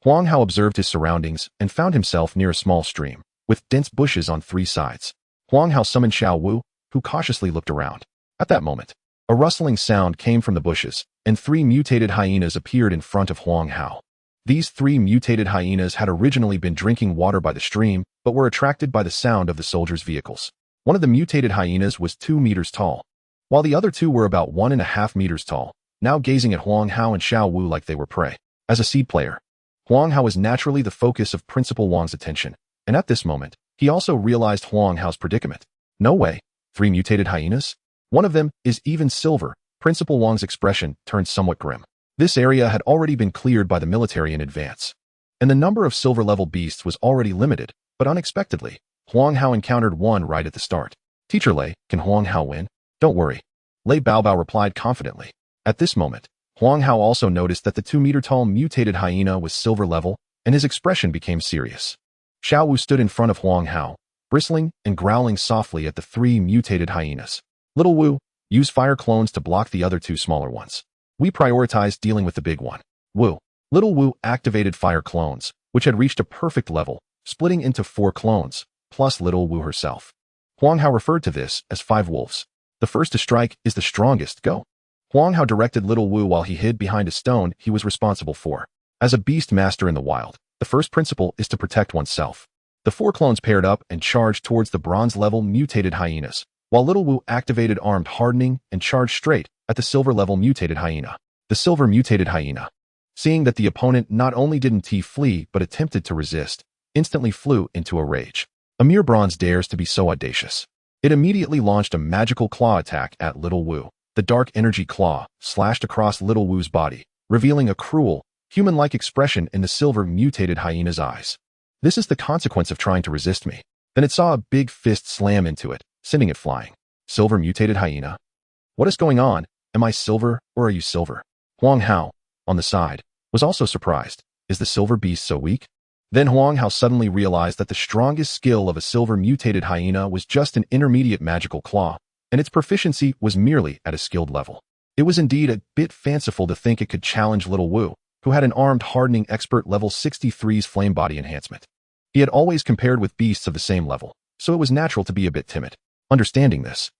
Huang Hao observed his surroundings and found himself near a small stream, with dense bushes on 3 sides. Huang Hao summoned Xiao Wu, who cautiously looked around. At that moment, a rustling sound came from the bushes, and 3 mutated hyenas appeared in front of Huang Hao. These 3 mutated hyenas had originally been drinking water by the stream, but were attracted by the sound of the soldiers' vehicles. One of the mutated hyenas was 2 meters tall, while the other 2 were about 1.5 meters tall, now gazing at Huang Hao and Xiao Wu like they were prey. As a seed player, Huang Hao was naturally the focus of Principal Wang's attention, and at this moment, he also realized Huang Hao's predicament. No way, 3 mutated hyenas? One of them is even silver. Principal Wang's expression turned somewhat grim. This area had already been cleared by the military in advance, and the number of silver-level beasts was already limited, but unexpectedly, Huang Hao encountered one right at the start. "Teacher Lei, can Huang Hao win?" "Don't worry," Lei Baobao replied confidently. At this moment, Huang Hao also noticed that the 2-meter-tall mutated hyena was silver level, and his expression became serious. Xiao Wu stood in front of Huang Hao, bristling and growling softly at the 3 mutated hyenas. "Little Wu, use fire clones to block the other 2 smaller ones. We prioritized dealing with the big one." Wu. Little Wu activated fire clones, which had reached a perfect level, splitting into 4 clones, plus Little Wu herself. Huang Hao referred to this as 5 wolves. "The first to strike is the strongest. Go." Huang Hao directed Little Wu while he hid behind a stone he was responsible for. As a Beastmaster in the wild, the first principle is to protect oneself. The 4 clones paired up and charged towards the bronze-level mutated hyenas, while Little Wu activated armed hardening and charged straight at the silver-level mutated hyena. The silver mutated hyena, seeing that the opponent not only didn't flee but attempted to resist, instantly flew into a rage. A mere bronze dares to be so audacious. It immediately launched a magical claw attack at Little Wu. The dark energy claw slashed across Little Wu's body, revealing a cruel, human-like expression in the silver mutated hyena's eyes. "This is the consequence of trying to resist me." Then it saw a big fist slam into it, sending it flying. "Silver mutated hyena? What is going on? Am I silver, or are you silver?" Huang Hao, on the side, was also surprised. Is the silver beast so weak? Then Huang Hao suddenly realized that the strongest skill of a silver mutated hyena was just an intermediate magical claw, and its proficiency was merely at a skilled level. It was indeed a bit fanciful to think it could challenge Little Wu, who had an armed hardening expert level 63's flame body enhancement. He had always compared with beasts of the same level, so it was natural to be a bit timid. Understanding this,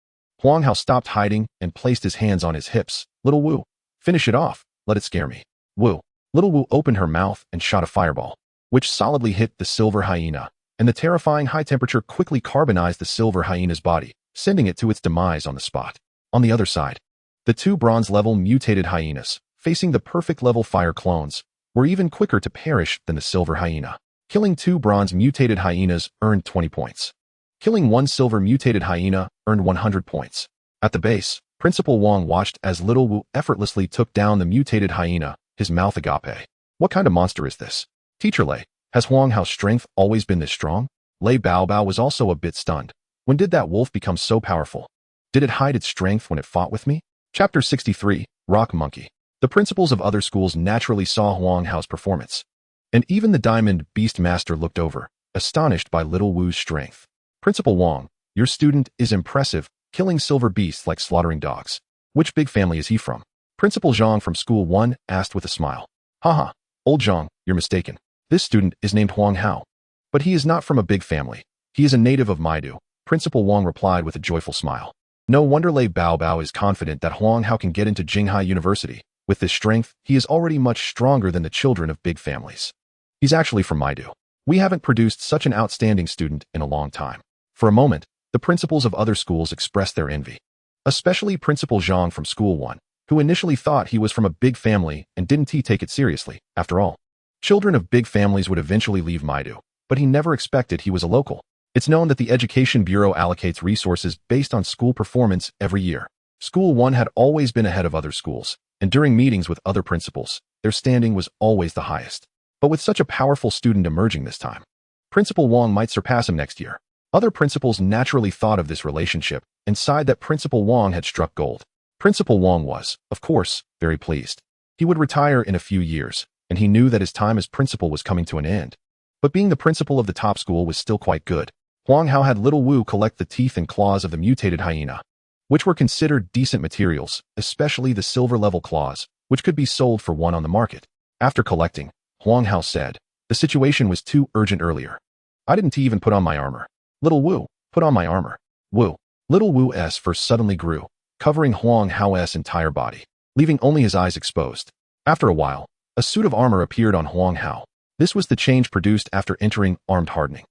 Huang Hao stopped hiding and placed his hands on his hips. Little Wu, finish it off, let it scare me. Wu. Little Wu opened her mouth and shot a fireball, which solidly hit the silver hyena, and the terrifying high temperature quickly carbonized the silver hyena's body, sending it to its demise on the spot. On the other side, the two bronze-level mutated hyenas, facing the perfect level fire clones, were even quicker to perish than the silver hyena. Killing two bronze mutated hyenas earned 20 points. Killing one silver mutated hyena earned 100 points. At the base, Principal Wang watched as Little Wu effortlessly took down the mutated hyena, his mouth agape. What kind of monster is this? Teacher Lei, has Huang Hao's strength always been this strong? Lei Baobao was also a bit stunned. When did that wolf become so powerful? Did it hide its strength when it fought with me? Chapter 63, Rock Monkey. The principals of other schools naturally saw Huang Hao's performance, and even the Diamond Beastmaster looked over, astonished by Little Wu's strength. Principal Wang, your student is impressive, killing silver beasts like slaughtering dogs. Which big family is he from? Principal Zhang from School 1 asked with a smile. Haha, old Zhang, you're mistaken. This student is named Huang Hao. But he is not from a big family. He is a native of Maidu. Principal Wang replied with a joyful smile. No wonder Lei Baobao is confident that Huang Hao can get into Jinghai University. With this strength, he is already much stronger than the children of big families. He's actually from Maidu. We haven't produced such an outstanding student in a long time. For a moment, the principals of other schools expressed their envy. Especially Principal Zhang from School 1, who initially thought he was from a big family and didn't take it seriously. After all, children of big families would eventually leave Maidu, but he never expected he was a local. It's known that the Education Bureau allocates resources based on school performance every year. School 1 had always been ahead of other schools, and during meetings with other principals, their standing was always the highest. But with such a powerful student emerging this time, Principal Wang might surpass him next year. Other principals naturally thought of this relationship and sighed that Principal Wang had struck gold. Principal Wang was, of course, very pleased. He would retire in a few years, and he knew that his time as principal was coming to an end. But being the principal of the top school was still quite good. Huang Hao had Little Wu collect the teeth and claws of the mutated hyena, which were considered decent materials, especially the silver-level claws, which could be sold for one on the market. After collecting, Huang Hao said, the situation was too urgent earlier. I didn't even put on my armor. Little Wu, put on my armor. Wu. Little Wu's fur suddenly grew, covering Huang Hao's entire body, leaving only his eyes exposed. After a while, a suit of armor appeared on Huang Hao. This was the change produced after entering armed hardening.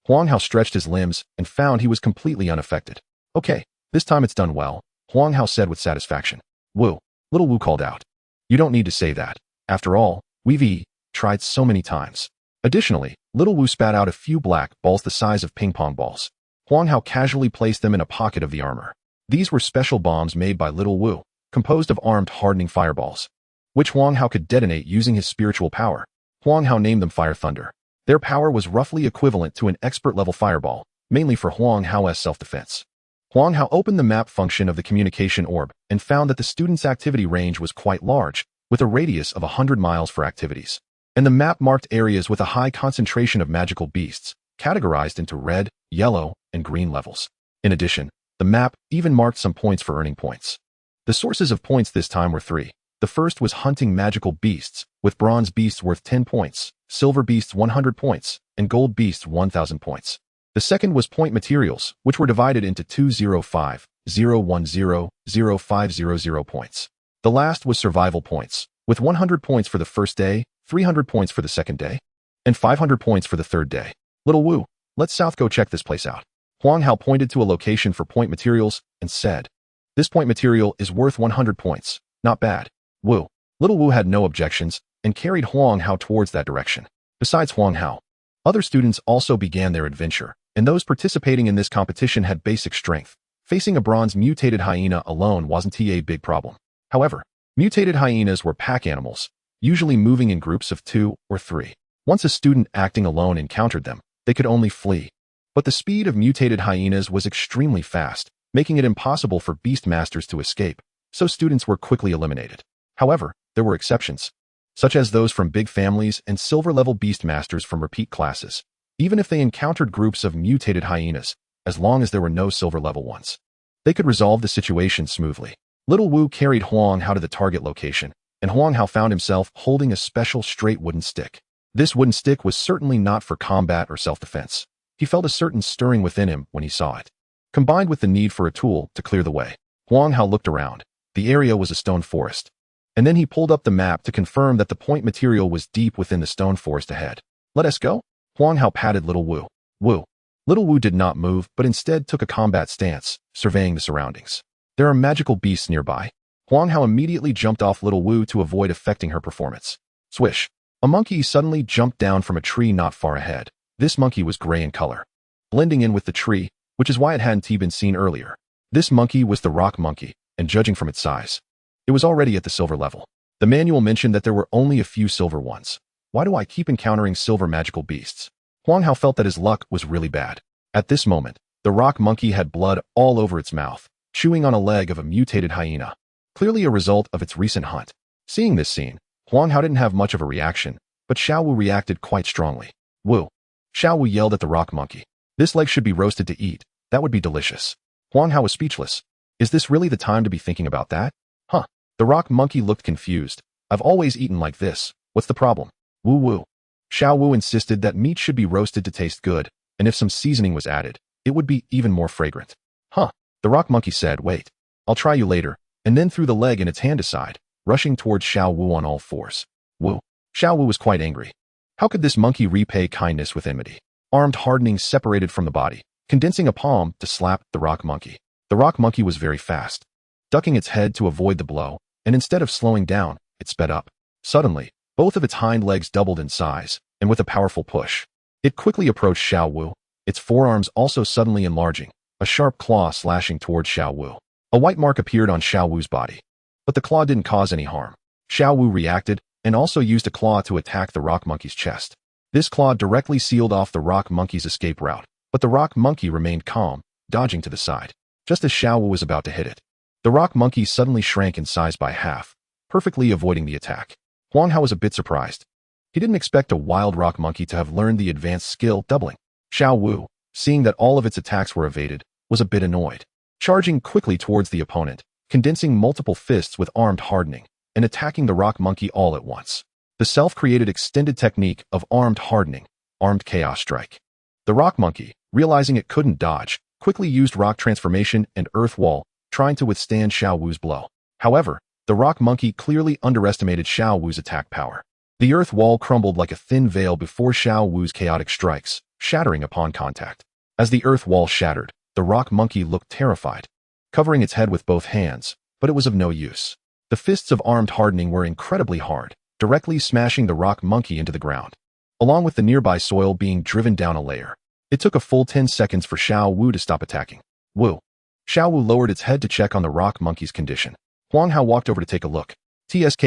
Huang Hao stretched his limbs and found he was completely unaffected. Okay, this time it's done well, Huang Hao said with satisfaction. Wu. Little Wu called out. You don't need to say that. After all, we've tried so many times. Additionally, Little Wu spat out a few black balls the size of ping-pong balls. Huang Hao casually placed them in a pocket of the armor. These were special bombs made by Little Wu, composed of armed hardening fireballs, which Huang Hao could detonate using his spiritual power. Huang Hao named them Fire Thunder. Their power was roughly equivalent to an expert-level fireball, mainly for Huang Hao's self-defense. Huang Hao opened the map function of the communication orb and found that the student's activity range was quite large, with a radius of 100 miles for activities. And the map marked areas with a high concentration of magical beasts, categorized into red, yellow, and green levels. In addition, the map even marked some points for earning points. The sources of points this time were three. The first was hunting magical beasts, with bronze beasts worth 10 points, silver beasts 100 points, and gold beasts 1,000 points. The second was point materials, which were divided into 205, 010, 0500 points. The last was survival points, with 100 points for the first day, 300 points for the second day, and 500 points for the third day. Little Wu, let's south go check this place out. Huang Hao pointed to a location for point materials and said, this point material is worth 100 points. Not bad. Wu. Little Wu had no objections and carried Huang Hao towards that direction. Besides Huang Hao, other students also began their adventure, and those participating in this competition had basic strength. Facing a bronze mutated hyena alone wasn't a big problem. However, mutated hyenas were pack animals, usually moving in groups of 2 or 3. Once a student acting alone encountered them, they could only flee. But the speed of mutated hyenas was extremely fast, making it impossible for Beastmasters to escape, so students were quickly eliminated. However, there were exceptions, such as those from big families and silver-level Beastmasters from repeat classes, even if they encountered groups of mutated hyenas, as long as there were no silver-level ones. They could resolve the situation smoothly. Little Wu carried Huang Hao to the target location, and Huang Hao found himself holding a special straight wooden stick. This wooden stick was certainly not for combat or self-defense. He felt a certain stirring within him when he saw it. Combined with the need for a tool to clear the way, Huang Hao looked around. The area was a stone forest. And then he pulled up the map to confirm that the point material was deep within the stone forest ahead. Let us go? Huang Hao patted Little Wu. Wu. Little Wu did not move, but instead took a combat stance, surveying the surroundings. There are magical beasts nearby. Huang Hao immediately jumped off Little Wu to avoid affecting her performance. Swish. A monkey suddenly jumped down from a tree not far ahead. This monkey was gray in color, blending in with the tree, which is why it hadn't been seen earlier. This monkey was the rock monkey, and judging from its size, it was already at the silver level. The manual mentioned that there were only a few silver ones. Why do I keep encountering silver magical beasts? Huang Hao felt that his luck was really bad. At this moment, the rock monkey had blood all over its mouth, chewing on a leg of a mutated hyena, clearly a result of its recent hunt. Seeing this scene, Huang Hao didn't have much of a reaction, but Xiao Wu reacted quite strongly. Wu. Xiao Wu yelled at the rock monkey. This leg should be roasted to eat. That would be delicious. Huang Hao was speechless. Is this really the time to be thinking about that? Huh. The rock monkey looked confused. I've always eaten like this. What's the problem? Wu Wu. Xiao Wu insisted that meat should be roasted to taste good, and if some seasoning was added, it would be even more fragrant. Huh. The rock monkey said, wait. I'll try you later, and then threw the leg in its hand aside, rushing towards Xiao Wu on all fours. Wu. Xiao Wu was quite angry. How could this monkey repay kindness with enmity? Armed hardening separated from the body, condensing a palm to slap the rock monkey. The rock monkey was very fast, ducking its head to avoid the blow, and instead of slowing down, it sped up. Suddenly, both of its hind legs doubled in size, and with a powerful push, it quickly approached Xiao Wu, its forearms also suddenly enlarging, a sharp claw slashing towards Xiao Wu. A white mark appeared on Xiao Wu's body, but the claw didn't cause any harm. Xiao Wu reacted, and also used a claw to attack the rock monkey's chest. This claw directly sealed off the rock monkey's escape route, but the rock monkey remained calm, dodging to the side. Just as Xiao Wu was about to hit it, the rock monkey suddenly shrank in size by half, perfectly avoiding the attack. Huang Hao was a bit surprised. He didn't expect a wild rock monkey to have learned the advanced skill doubling. Xiao Wu, seeing that all of its attacks were evaded, was a bit annoyed, charging quickly towards the opponent, condensing multiple fists with armed hardening, and attacking the rock monkey all at once. The self-created extended technique of armed hardening, armed chaos strike. The rock monkey, realizing it couldn't dodge, quickly used rock transformation and earth wall, trying to withstand Xiao Wu's blow. However, the rock monkey clearly underestimated Xiao Wu's attack power. The earth wall crumbled like a thin veil before Xiao Wu's chaotic strikes, shattering upon contact. As the earth wall shattered, the rock monkey looked terrified, covering its head with both hands, but it was of no use. The fists of armed hardening were incredibly hard, directly smashing the rock monkey into the ground, along with the nearby soil being driven down a layer. It took a full 10 seconds for Xiao Wu to stop attacking. Wu. Xiao Wu lowered its head to check on the rock monkey's condition. Huang Hao walked over to take a look. TSK.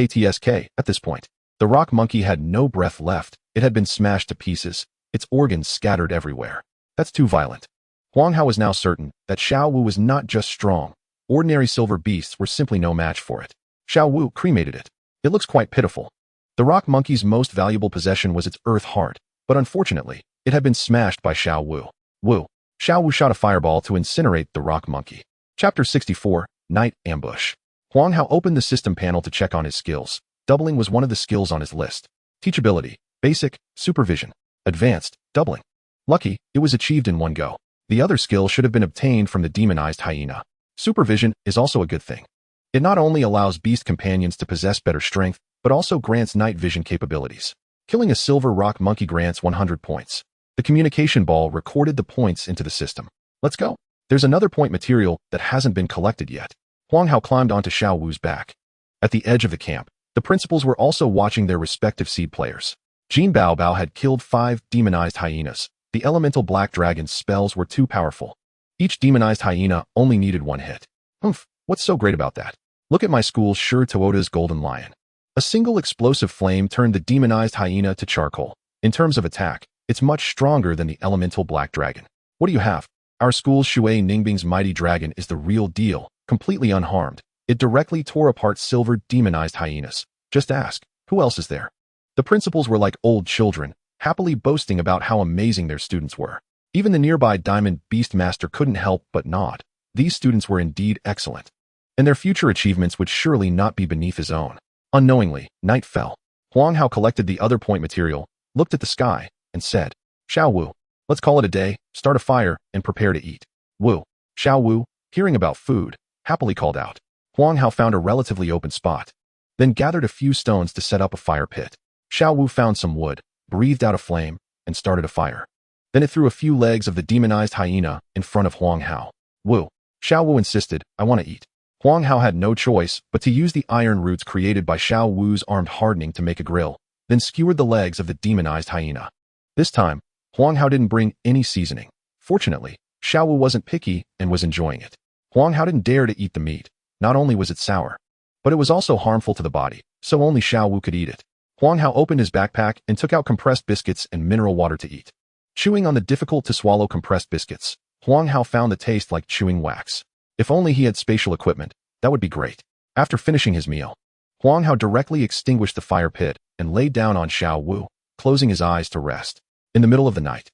At this point, the rock monkey had no breath left. It had been smashed to pieces, its organs scattered everywhere. That's too violent. Huang Hao was now certain that Xiao Wu was not just strong. Ordinary silver beasts were simply no match for it. Xiao Wu cremated it. It looks quite pitiful. The rock monkey's most valuable possession was its earth heart, but unfortunately, it had been smashed by Xiao Wu. Wu. Xiao Wu shot a fireball to incinerate the rock monkey. Chapter 64, Night Ambush. Huang Hao opened the system panel to check on his skills. Doubling was one of the skills on his list. Teachability, basic, supervision, advanced, doubling. Lucky, it was achieved in one go. The other skill should have been obtained from the demonized hyena. Supervision is also a good thing. It not only allows beast companions to possess better strength, but also grants night vision capabilities. Killing a silver rock monkey grants 100 points. The communication ball recorded the points into the system. Let's go. There's another point material that hasn't been collected yet. Huang Hao climbed onto Xiao Wu's back. At the edge of the camp, the principals were also watching their respective seed players. Jin Bao Bao had killed 5 demonized hyenas. The elemental black dragon's spells were too powerful. Each demonized hyena only needed 1 hit. What's so great about that? Look at my school's Sure Toyota's golden lion. A single explosive flame turned the demonized hyena to charcoal. In terms of attack, it's much stronger than the elemental black dragon. What do you have? Our school's Shui Ningbing's mighty dragon is the real deal, completely unharmed. It directly tore apart silver demonized hyenas. Just ask, who else is there? The principals were like old children, happily boasting about how amazing their students were. Even the nearby diamond Beastmaster couldn't help but nod. These students were indeed excellent, and their future achievements would surely not be beneath his own. Unknowingly, night fell. Huang Hao collected the other point material, looked at the sky, and said, Xiao Wu, let's call it a day, start a fire, and prepare to eat. Wu. Xiao Wu, hearing about food, happily called out. Huang Hao found a relatively open spot, then gathered a few stones to set up a fire pit. Xiao Wu found some wood, breathed out a flame, and started a fire. Then it threw a few legs of the demonized hyena in front of Huang Hao. Wu. Xiao Wu insisted, I want to eat. Huang Hao had no choice but to use the iron roots created by Xiao Wu's armed hardening to make a grill, then skewered the legs of the demonized hyena. This time, Huang Hao didn't bring any seasoning. Fortunately, Xiao Wu wasn't picky and was enjoying it. Huang Hao didn't dare to eat the meat. Not only was it sour, but it was also harmful to the body, so only Xiao Wu could eat it. Huang Hao opened his backpack and took out compressed biscuits and mineral water to eat. Chewing on the difficult-to-swallow compressed biscuits, Huang Hao found the taste like chewing wax. If only he had spatial equipment, that would be great. After finishing his meal, Huang Hao directly extinguished the fire pit and lay down on Xiao Wu, closing his eyes to rest. In the middle of the night,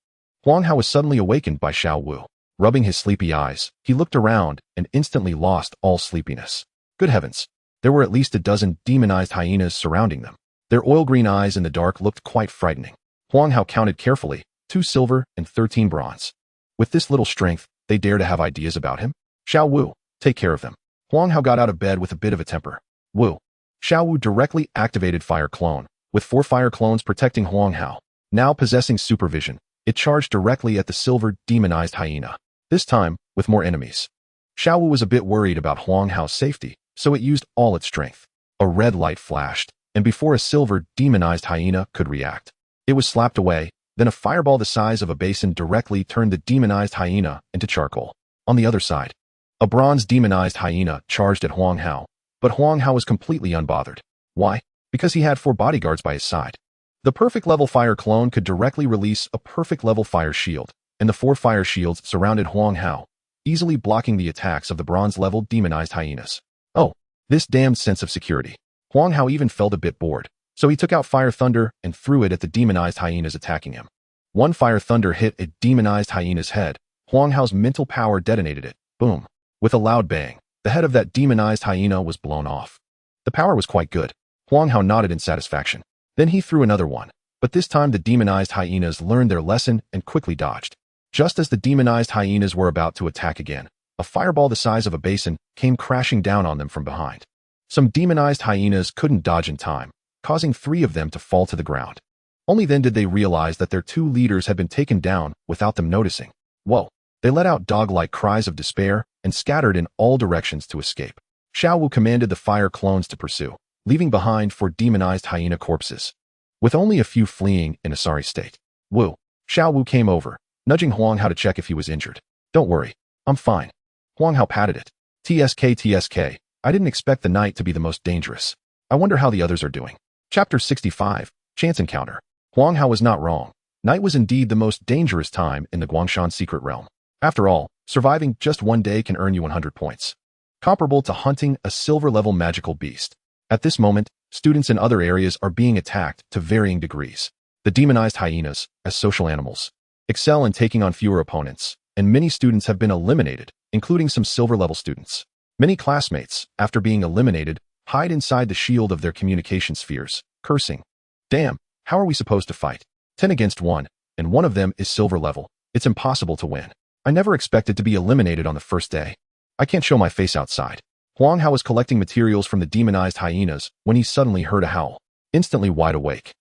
Huang Hao was suddenly awakened by Xiao Wu. Rubbing his sleepy eyes, he looked around and instantly lost all sleepiness. Good heavens! There were at least a dozen demonized hyenas surrounding them. Their oil-green eyes in the dark looked quite frightening. Huang Hao counted carefully, 2 silver and 13 bronze. With this little strength, they dare to have ideas about him? Xiao Wu, take care of them. Huang Hao got out of bed with a bit of a temper. Wu. Xiao Wu directly activated Fire Clone, with 4 fire clones protecting Huang Hao. Now possessing supervision, it charged directly at the silver demonized hyena. This time, with more enemies. Xiao Wu was a bit worried about Huang Hao's safety, so it used all its strength. A red light flashed, and before a silver demonized hyena could react, it was slapped away. Then a fireball the size of a basin directly turned the demonized hyena into charcoal. On the other side, a bronze demonized hyena charged at Huang Hao, but Huang Hao was completely unbothered. Why? Because he had 4 bodyguards by his side. The perfect level fire clone could directly release a perfect level fire shield, and the 4 fire shields surrounded Huang Hao, easily blocking the attacks of the bronze-level demonized hyenas. Oh, this damned sense of security. Huang Hao even felt a bit bored, so he took out Fire Thunder and threw it at the demonized hyenas attacking him. 1 Fire Thunder hit a demonized hyena's head. Huang Hao's mental power detonated it. Boom. With a loud bang, the head of that demonized hyena was blown off. The power was quite good. Huang Hao nodded in satisfaction. Then he threw another one, but this time the demonized hyenas learned their lesson and quickly dodged. Just as the demonized hyenas were about to attack again, a fireball the size of a basin came crashing down on them from behind. Some demonized hyenas couldn't dodge in time, causing 3 of them to fall to the ground. Only then did they realize that their 2 leaders had been taken down without them noticing. Whoa! They let out dog-like cries of despair and scattered in all directions to escape. Xiao Wu commanded the fire clones to pursue, leaving behind 4 demonized hyena corpses, with only a few fleeing in a sorry state. Wu. Xiao Wu came over, nudging Huang Hao to check if he was injured. Don't worry, I'm fine. Huang Hao patted it. TSK, I didn't expect the night to be the most dangerous. I wonder how the others are doing. Chapter 65, Chance Encounter. Huang Hao was not wrong. Night was indeed the most dangerous time in the Guangshan secret realm. After all, surviving just 1 day can earn you 100 points. Comparable to hunting a silver-level magical beast. At this moment, students in other areas are being attacked to varying degrees. The demonized hyenas, as social animals, excel in taking on fewer opponents, and many students have been eliminated, including some silver-level students. Many classmates, after being eliminated, hide inside the shield of their communication spheres, cursing. Damn, how are we supposed to fight? 10 against 1, and one of them is silver level. It's impossible to win. I never expected to be eliminated on the first day. I can't show my face outside. Huang Hao was collecting materials from the demonized hyenas when he suddenly heard a howl. Instantly wide awake,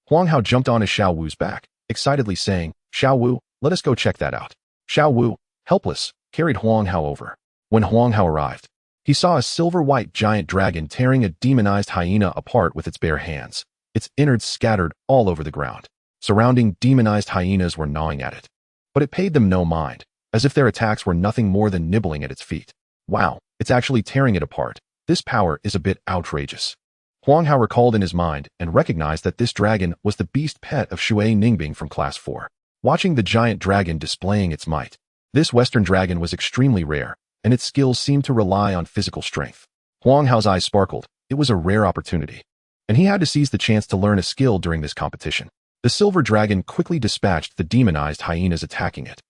Huang Hao jumped onto Xiao Wu's back, excitedly saying, Xiao Wu, let us go check that out. Xiao Wu, helpless, carried Huang Hao over. When Huang Hao arrived, he saw a silver-white giant dragon tearing a demonized hyena apart with its bare hands, its innards scattered all over the ground. Surrounding demonized hyenas were gnawing at it, but it paid them no mind, as if their attacks were nothing more than nibbling at its feet. Wow, it's actually tearing it apart. This power is a bit outrageous. Huang Hao recalled in his mind and recognized that this dragon was the beast pet of Shui Ningbing from Class 4. Watching the giant dragon displaying its might, this Western dragon was extremely rare, and its skills seemed to rely on physical strength. Huang Hao's eyes sparkled. It was a rare opportunity, and he had to seize the chance to learn a skill during this competition. The silver dragon quickly dispatched the demonized hyenas attacking it,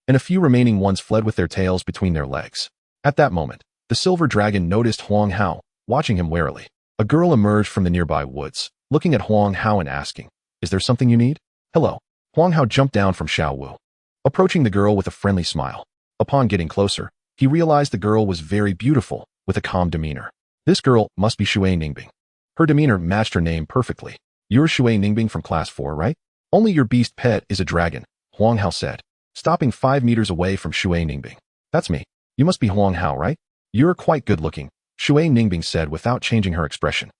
and a few remaining ones fled with their tails between their legs. At that moment, the silver dragon noticed Huang Hao, watching him warily. A girl emerged from the nearby woods, looking at Huang Hao and asking, "Is there something you need?" "Hello." Huang Hao jumped down from Xiao Wu, approaching the girl with a friendly smile. Upon getting closer, he realized the girl was very beautiful, with a calm demeanor. This girl must be Shui Ningbing. Her demeanor matched her name perfectly. "You're Shui Ningbing from class 4, right?" "Only your beast pet is a dragon," Huang Hao said, stopping 5 meters away from Shui Ningbing. "That's me. You must be Huang Hao, right?" "You're quite good looking," Shui Ningbing said without changing her expression.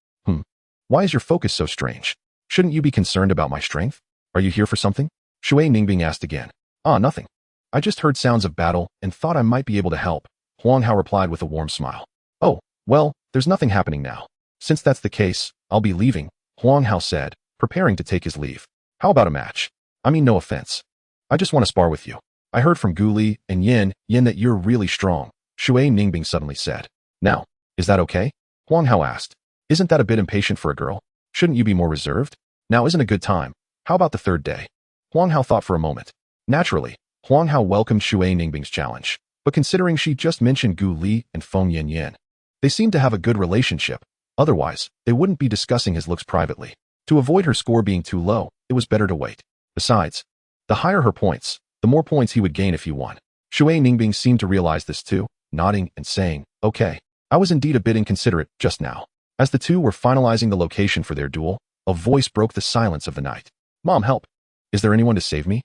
Why is your focus so strange? Shouldn't you be concerned about my strength? Are you here for something?" Shui Ningbing asked again. "Ah, nothing. I just heard sounds of battle and thought I might be able to help," Huang Hao replied with a warm smile. "Oh, well, there's nothing happening now. Since that's the case, I'll be leaving," Huang Hao said, preparing to take his leave. "How about a match? I mean, no offense. I just want to spar with you. I heard from Gu Li and Yin that you're really strong," Shui Ningbing suddenly said. "Now, is that okay?" Huang Hao asked. "Isn't that a bit impatient for a girl? Shouldn't you be more reserved? Now isn't a good time. How about the third day?" Huang Hao thought for a moment. Naturally, Huang Hao welcomed Shui Ningbing's challenge, but considering she just mentioned Gu Li and Feng Yin, they seemed to have a good relationship. Otherwise, they wouldn't be discussing his looks privately. To avoid her score being too low, it was better to wait. Besides, the higher her points, the more points he would gain if he won. Shui Ningbing seemed to realize this too, nodding and saying, "Okay, I was indeed a bit inconsiderate just now." As the two were finalizing the location for their duel, a voice broke the silence of the night. "Mom, help! Is there anyone to save me?"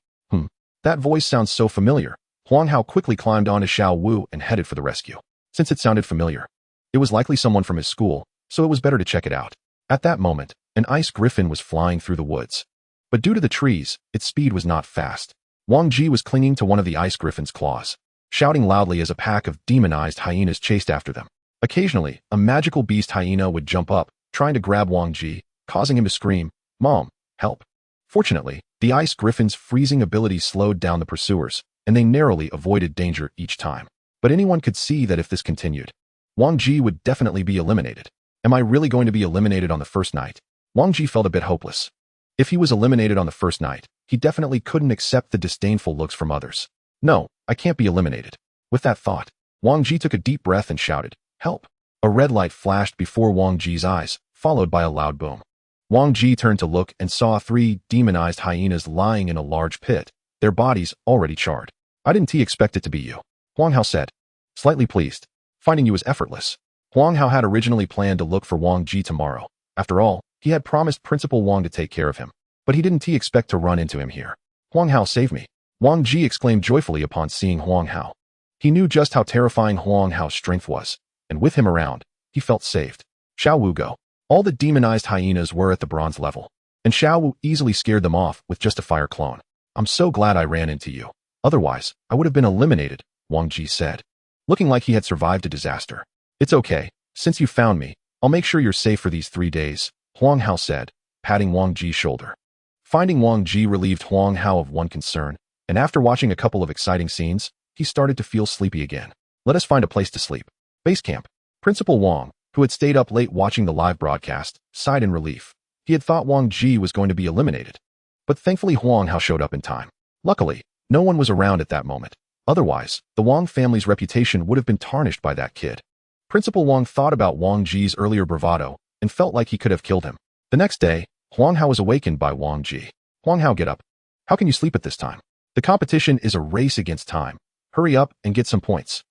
That voice sounds so familiar. Huang Hao quickly climbed onto Xiao Wu and headed for the rescue. Since it sounded familiar, it was likely someone from his school, so it was better to check it out. At that moment, an ice griffin was flying through the woods. But due to the trees, its speed was not fast. Wang Ji was clinging to one of the ice griffin's claws, shouting loudly as a pack of demonized hyenas chased after them. Occasionally, a magical beast hyena would jump up, trying to grab Wang Ji, causing him to scream, "Mom, help." Fortunately, the ice griffin's freezing ability slowed down the pursuers, and they narrowly avoided danger each time. But anyone could see that if this continued, Wang Ji would definitely be eliminated. Am I really going to be eliminated on the first night? Wang Ji felt a bit hopeless. If he was eliminated on the first night, he definitely couldn't accept the disdainful looks from others. "No, I can't be eliminated." With that thought, Wang Ji took a deep breath and shouted, "Help!" A red light flashed before Wang Ji's eyes, followed by a loud boom. Wang Ji turned to look and saw 3 demonized hyenas lying in a large pit, their bodies already charred. "I didn't expect it to be you," Huang Hao said, slightly pleased. Finding you was effortless. Huang Hao had originally planned to look for Wang Ji tomorrow. After all, he had promised Principal Wang to take care of him, but he didn't expect to run into him here. "Huang Hao saved me," Wang Ji exclaimed joyfully upon seeing Huang Hao. He knew just how terrifying Huang Hao's strength was, and with him around, he felt saved. Xiao Wu go. All the demonized hyenas were at the bronze level, and Xiao Wu easily scared them off with just a fire clone. "I'm so glad I ran into you. Otherwise, I would have been eliminated," Wang Ji said, looking like he had survived a disaster. "It's okay. Since you found me, I'll make sure you're safe for these 3 days, Huang Hao said, patting Wang Ji's shoulder. Finding Wang Ji relieved Huang Hao of one concern, and after watching a couple of exciting scenes, he started to feel sleepy again. "Let us find a place to sleep." Base camp. Principal Wang, who had stayed up late watching the live broadcast, sighed in relief. He had thought Wang Ji was going to be eliminated. But thankfully Huang Hao showed up in time. Luckily, no one was around at that moment. Otherwise, the Wang family's reputation would have been tarnished by that kid. Principal Wang thought about Wang Ji's earlier bravado and felt like he could have killed him. The next day, Huang Hao was awakened by Wang Ji. "Huang Hao, get up. How can you sleep at this time? The competition is a race against time. Hurry up and get some points."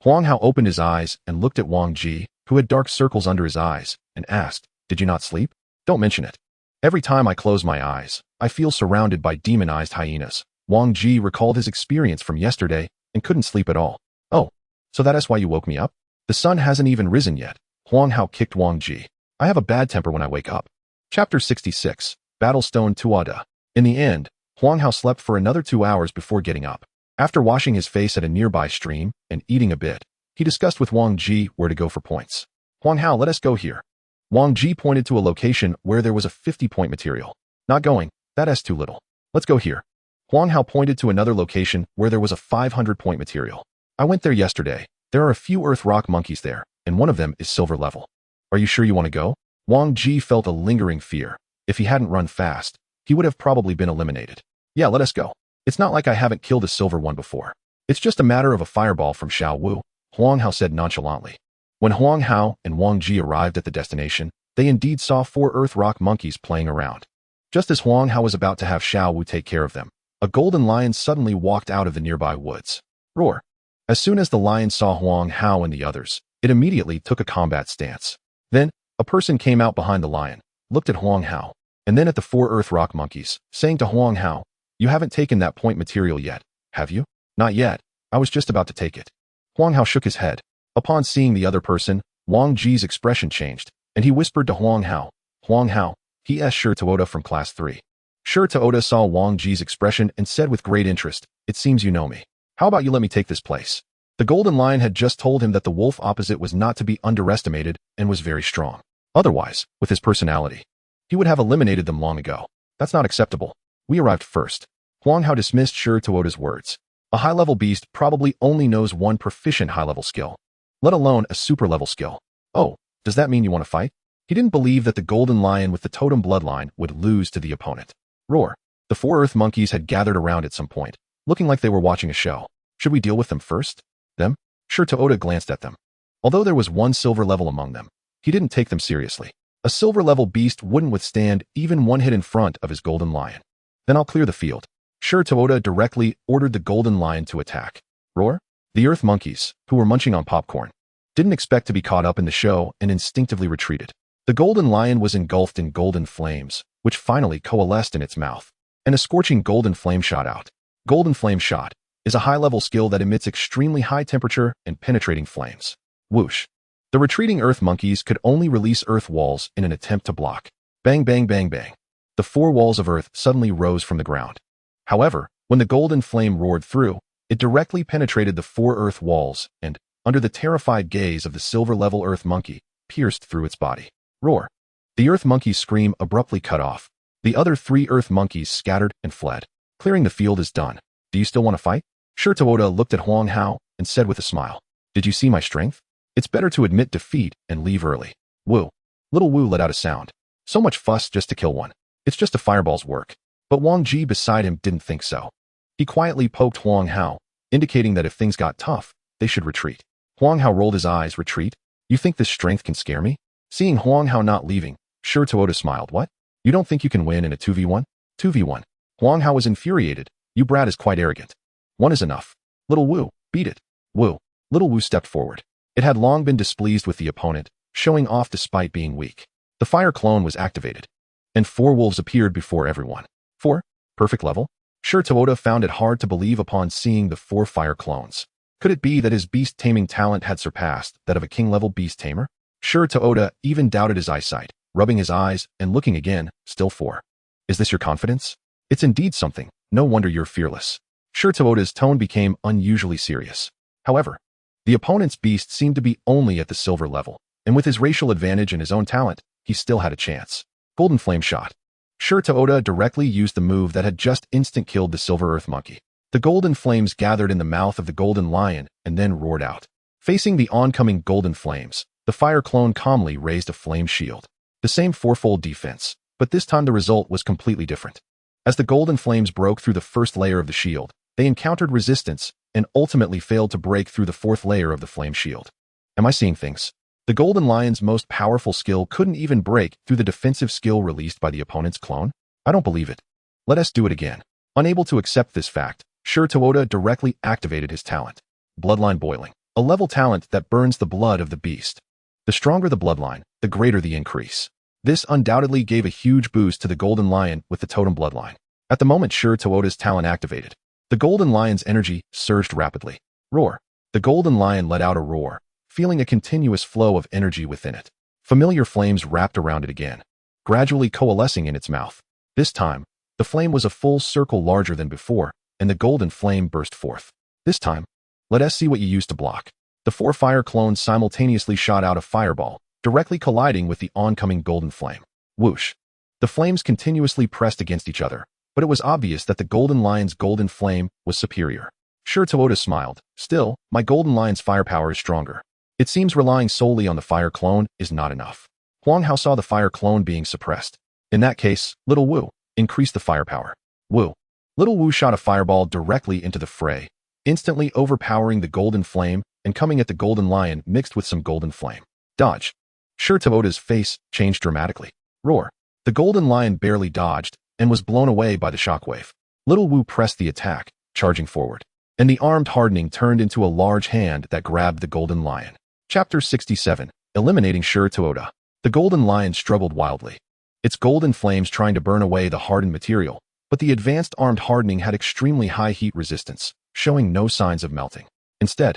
Huang Hao opened his eyes and looked at Wang Ji, who had dark circles under his eyes, and asked, "Did you not sleep?" "Don't mention it. Every time I close my eyes, I feel surrounded by demonized hyenas." Wang Ji recalled his experience from yesterday and couldn't sleep at all. "Oh, so that is why you woke me up? The sun hasn't even risen yet." Huang Hao kicked Wang Ji. "I have a bad temper when I wake up." Chapter 66, Battlestone Tuada. In the end, Huang Hao slept for another 2 hours before getting up. After washing his face at a nearby stream and eating a bit, he discussed with Wang Ji where to go for points. "Huang Hao, let us go here." Wang Ji pointed to a location where there was a 50-point material. "Not going, that is too little. Let's go here." Huang Hao pointed to another location where there was a 500-point material. "I went there yesterday. There are a few earth rock monkeys there, and one of them is silver level. Are you sure you want to go?" Wang Ji felt a lingering fear. If he hadn't run fast, he would have probably been eliminated. "Yeah, let us go. It's not like I haven't killed a silver one before. It's just a matter of a fireball from Xiao Wu," Huang Hao said nonchalantly. When Huang Hao and Wang Ji arrived at the destination, they indeed saw 4 earth rock monkeys playing around. Just as Huang Hao was about to have Xiao Wu take care of them, a golden lion suddenly walked out of the nearby woods. Roar! As soon as the lion saw Huang Hao and the others, it immediately took a combat stance. Then, a person came out behind the lion, looked at Huang Hao, and then at the 4 earth rock monkeys, saying to Huang Hao, "You haven't taken that point material yet, have you?" "Not yet. I was just about to take it." Huang Hao shook his head. Upon seeing the other person, Wang Ji's expression changed, and he whispered to Huang Hao, "Huang Hao, he is Shi Toda from Class 3. Shi Toda saw Wang Ji's expression and said with great interest, "It seems you know me. How about you let me take this place?" The golden lion had just told him that the wolf opposite was not to be underestimated and was very strong. Otherwise, with his personality, he would have eliminated them long ago. "That's not acceptable. We arrived first." Huang Hao dismissed Shi Toda's words. A high-level beast probably only knows one proficient high-level skill, let alone a super-level skill. "Oh, does that mean you want to fight?" He didn't believe that the golden lion with the totem bloodline would lose to the opponent. Roar! The 4 earth monkeys had gathered around at some point, looking like they were watching a show. "Should we deal with them first?" "Them?" Shi Toda glanced at them. Although there was one silver level among them, he didn't take them seriously. A silver-level beast wouldn't withstand even one hit in front of his golden lion. "Then I'll clear the field." Shi Toda directly ordered the golden lion to attack. Roar! The earth monkeys, who were munching on popcorn, didn't expect to be caught up in the show and instinctively retreated. The golden lion was engulfed in golden flames, which finally coalesced in its mouth, and a scorching golden flame shot out. Golden flame shot is a high-level skill that emits extremely high temperature and penetrating flames. Whoosh! The retreating earth monkeys could only release earth walls in an attempt to block. Bang, bang, bang, bang. The 4 walls of earth suddenly rose from the ground. However, when the golden flame roared through, it directly penetrated the 4 earth walls and, under the terrified gaze of the silver-level earth monkey, pierced through its body. Roar! The earth monkey's scream abruptly cut off. The other 3 earth monkeys scattered and fled. Clearing the field is done. "Do you still want to fight?" Shi Toda looked at Huang Hao and said with a smile, "Did you see my strength? It's better to admit defeat and leave early." Wu. Little Wu let out a sound. "So much fuss just to kill one. It's just a fireball's work." But Wang Ji beside him didn't think so. He quietly poked Huang Hao, indicating that if things got tough, they should retreat. Huang Hao rolled his eyes. "Retreat? You think this strength can scare me?" Seeing Huang Hao not leaving, Shi Toda smiled. "What? You don't think you can win in a 2v1? 2v1. Huang Hao was infuriated. "You brat is quite arrogant. One is enough. Little Wu, beat it." Wu. Little Wu stepped forward. It had long been displeased with the opponent, showing off despite being weak. The fire clone was activated, and 4 wolves appeared before everyone. 4? Perfect level? Shi Toda found it hard to believe upon seeing the 4 fire clones. Could it be that his beast taming talent had surpassed that of a king-level beast tamer? Shi Toda even doubted his eyesight, rubbing his eyes and looking again, still 4. "Is this your confidence? It's indeed something. No wonder you're fearless." Shi Toda's tone became unusually serious. However, the opponent's beast seemed to be only at the silver level, and with his racial advantage and his own talent, he still had a chance. Golden flame shot. Shi Toda directly used the move that had just instant-killed the silver earth monkey. The golden flames gathered in the mouth of the golden lion and then roared out. Facing the oncoming golden flames, the fire clone calmly raised a flame shield. The same 4-fold defense, but this time the result was completely different. As the golden flames broke through the first layer of the shield, they encountered resistance and ultimately failed to break through the 4th layer of the flame shield. Am I seeing things? The golden lion's most powerful skill couldn't even break through the defensive skill released by the opponent's clone? I don't believe it. Let us do it again. Unable to accept this fact, Shi Toda directly activated his talent. Bloodline boiling. A level talent that burns the blood of the beast. The stronger the bloodline, the greater the increase. This undoubtedly gave a huge boost to the golden lion with the totem bloodline. At the moment Shi Toda's talent activated, the golden lion's energy surged rapidly. Roar. The golden lion let out a roar, feeling a continuous flow of energy within it. Familiar flames wrapped around it again, gradually coalescing in its mouth. This time, the flame was a full circle larger than before, and the golden flame burst forth. This time, let us see what you used to block. The 4 fire clones simultaneously shot out a fireball, directly colliding with the oncoming golden flame. Whoosh. The flames continuously pressed against each other, but it was obvious that the golden lion's golden flame was superior. Shi Toda smiled. "Still, my golden lion's firepower is stronger. It seems relying solely on the fire clone is not enough." Huang Hao saw the fire clone being suppressed. "In that case, Little Wu, increase the firepower." Wu. Little Wu shot a fireball directly into the fray, instantly overpowering the golden flame and coming at the golden lion mixed with some golden flame. Dodge. Xiao Zi's face changed dramatically. Roar. The golden lion barely dodged and was blown away by the shockwave. Little Wu pressed the attack, charging forward, and the armed hardening turned into a large hand that grabbed the golden lion. Chapter 67. Eliminating Xiao Zi. The golden lion struggled wildly, its golden flames trying to burn away the hardened material, but the advanced armed hardening had extremely high heat resistance, showing no signs of melting. Instead,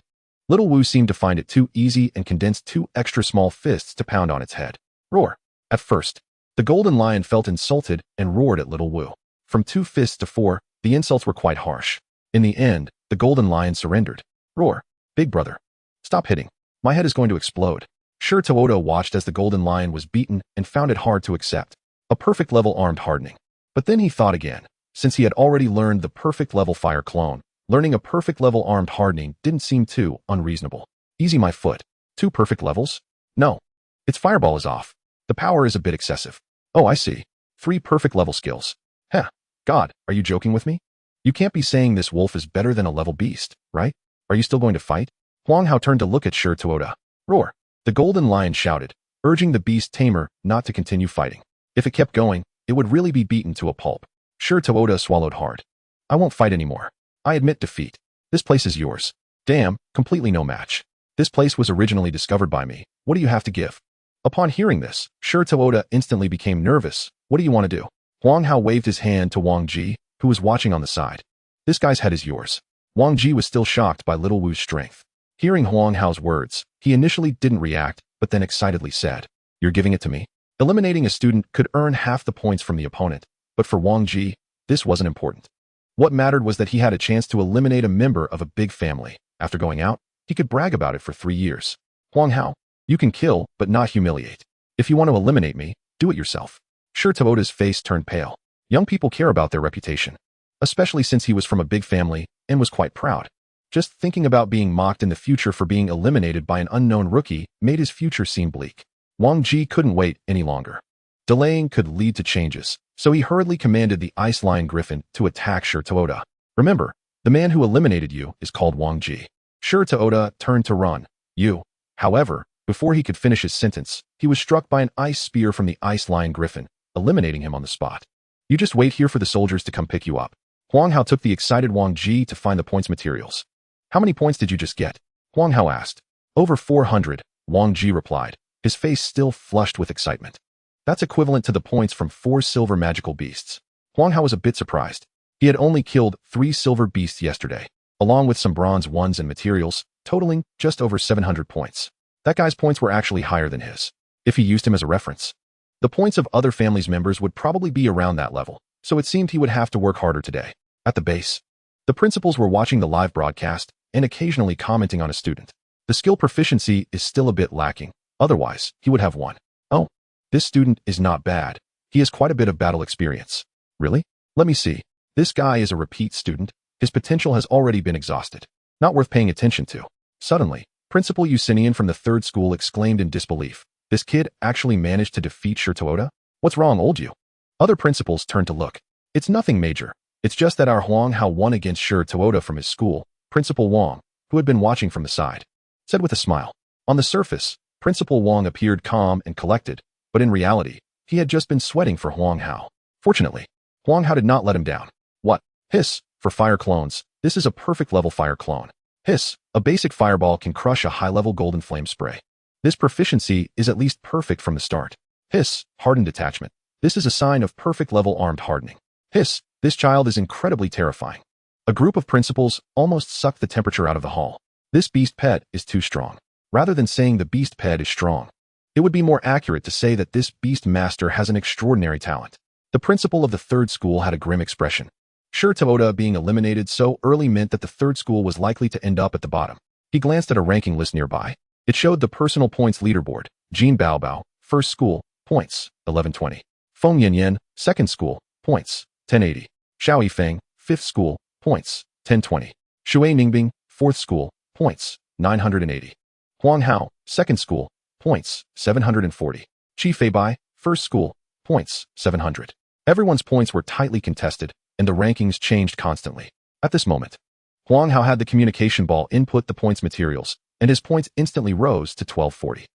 Little Wu seemed to find it too easy and condensed 2 extra small fists to pound on its head. Roar. At first, the golden lion felt insulted and roared at Little Wu. From 2 fists to 4, the insults were quite harsh. In the end, the golden lion surrendered. Roar. Big brother. Stop hitting. My head is going to explode. Xiao Zi watched as the golden lion was beaten and found it hard to accept. A perfect level armed hardening. But then he thought again. Since he had already learned the perfect level fire clone, learning a perfect level armed hardening didn't seem too unreasonable. Easy my foot. 2 perfect levels? No. Its fireball is off. The power is a bit excessive. Oh, I see. 3 perfect level skills. Heh. God, are you joking with me? You can't be saying this wolf is better than a level beast, right? Are you still going to fight? Huang Hao turned to look at Xiao Zi. Roar. The golden lion shouted, urging the beast tamer not to continue fighting. If it kept going, it would really be beaten to a pulp. Xiao Zi swallowed hard. I won't fight anymore. I admit defeat. This place is yours. Damn, completely no match. This place was originally discovered by me. What do you have to give? Upon hearing this, Xiao Zi instantly became nervous. What do you want to do? Huang Hao waved his hand to Wang Ji, who was watching on the side. This guy's head is yours. Wang Ji was still shocked by Little Wu's strength. Hearing Huang Hao's words, he initially didn't react, but then excitedly said, You're giving it to me? Eliminating a student could earn half the points from the opponent, but for Wang Ji, this wasn't important. What mattered was that he had a chance to eliminate a member of a big family. After going out, he could brag about it for 3 years. Huang Hao, you can kill, but not humiliate. If you want to eliminate me, do it yourself. Xiao Zi's face turned pale. Young people care about their reputation, especially since he was from a big family and was quite proud. Just thinking about being mocked in the future for being eliminated by an unknown rookie made his future seem bleak. Wang Ji couldn't wait any longer. Delaying could lead to changes, so he hurriedly commanded the Ice Lion Griffin to attack Xiao Zi. Remember, the man who eliminated you is called Wang Ji. Xiao Zi turned to run. However, before he could finish his sentence, he was struck by an ice spear from the Ice Lion Griffin, eliminating him on the spot. You just wait here for the soldiers to come pick you up. Huang Hao took the excited Wang Ji to find the points materials. How many points did you just get? Huang Hao asked. Over 400, Wang Ji replied, his face still flushed with excitement. That's equivalent to the points from 4 silver magical beasts. Huang Hao was a bit surprised. He had only killed 3 silver beasts yesterday, along with some bronze ones and materials, totaling just over 700 points. That guy's points were actually higher than his. If he used him as a reference, the points of other family's members would probably be around that level, so it seemed he would have to work harder today. At the base, the principals were watching the live broadcast and occasionally commenting on a student. The skill proficiency is still a bit lacking, otherwise, he would have won. Oh, this student is not bad. He has quite a bit of battle experience. Really? Let me see. This guy is a repeat student. His potential has already been exhausted. Not worth paying attention to. Suddenly, Principal Usinian from the 3rd school exclaimed in disbelief. This kid actually managed to defeat Xiao Zi? What's wrong, old you? Other principals turned to look. It's nothing major. It's just that our Huang Hao won against Xiao Zi from his school. Principal Wang, who had been watching from the side, said with a smile. On the surface, Principal Wang appeared calm and collected, but in reality, he had just been sweating for Huang Hao. Fortunately, Huang Hao did not let him down. What? Hiss, for fire clones, this is a perfect level fire clone. Hiss, a basic fireball can crush a high-level golden flame spray. This proficiency is at least perfect from the start. Hiss, hardened attachment. This is a sign of perfect level armed hardening. Hiss, this child is incredibly terrifying. A group of principals almost sucked the temperature out of the hall. This beast pet is too strong. Rather than saying the beast pet is strong, it would be more accurate to say that this Beastmaster has an extraordinary talent. The principal of the 3rd school had a grim expression. Xiao Zi being eliminated so early meant that the 3rd school was likely to end up at the bottom. He glanced at a ranking list nearby. It showed the personal points leaderboard. Jean Baobao, 1st school, points, 1120. Feng Yanyan, 2nd school, points, 1080. Xiao Yifeng, 5th school, points, 1020. Shui Ningbing, 4th school, points, 980. Huang Hao, 2nd school, points, 740. Qi Feibai, 1st school, points, 700. Everyone's points were tightly contested, and the rankings changed constantly. At this moment, Huang Hao had the communication ball input the points materials, and his points instantly rose to 1240.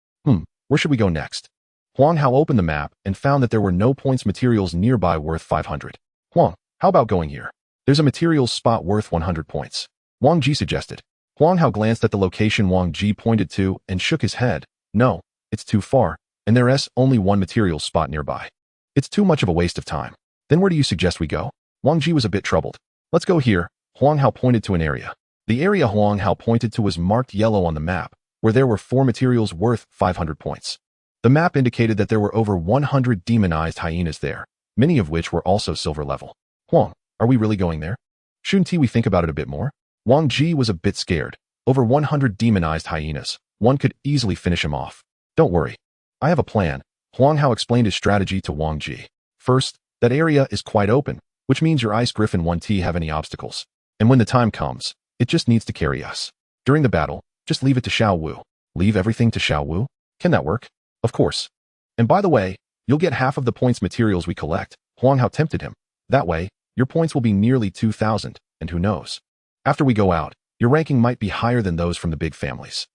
Where should we go next? Huang Hao opened the map and found that there were no points materials nearby worth 500. Huang, how about going here? There's a materials spot worth 100 points. Wang Ji suggested. Huang Hao glanced at the location Wang Ji pointed to and shook his head. No, it's too far, and there's only one materials spot nearby. It's too much of a waste of time. Then where do you suggest we go? Wang Ji was a bit troubled. Let's go here. Huang Hao pointed to an area. The area Huang Hao pointed to was marked yellow on the map, where there were 4 materials worth 500 points. The map indicated that there were over 100 demonized hyenas there, many of which were also silver level. Huang, are we really going there? Shouldn't we think about it a bit more? Wang Ji was a bit scared. Over 100 demonized hyenas. One could easily finish him off. Don't worry. I have a plan. Huang Hao explained his strategy to Wang Ji. First, that area is quite open, which means your Ice Griffin 1T have any obstacles. And when the time comes, it just needs to carry us. During the battle, just leave it to Xiao Wu. Leave everything to Xiao Wu? Can that work? Of course. And by the way, you'll get half of the points materials we collect. Huang Hao tempted him. That way, your points will be nearly 2,000, and who knows? After we go out, your ranking might be higher than those from the big families.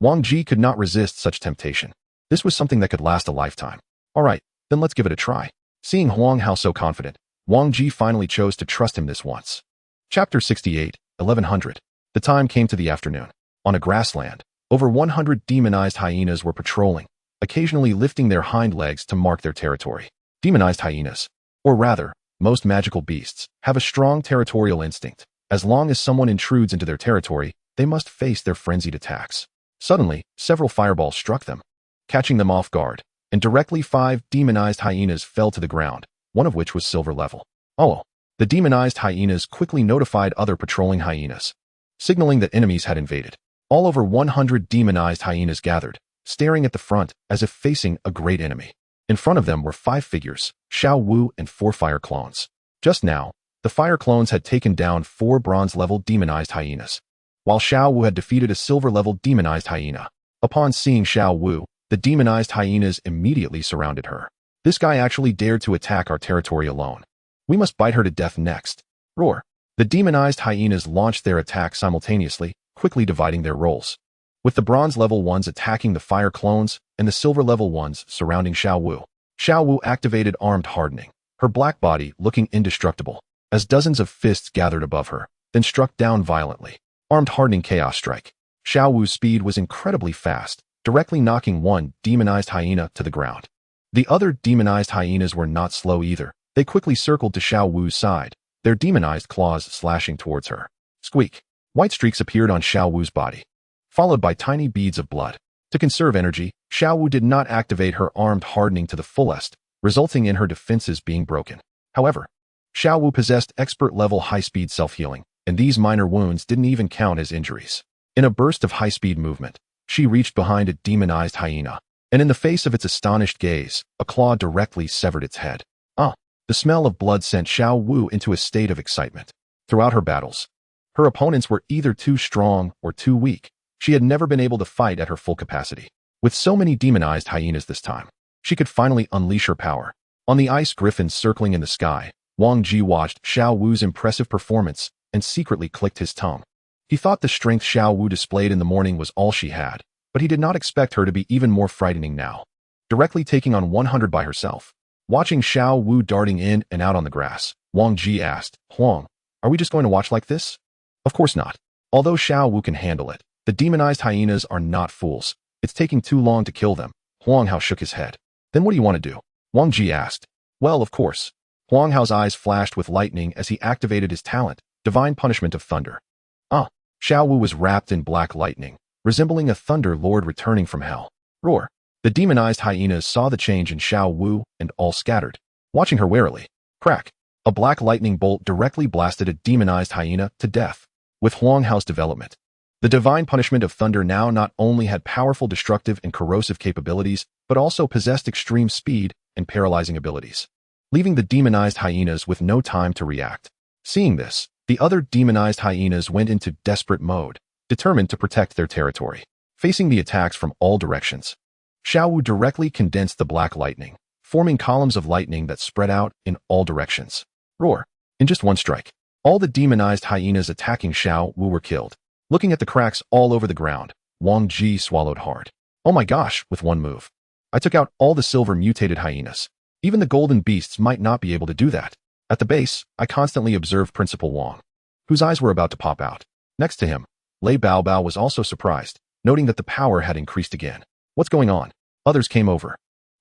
Wang Ji could not resist such temptation. This was something that could last a lifetime. Alright, then let's give it a try. Seeing Huang Hao so confident, Wang Ji finally chose to trust him this once. Chapter 68, 1100. The time came to the afternoon. On a grassland, over 100 demonized hyenas were patrolling, occasionally lifting their hind legs to mark their territory. Demonized hyenas, or rather, most magical beasts, have a strong territorial instinct. As long as someone intrudes into their territory, they must face their frenzied attacks. Suddenly, several fireballs struck them, catching them off guard, and directly 5 demonized hyenas fell to the ground, one of which was silver level. The demonized hyenas quickly notified other patrolling hyenas, signaling that enemies had invaded. All over 100 demonized hyenas gathered, staring at the front as if facing a great enemy. In front of them were 5 figures, Xiao Wu and 4 fire clones. Just now, the fire clones had taken down 4 bronze-level demonized hyenas, while Xiao Wu had defeated a silver-level demonized hyena. Upon seeing Xiao Wu, the demonized hyenas immediately surrounded her. This guy actually dared to attack our territory alone. We must bite her to death next. Roar. The demonized hyenas launched their attack simultaneously, quickly dividing their roles, with the bronze-level ones attacking the fire clones and the silver-level ones surrounding Xiao Wu. Xiao Wu activated armed hardening, her black body looking indestructible, as dozens of fists gathered above her, then struck down violently. Armed hardening chaos strike. Xiao Wu's speed was incredibly fast, directly knocking one demonized hyena to the ground. The other demonized hyenas were not slow either. They quickly circled to Xiao Wu's side, their demonized claws slashing towards her. Squeak. White streaks appeared on Xiao Wu's body, followed by tiny beads of blood. To conserve energy, Xiao Wu did not activate her armed hardening to the fullest, resulting in her defenses being broken. However, Xiao Wu possessed expert-level high-speed self-healing, and these minor wounds didn't even count as injuries. In a burst of high-speed movement, she reached behind a demonized hyena, and in the face of its astonished gaze, a claw directly severed its head. The smell of blood sent Xiao Wu into a state of excitement. Throughout her battles, her opponents were either too strong or too weak. She had never been able to fight at her full capacity. With so many demonized hyenas this time, she could finally unleash her power. On the ice griffin circling in the sky, Wang Ji watched Xiao Wu's impressive performance and secretly clicked his tongue. He thought the strength Xiao Wu displayed in the morning was all she had, but he did not expect her to be even more frightening now, directly taking on 100 by herself. Watching Xiao Wu darting in and out on the grass, Wang Ji asked, Huang, are we just going to watch like this? Of course not. Although Xiao Wu can handle it, the demonized hyenas are not fools. It's taking too long to kill them. Huang Hao shook his head. Then what do you want to do? Wang Ji asked. Well, of course. Huang Hao's eyes flashed with lightning as he activated his talent, Divine Punishment of Thunder. Xiao Wu was wrapped in black lightning, resembling a thunder lord returning from hell. Roar. The demonized hyenas saw the change in Xiao Wu and all scattered, watching her warily. Crack. A black lightning bolt directly blasted a demonized hyena to death. With Huang Hao's development, the Divine Punishment of Thunder now not only had powerful destructive and corrosive capabilities, but also possessed extreme speed and paralyzing abilities, leaving the demonized hyenas with no time to react. Seeing this, the other demonized hyenas went into desperate mode, determined to protect their territory. Facing the attacks from all directions, Xiao Wu directly condensed the black lightning, forming columns of lightning that spread out in all directions. Roar. In just one strike, all the demonized hyenas attacking Xiao Wu were killed. Looking at the cracks all over the ground, Wang Ji swallowed hard. Oh my gosh, with one move. I took out all the silver mutated hyenas. Even the golden beasts might not be able to do that. At the base, I constantly observed Principal Wang, whose eyes were about to pop out. Next to him, Lei Baobao was also surprised, noting that the power had increased again. What's going on? Others came over.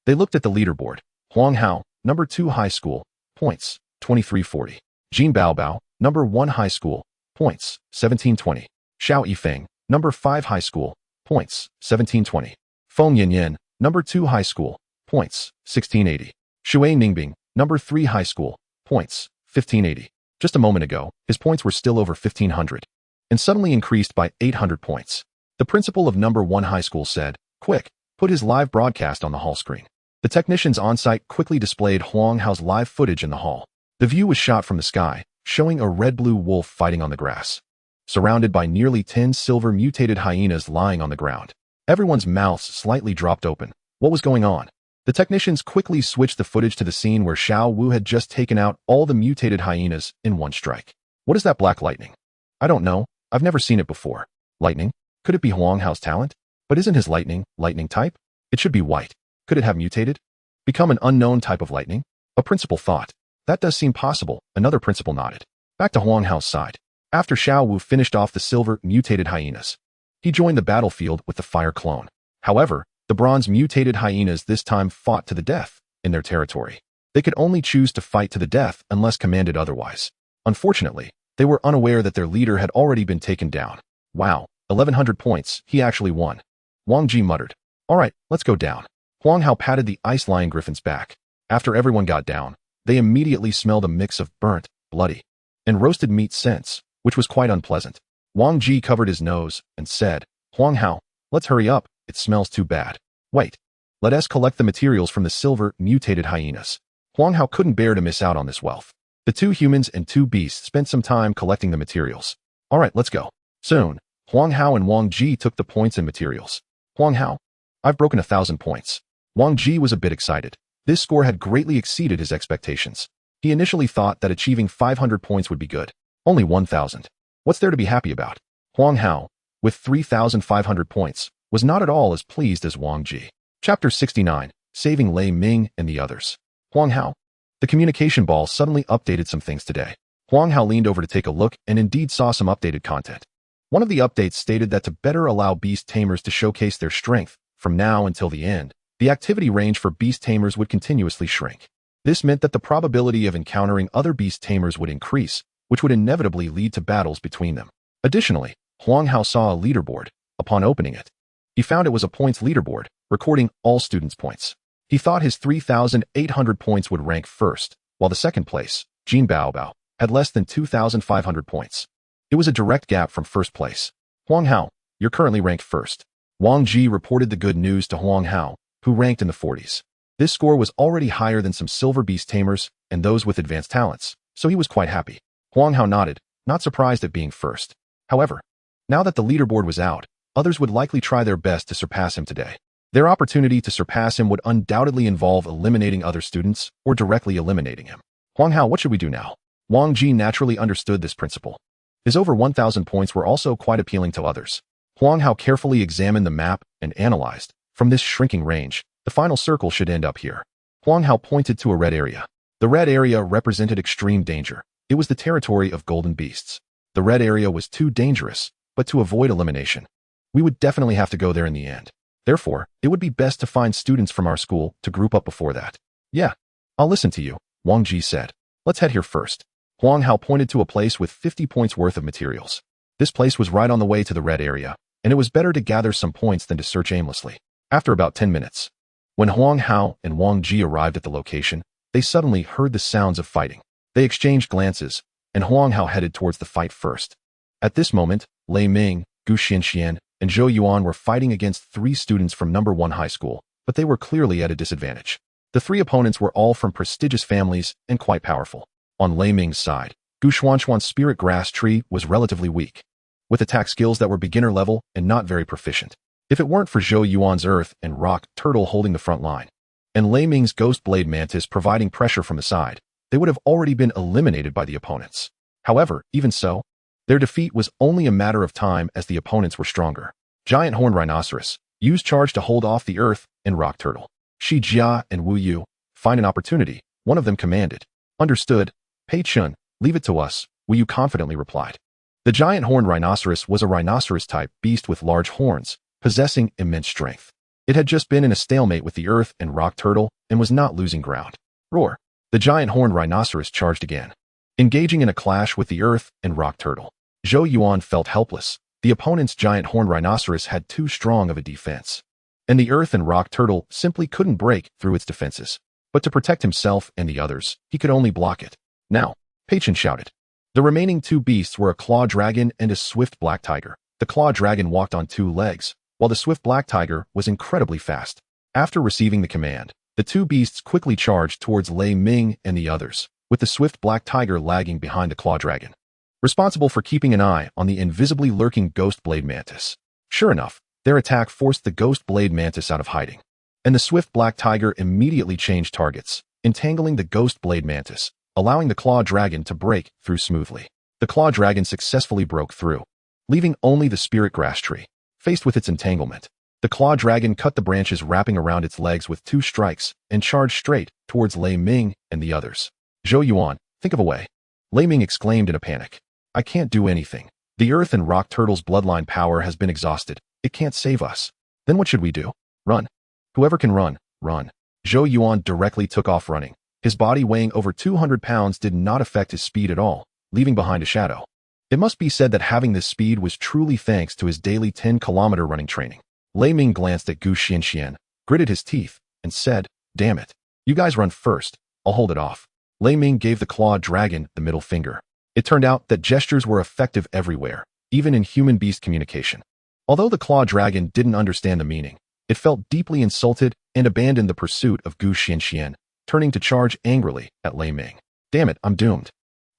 They looked at the leaderboard. Huang Hao, number 2 high school, points, 2340. Jin Baobao, number 1 high school, points, 1720. Xiao Yifeng, number 5 high school, points, 1720. Feng Yanyan, number 2 high school, points, 1680. Shui Ningbing, number 3 high school, points, 1580. Just a moment ago, his points were still over 1500, and suddenly increased by 800 points. The principal of number 1 high school said, "Quick, put his live broadcast on the hall screen." The technicians on site quickly displayed Huang Hao's live footage in the hall. The view was shot from the sky, showing a red-blue wolf fighting on the grass, surrounded by nearly 10 silver mutated hyenas lying on the ground. Everyone's mouths slightly dropped open. What was going on? The technicians quickly switched the footage to the scene where Xiao Wu had just taken out all the mutated hyenas in one strike. What is that black lightning? I don't know. I've never seen it before. Lightning? Could it be Huang Hao's talent? But isn't his lightning type? It should be white. Could it have mutated? Become an unknown type of lightning? A principal thought. That does seem possible. Another principal nodded. Back to Huang Hao's side. After Xiao Wu finished off the silver mutated hyenas, he joined the battlefield with the fire clone. However, the bronze mutated hyenas this time fought to the death in their territory. They could only choose to fight to the death unless commanded otherwise. Unfortunately, they were unaware that their leader had already been taken down. Wow, 1100 points, he actually won. Wang Ji muttered. Alright, let's go down. Huang Hao patted the ice lion griffin's back. After everyone got down, they immediately smelled a mix of burnt, bloody, and roasted meat scents, which was quite unpleasant. Wang Ji covered his nose and said, Huang Hao, let's hurry up, it smells too bad. Wait, let us collect the materials from the silver mutated hyenas. Huang Hao couldn't bear to miss out on this wealth. The 2 humans and 2 beasts spent some time collecting the materials. Alright, let's go. Soon, Huang Hao and Wang Ji took the points and materials. Huang Hao, I've broken 1,000 points. Wang Ji was a bit excited. This score had greatly exceeded his expectations. He initially thought that achieving 500 points would be good. Only 1,000. What's there to be happy about? Huang Hao, with 3,500 points, was not at all as pleased as Wang Ji. Chapter 69, Saving Lei Ming and the Others. Huang Hao. The communication ball suddenly updated some things today. Huang Hao leaned over to take a look and indeed saw some updated content. One of the updates stated that to better allow beast tamers to showcase their strength, from now until the end, the activity range for beast tamers would continuously shrink. This meant that the probability of encountering other beast tamers would increase, which would inevitably lead to battles between them. Additionally, Huang Hao saw a leaderboard. Upon opening it, he found it was a points leaderboard, recording all students' points. He thought his 3,800 points would rank first, while the second place, Jin Baobao, had less than 2,500 points. It was a direct gap from first place. Huang Hao, you're currently ranked first. Wang Ji reported the good news to Huang Hao, who ranked in the 40s. This score was already higher than some silver beast tamers and those with advanced talents, so he was quite happy. Huang Hao nodded, not surprised at being first. However, now that the leaderboard was out, others would likely try their best to surpass him today. Their opportunity to surpass him would undoubtedly involve eliminating other students or directly eliminating him. Huang Hao, what should we do now? Wang Ji naturally understood this principle. His over 1,000 points were also quite appealing to others. Huang Hao carefully examined the map and analyzed. From this shrinking range, the final circle should end up here. Huang Hao pointed to a red area. The red area represented extreme danger. It was the territory of golden beasts. The red area was too dangerous, but to avoid elimination, we would definitely have to go there in the end. Therefore, it would be best to find students from our school to group up before that. Yeah, I'll listen to you, Wang Ji said. Let's head here first. Huang Hao pointed to a place with 50 points worth of materials. This place was right on the way to the red area, and it was better to gather some points than to search aimlessly. After about 10 minutes, when Huang Hao and Wang Ji arrived at the location, they suddenly heard the sounds of fighting. They exchanged glances, and Huang Hao headed towards the fight first. At this moment, Lei Ming, Gu Xianxian, and Zhou Yuan were fighting against 3 students from number 1 high school, but they were clearly at a disadvantage. The 3 opponents were all from prestigious families and quite powerful. On Lei Ming's side, Gu Xuanxuan's spirit grass tree was relatively weak, with attack skills that were beginner level and not very proficient. If it weren't for Zhou Yuan's earth and rock turtle holding the front line, and Lei Ming's ghost blade mantis providing pressure from the side, they would have already been eliminated by the opponents. However, even so, their defeat was only a matter of time as the opponents were stronger. Giant horned rhinoceros. Use charge to hold off the earth and rock turtle. Shi Jia and Wu Yu. Find an opportunity, one of them commanded. Understood. Pei Chun, leave it to us, Wu Yu confidently replied. The giant horned rhinoceros was a rhinoceros-type beast with large horns, possessing immense strength. It had just been in a stalemate with the earth and rock turtle and was not losing ground. Roar! The giant horned rhinoceros charged again, engaging in a clash with the earth and rock turtle. Zhou Yuan felt helpless. The opponent's giant horned rhinoceros had too strong of a defense, and the earth and rock turtle simply couldn't break through its defenses. But to protect himself and the others, he could only block it. Now, Pei Chun shouted. The remaining two beasts were a claw dragon and a swift black tiger. The claw dragon walked on two legs, while the swift black tiger was incredibly fast. After receiving the command, the two beasts quickly charged towards Lei Ming and the others, with the swift black tiger lagging behind the claw dragon, responsible for keeping an eye on the invisibly lurking ghost blade mantis. Sure enough, their attack forced the ghost blade mantis out of hiding, and the swift black tiger immediately changed targets, entangling the ghost blade mantis, allowing the claw dragon to break through smoothly. The claw dragon successfully broke through, leaving only the spirit grass tree. Faced with its entanglement, the claw dragon cut the branches wrapping around its legs with two strikes and charged straight towards Lei Ming and the others. Zhou Yuan, think of a way. Lei Ming exclaimed in a panic. I can't do anything. The earth and rock turtle's bloodline power has been exhausted. It can't save us. Then what should we do? Run. Whoever can run, run. Zhou Yuan directly took off running. His body weighing over 200 pounds did not affect his speed at all, leaving behind a shadow. It must be said that having this speed was truly thanks to his daily 10-kilometer running training. Lei Ming glanced at Gu Xianxian, gritted his teeth, and said, Damn it. You guys run first. I'll hold it off. Lei Ming gave the claw dragon the middle finger. It turned out that gestures were effective everywhere, even in human-beast communication. Although the claw dragon didn't understand the meaning, it felt deeply insulted and abandoned the pursuit of Gu Xianxian, turning to charge angrily at Lei Ming. Damn it, I'm doomed.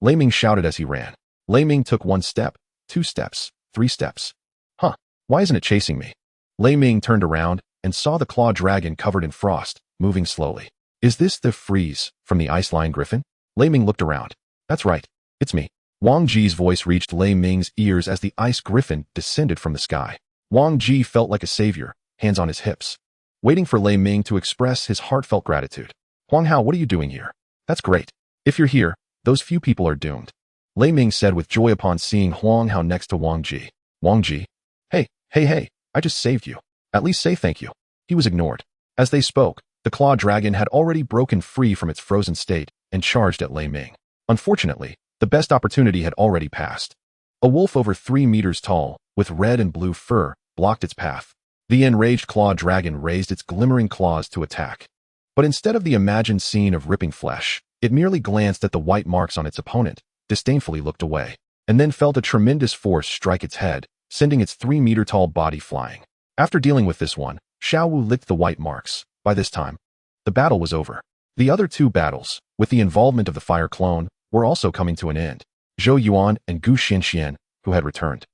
Lei Ming shouted as he ran. Lei Ming took 1 step, 2 steps, 3 steps. Huh, why isn't it chasing me? Lei Ming turned around and saw the claw dragon covered in frost, moving slowly. Is this the freeze from the Ice Lion Griffin? Lei Ming looked around. That's right. It's me. Wang Ji's voice reached Lei Ming's ears as the ice griffin descended from the sky. Wang Ji felt like a savior, hands on his hips, waiting for Lei Ming to express his heartfelt gratitude. Huang Hao, what are you doing here? That's great. If you're here, those few people are doomed. Lei Ming said with joy upon seeing Huang Hao next to Wang Ji. Wang Ji? Hey, I just saved you. At least say thank you. He was ignored. As they spoke, the claw dragon had already broken free from its frozen state and charged at Lei Ming. Unfortunately, the best opportunity had already passed. A wolf over 3 meters tall, with red and blue fur, blocked its path. The enraged claw dragon raised its glimmering claws to attack. But instead of the imagined scene of ripping flesh, it merely glanced at the white marks on its opponent, disdainfully looked away, and then felt a tremendous force strike its head, sending its 3-meter-tall body flying. After dealing with this one, Xiao Wu licked the white marks. By this time, the battle was over. The other 2 battles, with the involvement of the fire clone, were also coming to an end. Zhou Yuan and Gu Xianxian, who had returned,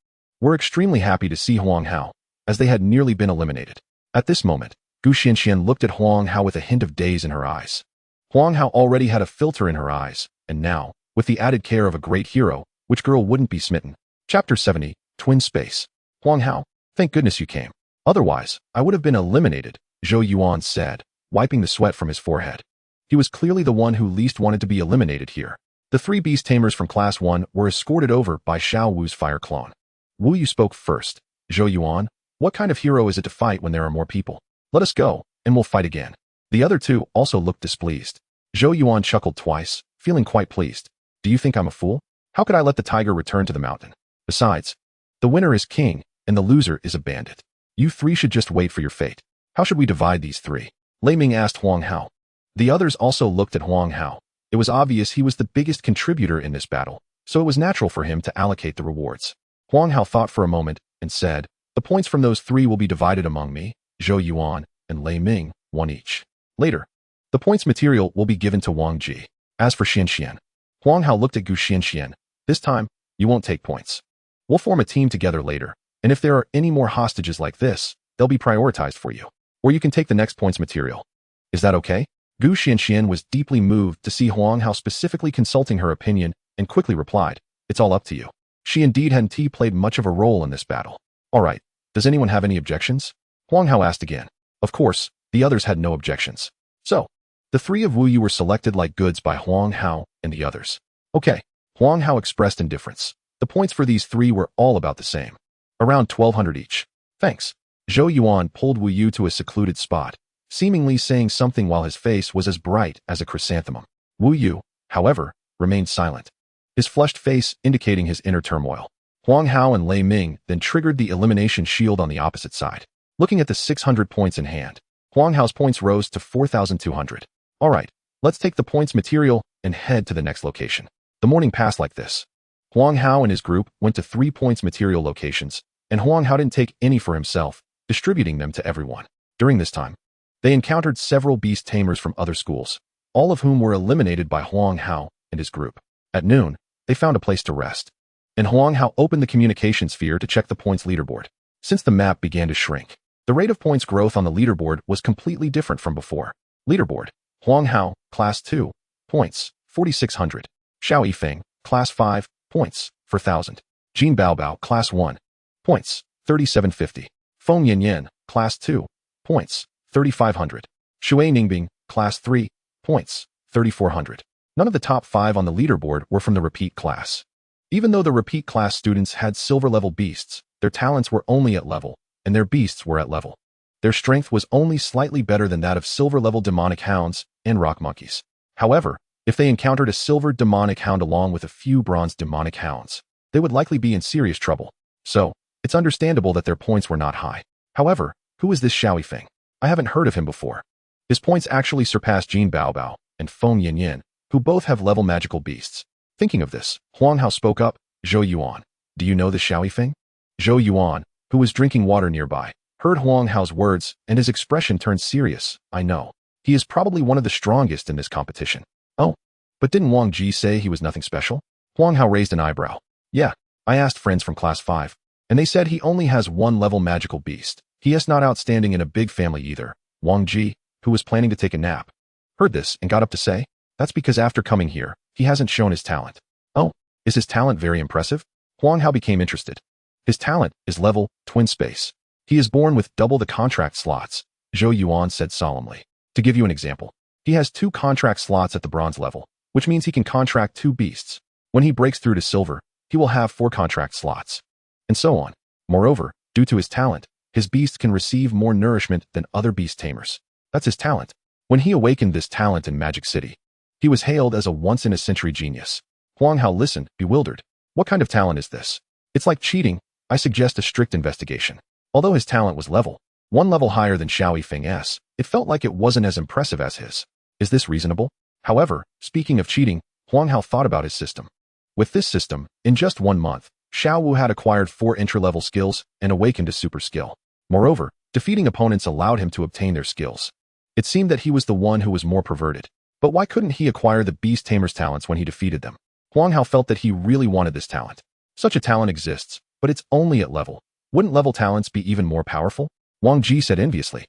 were extremely happy to see Huang Hao, as they had nearly been eliminated. At this moment, Gu Xianxian looked at Huang Hao with a hint of daze in her eyes. Huang Hao already had a filter in her eyes, and now, with the added care of a great hero, which girl wouldn't be smitten? Chapter 70, Twin Space. Huang Hao, thank goodness you came. Otherwise, I would have been eliminated, Zhou Yuan said, wiping the sweat from his forehead. He was clearly the one who least wanted to be eliminated here. The 3 beast tamers from Class 1 were escorted over by Xiao Wu's fire clone. Wu, you spoke first. Zhou Yuan, what kind of hero is it to fight when there are more people? Let us go, and we'll fight again. The other 2 also looked displeased. Zhou Yuan chuckled twice, feeling quite pleased. Do you think I'm a fool? How could I let the tiger return to the mountain? Besides, the winner is king, and the loser is a bandit. You 3 should just wait for your fate. How should we divide these 3? Lei Ming asked Huang Hao. The others also looked at Huang Hao. It was obvious he was the biggest contributor in this battle, so it was natural for him to allocate the rewards. Huang Hao thought for a moment and said, the points from those 3 will be divided among me, Zhou Yuan, and Lei Ming, 1 each. Later, the points material will be given to Wang Ji. As for Xianxian, Huang Hao looked at Gu Xianxian. This time, you won't take points. We'll form a team together later, and if there are any more hostages like this, they'll be prioritized for you. Or you can take the next points material. Is that okay? Gu Xianxian was deeply moved to see Huang Hao specifically consulting her opinion and quickly replied, it's all up to you. She indeed hadn't played much of a role in this battle. All right, Does anyone have any objections? Huang Hao asked again. Of course, the others had no objections. So, the three of Wu Yu were selected like goods by Huang Hao and the others. Okay, Huang Hao expressed indifference. The points for these three were all about the same. Around 1,200 each. Thanks. Zhou Yuan pulled Wu Yu to a secluded spot, seemingly saying something while his face was as bright as a chrysanthemum. Wu Yu, however, remained silent, his flushed face indicating his inner turmoil. Huang Hao and Lei Ming then triggered the elimination shield on the opposite side. Looking at the 600 points in hand, Huang Hao's points rose to 4,200. Alright, let's take the points material and head to the next location. The morning passed like this. Huang Hao and his group went to 3 points material locations, and Huang Hao didn't take any for himself, distributing them to everyone. During this time, they encountered several beast tamers from other schools, all of whom were eliminated by Huang Hao and his group. At noon, they found a place to rest, and Huang Hao opened the communication sphere to check the points leaderboard. Since the map began to shrink, the rate of points growth on the leaderboard was completely different from before. Leaderboard: Huang Hao, Class 2, points, 4,600. Xiao Yifeng, Class 5, points, 4,000. Jin Baobao, Class 1, points, 3,750. Feng Yanyan, Class 2, points, 3,500. Shui Ningbing, Class 3, points, 3,400. None of the top 5 on the leaderboard were from the repeat class. Even though the repeat class students had silver-level beasts, their talents were only at level, and their beasts were at level. Their strength was only slightly better than that of silver-level demonic hounds and rock monkeys. However, if they encountered a silver demonic hound along with a few bronze demonic hounds, they would likely be in serious trouble. So, it's understandable that their points were not high. However, who is this Xiao Yifeng? I haven't heard of him before. His points actually surpass Jin Baobao and Feng Yanyan, who both have level magical beasts. Thinking of this, Huang Hao spoke up. Zhou Yuan, do you know this Xiao Yifeng? Zhou Yuan, who was drinking water nearby, heard Huang Hao's words and his expression turned serious. I know. He is probably one of the strongest in this competition. Oh, but didn't Wang Ji say he was nothing special? Huang Hao raised an eyebrow. Yeah, I asked friends from Class 5, and they said he only has 1 level magical beast. He is not outstanding in a big family either. Wang Ji, who was planning to take a nap, heard this and got up to say, that's because after coming here, he hasn't shown his talent. Oh, is his talent very impressive? Huang Hao became interested. His talent is level, twin space. He is born with double the contract slots, Zhou Yuan said solemnly. To give you an example, he has 2 contract slots at the bronze level, which means he can contract 2 beasts. When he breaks through to silver, he will have 4 contract slots. And so on. Moreover, due to his talent, his beast can receive more nourishment than other beast tamers. That's his talent. When he awakened this talent in Magic City, he was hailed as a once-in-a-century genius. Huang Hao listened, bewildered. What kind of talent is this? It's like cheating. I suggest a strict investigation. Although his talent was level, 1 level higher than Xiao Yifeng's, it felt like it wasn't as impressive as his. Is this reasonable? However, speaking of cheating, Huang Hao thought about his system. With this system, in just 1 month, Xiao Wu had acquired 4 intra-level skills and awakened a super skill. Moreover, defeating opponents allowed him to obtain their skills. It seemed that he was the one who was more perverted. But why couldn't he acquire the Beast Tamer's talents when he defeated them? Huang Hao felt that he really wanted this talent. Such a talent exists, but it's only at level. Wouldn't level talents be even more powerful? Wang Ji said enviously.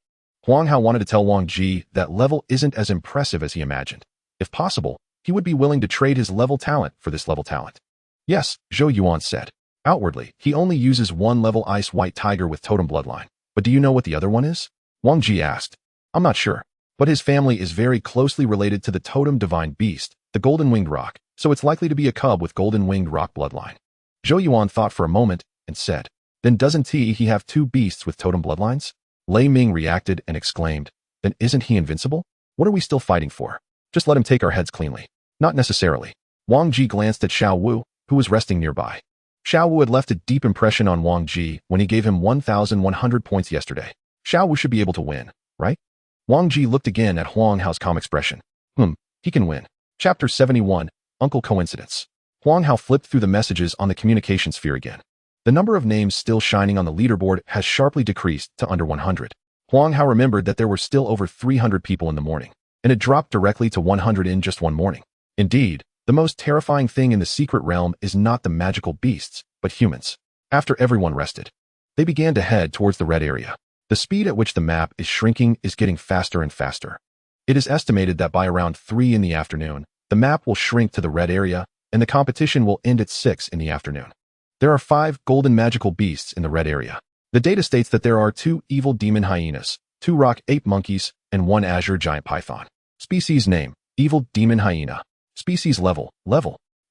Huang Hao wanted to tell Wang Ji that level isn't as impressive as he imagined. If possible, he would be willing to trade his level talent for this level talent. Yes, Zhou Yuan said. Outwardly, he only uses 1 level Ice White Tiger with totem bloodline. But do you know what the other one is? Wang Ji asked. I'm not sure. But his family is very closely related to the totem divine beast, the Golden Winged Rock, so it's likely to be a cub with Golden Winged Rock bloodline. Zhou Yuan thought for a moment and said, then doesn't he have 2 beasts with totem bloodlines? Lei Ming reacted and exclaimed, then isn't he invincible? What are we still fighting for? Just let him take our heads cleanly. Not necessarily. Wang Ji glanced at Xiao Wu, who was resting nearby. Xiao Wu had left a deep impression on Wang Ji when he gave him 1,100 points yesterday. Xiao Wu should be able to win, right? Wang Ji looked again at Huang Hao's calm expression. He can win. Chapter 71, Uncle Coincidence. Huang Hao flipped through the messages on the communication sphere again. The number of names still shining on the leaderboard has sharply decreased to under 100. Huang Hao remembered that there were still over 300 people in the morning, and it dropped directly to 100 in just 1 morning. Indeed, the most terrifying thing in the secret realm is not the magical beasts, but humans. After everyone rested, they began to head towards the red area. The speed at which the map is shrinking is getting faster and faster. It is estimated that by around 3 in the afternoon, the map will shrink to the red area, and the competition will end at 6 in the afternoon. There are 5 golden magical beasts in the red area. The data states that there are 2 evil demon hyenas, 2 rock ape monkeys, and 1 azure giant python. Species name, evil demon hyena. Species level,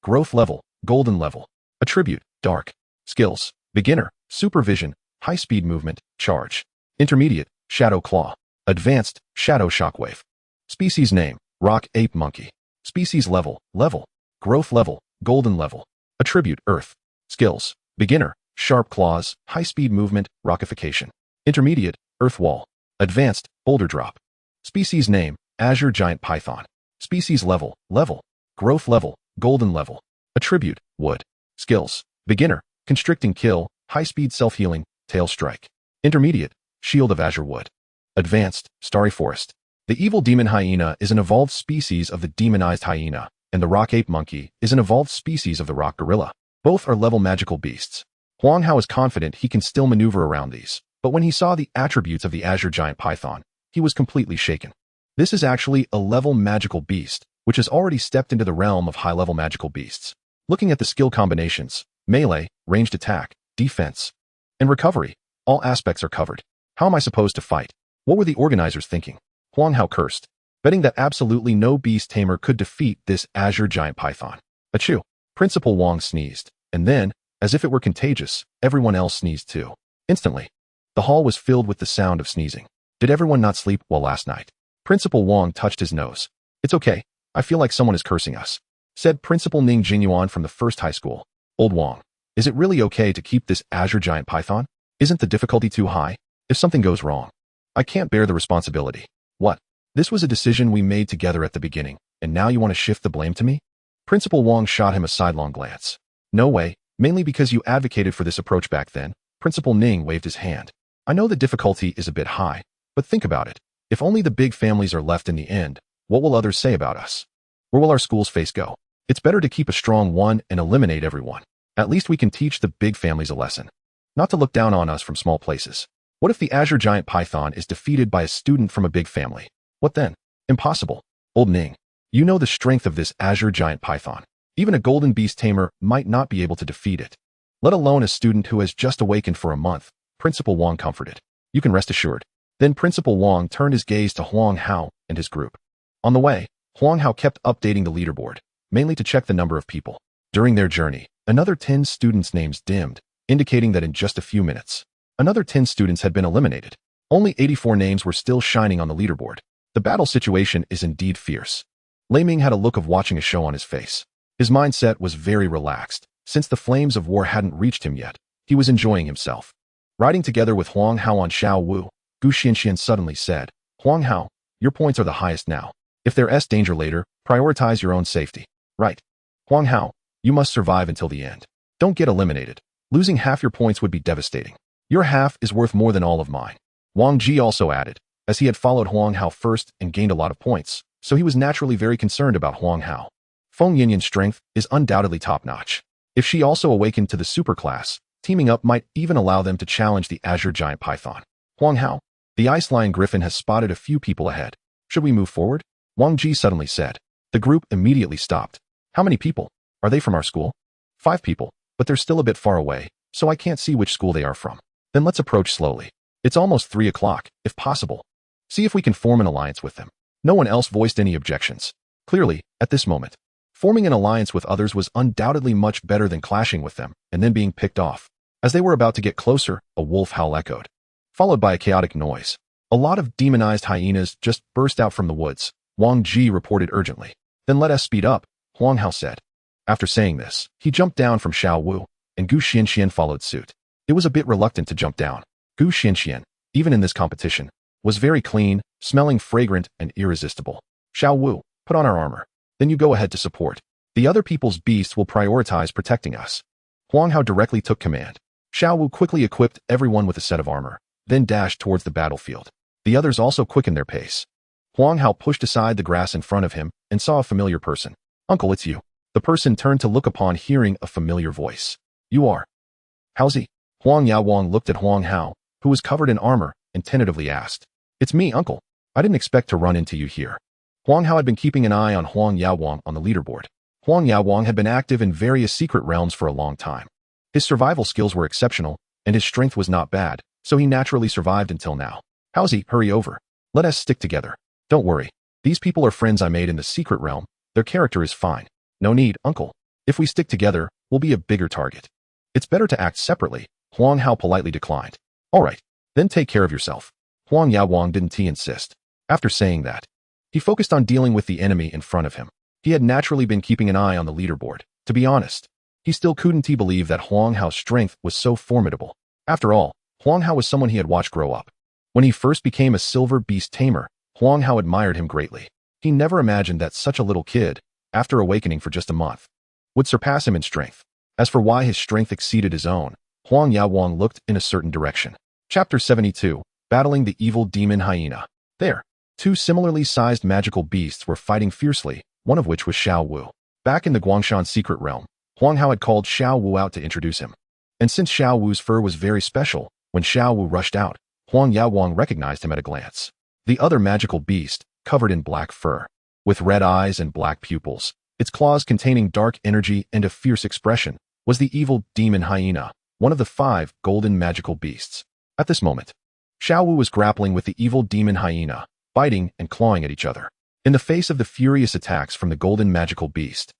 growth level, golden level. Attribute, dark. Skills, beginner, supervision, high-speed movement, charge. Intermediate, shadow claw. Advanced, shadow shockwave. Species name, rock ape monkey. Species level, growth level, golden level. Attribute, earth. Skills, beginner, sharp claws, high-speed movement, rockification. Intermediate, earth wall. Advanced, boulder drop. Species name, azure giant python. Species level, growth level, golden level. Attribute, wood. Skills, beginner, constricting kill, high-speed self-healing, tail strike. Intermediate, shield of azure wood. Advanced, starry forest. The evil demon hyena is an evolved species of the demonized hyena, and the rock ape monkey is an evolved species of the rock gorilla. Both are level magical beasts. Huang Hao is confident he can still maneuver around these, but when he saw the attributes of the azure giant python, he was completely shaken. This is actually a level magical beast, which has already stepped into the realm of high-level magical beasts. Looking at the skill combinations, melee, ranged attack, defense, and recovery, all aspects are covered. How am I supposed to fight? What were the organizers thinking? Huang Hao cursed, betting that absolutely no beast tamer could defeat this azure giant python. Achoo! Principal Wang sneezed, and then, as if it were contagious, everyone else sneezed too. Instantly, the hall was filled with the sound of sneezing. Did everyone not sleep well last night? Principal Wang touched his nose. It's okay, I feel like someone is cursing us, said Principal Ning Jingyuan from the first high school. Old Wang, is it really okay to keep this azure giant python? Isn't the difficulty too high? If something goes wrong, I can't bear the responsibility. What? This was a decision we made together at the beginning, and now you want to shift the blame to me? Principal Wang shot him a sidelong glance. No way, mainly because you advocated for this approach back then. Principal Ning waved his hand. I know the difficulty is a bit high, but think about it. If only the big families are left in the end, what will others say about us? Where will our school's face go? It's better to keep a strong one and eliminate everyone. At least we can teach the big families a lesson. Not to look down on us from small places. What if the azure giant python is defeated by a student from a big family? What then? Impossible. Old Ning, you know the strength of this azure giant python. Even a golden beast tamer might not be able to defeat it, let alone a student who has just awakened for a month. Principal Wang comforted. You can rest assured. Then Principal Wang turned his gaze to Huang Hao and his group. On the way, Huang Hao kept updating the leaderboard, mainly to check the number of people. During their journey, another 10 students' names dimmed, indicating that in just a few minutes, another 10 students had been eliminated. Only 84 names were still shining on the leaderboard. The battle situation is indeed fierce. Lei Ming had a look of watching a show on his face. His mindset was very relaxed. Since the flames of war hadn't reached him yet, he was enjoying himself. Riding together with Huang Hao on Xiao Wu, Gu Xianxian suddenly said, Huang Hao, your points are the highest now. If there's danger later, prioritize your own safety. Right. Huang Hao, you must survive until the end. Don't get eliminated. Losing half your points would be devastating. Your half is worth more than all of mine. Wang Ji also added, as he had followed Huang Hao first and gained a lot of points, so he was naturally very concerned about Huang Hao. Feng Yinyan's strength is undoubtedly top-notch. If she also awakened to the superclass, teaming up might even allow them to challenge the azure giant python. Huang Hao, the ice lion griffin has spotted a few people ahead. Should we move forward? Wang Ji suddenly said. The group immediately stopped. How many people? Are they from our school? 5 people, but they're still a bit far away, so I can't see which school they are from. Then let's approach slowly. It's almost 3 o'clock, if possible. See if we can form an alliance with them. No one else voiced any objections. Clearly, at this moment, forming an alliance with others was undoubtedly much better than clashing with them and then being picked off. As they were about to get closer, a wolf howl echoed, followed by a chaotic noise. A lot of demonized hyenas just burst out from the woods. Wang Ji reported urgently. Then let us speed up, Huang Hao said. After saying this, he jumped down from Xiao Wu, and Gu Xianxian followed suit. It was a bit reluctant to jump down. Gu Xianxian, even in this competition, was very clean, smelling fragrant and irresistible. Xiao Wu, put on our armor. Then you go ahead to support. The other people's beasts will prioritize protecting us. Huang Hao directly took command. Xiao Wu quickly equipped everyone with a set of armor, then dashed towards the battlefield. The others also quickened their pace. Huang Hao pushed aside the grass in front of him and saw a familiar person. Uncle, it's you. The person turned to look upon hearing a familiar voice. You are Hao Zhi. Huang Yaowang looked at Huang Hao, who was covered in armor, and tentatively asked, It's me, uncle. I didn't expect to run into you here. Huang Hao had been keeping an eye on Huang Yaowang on the leaderboard. Huang Yaowang had been active in various secret realms for a long time. His survival skills were exceptional, and his strength was not bad, so he naturally survived until now. How's he? Hurry over. Let us stick together. Don't worry. These people are friends I made in the secret realm. Their character is fine. No need, uncle. If we stick together, we'll be a bigger target. It's better to act separately, Huang Hao politely declined. All right, then take care of yourself. Huang Yaowang didn't insist. After saying that, he focused on dealing with the enemy in front of him. He had naturally been keeping an eye on the leaderboard. To be honest, he still couldn't believe that Huang Hao's strength was so formidable. After all, Huang Hao was someone he had watched grow up. When he first became a silver beast tamer, Huang Hao admired him greatly. He never imagined that such a little kid, after awakening for just a month, would surpass him in strength. As for why his strength exceeded his own, Huang Yaowang looked in a certain direction. Chapter 72, Battling the Evil Demon Hyena. There, two similarly sized magical beasts were fighting fiercely, one of which was Xiao Wu. Back in the Guangshan secret realm, Huang Hao had called Xiao Wu out to introduce him. And since Xiao Wu's fur was very special, when Xiao Wu rushed out, Huang Yaowang recognized him at a glance. The other magical beast, covered in black fur, with red eyes and black pupils, its claws containing dark energy and a fierce expression, was the evil demon hyena, one of the 5 golden magical beasts. At this moment, Xiao Wu was grappling with the evil demon hyena, biting and clawing at each other. In the face of the furious attacks from the golden magical beast,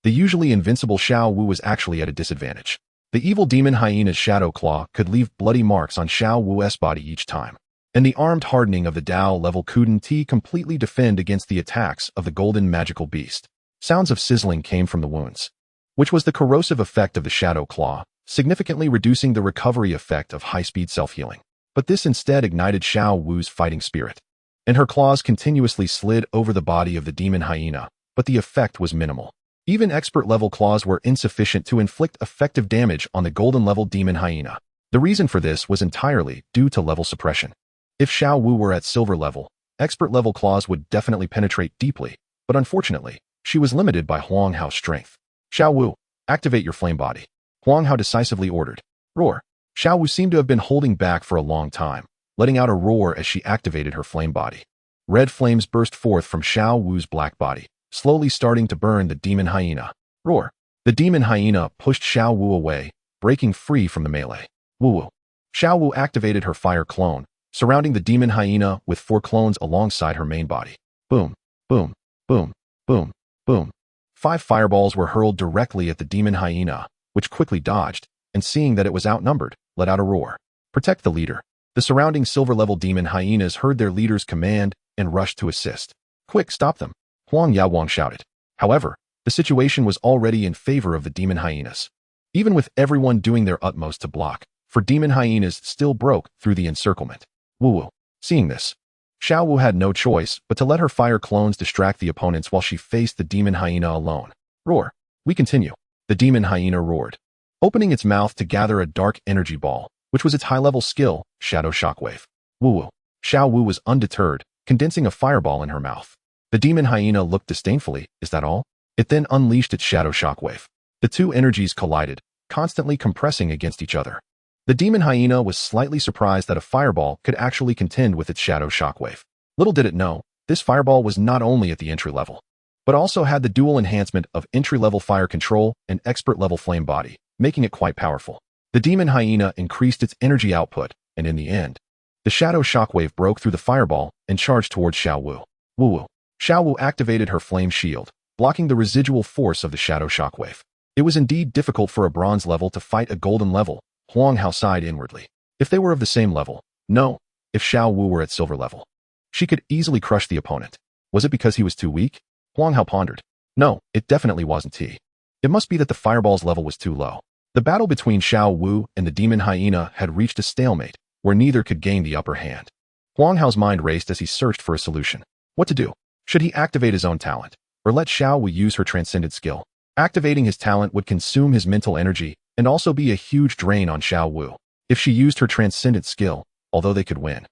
the usually invincible Xiao Wu was actually at a disadvantage. The evil demon hyena's shadow claw could leave bloody marks on Xiao Wu's body each time, and the armed hardening of the Dao level couldn't completely defend against the attacks of the golden magical beast. Sounds of sizzling came from the wounds, which was the corrosive effect of the shadow claw, significantly reducing the recovery effect of high-speed self-healing. But this instead ignited Xiao Wu's fighting spirit, and her claws continuously slid over the body of the demon hyena, but the effect was minimal. Even expert-level claws were insufficient to inflict effective damage on the golden-level demon hyena. The reason for this was entirely due to level suppression. If Xiao Wu were at silver level, expert-level claws would definitely penetrate deeply, but unfortunately, she was limited by Huang Hao's strength. Xiao Wu, activate your flame body, Huang Hao decisively ordered. Roar. Xiao Wu seemed to have been holding back for a long time, letting out a roar as she activated her flame body. Red flames burst forth from Xiao Wu's black body, slowly starting to burn the demon hyena. Roar. The demon hyena pushed Xiao Wu away, breaking free from the melee. Woo-woo. Xiao Wu activated her fire clone, surrounding the demon hyena with 4 clones alongside her main body. Boom, boom, boom, boom, boom. 5 fireballs were hurled directly at the demon hyena, which quickly dodged, and seeing that it was outnumbered, let out a roar. Protect the leader. The surrounding silver-level demon hyenas heard their leader's command and rushed to assist. Quick, stop them, Huang Yaowang shouted. However, the situation was already in favor of the demon hyenas. Even with everyone doing their utmost to block, for demon hyenas still broke through the encirclement. Woo-woo. Seeing this, Xiao Wu had no choice but to let her fire clones distract the opponents while she faced the demon hyena alone. Roar. We continue. The demon hyena roared, opening its mouth to gather a dark energy ball, which was its high-level skill, Shadow Shockwave. Woo-woo. Xiao Wu was undeterred, condensing a fireball in her mouth. The demon hyena looked disdainfully. Is that all? It then unleashed its Shadow Shockwave. The two energies collided, constantly compressing against each other. The demon hyena was slightly surprised that a fireball could actually contend with its Shadow Shockwave. Little did it know, this fireball was not only at the entry level, but also had the dual enhancement of entry-level fire control and expert-level flame body, making it quite powerful. The demon hyena increased its energy output, and in the end, the Shadow Shockwave broke through the fireball and charged towards Xiao Wu. Woo-woo. Xiao Wu activated her flame shield, blocking the residual force of the Shadow Shockwave. It was indeed difficult for a bronze level to fight a golden level. Huang Hao sighed inwardly. If they were of the same level, no. If Xiao Wu were at silver level, she could easily crush the opponent. Was it because he was too weak? Huang Hao pondered. No, it definitely wasn't he. It must be that the fireball's level was too low. The battle between Xiao Wu and the demon hyena had reached a stalemate, where neither could gain the upper hand. Huang Hao's mind raced as he searched for a solution. What to do? Should he activate his own talent, or let Xiao Wu use her transcendent skill? Activating his talent would consume his mental energy and also be a huge drain on Xiao Wu. If she used her transcendent skill, although they could win,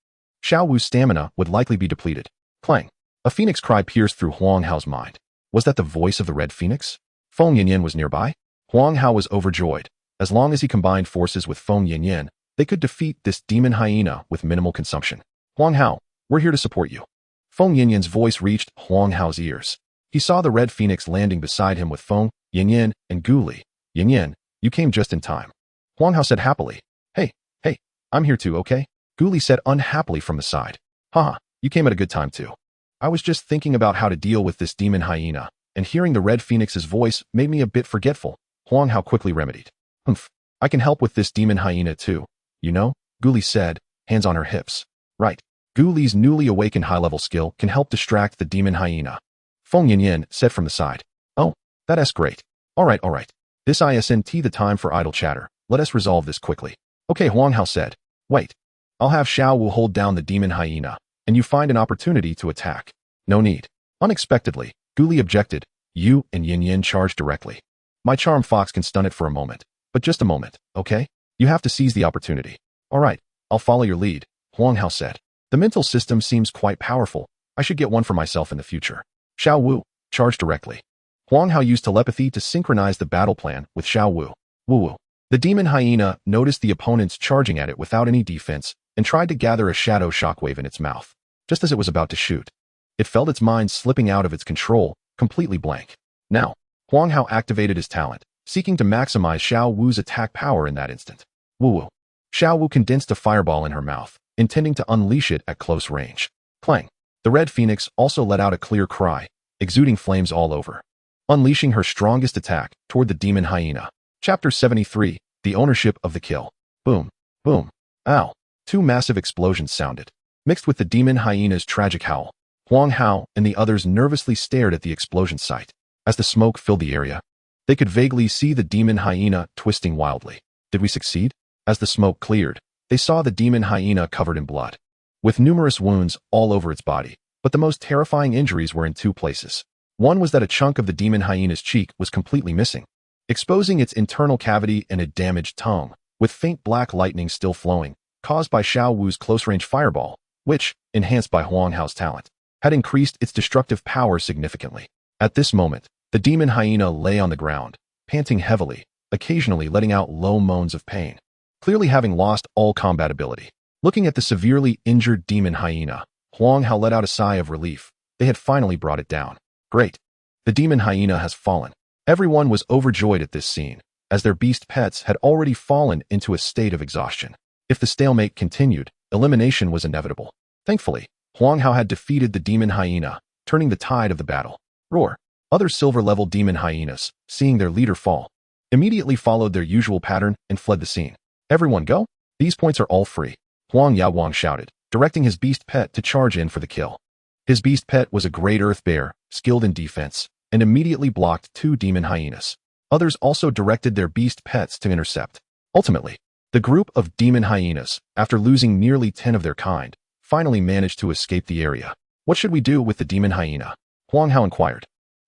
Xiao Wu's stamina would likely be depleted. Clang. A phoenix cry pierced through Huang Hao's mind. Was that the voice of the red phoenix? Feng Yanyan was nearby? Huang Hao was overjoyed. As long as he combined forces with Feng Yanyan, they could defeat this demon hyena with minimal consumption. Huang Hao, we're here to support you. Feng Yanyan's voice reached Huang Hao's ears. He saw the red phoenix landing beside him with Feng Yanyan and Gu Li. Yanyan, you came just in time. Huang Hao said happily. Hey, I'm here too, okay? Ghoulie said unhappily from the side. Haha, you came at a good time too. I was just thinking about how to deal with this demon hyena, and hearing the Red Phoenix's voice made me a bit forgetful. Huang Hao quickly remedied. Humph, I can help with this demon hyena too. You know, Ghoulie said, hands on her hips. Right. Ghoulie's newly awakened high-level skill can help distract the demon hyena. Feng Yanyan said from the side. Oh, that's great. All right. This isn't the time for idle chatter. Let us resolve this quickly. Okay, Huang Hao said. Wait. I'll have Xiao Wu hold down the demon hyena, and you find an opportunity to attack. No need. Unexpectedly, Ghoulie objected. You and Yin Yin charge directly. My charm fox can stun it for a moment, but just a moment, okay? You have to seize the opportunity. All right, I'll follow your lead, Huang Hao said. The mental system seems quite powerful. I should get one for myself in the future. Xiao Wu, charge directly. Huang Hao used telepathy to synchronize the battle plan with Xiao Wu. Wu. The demon hyena noticed the opponents charging at it without any defense and tried to gather a shadow shockwave in its mouth. Just as it was about to shoot, it felt its mind slipping out of its control, completely blank. Now, Huang Hao activated his talent, seeking to maximize Xiao Wu's attack power in that instant. Wu. Xiao Wu condensed a fireball in her mouth, intending to unleash it at close range. Clang. The Red Phoenix also let out a clear cry, exuding flames all over, unleashing her strongest attack toward the demon hyena. Chapter 73, The Ownership of the Kill. Boom. Boom. Ow. Two massive explosions sounded, mixed with the demon hyena's tragic howl. Huang Hao and the others nervously stared at the explosion site. As the smoke filled the area, they could vaguely see the demon hyena twisting wildly. Did we succeed? As the smoke cleared, they saw the demon hyena covered in blood, with numerous wounds all over its body. But the most terrifying injuries were in two places. One was that a chunk of the demon hyena's cheek was completely missing, exposing its internal cavity and a damaged tongue, with faint black lightning still flowing, caused by Xiao Wu's close-range fireball, which, enhanced by Huang Hao's talent, had increased its destructive power significantly. At this moment, the demon hyena lay on the ground, panting heavily, occasionally letting out low moans of pain, clearly having lost all combat ability. Looking at the severely injured demon hyena, Huang Hao let out a sigh of relief. They had finally brought it down. Great. The demon hyena has fallen. Everyone was overjoyed at this scene, as their beast pets had already fallen into a state of exhaustion. If the stalemate continued, elimination was inevitable. Thankfully, Huang Hao had defeated the demon hyena, turning the tide of the battle. Roar. Other silver-level demon hyenas, seeing their leader fall, immediately followed their usual pattern and fled the scene. Everyone go? These points are all free, Huang Yaowang shouted, directing his beast pet to charge in for the kill. His beast pet was a great earth bear, skilled in defense, and immediately blocked two demon hyenas. Others also directed their beast pets to intercept. Ultimately, the group of demon hyenas, after losing nearly 10 of their kind, finally managed to escape the area. What should we do with the demon hyena? Huang Hao inquired.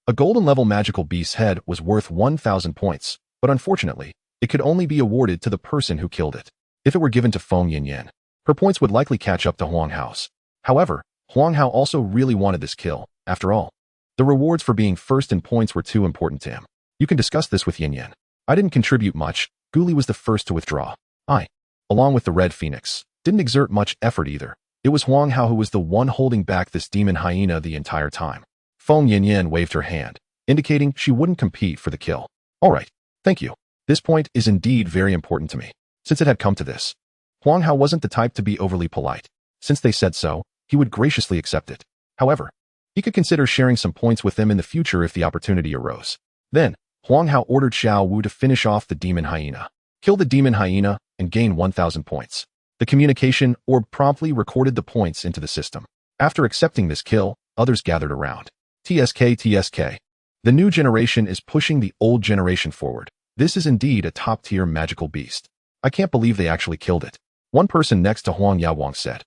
A golden-level magical beast's head was worth 1,000 points, but unfortunately, it could only be awarded to the person who killed it. If it were given to Feng Yanyan, her points would likely catch up to Huang Hao's. However, Huang Hao also really wanted this kill. After all, the rewards for being first in points were too important to him. You can discuss this with Yin Yin. I didn't contribute much. Ghoulie was the first to withdraw. I, along with the Red Phoenix, didn't exert much effort either. It was Huang Hao who was the one holding back this demon hyena the entire time. Feng Yanyan waved her hand, indicating she wouldn't compete for the kill. All right, thank you. This point is indeed very important to me. Since it had come to this, Huang Hao wasn't the type to be overly polite. Since they said so, he would graciously accept it. However, he could consider sharing some points with them in the future if the opportunity arose. Then, Huang Hao ordered Xiao Wu to finish off the demon hyena, kill the demon hyena, and gain 1,000 points. The communication orb promptly recorded the points into the system. After accepting this kill, others gathered around. TSK. The new generation is pushing the old generation forward. This is indeed a top-tier magical beast. I can't believe they actually killed it. One person next to Huang Yaowang said.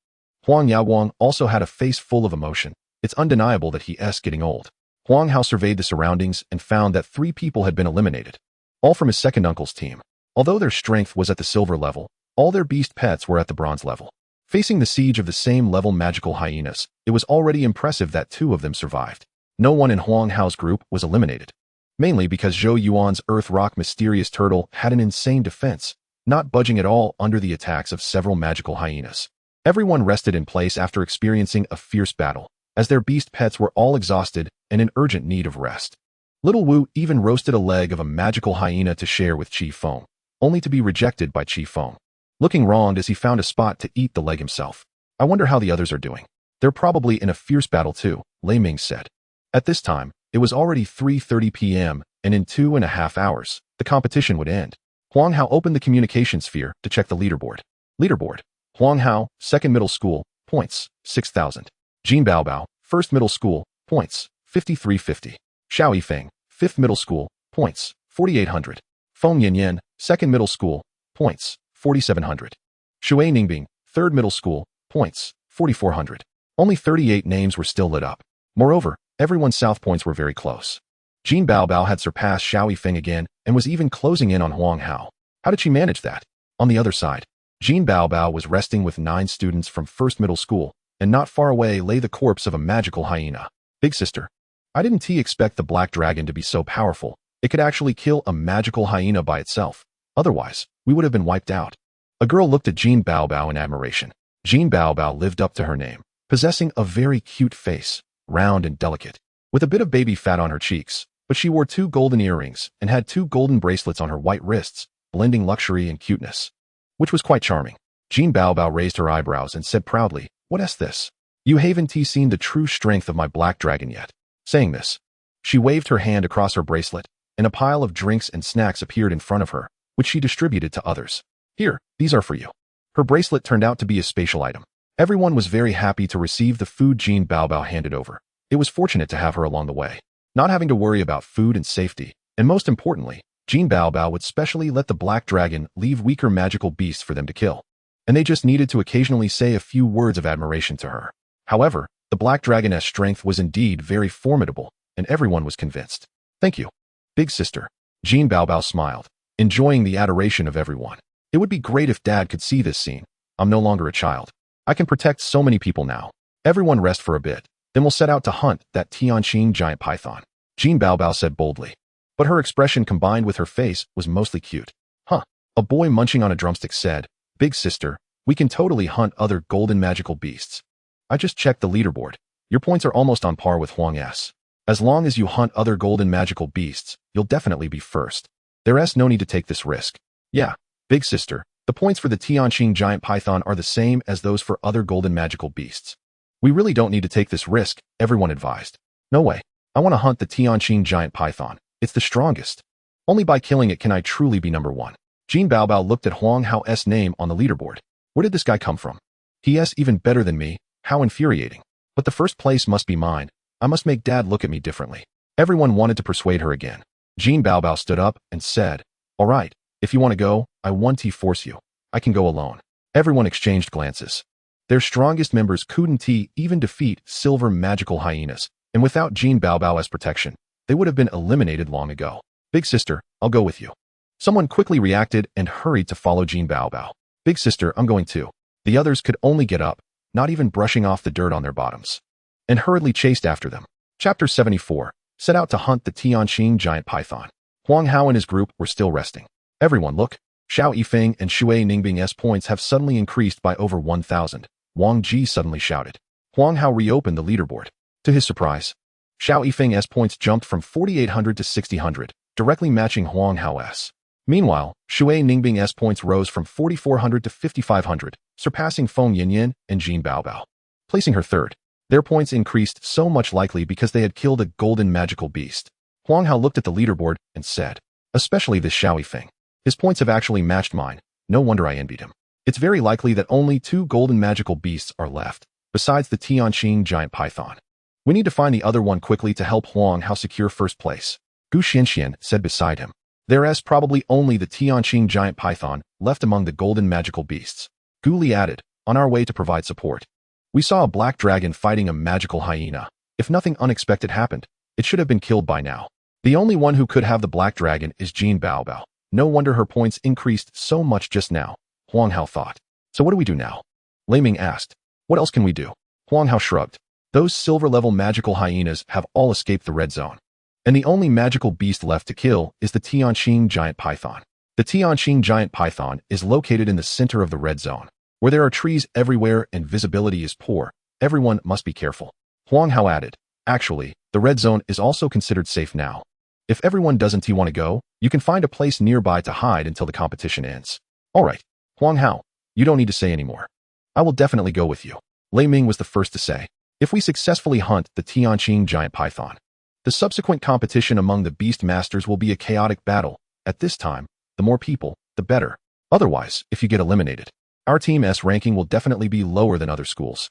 Huang Yaowang also had a face full of emotion. It's undeniable that he's getting old. Huang Hao surveyed the surroundings and found that 3 people had been eliminated, all from his second uncle's team. Although their strength was at the silver level, all their beast pets were at the bronze level. Facing the siege of the same level magical hyenas, it was already impressive that 2 of them survived. No one in Huang Hao's group was eliminated, mainly because Zhou Yuan's Earth Rock Mysterious Turtle had an insane defense, not budging at all under the attacks of several magical hyenas. Everyone rested in place after experiencing a fierce battle, as their beast pets were all exhausted and in urgent need of rest. Little Wu even roasted a leg of a magical hyena to share with Qi Feng, only to be rejected by Qi Feng. looking wronged as he found a spot to eat the leg himself. I wonder how the others are doing. They're probably in a fierce battle too, Lei Ming said. At this time, it was already 3:30 p.m., and in 2.5 hours, the competition would end. Huang Hao opened the communication sphere to check the leaderboard. Leaderboard. Huang Hao, 2nd middle school, points, 6,000. Jin Baobao, 1st middle school, points, 5,350. Xiao Yifeng, 5th middle school, points, 4,800. Feng Yanyan, 2nd middle school, points, 4,700. Shui Ningbing, 3rd middle school, points, 4,400. Only 38 names were still lit up. Moreover, everyone's south points were very close. Jin Baobao had surpassed Xiao Yifeng again and was even closing in on Huang Hao. How did she manage that? On the other side, Jin Baobao was resting with 9 students from 1st middle school, and not far away lay the corpse of a magical hyena. Big sister, I didn't expect the black dragon to be so powerful. It could actually kill a magical hyena by itself. Otherwise, we would have been wiped out. A girl looked at Jin Baobao in admiration. Jin Baobao lived up to her name, possessing a very cute face, round and delicate, with a bit of baby fat on her cheeks, but she wore 2 golden earrings and had 2 golden bracelets on her white wrists, blending luxury and cuteness, which was quite charming. Jin Baobao raised her eyebrows and said proudly, "What is this? You haven't seen the true strength of my black dragon yet." Saying this, she waved her hand across her bracelet, and a pile of drinks and snacks appeared in front of her, which she distributed to others. "Here, these are for you." Her bracelet turned out to be a spatial item. Everyone was very happy to receive the food Jin Baobao handed over. It was fortunate to have her along the way, not having to worry about food and safety, and most importantly, Jin Baobao would specially let the black dragon leave weaker magical beasts for them to kill, and they just needed to occasionally say a few words of admiration to her. However, the black dragon's strength was indeed very formidable, and everyone was convinced. "Thank you, big sister." Jin Baobao smiled, enjoying the adoration of everyone. "It would be great if Dad could see this scene. I'm no longer a child. I can protect so many people now. Everyone rest for a bit, then we'll set out to hunt that Tianqing giant python," Jin Baobao said boldly. But her expression combined with her face was mostly cute. "Huh," a boy munching on a drumstick said, "Big sister, we can totally hunt other golden magical beasts. I just checked the leaderboard. Your points are almost on par with Huang's. As long as you hunt other golden magical beasts, you'll definitely be first. There's no need to take this risk." "Yeah, big sister, the points for the Tianqing giant python are the same as those for other golden magical beasts. We really don't need to take this risk," everyone advised. "No way. I want to hunt the Tianqing giant python. It's the strongest. Only by killing it can I truly be number 1. Jin Baobao looked at Huang Hao's name on the leaderboard. Where did this guy come from? He's even better than me. How infuriating. But the first place must be mine. I must make Dad look at me differently." Everyone wanted to persuade her again. Jin Baobao stood up and said, "All right, if you want to go, I won't force you. I can go alone." Everyone exchanged glances. Their strongest members couldn't even defeat silver magical hyenas, and without Jin Baobao's protection, they would have been eliminated long ago. "Big sister, I'll go with you." Someone quickly reacted and hurried to follow Jin Baobao. "Big sister, I'm going too." The others could only get up, not even brushing off the dirt on their bottoms, and hurriedly chased after them. Chapter 74, set out to hunt the Tianqing giant python. Huang Hao and his group were still resting. "Everyone look, Xiao Yifeng and Shui Ningbing's points have suddenly increased by over 1,000. Wang Ji suddenly shouted. Huang Hao reopened the leaderboard. To his surprise, Xiao Yifeng's points jumped from 4,800 to 6,000, directly matching Huang Hao's. Meanwhile, Shui Ningbing's points rose from 4,400 to 5,500, surpassing Feng Yanyan and Jin Baobao, placing her third. Their points increased so much likely because they had killed a golden magical beast. Huang Hao looked at the leaderboard and said, "Especially this Xiao Yifeng. His points have actually matched mine. No wonder I envied him. It's very likely that only 2 golden magical beasts are left, besides the Tianqing giant python. We need to find the other one quickly to help Huang Hao secure first place." Gu Xianxian said beside him. "There's probably only the Tianqing giant python left among the golden magical beasts." Gu Li added, "On our way to provide support. We saw a black dragon fighting a magical hyena. If nothing unexpected happened, it should have been killed by now. The only one who could have the black dragon is Jin Baobao. No wonder her points increased so much just now," Huang Hao thought. "So what do we do now?" Lei Ming asked. "What else can we do?" Huang Hao shrugged. "Those silver-level magical hyenas have all escaped the red zone, and the only magical beast left to kill is the Tianqing giant python. The Tianqing giant python is located in the center of the red zone, where there are trees everywhere and visibility is poor. Everyone must be careful." Huang Hao added, "Actually, the red zone is also considered safe now. If everyone doesn't want to go, you can find a place nearby to hide until the competition ends." "All right, Huang Hao, You don't need to say any more. I will definitely go with you. Lei Ming was the first to say. If we successfully hunt the Tianqing giant python, the subsequent competition among the Beastmasters will be a chaotic battle. At this time, the more people, the better. Otherwise, if you get eliminated, our team's ranking will definitely be lower than other schools.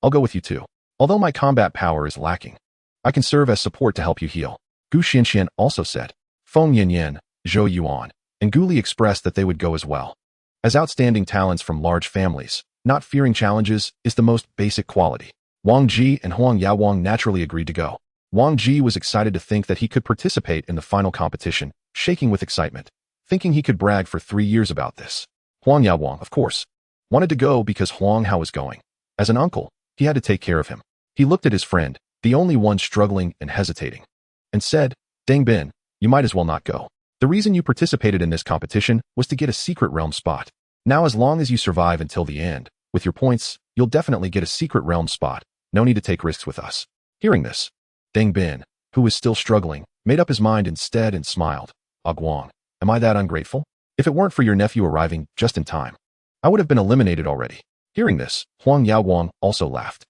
I'll go with you too. Although my combat power is lacking, I can serve as support to help you heal. Gu Xianxian also said. Feng Yanyan, Zhou Yuan, and Gu Li expressed that they would go as well. As outstanding talents from large families, not fearing challenges is the most basic quality. Wang Ji and Huang Yaowang naturally agreed to go. Wang Ji was excited to think that he could participate in the final competition, shaking with excitement, thinking he could brag for 3 years about this. Huang Yaowang, of course, wanted to go because Huang Hao was going. As an uncle, he had to take care of him. He looked at his friend, the only one struggling and hesitating, and said, Deng Bin, you might as well not go. The reason you participated in this competition was to get a secret realm spot. Now as long as you survive until the end, with your points, you'll definitely get a secret realm spot. No need to take risks with us. Hearing this, Deng Bin, who was still struggling, made up his mind instead and smiled. Guang, am I that ungrateful? If it weren't for your nephew arriving just in time, I would have been eliminated already. Hearing this, Huang Yaowang also laughed.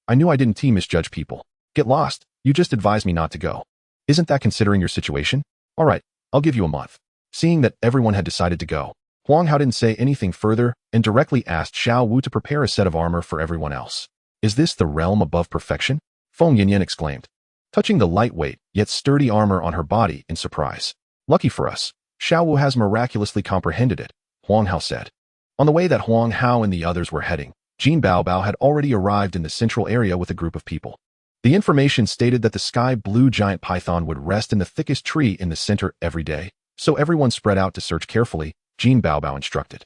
I knew I didn't misjudge people. Get lost, you just advised me not to go. Isn't that considering your situation? Alright, I'll give you a month. Seeing that everyone had decided to go, Huang Hao didn't say anything further and directly asked Xiao Wu to prepare a set of armor for everyone else. Is this the realm above perfection? Feng Yanyan exclaimed, touching the lightweight yet sturdy armor on her body in surprise. Lucky for us, Xiao Wu has miraculously comprehended it, Huang Hao said. On the way that Huang Hao and the others were heading, Jin Baobao had already arrived in the central area with a group of people. The information stated that the sky blue giant python would rest in the thickest tree in the center every day, so everyone spread out to search carefully, Jin Baobao instructed.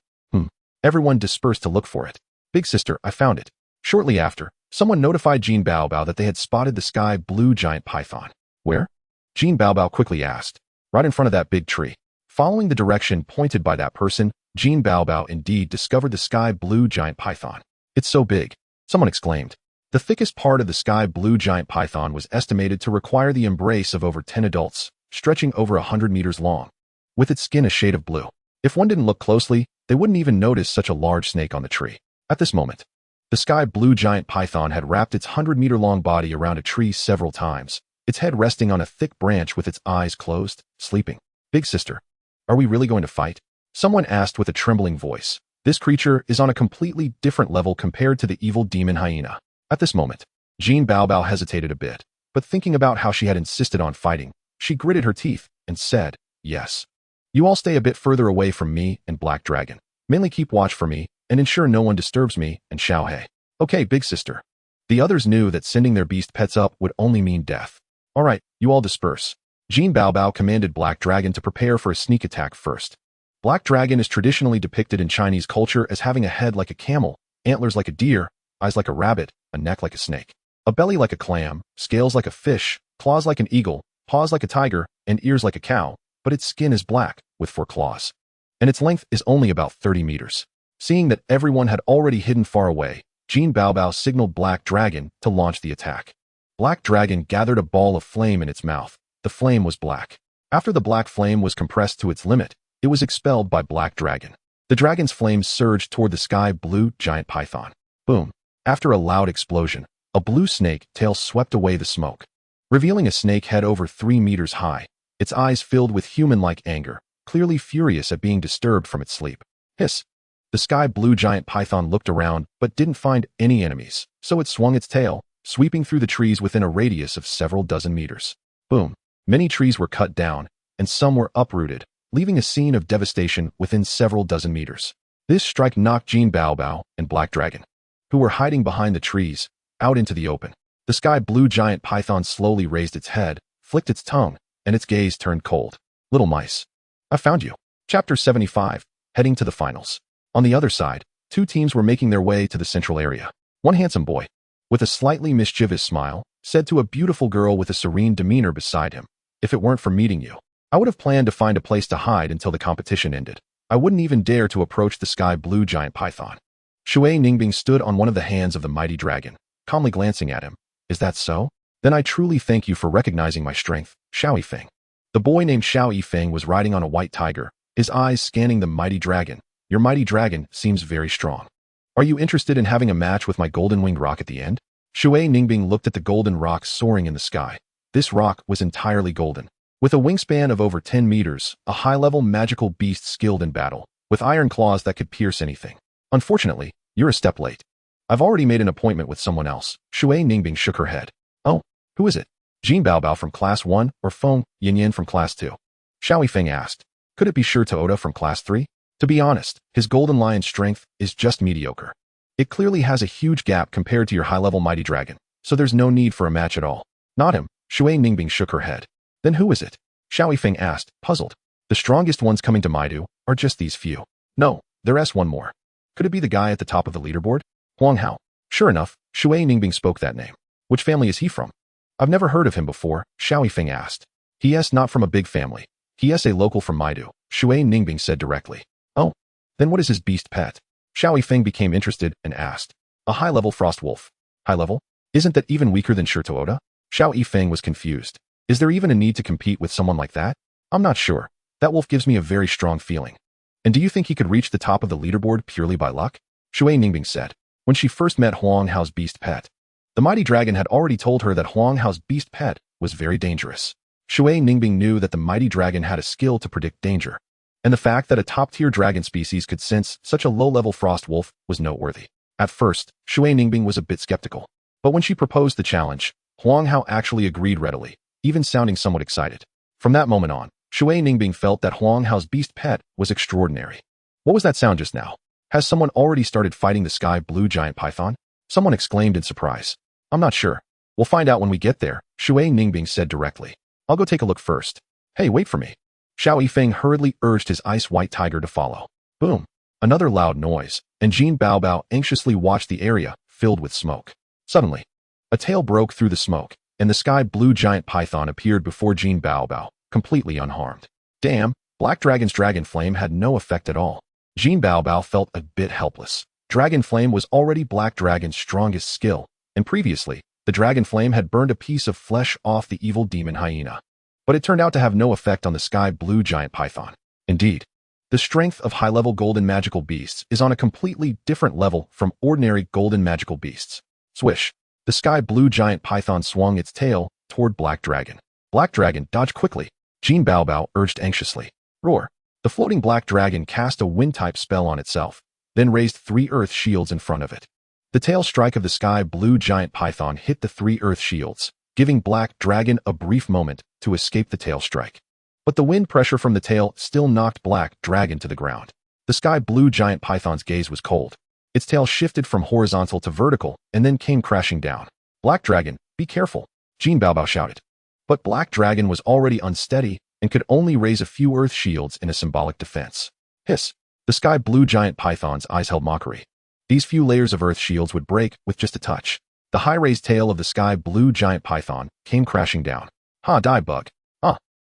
Everyone dispersed to look for it. Big sister, I found it. Shortly after, someone notified Jin Baobao that they had spotted the sky blue giant python. Where? Jin Baobao quickly asked. Right in front of that big tree. Following the direction pointed by that person, Jin Baobao indeed discovered the sky blue giant python. It's so big, someone exclaimed. The thickest part of the sky blue giant python was estimated to require the embrace of over 10 adults, stretching over 100 meters long. With its skin a shade of blue. If one didn't look closely, they wouldn't even notice such a large snake on the tree. At this moment, the sky blue giant python had wrapped its 100-meter-long body around a tree several times, its head resting on a thick branch with its eyes closed, sleeping. Big sister, are we really going to fight? Someone asked with a trembling voice. This creature is on a completely different level compared to the evil demon hyena. At this moment, Jin Baobao hesitated a bit, but thinking about how she had insisted on fighting, she gritted her teeth and said, yes. You all stay a bit further away from me and Black Dragon. Mainly keep watch for me and ensure no one disturbs me and Xiao He. Okay, big sister. The others knew that sending their beast pets up would only mean death. Alright, you all disperse. Jin Baobao commanded Black Dragon to prepare for a sneak attack first. Black Dragon is traditionally depicted in Chinese culture as having a head like a camel, antlers like a deer, eyes like a rabbit, a neck like a snake, a belly like a clam, scales like a fish, claws like an eagle, paws like a tiger, and ears like a cow, but its skin is black, with 4 claws. And its length is only about 30 meters. Seeing that everyone had already hidden far away, Jin Baobao signaled Black Dragon to launch the attack. Black Dragon gathered a ball of flame in its mouth. The flame was black. After the black flame was compressed to its limit, it was expelled by Black Dragon. The dragon's flames surged toward the sky blue giant python. Boom. After a loud explosion, a blue snake tail swept away the smoke, revealing a snake head over 3 meters high, its eyes filled with human-like anger, clearly furious at being disturbed from its sleep. Hiss. The sky blue giant python looked around but didn't find any enemies, so it swung its tail, sweeping through the trees within a radius of several dozen meters. Boom. Many trees were cut down, and some were uprooted, leaving a scene of devastation within several dozen meters. This strike knocked Jin Baobao and Black Dragon, who were hiding behind the trees, out into the open. The sky blue giant python slowly raised its head, flicked its tongue, and its gaze turned cold. Little mice. I found you. Chapter 75, heading to the finals. On the other side, 2 teams were making their way to the central area. One handsome boy, with a slightly mischievous smile, said to a beautiful girl with a serene demeanor beside him, if it weren't for meeting you, I would have planned to find a place to hide until the competition ended. I wouldn't even dare to approach the sky blue giant python. Shui Ningbing stood on one of the hands of the mighty dragon, calmly glancing at him. Is that so? Then I truly thank you for recognizing my strength, Xiao Yifeng. The boy named Xiao Yifeng was riding on a white tiger, his eyes scanning the mighty dragon, Your mighty dragon seems very strong. Are you interested in having a match with my golden-winged rock at the end? Shui Ningbing looked at the golden rock soaring in the sky. This rock was entirely golden. With a wingspan of over 10 meters, a high-level magical beast skilled in battle, with iron claws that could pierce anything. Unfortunately, you're a step late. I've already made an appointment with someone else. Shui Ningbing shook her head. Oh, who is it? Jin Baobao from Class 1 or Feng Yinyan from Class 2? Xiao Yifeng asked. Could it be Shi Toda from Class 3? To be honest, his golden lion strength is just mediocre. It clearly has a huge gap compared to your high-level mighty dragon, so there's no need for a match at all. Not him. Shui Ningbing shook her head. Then who is it? Xiao Yifeng asked, puzzled. The strongest ones coming to Maidu are just these few. No, there's one more. Could it be the guy at the top of the leaderboard? Huang Hao. Sure enough, Shui Ningbing spoke that name. Which family is he from? I've never heard of him before, Xiao Yifeng asked. He is not from a big family. He is a local from Maidu, Shui Ningbing said directly. Oh, then what is his beast pet? Xiao Yifeng became interested and asked. A high-level frost wolf. High level? Isn't that even weaker than Shi Toda? Xiao Yifeng was confused. Is there even a need to compete with someone like that? I'm not sure. That wolf gives me a very strong feeling. And do you think he could reach the top of the leaderboard purely by luck? Shui Ningbing said. When she first met Huang Hao's beast pet, the mighty dragon had already told her that Huang Hao's beast pet was very dangerous. Shui Ningbing knew that the mighty dragon had a skill to predict danger, and the fact that a top-tier dragon species could sense such a low-level frost wolf was noteworthy. At first, Shui Ningbing was a bit skeptical, but when she proposed the challenge, Huang Hao actually agreed readily, even sounding somewhat excited. From that moment on, Shui Ningbing felt that Huang Hao's beast pet was extraordinary. What was that sound just now? Has someone already started fighting the sky blue giant python? Someone exclaimed in surprise. I'm not sure. We'll find out when we get there, Shui Ningbing said directly. I'll go take a look first. Hey, wait for me. Xiao Yifeng hurriedly urged his ice-white tiger to follow. Boom. Another loud noise, and Jin Baobao anxiously watched the area filled with smoke. Suddenly, a tail broke through the smoke, and the sky blue giant python appeared before Jin Baobao, completely unharmed. Damn, Black Dragon's dragon flame had no effect at all. Jin Baobao felt a bit helpless. Dragon flame was already Black Dragon's strongest skill, and previously, the dragon flame had burned a piece of flesh off the evil demon hyena. But it turned out to have no effect on the sky blue giant python. Indeed, the strength of high-level golden magical beasts is on a completely different level from ordinary golden magical beasts. Swish. The sky blue giant python swung its tail toward Black Dragon. Black Dragon, dodge quickly, Jin Baobao urged anxiously. Roar. The floating Black Dragon cast a wind-type spell on itself, then raised 3 earth shields in front of it. The tail strike of the sky blue giant python hit the 3 earth shields, giving Black Dragon a brief moment to escape the tail strike. But the wind pressure from the tail still knocked Black Dragon to the ground. The sky blue giant python's gaze was cold. Its tail shifted from horizontal to vertical and then came crashing down. Black Dragon, be careful, Jin Baobao shouted. But Black Dragon was already unsteady and could only raise a few earth shields in a symbolic defense. Hiss. The sky blue giant python's eyes held mockery. These few layers of earth shields would break with just a touch. The high-raised tail of the sky blue giant python came crashing down. Ha, die bug.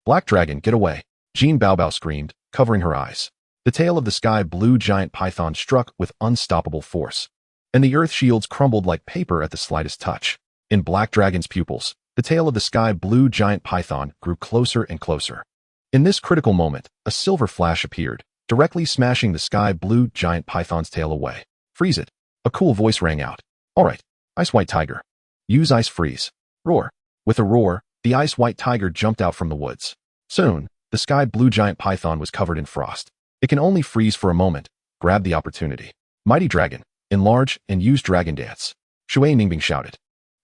Black Dragon, get away. Jin Baobao screamed, covering her eyes. The tail of the sky blue giant python struck with unstoppable force, and the earth shields crumbled like paper at the slightest touch. In Black Dragon's pupils, the tail of the sky blue giant python grew closer and closer. In this critical moment, a silver flash appeared, directly smashing the sky blue giant python's tail away. Freeze it. A cool voice rang out. All right, Ice White Tiger. Use Ice Freeze. Roar. With a roar, the Ice White Tiger jumped out from the woods. Soon, the sky blue giant python was covered in frost. It can only freeze for a moment. Grab the opportunity. Mighty Dragon, enlarge and use Dragon Dance. Shui Ningbing shouted.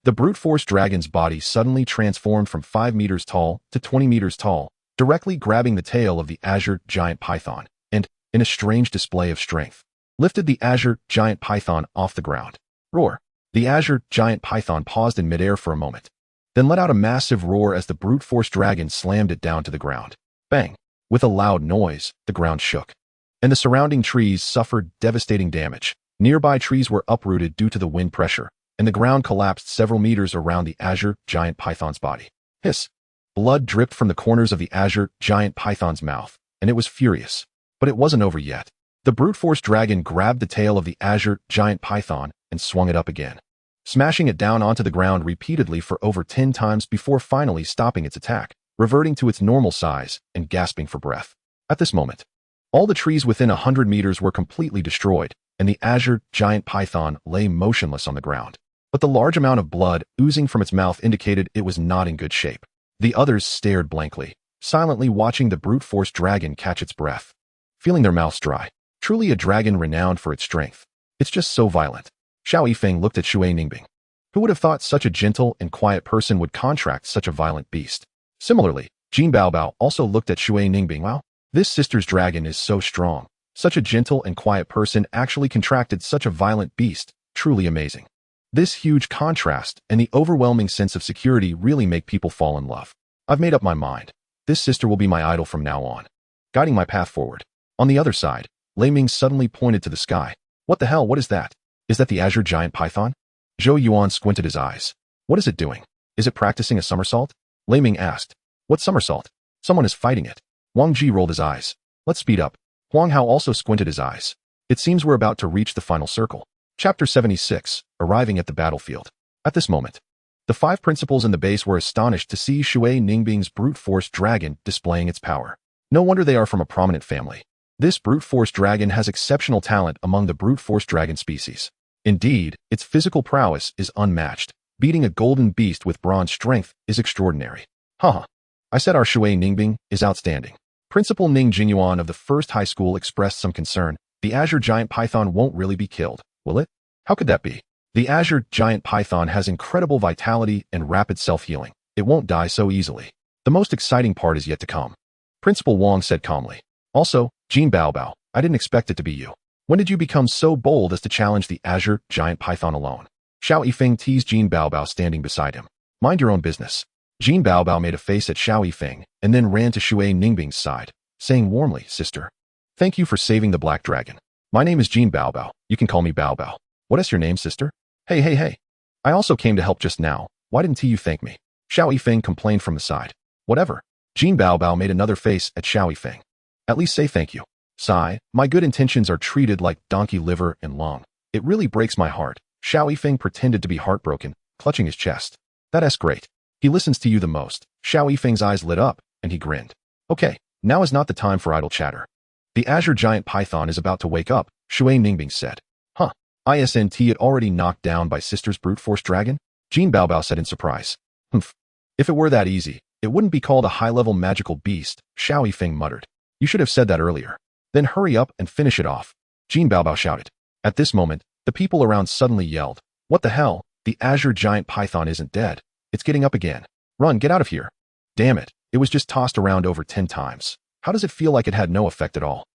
The brute force dragon's body suddenly transformed from 5 meters tall to 20 meters tall, directly grabbing the tail of the azure giant python, and, in a strange display of strength, lifted the azure giant python off the ground. Roar. The azure giant python paused in midair for a moment, then let out a massive roar as the brute force dragon slammed it down to the ground. Bang. With a loud noise, the ground shook, and the surrounding trees suffered devastating damage. Nearby trees were uprooted due to the wind pressure, and the ground collapsed several meters around the azure giant python's body. Hiss. Blood dripped from the corners of the azure giant python's mouth, and it was furious. But it wasn't over yet. The brute force dragon grabbed the tail of the azure giant python and swung it up again, smashing it down onto the ground repeatedly for over 10 times before finally stopping its attack, reverting to its normal size and gasping for breath. At this moment, All the trees within 100 meters were completely destroyed, and the azure giant python lay motionless on the ground. But the large amount of blood oozing from its mouth indicated it was not in good shape. The others stared blankly, silently watching the brute force dragon catch its breath, feeling their mouths dry. Truly a dragon renowned for its strength. It's just so violent. Xiao Yifeng looked at Shui Ningbing. Who would have thought such a gentle and quiet person would contract such a violent beast? Similarly, Jin Baobao also looked at Shui Ningbing. Wow, this sister's dragon is so strong. Such a gentle and quiet person actually contracted such a violent beast. Truly amazing. This huge contrast and the overwhelming sense of security really make people fall in love. I've made up my mind. This sister will be my idol from now on, guiding my path forward. On the other side, Lei Ming suddenly pointed to the sky. What the hell, what is that? Is that the azure giant python? Zhou Yuan squinted his eyes. What is it doing? Is it practicing a somersault? Lei Ming asked. What somersault? Someone is fighting it. Wang Ji rolled his eyes. Let's speed up. Huang Hao also squinted his eyes. It seems we're about to reach the final circle. Chapter 76, Arriving at the Battlefield. At this moment, the 5 principals in the base were astonished to see Shui Ningbing's brute force dragon displaying its power. No wonder they are from a prominent family. This brute force dragon has exceptional talent among the brute force dragon species. Indeed, its physical prowess is unmatched. Beating a golden beast with bronze strength is extraordinary. Haha. I said our Shui Ningbing is outstanding. Principal Ning Jinyuan of the first high school expressed some concern. The azure giant python won't really be killed, will it? How could that be? The azure giant python has incredible vitality and rapid self-healing. It won't die so easily. The most exciting part is yet to come. Principal Wang said calmly. Also, Jin Baobao, I didn't expect it to be you. When did you become so bold as to challenge the azure giant python alone? Xiao Yifeng teased Jin Baobao standing beside him. Mind your own business. Jin Baobao made a face at Xiao Yifeng and then ran to Shui Ningbing's side, saying warmly, Sister, thank you for saving the black dragon. My name is Jin Baobao. You can call me Baobao. What is your name, sister? Hey. I also came to help just now. Why didn't you thank me? Xiao Yifeng complained from the side. Whatever. Jin Baobao made another face at Xiao Yifeng. At least say thank you. Sigh, my good intentions are treated like donkey liver and lung. It really breaks my heart. Xiao Yifeng pretended to be heartbroken, clutching his chest. That's great. He listens to you the most. Xiao Yifeng's eyes lit up, and he grinned. Okay, now is not the time for idle chatter. The azure giant python is about to wake up, Shui Ningbing said. Huh. Isn't it already knocked down by sister's brute force dragon? Jin Baobao said in surprise. Humph. If it were that easy, it wouldn't be called a high-level magical beast, Xiao Yifeng muttered. You should have said that earlier. Then hurry up and finish it off. Jin Baobao shouted. At this moment, the people around suddenly yelled. What the hell? The azure giant python isn't dead. It's getting up again. Run, get out of here. Damn it. It was just tossed around over 10 times. How does it feel like it had no effect at all?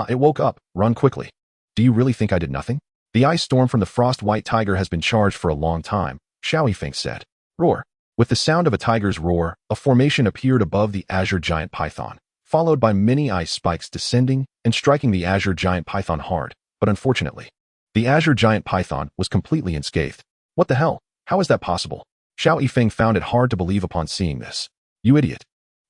It woke up. Run quickly. Do you really think I did nothing? The ice storm from the frost white tiger has been charged for a long time, Xiao Yifeng said. Roar. With the sound of a tiger's roar, a formation appeared above the azure giant python, followed by many ice spikes descending and striking the azure giant python hard. But unfortunately, the azure giant python was completely unscathed. What the hell? How is that possible? Xiao Yifeng found it hard to believe upon seeing this. You idiot.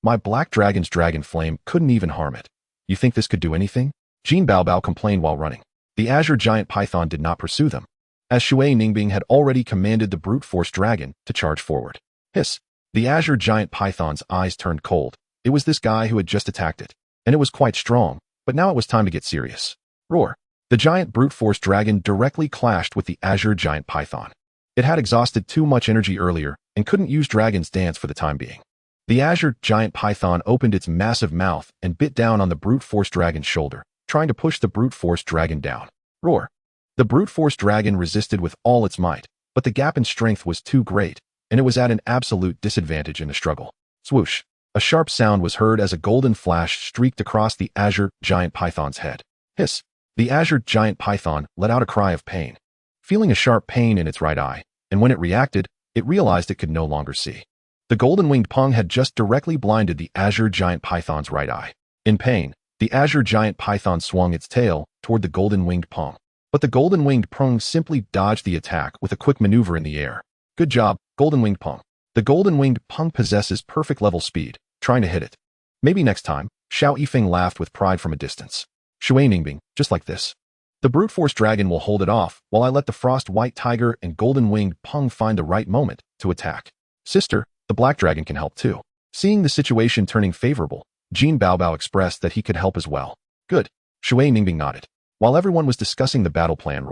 My black dragon's dragon flame couldn't even harm it. You think this could do anything? Jin Baobao complained while running. The azure giant python did not pursue them, as Shui Ningbing had already commanded the brute force dragon to charge forward. Hiss. The azure giant python's eyes turned cold. It was this guy who had just attacked it, and it was quite strong, but now it was time to get serious. Roar. The giant brute force dragon directly clashed with the azure giant python. It had exhausted too much energy earlier and couldn't use Dragon's Dance for the time being. The azure giant python opened its massive mouth and bit down on the brute force dragon's shoulder, trying to push the brute force dragon down. Roar. The brute force dragon resisted with all its might, but the gap in strength was too great, and it was at an absolute disadvantage in the struggle. Swoosh. A sharp sound was heard as a golden flash streaked across the azure giant python's head. Hiss. The azure giant python let out a cry of pain, feeling a sharp pain in its right eye, and when it reacted, it realized it could no longer see. The golden-winged pung had just directly blinded the azure giant python's right eye. In pain, the azure giant python swung its tail toward the golden-winged pung, but the golden-winged pung simply dodged the attack with a quick maneuver in the air. Good job, golden-winged pung. The golden-winged pung possesses perfect level speed, trying to hit it. Maybe next time, Xiao Yifeng laughed with pride from a distance. Shui Ningbing, just like this. The brute force dragon will hold it off while I let the frost white tiger and golden-winged pung find the right moment to attack. Sister, the black dragon can help too. Seeing the situation turning favorable, Jin Baobao expressed that he could help as well. Good. Shui Ningbing nodded. While everyone was discussing the battle plan,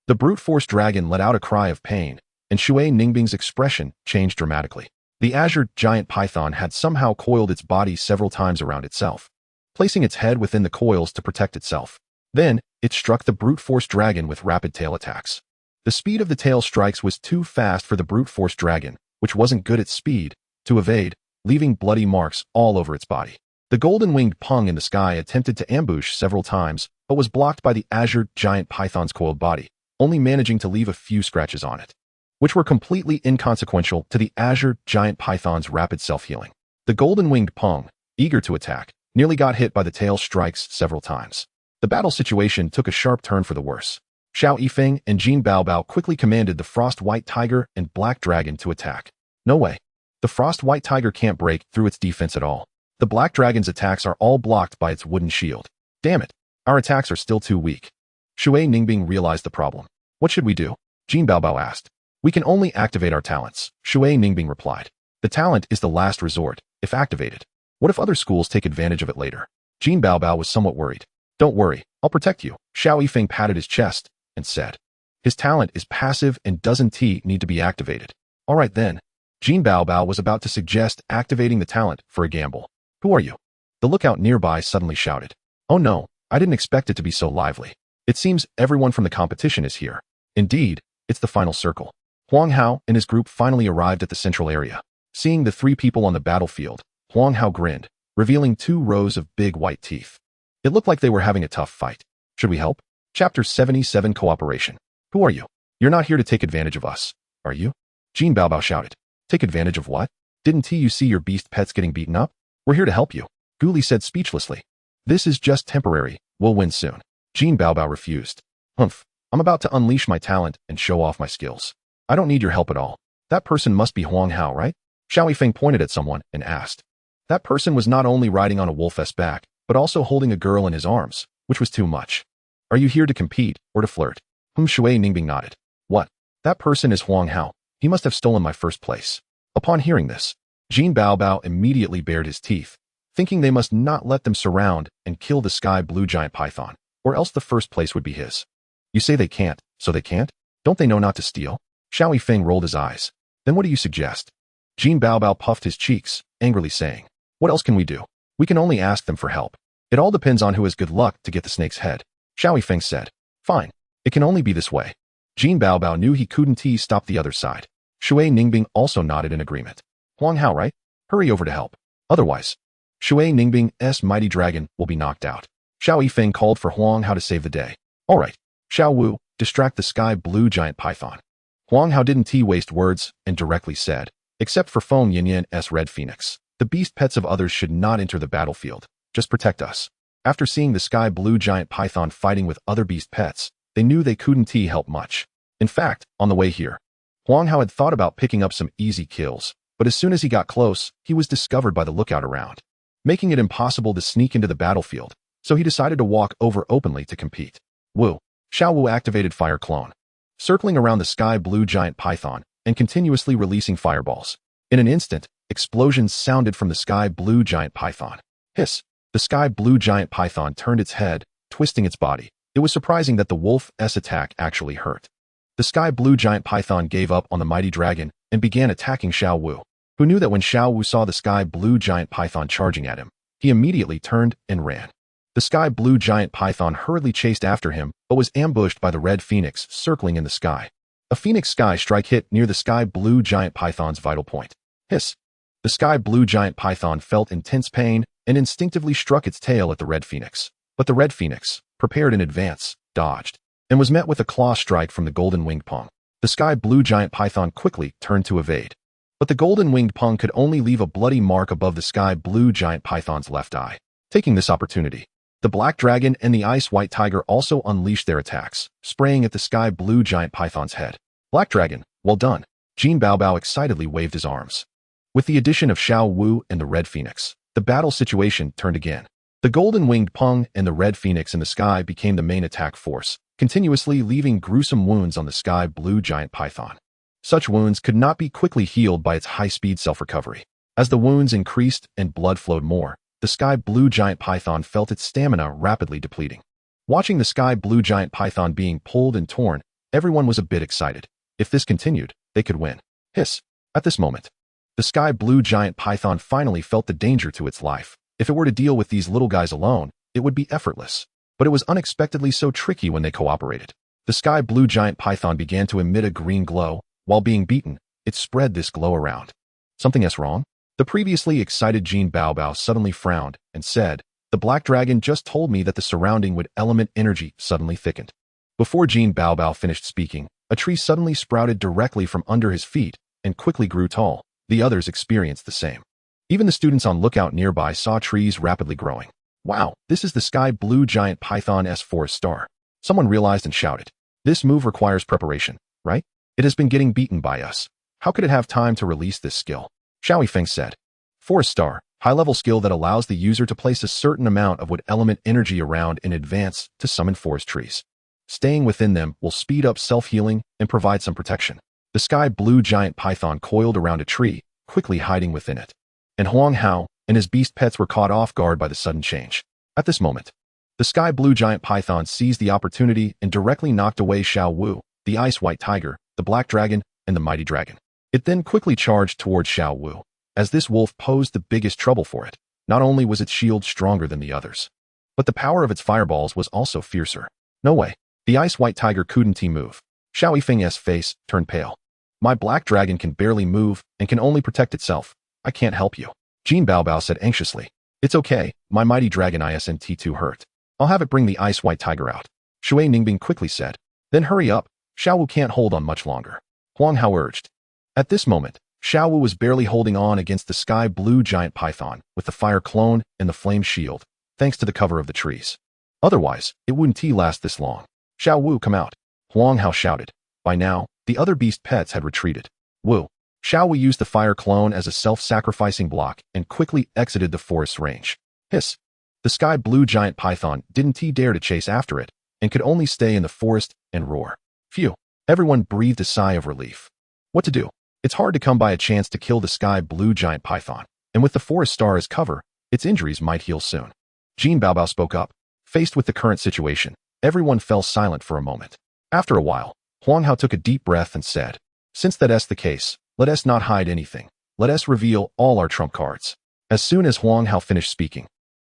the brute force dragon let out a cry of pain, and Shui Ningbing's expression changed dramatically. The azure giant python had somehow coiled its body several times around itself, placing its head within the coils to protect itself. Then, it struck the brute force dragon with rapid tail attacks. The speed of the tail strikes was too fast for the brute force dragon, which wasn't good at speed, to evade, leaving bloody marks all over its body. The golden-winged Pung in the sky attempted to ambush several times, but was blocked by the azure giant python's coiled body, only managing to leave a few scratches on it, which were completely inconsequential to the azure giant python's rapid self-healing. The golden-winged Pung, eager to attack, nearly got hit by the tail strikes several times. The battle situation took a sharp turn for the worse. Xiao Yifeng and Jin Baobao quickly commanded the Frost White Tiger and Black Dragon to attack. No way. The Frost White Tiger can't break through its defense at all. The Black Dragon's attacks are all blocked by its wooden shield. Damn it. Our attacks are still too weak. Shui Ningbing realized the problem. What should we do? Jin Baobao asked. We can only activate our talents, Shui Ningbing replied. The talent is the last resort, if activated. What if other schools take advantage of it later? Jin Baobao was somewhat worried. Don't worry, I'll protect you. Xiao Yifeng patted his chest and said. His talent is passive and doesn't need to be activated. All right then. Jin Baobao was about to suggest activating the talent for a gamble. Who are you? The lookout nearby suddenly shouted. Oh no, I didn't expect it to be so lively. It seems everyone from the competition is here. Indeed, it's the final circle. Huang Hao and his group finally arrived at the central area. Seeing the three people on the battlefield, Huang Hao grinned, revealing 2 rows of big white teeth. It looked like they were having a tough fight. Should we help? Chapter 77 Cooperation. Who are you? You're not here to take advantage of us, are you? Jin Baobao shouted. Take advantage of what? Didn't you see your beast pets getting beaten up? We're here to help you, Guli said speechlessly. This is just temporary, we'll win soon. Jin Baobao refused. Humph, I'm about to unleash my talent and show off my skills. I don't need your help at all. That person must be Huang Hao, right? Xiao Yifeng pointed at someone and asked. That person was not only riding on a wolf's back, but also holding a girl in his arms, which was too much. Are you here to compete or to flirt? Shui Ningbing nodded. What? That person is Huang Hao. He must have stolen my first place. Upon hearing this, Jin Baobao immediately bared his teeth, thinking they must not let them surround and kill the sky blue giant python, or else the first place would be his. You say they can't, so they can't? Don't they know not to steal? Xiao Yifeng rolled his eyes. Then what do you suggest? Jin Baobao puffed his cheeks, angrily saying. What else can we do? We can only ask them for help. It all depends on who has good luck to get the snake's head. Xiao Yifeng said. Fine. It can only be this way. Jin Baobao knew he couldn't stop the other side. Shui Ningbing also nodded in agreement. Huang Hao, right? Hurry over to help. Otherwise, Shui Ningbing's mighty dragon will be knocked out. Xiao Yifeng called for Huang Hao to save the day. All right. Xiao Wu, distract the sky blue giant python. Huang Hao didn't waste words and directly said, except for Feng Yanyan's red phoenix. The beast pets of others should not enter the battlefield. Just protect us. After seeing the sky blue giant python fighting with other beast pets, they knew they couldn't help much. In fact, on the way here, Huang Hao had thought about picking up some easy kills, but as soon as he got close, he was discovered by the lookout around, making it impossible to sneak into the battlefield, so he decided to walk over openly to compete. Wu. Xiao Wu activated Fire Clone, circling around the sky blue giant python and continuously releasing fireballs. In an instant, explosions sounded from the sky blue giant python. Hiss! The sky blue giant python turned its head, twisting its body. It was surprising that the wolf's attack actually hurt. The sky blue giant python gave up on the mighty dragon and began attacking Xiao Wu, who knew that when Xiao Wu saw the sky blue giant python charging at him, he immediately turned and ran. The sky blue giant python hurriedly chased after him, but was ambushed by the red phoenix circling in the sky. A phoenix sky strike hit near the sky blue giant python's vital point. Hiss! The sky blue giant python felt intense pain and instinctively struck its tail at the red phoenix. But the red phoenix, prepared in advance, dodged, and was met with a claw strike from the golden-winged Pung. The sky blue giant python quickly turned to evade. But the golden-winged Pung could only leave a bloody mark above the sky blue giant python's left eye. Taking this opportunity, the black dragon and the ice white tiger also unleashed their attacks, spraying at the sky blue giant python's head. Black dragon, well done. Jin Baobao excitedly waved his arms. With the addition of Xiao Wu and the red phoenix, the battle situation turned again. The golden-winged Pung and the red phoenix in the sky became the main attack force, continuously leaving gruesome wounds on the sky blue giant python. Such wounds could not be quickly healed by its high-speed self-recovery. As the wounds increased and blood flowed more, the sky blue giant python felt its stamina rapidly depleting. Watching the sky blue giant python being pulled and torn, everyone was a bit excited. If this continued, they could win. Hiss. At this moment, the sky blue giant python finally felt the danger to its life. If it were to deal with these little guys alone, it would be effortless. But it was unexpectedly so tricky when they cooperated. The sky blue giant python began to emit a green glow. While being beaten, it spread this glow around. Something's wrong? The previously excited Jean Baobao suddenly frowned and said, "The black dragon just told me that the surrounding wood element energy suddenly thickened." Before Jean Baobao finished speaking, a tree suddenly sprouted directly from under his feet and quickly grew tall. The others experienced the same. Even the students on lookout nearby saw trees rapidly growing. Wow, this is the sky blue giant python's forest star. Someone realized and shouted. This move requires preparation, right? It has been getting beaten by us. How could it have time to release this skill? Xiao Yifeng said. Forest star, high-level skill that allows the user to place a certain amount of wood element energy around in advance to summon forest trees. Staying within them will speed up self-healing and provide some protection. The sky blue giant python coiled around a tree, quickly hiding within it. And Huang Hao and his beast pets were caught off guard by the sudden change. At this moment, the sky blue giant python seized the opportunity and directly knocked away Xiao Wu, the ice white tiger, the black dragon, and the mighty dragon. It then quickly charged towards Xiao Wu. As this wolf posed the biggest trouble for it, not only was its shield stronger than the others, but the power of its fireballs was also fiercer. No way. The ice white tiger couldn't move. Xiao Yifeng's face turned pale. My black dragon can barely move and can only protect itself. I can't help you. Jean Baobao said anxiously. It's okay, my mighty dragon isn't too hurt. I'll have it bring the ice white tiger out. Shui Ningbing quickly said. Then hurry up, Xiao Wu can't hold on much longer. Huang Hao urged. At this moment, Xiao Wu was barely holding on against the sky blue giant python with the fire clone and the flame shield, thanks to the cover of the trees. Otherwise, it wouldn't last this long. Xiao Wu, come out. Huang Hao shouted. By now, the other beast pets had retreated. Wu. Xiao Wu used the fire clone as a self-sacrificing block and quickly exited the forest's range. Hiss. The sky blue giant python didn't dare to chase after it and could only stay in the forest and roar. Phew. Everyone breathed a sigh of relief. What to do? It's hard to come by a chance to kill the sky blue giant python, and with the forest star as cover, its injuries might heal soon. Jean Baobao spoke up. Faced with the current situation, everyone fell silent for a moment. After a while, Huang Hao took a deep breath and said, Since that's the case, let us not hide anything. Let us reveal all our trump cards. As soon as Huang Hao finished speaking,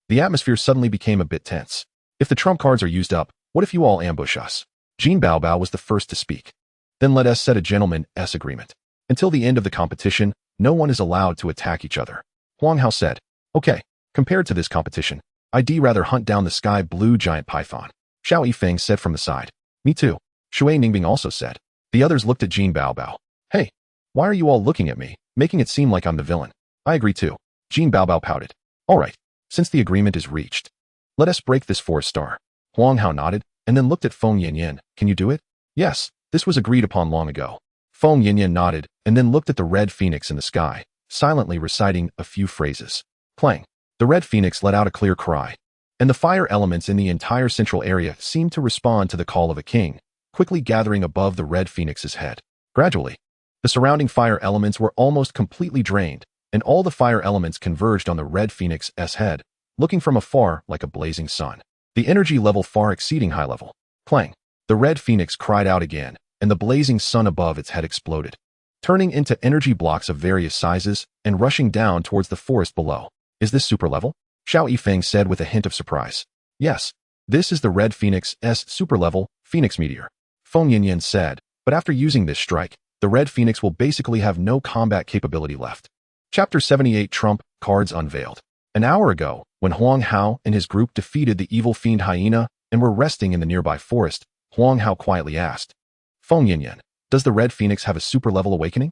the atmosphere suddenly became a bit tense. If the trump cards are used up, what if you all ambush us? Jean Baobao was the first to speak. Then let us set a gentleman's agreement. Until the end of the competition, no one is allowed to attack each other. Huang Hao said, Okay, compared to this competition, I'd rather hunt down the sky blue giant python. Xiao Yifeng said from the side. Me too. Shui Ningbing also said. The others looked at Jean Baobao. Hey, why are you all looking at me, making it seem like I'm the villain? I agree too. Jean Baobao pouted. All right, since the agreement is reached, let us break this forest star. Huang Hao nodded, and then looked at Feng Yanyan. Can you do it? Yes, this was agreed upon long ago. Feng Yanyan nodded, and then looked at the red phoenix in the sky, silently reciting a few phrases. Clang. The red phoenix let out a clear cry, and the fire elements in the entire central area seemed to respond to the call of a king, quickly gathering above the red phoenix's head. Gradually, the surrounding fire elements were almost completely drained, and all the fire elements converged on the red phoenix's head, looking from afar like a blazing sun. The energy level far exceeding high level. Clang. The red phoenix cried out again, and the blazing sun above its head exploded, turning into energy blocks of various sizes and rushing down towards the forest below. Is this super level? Xiao Yifeng said with a hint of surprise. Yes, this is the red phoenix's super level, phoenix meteor. Feng Yanyan said, but after using this strike, the red phoenix will basically have no combat capability left. Chapter 78 Trump Cards Unveiled. An hour ago, when Huang Hao and his group defeated the evil fiend hyena and were resting in the nearby forest, Huang Hao quietly asked, Feng Yanyan, does the red phoenix have a super level awakening?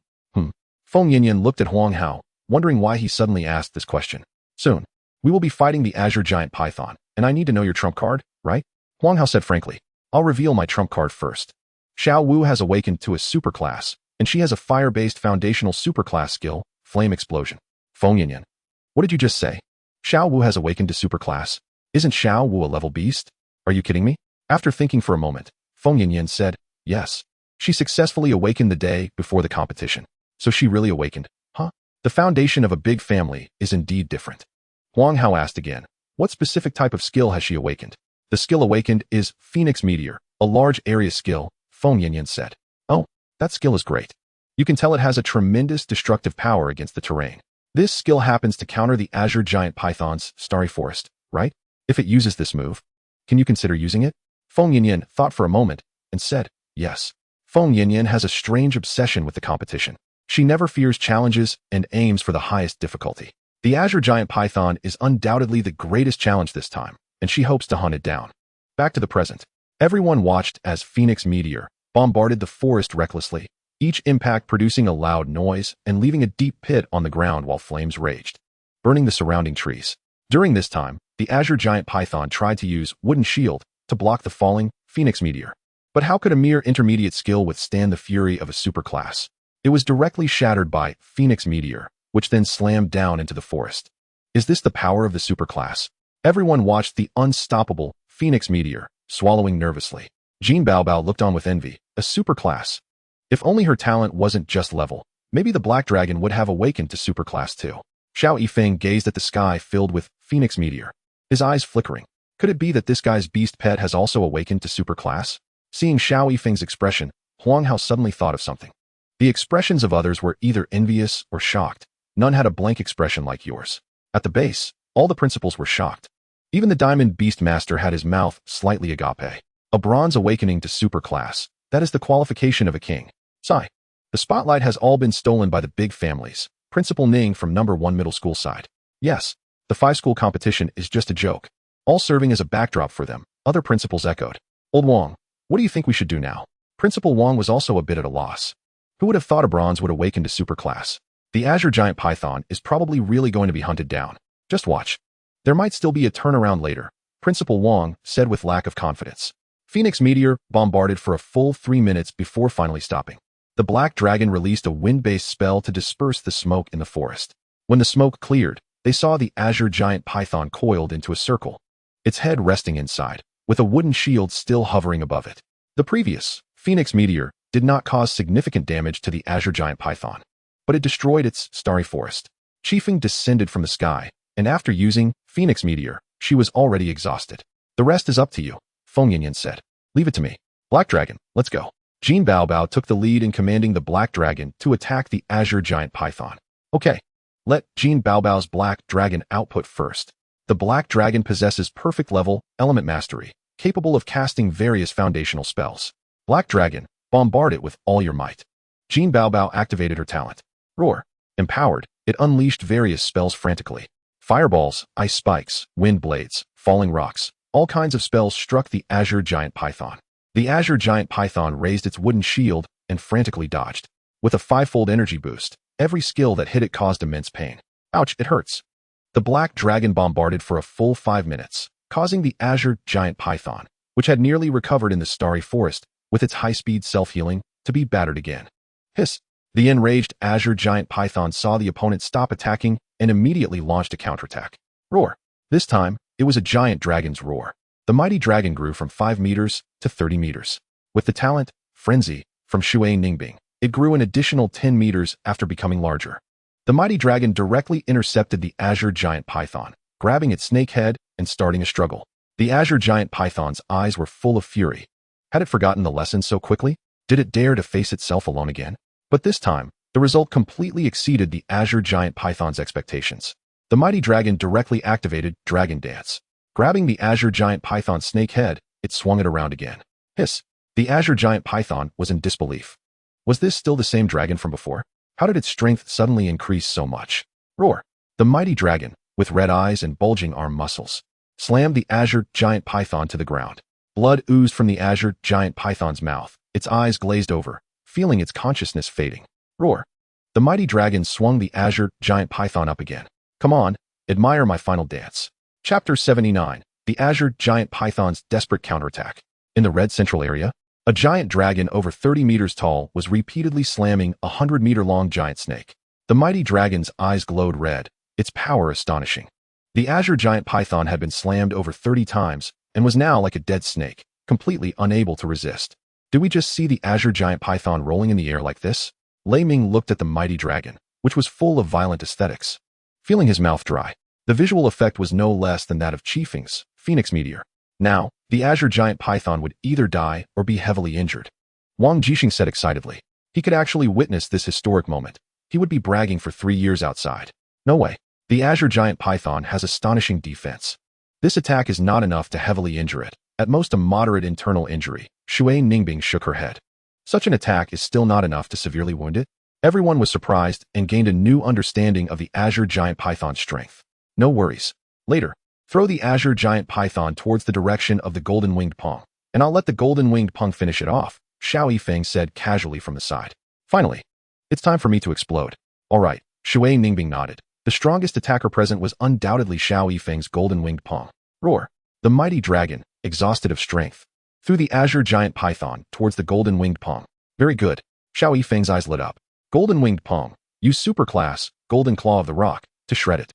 Feng Yanyan looked at Huang Hao, wondering why he suddenly asked this question. Soon, we will be fighting the Azure Giant Python, and I need to know your trump card, right? Huang Hao said frankly. I'll reveal my trump card first. Xiao Wu has awakened to a superclass, and she has a fire-based foundational superclass skill, Flame Explosion. Feng Yanyan. What did you just say? Xiao Wu has awakened to superclass. Isn't Xiao Wu a level beast? Are you kidding me? After thinking for a moment, Feng Yanyan said, yes. She successfully awakened the day before the competition. So she really awakened, huh? The foundation of a big family is indeed different. Huang Hao asked again. What specific type of skill has she awakened? The skill awakened is Phoenix Meteor, a large area skill, Feng Yanyan said. Oh, that skill is great. You can tell it has a tremendous destructive power against the terrain. This skill happens to counter the Azure Giant Python's Starry Forest, right? If it uses this move, can you consider using it? Feng Yanyan thought for a moment and said, yes. Feng Yanyan has a strange obsession with the competition. She never fears challenges and aims for the highest difficulty. The Azure Giant Python is undoubtedly the greatest challenge this time, and she hopes to hunt it down. Back to the present. Everyone watched as Phoenix Meteor bombarded the forest recklessly, each impact producing a loud noise and leaving a deep pit on the ground while flames raged, burning the surrounding trees. During this time, the Azure Giant Python tried to use Wooden Shield to block the falling Phoenix Meteor. But how could a mere intermediate skill withstand the fury of a superclass? It was directly shattered by Phoenix Meteor, which then slammed down into the forest. Is this the power of the superclass? Everyone watched the unstoppable Phoenix Meteor, swallowing nervously. Jean Baobao looked on with envy. A superclass. If only her talent wasn't just level, maybe the Black Dragon would have awakened to superclass too. Xiao Yifeng gazed at the sky filled with Phoenix Meteor, his eyes flickering. Could it be that this guy's beast pet has also awakened to superclass? Seeing Xiao Yifeng's expression, Huang Hao suddenly thought of something. The expressions of others were either envious or shocked. None had a blank expression like yours. At the base, all the principals were shocked. Even the Diamond Beastmaster had his mouth slightly agape. A bronze awakening to superclass. That is the qualification of a king. Sigh. The spotlight has all been stolen by the big families. Principal Ning from number 1 middle school side. Yes, the 5-school competition is just a joke. All serving as a backdrop for them, other principals echoed. Old Wang, what do you think we should do now? Principal Wang was also a bit at a loss. Who would have thought a bronze would awaken to superclass? The Azure Giant Python is probably really going to be hunted down. Just watch. There might still be a turnaround later, Principal Wang said with lack of confidence. Phoenix Meteor bombarded for a full 3 minutes before finally stopping. The Black Dragon released a wind-based spell to disperse the smoke in the forest. When the smoke cleared, they saw the Azure Giant Python coiled into a circle, its head resting inside, with a wooden shield still hovering above it. The previous Phoenix Meteor did not cause significant damage to the Azure Giant Python, but it destroyed its starry forest. Qifeng descended from the sky, and after using Phoenix Meteor, she was already exhausted. The rest is up to you, Feng Yanyan said. Leave it to me. Black Dragon, let's go. Jean Baobao took the lead in commanding the Black Dragon to attack the Azure Giant Python. Okay, let Jean Baobao's Black Dragon output first. The Black Dragon possesses perfect level element mastery, capable of casting various foundational spells. Black Dragon, bombard it with all your might. Jean Baobao activated her talent. Roar. Empowered, it unleashed various spells frantically. Fireballs, ice spikes, wind blades, falling rocks, all kinds of spells struck the Azure Giant Python. The Azure Giant Python raised its wooden shield and frantically dodged. With a 5-fold energy boost, every skill that hit it caused immense pain. Ouch, it hurts. The Black Dragon bombarded for a full 5 minutes, causing the Azure Giant Python, which had nearly recovered in the starry forest with its high-speed self-healing, to be battered again. Hiss! The enraged Azure Giant Python saw the opponent stop attacking and immediately launched a counterattack. Roar! This time, it was a giant dragon's roar. The mighty dragon grew from 5 meters to 30 meters. With the talent, Frenzy, from Shui Ningbing, it grew an additional 10 meters after becoming larger. The mighty dragon directly intercepted the Azure Giant Python, grabbing its snake head and starting a struggle. The Azure Giant Python's eyes were full of fury. Had it forgotten the lesson so quickly? Did it dare to face itself alone again? But this time, the result completely exceeded the Azure Giant Python's expectations. The mighty dragon directly activated Dragon Dance. Grabbing the Azure Giant Python's snake head, it swung it around again. Hiss! The Azure Giant Python was in disbelief. Was this still the same dragon from before? How did its strength suddenly increase so much? Roar! The mighty dragon, with red eyes and bulging arm muscles, slammed the Azure Giant Python to the ground. Blood oozed from the Azure Giant Python's mouth, its eyes glazed over, feeling its consciousness fading. Roar! The mighty dragon swung the Azure Giant Python up again. Come on, admire my final dance. Chapter 79, The Azure Giant Python's Desperate Counterattack. In the red central area, a giant dragon over 30 meters tall was repeatedly slamming a 100-meter-long giant snake. The mighty dragon's eyes glowed red, its power astonishing. The Azure Giant Python had been slammed over 30 times and was now like a dead snake, completely unable to resist. Did we just see the Azure Giant Python rolling in the air like this? Lei Ming looked at the mighty dragon, which was full of violent aesthetics. Feeling his mouth dry, The visual effect was no less than that of Qifeng's Phoenix Meteor. Now, the Azure Giant Python would either die or be heavily injured. Wang Jixing said excitedly. He could actually witness this historic moment. He would be bragging for 3 years outside. No way. The Azure Giant Python has astonishing defense. This attack is not enough to heavily injure it. At most a moderate internal injury. Shui Ningbing shook her head. Such an attack is still not enough to severely wound it. Everyone was surprised and gained a new understanding of the Azure Giant Python's strength. No worries. Later, throw the Azure Giant Python towards the direction of the golden-winged Pong, and I'll let the golden-winged Pong finish it off, Xiao Yifeng said casually from the side. Finally, it's time for me to explode. All right, Shui Ningbing nodded. The strongest attacker present was undoubtedly Xiao Yifeng's golden-winged Pong. Roar. The mighty dragon, exhausted of strength, threw the Azure Giant Python towards the golden-winged Pong. Very good. Xiao Yifeng's eyes lit up. Golden-winged Pong, use superclass, Golden Claw of the Rock, to shred it.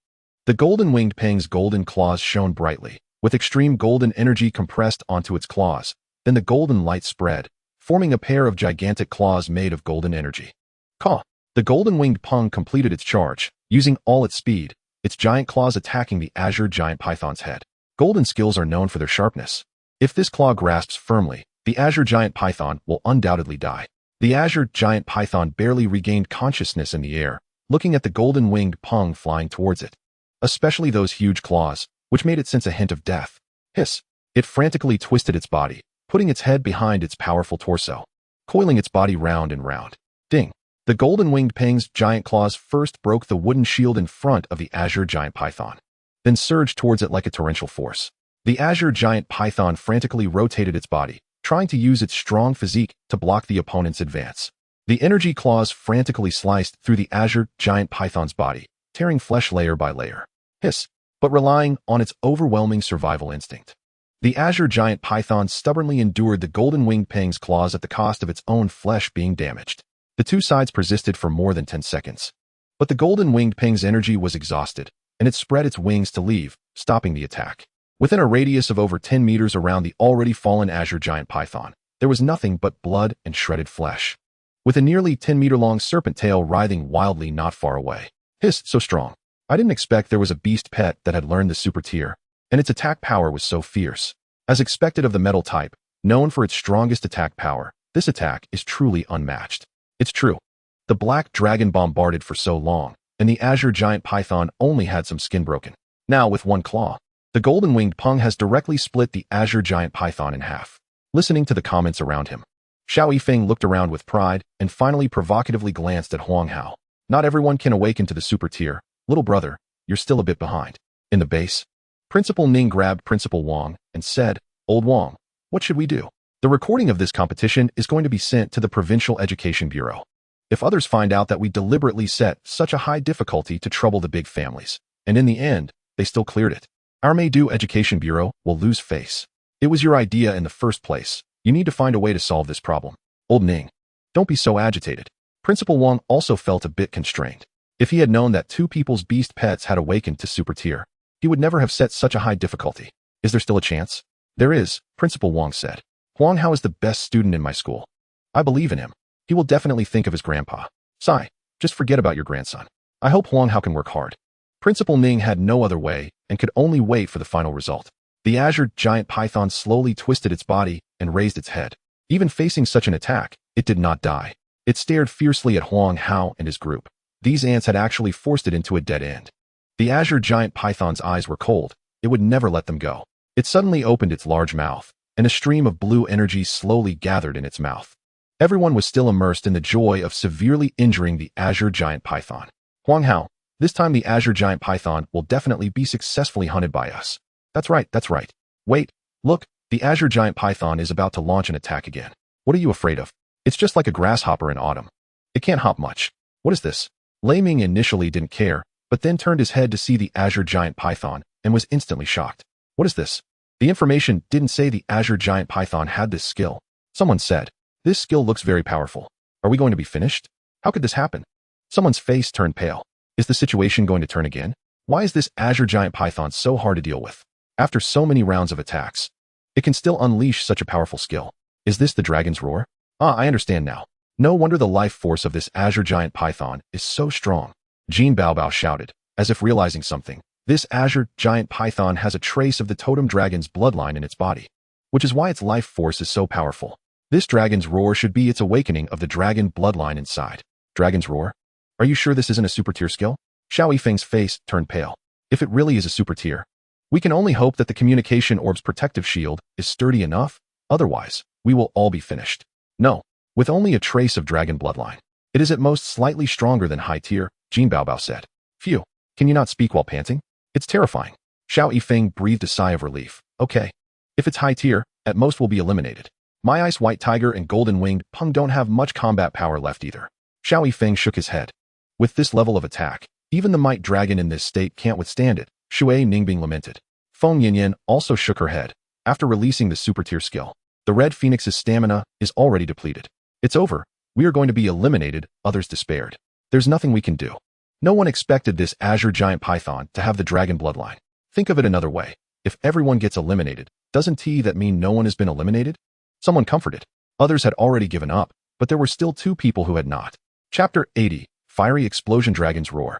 The golden-winged Pang's golden claws shone brightly, with extreme golden energy compressed onto its claws. Then the golden light spread, forming a pair of gigantic claws made of golden energy. Caw! The golden-winged Pong completed its charge, using all its speed, its giant claws attacking the Azure Giant Python's head. Golden skills are known for their sharpness. If this claw grasps firmly, the Azure Giant Python will undoubtedly die. The Azure Giant Python barely regained consciousness in the air, looking at the golden-winged Pong flying towards it. Especially those huge claws, which made it sense a hint of death. Hiss! It frantically twisted its body, putting its head behind its powerful torso, coiling its body round and round. Ding! The golden-winged Pang's giant claws first broke the wooden shield in front of the Azure Giant Python, then surged towards it like a torrential force. The Azure Giant Python frantically rotated its body, trying to use its strong physique to block the opponent's advance. The energy claws frantically sliced through the Azure Giant Python's body, tearing flesh layer by layer. Hiss! But relying on its overwhelming survival instinct. The Azure Giant Python stubbornly endured the golden-winged Pang's claws at the cost of its own flesh being damaged. The two sides persisted for more than 10 seconds. But the golden-winged Pang's energy was exhausted, and it spread its wings to leave, stopping the attack. Within a radius of over 10 meters around the already fallen Azure Giant Python, there was nothing but blood and shredded flesh, with a nearly 10-meter-long serpent tail writhing wildly not far away. Hiss! So strong. I didn't expect there was a beast pet that had learned the super tier, and its attack power was so fierce. As expected of the metal type, known for its strongest attack power, this attack is truly unmatched. It's true. The black dragon bombarded for so long, and the Azure Giant Python only had some skin broken. Now with one claw, the golden-winged Pong has directly split the Azure Giant Python in half. Listening to the comments around him, Xiao Yifeng looked around with pride and finally provocatively glanced at Huang Hao. Not everyone can awaken to the super tier. Little brother, you're still a bit behind. In the base, Principal Ning grabbed Principal Wang and said, Old Wang, what should we do? The recording of this competition is going to be sent to the Provincial Education Bureau. If others find out that we deliberately set such a high difficulty to trouble the big families, and in the end, they still cleared it, our Meidu Education Bureau will lose face. It was your idea in the first place. You need to find a way to solve this problem. Old Ning, don't be so agitated. Principal Wang also felt a bit constrained. If he had known that two people's beast pets had awakened to super tier, he would never have set such a high difficulty. Is there still a chance? There is, Principal Wang said. Huang Hao is the best student in my school. I believe in him. He will definitely think of his grandpa. Sigh, just forget about your grandson. I hope Huang Hao can work hard. Principal Ning had no other way and could only wait for the final result. The Azure Giant Python slowly twisted its body and raised its head. Even facing such an attack, it did not die. It stared fiercely at Huang Hao and his group. These ants had actually forced it into a dead end. The Azure Giant Python's eyes were cold. It would never let them go. It suddenly opened its large mouth, and a stream of blue energy slowly gathered in its mouth. Everyone was still immersed in the joy of severely injuring the Azure Giant Python. Huang Hao, this time the Azure Giant Python will definitely be successfully hunted by us. That's right, that's right. Wait, look, the Azure Giant Python is about to launch an attack again. What are you afraid of? It's just like a grasshopper in autumn. It can't hop much. What is this? Lei Ming initially didn't care, but then turned his head to see the Azure Giant Python and was instantly shocked. What is this? The information didn't say the Azure Giant Python had this skill. Someone said, this skill looks very powerful. Are we going to be finished? How could this happen? Someone's face turned pale. Is the situation going to turn again? Why is this Azure Giant Python so hard to deal with? After so many rounds of attacks, it can still unleash such a powerful skill. Is this the dragon's roar? Ah, I understand now. No wonder the life force of this Azure Giant Python is so strong. Jean Baobao shouted, as if realizing something. This azure giant python has a trace of the totem dragon's bloodline in its body, which is why its life force is so powerful. This dragon's roar should be its awakening of the dragon bloodline inside. Dragon's roar? Are you sure this isn't a super tier skill? Xiao Yifeng's face turned pale. If it really is a super tier, we can only hope that the communication orb's protective shield is sturdy enough, otherwise, we will all be finished. No, with only a trace of dragon bloodline. It is at most slightly stronger than high tier, Jin Baobao said. Phew, can you not speak while panting? It's terrifying. Xiao Yifeng breathed a sigh of relief. Okay. If it's high tier, at most we'll be eliminated. My Ice White Tiger and Golden Winged Pung don't have much combat power left either. Xiao Yifeng shook his head. With this level of attack, even the Might Dragon in this state can't withstand it, Shui Ningbing lamented. Feng Yinyan also shook her head. After releasing the super tier skill, the Red Phoenix's stamina is already depleted. It's over. We are going to be eliminated, others despaired. There's nothing we can do. No one expected this azure giant python to have the dragon bloodline. Think of it another way. If everyone gets eliminated, doesn't that mean no one has been eliminated? Someone comforted. Others had already given up, but there were still 2 people who had not. Chapter 80, Fiery Explosion Dragon's Roar.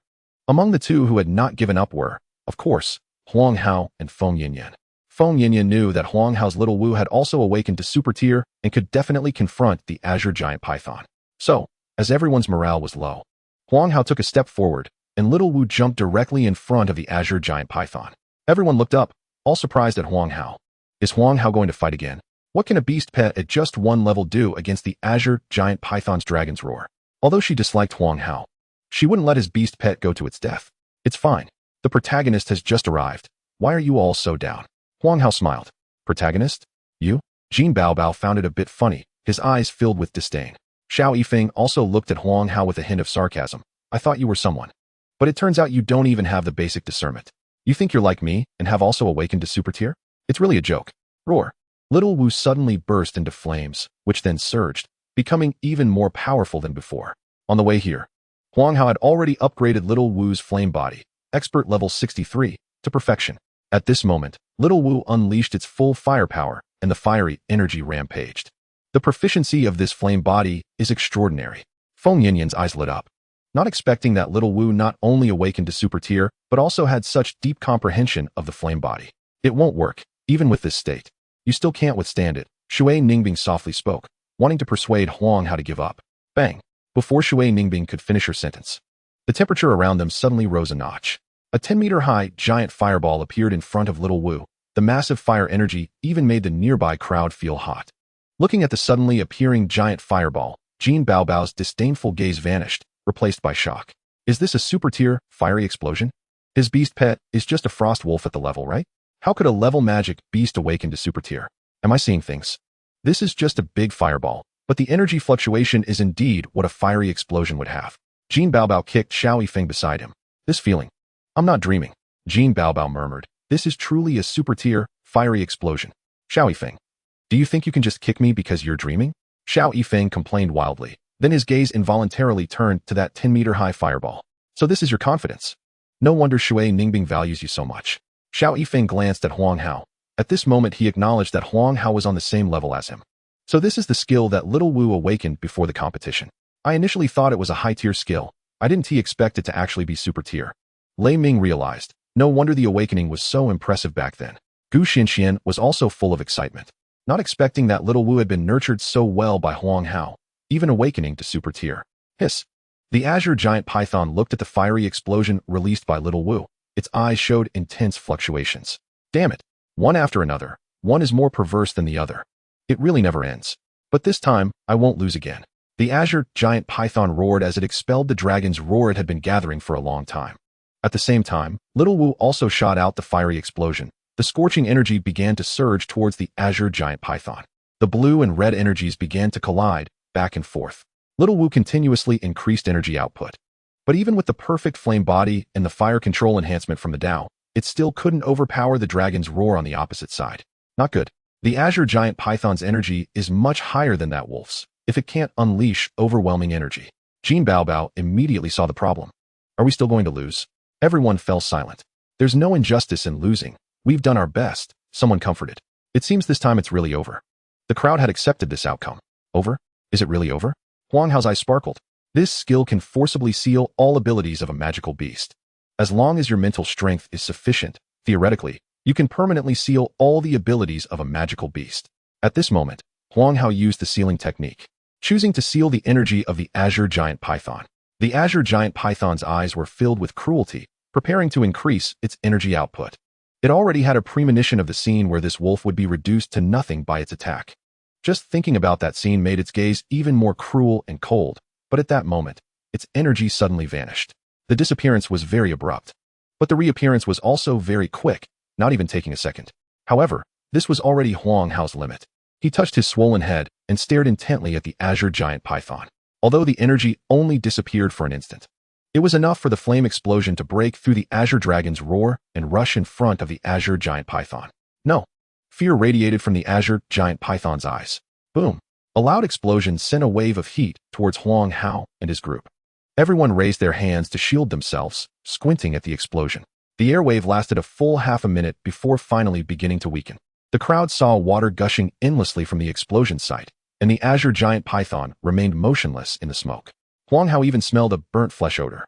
Among the 2 who had not given up were, of course, Huang Hao and Feng Yinyan. Feng Yinyan knew that Huang Hao's little Wu had also awakened to super tier and could definitely confront the azure giant python. So, as everyone's morale was low, Huang Hao took a step forward, and little Wu jumped directly in front of the azure giant python. Everyone looked up, all surprised at Huang Hao. Is Huang Hao going to fight again? What can a beast pet at just 1 level do against the azure giant python's dragon's roar? Although she disliked Huang Hao, she wouldn't let his beast pet go to its death. It's fine. The protagonist has just arrived. Why are you all so down? Huang Hao smiled. Protagonist? You? Jin Baobao found it a bit funny, his eyes filled with disdain. Xiao Yifeng also looked at Huang Hao with a hint of sarcasm. I thought you were someone. But it turns out you don't even have the basic discernment. You think you're like me and have also awakened to super tier? It's really a joke. Roar. Little Wu suddenly burst into flames, which then surged, becoming even more powerful than before. On the way here, Huang Hao had already upgraded Little Wu's flame body, expert level 63, to perfection. At this moment, Little Wu unleashed its full firepower, and the fiery energy rampaged. The proficiency of this flame body is extraordinary. Feng Yinyan's eyes lit up. Not expecting that Little Wu not only awakened to super tier, but also had such deep comprehension of the flame body. It won't work, even with this state. You still can't withstand it, Shui Ningbing softly spoke, wanting to persuade Huang Hao to give up. Bang! Before Shui Ningbing could finish her sentence, the temperature around them suddenly rose a notch. A 10-meter-high giant fireball appeared in front of Little Wu. The massive fire energy even made the nearby crowd feel hot. Looking at the suddenly appearing giant fireball, Jin Baobao's disdainful gaze vanished, replaced by shock. Is this a super tier, fiery explosion? His beast pet is just a frost wolf at the level, right? How could a level magic beast awaken to super tier? Am I seeing things? This is just a big fireball, but the energy fluctuation is indeed what a fiery explosion would have. Jin Baobao kicked Xiao Yifeng beside him. This feeling. I'm not dreaming. Jin Baobao murmured. This is truly a super tier, fiery explosion. Xiao Yifeng. Do you think you can just kick me because you're dreaming? Xiao Yifeng complained wildly. Then his gaze involuntarily turned to that 10-meter-high fireball. So this is your confidence. No wonder Shui Ningbing values you so much. Xiao Yifeng glanced at Huang Hao. At this moment he acknowledged that Huang Hao was on the same level as him. So this is the skill that Little Wu awakened before the competition. I initially thought it was a high-tier skill. I didn't expect it to actually be super tier. Lei Ming realized. No wonder the awakening was so impressive back then. Gu Xinxian was also full of excitement. Not expecting that Little Wu had been nurtured so well by Huang Hao, even awakening to super tier. Hiss. The azure giant python looked at the fiery explosion released by Little Wu. Its eyes showed intense fluctuations. Damn it. One after another. One is more perverse than the other. It really never ends. But this time, I won't lose again. The azure giant python roared as it expelled the dragon's roar it had been gathering for a long time. At the same time, Little Wu also shot out the fiery explosion. The scorching energy began to surge towards the azure giant python. The blue and red energies began to collide, back and forth. Little Wu continuously increased energy output. But even with the perfect flame body and the fire control enhancement from the Dao, it still couldn't overpower the dragon's roar on the opposite side. Not good. The azure giant python's energy is much higher than that wolf's, if it can't unleash overwhelming energy. Jin Baobao immediately saw the problem. Are we still going to lose? Everyone fell silent. There's no injustice in losing. We've done our best, someone comforted. It seems this time it's really over. The crowd had accepted this outcome. Over? Is it really over? Huang Hao's eyes sparkled. This skill can forcibly seal all abilities of a magical beast. As long as your mental strength is sufficient, theoretically, you can permanently seal all the abilities of a magical beast. At this moment, Huang Hao used the sealing technique, choosing to seal the energy of the azure giant python. The azure giant python's eyes were filled with cruelty, preparing to increase its energy output. It already had a premonition of the scene where this wolf would be reduced to nothing by its attack. Just thinking about that scene made its gaze even more cruel and cold, but at that moment, its energy suddenly vanished. The disappearance was very abrupt, but the reappearance was also very quick, not even taking a second. However, this was already Huang Hao's limit. He touched his swollen head and stared intently at the azure giant python. Although the energy only disappeared for an instant, it was enough for the flame explosion to break through the azure dragon's roar and rush in front of the azure giant python. No. Fear radiated from the azure giant python's eyes. Boom. A loud explosion sent a wave of heat towards Huang Hao and his group. Everyone raised their hands to shield themselves, squinting at the explosion. The airwave lasted a full half a minute before finally beginning to weaken. The crowd saw water gushing endlessly from the explosion site, and the azure giant python remained motionless in the smoke. Huang Hao even smelled a burnt flesh odor.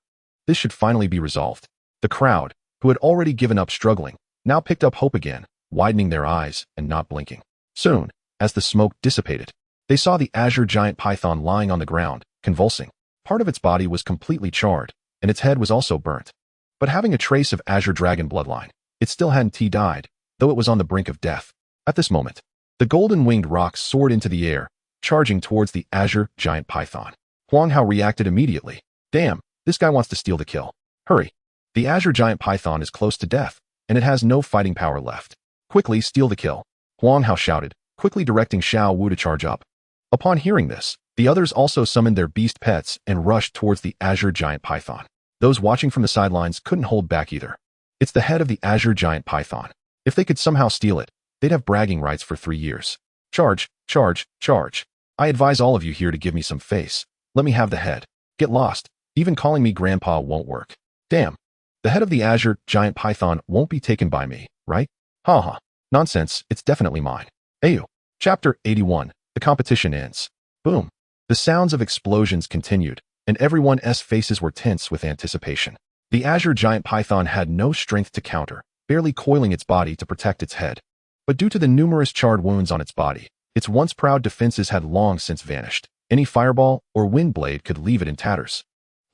This should finally be resolved. The crowd, who had already given up struggling, now picked up hope again, widening their eyes and not blinking. Soon, as the smoke dissipated, they saw the azure giant python lying on the ground, convulsing. Part of its body was completely charred, and its head was also burnt. But having a trace of azure dragon bloodline, it still hadn't died, though it was on the brink of death. At this moment, the golden-winged roc soared into the air, charging towards the azure giant python. Huang Hao reacted immediately. Damn, this guy wants to steal the kill. Hurry. The azure giant python is close to death, and it has no fighting power left. Quickly steal the kill. Huang Hao shouted, quickly directing Xiao Wu to charge up. Upon hearing this, the others also summoned their beast pets and rushed towards the azure giant python. Those watching from the sidelines couldn't hold back either. It's the head of the azure giant python. If they could somehow steal it, they'd have bragging rights for 3 years. Charge, charge, charge. I advise all of you here to give me some face. Let me have the head. Get lost. Even calling me grandpa won't work. Damn. The head of the azure giant python won't be taken by me, right? Haha. Nonsense, it's definitely mine. Ayu. Chapter 81. The competition ends. Boom. The sounds of explosions continued, and everyone's faces were tense with anticipation. The azure giant python had no strength to counter, barely coiling its body to protect its head. But due to the numerous charred wounds on its body, its once proud defenses had long since vanished. Any fireball or wind blade could leave it in tatters.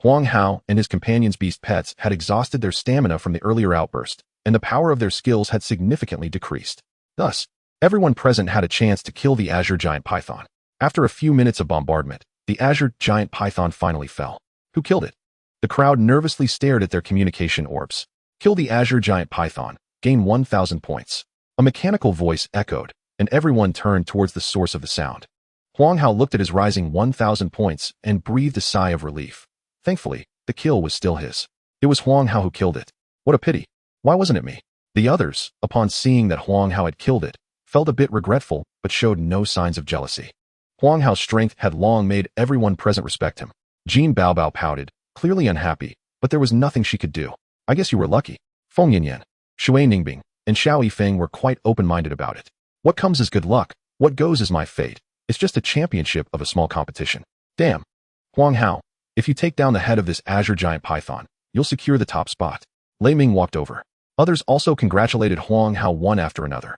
Huang Hao and his companions' beast pets had exhausted their stamina from the earlier outburst, and the power of their skills had significantly decreased. Thus, everyone present had a chance to kill the azure giant python. After a few minutes of bombardment, the azure giant python finally fell. Who killed it? The crowd nervously stared at their communication orbs. Kill the azure giant python. Gain 1,000 points. A mechanical voice echoed, and everyone turned towards the source of the sound. Huang Hao looked at his rising 1,000 points and breathed a sigh of relief. Thankfully, the kill was still his. It was Huang Hao who killed it. What a pity. Why wasn't it me? The others, upon seeing that Huang Hao had killed it, felt a bit regretful but showed no signs of jealousy. Huang Hao's strength had long made everyone present respect him. Jean Baobao pouted, clearly unhappy, but there was nothing she could do. I guess you were lucky. Feng Yanyan, Shui Ningbing, and Xiao Yifeng were quite open-minded about it. What comes is good luck, what goes is my fate. It's just a championship of a small competition. Damn. Huang Hao, if you take down the head of this azure giant python, you'll secure the top spot. Lei Ming walked over. Others also congratulated Huang Hao one after another.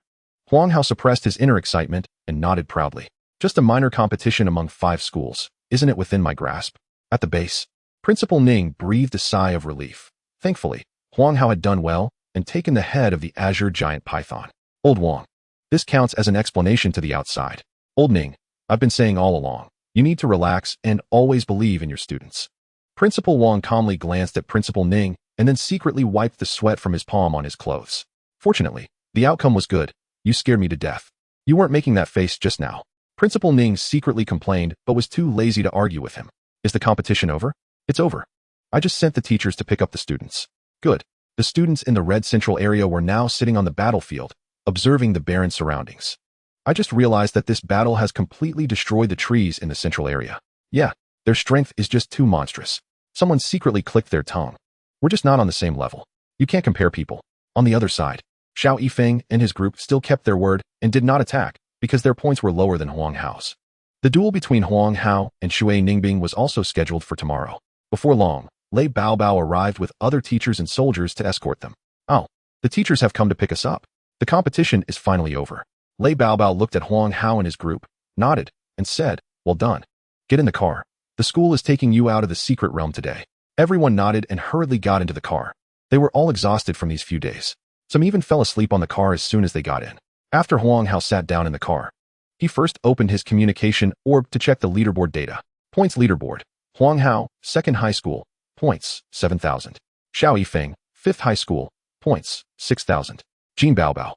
Huang Hao suppressed his inner excitement and nodded proudly. Just a minor competition among 5 schools, isn't it within my grasp? At the base, Principal Ning breathed a sigh of relief. Thankfully, Huang Hao had done well and taken the head of the azure giant python. Old Wang. This counts as an explanation to the outside. Old Ning, I've been saying all along, you need to relax and always believe in your students. Principal Wang calmly glanced at Principal Ning and then secretly wiped the sweat from his palm on his clothes. Fortunately, the outcome was good. You scared me to death. You weren't making that face just now. Principal Ning secretly complained but was too lazy to argue with him. Is the competition over? It's over. I just sent the teachers to pick up the students. Good. The students in the red central area were now sitting on the battlefield, observing the barren surroundings. I just realized that this battle has completely destroyed the trees in the central area. Yeah, their strength is just too monstrous. Someone secretly clicked their tongue. We're just not on the same level. You can't compare people. On the other side, Xiao Yifeng and his group still kept their word and did not attack because their points were lower than Huang Hao's. The duel between Huang Hao and Shui Ningbing was also scheduled for tomorrow. Before long, Lei Baobao arrived with other teachers and soldiers to escort them. Oh, the teachers have come to pick us up. The competition is finally over. Lei Baobao looked at Huang Hao and his group, nodded, and said, well done. Get in the car. The school is taking you out of the secret realm today. Everyone nodded and hurriedly got into the car. They were all exhausted from these few days. Some even fell asleep on the car as soon as they got in. After Huang Hao sat down in the car, he first opened his communication orb to check the leaderboard data. Points leaderboard. Huang Hao, 2nd high school, points, 7,000. Xiao Yifeng, 5th high school, points, 6,000. Jin Baobao,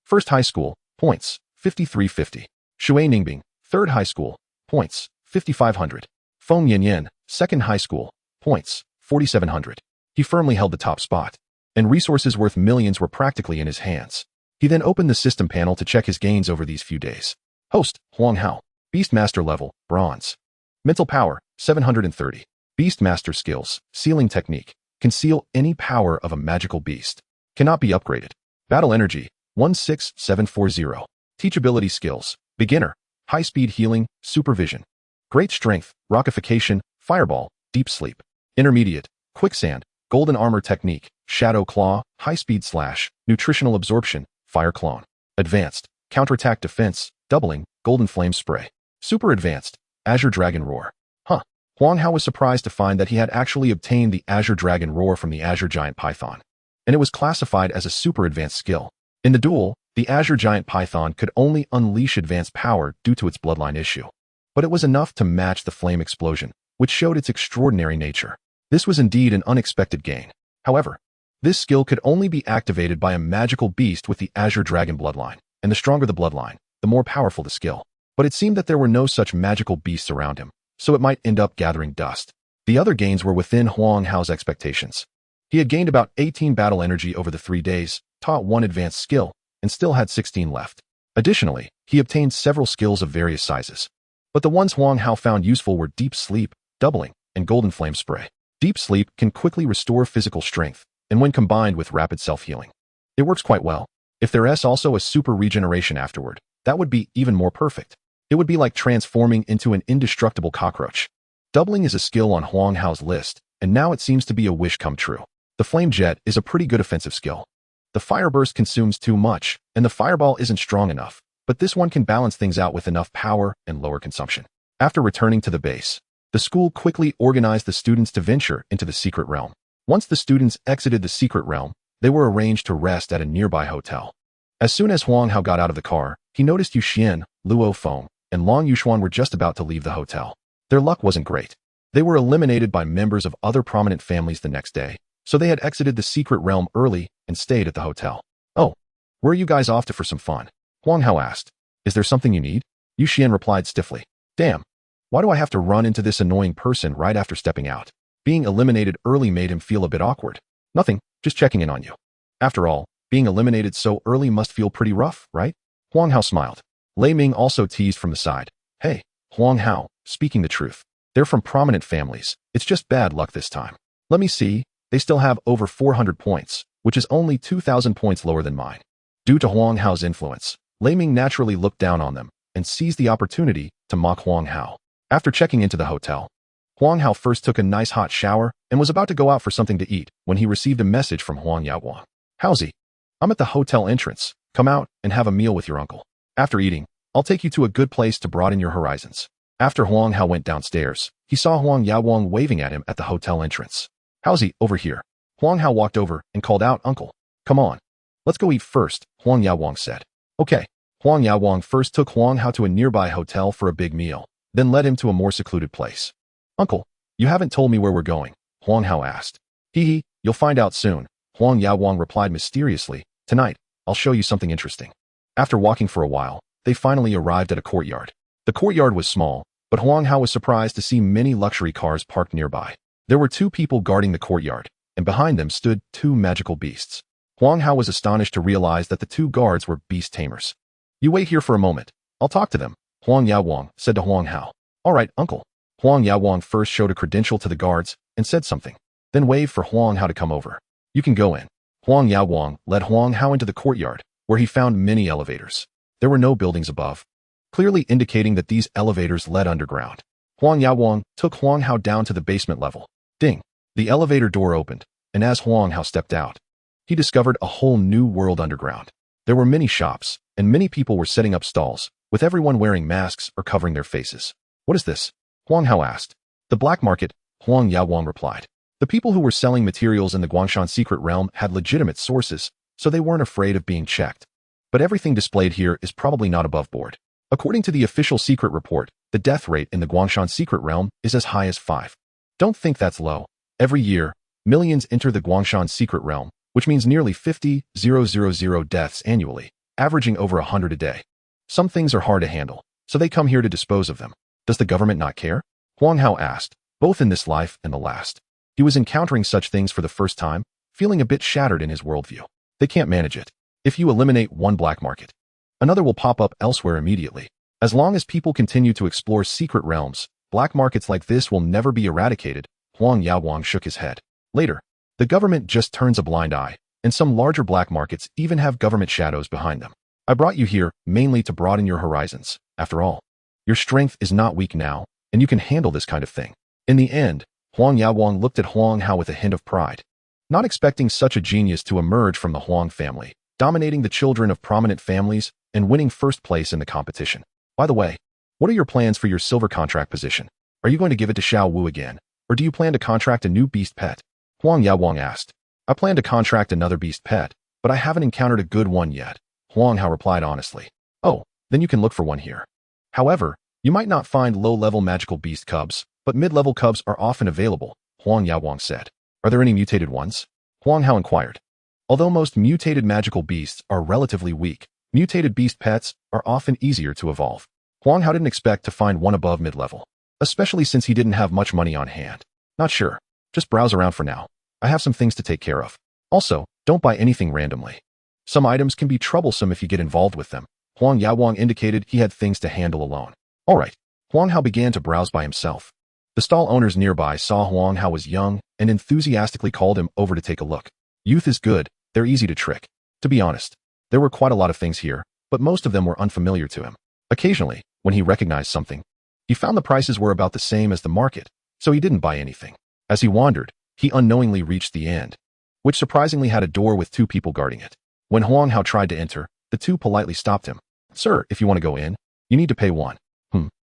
1st high school, points, 5,350. Shui Ningbing, 3rd high school, points, 5,500. Feng Yanyan, 2nd high school, points, 4,700. He firmly held the top spot, and resources worth millions were practically in his hands. He then opened the system panel to check his gains over these few days. Host, Huang Hao. Beastmaster level, bronze. Mental power, 730. Beastmaster skills, sealing technique. Conceal any power of a magical beast. Cannot be upgraded. Battle energy, 16740. Teachability skills, beginner. High-speed healing, supervision. Great strength, rockification, fireball, deep sleep. Intermediate, quicksand, golden armor technique, shadow claw, high-speed slash, nutritional absorption, fire clone. Advanced, counterattack defense, doubling, golden flame spray. Super advanced, azure dragon roar. Huang Hao was surprised to find that he had actually obtained the azure dragon roar from the azure giant python, and it was classified as a super advanced skill. In the duel, the azure giant python could only unleash advanced power due to its bloodline issue, but it was enough to match the flame explosion, which showed its extraordinary nature. This was indeed an unexpected gain. However, this skill could only be activated by a magical beast with the azure dragon bloodline, and the stronger the bloodline, the more powerful the skill. But it seemed that there were no such magical beasts around him, so it might end up gathering dust. The other gains were within Huang Hao's expectations. He had gained about 18 battle energy over the 3 days, taught 1 advanced skill, and still had 16 left. Additionally, he obtained several skills of various sizes. But the ones Huang Hao found useful were deep sleep, doubling, and golden flame spray. Deep sleep can quickly restore physical strength, and when combined with rapid self-healing, it works quite well. If there is also a super regeneration afterward, that would be even more perfect. It would be like transforming into an indestructible cockroach. Doubling is a skill on Huang Hao's list, and now it seems to be a wish come true. The flame jet is a pretty good offensive skill. The fire burst consumes too much, and the fireball isn't strong enough, but this one can balance things out with enough power and lower consumption. After returning to the base, the school quickly organized the students to venture into the secret realm. Once the students exited the secret realm, they were arranged to rest at a nearby hotel. As soon as Huang Hao got out of the car, he noticed Yu Xian, Luo Feng, and Long Yuxuan were just about to leave the hotel. Their luck wasn't great. They were eliminated by members of other prominent families the next day, so they had exited the secret realm early and stayed at the hotel. Oh, where are you guys off to for some fun? Huang Hao asked. Is there something you need? Yu Xian replied stiffly. Damn, why do I have to run into this annoying person right after stepping out? Being eliminated early made him feel a bit awkward. Nothing, just checking in on you. After all, being eliminated so early must feel pretty rough, right? Huang Hao smiled. Lei Ming also teased from the side. Hey, Huang Hao, speaking the truth. They're from prominent families. It's just bad luck this time. Let me see. They still have over 400 points, which is only 2,000 points lower than mine. Due to Huang Hao's influence, Lei Ming naturally looked down on them and seized the opportunity to mock Huang Hao. After checking into the hotel, Huang Hao first took a nice hot shower and was about to go out for something to eat when he received a message from Huang Yaowang. Howsy? I'm at the hotel entrance. Come out and have a meal with your uncle. After eating, I'll take you to a good place to broaden your horizons. After Huang Hao went downstairs, he saw Huang Yaowang waving at him at the hotel entrance. Howsy, over here. Huang Hao walked over and called out, Uncle. Come on. Let's go eat first, Huang Yaowang said. Okay. Huang Yaowang first took Huang Hao to a nearby hotel for a big meal, then led him to a more secluded place. Uncle, you haven't told me where we're going, Huang Hao asked. Hee, you'll find out soon, Huang Yaowang replied mysteriously. Tonight, I'll show you something interesting. After walking for a while, they finally arrived at a courtyard. The courtyard was small, but Huang Hao was surprised to see many luxury cars parked nearby. There were 2 people guarding the courtyard, and behind them stood 2 magical beasts. Huang Hao was astonished to realize that the 2 guards were beast tamers. You wait here for a moment. I'll talk to them, Huang Yaowang said to Huang Hao. All right, uncle. Huang Yaowang first showed a credential to the guards and said something, then waved for Huang Hao to come over. You can go in. Huang Yaowang led Huang Hao into the courtyard, where he found many elevators. There were no buildings above, clearly indicating that these elevators led underground. Huang Yaowang took Huang Hao down to the basement level. Ding! The elevator door opened, and as Huang Hao stepped out, he discovered a whole new world underground. There were many shops, and many people were setting up stalls, with everyone wearing masks or covering their faces. What is this? Huang Hao asked. The black market, Huang Yaowang replied. The people who were selling materials in the Guangshan secret realm had legitimate sources, so they weren't afraid of being checked. But everything displayed here is probably not above board. According to the official secret report, the death rate in the Guangshan secret realm is as high as 5. Don't think that's low. Every year, millions enter the Guangshan secret realm, which means nearly 50,000 deaths annually, averaging over 100 a day. Some things are hard to handle, so they come here to dispose of them. Does the government not care? Huang Hao asked, both in this life and the last. He was encountering such things for the first time, feeling a bit shattered in his worldview. They can't manage it. If you eliminate one black market, another will pop up elsewhere immediately. As long as people continue to explore secret realms, black markets like this will never be eradicated. Huang Yaowang shook his head. Later, the government just turns a blind eye, and some larger black markets even have government shadows behind them. I brought you here mainly to broaden your horizons. After all, your strength is not weak now, and you can handle this kind of thing. In the end, Huang Yaowang looked at Huang Hao with a hint of pride. Not expecting such a genius to emerge from the Huang family, dominating the children of prominent families, and winning first place in the competition. By the way, what are your plans for your silver contract position? Are you going to give it to Xiao Wu again, or do you plan to contract a new beast pet? Huang Yaowang asked. I plan to contract another beast pet, but I haven't encountered a good one yet, Huang Hao replied honestly. Oh, then you can look for one here. However, you might not find low-level magical beast cubs, but mid-level cubs are often available, Huang Yaowang said. Are there any mutated ones? Huang Hao inquired. Although most mutated magical beasts are relatively weak, mutated beast pets are often easier to evolve. Huang Hao didn't expect to find one above mid-level, especially since he didn't have much money on hand. Not sure. Just browse around for now. I have some things to take care of. Also, don't buy anything randomly. Some items can be troublesome if you get involved with them. Huang Yaowang indicated he had things to handle alone. All right. Huang Hao began to browse by himself. The stall owners nearby saw Huang Hao was young and enthusiastically called him over to take a look. Youth is good. They're easy to trick. To be honest, there were quite a lot of things here, but most of them were unfamiliar to him. Occasionally, when he recognized something, he found the prices were about the same as the market, so he didn't buy anything. As he wandered, he unknowingly reached the end, which surprisingly had a door with 2 people guarding it. When Huang Hao tried to enter, the 2 politely stopped him. Sir, if you want to go in, you need to pay 1.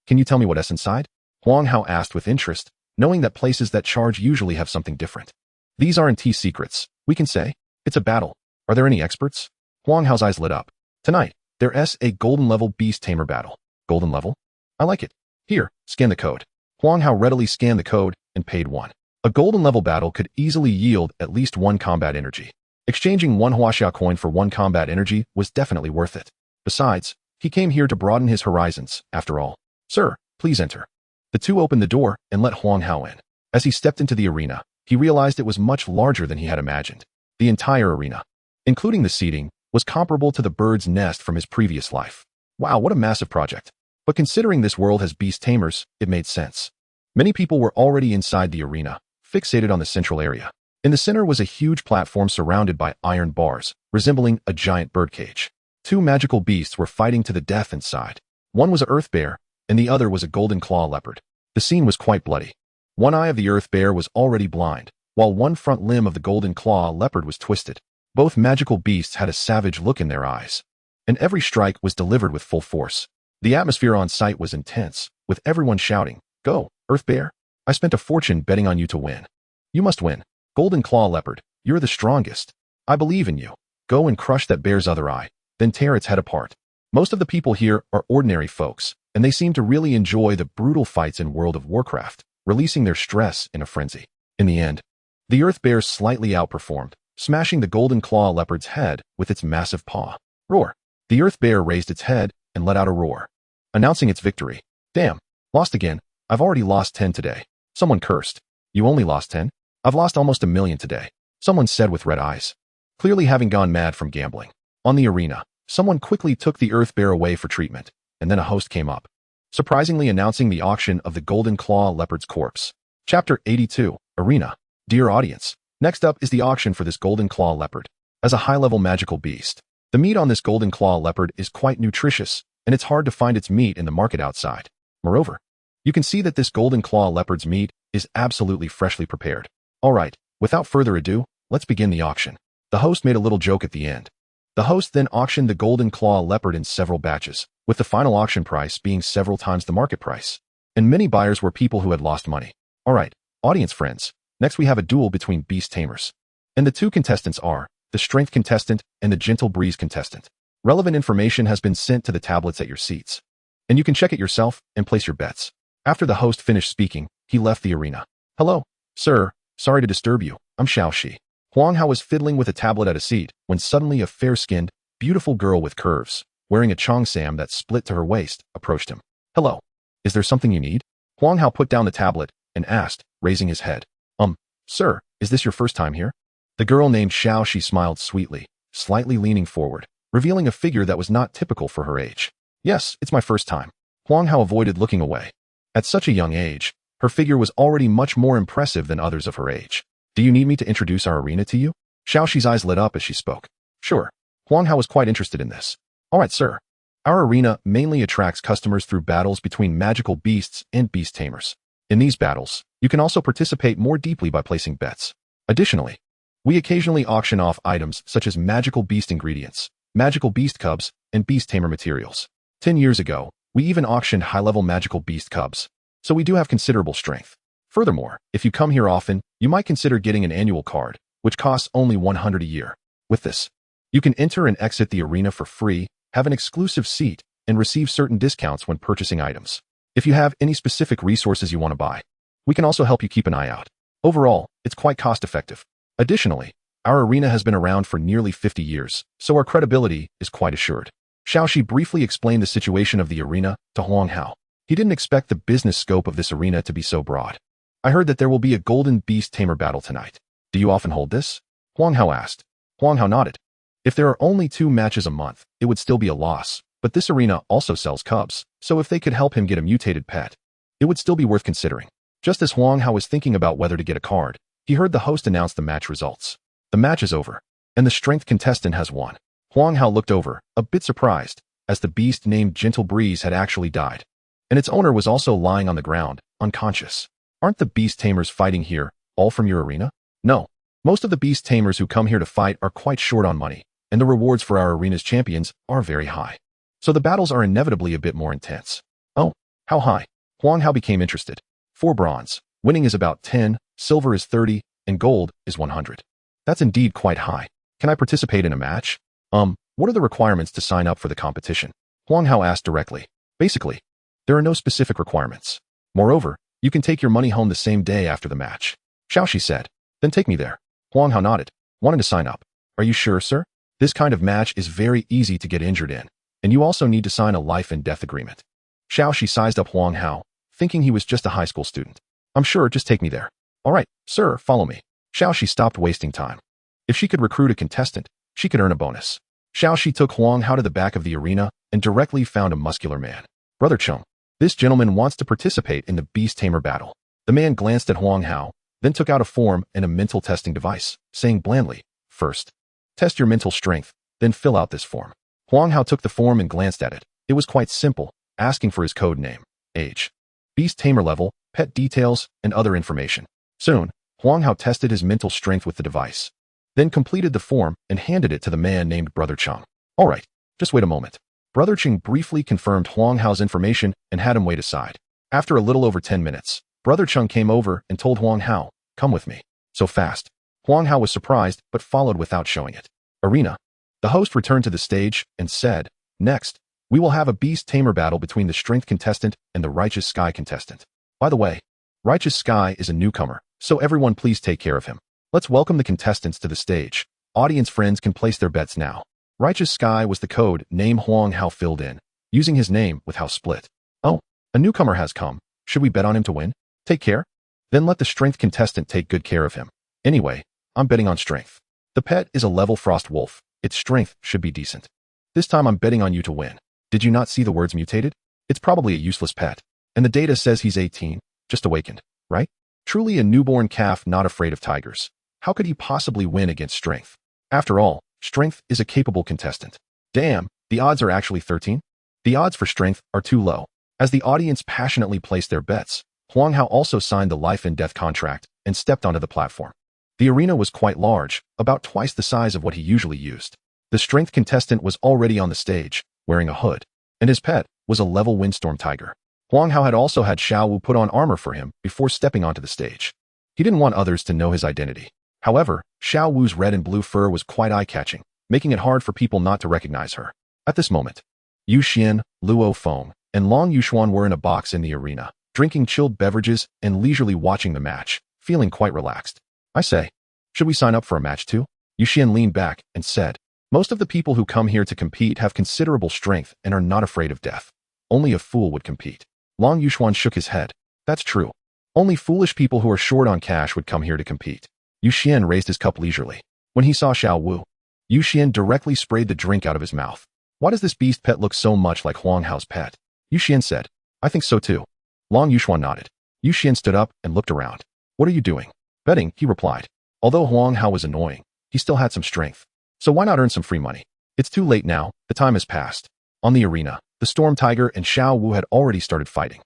Can you tell me what's inside? Huang Hao asked with interest, knowing that places that charge usually have something different. These aren't secrets, we can say. It's a battle. Are there any experts? Huang Hao's eyes lit up. Tonight, there's a golden level beast tamer battle. Golden level? I like it. Here, scan the code. Huang Hao readily scanned the code and paid 1. A golden level battle could easily yield at least 1 combat energy. Exchanging 1 Huaxia coin for 1 combat energy was definitely worth it. Besides, he came here to broaden his horizons, after all. Sir, please enter. The 2 opened the door and let Huang Hao in. As he stepped into the arena, he realized it was much larger than he had imagined. The entire arena, including the seating, was comparable to the bird's nest from his previous life. Wow, what a massive project. But considering this world has beast tamers, it made sense. Many people were already inside the arena, fixated on the central area. In the center was a huge platform surrounded by iron bars, resembling a giant birdcage. 2 magical beasts were fighting to the death inside. One was an earth bear, and the other was a golden claw leopard. The scene was quite bloody. One eye of the earth bear was already blind, while one front limb of the golden claw leopard was twisted. Both magical beasts had a savage look in their eyes, and every strike was delivered with full force. The atmosphere on site was intense, with everyone shouting, "Go, Earth Bear! I spent a fortune betting on you to win. You must win. Golden Claw Leopard, you're the strongest. I believe in you. Go and crush that bear's other eye, then tear its head apart." Most of the people here are ordinary folks, and they seem to really enjoy the brutal fights in World of Warcraft, releasing their stress in a frenzy. In the end, the Earth Bear slightly outperformed, smashing the golden claw leopard's head with its massive paw. Roar! The Earth Bear raised its head and let out a roar, announcing its victory. Damn, lost again. I've already lost 10 today. Someone cursed. You only lost 10? I've lost almost 1,000,000 today, someone said with red eyes, clearly having gone mad from gambling. On the arena, someone quickly took the Earth Bear away for treatment, and then a host came up, surprisingly announcing the auction of the golden claw leopard's corpse. Chapter 82, Arena. Dear audience, next up is the auction for this golden claw leopard. As a high-level magical beast, the meat on this golden claw leopard is quite nutritious, and it's hard to find its meat in the market outside. Moreover, you can see that this golden claw leopard's meat is absolutely freshly prepared. Alright, without further ado, let's begin the auction. The host made a little joke at the end. The host then auctioned the golden claw leopard in several batches, with the final auction price being several times the market price. And many buyers were people who had lost money. Alright, audience friends, next we have a duel between beast tamers. And the two contestants are the strength contestant and the gentle breeze contestant. Relevant information has been sent to the tablets at your seats. And you can check it yourself and place your bets. After the host finished speaking, he left the arena. Hello, sir, sorry to disturb you, I'm Xiao Zhi. Huang Hao was fiddling with a tablet at a seat when suddenly a fair-skinned, beautiful girl with curves, wearing a cheongsam that split to her waist, approached him. Hello, is there something you need? Huang Hao put down the tablet and asked, raising his head. Sir, is this your first time here? The girl named Xiao Zhi smiled sweetly, slightly leaning forward, revealing a figure that was not typical for her age. Yes, it's my first time. Huang Hao avoided looking away. At such a young age, her figure was already much more impressive than others of her age. Do you need me to introduce our arena to you? Xiao Zhi's eyes lit up as she spoke. Sure. Huang Hao was quite interested in this. Alright, sir. Our arena mainly attracts customers through battles between magical beasts and beast tamers. In these battles, you can also participate more deeply by placing bets. Additionally, we occasionally auction off items such as magical beast ingredients, magical beast cubs, and beast tamer materials. 10 years ago, we even auctioned high-level magical beast cubs, so we do have considerable strength. Furthermore, if you come here often, you might consider getting an annual card, which costs only 100 a year. With this, you can enter and exit the arena for free, have an exclusive seat, and receive certain discounts when purchasing items. If you have any specific resources you want to buy, we can also help you keep an eye out. Overall, it's quite cost-effective. Additionally, our arena has been around for nearly 50 years, so our credibility is quite assured. Xiao Zhi briefly explained the situation of the arena to Huang Hao. He didn't expect the business scope of this arena to be so broad. I heard that there will be a golden beast tamer battle tonight. Do you often hold this? Huang Hao asked. Huang Hao nodded. If there are only 2 matches a month, it would still be a loss, but this arena also sells cubs, so if they could help him get a mutated pet, it would still be worth considering. Just as Huang Hao was thinking about whether to get a card, he heard the host announce the match results. The match is over, and the strength contestant has won. Huang Hao looked over, a bit surprised, as the beast named Gentle Breeze had actually died, and its owner was also lying on the ground, unconscious. Aren't the beast tamers fighting here all from your arena? No. Most of the beast tamers who come here to fight are quite short on money, and the rewards for our arena's champions are very high. So the battles are inevitably a bit more intense. Oh, how high? Huang Hao became interested. 4 bronze, winning is about 10, silver is 30, and gold is 100. That's indeed quite high. Can I participate in a match? What are the requirements to sign up for the competition? Huang Hao asked directly. Basically, there are no specific requirements. Moreover, you can take your money home the same day after the match. Xiao Zhi said. Then take me there. Huang Hao nodded, wanting to sign up. Are you sure, sir? This kind of match is very easy to get injured in, and you also need to sign a life and death agreement. Xiao Zhi sized up Huang Hao, thinking he was just a high school student. I'm sure, just take me there. All right, sir, follow me. Xiao Zhi stopped wasting time. If she could recruit a contestant, she could earn a bonus. Xiao Zhi took Huang Hao to the back of the arena and directly found a muscular man. Brother Chung, this gentleman wants to participate in the beast tamer battle. The man glanced at Huang Hao, then took out a form and a mental testing device, saying blandly, first, test your mental strength, then fill out this form. Huang Hao took the form and glanced at it. It was quite simple, asking for his code name, age, beast tamer level, pet details, and other information. Soon, Huang Hao tested his mental strength with the device, then completed the form and handed it to the man named Brother Chung. All right, just wait a moment. Brother Chung briefly confirmed Huang Hao's information and had him wait aside. After a little over 10 minutes, Brother Chung came over and told Huang Hao, come with me. So fast. Huang Hao was surprised but followed without showing it. Arena. The host returned to the stage and said, next, we will have a beast tamer battle between the strength contestant and the righteous sky contestant. By the way, righteous sky is a newcomer, so everyone please take care of him. Let's welcome the contestants to the stage. Audience friends can place their bets now. Righteous Sky was the code name Huang Hao filled in, using his name with Hao split. Oh, a newcomer has come. Should we bet on him to win? Take care? Then let the strength contestant take good care of him. Anyway, I'm betting on strength. The pet is a level frost wolf. Its strength should be decent. This time I'm betting on you to win. Did you not see the words mutated? It's probably a useless pet. And the data says he's 18, just awakened, right? Truly a newborn calf not afraid of tigers. How could he possibly win against strength? After all, strength is a capable contestant. Damn, the odds are actually 13? The odds for strength are too low. As the audience passionately placed their bets, Huang Hao also signed the life and death contract and stepped onto the platform. The arena was quite large, about twice the size of what he usually used. The strength contestant was already on the stage, wearing a hood, and his pet was a level windstorm tiger. Huang Hao had also had Xiao Wu put on armor for him before stepping onto the stage. He didn't want others to know his identity. However, Xiao Wu's red and blue fur was quite eye-catching, making it hard for people not to recognize her. At this moment, Yu Xian, Luo Feng, and Long Yuxuan were in a box in the arena, drinking chilled beverages and leisurely watching the match, feeling quite relaxed. I say, should we sign up for a match too? Yu Xian leaned back and said, most of the people who come here to compete have considerable strength and are not afraid of death. Only a fool would compete. Long Yuxuan shook his head. That's true. Only foolish people who are short on cash would come here to compete. Yu Xian raised his cup leisurely. When he saw Xiao Wu, Yu Xian directly sprayed the drink out of his mouth. Why does this beast pet look so much like Huang Hao's pet? Yu Xian said. I think so too. Long Yuxuan nodded. Yu Xian stood up and looked around. What are you doing? Betting, he replied. Although Huang Hao was annoying, he still had some strength. So why not earn some free money? It's too late now, the time has passed. On the arena, the Storm Tiger and Xiao Wu had already started fighting.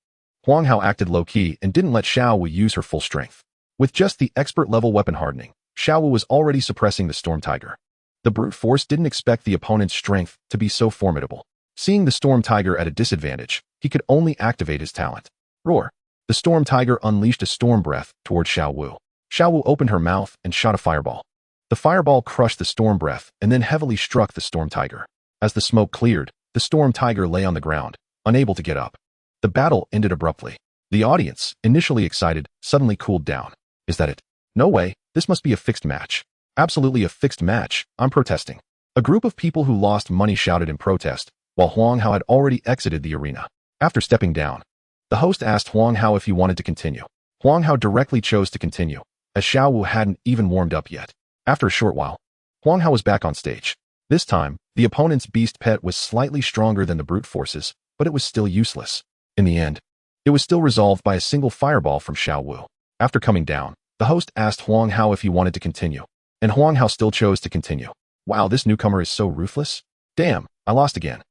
Huang Hao acted low-key and didn't let Xiao Wu use her full strength. With just the expert-level weapon hardening, Xiao Wu was already suppressing the Storm Tiger. The brute force didn't expect the opponent's strength to be so formidable. Seeing the Storm Tiger at a disadvantage, he could only activate his talent. Roar! The Storm Tiger unleashed a storm breath toward Xiao Wu. Xiao Wu opened her mouth and shot a fireball. The fireball crushed the storm breath and then heavily struck the Storm Tiger. As the smoke cleared, the Storm Tiger lay on the ground, unable to get up. The battle ended abruptly. The audience, initially excited, suddenly cooled down. Is that it? No way, this must be a fixed match. Absolutely a fixed match, I'm protesting. A group of people who lost money shouted in protest, while Huang Hao had already exited the arena. After stepping down, the host asked Huang Hao if he wanted to continue. Huang Hao directly chose to continue, as Xiao Wu hadn't even warmed up yet. After a short while, Huang Hao was back on stage. This time, the opponent's beast pet was slightly stronger than the brute forces, but it was still useless. In the end, it was still resolved by a single fireball from Xiao Wu. After coming down, the host asked Huang Hao if he wanted to continue, and Huang Hao still chose to continue. Wow, this newcomer is so ruthless. Damn, I lost again.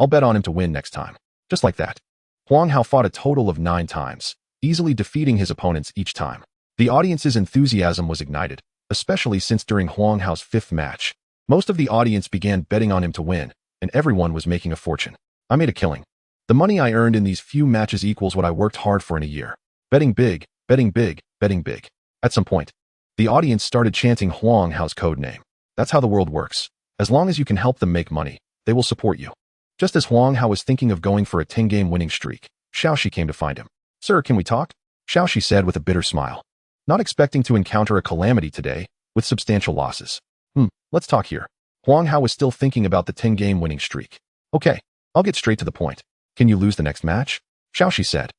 I'll bet on him to win next time. Just like that. Huang Hao fought a total of 9 times, easily defeating his opponents each time. The audience's enthusiasm was ignited, especially since during Huang Hao's 5th match, most of the audience began betting on him to win, and everyone was making a fortune. I made a killing. The money I earned in these few matches equals what I worked hard for in a year. Betting big, betting big, betting big. At some point, the audience started chanting Huang Hao's code name. That's how the world works. As long as you can help them make money, they will support you. Just as Huang Hao was thinking of going for a 10-game winning streak, Xiao Zhi came to find him. Sir, can we talk? Xiao Zhi said with a bitter smile. Not expecting to encounter a calamity today, with substantial losses. Let's talk here. Huang Hao was still thinking about the 10-game winning streak. Okay, I'll get straight to the point. Can you lose the next match? Xiao Zhi said.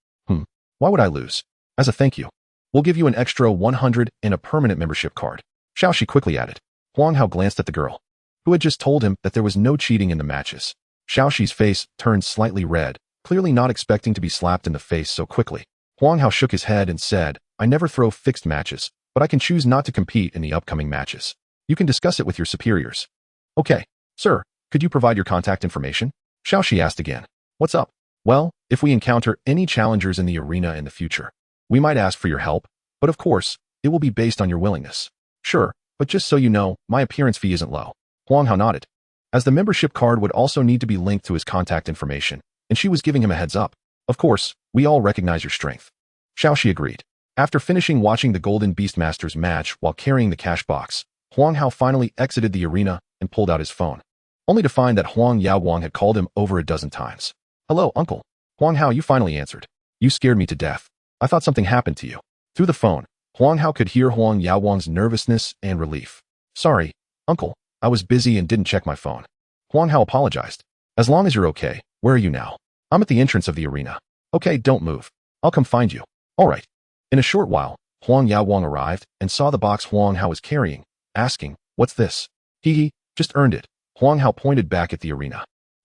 Why would I lose? As a thank you, we'll give you an extra 100 and a permanent membership card. Xiao Zhi quickly added. Huang Hao glanced at the girl, who had just told him that there was no cheating in the matches. Xiao Zhi's face turned slightly red, clearly not expecting to be slapped in the face so quickly. Huang Hao shook his head and said, I never throw fixed matches, but I can choose not to compete in the upcoming matches. You can discuss it with your superiors. Okay, sir, could you provide your contact information? Xiao Zhi asked again. What's up? Well, if we encounter any challengers in the arena in the future, we might ask for your help, but of course, it will be based on your willingness. Sure, but just so you know, my appearance fee isn't low. Huang Hao nodded. As the membership card would also need to be linked to his contact information, and she was giving him a heads up. Of course, we all recognize your strength. Xiao Zhi agreed. After finishing watching the Golden Beastmasters match while carrying the cash box, Huang Hao finally exited the arena and pulled out his phone, only to find that Huang Yaowang had called him over a dozen times. Hello, uncle. Huang Hao, you finally answered. You scared me to death. I thought something happened to you. Through the phone, Huang Hao could hear Huang Yaowang's nervousness and relief. Sorry, uncle. I was busy and didn't check my phone. Huang Hao apologized. As long as you're okay, where are you now? I'm at the entrance of the arena. Okay, don't move. I'll come find you. All right. In a short while, Huang Yaowang arrived and saw the box Huang Hao was carrying, asking, what's this? He just earned it. Huang Hao pointed back at the arena.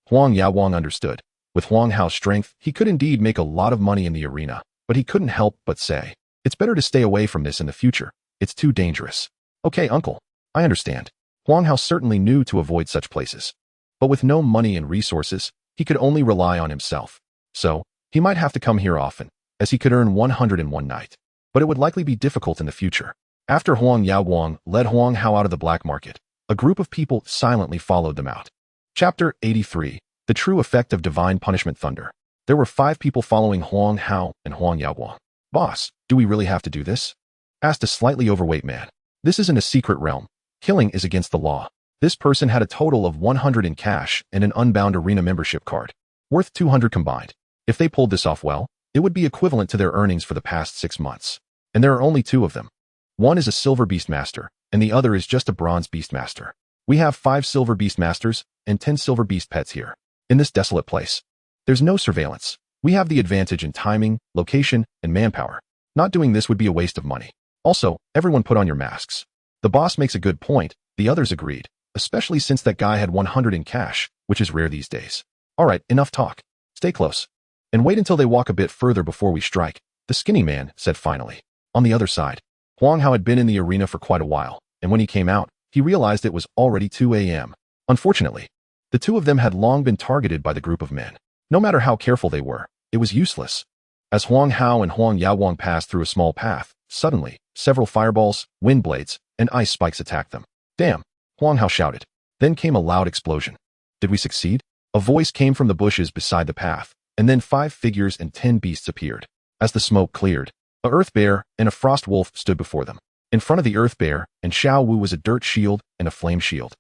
Huang Yaowang understood. With Huang Hao's strength, he could indeed make a lot of money in the arena, but he couldn't help but say, it's better to stay away from this in the future. It's too dangerous. Okay, uncle. I understand. Huang Hao certainly knew to avoid such places. But with no money and resources, he could only rely on himself. So, he might have to come here often, as he could earn 101 night. but it would likely be difficult in the future. After Huang Yaoguang led Huang Hao out of the black market, a group of people silently followed them out. Chapter 83. The True Effect of Divine Punishment Thunder. There were 5 people following Huang Hao and Huang Yaoguang. "Boss, do we really have to do this?" asked a slightly overweight man. "This isn't a secret realm. Killing is against the law." This person had a total of 100 in cash and an unbound arena membership card, worth 200 combined. If they pulled this off well, it would be equivalent to their earnings for the past 6 months. And there are only 2 of them. One is a silver Beastmaster, and the other is just a bronze Beastmaster. We have 5 silver Beastmasters and 10 silver Beast Pets here. In this desolate place, there's no surveillance. We have the advantage in timing, location, and manpower. Not doing this would be a waste of money. Also, everyone put on your masks. The boss makes a good point, the others agreed, especially since that guy had 100 in cash, which is rare these days. "Alright, enough talk. Stay close. And wait until they walk a bit further before we strike," the skinny man said finally. On the other side, Huang Hao had been in the arena for quite a while, and when he came out, he realized it was already 2 a.m. Unfortunately, the 2 of them had long been targeted by the group of men. No matter how careful they were, it was useless. As Huang Hao and Huang Yaoguang passed through a small path, suddenly, several fireballs, wind blades, and ice spikes attacked them. "Damn!" Huang Hao shouted. Then came a loud explosion. "Did we succeed?" A voice came from the bushes beside the path, and then 5 figures and 10 beasts appeared. As the smoke cleared, a earth bear and a frost wolf stood before them. In front of the earth bear and Xiao Wu was a dirt shield and a flame shield,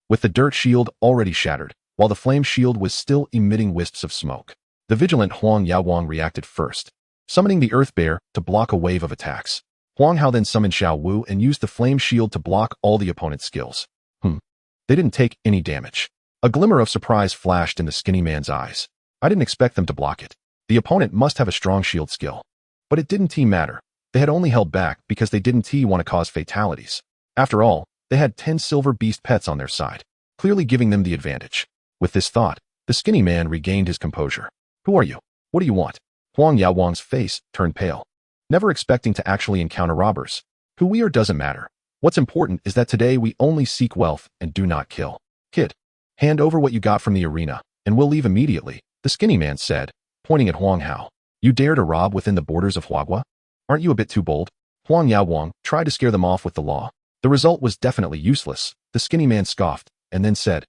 with the dirt shield already shattered, while the flame shield was still emitting wisps of smoke. The vigilant Huang Yaoguang reacted first, summoning the earth bear to block a wave of attacks. Huang Hao then summoned Xiao Wu and used the flame shield to block all the opponent's skills. They didn't take any damage. A glimmer of surprise flashed in the skinny man's eyes. I didn't expect them to block it. The opponent must have a strong shield skill. But it didn't matter. They had only held back because they didn't want to cause fatalities. After all, they had 10 silver beast pets on their side, clearly giving them the advantage. With this thought, the skinny man regained his composure. "Who are you? What do you want?" Huang Yaoguang's face turned pale. Never expecting to actually encounter robbers. Who we are doesn't matter. What's important is that today we only seek wealth and do not kill. "Kid, hand over what you got from the arena, and we'll leave immediately," the skinny man said, pointing at Huang Hao. "You dare to rob within the borders of Huagua? Aren't you a bit too bold?" Huang Yaoguang tried to scare them off with the law. The result was definitely useless. The skinny man scoffed, and then said,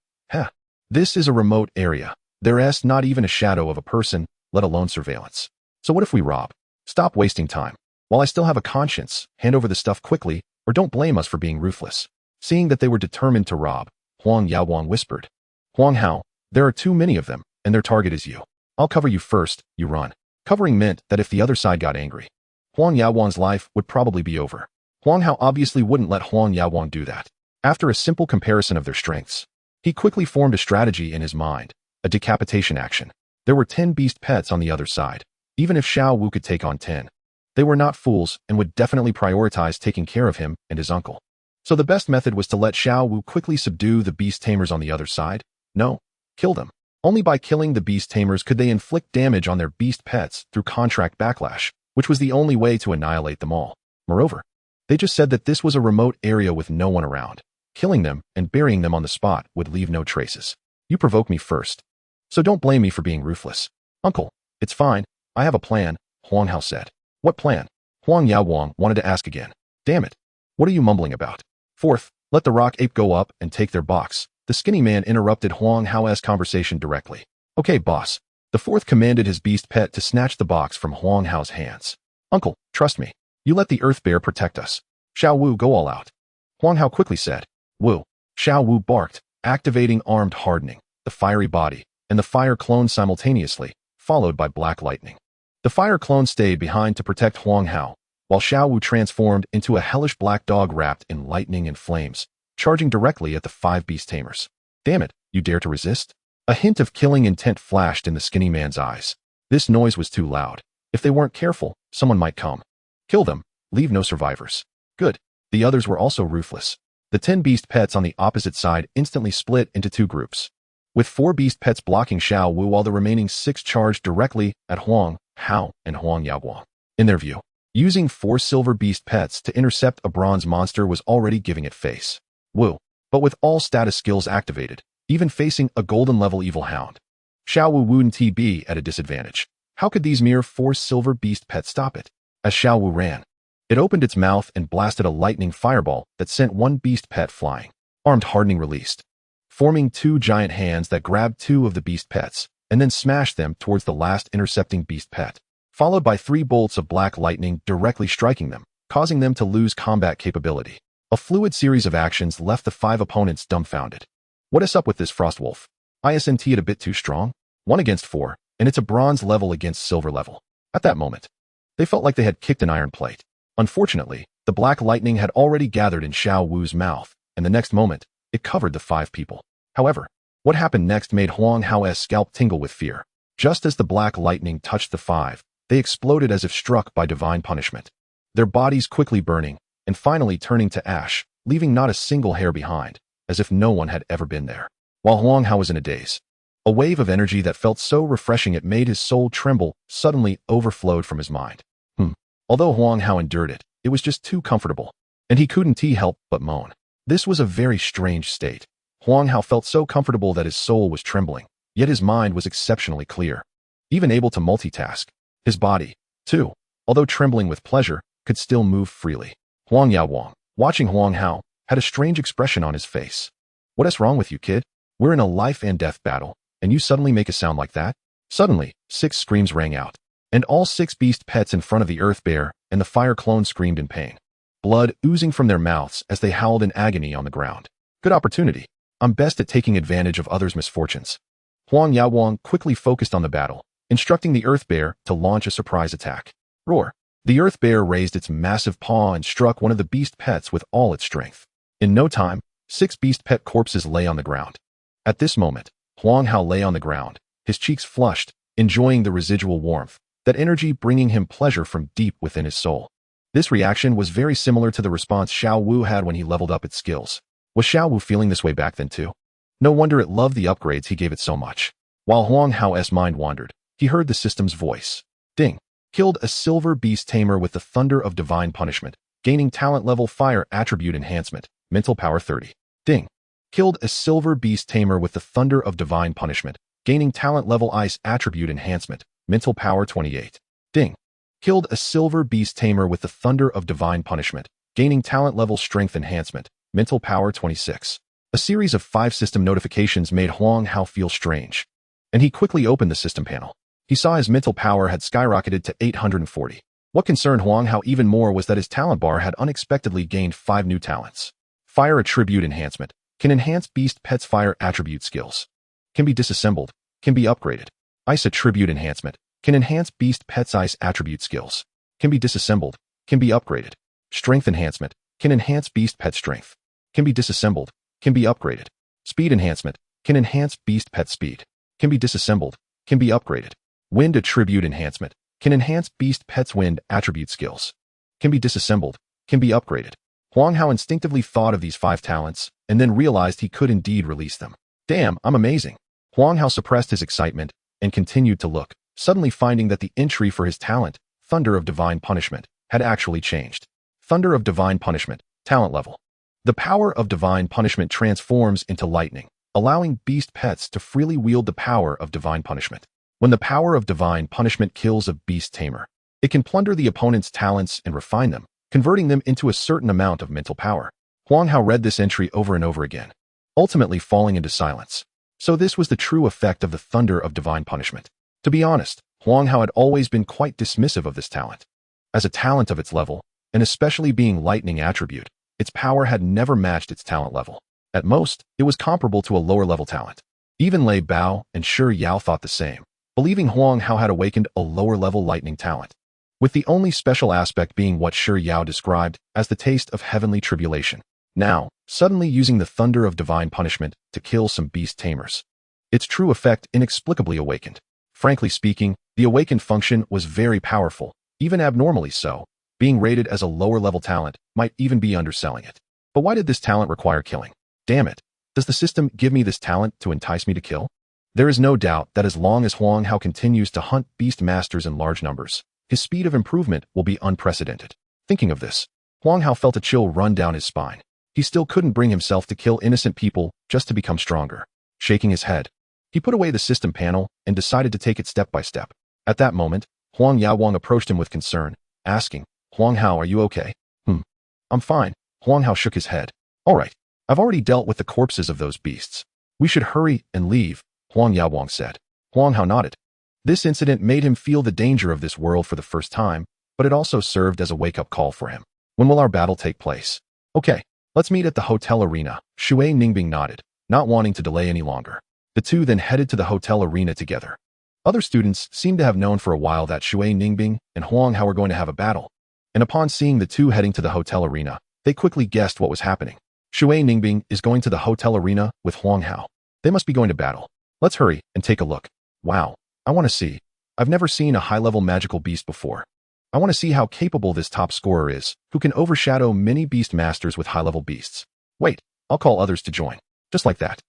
This is a remote area. There's not even a shadow of a person, let alone surveillance. So what if we rob? Stop wasting time. While I still have a conscience, hand over the stuff quickly, or don't blame us for being ruthless." Seeing that they were determined to rob, Huang Yaoguang whispered, "Huang Hao, there are too many of them, and their target is you. I'll cover you first, you run." Covering meant that if the other side got angry, Huang Yaoguang's life would probably be over. Huang Hao obviously wouldn't let Huang Yaoguang do that. After a simple comparison of their strengths, he quickly formed a strategy in his mind, a decapitation action. There were 10 beast pets on the other side. Even if Xiao Wu could take on 10, they were not fools and would definitely prioritize taking care of him and his uncle. So the best method was to let Xiao Wu quickly subdue the beast tamers on the other side. No, kill them. Only by killing the beast tamers could they inflict damage on their beast pets through contract backlash, which was the only way to annihilate them all. Moreover, they just said that this was a remote area with no one around. Killing them and burying them on the spot would leave no traces. You provoke me first, so don't blame me for being ruthless. "Uncle, it's fine. I have a plan," Huang Hao said. "What plan?" Huang Yaoguang wanted to ask again. "Damn it. What are you mumbling about?" "Fourth, let the rock ape go up and take their box." The skinny man interrupted Huang Hao's conversation directly. "Okay, boss." The 4th commanded his beast pet to snatch the box from Huang Hao's hands. "Uncle, trust me. You let the earth bear protect us. Xiao Wu, go all out." Huang Hao quickly said. "Wu." Xiao Wu barked, activating armed hardening, the fiery body, and the fire clone simultaneously, followed by black lightning. The fire clone stayed behind to protect Huang Hao, while Xiao Wu transformed into a hellish black dog wrapped in lightning and flames, charging directly at the 5 beast tamers. "Damn it, you dare to resist?" A hint of killing intent flashed in the skinny man's eyes. This noise was too loud. If they weren't careful, someone might come. Kill them, leave no survivors. Good. The others were also ruthless. The 10 beast pets on the opposite side instantly split into 2 groups, with 4 beast pets blocking Xiao Wu while the remaining 6 charged directly at Huang Hao and Huang Yaoguang. In their view, using 4 silver beast pets to intercept a bronze monster was already giving it face. Wu, but with all status skills activated, even facing a golden level evil hound, Xiao Wu wouldn't be at a disadvantage. How could these mere 4 silver beast pets stop it? As Xiao Wu ran, It opened its mouth and blasted a lightning fireball that sent one beast pet flying. Armed hardening released, forming two giant hands that grabbed two of the beast pets and then smashed them towards the last intercepting beast pet, followed by 3 bolts of black lightning directly striking them, causing them to lose combat capability. A fluid series of actions left the 5 opponents dumbfounded. What is up with this Frostwolf? Isn't it a bit too strong? 1 against 4, and it's a bronze level against silver level. At that moment, they felt like they had kicked an iron plate. Unfortunately, the black lightning had already gathered in Xiao Wu's mouth, and the next moment, it covered the 5 people. However, what happened next made Huang Hao's scalp tingle with fear. Just as the black lightning touched the 5, they exploded as if struck by divine punishment, their bodies quickly burning and finally turning to ash, leaving not a single hair behind, as if no one had ever been there. While Huang Hao was in a daze, a wave of energy that felt so refreshing it made his soul tremble suddenly overflowed from his mind. Although Huang Hao endured it, it was just too comfortable, and he couldn't help but moan. This was a very strange state. Huang Hao felt so comfortable that his soul was trembling, yet his mind was exceptionally clear, even able to multitask. His body, too, although trembling with pleasure, could still move freely. Huang Yaowang, watching Huang Hao, had a strange expression on his face. What is wrong with you, kid? We're in a life and death battle, and you suddenly make a sound like that? Suddenly, 6 screams rang out, and all 6 beast pets in front of the earth bear and the fire clone screamed in pain, blood oozing from their mouths as they howled in agony on the ground. Good opportunity. I'm best at taking advantage of others' misfortunes. Huang Yaowang quickly focused on the battle, instructing the earth bear to launch a surprise attack. Roar! The earth bear raised its massive paw and struck one of the beast pets with all its strength. In no time, 6 beast pet corpses lay on the ground. At this moment, Huang Hao lay on the ground, his cheeks flushed, enjoying the residual warmth, that energy bringing him pleasure from deep within his soul. This reaction was very similar to the response Xiao Wu had when he leveled up its skills. Was Xiao Wu feeling this way back then too? No wonder it loved the upgrades he gave it so much. While Huang Hao's mind wandered, he heard the system's voice. Ding! Killed a silver beast tamer with the thunder of divine punishment, gaining talent level fire attribute enhancement, mental power 30. Ding! Killed a silver beast tamer with the thunder of divine punishment, gaining talent level ice attribute enhancement, mental power 28. Ding! Killed a silver beast tamer with the thunder of divine punishment, gaining talent level strength enhancement, mental power 26. A series of 5 system notifications made Huang Hao feel strange, and he quickly opened the system panel. He saw his mental power had skyrocketed to 840. What concerned Huang Hao even more was that his talent bar had unexpectedly gained 5 new talents. Fire attribute enhancement can enhance beast pets fire attribute skills, can be disassembled, can be upgraded. Ice attribute enhancement can enhance beast pets ice attribute skills, can be disassembled, can be upgraded. Strength enhancement can enhance beast pet strength, can be disassembled, can be upgraded. Speed enhancement can enhance beast pet speed, can be disassembled, can be upgraded. Wind attribute enhancement can enhance beast pet's wind attribute skills, can be disassembled, can be upgraded. Huang Hao instinctively thought of these 5 talents and then realized he could indeed release them. Damn, I'm amazing. Huang Hao suppressed his excitement and continued to look, suddenly finding that the entry for his talent, Thunder of Divine Punishment, had actually changed. Thunder of Divine Punishment, talent level. The power of divine punishment transforms into lightning, allowing beast pets to freely wield the power of divine punishment. When the power of divine punishment kills a beast tamer, it can plunder the opponent's talents and refine them, converting them into a certain amount of mental power. Huang Hao read this entry over and over again, ultimately falling into silence. So this was the true effect of the Thunder of Divine Punishment. To be honest, Huang Hao had always been quite dismissive of this talent. As a talent of its level, and especially being lightning attribute, its power had never matched its talent level. At most, it was comparable to a lower level talent. Even Lei Bao and Shi Yao thought the same, believing Huang Hao had awakened a lower level lightning talent, with the only special aspect being what Shi Yao described as the taste of heavenly tribulation. Now, suddenly using the Thunder of Divine Punishment to kill some beast tamers. Its true effect inexplicably awakened. Frankly speaking, the awakened function was very powerful, even abnormally so. Being rated as a lower level talent might even be underselling it. But why did this talent require killing? Damn it. Does the system give me this talent to entice me to kill? There is no doubt that as long as Huang Hao continues to hunt Beastmasters in large numbers, his speed of improvement will be unprecedented. Thinking of this, Huang Hao felt a chill run down his spine. He still couldn't bring himself to kill innocent people just to become stronger. Shaking his head, he put away the system panel and decided to take it step by step. At that moment, Huang Yaowang approached him with concern, asking, Huang Hao, are you okay? I'm fine. Huang Hao shook his head. All right. I've already dealt with the corpses of those beasts. We should hurry and leave, Huang Yaowang said. Huang Hao nodded. This incident made him feel the danger of this world for the first time, but it also served as a wake-up call for him. When will our battle take place? Okay, let's meet at the hotel arena. Shui Ningbing nodded, not wanting to delay any longer. The two then headed to the hotel arena together. Other students seemed to have known for a while that Shui Ningbing and Huang Hao were going to have a battle, and upon seeing the two heading to the hotel arena, they quickly guessed what was happening. Shui Ningbing is going to the hotel arena with Huang Hao. They must be going to battle. Let's hurry and take a look. Wow, I want to see. I've never seen a high-level magical beast before. I want to see how capable this top scorer is, who can overshadow many Beastmasters with high-level beasts. Wait, I'll call others to join. Just like that.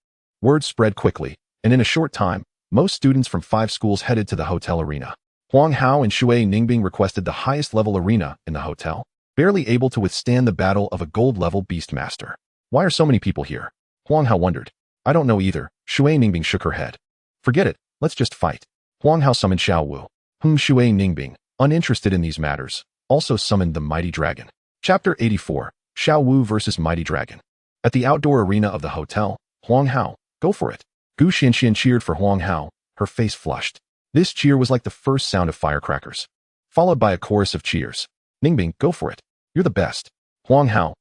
Word spread quickly, and in a short time, most students from 5 schools headed to the hotel arena. Huang Hao and Shui Ningbing requested the highest-level arena in the hotel, barely able to withstand the battle of a gold-level Beastmaster. Why are so many people here? Huang Hao wondered. I don't know either. Shui Ningbing shook her head. Forget it, let's just fight. Huang Hao summoned Xiao Wu. Shui Ningbing, uninterested in these matters, also summoned the Mighty Dragon. Chapter 84, Xiao Wu versus Mighty Dragon. At the outdoor arena of the hotel, Huang Hao, go for it. Gu Xianxian cheered for Huang Hao, her face flushed. This cheer was like the first sound of firecrackers, followed by a chorus of cheers. Ningbing, go for it. You're the best. Huang Hao,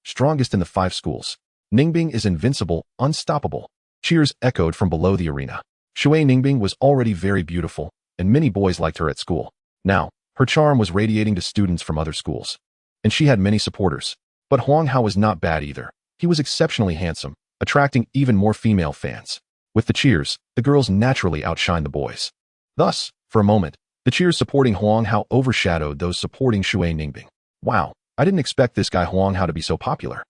strongest in the 5 schools. Ningbing is invincible, unstoppable. Cheers echoed from below the arena. Shui Ningbing was already very beautiful, and many boys liked her at school. Now, her charm was radiating to students from other schools, and she had many supporters. But Huang Hao was not bad either. He was exceptionally handsome, attracting even more female fans. With the cheers, the girls naturally outshined the boys. Thus, for a moment, the cheers supporting Huang Hao overshadowed those supporting Shui Ningbing. Wow, I didn't expect this guy Huang Hao to be so popular.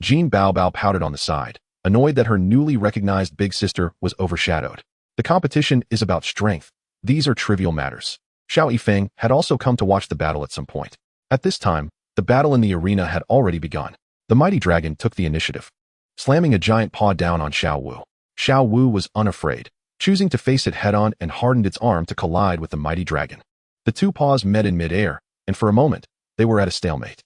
Jean Bao Bao pouted on the side, annoyed that her newly recognized big sister was overshadowed. The competition is about strength. These are trivial matters. Xiao Yifeng had also come to watch the battle at some point. At this time, the battle in the arena had already begun. The mighty dragon took the initiative, slamming a giant paw down on Xiao Wu. Xiao Wu was unafraid, choosing to face it head-on and hardened its arm to collide with the mighty dragon. The two paws met in mid-air, and for a moment, they were at a stalemate.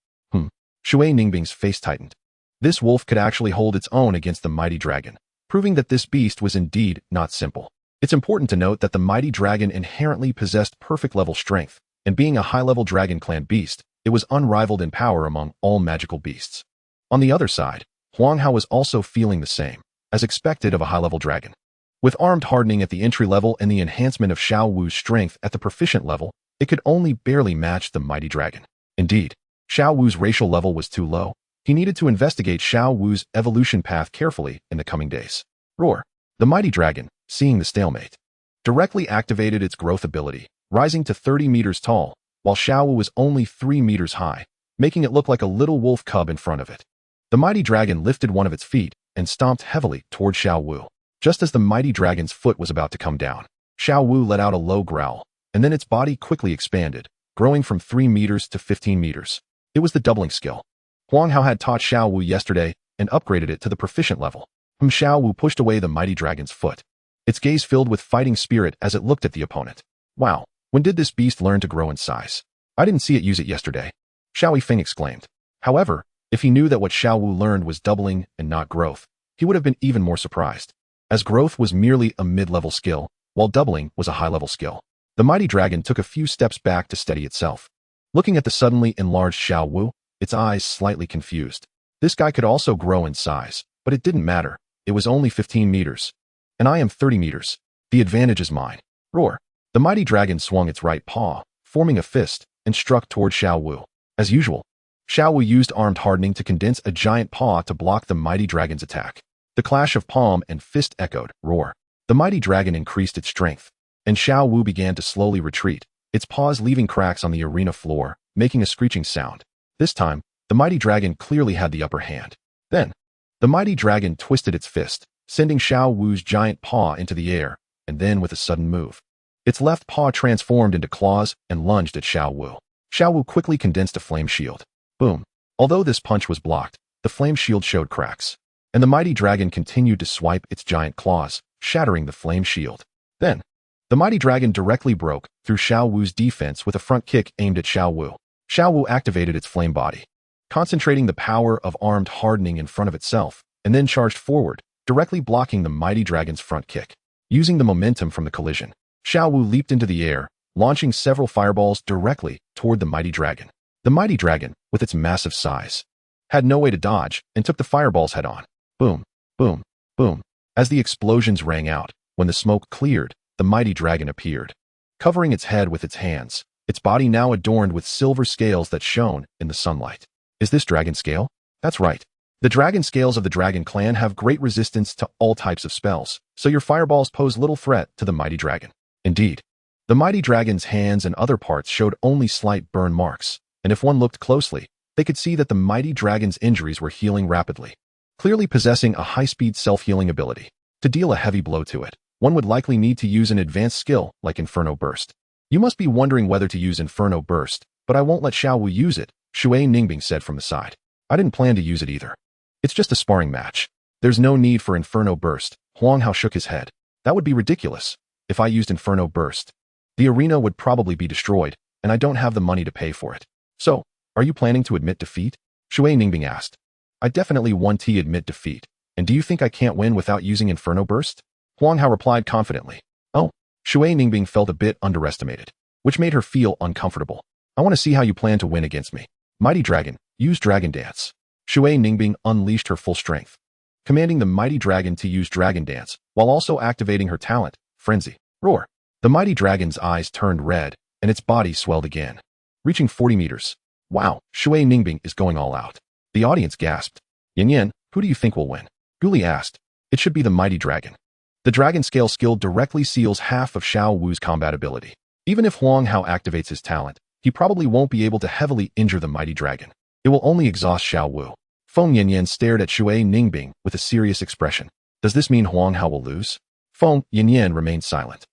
Shui Ningbing's face tightened. This wolf could actually hold its own against the mighty dragon, proving that this beast was indeed not simple. It's important to note that the mighty dragon inherently possessed perfect level strength, and being a high-level Dragon Clan beast, it was unrivaled in power among all magical beasts. On the other side, Huang Hao was also feeling the same, as expected of a high-level dragon. With armed hardening at the entry level and the enhancement of Xiao Wu's strength at the proficient level, it could only barely match the mighty dragon. Indeed, Xiao Wu's racial level was too low. He needed to investigate Xiao Wu's evolution path carefully in the coming days. Roar. The mighty dragon, seeing the stalemate, directly activated its growth ability, rising to 30 meters tall, while Xiao Wu was only 3 meters high, making it look like a little wolf cub in front of it. The mighty dragon lifted one of its feet and stomped heavily toward Xiao Wu. Just as the mighty dragon's foot was about to come down, Xiao Wu let out a low growl, and then its body quickly expanded, growing from 3 meters to 15 meters. It was the doubling skill. Huang Hao had taught Xiao Wu yesterday and upgraded it to the proficient level. Xiao Wu pushed away the mighty dragon's foot, its gaze filled with fighting spirit as it looked at the opponent. Wow, when did this beast learn to grow in size? I didn't see it use it yesterday, Xiao Yifeng exclaimed. However, if he knew that what Xiao Wu learned was doubling and not growth, he would have been even more surprised, as growth was merely a mid-level skill, while doubling was a high-level skill. The mighty dragon took a few steps back to steady itself. Looking at the suddenly enlarged Xiao Wu, its eyes slightly confused. This guy could also grow in size, but it didn't matter. It was only 15 meters. And I am 30 meters. The advantage is mine. Roar. The mighty dragon swung its right paw, forming a fist, and struck toward Xiao Wu. As usual, Xiao Wu used armed hardening to condense a giant paw to block the mighty dragon's attack. The clash of palm and fist echoed. Roar. The mighty dragon increased its strength, and Xiao Wu began to slowly retreat, its paws leaving cracks on the arena floor, making a screeching sound. This time, the mighty dragon clearly had the upper hand. Then, the mighty dragon twisted its fist, sending Xiao Wu's giant paw into the air, and then with a sudden move, its left paw transformed into claws and lunged at Xiao Wu. Xiao Wu quickly condensed a flame shield. Boom. Although this punch was blocked, the flame shield showed cracks, and the mighty dragon continued to swipe its giant claws, shattering the flame shield. Then, the mighty dragon directly broke through Xiao Wu's defense with a front kick aimed at Xiao Wu. Xiao Wu activated its flame body, concentrating the power of armed hardening in front of itself, and then charged forward, directly blocking the mighty dragon's front kick. Using the momentum from the collision, Xiao Wu leaped into the air, launching several fireballs directly toward the mighty dragon. The mighty dragon, with its massive size, had no way to dodge and took the fireballs head-on. Boom, boom, boom. As the explosions rang out, when the smoke cleared, the mighty dragon appeared, covering its head with its hands, its body now adorned with silver scales that shone in the sunlight. Is this dragon scale? That's right. The dragon scales of the dragon clan have great resistance to all types of spells, so your fireballs pose little threat to the mighty dragon. Indeed, the mighty dragon's hands and other parts showed only slight burn marks, and if one looked closely, they could see that the mighty dragon's injuries were healing rapidly, clearly possessing a high-speed self-healing ability. To deal a heavy blow to it, one would likely need to use an advanced skill like Inferno Burst. You must be wondering whether to use Inferno Burst, but I won't let Xiao Wu use it, Shui Ningbing said from the side. I didn't plan to use it either. It's just a sparring match. There's no need for Inferno Burst. Huang Hao shook his head. That would be ridiculous. If I used Inferno Burst, the arena would probably be destroyed, and I don't have the money to pay for it. So, are you planning to admit defeat? Shui Ningbing asked. I definitely want to admit defeat. And do you think I can't win without using Inferno Burst? Huang Hao replied confidently. Oh, Shui Ningbing felt a bit underestimated, which made her feel uncomfortable. I want to see how you plan to win against me. Mighty Dragon, use Dragon Dance. Shui Ningbing unleashed her full strength, commanding the mighty dragon to use Dragon Dance, while also activating her talent, Frenzy. Roar. The mighty dragon's eyes turned red, and its body swelled again, reaching 40 meters. Wow, Shui Ningbing is going all out. The audience gasped. Yin Yin, who do you think will win? Guli asked. It should be the mighty dragon. The dragon scale skill directly seals half of Xiao Wu's combat ability. Even if Huang Hao activates his talent, he probably won't be able to heavily injure the mighty dragon. It will only exhaust Xiao Wu. Feng Yanyan stared at Shui Ningbing with a serious expression. Does this mean Huang Hao will lose? Feng Yanyan remained silent.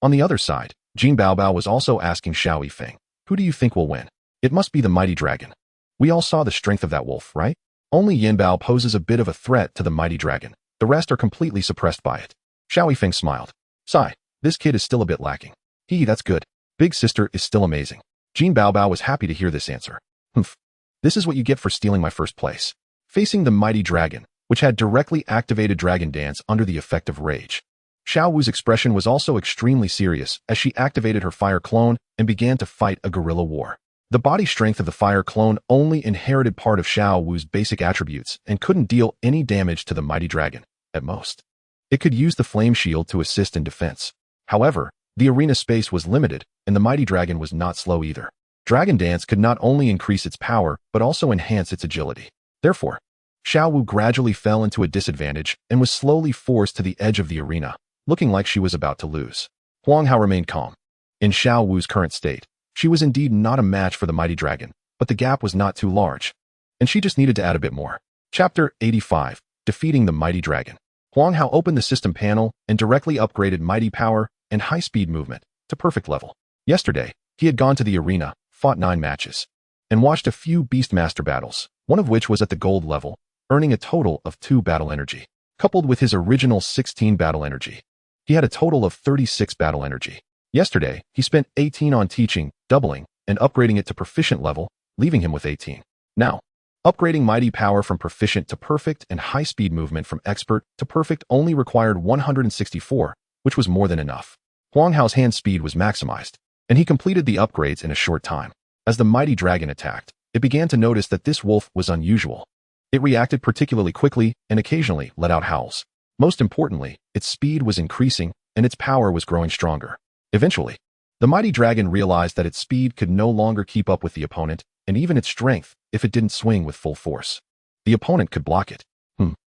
On the other side, Jin Baobao was also asking Xiao Yifeng, who do you think will win? It must be the mighty dragon. We all saw the strength of that wolf, right? Only Yin Bao poses a bit of a threat to the mighty dragon. The rest are completely suppressed by it. Xiao Yifeng smiled. Sigh, this kid is still a bit lacking. That's good. Big sister is still amazing. Jin Baobao was happy to hear this answer. Humph. This is what you get for stealing my first place. Facing the mighty dragon, which had directly activated Dragon Dance under the effect of rage. Xiao Wu's expression was also extremely serious as she activated her fire clone and began to fight a guerrilla war. The body strength of the fire clone only inherited part of Xiao Wu's basic attributes and couldn't deal any damage to the mighty dragon, at most. It could use the flame shield to assist in defense. However, the arena space was limited, and the mighty dragon was not slow either. Dragon Dance could not only increase its power, but also enhance its agility. Therefore, Xiao Wu gradually fell into a disadvantage and was slowly forced to the edge of the arena, looking like she was about to lose. Huang Hao remained calm. In Xiao Wu's current state, she was indeed not a match for the mighty dragon, but the gap was not too large, and she just needed to add a bit more. Chapter 85, Defeating the Mighty Dragon. Huang Hao opened the system panel and directly upgraded mighty power and high-speed movement to perfect level. Yesterday, he had gone to the arena, fought 9 matches, and watched a few Beastmaster battles, one of which was at the gold level, earning a total of 2 battle energy. Coupled with his original 16 battle energy, he had a total of 36 battle energy. Yesterday, he spent 18 on teaching, doubling, and upgrading it to proficient level, leaving him with 18. Now, upgrading mighty power from proficient to perfect and high-speed movement from expert to perfect only required 164, which was more than enough. Huang Hao's hand speed was maximized, and he completed the upgrades in a short time. As the mighty dragon attacked, it began to notice that this wolf was unusual. It reacted particularly quickly and occasionally let out howls. Most importantly, its speed was increasing and its power was growing stronger. Eventually, the mighty dragon realized that its speed could no longer keep up with the opponent and even its strength if it didn't swing with full force. The opponent could block it.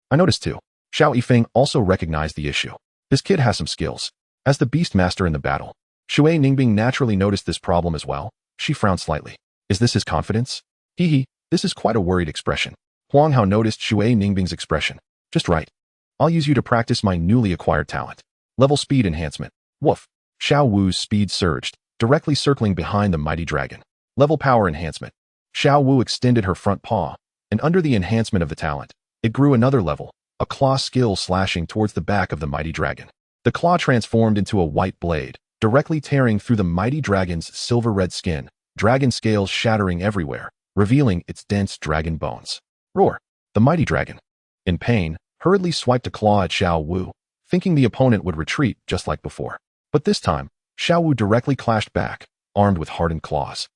I noticed too. Xiao Yifeng also recognized the issue. This kid has some skills. As the Beastmaster in the battle, Shui Ningbing naturally noticed this problem as well. She frowned slightly. Is this his confidence? This is quite a worried expression. Huang Hao noticed Shui Ningbing's expression. Just right. I'll use you to practice my newly acquired talent. Level speed enhancement. Woof. Xiao Wu's speed surged, directly circling behind the mighty dragon. Level power enhancement. Xiao Wu extended her front paw, and under the enhancement of the talent, it grew another level, a claw skill slashing towards the back of the mighty dragon. The claw transformed into a white blade, directly tearing through the mighty dragon's silver-red skin, dragon scales shattering everywhere, revealing its dense dragon bones. Roar! The mighty dragon, in pain, hurriedly swiped a claw at Xiao Wu, thinking the opponent would retreat just like before. But this time, Xiao Wu directly clashed back, armed with hardened claws,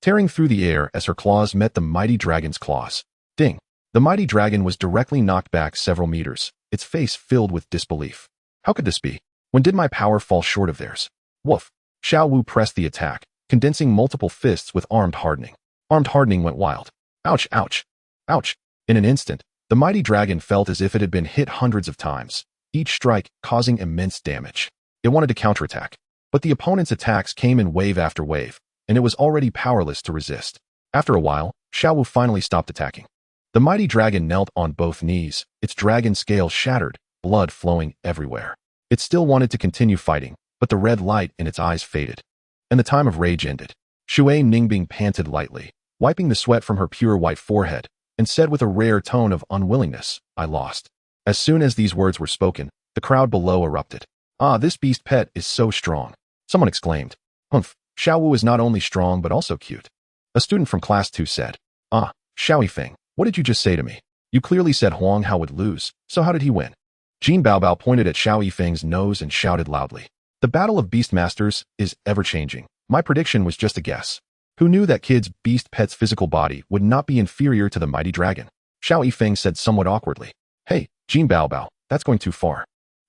tearing through the air as her claws met the mighty dragon's claws. Ding! The mighty dragon was directly knocked back several meters, its face filled with disbelief. How could this be? When did my power fall short of theirs? Woof! Xiao Wu pressed the attack, condensing multiple fists with armed hardening. Armed hardening went wild. Ouch, ouch, ouch! In an instant, the mighty dragon felt as if it had been hit hundreds of times, each strike causing immense damage. It wanted to counterattack, but the opponent's attacks came in wave after wave, and it was already powerless to resist. After a while, Xiao Wu finally stopped attacking. The mighty dragon knelt on both knees, its dragon scale shattered, blood flowing everywhere. It still wanted to continue fighting, but the red light in its eyes faded, and the time of rage ended. Shui Ningbing panted lightly, wiping the sweat from her pure white forehead, and said with a rare tone of unwillingness, "I lost." As soon as these words were spoken, the crowd below erupted. "Ah, this beast pet is so strong," someone exclaimed. "Humph, Xiao Wu is not only strong but also cute." A student from class 2 said. "Ah, Xiao Yifeng, what did you just say to me? You clearly said Huang Hao would lose, so how did he win?" Jin Baobao pointed at Xiao Yifeng's nose and shouted loudly. "The battle of Beastmasters is ever-changing. My prediction was just a guess. Who knew that kid's beast pet's physical body would not be inferior to the mighty dragon?" Xiao Yifeng said somewhat awkwardly. "Hey, Jin Baobao, that's going too far."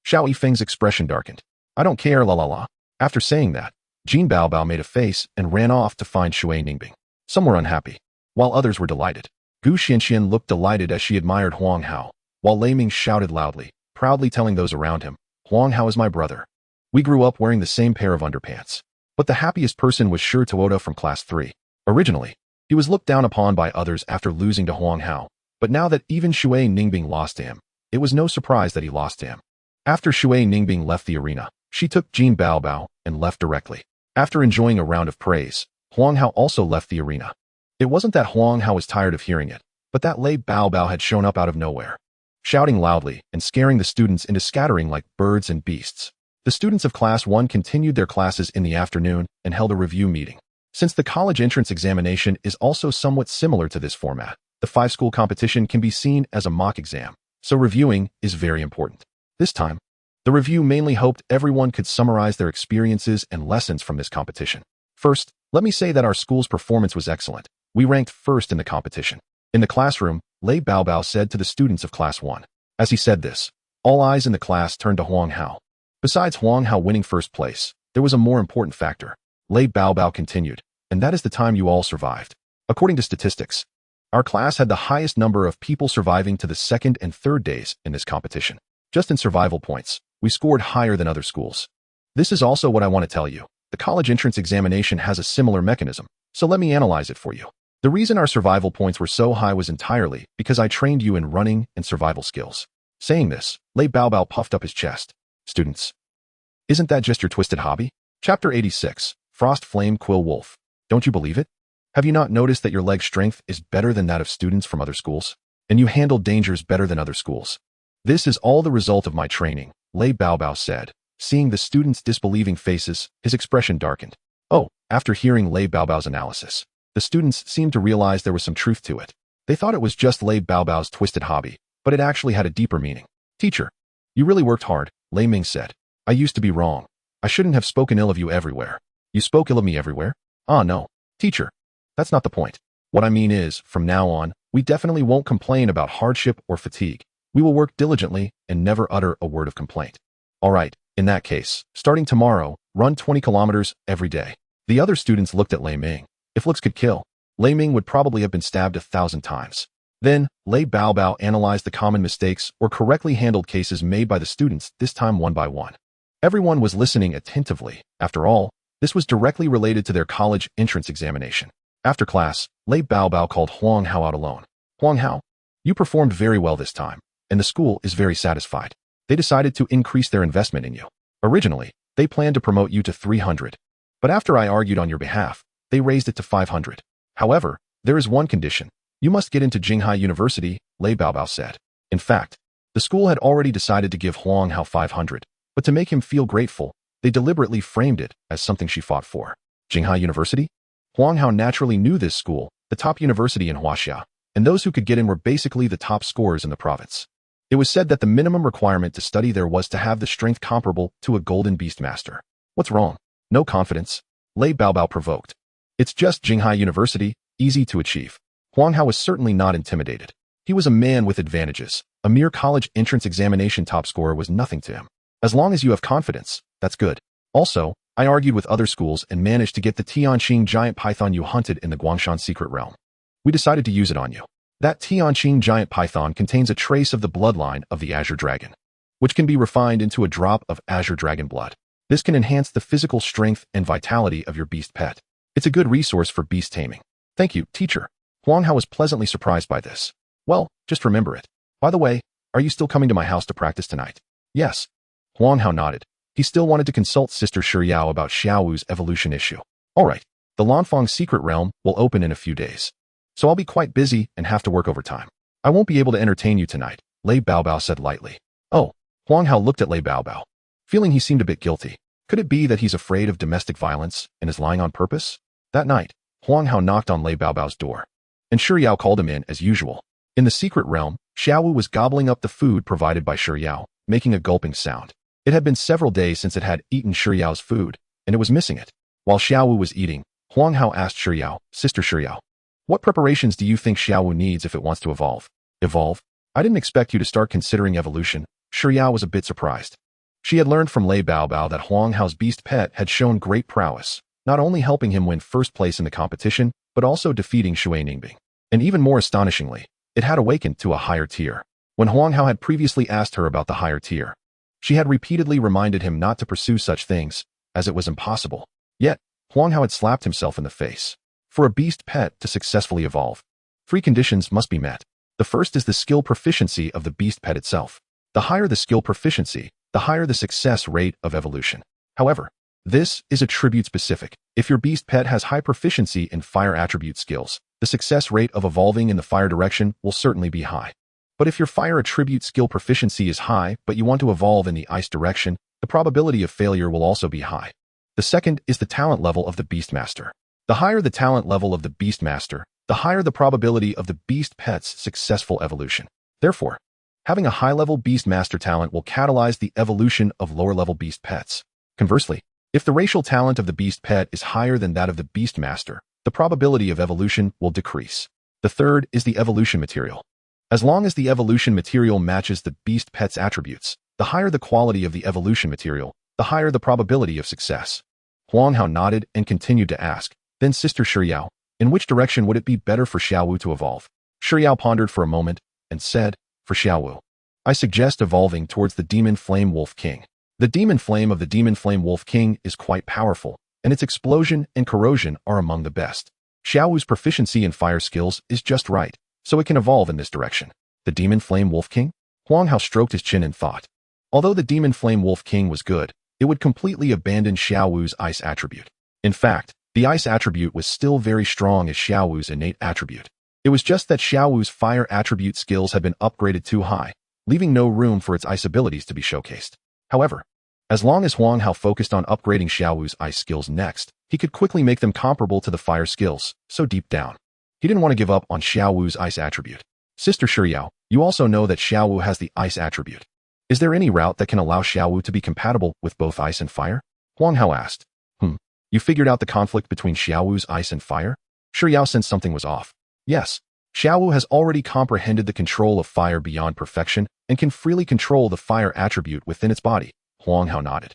Xiao Yifeng's expression darkened. "I don't care, la la la." After saying that, Jin Baobao made a face and ran off to find Shui Ningbing. Some were unhappy, while others were delighted. Gu Xianxian looked delighted as she admired Huang Hao, while Lei Ming shouted loudly, proudly telling those around him, "Huang Hao is my brother. We grew up wearing the same pair of underpants." But the happiest person was Shi Toota from class 3. Originally, he was looked down upon by others after losing to Huang Hao, but now that even Shui Ningbing lost to him, it was no surprise that he lost to him. After Shui Ningbing left the arena, she took Jin Baobao and left directly. After enjoying a round of praise, Huang Hao also left the arena. It wasn't that Huang Hao was tired of hearing it, but that Lei Baobao had shown up out of nowhere, shouting loudly and scaring the students into scattering like birds and beasts. The students of Class 1 continued their classes in the afternoon and held a review meeting. Since the college entrance examination is also somewhat similar to this format, the 5-school competition can be seen as a mock exam, so reviewing is very important. This time, the review mainly hoped everyone could summarize their experiences and lessons from this competition. First, let me say that our school's performance was excellent. We ranked first in the competition. In the classroom, Lei Baobao said to the students of Class 1. As he said this, all eyes in the class turned to Huang Hao. Besides Huang Hao winning first place, there was a more important factor. Lei Baobao continued, and that is the time you all survived. According to statistics, our class had the highest number of people surviving to the second and third days in this competition. Just in survival points, we scored higher than other schools. This is also what I want to tell you. The college entrance examination has a similar mechanism, so let me analyze it for you. The reason our survival points were so high was entirely because I trained you in running and survival skills. Saying this, Lei Baobao puffed up his chest. Students, isn't that just your twisted hobby? Chapter 86, Frost Flame Quill Wolf. Don't you believe it? Have you not noticed that your leg strength is better than that of students from other schools? And you handle dangers better than other schools? This is all the result of my training, Lei Baobao said. Seeing the students' disbelieving faces, his expression darkened. Oh, after hearing Lei Baobao's analysis, the students seemed to realize there was some truth to it. They thought it was just Lei Baobao's twisted hobby, but it actually had a deeper meaning. Teacher, you really worked hard, Lei Ming said. I used to be wrong. I shouldn't have spoken ill of you everywhere. You spoke ill of me everywhere? Ah, no. Teacher, that's not the point. What I mean is, from now on, we definitely won't complain about hardship or fatigue. We will work diligently and never utter a word of complaint. All right, in that case, starting tomorrow, run 20 kilometers every day. The other students looked at Lei Ming. If looks could kill, Lei Ming would probably have been stabbed 1,000 times. Then, Lei Baobao analyzed the common mistakes or correctly handled cases made by the students, this time one by one. Everyone was listening attentively. After all, this was directly related to their college entrance examination. After class, Lei Baobao called Huang Hao out alone. Huang Hao, you performed very well this time, and the school is very satisfied. They decided to increase their investment in you. Originally, they planned to promote you to 300. But after I argued on your behalf, they raised it to 500. However, there is one condition. You must get into Jinghai University, Lei Baobao said. In fact, the school had already decided to give Huang Hao 500, but to make him feel grateful, they deliberately framed it as something she fought for. Jinghai University? Huang Hao naturally knew this school, the top university in Huaxia, and those who could get in were basically the top scorers in the province. It was said that the minimum requirement to study there was to have the strength comparable to a golden Beastmaster. What's wrong? No confidence? Lei Baobao provoked. It's just Jinghai University, easy to achieve. Huang Hao was certainly not intimidated. He was a man with advantages. A mere college entrance examination top scorer was nothing to him. As long as you have confidence, that's good. Also, I argued with other schools and managed to get the Tianqing giant python you hunted in the Guangshan secret realm. We decided to use it on you. That Tianqing giant python contains a trace of the bloodline of the Azure Dragon, which can be refined into a drop of Azure Dragon blood. This can enhance the physical strength and vitality of your beast pet. It's a good resource for beast taming. Thank you, teacher. Huang Hao was pleasantly surprised by this. Well, just remember it. By the way, are you still coming to my house to practice tonight? Yes. Huang Hao nodded. He still wanted to consult Sister Xiao about Xiao Wu's evolution issue. All right, the Lanfang secret realm will open in a few days. So I'll be quite busy and have to work overtime. I won't be able to entertain you tonight, Lei Baobao said lightly. Oh, Huang Hao looked at Lei Baobao, feeling he seemed a bit guilty. Could it be that he's afraid of domestic violence and is lying on purpose? That night, Huang Hao knocked on Lei Baobao's door, and Shiyao called him in as usual. In the secret realm, Xiao Wu was gobbling up the food provided by Shiyao, making a gulping sound. It had been several days since it had eaten Shiyao's food, and it was missing it. While Xiao Wu was eating, Huang Hao asked Shiyao, Sister Shiyao, what preparations do you think Xiao Wu needs if it wants to evolve? Evolve? I didn't expect you to start considering evolution. Shiyao was a bit surprised. She had learned from Lei Baobao that Huang Hao's beast pet had shown great prowess, not only helping him win first place in the competition, but also defeating Shui Ningbing. And even more astonishingly, it had awakened to a higher tier. When Huang Hao had previously asked her about the higher tier, she had repeatedly reminded him not to pursue such things, as it was impossible. Yet, Huang Hao had slapped himself in the face. For a beast pet to successfully evolve, 3 conditions must be met. The first is the skill proficiency of the beast pet itself. The higher the skill proficiency, the higher the success rate of evolution. However, this is attribute specific. If your beast pet has high proficiency in fire attribute skills, the success rate of evolving in the fire direction will certainly be high. But if your fire attribute skill proficiency is high, but you want to evolve in the ice direction, the probability of failure will also be high. The second is the talent level of the Beastmaster. The higher the talent level of the Beastmaster, the higher the probability of the beast pet's successful evolution. Therefore, having a high-level Beastmaster talent will catalyze the evolution of lower-level beast pets. Conversely, if the racial talent of the beast pet is higher than that of the Beastmaster, the probability of evolution will decrease. The third is the evolution material. As long as the evolution material matches the beast pet's attributes, the higher the quality of the evolution material, the higher the probability of success. Huang Hao nodded and continued to ask, then Sister Shiyao, in which direction would it be better for Xiao Wu to evolve? Shiyao pondered for a moment and said, for Xiao Wu, I suggest evolving towards the Demon Flame Wolf King. The Demon Flame of the Demon Flame Wolf King is quite powerful, and its explosion and corrosion are among the best. Xiao Wu's proficiency in fire skills is just right, so it can evolve in this direction. The Demon Flame Wolf King? Huang Hao stroked his chin and thought. Although the Demon Flame Wolf King was good, it would completely abandon Xiao Wu's ice attribute. In fact, the ice attribute was still very strong as Xiao Wu's innate attribute. It was just that Xiao Wu's fire attribute skills had been upgraded too high, leaving no room for its ice abilities to be showcased. However, as long as Huang Hao focused on upgrading Xiao Wu's ice skills next, he could quickly make them comparable to the fire skills, so deep down, he didn't want to give up on Xiao Wu's ice attribute. Sister Shiyao, you also know that Xiao Wu has the ice attribute. Is there any route that can allow Xiao Wu to be compatible with both ice and fire? Huang Hao asked. You figured out the conflict between Xiao Wu's ice and fire? Shiyao sensed something was off. Yes, Xiao Wu has already comprehended the control of fire beyond perfection and can freely control the fire attribute within its body. Huang Hao nodded.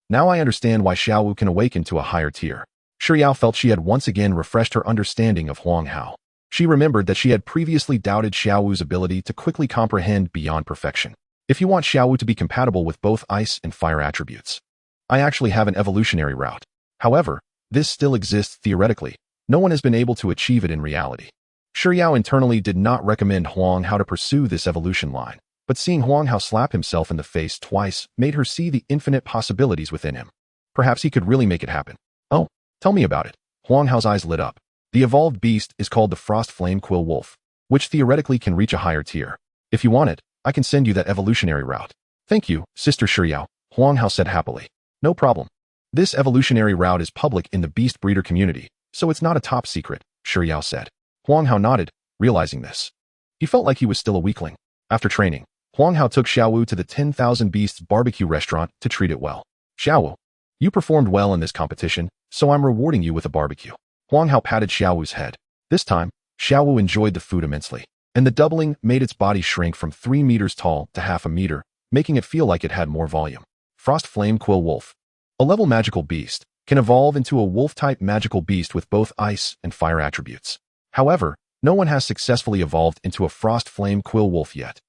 Now I understand why Xiao Wu can awaken to a higher tier. Shiyao felt she had once again refreshed her understanding of Huang Hao. She remembered that she had previously doubted Xiao Wu's ability to quickly comprehend beyond perfection. If you want Xiao Wu to be compatible with both ice and fire attributes, I actually have an evolutionary route. However, this still exists theoretically. No one has been able to achieve it in reality. Shiyao internally did not recommend Huang Hao to pursue this evolution line, but seeing Huang Hao slap himself in the face twice made her see the infinite possibilities within him. Perhaps he could really make it happen. Oh, tell me about it. Huang Hao's eyes lit up. The evolved beast is called the Frost Flame Quill Wolf, which theoretically can reach a higher tier. If you want it, I can send you that evolutionary route. Thank you, Sister Shiyao, Huang Hao said happily. No problem. This evolutionary route is public in the beast breeder community, So it's not a top secret, Shi Yao said. Huang Hao nodded, realizing this. He felt like he was still a weakling. After training, Huang Hao took Xiao Wu to the 10,000 Beasts barbecue restaurant to treat it well. Xiao Wu, you performed well in this competition, so I'm rewarding you with a barbecue. Huang Hao patted Xiao Wu's head. This time, Xiao Wu enjoyed the food immensely, and the doubling made its body shrink from 3 meters tall to half a meter, making it feel like it had more volume. Frost Flame Quill Wolf. A level magical beast can evolve into a wolf-type magical beast with both ice and fire attributes. However, no one has successfully evolved into a Frost Flame Quill Wolf yet.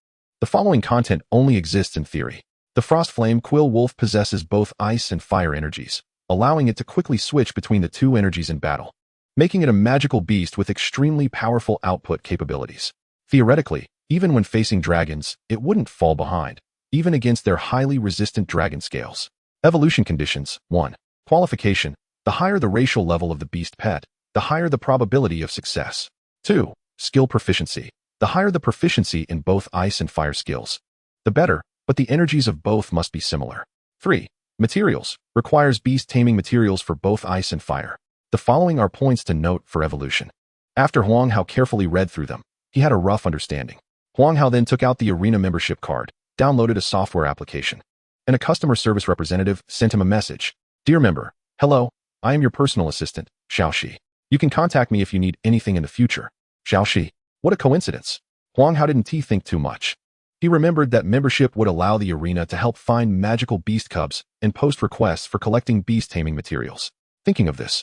The following content only exists in theory. The Frost Flame Quill Wolf possesses both ice and fire energies, allowing it to quickly switch between the two energies in battle, making it a magical beast with extremely powerful output capabilities. Theoretically, even when facing dragons, it wouldn't fall behind, even against their highly resistant dragon scales. Evolution conditions. 1. Qualification. The higher the racial level of the beast pet, the higher the probability of success. 2. Skill proficiency. The higher the proficiency in both ice and fire skills, the better, but the energies of both must be similar. 3. Materials. Requires beast taming materials for both ice and fire. The following are points to note for evolution. After Huang Hao carefully read through them, he had a rough understanding. Huang Hao then took out the arena membership card, downloaded a software application, and a customer service representative sent him a message. Dear member, hello, I am your personal assistant, Xiao Zhi. You can contact me if you need anything in the future. Xiao Zhi. What a coincidence. Huang Hao didn't think too much. He remembered that membership would allow the arena to help find magical beast cubs and post requests for collecting beast taming materials. Thinking of this,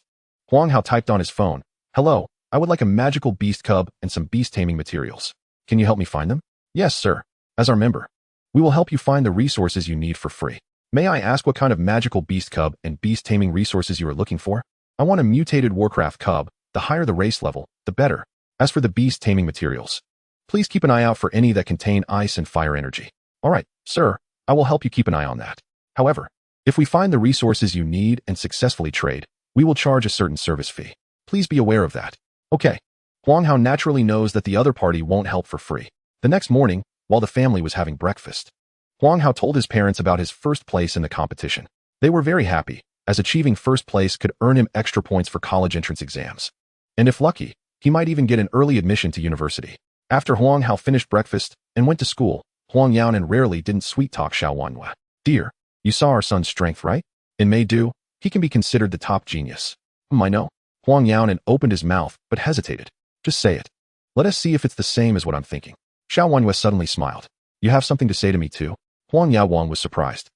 Huang Hao typed on his phone, hello, I would like a magical beast cub and some beast taming materials. Can you help me find them? Yes, sir. As our member, we will help you find the resources you need for free. May I ask what kind of magical beast cub and beast taming resources you are looking for? I want a mutated Warcraft cub. The higher the race level, the better. As for the beast taming materials, please keep an eye out for any that contain ice and fire energy. All right, sir, I will help you keep an eye on that. However, if we find the resources you need and successfully trade, we will charge a certain service fee. Please be aware of that. Okay. Huang Hao naturally knows that the other party won't help for free. The next morning, while the family was having breakfast, Huang Hao told his parents about his first place in the competition. They were very happy, as achieving first place could earn him extra points for college entrance exams. And if lucky, he might even get an early admission to university. After Huang Hao finished breakfast and went to school, Huang Yaonan rarely didn't sweet-talk Xiao Wanhua. Dear, you saw our son's strength, right? In May do, he can be considered the top genius. I know. Huang Yaonan opened his mouth, but hesitated. Just say it. Let us see if it's the same as what I'm thinking. Xiao Wanhua suddenly smiled. You have something to say to me too? Huang Yaowan was surprised.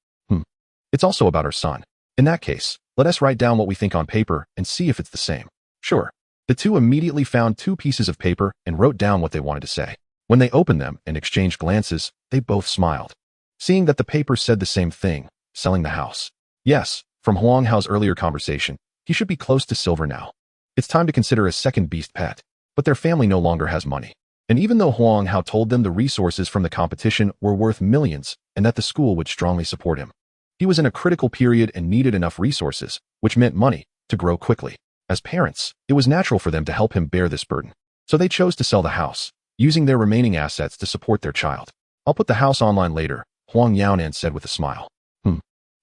It's also about our son. In that case, let us write down what we think on paper and see if it's the same. Sure. The two immediately found 2 pieces of paper and wrote down what they wanted to say. When they opened them and exchanged glances, they both smiled. Seeing that the paper said the same thing, selling the house. Yes, from Huang Hao's earlier conversation, he should be close to silver now. It's time to consider a second beast pet. But their family no longer has money. And even though Huang Hao told them the resources from the competition were worth millions and that the school would strongly support him, he was in a critical period and needed enough resources, which meant money, to grow quickly. As parents, it was natural for them to help him bear this burden. So they chose to sell the house, using their remaining assets to support their child. I'll put the house online later, Huang Yaonan said with a smile.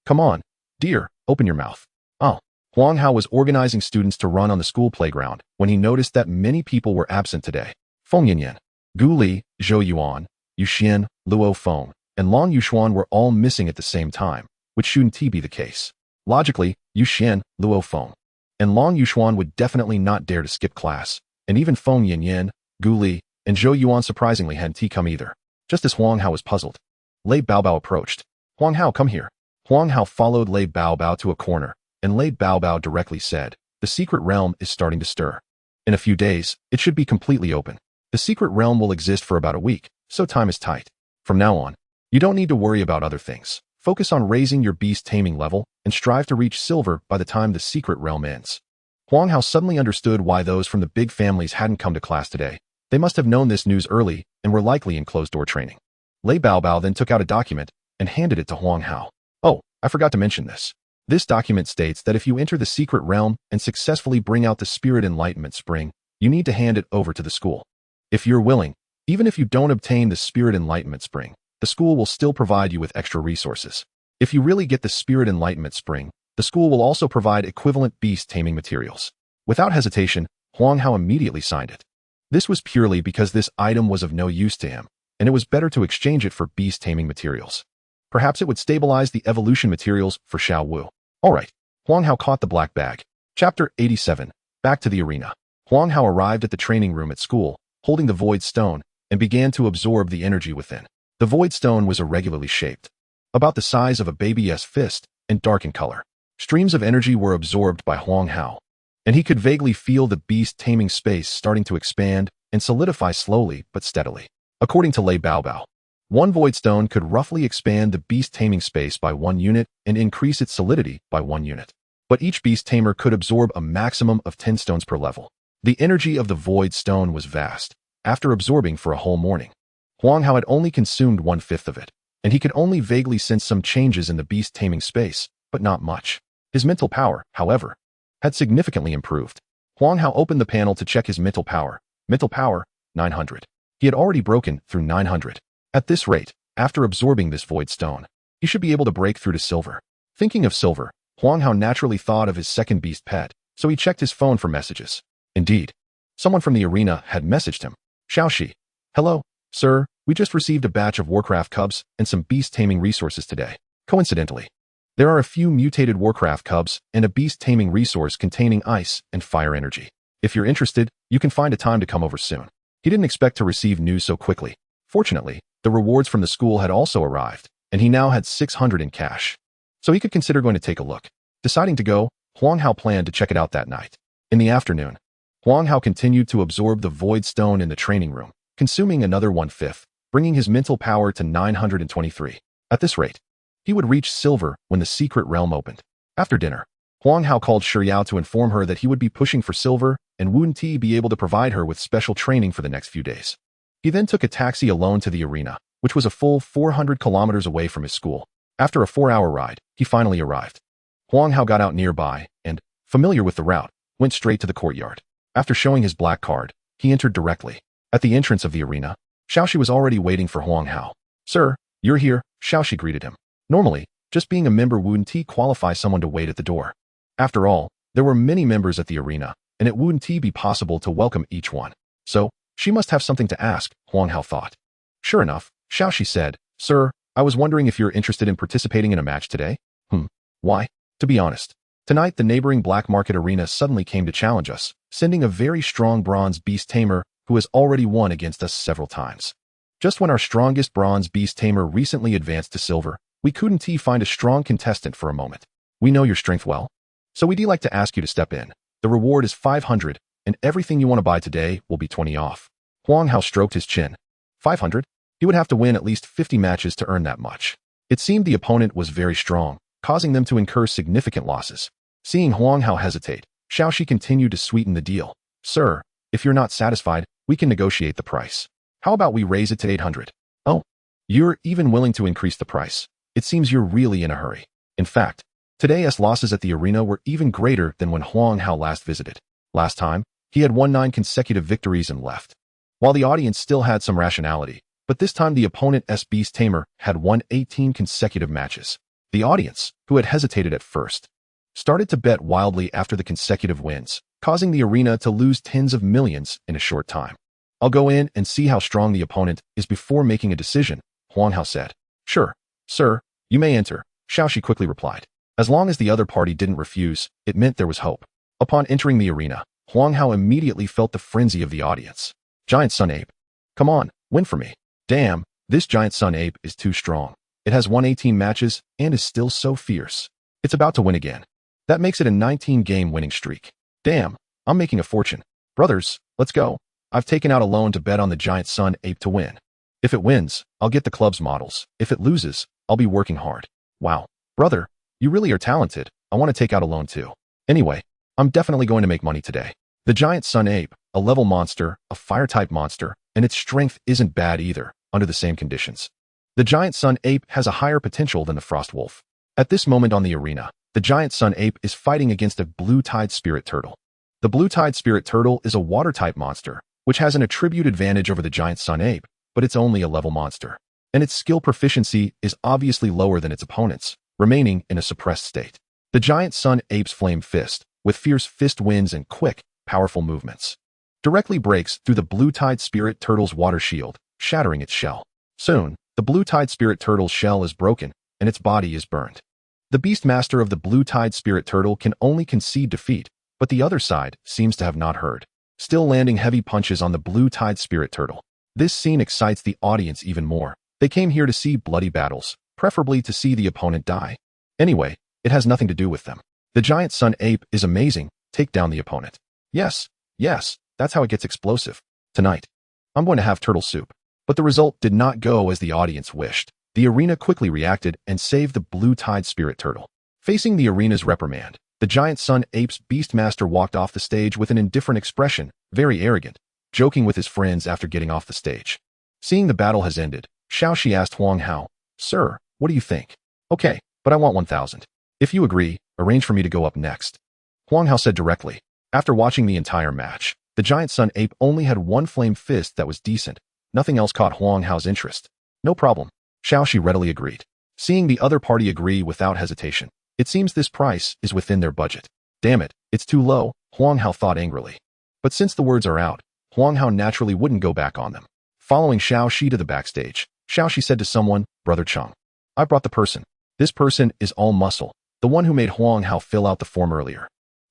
Come on, dear, open your mouth. Oh. Huang Hao was organizing students to run on the school playground when he noticed that many people were absent today. Feng Yanyan, Gu Li, Zhou Yuan, Yu Xian, Luo Feng, and Long Yushuan were all missing at the same time, which shouldn't be the case. Logically, Yu Xian, Luo Feng, and Long Yushuan would definitely not dare to skip class, and even Feng Yanyan, Gu Li, and Zhou Yuan surprisingly hadn't come either. Just as Huang Hao was puzzled, Lei Baobao approached. Huang Hao, come here. Huang Hao followed Lei Baobao to a corner, and Lei Baobao directly said, the secret realm is starting to stir. In a few days, it should be completely open. The secret realm will exist for about a week, so time is tight. From now on, you don't need to worry about other things. Focus on raising your beast taming level and strive to reach silver by the time the secret realm ends. Huang Hao suddenly understood why those from the big families hadn't come to class today. They must have known this news early and were likely in closed-door training. Lei Baobao then took out a document and handed it to Huang Hao. Oh, I forgot to mention this. This document states that if you enter the secret realm and successfully bring out the Spirit Enlightenment Spring, you need to hand it over to the school. If you're willing, even if you don't obtain the Spirit Enlightenment Spring, the school will still provide you with extra resources. If you really get the Spirit Enlightenment Spring, the school will also provide equivalent beast taming materials. Without hesitation, Huang Hao immediately signed it. This was purely because this item was of no use to him, and it was better to exchange it for beast taming materials. Perhaps it would stabilize the evolution materials for Xiao Wu. Alright, Huang Hao caught the black bag. Chapter 87. Back to the arena. Huang Hao arrived at the training room at school, holding the void stone, and began to absorb the energy within. The void stone was irregularly shaped, about the size of a baby's fist, and dark in color. Streams of energy were absorbed by Huang Hao, and he could vaguely feel the beast taming space starting to expand and solidify slowly but steadily. According to Lei Baobao, one void stone could roughly expand the beast taming space by 1 unit and increase its solidity by 1 unit. But each beast tamer could absorb a maximum of 10 stones per level. The energy of the void stone was vast. After absorbing for a whole morning, Huang Hao had only consumed 1/5 of it, and he could only vaguely sense some changes in the beast taming space, but not much. His mental power, however, had significantly improved. Huang Hao opened the panel to check his mental power. Mental power, 900. He had already broken through 900. At this rate, after absorbing this void stone, he should be able to break through to silver. Thinking of silver, Huang Hao naturally thought of his second beast pet, so he checked his phone for messages. Indeed, someone from the arena had messaged him. Xiao Zhi. Hello, sir, we just received a batch of Warcraft cubs and some beast taming resources today. Coincidentally, there are a few mutated Warcraft cubs and a beast taming resource containing ice and fire energy. If you're interested, you can find a time to come over soon. He didn't expect to receive news so quickly. Fortunately, the rewards from the school had also arrived, and he now had 600 in cash. So he could consider going to take a look. Deciding to go, Huang Hao planned to check it out that night. In the afternoon, Huang Hao continued to absorb the void stone in the training room, consuming another 1/5, bringing his mental power to 923. At this rate, he would reach silver when the secret realm opened. After dinner, Huang Hao called Shiyao to inform her that he would be pushing for silver and wouldn't be able to provide her with special training for the next few days. He then took a taxi alone to the arena, which was a full 400 kilometers away from his school. After a 4-hour ride, he finally arrived. Huang Hao got out nearby and, familiar with the route, went straight to the courtyard. After showing his black card, he entered directly. At the entrance of the arena, Xiao Zhi was already waiting for Huang Hao. Sir, you're here, Xiao Zhi greeted him. Normally, just being a member wouldn't qualify someone to wait at the door. After all, there were many members at the arena, and it wouldn't be possible to welcome each one. So, she must have something to ask, Huang Hao thought. Sure enough, Xiao Zhi said, Sir, I was wondering if you're interested in participating in a match today? Why? To be honest, tonight the neighboring black market arena suddenly came to challenge us, sending a very strong bronze beast tamer who has already won against us several times. Just when our strongest bronze beast tamer recently advanced to silver, we couldn't find a strong contestant for a moment. We know your strength well, so we'd like to ask you to step in. The reward is 500, and everything you want to buy today will be 20 off. Huang Hao stroked his chin. 500? He would have to win at least 50 matches to earn that much. It seemed the opponent was very strong, causing them to incur significant losses. Seeing Huang Hao hesitate, Xiao Zhi continued to sweeten the deal. Sir, if you're not satisfied, we can negotiate the price. How about we raise it to 800? Oh, you're even willing to increase the price. It seems you're really in a hurry. In fact, today's losses at the arena were even greater than when Huang Hao last visited. Last time, he had won 9 consecutive victories and left. While the audience still had some rationality, but this time the opponent's beast tamer had won 18 consecutive matches. The audience, who had hesitated at first, started to bet wildly after the consecutive wins, causing the arena to lose tens of millions in a short time. I'll go in and see how strong the opponent is before making a decision, Huang Hao said. Sure, sir, you may enter, Xiao Zhi quickly replied. As long as the other party didn't refuse, it meant there was hope. Upon entering the arena, Huang Hao immediately felt the frenzy of the audience. Giant Sun Ape. Come on, win for me. Damn, this giant Sun Ape is too strong. It has won 18 matches and is still so fierce. It's about to win again. That makes it a 19-game winning streak. Damn, I'm making a fortune. Brothers, let's go. I've taken out a loan to bet on the giant Sun Ape to win. If it wins, I'll get the club's models. If it loses, I'll be working hard. Wow, brother, you really are talented. I want to take out a loan too. Anyway, I'm definitely going to make money today. The giant Sun Ape, a level monster, a fire-type monster, and its strength isn't bad either, under the same conditions. The giant Sun Ape has a higher potential than the Frost Wolf. At this moment on the arena, the giant Sun Ape is fighting against a blue-tide spirit turtle. The blue-tide spirit turtle is a water-type monster, which has an attribute advantage over the giant Sun Ape, but it's only a level monster. And its skill proficiency is obviously lower than its opponent's, remaining in a suppressed state. The giant Sun Ape's flame fist, with fierce fist winds and quick, powerful movements. Directly breaks through the blue-tide spirit turtle's water shield, shattering its shell. Soon, the blue-tide spirit turtle's shell is broken, and its body is burned. The Beastmaster of the blue-tide spirit turtle can only concede defeat, but the other side seems to have not heard, still landing heavy punches on the blue-tide spirit turtle. This scene excites the audience even more. They came here to see bloody battles, preferably to see the opponent die. Anyway, it has nothing to do with them. The giant sun ape is amazing. Take down the opponent. Yes, that's how it gets explosive. Tonight, I'm going to have turtle soup. But the result did not go as the audience wished. The arena quickly reacted and saved the blue-tide spirit turtle. Facing the arena's reprimand, the giant sun ape's Beastmaster walked off the stage with an indifferent expression, very arrogant, joking with his friends after getting off the stage. Seeing the battle has ended, Xiao Zhi asked Huang Hao, "Sir, what do you think?" "Okay, but I want 1,000. If you agree, arrange for me to go up next." Huang Hao said directly. After watching the entire match, the giant sun ape only had one flame fist that was decent. Nothing else caught Huang Hao's interest. "No problem." Xiao Zhi readily agreed. Seeing the other party agree without hesitation, it seems this price is within their budget. Damn it, it's too low, Huang Hao thought angrily. But since the words are out, Huang Hao naturally wouldn't go back on them. Following Xiao Zhi to the backstage, Xiao Zhi said to someone, "Brother Cheng, I brought the person. This person is all muscle, the one who made Huang Hao fill out the form earlier."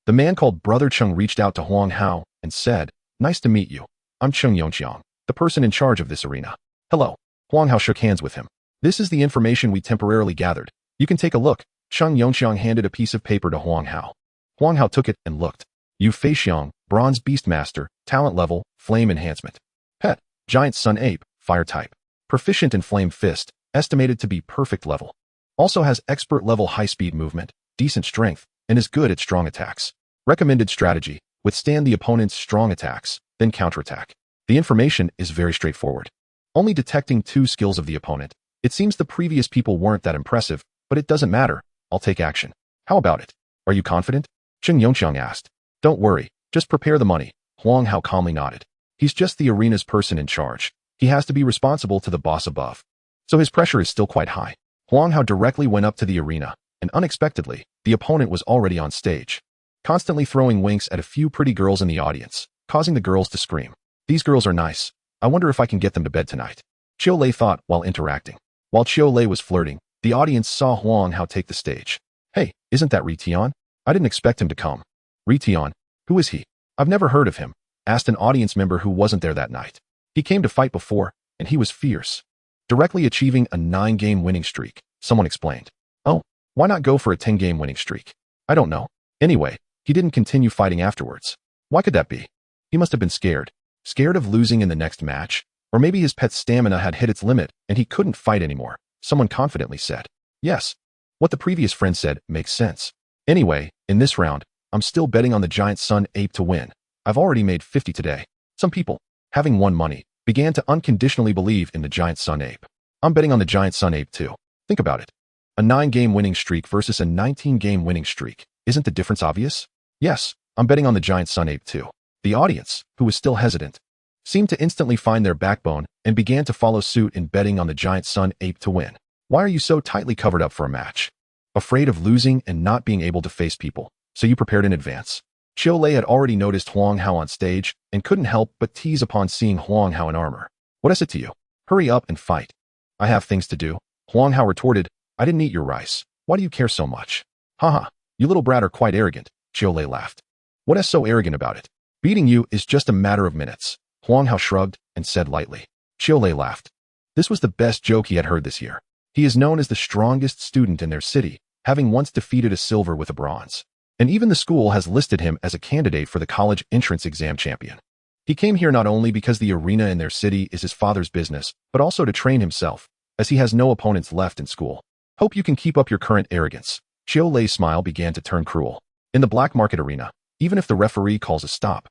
The man called Brother Cheng reached out to Huang Hao and said, "Nice to meet you. I'm Cheng Yongqiang, the person in charge of this arena." "Hello." Huang Hao shook hands with him. "This is the information we temporarily gathered. You can take a look." Cheng Yongqiang handed a piece of paper to Huang Hao. Huang Hao took it and looked. Yu Feixiang, Bronze Beastmaster, Talent Level, Flame Enhancement. Pet, Giant Sun Ape, Fire Type. Proficient in Flame Fist, estimated to be Perfect Level. Also has Expert Level High-Speed Movement, Decent Strength, and is good at strong attacks. Recommended strategy, withstand the opponent's strong attacks, then counterattack. The information is very straightforward. Only detecting 2 skills of the opponent. It seems the previous people weren't that impressive, but it doesn't matter. I'll take action. How about it? Are you confident? Cheng Yongqiang asked. "Don't worry, just prepare the money." Huang Hao calmly nodded. He's just the arena's person in charge. He has to be responsible to the boss above. So his pressure is still quite high. Huang Hao directly went up to the arena, and unexpectedly, the opponent was already on stage, constantly throwing winks at a few pretty girls in the audience, causing the girls to scream. "These girls are nice. I wonder if I can get them to bed tonight," Xiao Lei thought while interacting. While Xiao Lei was flirting, the audience saw Huang Hao take the stage. "Hey, isn't that Ritian? I didn't expect him to come." "Ritian? Who is he? I've never heard of him," asked an audience member who wasn't there that night. "He came to fight before, and he was fierce. Directly achieving a 9-game winning streak," someone explained. "Oh, why not go for a 10-game winning streak?" "I don't know. Anyway, he didn't continue fighting afterwards. Why could that be? He must have been scared. Scared of losing in the next match? Or maybe his pet's stamina had hit its limit and he couldn't fight anymore," someone confidently said. "Yes. What the previous friend said makes sense. Anyway, in this round, I'm still betting on the giant sun ape to win. I've already made 50 today." Some people, having won money, began to unconditionally believe in the giant sun ape. "I'm betting on the giant sun ape too." Think about it. A 9-game winning streak versus a 19-game winning streak. Isn't the difference obvious? "Yes, I'm betting on the giant sun ape too." The audience, who was still hesitant, seemed to instantly find their backbone and began to follow suit in betting on the giant sun ape to win. "Why are you so tightly covered up for a match? Afraid of losing and not being able to face people, so you prepared in advance." Xiao Lei had already noticed Huang Hao on stage and couldn't help but tease upon seeing Huang Hao in armor. "What is it to you? Hurry up and fight." "I have things to do." Huang Hao retorted, "I didn't eat your rice. Why do you care so much?" "Haha, you little brat are quite arrogant," Xiao Lei laughed. "What is so arrogant about it? Beating you is just a matter of minutes." Huang Hao shrugged and said lightly. Xiao Lei laughed. This was the best joke he had heard this year. He is known as the strongest student in their city, having once defeated a silver with a bronze. And even the school has listed him as a candidate for the college entrance exam champion. He came here not only because the arena in their city is his father's business, but also to train himself, as he has no opponents left in school. "Hope you can keep up your current arrogance." Xiao Lei's smile began to turn cruel. In the black market arena, even if the referee calls a stop,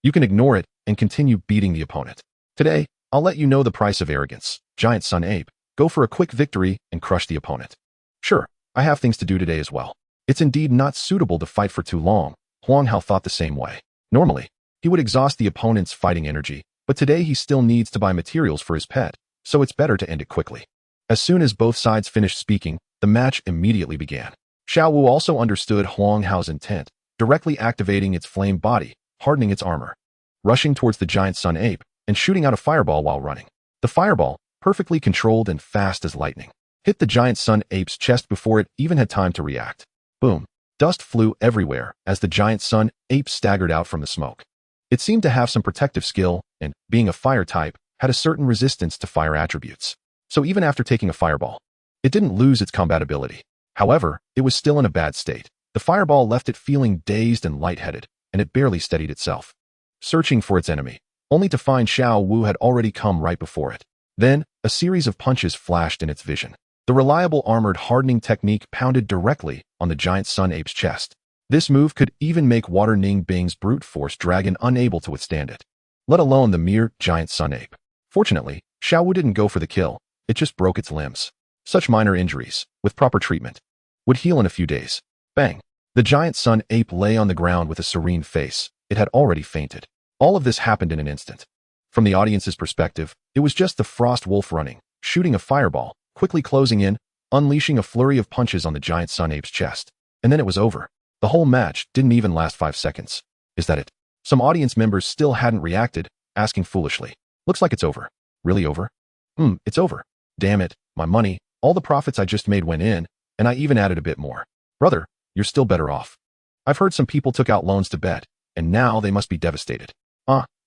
you can ignore it and continue beating the opponent. Today, I'll let you know the price of arrogance. Giant Sun Ape, go for a quick victory and crush the opponent. "Sure, I have things to do today as well." It's indeed not suitable to fight for too long. Huang Hao thought the same way. Normally, he would exhaust the opponent's fighting energy, but today he still needs to buy materials for his pet, so it's better to end it quickly. As soon as both sides finished speaking, the match immediately began. Xiao Wu also understood Huang Hao's intent. directly activating its flame body, hardening its armor. Rushing towards the giant sun ape, and shooting out a fireball while running. The fireball, perfectly controlled and fast as lightning, hit the giant sun ape's chest before it even had time to react. Boom. Dust flew everywhere as the giant sun ape staggered out from the smoke. It seemed to have some protective skill, and, being a fire type, had a certain resistance to fire attributes. So even after taking a fireball, it didn't lose its combatability. However, it was still in a bad state. The fireball left it feeling dazed and lightheaded, and it barely steadied itself. Searching for its enemy, only to find Xiao Wu had already come right before it. Then, a series of punches flashed in its vision. The reliable armored hardening technique pounded directly on the giant sun ape's chest. This move could even make Water Ning Bing's brute force dragon unable to withstand it, let alone the mere giant sun ape. Fortunately, Xiao Wu didn't go for the kill, it just broke its limbs. Such minor injuries, with proper treatment, would heal in a few days. Bang! The giant sun ape lay on the ground with a serene face. It had already fainted. All of this happened in an instant. From the audience's perspective, it was just the frost wolf running, shooting a fireball, quickly closing in, unleashing a flurry of punches on the giant sun ape's chest. And then it was over. The whole match didn't even last 5 seconds. Is that it? Some audience members still hadn't reacted, asking foolishly. Looks like it's over. Really over? It's over. Damn it, my money, all the profits I just made went in, and I even added a bit more. Brother, you're still better off. I've heard some people took out loans to bet, and now they must be devastated.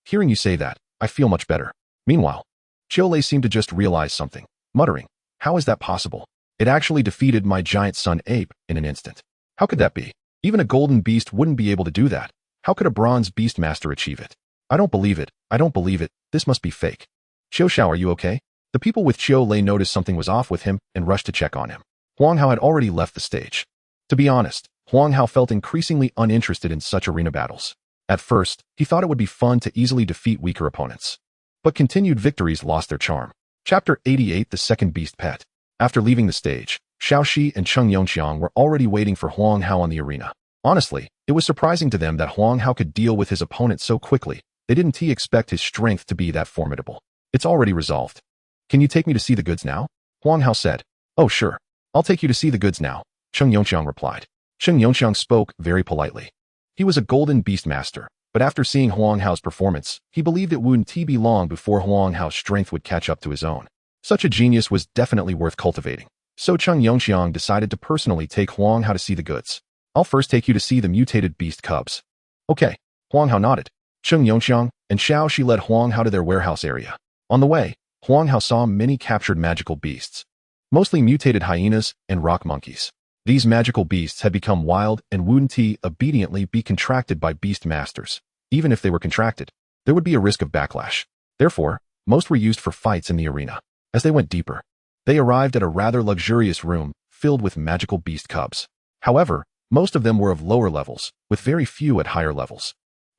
Hearing you say that, I feel much better. Meanwhile, Xiao Ling seemed to just realize something, muttering, how is that possible? It actually defeated my giant sun ape in an instant. How could that be? Even a golden beast wouldn't be able to do that. How could a bronze Beastmaster achieve it? I don't believe it. I don't believe it. This must be fake. Xiao, are you okay? The people with Xiao Ling noticed something was off with him and rushed to check on him. Huang Hao had already left the stage. To be honest, Huang Hao felt increasingly uninterested in such arena battles. At first, he thought it would be fun to easily defeat weaker opponents. But continued victories lost their charm. Chapter 88 The Second Beast Pet. After leaving the stage, Xiao Zhi and Cheng Yongxiang were already waiting for Huang Hao on the arena. Honestly, it was surprising to them that Huang Hao could deal with his opponent so quickly. They didn't expect his strength to be that formidable. It's already resolved. Can you take me to see the goods now? Huang Hao said. Oh sure. I'll take you to see the goods now, Cheng Yongxiang replied. Cheng Yongxiang spoke very politely. He was a golden Beastmaster, but after seeing Huang Hao's performance, he believed it wouldn't be long before Huang Hao's strength would catch up to his own. Such a genius was definitely worth cultivating. So Cheng Yongxiang decided to personally take Huang Hao to see the goods. I'll first take you to see the mutated beast cubs. Okay, Huang Hao nodded. Cheng Yongxiang and Xiao Zhi led Huang Hao to their warehouse area. On the way, Huang Hao saw many captured magical beasts, mostly mutated hyenas and rock monkeys. These magical beasts had become wild and wouldn't obediently be contracted by Beastmasters. Even if they were contracted, there would be a risk of backlash. Therefore, most were used for fights in the arena. As they went deeper, they arrived at a rather luxurious room filled with magical beast cubs. However, most of them were of lower levels, with very few at higher levels.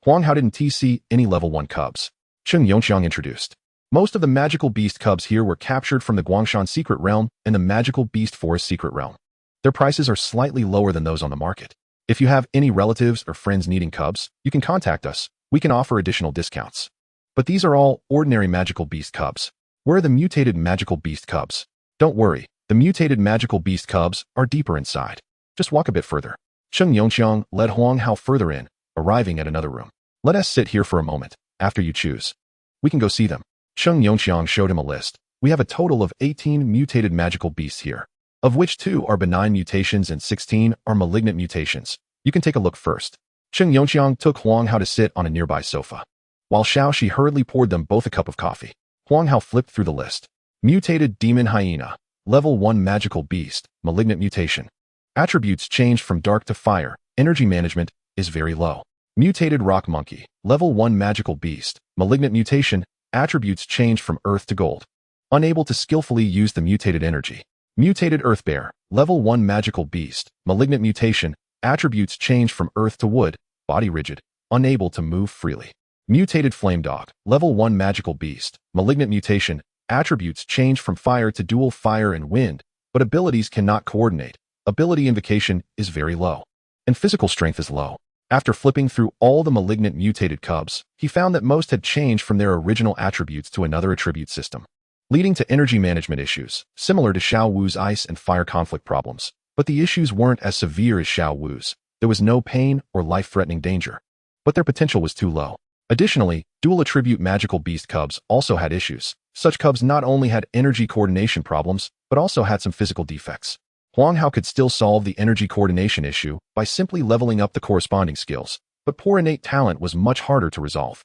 Huang Hao didn't see any level 1 cubs. Cheng Yongxiang introduced. Most of the magical beast cubs here were captured from the Guangshan Secret Realm and the Magical Beast Forest Secret Realm. Their prices are slightly lower than those on the market. If you have any relatives or friends needing cubs, you can contact us. We can offer additional discounts. But these are all ordinary magical beast cubs. Where are the mutated magical beast cubs? Don't worry, the mutated magical beast cubs are deeper inside. Just walk a bit further. Cheng Yongxiang led Huang Hao further in, arriving at another room. Let us sit here for a moment. After you choose, we can go see them. Cheng Yongxiang showed him a list. We have a total of 18 mutated magical beasts here, of which 2 are benign mutations and 16 are malignant mutations. You can take a look first. Cheng Yongxiang took Huang Hao to sit on a nearby sofa, while Xiao Zhi hurriedly poured them both a cup of coffee. Huang Hao flipped through the list. Mutated demon hyena, level 1 magical beast, malignant mutation. Attributes changed from dark to fire. Energy management is very low. Mutated rock monkey, level 1 magical beast, malignant mutation. Attributes changed from earth to gold. Unable to skillfully use the mutated energy. Mutated earth bear, level 1 magical beast, malignant mutation. Attributes changed from earth to wood, body rigid, unable to move freely. Mutated flame dog, level 1 magical beast, malignant mutation. Attributes changed from fire to dual fire and wind, but abilities cannot coordinate. Ability invocation is very low, and physical strength is low. After flipping through all the malignant mutated cubs, he found that most had changed from their original attributes to another attribute system, leading to energy management issues, similar to Xiao Wu's ice and fire conflict problems. But the issues weren't as severe as Xiao Wu's. there was no pain or life-threatening danger. But their potential was too low. Additionally, dual attribute magical beast cubs also had issues. Such cubs not only had energy coordination problems, but also had some physical defects. Huang Hao could still solve the energy coordination issue by simply leveling up the corresponding skills, but poor innate talent was much harder to resolve.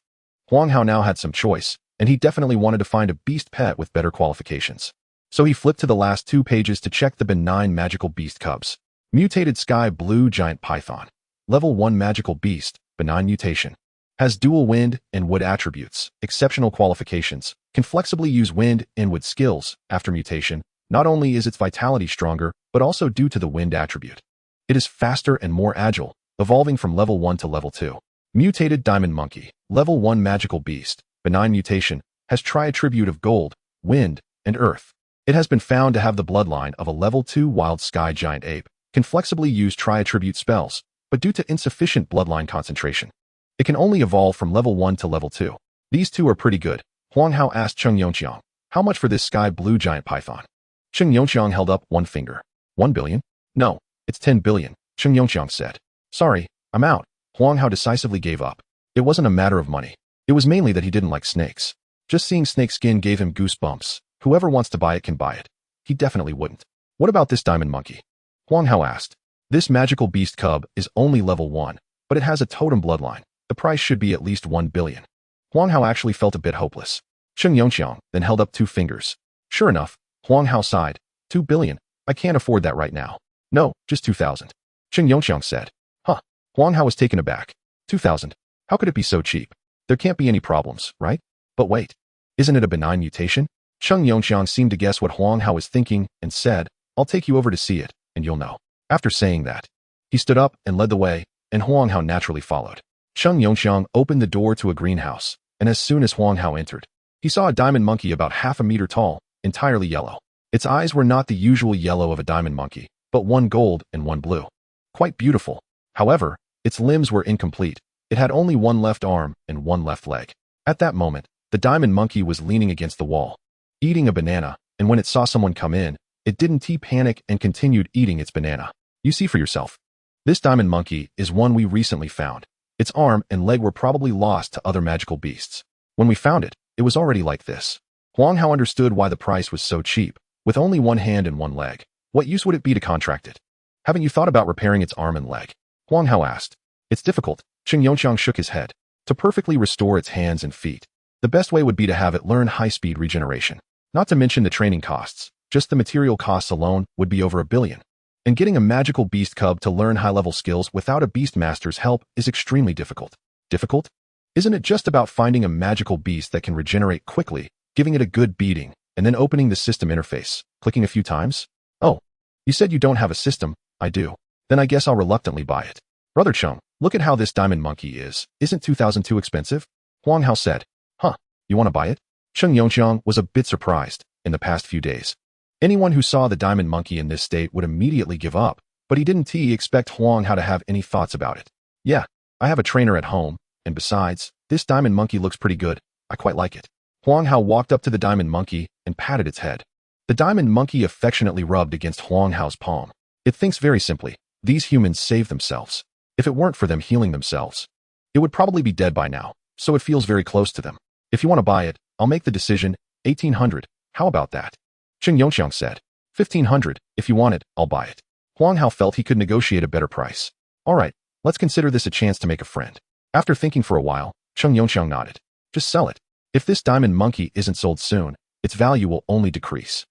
Huang Hao now had some choice, and he definitely wanted to find a beast pet with better qualifications. So he flipped to the last 2 pages to check the benign magical beast cubs. Mutated Sky Blue Giant Python. Level 1 Magical Beast, benign mutation. Has dual wind and wood attributes, exceptional qualifications, can flexibly use wind and wood skills after mutation. Not only is its vitality stronger, but also due to the wind attribute. It is faster and more agile, evolving from level 1 to level 2. Mutated Diamond Monkey, level 1 Magical Beast, benign mutation, has tri-attribute of gold, wind, and earth. It has been found to have the bloodline of a level 2 Wild Sky Giant Ape, can flexibly use tri-attribute spells, but due to insufficient bloodline concentration, it can only evolve from level 1 to level 2. These two are pretty good. Huang Hao asked Cheng Yongqiang, how much for this Sky Blue Giant Python? Cheng Yongqiang held up one finger. 1 billion? No, it's 10 billion, Cheng Yongqiang said. Sorry, I'm out. Huang Hao decisively gave up. It wasn't a matter of money. It was mainly that he didn't like snakes. Just seeing snake skin gave him goosebumps. Whoever wants to buy it can buy it. He definitely wouldn't. What about this diamond monkey? Huang Hao asked. This magical beast cub is only level 1, but it has a totem bloodline. The price should be at least 1 billion. Huang Hao actually felt a bit hopeless. Cheng Yongqiang then held up 2 fingers. Sure enough, Huang Hao sighed. 2 billion? I can't afford that right now. No, just 2,000. Cheng Yongqiang said. Huh. Huang Hao was taken aback. 2,000? How could it be so cheap? There can't be any problems, right? But wait. Isn't it a benign mutation? Cheng Yongqiang seemed to guess what Huang Hao was thinking and said, I'll take you over to see it, and you'll know. After saying that, he stood up and led the way, and Huang Hao naturally followed. Cheng Yongqiang opened the door to a greenhouse, and as soon as Huang Hao entered, he saw a diamond monkey about half a meter tall, entirely yellow. Its eyes were not the usual yellow of a diamond monkey, but one gold and one blue. Quite beautiful. However, its limbs were incomplete. It had only one left arm and one left leg. At that moment, the diamond monkey was leaning against the wall, eating a banana, and when it saw someone come in, it didn't panic and continued eating its banana. You see for yourself. This diamond monkey is one we recently found. Its arm and leg were probably lost to other magical beasts. When we found it, it was already like this. Huang Hao understood why the price was so cheap. With only one hand and one leg, what use would it be to contract it? Haven't you thought about repairing its arm and leg? Huang Hao asked. It's difficult. Cheng Yongqiang shook his head. To perfectly restore its hands and feet, the best way would be to have it learn high-speed regeneration. Not to mention the training costs. Just the material costs alone would be over 1 billion. And getting a magical beast cub to learn high-level skills without a Beastmaster's help is extremely difficult. Difficult? Isn't it just about finding a magical beast that can regenerate quickly, giving it a good beating, and then opening the system interface, clicking a few times? Oh, you said you don't have a system. I do. Then I guess I'll reluctantly buy it. Brother Cheng, look at how this diamond monkey is. Isn't 2,000 too expensive? Huang Hao said. Huh, you want to buy it? Cheng Yongqiang was a bit surprised. In the past few days, anyone who saw the diamond monkey in this state would immediately give up, but he didn't expect Huang Hao to have any thoughts about it. Yeah, I have a trainer at home, and besides, this diamond monkey looks pretty good. I quite like it. Huang Hao walked up to the diamond monkey and patted its head. The diamond monkey affectionately rubbed against Huang Hao's palm. It thinks very simply, these humans save themselves. If it weren't for them healing themselves, it would probably be dead by now, so it feels very close to them. If you want to buy it, I'll make the decision. 1,800. How about that? Cheng Yongqiang said. 1,500. If you want it, I'll buy it. Huang Hao felt he could negotiate a better price. All right, let's consider this a chance to make a friend. After thinking for a while, Cheng Yongqiang nodded. Just sell it. If this diamond monkey isn't sold soon, its value will only decrease.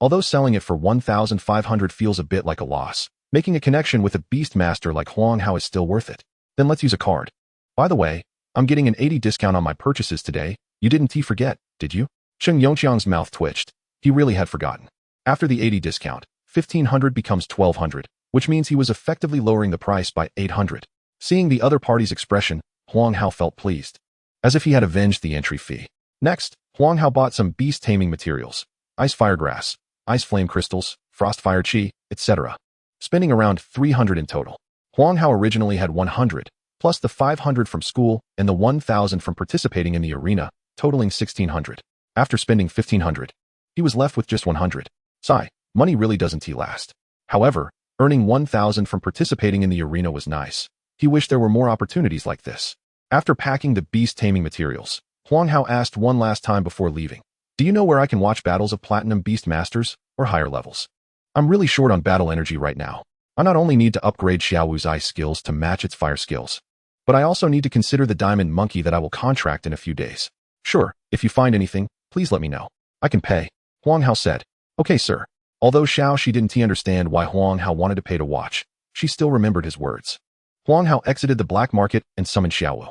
Although selling it for 1,500 feels a bit like a loss, making a connection with a Beastmaster like Huang Hao is still worth it. Then let's use a card. By the way, I'm getting an 80 discount on my purchases today. You didn't forget, did you? Cheng Yongqiang's mouth twitched. He really had forgotten. After the 80 discount, 1,500 becomes 1,200, which means he was effectively lowering the price by 800. Seeing the other party's expression, Huang Hao felt pleased, as if he had avenged the entry fee. Next, Huang Hao bought some beast taming materials, ice fire grass, ice flame crystals, frost fire chi, etc., spending around 300 in total. Huang Hao originally had 100, plus the 500 from school and the 1,000 from participating in the arena, totaling 1,600. After spending 1,500, he was left with just 100. Sigh, money really doesn't last. However, Earning 1,000 from participating in the arena was nice. He wished there were more opportunities like this. After packing the beast taming materials, Huang Hao asked one last time before leaving, "Do you know where I can watch battles of Platinum Beastmasters or higher levels? I'm really short on battle energy right now. I not only need to upgrade Xiao Wu's ice skills to match its fire skills, but I also need to consider the diamond monkey that I will contract in a few days." "Sure, if you find anything, please let me know. I can pay," Huang Hao said. "Okay, sir." Although Xiao Zhi didn't understand why Huang Hao wanted to pay to watch, she still remembered his words. Huang Hao exited the black market and summoned Xiao Wu.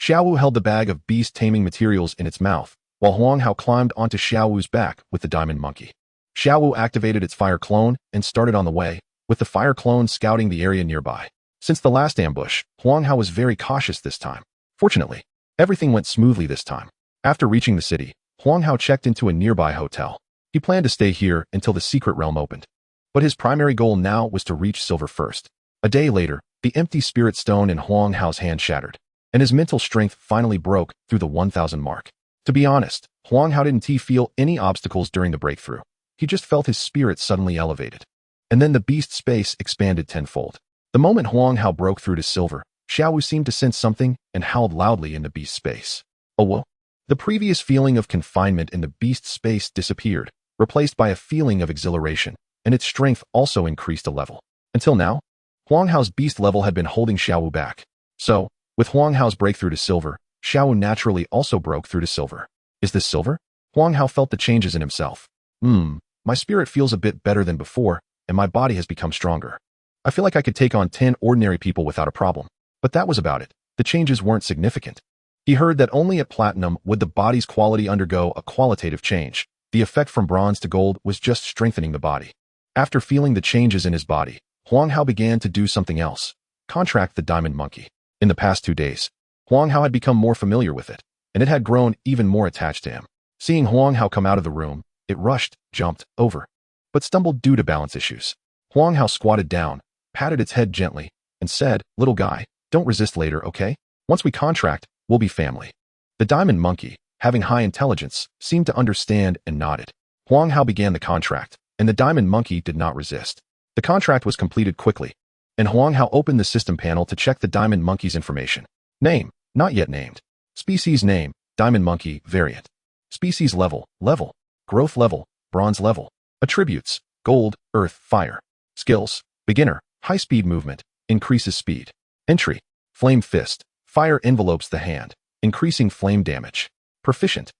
Xiao Wu held the bag of beast taming materials in its mouth, while Huang Hao climbed onto Xiao Wu's back with the diamond monkey. Xiao Wu activated its fire clone and started on the way, with the fire clone scouting the area nearby. Since the last ambush, Huang Hao was very cautious this time. Fortunately, everything went smoothly this time. After reaching the city, Huang Hao checked into a nearby hotel. He planned to stay here until the secret realm opened. But his primary goal now was to reach silver first. A day later, the empty spirit stone in Huang Hao's hand shattered, and his mental strength finally broke through the 1,000 mark. To be honest, Huang Hao didn't feel any obstacles during the breakthrough. He just felt his spirit suddenly elevated. And then the beast space expanded tenfold. The moment Huang Hao broke through to silver, Xiao Wu seemed to sense something and howled loudly in the beast space. "Oh whoa." The previous feeling of confinement in the beast space disappeared, replaced by a feeling of exhilaration, and its strength also increased a level. Until now, Huang Hao's beast level had been holding Xiao Wu back. So, with Huang Hao's breakthrough to silver, Xiao Wu naturally also broke through to silver. Is this silver? Huang Hao felt the changes in himself. My spirit feels a bit better than before, and my body has become stronger. I feel like I could take on 10 ordinary people without a problem. But that was about it. The changes weren't significant. He heard that only at platinum would the body's quality undergo a qualitative change. The effect from bronze to gold was just strengthening the body. After feeling the changes in his body, Huang Hao began to do something else. Contract the diamond monkey. In the past 2 days, Huang Hao had become more familiar with it, and it had grown even more attached to him. Seeing Huang Hao come out of the room, it rushed, jumped, over, but stumbled due to balance issues. Huang Hao squatted down, patted its head gently, and said, "Little guy, don't resist later, okay? Once we contract, we'll be family." The diamond monkey, having high intelligence, seemed to understand and nodded. Huang Hao began the contract, and the diamond monkey did not resist. The contract was completed quickly, and Huang Hao opened the system panel to check the diamond monkey's information. Name, not yet named. Species name, diamond monkey, variant. Species level, level. Growth level, bronze level. Attributes, gold, earth, fire. Skills, beginner, high speed movement, increases speed. Entry, flame fist, fire envelopes the hand, increasing flame damage. Proficient,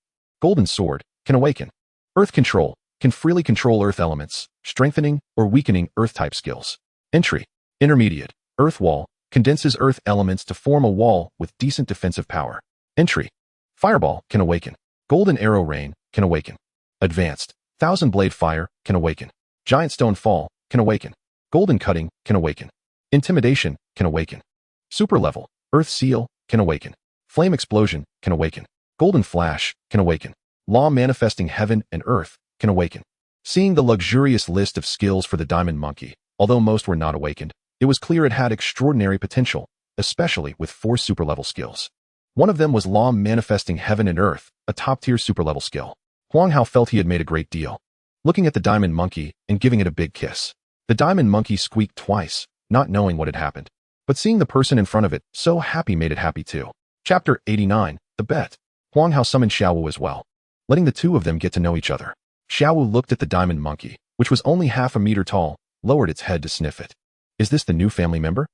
golden sword, can awaken. Earth control, can freely control earth elements, strengthening or weakening earth-type skills. Entry, intermediate, earth wall, condenses earth elements to form a wall with decent defensive power. Entry, fireball, can awaken. Golden arrow rain, can awaken. Advanced, thousand blade fire, can awaken. Giant stone fall, can awaken. Golden cutting, can awaken. Intimidation, can awaken. Super level, earth seal, can awaken. Flame explosion, can awaken. Golden flash, can awaken. Law manifesting heaven and earth, can awaken. Seeing the luxurious list of skills for the diamond monkey, although most were not awakened, it was clear it had extraordinary potential, especially with 4 super-level skills. One of them was Law manifesting heaven and earth, a top-tier super-level skill. Huang Hao felt he had made a great deal. Looking at the diamond monkey and giving it a big kiss. The diamond monkey squeaked twice, not knowing what had happened. But seeing the person in front of it so happy made it happy too. Chapter 89, The Bet. Huang Hao summoned Xiao Wu as well, letting the two of them get to know each other. Xiao Wu looked at the diamond monkey, which was only half a meter tall, lowered its head to sniff it. "Is this the new family member?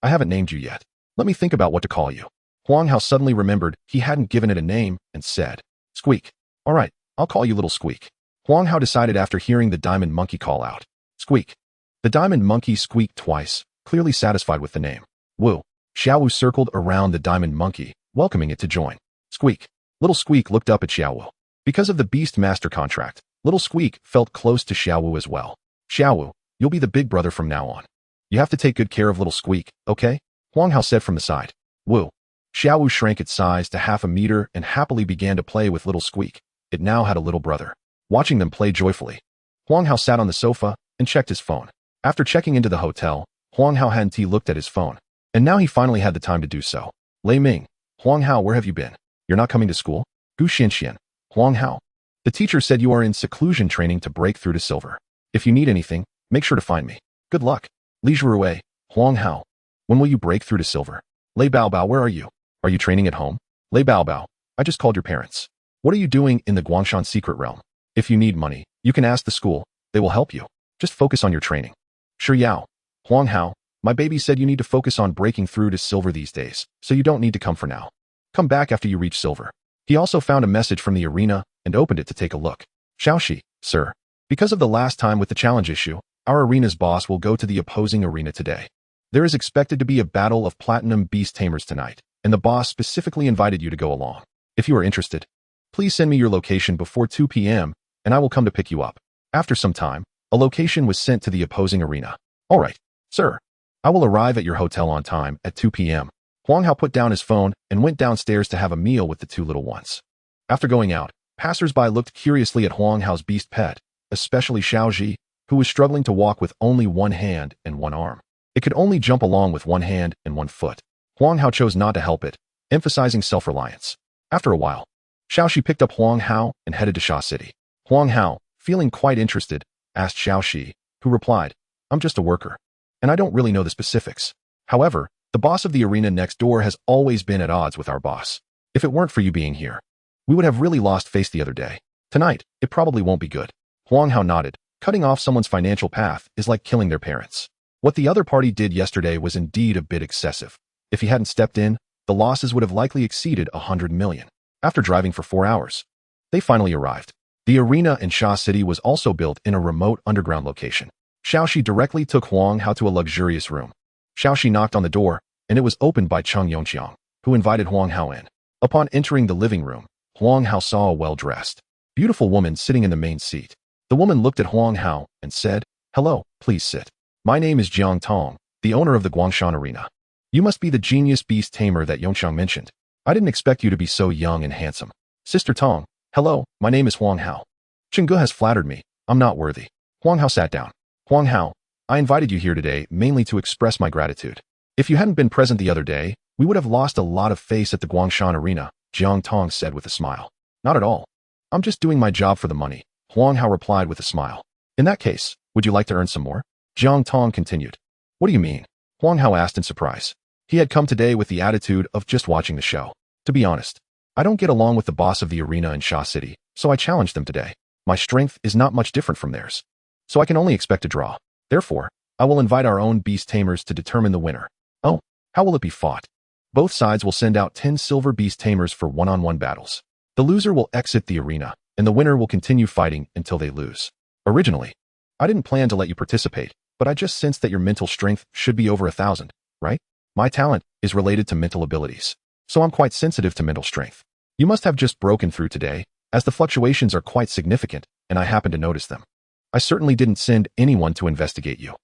I haven't named you yet. Let me think about what to call you." Huang Hao suddenly remembered he hadn't given it a name and said, "Squeak. All right, I'll call you Little Squeak." Huang Hao decided after hearing the diamond monkey call out, "Squeak." The diamond monkey squeaked twice, clearly satisfied with the name. Wu. Xiao Wu circled around the diamond monkey, welcoming it to join. Squeak. Little Squeak looked up at Xiao Wu. Because of the Beastmaster contract, Little Squeak felt close to Xiao Wu as well. "Xiao Wu, you'll be the big brother from now on. You have to take good care of Little Squeak, okay?" Huang Hao said from the side. Wu. Xiao Wu shrank its size to half a meter and happily began to play with Little Squeak. It now had a little brother. Watching them play joyfully, Huang Hao sat on the sofa and checked his phone. After checking into the hotel, Huang Hao hadn't looked at his phone, and now he finally had the time to do so. "Lei Ming, Huang Hao, where have you been? You're not coming to school?" "Gu Xianxian, Huang Hao. The teacher said you are in seclusion training to break through to silver. If you need anything, make sure to find me." Good luck. Li Zhuruwei, Huang Hao. When will you break through to silver? Lei Baobao, where are you? Are you training at home? Lei Baobao, I just called your parents. What are you doing in the Guangshan secret realm? If you need money, you can ask the school. They will help you. Just focus on your training. Sure Yao. Huang Hao, my baby said you need to focus on breaking through to silver these days, so you don't need to come for now. Come back after you reach silver. He also found a message from the arena and opened it to take a look. Xiaoxi, sir. Because of the last time with the challenge issue, our arena's boss will go to the opposing arena today. There is expected to be a battle of platinum beast tamers tonight, and the boss specifically invited you to go along. If you are interested, please send me your location before 2 p.m., and I will come to pick you up. After some time, a location was sent to the opposing arena. All right, sir. I will arrive at your hotel on time at 2 p.m. Huang Hao put down his phone and went downstairs to have a meal with the two little ones. After going out, passers-by looked curiously at Huang Hao's beast pet, especially Xiao Zhi, who was struggling to walk with only one hand and one arm. It could only jump along with one hand and one foot. Huang Hao chose not to help it, emphasizing self-reliance. After a while, Xiaoxi picked up Huang Hao and headed to Sha City. Huang Hao, feeling quite interested, asked Xiaoxi, who replied, I'm just a worker, and I don't really know the specifics. However, the boss of the arena next door has always been at odds with our boss. If it weren't for you being here, we would have really lost face the other day. Tonight, it probably won't be good. Huang Hao nodded. Cutting off someone's financial path is like killing their parents. What the other party did yesterday was indeed a bit excessive. If he hadn't stepped in, the losses would have likely exceeded 100 million. After driving for 4 hours, they finally arrived. The arena in Sha City was also built in a remote underground location. Xiaoxi directly took Huang Hao to a luxurious room. Xiaoxi knocked on the door, and it was opened by Cheng Yongqiang, who invited Huang Hao in. Upon entering the living room, Huang Hao saw a well-dressed, beautiful woman sitting in the main seat. The woman looked at Huang Hao and said, Hello, please sit. My name is Jiang Tong, the owner of the Guangshan Arena. You must be the genius beast tamer that Yongqiang mentioned. I didn't expect you to be so young and handsome. Sister Tong, hello, my name is Huang Hao. Chengge has flattered me. I'm not worthy. Huang Hao sat down. Huang Hao, I invited you here today mainly to express my gratitude. If you hadn't been present the other day, we would have lost a lot of face at the Guangshan Arena, Jiang Tong said with a smile. Not at all. I'm just doing my job for the money, Huang Hao replied with a smile. In that case, would you like to earn some more? Jiang Tong continued. What do you mean? Huang Hao asked in surprise. He had come today with the attitude of just watching the show. To be honest, I don't get along with the boss of the arena in Sha City, so I challenged them today. My strength is not much different from theirs, so I can only expect a draw. Therefore, I will invite our own beast tamers to determine the winner. Oh, how will it be fought? Both sides will send out 10 silver beast tamers for one-on-one battles. The loser will exit the arena, and the winner will continue fighting until they lose. Originally, I didn't plan to let you participate, but I just sensed that your mental strength should be over 1,000, right? My talent is related to mental abilities, so I'm quite sensitive to mental strength. You must have just broken through today, as the fluctuations are quite significant, and I happen to notice them. I certainly didn't send anyone to investigate you.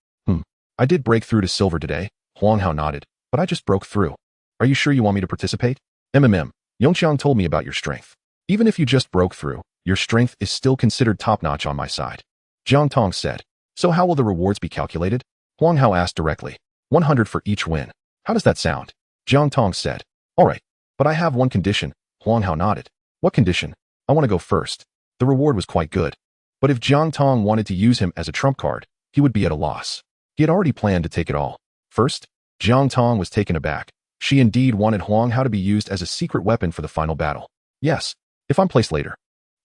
I did break through to silver today, Huang Hao nodded, but I just broke through. Are you sure you want me to participate? Yongqiang told me about your strength. Even if you just broke through, your strength is still considered top-notch on my side. Jiang Tong said. So how will the rewards be calculated? Huang Hao asked directly. 100 for each win. How does that sound? Jiang Tong said. All right, but I have one condition, Huang Hao nodded. What condition? I want to go first. The reward was quite good. But if Jiang Tong wanted to use him as a trump card, he would be at a loss. He had already planned to take it all. First, Jiang Tong was taken aback. She indeed wanted Huang Hao to be used as a secret weapon for the final battle. Yes, if I'm placed later,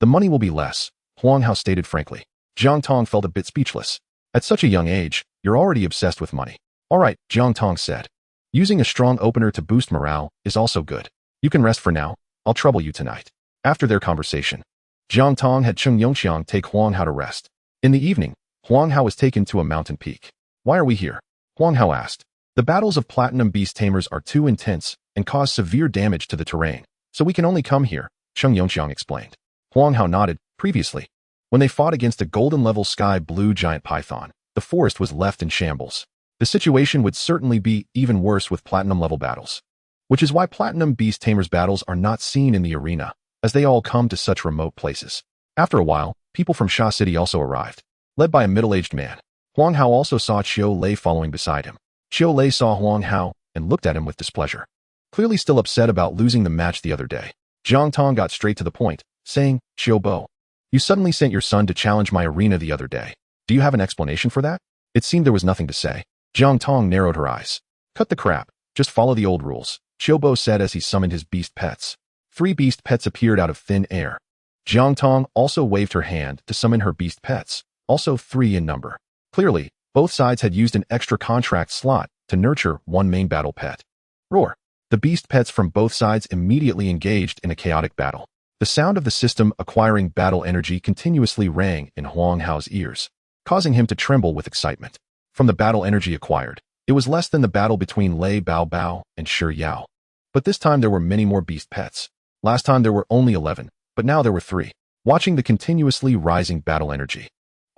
the money will be less, Huang Hao stated frankly. Jiang Tong felt a bit speechless. At such a young age, you're already obsessed with money. All right, Jiang Tong said. Using a strong opener to boost morale is also good. You can rest for now. I'll trouble you tonight. After their conversation, Jiang Tong had Cheng Yongqiang take Huang Hao to rest. In the evening, Huang Hao was taken to a mountain peak. Why are we here? Huang Hao asked. The battles of platinum beast tamers are too intense and cause severe damage to the terrain, so we can only come here, Cheng Yongqiang explained. Huang Hao nodded. Previously, when they fought against a golden-level sky-blue giant python, the forest was left in shambles. The situation would certainly be even worse with platinum-level battles, which is why platinum beast tamers battles are not seen in the arena, as they all come to such remote places. After a while, people from Sha City also arrived, led by a middle-aged man. Huang Hao also saw Xiao Lei following beside him. Xiao Lei saw Huang Hao and looked at him with displeasure, clearly still upset about losing the match the other day. Jiang Tong got straight to the point, saying, Xiao Bo, you suddenly sent your son to challenge my arena the other day. Do you have an explanation for that? It seemed there was nothing to say. Jiang Tong narrowed her eyes. Cut the crap. Just follow the old rules, Xiao said as he summoned his beast pets. 3 beast pets appeared out of thin air. Jiang Tong also waved her hand to summon her beast pets, also 3 in number. Clearly, both sides had used an extra contract slot to nurture one main battle pet. Roar! The beast pets from both sides immediately engaged in a chaotic battle. The sound of the system acquiring battle energy continuously rang in Huang Hao's ears, causing him to tremble with excitement. From the battle energy acquired, it was less than the battle between Lei Bao Bao and Shi Yao. But this time there were many more beast pets. Last time there were only 11, but now there were 3. Watching the continuously rising battle energy,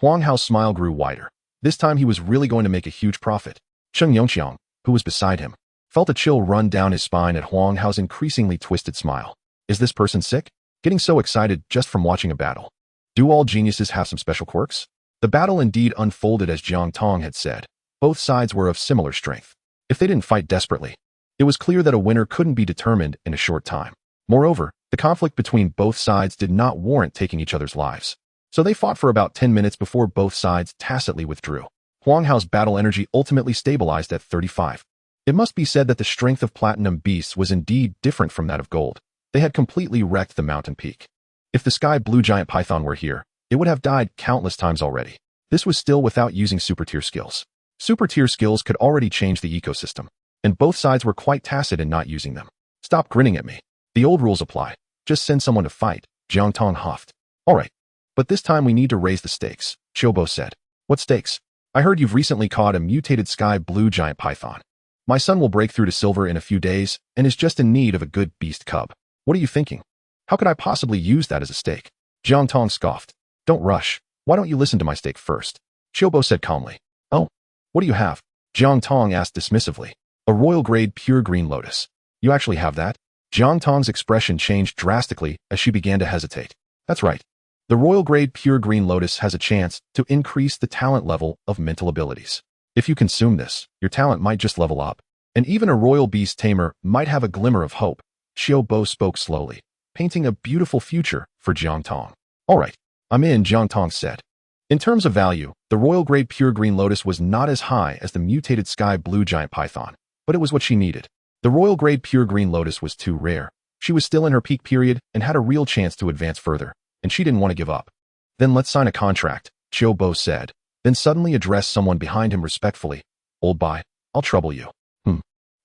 Huang Hao's smile grew wider. This time he was really going to make a huge profit. Cheng Yongqiang, who was beside him, felt a chill run down his spine at Huang Hao's increasingly twisted smile. Is this person sick? Getting so excited just from watching a battle. Do all geniuses have some special quirks? The battle indeed unfolded as Jiang Tong had said. Both sides were of similar strength. If they didn't fight desperately, it was clear that a winner couldn't be determined in a short time. Moreover, the conflict between both sides did not warrant taking each other's lives. So they fought for about 10 minutes before both sides tacitly withdrew. Huang Hao's battle energy ultimately stabilized at 35. It must be said that the strength of platinum beasts was indeed different from that of gold. They had completely wrecked the mountain peak. If the sky blue giant python were here, it would have died countless times already. This was still without using super tier skills. Super tier skills could already change the ecosystem, and both sides were quite tacit in not using them. Stop grinning at me. The old rules apply. Just send someone to fight, Jiang Tong huffed. Alright. But this time we need to raise the stakes, Xiao said. What stakes? I heard you've recently caught a mutated sky blue giant python. My son will break through to silver in a few days and is just in need of a good beast cub. What are you thinking? How could I possibly use that as a stake? Jiang Tong scoffed. Don't rush. Why don't you listen to my stake first? Xiao said calmly. Oh? What do you have? Jiang Tong asked dismissively. A royal grade pure green lotus. You actually have that? Jiang Tong's expression changed drastically as she began to hesitate. That's right. The royal grade pure green lotus has a chance to increase the talent level of mental abilities. If you consume this, your talent might just level up. And even a royal beast tamer might have a glimmer of hope. Xiao spoke slowly, painting a beautiful future for Jiang Tong. Alright, I'm in, Jiang Tong said. In terms of value, the royal grade pure green lotus was not as high as the mutated sky blue giant python, but it was what she needed. The royal grade pure green lotus was too rare. She was still in her peak period and had a real chance to advance further, and she didn't want to give up. Then let's sign a contract, Xiao said, then suddenly addressed someone behind him respectfully. Old Bai, I'll trouble you.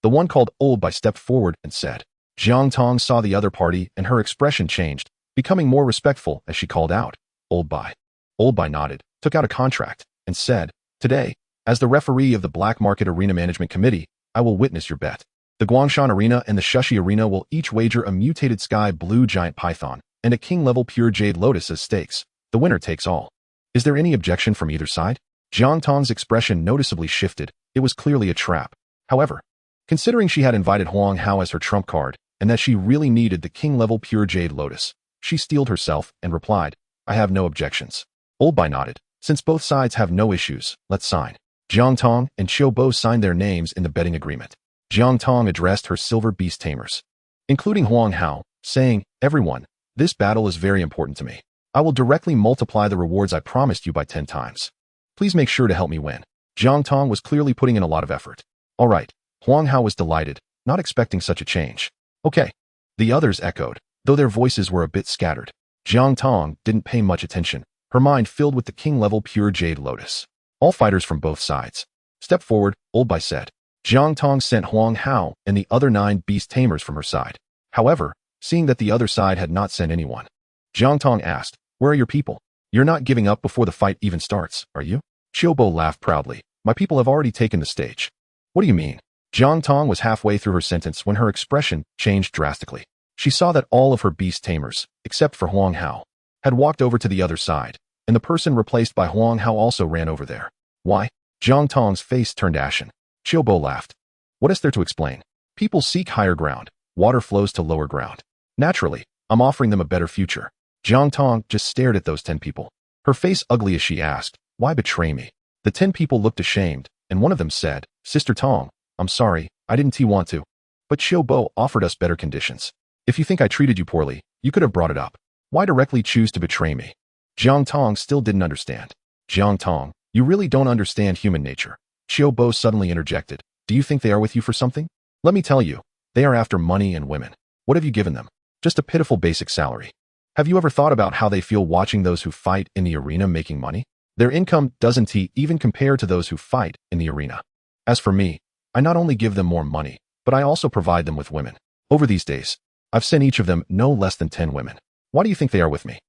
The one called Old Bai stepped forward and said. Jiang Tong saw the other party and her expression changed, becoming more respectful as she called out, Old Bai. Old Bai nodded, took out a contract, and said, Today, as the referee of the Black Market Arena Management Committee, I will witness your bet. The Guangshan Arena and the Shushi Arena will each wager a mutated sky blue giant python and a king-level pure jade lotus as stakes. The winner takes all. Is there any objection from either side? Jiang Tong's expression noticeably shifted. It was clearly a trap. However, considering she had invited Huang Hao as her trump card, and that she really needed the king-level pure jade lotus, she steeled herself and replied, I have no objections. Old Bai nodded. Since both sides have no issues, let's sign. Jiang Tong and Xiao signed their names in the betting agreement. Jiang Tong addressed her silver beast tamers, including Huang Hao, saying, Everyone, this battle is very important to me. I will directly multiply the rewards I promised you by 10 times. Please make sure to help me win. Jiang Tong was clearly putting in a lot of effort. All right. Huang Hao was delighted, not expecting such a change. Okay. The others echoed, though their voices were a bit scattered. Jiang Tong didn't pay much attention, her mind filled with the king-level pure jade lotus. All fighters from both sides. Step forward, Old Bai said. Jiang Tong sent Huang Hao and the other 9 beast tamers from her side. However, seeing that the other side had not sent anyone, Jiang Tong asked, Where are your people? You're not giving up before the fight even starts, are you? Xiao laughed proudly. My people have already taken the stage. What do you mean? Jiang Tong was halfway through her sentence when her expression changed drastically. She saw that all of her beast tamers, except for Huang Hao, had walked over to the other side, and the person replaced by Huang Hao also ran over there. Why? Jiang Tong's face turned ashen. Xiao laughed. What is there to explain? People seek higher ground. Water flows to lower ground. Naturally, I'm offering them a better future. Jiang Tong just stared at those 10 people. Her face ugly as she asked, Why betray me? The 10 people looked ashamed, and one of them said, Sister Tong, I'm sorry, I didn't want to. But Xiao offered us better conditions. If you think I treated you poorly, you could have brought it up. Why directly choose to betray me? Jiang Tong still didn't understand. Jiang Tong, You really don't understand human nature. Xiao Bo suddenly interjected. Do you think they are with you for something? Let me tell you, they are after money and women. What have you given them? Just a pitiful basic salary. Have you ever thought about how they feel watching those who fight in the arena making money? Their income doesn't even compare to those who fight in the arena. As for me, I not only give them more money, but I also provide them with women. Over these days, I've sent each of them no less than 10 women. Why do you think they are with me?